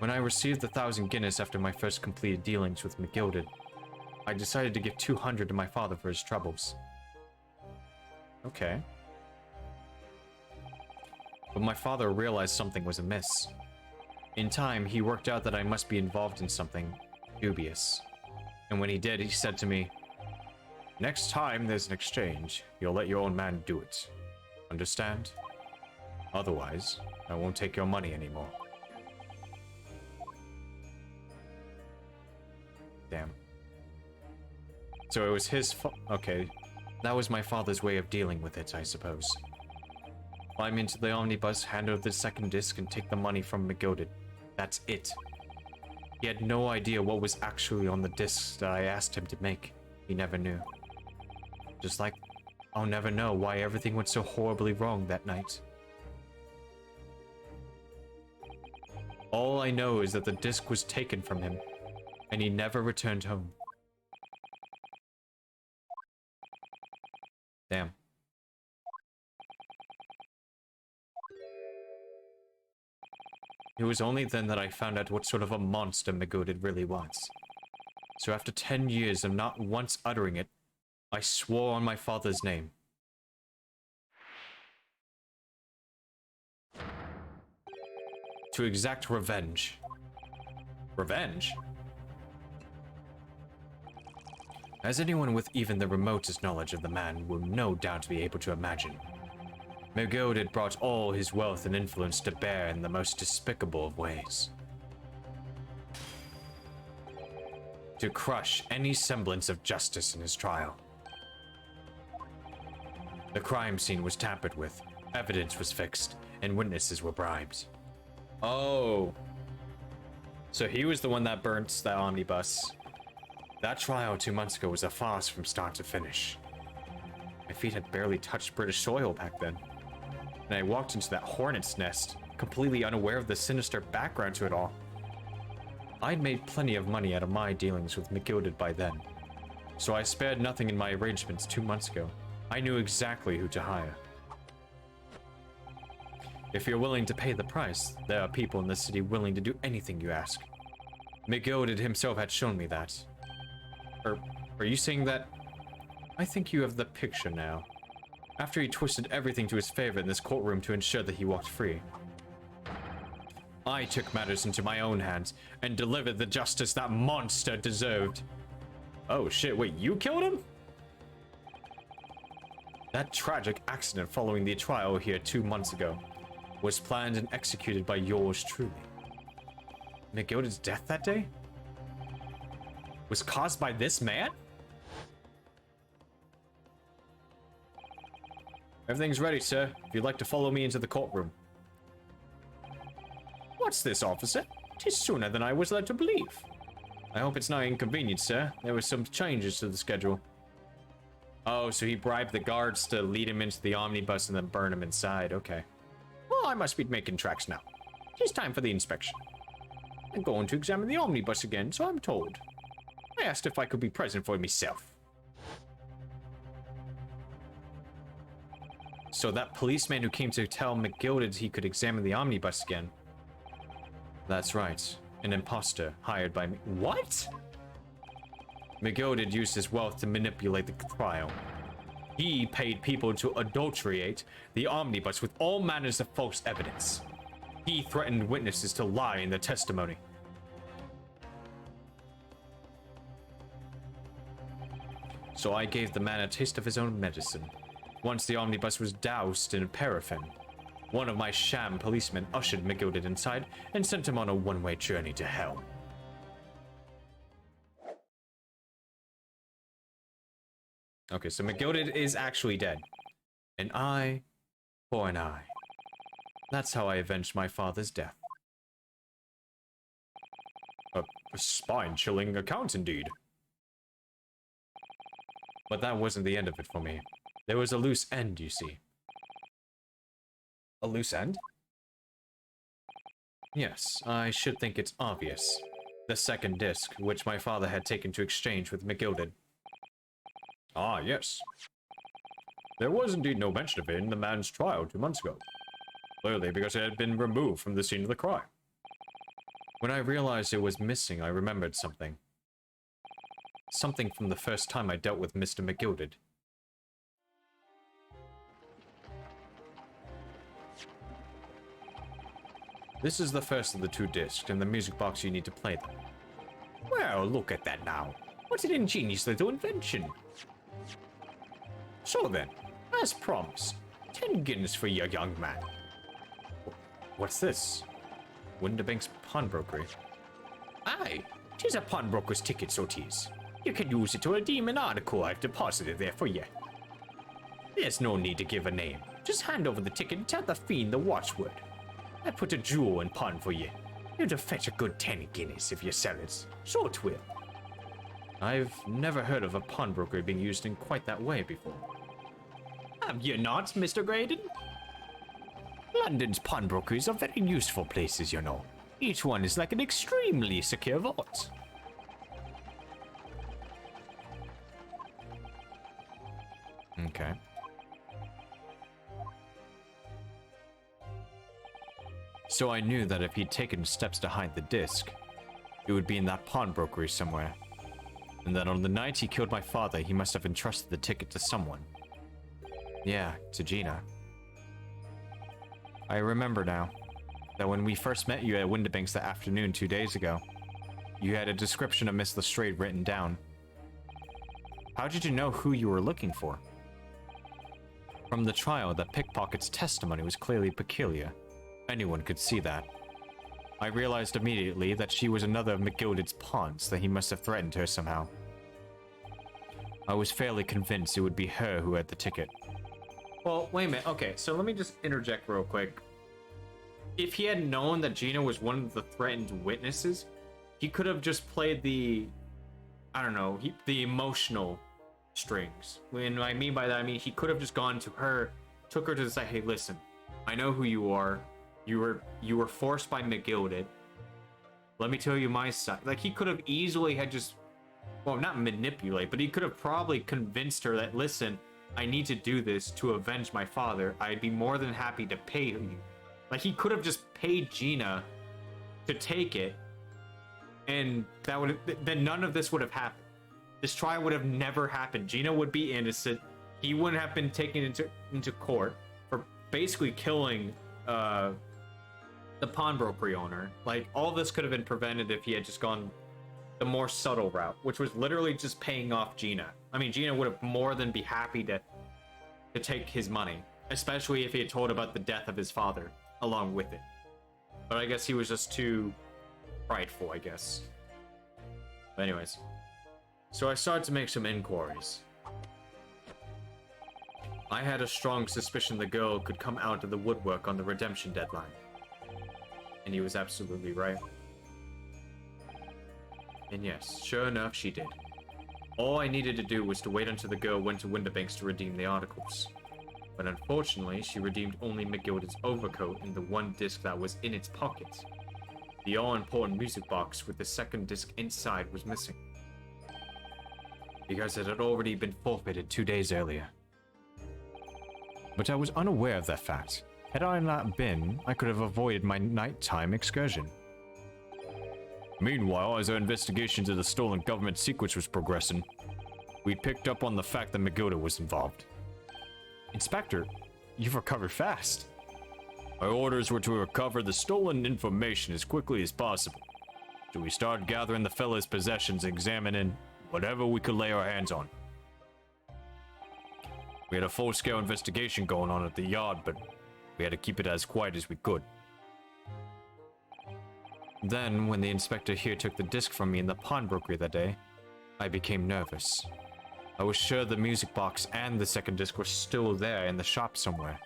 [SPEAKER 5] When I received the 1,000 Guinness after my first completed dealings with McGilded, I decided to give 200 to my father for his troubles. Okay. But my father realized something was amiss. In time, he worked out that I must be involved in something dubious. And when he did, he said to me, "Next time there's an exchange, you'll let your own man do it. Understand? Otherwise, I won't take your money anymore." Damn. So it was his okay. That was my father's way of dealing with it, I suppose. Climb into the omnibus, hand over the second disc, and take the money from McGilded. That's it. He had no idea what was actually on the discs that I asked him to make. He never knew. Just like I'll never know why everything went so horribly wrong that night. All I know is that the disc was taken from him, and he never returned home. Damn. It was only then that I found out what sort of a monster McGilded really was. So after 10 years of not once uttering it, I swore on my father's name. To exact revenge. Revenge? As anyone with even the remotest knowledge of the man will no doubt be able to imagine, McGild had brought all his wealth and influence to bear in the most despicable of ways. To crush any semblance of justice in his trial. The crime scene was tampered with, evidence was fixed, and witnesses were bribed. Oh. So he was the one that burnt that omnibus. That trial 2 months ago was a farce from start to finish. My feet had barely touched British soil back then. And I walked into that hornet's nest, completely unaware of the sinister background to it all. I'd made plenty of money out of my dealings with McGilded by then, so I spared nothing in my arrangements 2 months ago. I knew exactly who to hire. If you're willing to pay the price, there are people in the city willing to do anything you ask. McGilded himself had shown me that. Are you saying that? I think you have the picture now. After he twisted everything to his favor in this courtroom to ensure that he walked free, I took matters into my own hands and delivered the justice that monster deserved. Oh shit, wait, you killed him? That tragic accident following the trial here 2 months ago was planned and executed by yours truly. McGilded's death that day was caused by this man? Everything's ready, sir. If you'd like to follow me into the courtroom. What's this, officer? 'Tis sooner than I was led to believe. I hope it's not inconvenient, sir. There were some changes to the schedule. Oh, so he bribed the guards to lead him into the omnibus and then burn him inside. Okay. Well, I must be making tracks now. It's time for the inspection. I'm going to examine the omnibus again, so I'm told. I asked if I could be present for myself. So that policeman who came to tell McGilded he could examine the omnibus again. That's right. An imposter hired by me. What? McGilded used his wealth to manipulate the trial. He paid people to adulterate the omnibus with all manners of false evidence. He threatened witnesses to lie in their testimony. So I gave the man a taste of his own medicine. Once the omnibus was doused in paraffin, one of my sham policemen ushered McGilded inside and sent him on a one-way journey to hell. Okay, so McGilded is actually dead. An eye for an eye. That's how I avenged my father's death. A spine-chilling account indeed. But that wasn't the end of it for me. There was a loose end, you see. A loose end? Yes, I should think it's obvious. The second disc, which my father had taken to exchange with McGilded. Ah, yes. There was indeed no mention of it in the man's trial 2 months ago. Clearly because it had been removed from the scene of the crime. When I realized it was missing, I remembered something. Something from the first time I dealt with Mr. McGilded. This is the first of the 2 discs, and the music box you need to play them. Well, look at that now. What an ingenious little invention. So then, as promised, 10 guineas for your young man. What's this? Winterbank's pawnbrokery. Aye, 'tis a pawnbroker's ticket, so 'tis. You can use it to redeem an article I've deposited there for you. There's no need to give a name. Just hand over the ticket and tell the fiend the watchword. I put a jewel in pawn for you. It'll fetch a good 10 guineas if you sell it. So it will. I've never heard of a pawnbroker being used in quite that way before. Have you not, Mr. Graydon? London's pawnbrokers are very useful places, you know. Each one is like an extremely secure vault. Okay. So I knew that if he'd taken steps to hide the disc, it would be in that pawnbrokery somewhere. And that on the night he killed my father, he must have entrusted the ticket to someone. Yeah, to Gina. I remember now that when we first met you at Windibanks that afternoon 2 days ago, you had a description of Miss Lestrade written down. How did you know who you were looking for? From the trial, that pickpocket's testimony was clearly peculiar. Anyone could see that. I realized immediately that she was another of McGilded's pawns, that he must have threatened her somehow. I was fairly convinced it would be her who had the ticket. Well, wait a minute. Okay, so let me just interject real quick. If he had known that Gina was one of the threatened witnesses, he could have just played the, I don't know, the emotional strings. When I mean by that, I mean he could have just gone to her, took her to the side. Hey, listen, I know who you are. You were forced by McGilded. Let me tell you my side. Like, he could have easily had just, well, not manipulate, but he could have probably convinced her that, listen, I need to do this to avenge my father. I'd be more than happy to pay you. Like, he could have just paid Gina to take it, and that would then none of this would have happened. This trial would have never happened. Gina would be innocent. He wouldn't have been taken into court for basically killing the pawnbrokery owner. Like, all this could have been prevented if he had just gone the more subtle route, which was literally just paying off Gina. I mean, Gina would have more than be happy to take his money, especially if he had told about the death of his father along with it. But I guess he was just too prideful, I guess. But anyways, so I started to make some inquiries. I had a strong suspicion the girl could come out of the woodwork on the redemption deadline. And he was absolutely right. And yes, sure enough, she did. All I needed to do was to wait until the girl went to Winterbanks to redeem the articles. But unfortunately, she redeemed only McGilded's overcoat and the one disc that was in its pocket. The all-important music box with the second disc inside was missing, because it had already been forfeited 2 days earlier. But I was unaware of that fact. Had I not been, I could have avoided my nighttime excursion.
[SPEAKER 3] Meanwhile, as our investigation into the stolen government secrets was progressing, we picked up on the fact that McGilded was involved.
[SPEAKER 5] Inspector, you've recovered fast.
[SPEAKER 3] Our orders were to recover the stolen information as quickly as possible, so we started gathering the fella's possessions and examining whatever we could lay our hands on. We had a full-scale investigation going on at the yard, but we had to keep it as quiet as we could.
[SPEAKER 5] Then, when the inspector here took the disc from me in the pawnbrokery that day, I became nervous. I was sure the music box and the second disc were still there in the shop somewhere,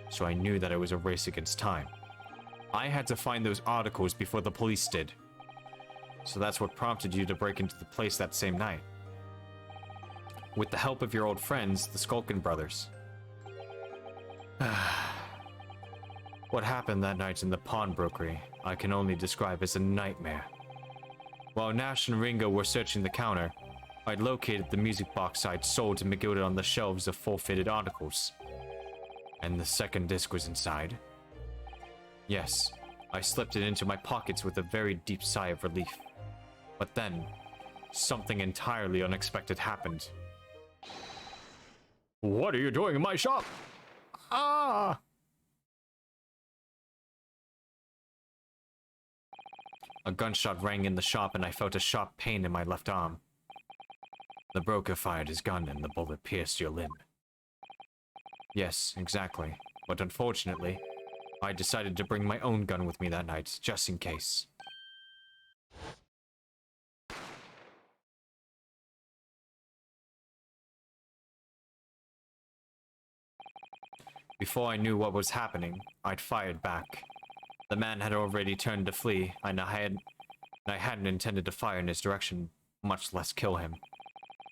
[SPEAKER 5] so I knew that it was a race against time. I had to find those articles before the police did. So that's what prompted you to break into the place that same night. With the help of your old friends, the Skulkin brothers. What happened that night in the pawnbrokery, I can only describe as a nightmare. While Nash and Ringo were searching the counter, I'd located the music box I'd sold to McGilded on the shelves of forfeited articles. And the second disc was inside. Yes, I slipped it into my pockets with a very deep sigh of relief. But then, something entirely unexpected happened. What are you doing in my shop? Ah! A gunshot rang in the shop and I felt a sharp pain in my left arm. The broker fired his gun and the bullet pierced your limb. Yes, exactly. But unfortunately, I decided to bring my own gun with me that night, just in case. Before I knew what was happening, I'd fired back. The man had already turned to flee, and I hadn't intended to fire in his direction, much less kill him.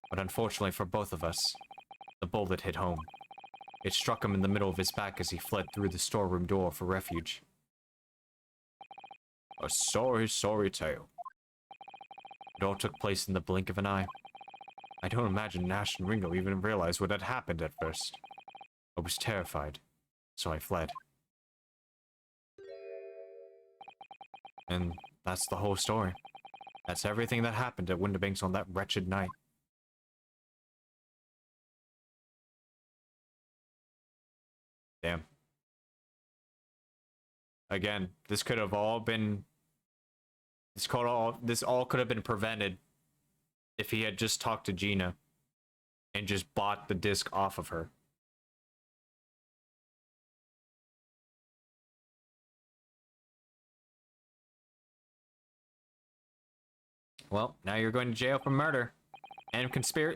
[SPEAKER 5] But unfortunately for both of us, the bullet hit home. It struck him in the middle of his back as he fled through the storeroom door for refuge. A sorry, sorry tale. It all took place in the blink of an eye. I don't imagine Nash and Ringo even realized what had happened at first. I was terrified, so I fled. And that's the whole story. That's everything that happened at Windibanks on that wretched night. Damn. Again, this could have all been... This all could have been prevented if he had just talked to Gina and just bought the disc off of her. Well, now you're going to jail for murder and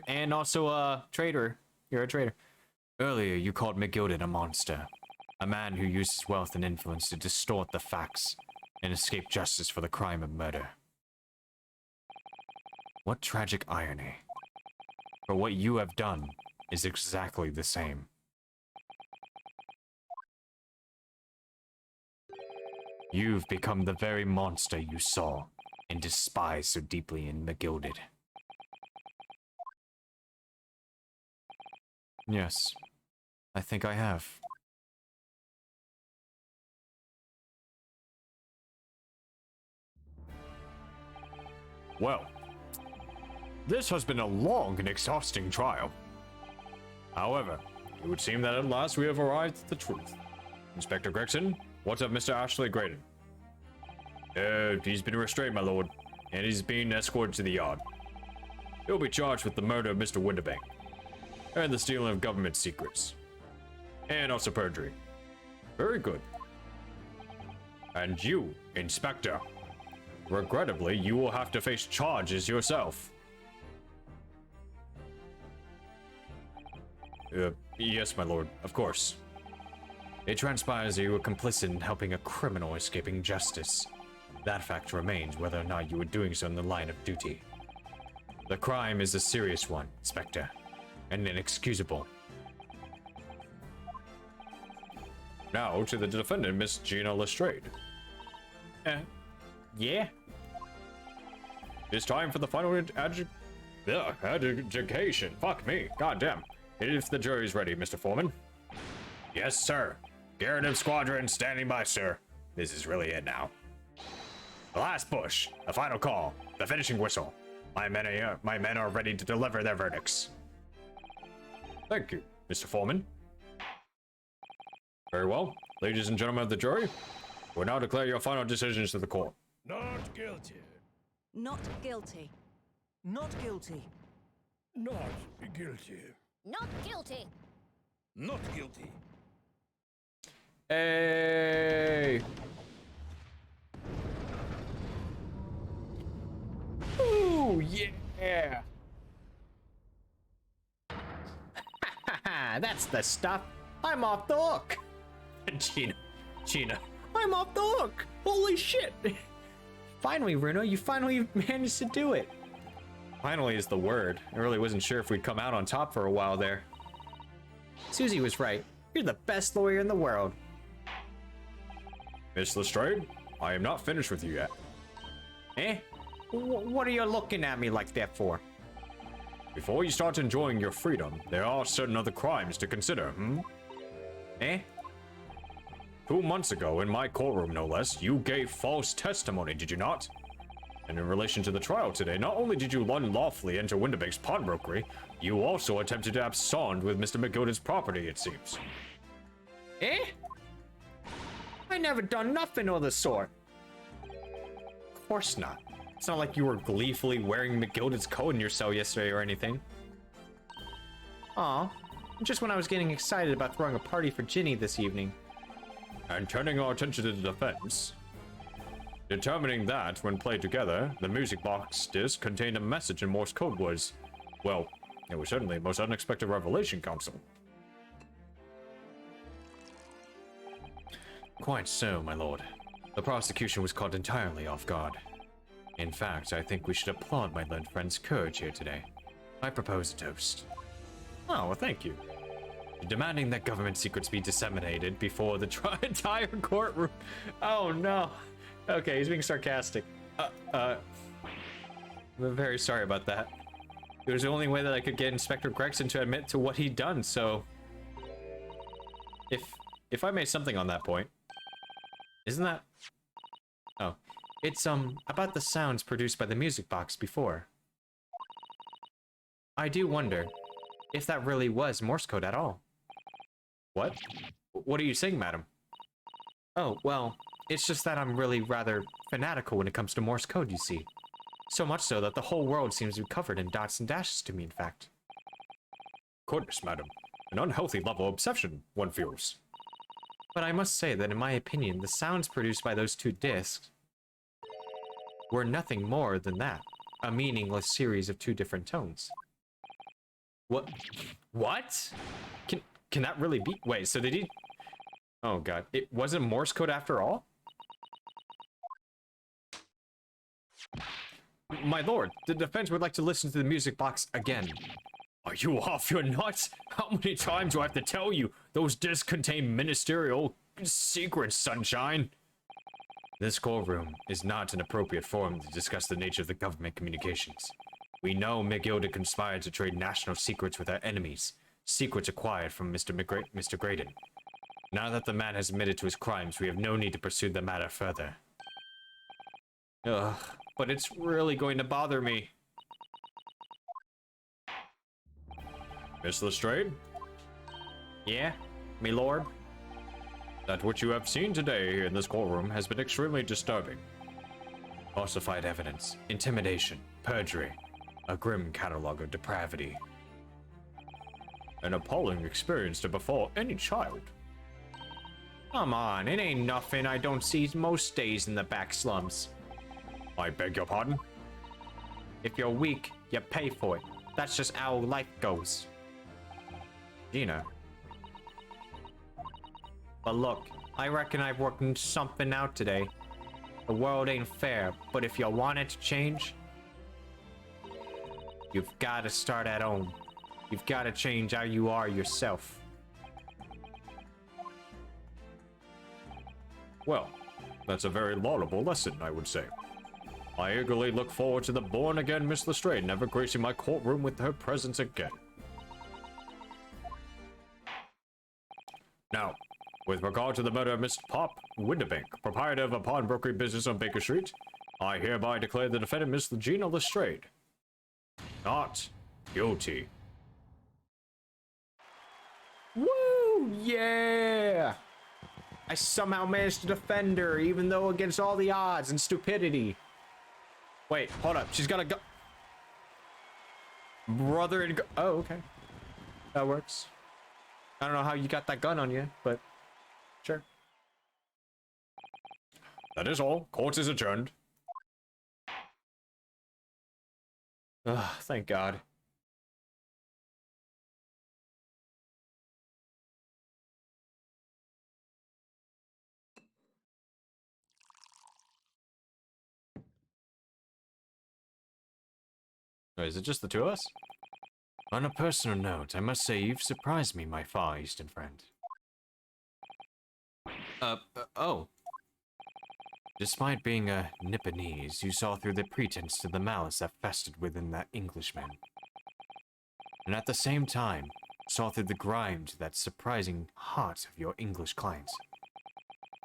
[SPEAKER 5] and also a traitor. You're a traitor. Earlier, you called McGilded a monster, a man who uses wealth and influence to distort the facts and escape justice for the crime of murder. What tragic irony. For what you have done is exactly the same. You've become the very monster you saw and despised so deeply in McGilded. Yes, I think I have. Well, this has been a long and exhausting trial. However, it would seem that at last we have arrived at the truth. Inspector Gregson, what's of Mr. Ashley Graydon? He's been restrained, my lord, and he's being escorted to the yard. He'll be charged with the murder of Mr. Windibank, and the stealing of government secrets, and also perjury. Very good. And you, Inspector, regrettably, you will have to face charges yourself. Yes, my lord, of course. It transpires that you were complicit in helping a criminal escaping justice. That fact remains whether or not you were doing so in the line of duty. The crime is a serious one, Inspector, and inexcusable. Now to the defendant, Miss Gina Lestrade. Yeah? It's time for the final adjudication. Fuck me, goddamn. If the jury's ready, Mr. Foreman. Yes, sir. Garrative Squadron standing by, sir. This is really it now. The last push, the final call, the finishing whistle. My men are ready to deliver their verdicts. Thank you, Mr. Foreman. Very well. Ladies and gentlemen of the jury, we'll now declare your final decisions to the court.
[SPEAKER 9] Not guilty.
[SPEAKER 11] Not guilty.
[SPEAKER 9] Not guilty. Not guilty.
[SPEAKER 11] Not guilty.
[SPEAKER 9] Not guilty.
[SPEAKER 5] Hey! Ooh, yeah! That's the stuff. I'm off the hook. Gina, I'm off the hook. Holy shit! Finally, Bruno, you finally managed to do it. Finally is the word. I really wasn't sure if we'd come out on top for a while there. Susie was right. You're the best lawyer in the world.
[SPEAKER 3] Miss Lestrade, I am not finished with you yet.
[SPEAKER 5] Eh? What are you looking at me like that for?
[SPEAKER 3] Before you start enjoying your freedom, there are certain other crimes to consider,
[SPEAKER 5] Eh?
[SPEAKER 3] 2 months ago, in my courtroom no less, you gave false testimony, did you not? And in relation to the trial today, not only did you unlawfully enter Winterbank's pawnbrokery, you also attempted to abscond with Mr. McGilden's property, it seems.
[SPEAKER 5] Eh? I never done nothing of the sort.
[SPEAKER 3] Of course not.
[SPEAKER 5] It's not like you were gleefully wearing McGilden's coat in your cell yesterday or anything. Aw, just when I was getting excited about throwing a party for Ginny this evening.
[SPEAKER 3] And turning our attention to the defense, determining that, when played together, the music box disc contained a message in Morse code was, well, it was certainly a most unexpected revelation, Counsel.
[SPEAKER 5] Quite so, my lord. The prosecution was caught entirely off guard. In fact, I think we should applaud my learned friend's courage here today. I propose a toast.
[SPEAKER 3] Oh, well, thank you.
[SPEAKER 5] Demanding that government secrets be disseminated before the entire courtroom. Oh no. Okay, he's being sarcastic. I'm very sorry about that. It was the only way that I could get Inspector Gregson to admit to what he'd done, so... If I made something on that point... Isn't that... Oh. It's, about the sounds produced by the music box before. I do wonder if that really was Morse code at all.
[SPEAKER 3] What?
[SPEAKER 5] What are you saying, madam? Oh, well, it's just that I'm really rather fanatical when it comes to Morse code, you see. So much so that the whole world seems to be covered in dots and dashes to me, in fact.
[SPEAKER 3] Goodness, madam. An unhealthy level of obsession, one feels.
[SPEAKER 5] But I must say that in my opinion, the sounds produced by those two discs were nothing more than that. A meaningless series of two different tones. What? What? Can that really be? Wait, so did he... Oh god, it wasn't Morse code after all? My lord, the defense would like to listen to the music box again.
[SPEAKER 3] Are you off your nuts? How many times do I have to tell you? Those discs contain ministerial secrets, sunshine.
[SPEAKER 5] This courtroom is not an appropriate forum to discuss the nature of the government communications. We know McGilda conspired to trade national secrets with our enemies. Secrets acquired from Mr. Graydon. Now that the man has admitted to his crimes, we have no need to pursue the matter further. Ugh, but it's really going to bother me.
[SPEAKER 3] Miss Lestrade?
[SPEAKER 5] Yeah, me lord?
[SPEAKER 3] That which you have seen today in this courtroom has been extremely disturbing.
[SPEAKER 5] Falsified evidence, intimidation, perjury, a grim catalog of depravity.
[SPEAKER 3] An appalling experience to befall any child.
[SPEAKER 5] Come on, it ain't nothing I don't see most days in the back slums.
[SPEAKER 3] I beg your pardon?
[SPEAKER 5] If you're weak, you pay for it. That's just how life goes. Gina. But look, I reckon I've worked something out today. The world ain't fair, but if you want it to change, you've got to start at home. You've got to change how you are yourself.
[SPEAKER 3] Well, that's a very laudable lesson, I would say. I eagerly look forward to the born-again Miss Lestrade never gracing my courtroom with her presence again. Now, with regard to the murder of Mr. Pop Winterbank, proprietor of a pawnbrokery business on Baker Street, I hereby declare the defendant Miss Gina Lestrade not guilty.
[SPEAKER 5] Woo! Yeah! I somehow managed to defend her, even though against all the odds and stupidity. Wait, hold up. She's got a gun. Brother and oh, okay. That works. I don't know how you got that gun on you, but sure.
[SPEAKER 3] That is all. Court is adjourned.
[SPEAKER 5] Ugh, thank God.
[SPEAKER 3] Oh, is it just the two of us?
[SPEAKER 5] On a personal note, I must say you've surprised me, my Far Eastern friend. Oh. Despite being a Nipponese, you saw through the pretense to the malice that festered within that Englishman. And at the same time, saw through the grime to that surprising heart of your English clients.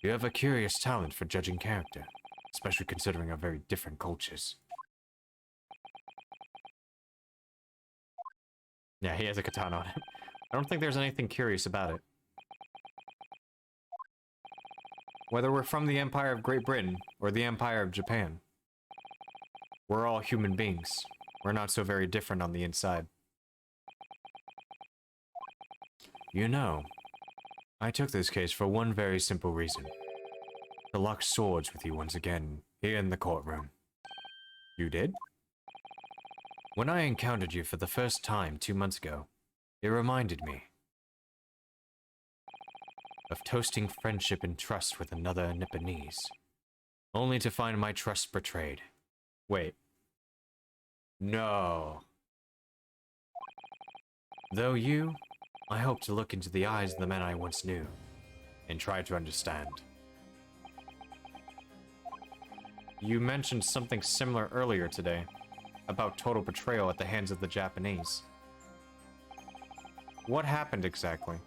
[SPEAKER 3] You have a curious talent for judging character, especially considering our very different cultures.
[SPEAKER 1] Yeah, he has a katana on him. I don't think there's anything curious about it. Whether we're from the Empire of Great Britain or the Empire of Japan, we're all human beings. We're not so very different on the inside.
[SPEAKER 3] You know, I took this case for one very simple reason. To lock swords with you once again, here in the courtroom.
[SPEAKER 1] You did?
[SPEAKER 3] When I encountered you for the first time 2 months ago, it reminded me of toasting friendship and trust with another Nipponese, only to find my trust betrayed.
[SPEAKER 1] Wait.
[SPEAKER 3] No. Though I hope to look into the eyes of the men I once knew, and try to understand.
[SPEAKER 1] You mentioned something similar earlier today, about total betrayal at the hands of the Japanese. What happened exactly?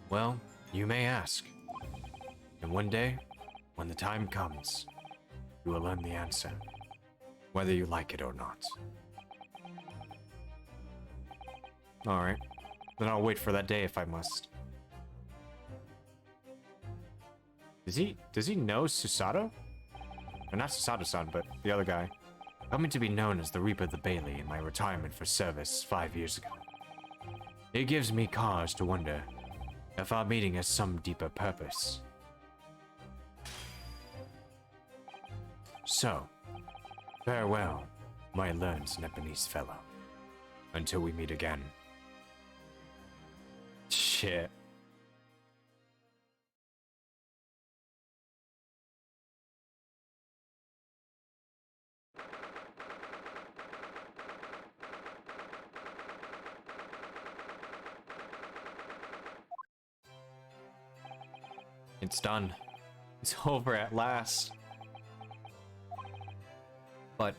[SPEAKER 3] Well, you may ask. And one day, when the time comes, you will learn the answer, whether you like it or not.
[SPEAKER 1] Alright. Then I'll wait for that day if I must. Does he know Susato? Or not Susato-san, but the other guy.
[SPEAKER 3] Coming to be known as the Reaper of the Bailey in my retirement for service 5 years ago. It gives me cause to wonder if our meeting has some deeper purpose. So, farewell, my learned Nepalese fellow. Until we meet again.
[SPEAKER 1] Shit. It's done. It's over at last. But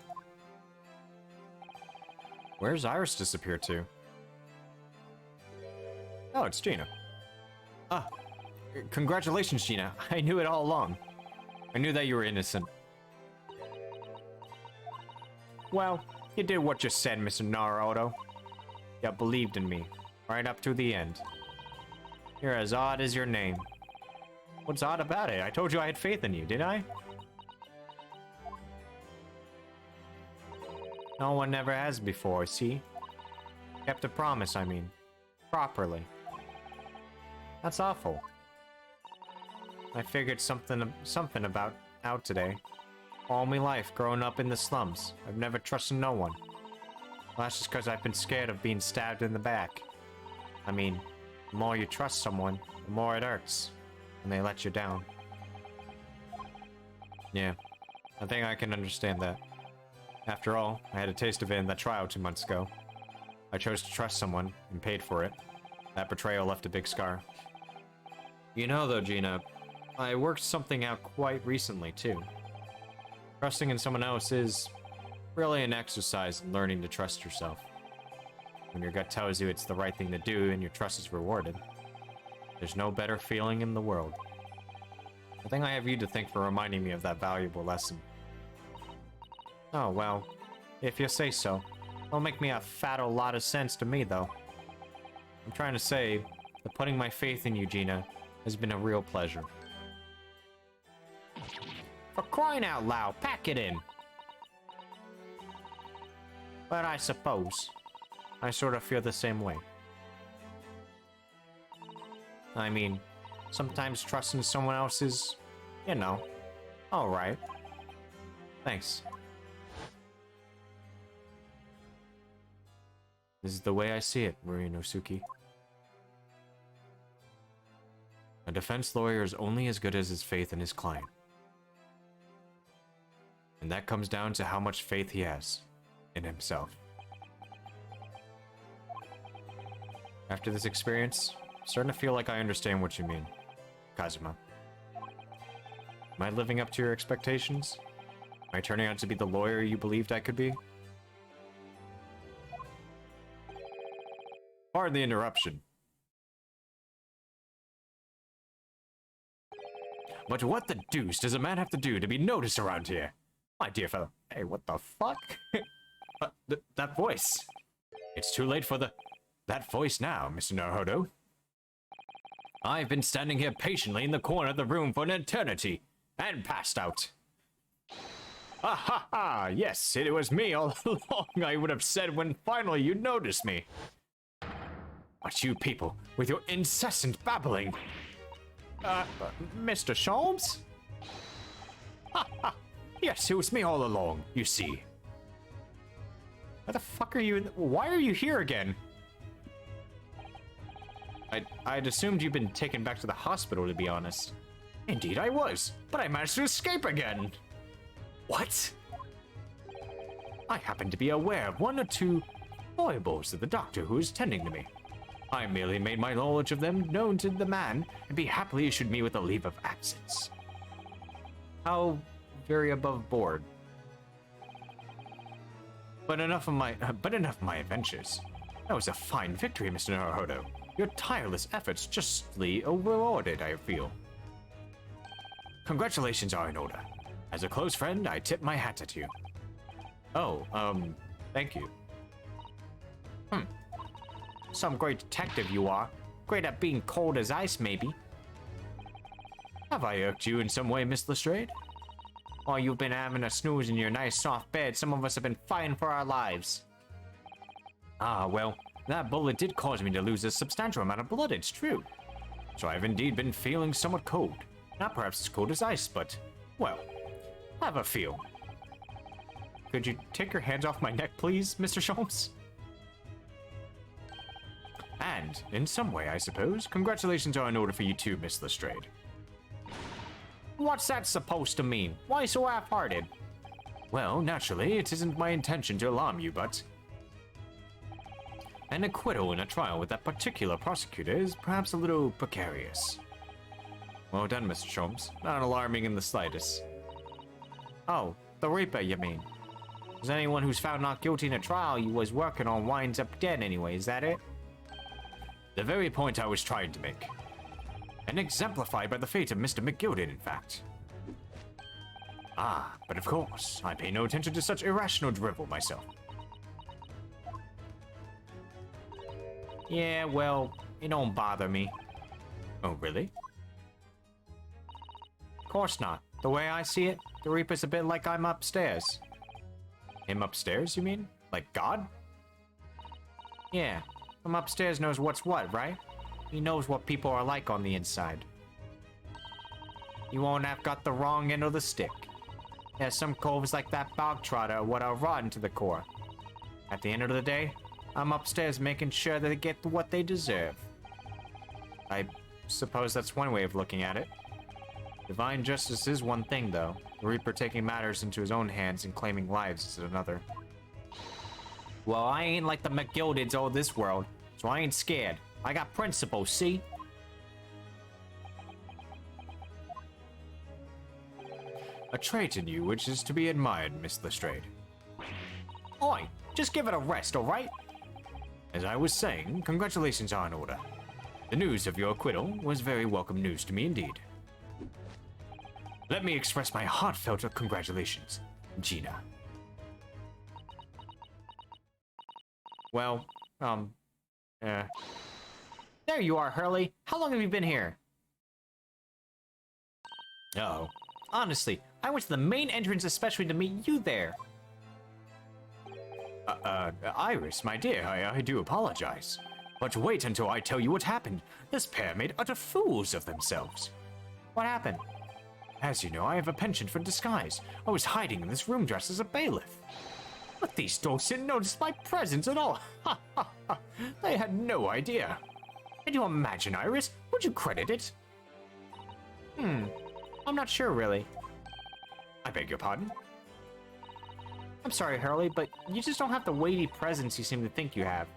[SPEAKER 1] where's Iris disappear to? Oh, it's Gina. Ah, congratulations, Gina. I knew it all along. I knew that you were innocent. Well, you did what you said, Mr. Naruto. You believed in me, right up to the end. You're as odd as your name. What's odd about it? I told you I had faith in you, didn't I? No one never has before, see? Kept a promise, I mean. Properly. That's awful. I figured something about out today. All my life, growing up in the slums, I've never trusted no one. Well, that's just because I've been scared of being stabbed in the back. I mean, the more you trust someone, the more it hurts when they let you down. Yeah, I think I can understand that. After all, I had a taste of it in that trial 2 months ago. I chose to trust someone and paid for it. That betrayal left a big scar. You know though, Gina, I worked something out quite recently too. Trusting in someone else is really an exercise in learning to trust yourself. When your gut tells you it's the right thing to do and your trust is rewarded, there's no better feeling in the world. I think I have you to thank for reminding me of that valuable lesson. Oh, well, if you say so. Don't make me a fat a lot of sense to me, though. I'm trying to say that putting my faith in you, Gina, has been a real pleasure. For crying out loud, pack it in! But I suppose I sort of feel the same way. I mean, sometimes trusting someone else is, you know, alright. Thanks. This is the way I see it, Murinosuke. A defense lawyer is only as good as his faith in his client. And that comes down to how much faith he has in himself. After this experience, I'm starting to feel like I understand what you mean, Kazuma. Am I living up to your expectations? Am I turning out to be the lawyer you believed I could be? Pardon the interruption.
[SPEAKER 5] But what the deuce does a man have to do to be noticed around here? My dear fellow. Hey, what the fuck? That voice. It's too late for that voice now, Mr. Naruto. I've been standing here patiently in the corner of the room for an eternity, and passed out. Ah ha ha! Yes, it was me all along, I would have said when finally you noticed me. But you people, with your incessant babbling. Mr. Sholmes? Ha ha! Yes, it was me all along, you see. Why the fuck are you why are you here again? I'd assumed you'd been taken back to the hospital, to be honest. Indeed I was, but I managed to escape again. What? I happen to be aware of one or two foibles of the doctor who is tending to me. I merely made my knowledge of them known to the man, and he happily issued me with a leave of absence. How very above board. But enough of my adventures. That was a fine victory, Mr. Naruto. Your tireless efforts justly rewarded, I feel. Congratulations are in order. As a close friend, I tip my hat at you. Oh, thank you. Some great detective you are. Great at being cold as ice, maybe. Have I irked you in some way, Miss Lestrade? While you've been having a snooze in your nice soft bed, some of us have been fighting for our lives. Ah, well, that bullet did cause me to lose a substantial amount of blood, it's true. So I've indeed been feeling somewhat cold. Not perhaps as cold as ice, but, well, have a feel. Could you take your hands off my neck, please, Mr. Sholmes? And, in some way, I suppose, congratulations are in order for you too, Miss Lestrade. What's that supposed to mean? Why so half-hearted? Well, naturally, it isn't my intention to alarm you, but... an acquittal in a trial with that particular prosecutor is perhaps a little precarious. Well done, Mr. Sholmes. Not alarming in the slightest. Oh, the Reaper, you mean? Is anyone who's found not guilty in a trial you was working on winds up dead anyway, is that it? The very point I was trying to make. And exemplified by the fate of Mr. McGilden, in fact. Ah, but of course, I pay no attention to such irrational drivel myself. Yeah, well, it don't bother me. Oh, really? Of course not. The way I see it, the Reaper's a bit like I'm upstairs. Him upstairs, you mean? Like God? Yeah, him upstairs knows what's what, right? He knows what people are like on the inside. You won't have got the wrong end of the stick. There's some coves like that bog trotter what are rotten to the core. At the end of the day, I'm upstairs making sure that they get what they deserve. I suppose that's one way of looking at it. Divine justice is one thing, though. The Reaper taking matters into his own hands and claiming lives is another. Well, I ain't like the McGildeds of this world, so I ain't scared. I got principles, see? A trait in you which is to be admired, Miss Lestrade. Oi, just give it a rest, alright? As I was saying, congratulations are in order. The news of your acquittal was very welcome news to me indeed. Let me express my heartfelt congratulations, Gina. Well, there you are, Hurley. How long have you been here? Uh-oh. Honestly, I went to the main entrance especially to meet you there. Iris, my dear, I do apologize. But wait until I tell you what happened. This pair made utter fools of themselves. What happened? As you know, I have a penchant for disguise. I was hiding in this room dressed as a bailiff. But these dogs didn't notice my presence at all. Ha ha ha. They had no idea. Can you imagine, Iris? Would you credit it? I'm not sure, really. I beg your pardon? I'm sorry, Hurley, but you just don't have the weighty presence you seem to think you have.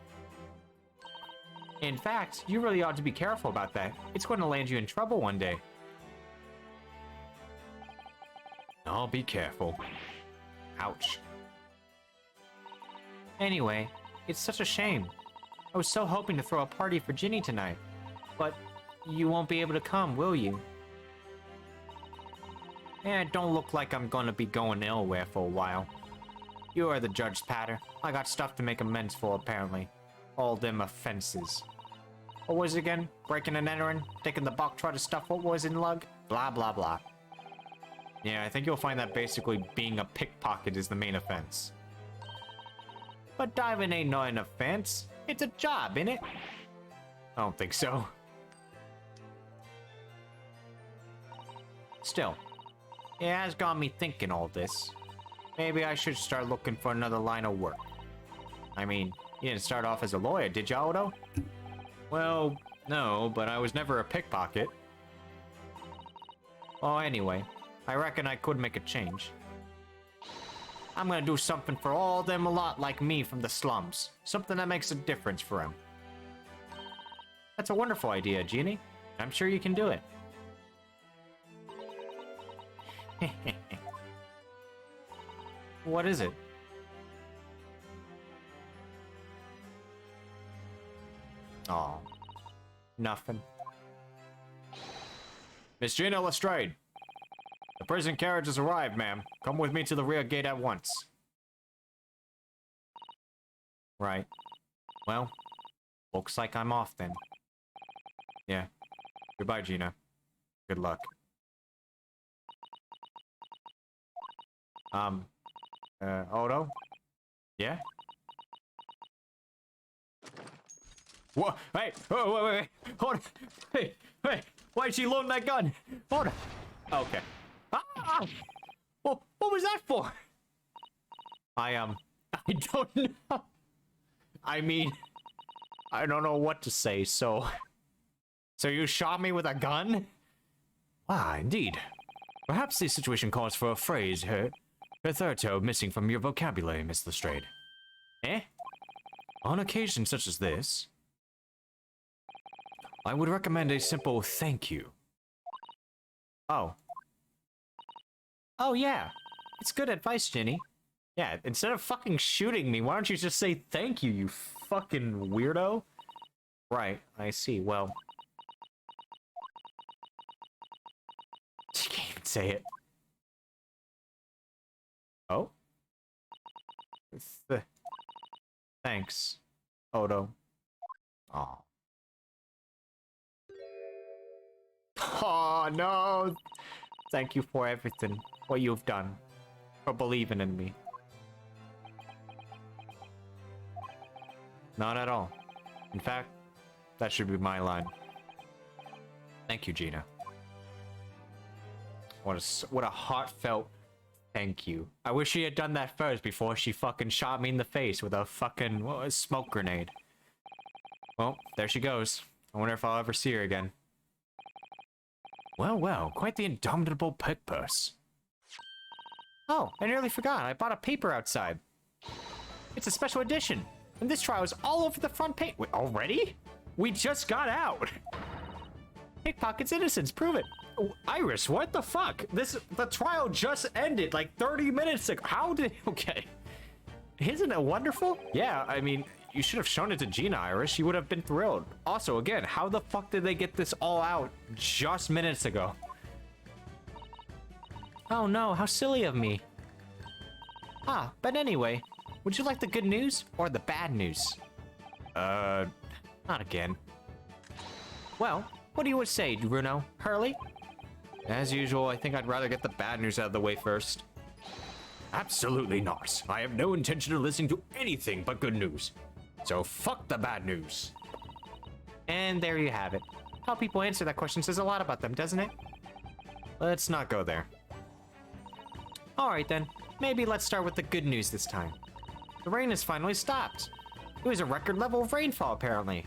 [SPEAKER 5] In fact, you really ought to be careful about that. It's going to land you in trouble one day. I'll be careful. Ouch. Anyway, it's such a shame. I was so hoping to throw a party for Ginny tonight. But you won't be able to come, will you?
[SPEAKER 1] it don't look like I'm gonna be going nowhere for a while. You are the judge, Patter. I got stuff to make amends for, apparently. All them offenses. What was it again? Breaking and entering? Taking the bulk try to stuff what was in lug? Blah, blah, blah. Yeah, I think you'll find that basically being a pickpocket is the main offense. But diving ain't no an offense. It's a job, innit? I don't think so. Still, it has got me thinking all this. Maybe I should start looking for another line of work. I mean, you didn't start off as a lawyer, did ya, Odo? Well, no, but I was never a pickpocket. Oh, anyway, I reckon I could make a change. I'm gonna do something for all them a lot like me from the slums. Something that makes a difference for them. That's a wonderful idea, Genie. I'm sure you can do it. What is it? Oh, nothing. Miss Gina Lestrade. The prison carriage has arrived, ma'am. Come with me to the rear gate at once. Right. Well, looks like I'm off then. Yeah. Goodbye, Gina. Good luck. Odo? Yeah? What? Hey! Oh, wait. Hold on. Hey! Why'd she load that gun? Hold on. Okay. Ah! What was that for? I don't know. I mean, I don't know what to say, so you shot me with a gun? Ah, indeed. Perhaps the situation calls for a phrase, hitherto missing from your vocabulary, Miss Lestrade. Eh? On occasion such as this, I would recommend a simple thank you. Oh. Oh, yeah. It's good advice, Ginny. Yeah, instead of fucking shooting me, why don't you just say thank you, you fucking weirdo? Right, I see. Well, you can't even say it. Oh? Thanks, Odo. Aw. Oh, no! Thank you for everything, what you've done, for believing in me. Not at all. In fact, that should be my line. Thank you, Gina. What a heartfelt thank you. I wish she had done that first before she fucking shot me in the face with a fucking smoke grenade. Well, there she goes. I wonder if I'll ever see her again. Well, quite the indomitable pick purse. Oh, I nearly forgot. I bought a paper outside. It's a special edition. And this trial is all over the front page. Wait, already? We just got out. Pickpocket's innocence, prove it. Oh, Iris, what the fuck? The trial just ended like 30 minutes ago. How did, okay. Isn't it wonderful? Yeah, I mean, you should have shown it to Gina, Iris. She would have been thrilled. Also, again, how the fuck did they get this all out just minutes ago? Oh no, how silly of me. Ah, but anyway, would you like the good news or the bad news? Not again. Well, what do you say, Bruno? Hurley? As usual, I think I'd rather get the bad news out of the way first. Absolutely not. I have no intention of listening to anything but good news. So fuck the bad news. And there you have it. How people answer that question says a lot about them, doesn't it? Let's not go there. Alright then, maybe let's start with the good news this time. The rain has finally stopped. It was a record level of rainfall, apparently.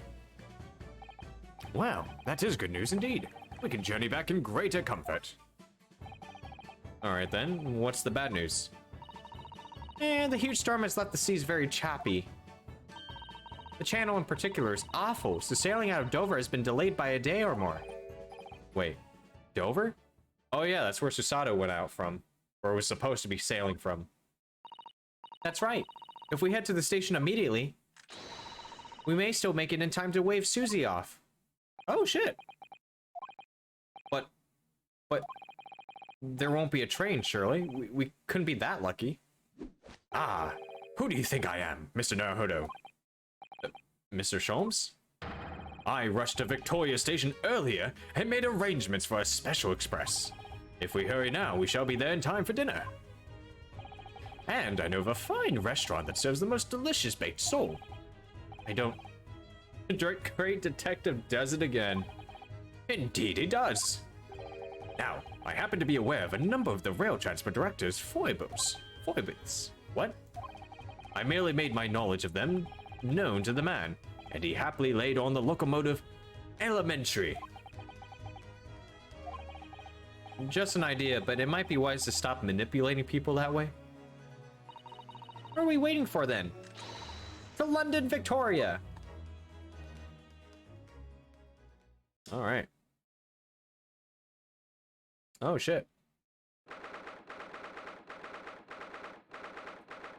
[SPEAKER 3] Well, that is good news indeed. We can journey back in greater comfort.
[SPEAKER 1] Alright then, what's the bad news? The huge storm has left the seas very choppy. The channel in particular is awful, so sailing out of Dover has been delayed by a day or more. Wait, Dover? Oh yeah, that's where Susato went out from. Or was supposed to be sailing from. That's right. If we head to the station immediately, we may still make it in time to wave Susie off. Oh shit. But
[SPEAKER 5] There won't be a train, surely. We couldn't be that lucky. Ah, who do you think I am, Mr. Naruhodo? Mr. Sholmes? I rushed to Victoria Station earlier and made arrangements for a special express. If we hurry now, we shall be there in time for dinner. And I know of a fine restaurant that serves the most delicious baked sole. I don't... Great detective does it again. Indeed he does. Now, I happen to be aware of a number of the rail transport director's foibles. Foibles? What? I merely made my knowledge of them known to the man, and he happily laid on the locomotive elementary. Just an idea, but it might be wise to stop manipulating people that way. What are we waiting for then? To London, Victoria! Alright. Oh shit.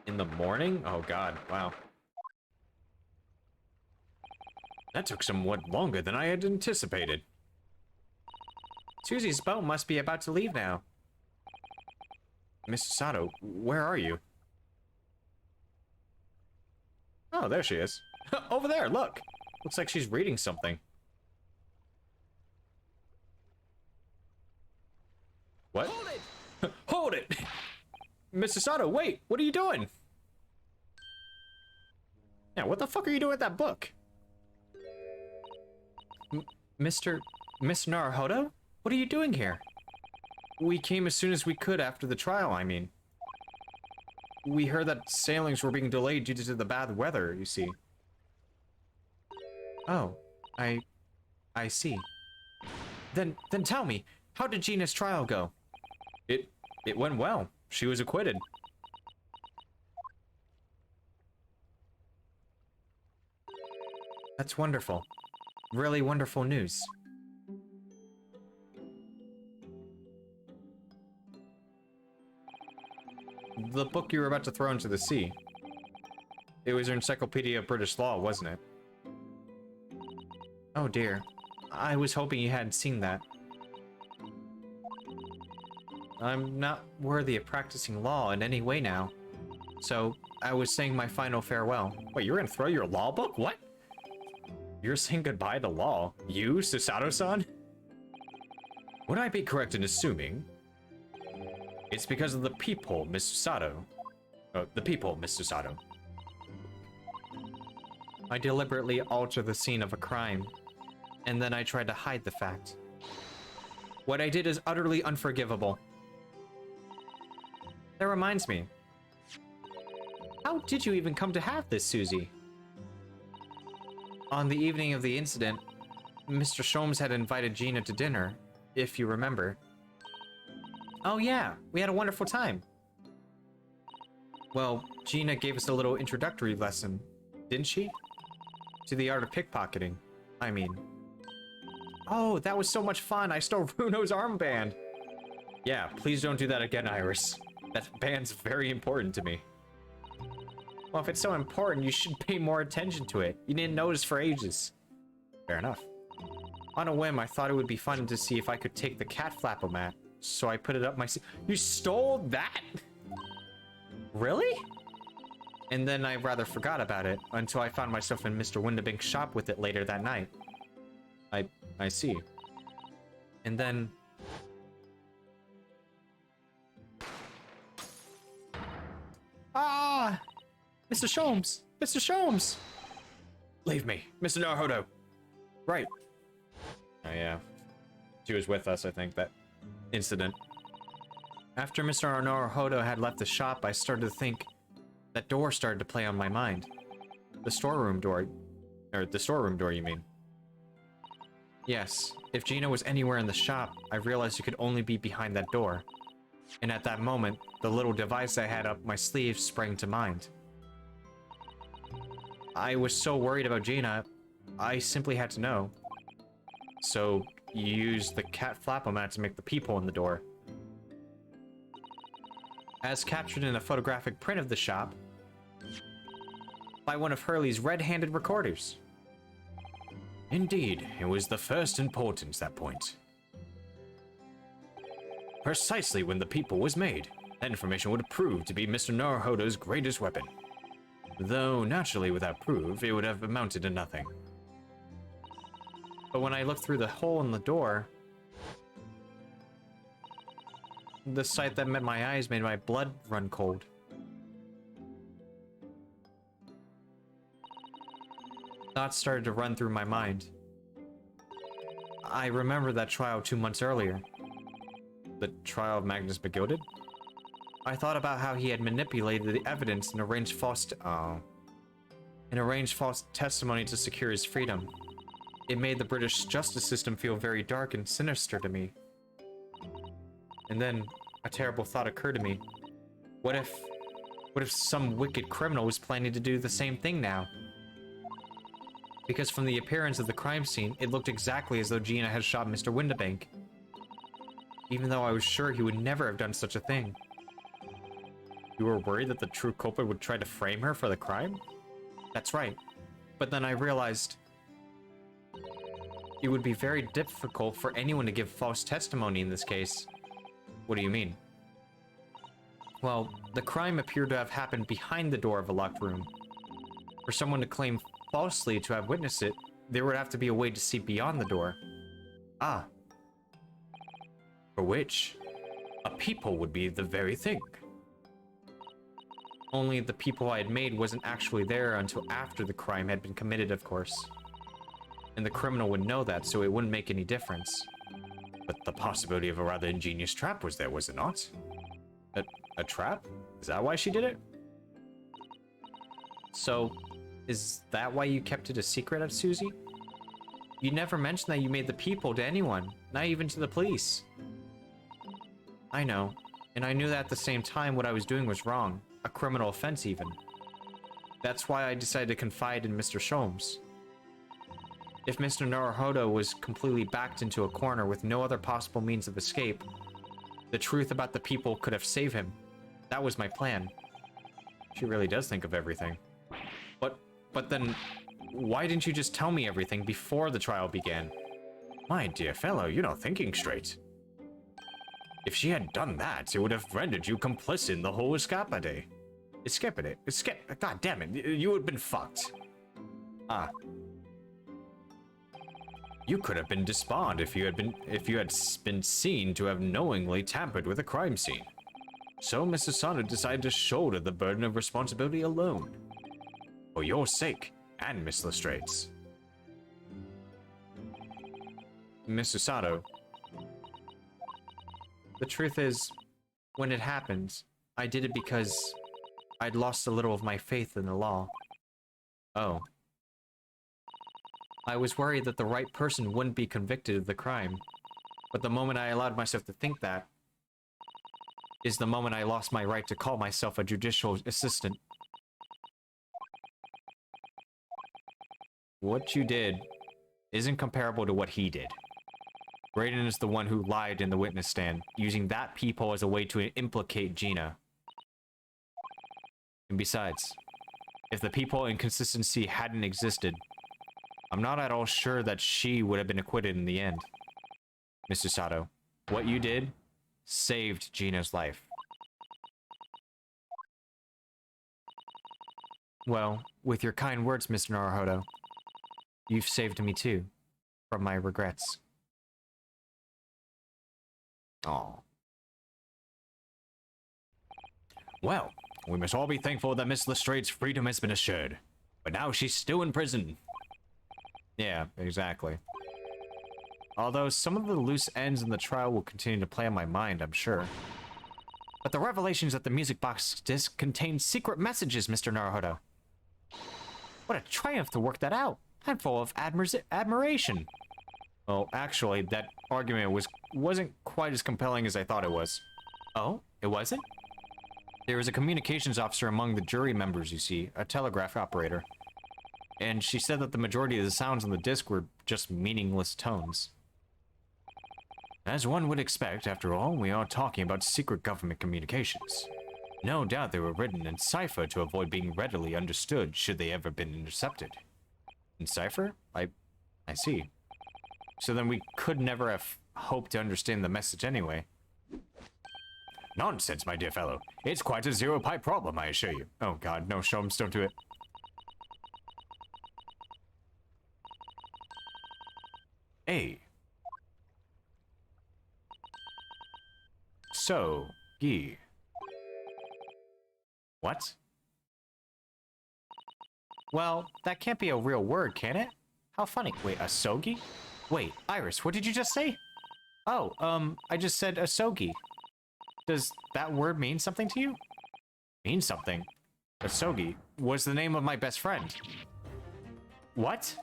[SPEAKER 5] In the morning? Oh god, wow. That took somewhat longer than I had anticipated. Susie's boat must be about to leave now. Miss Sato, where are you? Oh, there she is. Over there, look! Looks like she's reading something. What? Hold it! Hold it! Mr. Sato, wait! What are you doing? Yeah, what the fuck are you doing with that book? Mr. Naruhodo? What are you doing here? We came as soon as we could after the trial, I mean. We heard that sailings were being delayed due to the bad weather, you see. Oh, I see. Then tell me, how did Gina's trial go? It went well. She was acquitted. That's wonderful. Really wonderful news. The book you were about to throw into the sea. It was your Encyclopedia of British Law, wasn't it? Oh dear. I was hoping you hadn't seen that. I'm not worthy of practicing law in any way now. So, I was saying my final farewell. Wait, you're gonna throw your law book? What? You're saying goodbye to law? You, Susato-san? Would I be correct in assuming it's because of the people, Miss Susato? The people, Miss Susato. I deliberately altered the scene of a crime, and then I tried to hide the fact. What I did is utterly unforgivable. That reminds me. How did you even come to have this, Susie? On the evening of the incident, Mr. Sholmes had invited Gina to dinner, if you remember. Oh yeah, we had a wonderful time. Well, Gina gave us a little introductory lesson, didn't she? To the art of pickpocketing, I mean. Oh, that was so much fun, I stole Runo's armband! Yeah, please don't do that again, Iris. That band's very important to me. Well, if it's so important, you should pay more attention to it. You didn't notice for ages. Fair enough. On a whim, I thought it would be fun to see if I could take the cat flap-o-mat, so I put it up my You stole that?! Really? And then I rather forgot about it, until I found myself in Mr. Windabink's shop with it later that night. I see. And then... Ah! Mr. Sholmes! Mr. Sholmes! Leave me, Mr. Naruhodo. Right. Oh yeah. She was with us, I think, that incident. After Mr. Naruhodo had left the shop, I started to think that door started to play on my mind. The storeroom door. Or the storeroom door, you mean? Yes. If Gina was anywhere in the shop, I realized it could only be behind that door. And at that moment, the little device I had up my sleeve sprang to mind. I was so worried about Gina, I simply had to know. So, you used the cat flap-o-mat to make the peephole in the door. As captured in a photographic print of the shop, by one of Hurley's red-handed recorders. Indeed, it was the first importance, that point.
[SPEAKER 3] precisely when the people was made. That information would have proved to be Mr. Naruhodo's greatest weapon. Though, naturally, without proof, it would have amounted to nothing. But when I looked through the hole in the door, the sight that met my eyes made my blood run cold. Thoughts started to run through my mind. I remember that trial 2 months earlier. The trial of Magnus Begilded? I thought about how he had manipulated the evidence and arranged false testimony to secure his freedom. It made the British justice system feel very dark and sinister to me. And then a terrible thought occurred to me. What if some wicked criminal was planning to do the same thing now? Because from the appearance of the crime scene, it looked exactly as though Gina had shot Mr. Windibank. Even though I was sure he would never have done such a thing. You were worried that the true culprit would try to frame her for the crime? That's right. But then I realized it would be very difficult for anyone to give false testimony in this case. What do you mean? Well, the crime appeared to have happened behind the door of a locked room. For someone to claim falsely to have witnessed it, there would have to be a way to see beyond the door. Ah. For which, a peephole would be the very thing. Only the peephole I had made wasn't actually there until after the crime had been committed, of course. And the criminal would know that, so it wouldn't make any difference. But the possibility of a rather ingenious trap was there, was it not? A trap? Is that why she did it? So, is that why you kept it a secret, Susie? You never mentioned that you made the peephole to anyone, not even to the police. I know, and I knew that at the same time what I was doing was wrong. A criminal offense, even. That's why I decided to confide in Mr. Sholmes. If Mr. Naruhodo was completely backed into a corner with no other possible means of escape, the truth about the people could have saved him. That was my plan. She really does think of everything. But then, why didn't you just tell me everything before the trial began? My dear fellow, you're not thinking straight. If she had done that, it would have rendered you complicit in the whole escapade. God damn it, you would have been fucked. Ah. You could have been disbarred if you had been seen to have knowingly tampered with a crime scene. So Mrs. Sato decided to shoulder the burden of responsibility alone. For your sake, and Miss Lestrade's. Mr. Sato. The truth is, when it happened, I did it because I'd lost a little of my faith in the law. Oh. I was worried that the right person wouldn't be convicted of the crime, but the moment I allowed myself to think that is the moment I lost my right to call myself a judicial assistant. What you did isn't comparable to what he did. Brayden is the one who lied in the witness stand, using that peephole as a way to implicate Gina. And besides, if the peephole inconsistency hadn't existed, I'm not at all sure that she would have been acquitted in the end. Mr. Sato, what you did saved Gina's life. Well, with your kind words, Mr. Naruhodo, you've saved me too, from my regrets. Aw. Well, we must all be thankful that Miss Lestrade's freedom has been assured. But now she's still in prison. Yeah, exactly. Although some of the loose ends in the trial will continue to play on my mind, I'm sure. But the revelations that the music box disc contains secret messages, Mr. Naruhodo. What a triumph to work that out. I'm full of admiration. Well, actually, that argument wasn't quite as compelling as I thought it was. Oh, it wasn't? There was a communications officer among the jury members, you see, a telegraph operator. And she said that the majority of the sounds on the disc were just meaningless tones. As one would expect, after all, we are talking about secret government communications. No doubt they were written in cipher to avoid being readily understood should they ever been intercepted. In cipher? I see. So then we could never have hoped to understand the message anyway. Nonsense, my dear fellow. It's quite a zero-pi problem, I assure you. Oh god, no, Sholmes, don't do it. A. So, Gi. What? Well, that can't be a real word, can it? How funny. Wait, asogi? Wait, Iris, what did you just say? Oh, I just said asogi. Does that word mean something to you? Mean something? Asogi was the name of my best friend. What?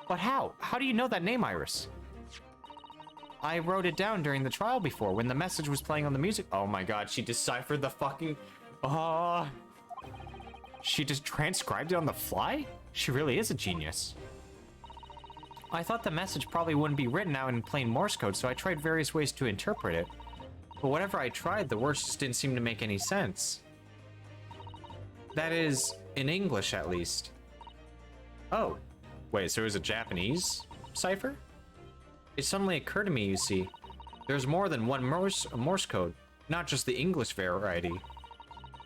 [SPEAKER 3] But how? How do you know that name, Iris? I wrote it down during the trial before when the message was playing on the music. Oh my god, she deciphered the fucking... She just transcribed it on the fly? She really is a genius. I thought the message probably wouldn't be written out in plain Morse code, so I tried various ways to interpret it. But whatever I tried, the words just didn't seem to make any sense. That is, in English at least. Oh, wait, so it was a Japanese cipher? It suddenly occurred to me, you see, there's more than one Morse code, not just the English variety.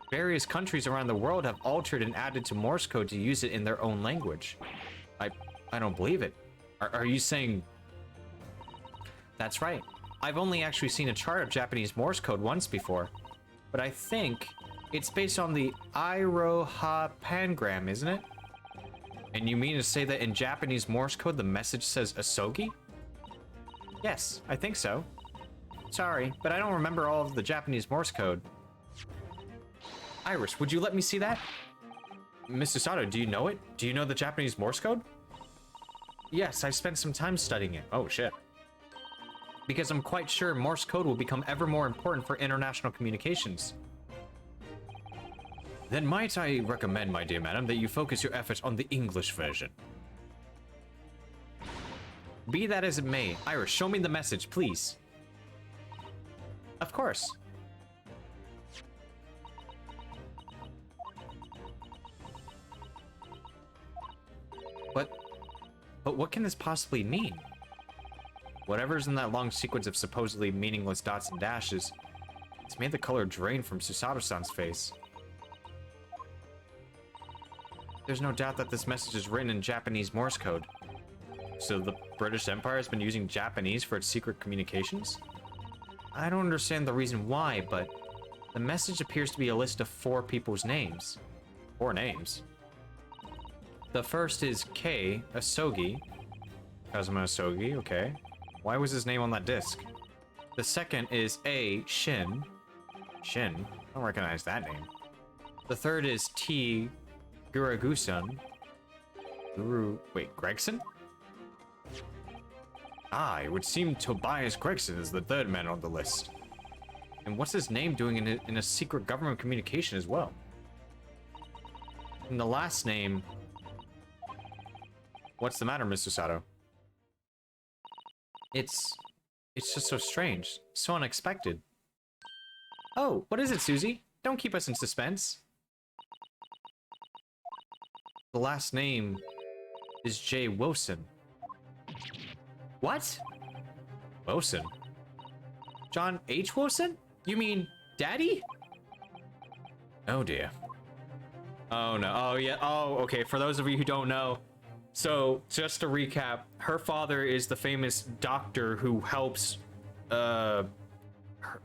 [SPEAKER 3] Various countries around the world have altered and added to Morse code to use it in their own language. I don't believe it. Are you saying... That's right. I've only actually seen a chart of Japanese Morse code once before, but I think it's based on the Iroha-pangram, isn't it? And you mean to say that in Japanese Morse code the message says asogi? Yes, I think so. Sorry, but I don't remember all of the Japanese Morse code. Iris, would you let me see that? Mr. Sato, do you know it? Do you know the Japanese Morse code? Yes, I've spent some time studying it. Oh, shit. Because I'm quite sure Morse code will become ever more important for international communications. Then might I recommend, my dear madam, that you focus your efforts on the English version. Be that as it may, Iris, show me the message, please. Of course. But what can this possibly mean? Whatever's in that long sequence of supposedly meaningless dots and dashes, it's made the color drain from Susato-san's face. There's no doubt that this message is written in Japanese Morse code. So the British Empire has been using Japanese for its secret communications? I don't understand the reason why, but the message appears to be a list of 4 people's names. 4 names. The first is K, Asogi. Kazuma Asogi, okay. Why was his name on that disc? The second is A, Shin. Shin? I don't recognize that name. The third is T, Guragusan. Wait, Gregson? Ah, it would seem Tobias Gregson is the third man on the list. And what's his name doing in a secret government communication as well? And the last name... What's the matter, Mr. Sato? It's just so strange. So unexpected. Oh, what is it, Susie? Don't keep us in suspense. The last name is J. Wilson. What? Wilson? John H. Wilson? You mean Daddy? Oh dear. Oh no. Oh yeah. Oh, okay. For those of you who don't know, so just to recap, her father is the famous doctor who helps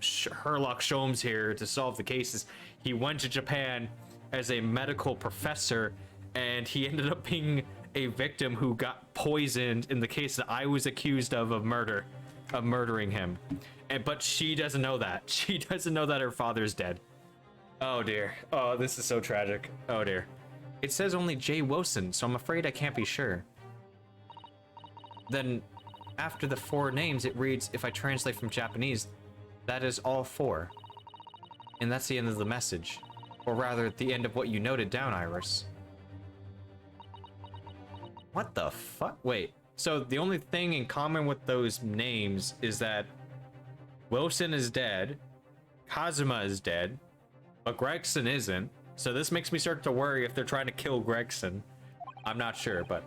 [SPEAKER 3] Sherlock Sholmes here to solve the cases. He went to Japan as a medical professor, and he ended up being a victim who got poisoned in the case that I was accused of murdering him. But she doesn't know that. She doesn't know that her father's dead. Oh dear. Oh, this is so tragic. Oh dear. It says only J. Wilson, so I'm afraid I can't be sure. Then, after the 4 names, it reads, if I translate from Japanese, that is all 4. And that's the end of the message. Or rather, the end of what you noted down, Iris. What the fuck? Wait, so the only thing in common with those names is that Wilson is dead, Kazuma is dead, but Gregson isn't. So this makes me start to worry if they're trying to kill Gregson. I'm not sure, but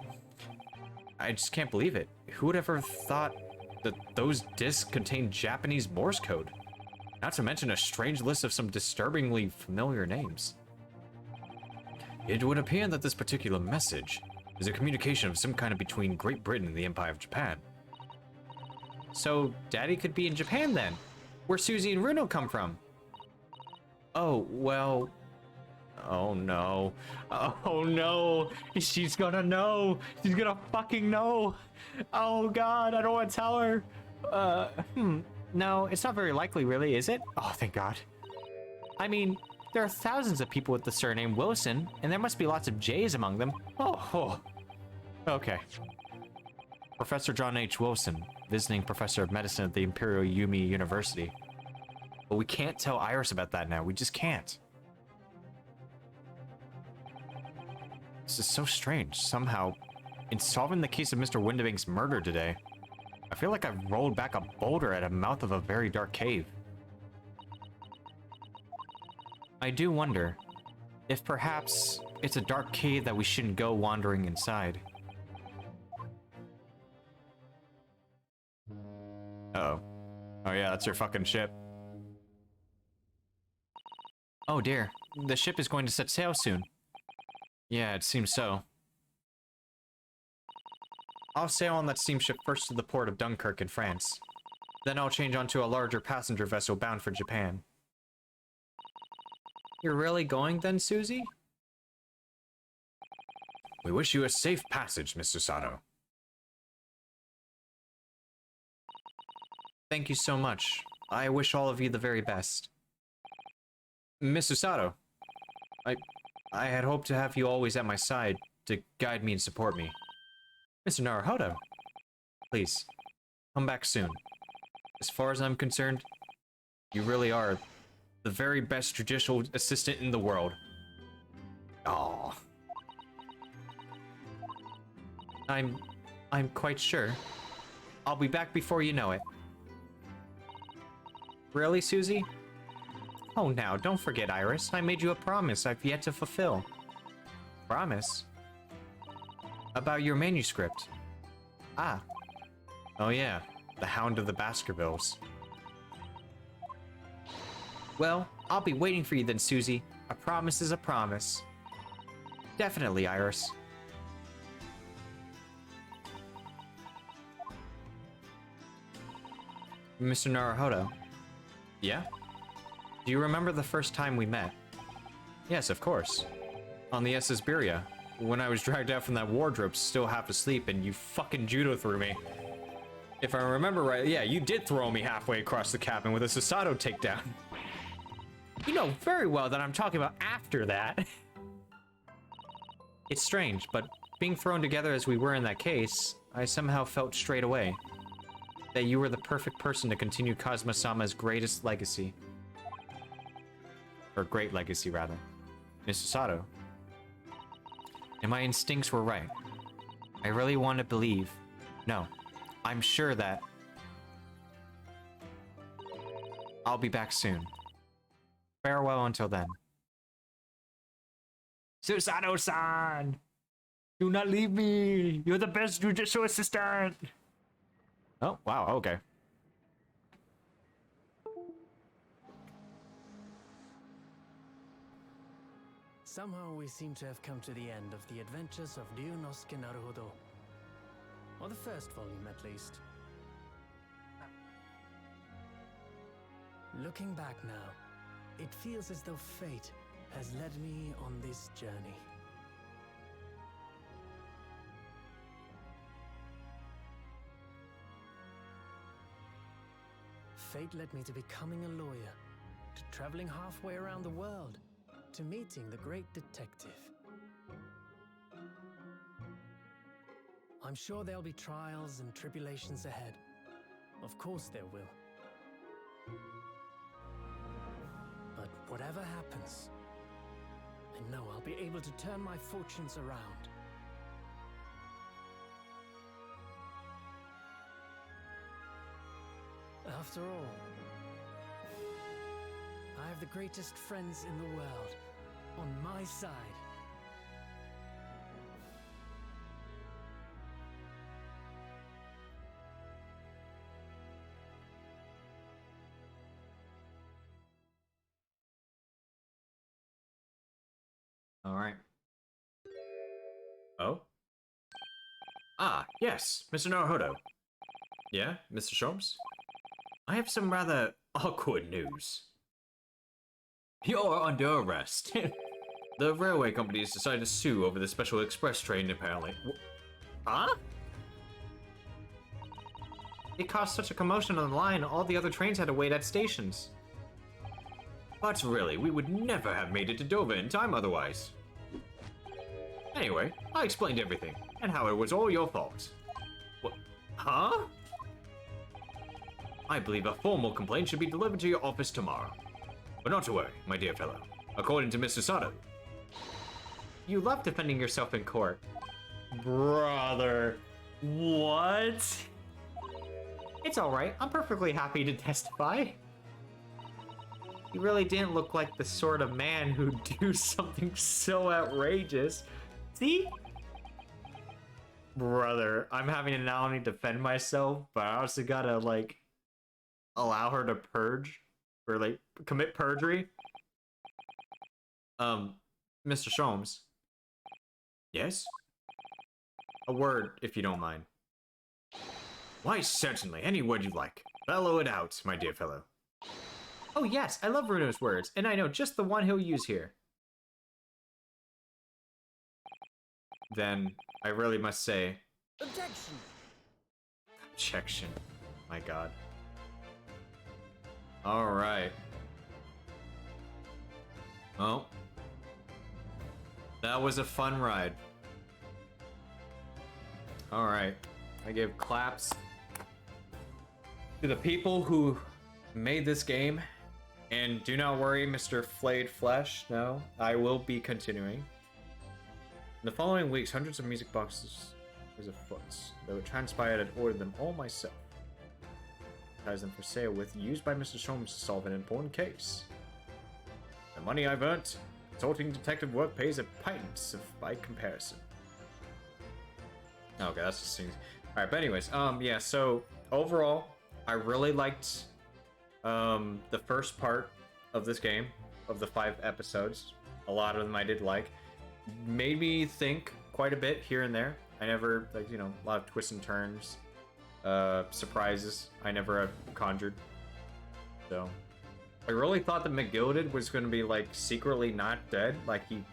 [SPEAKER 3] I just can't believe it. Who would ever thought that those discs contained Japanese Morse code?
[SPEAKER 5] Not to mention a strange list of some disturbingly familiar names. It would appear that this particular message is a communication of some kind of between Great Britain and the Empire of Japan. So, Daddy could be in Japan then, where Susie and Runo come from. Oh, well... Oh no. Oh no! She's gonna know! She's gonna fucking know! Oh god, I don't want to tell her! No, it's not very likely really, is it? Oh, thank god. I mean, there are thousands of people with the surname Wilson, and there must be lots of J's among them. Oh. Okay. Professor John H. Wilson, visiting professor of medicine at the Imperial Yumi University. But we can't tell Iris about that now. We just can't. This is so strange. Somehow, in solving the case of Mr. Windibank's murder today, I feel like I've rolled back a boulder at the mouth of a very dark cave. I do wonder if perhaps it's a dark cave that we shouldn't go wandering inside. Uh-oh. Oh yeah, that's your fucking ship. Oh dear, the ship is going to set sail soon. Yeah, it seems so. I'll sail on that steamship first to the port of Dunkirk in France. Then I'll change onto a larger passenger vessel bound for Japan. You're really going then, Susie? We wish you a safe passage, Mr. Sato. Thank you so much. I wish all of you the very best. Mr. Sato, I had hoped to have you always at my side to guide me and support me. Mr. Naruhodo, please, come back soon. As far as I'm concerned, you really are the very best judicial assistant in the world. Aww. I'm quite sure. I'll be back before you know it. Really, Susie? Oh, now, don't forget, Iris. I made you a promise I've yet to fulfill. Promise? About your manuscript. Ah. Oh yeah, the Hound of the Baskervilles. Well, I'll be waiting for you then, Susie. A promise is a promise. Definitely, Iris. Mr. Naruhodo. Yeah? Do you remember the first time we met? Yes, of course. On the SS Beria, when I was dragged out from that wardrobe still half asleep and you fucking judo threw me. If I remember right, yeah, you did throw me halfway across the cabin with a Susato takedown. You know very well that I'm talking about after that. It's strange, but being thrown together as we were in that case, I somehow felt straight away that you were the perfect person to continue Kazuma-sama's greatest legacy. Or great legacy, rather. Mr. Sato. And my instincts were right. I really want to believe. No, I'm sure that I'll be back soon. Farewell until then. Susato-san! Do not leave me! You're the best judicial assistant! Oh, wow, okay.
[SPEAKER 17] Somehow we seem to have come to the end of the adventures of Ryunosuke Naruhodo. Or the first volume, at least. Looking back now, it feels as though fate has led me on this journey. Fate led me to becoming a lawyer, to traveling halfway around the world, to meeting the great detective. I'm sure there'll be trials and tribulations ahead. Of course there will. But whatever happens, I know I'll be able to turn my fortunes around. After all, I have the greatest friends in the world on my side.
[SPEAKER 1] Alright. Oh? Ah, yes, Mr. Naruhodo. Yeah, Mr. Sholmes? I have some rather awkward news. You're under arrest. The railway company has decided to sue over the special express train, apparently. Huh? It caused such a commotion on the line, all the other trains had to wait at stations. But really, we would never have made it to Dover in time otherwise. Anyway, I explained everything, and how it was all your fault. What? Huh? I believe a formal complaint should be delivered to your office tomorrow. But not to worry, my dear fellow. According to Mr. Sato, you love defending yourself in court. Brother, what? It's alright, I'm perfectly happy to testify. You really didn't look like the sort of man who'd do something so outrageous. See? Brother, I'm having to not only defend myself, but I also gotta, like, allow her to purge, or, like, commit perjury. Mr. Sholmes. Yes? A word, if you don't mind. Why, certainly, any word you like. Bellow it out, my dear fellow. Oh yes, I love Runo's words, and I know just the one he'll use here. Then, I really must say...
[SPEAKER 11] Objection!
[SPEAKER 1] Objection. My god. Alright. Well. That was a fun ride. Alright. I give claps to the people who made this game. And do not worry, Mr. Flayed Flesh. No, I will be continuing. In the following weeks, hundreds of music boxes was afoot. Though it transpired, I'd ordered them all myself. Advertised them for sale with, used by Mr. Sholmes to solve an important case. The money I've earned, consulting detective work pays a pittance by comparison. Okay, that's just things. Alright, but anyways, yeah, so overall, I really liked the first part of this game, of the 5 episodes. A lot of them I did like. Made me think quite a bit here and there. I never, like, you know, a lot of twists and turns, surprises I never have conjured. So, I really thought that McGilded was going to be, like, secretly not dead, like he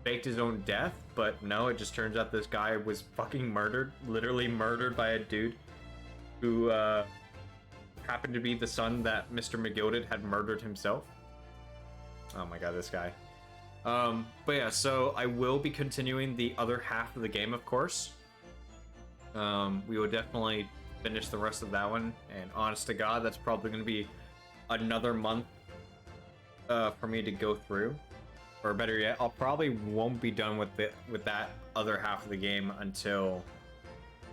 [SPEAKER 1] faked his own death, but no, it just turns out this guy was fucking murdered, literally murdered by a dude who, happened to be the son that Mr. McGilded had murdered himself. Oh my god, this guy. But yeah, so I will be continuing the other half of the game, of course. We will definitely finish the rest of that one, and honest to god, that's probably going to be another month for me to go through. Or better yet, I'll probably won't be done with that other half of the game until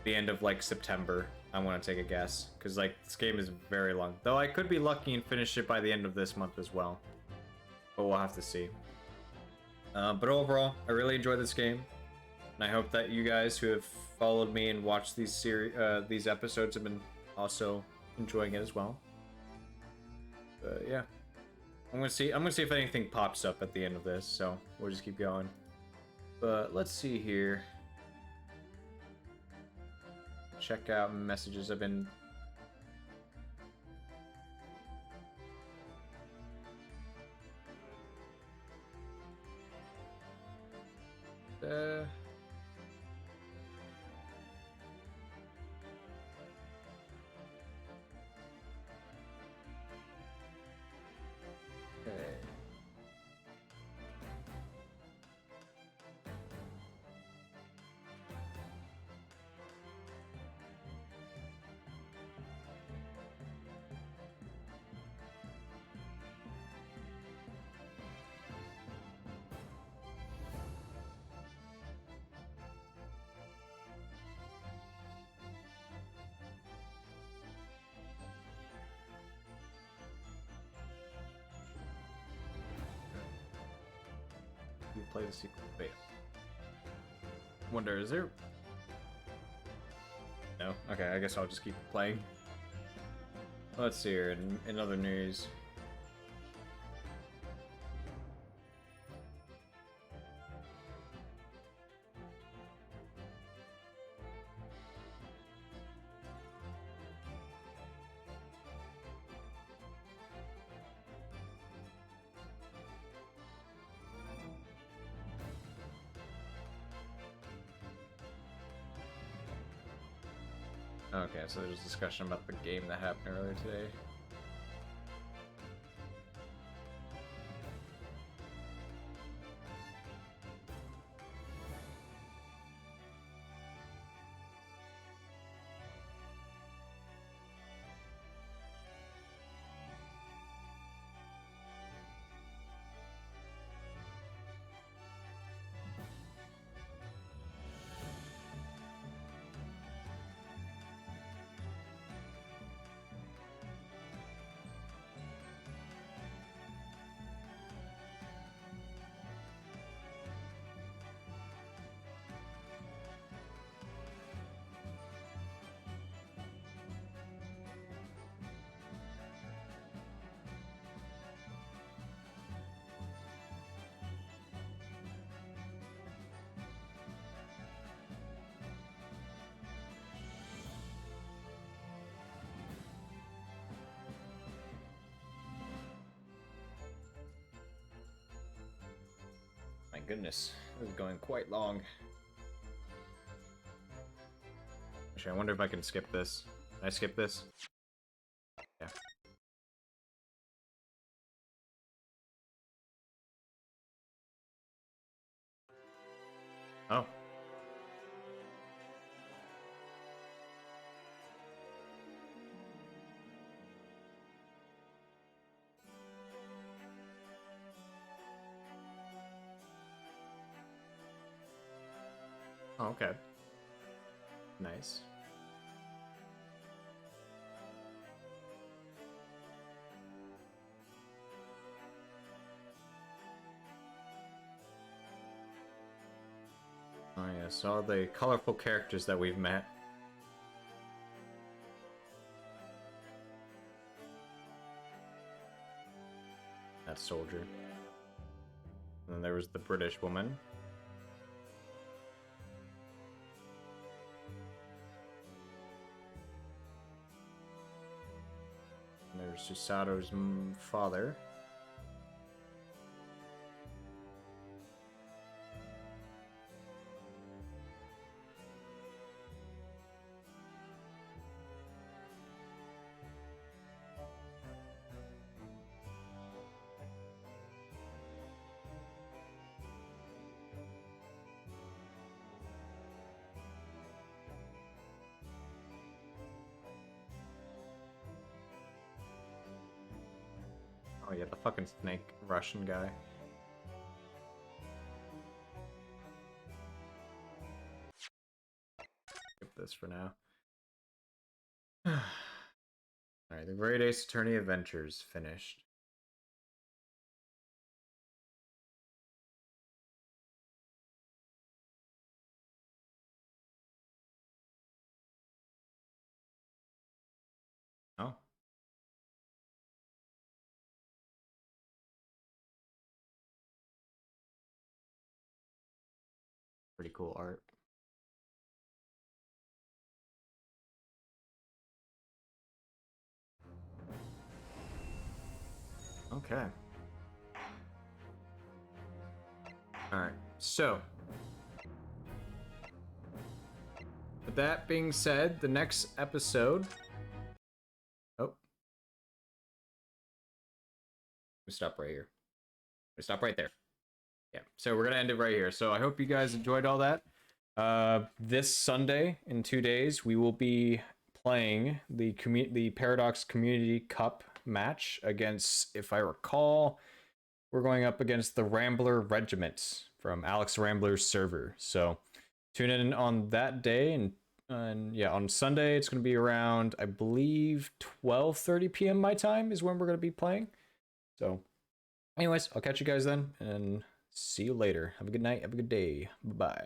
[SPEAKER 1] the end of, like, September. I want to take a guess, because, like, this game is very long. Though I could be lucky and finish it by the end of this month as well. But we'll have to see. But overall, I really enjoyed this game. And I hope that you guys who have followed me and watched these episodes have been also enjoying it as well. But yeah. I'm gonna see if anything pops up at the end of this, so we'll just keep going. But let's see here. Check out messages I've been... Okay. You play the secret beta. Wonder, is there... No? Okay, I guess I'll just keep playing. Let's see here, in other news. Okay, so there's a discussion about the game that happened earlier today. My goodness, this is going quite long. Actually, I wonder if I can skip this. Can I skip this? Yeah. Oh. Oh, okay. Nice. Oh yes, all the colorful characters that we've met. That soldier. And then there was the British woman. And there's Susato's father. Oh yeah, the fucking snake Russian guy. Skip this for now. Alright, the Great Ace Attorney Adventures finished. Oh. Pretty cool art. Okay. Alright, so. With that being said, the next episode... Oh. We stop right here. We stop right there. Yeah, so we're gonna end it right here. So I hope you guys enjoyed all that. This Sunday, in 2 days, we will be playing the Paradox Community Cup match against, if I recall, we're going up against the Rambler Regiment from Alex Rambler's server. So tune in on that day, and yeah, on Sunday it's going to be around, I believe, 12:30 p.m. my time is when we're going to be playing. So anyways, I'll catch you guys then, and see you later. Have a good night. Have a good day. Bye-bye.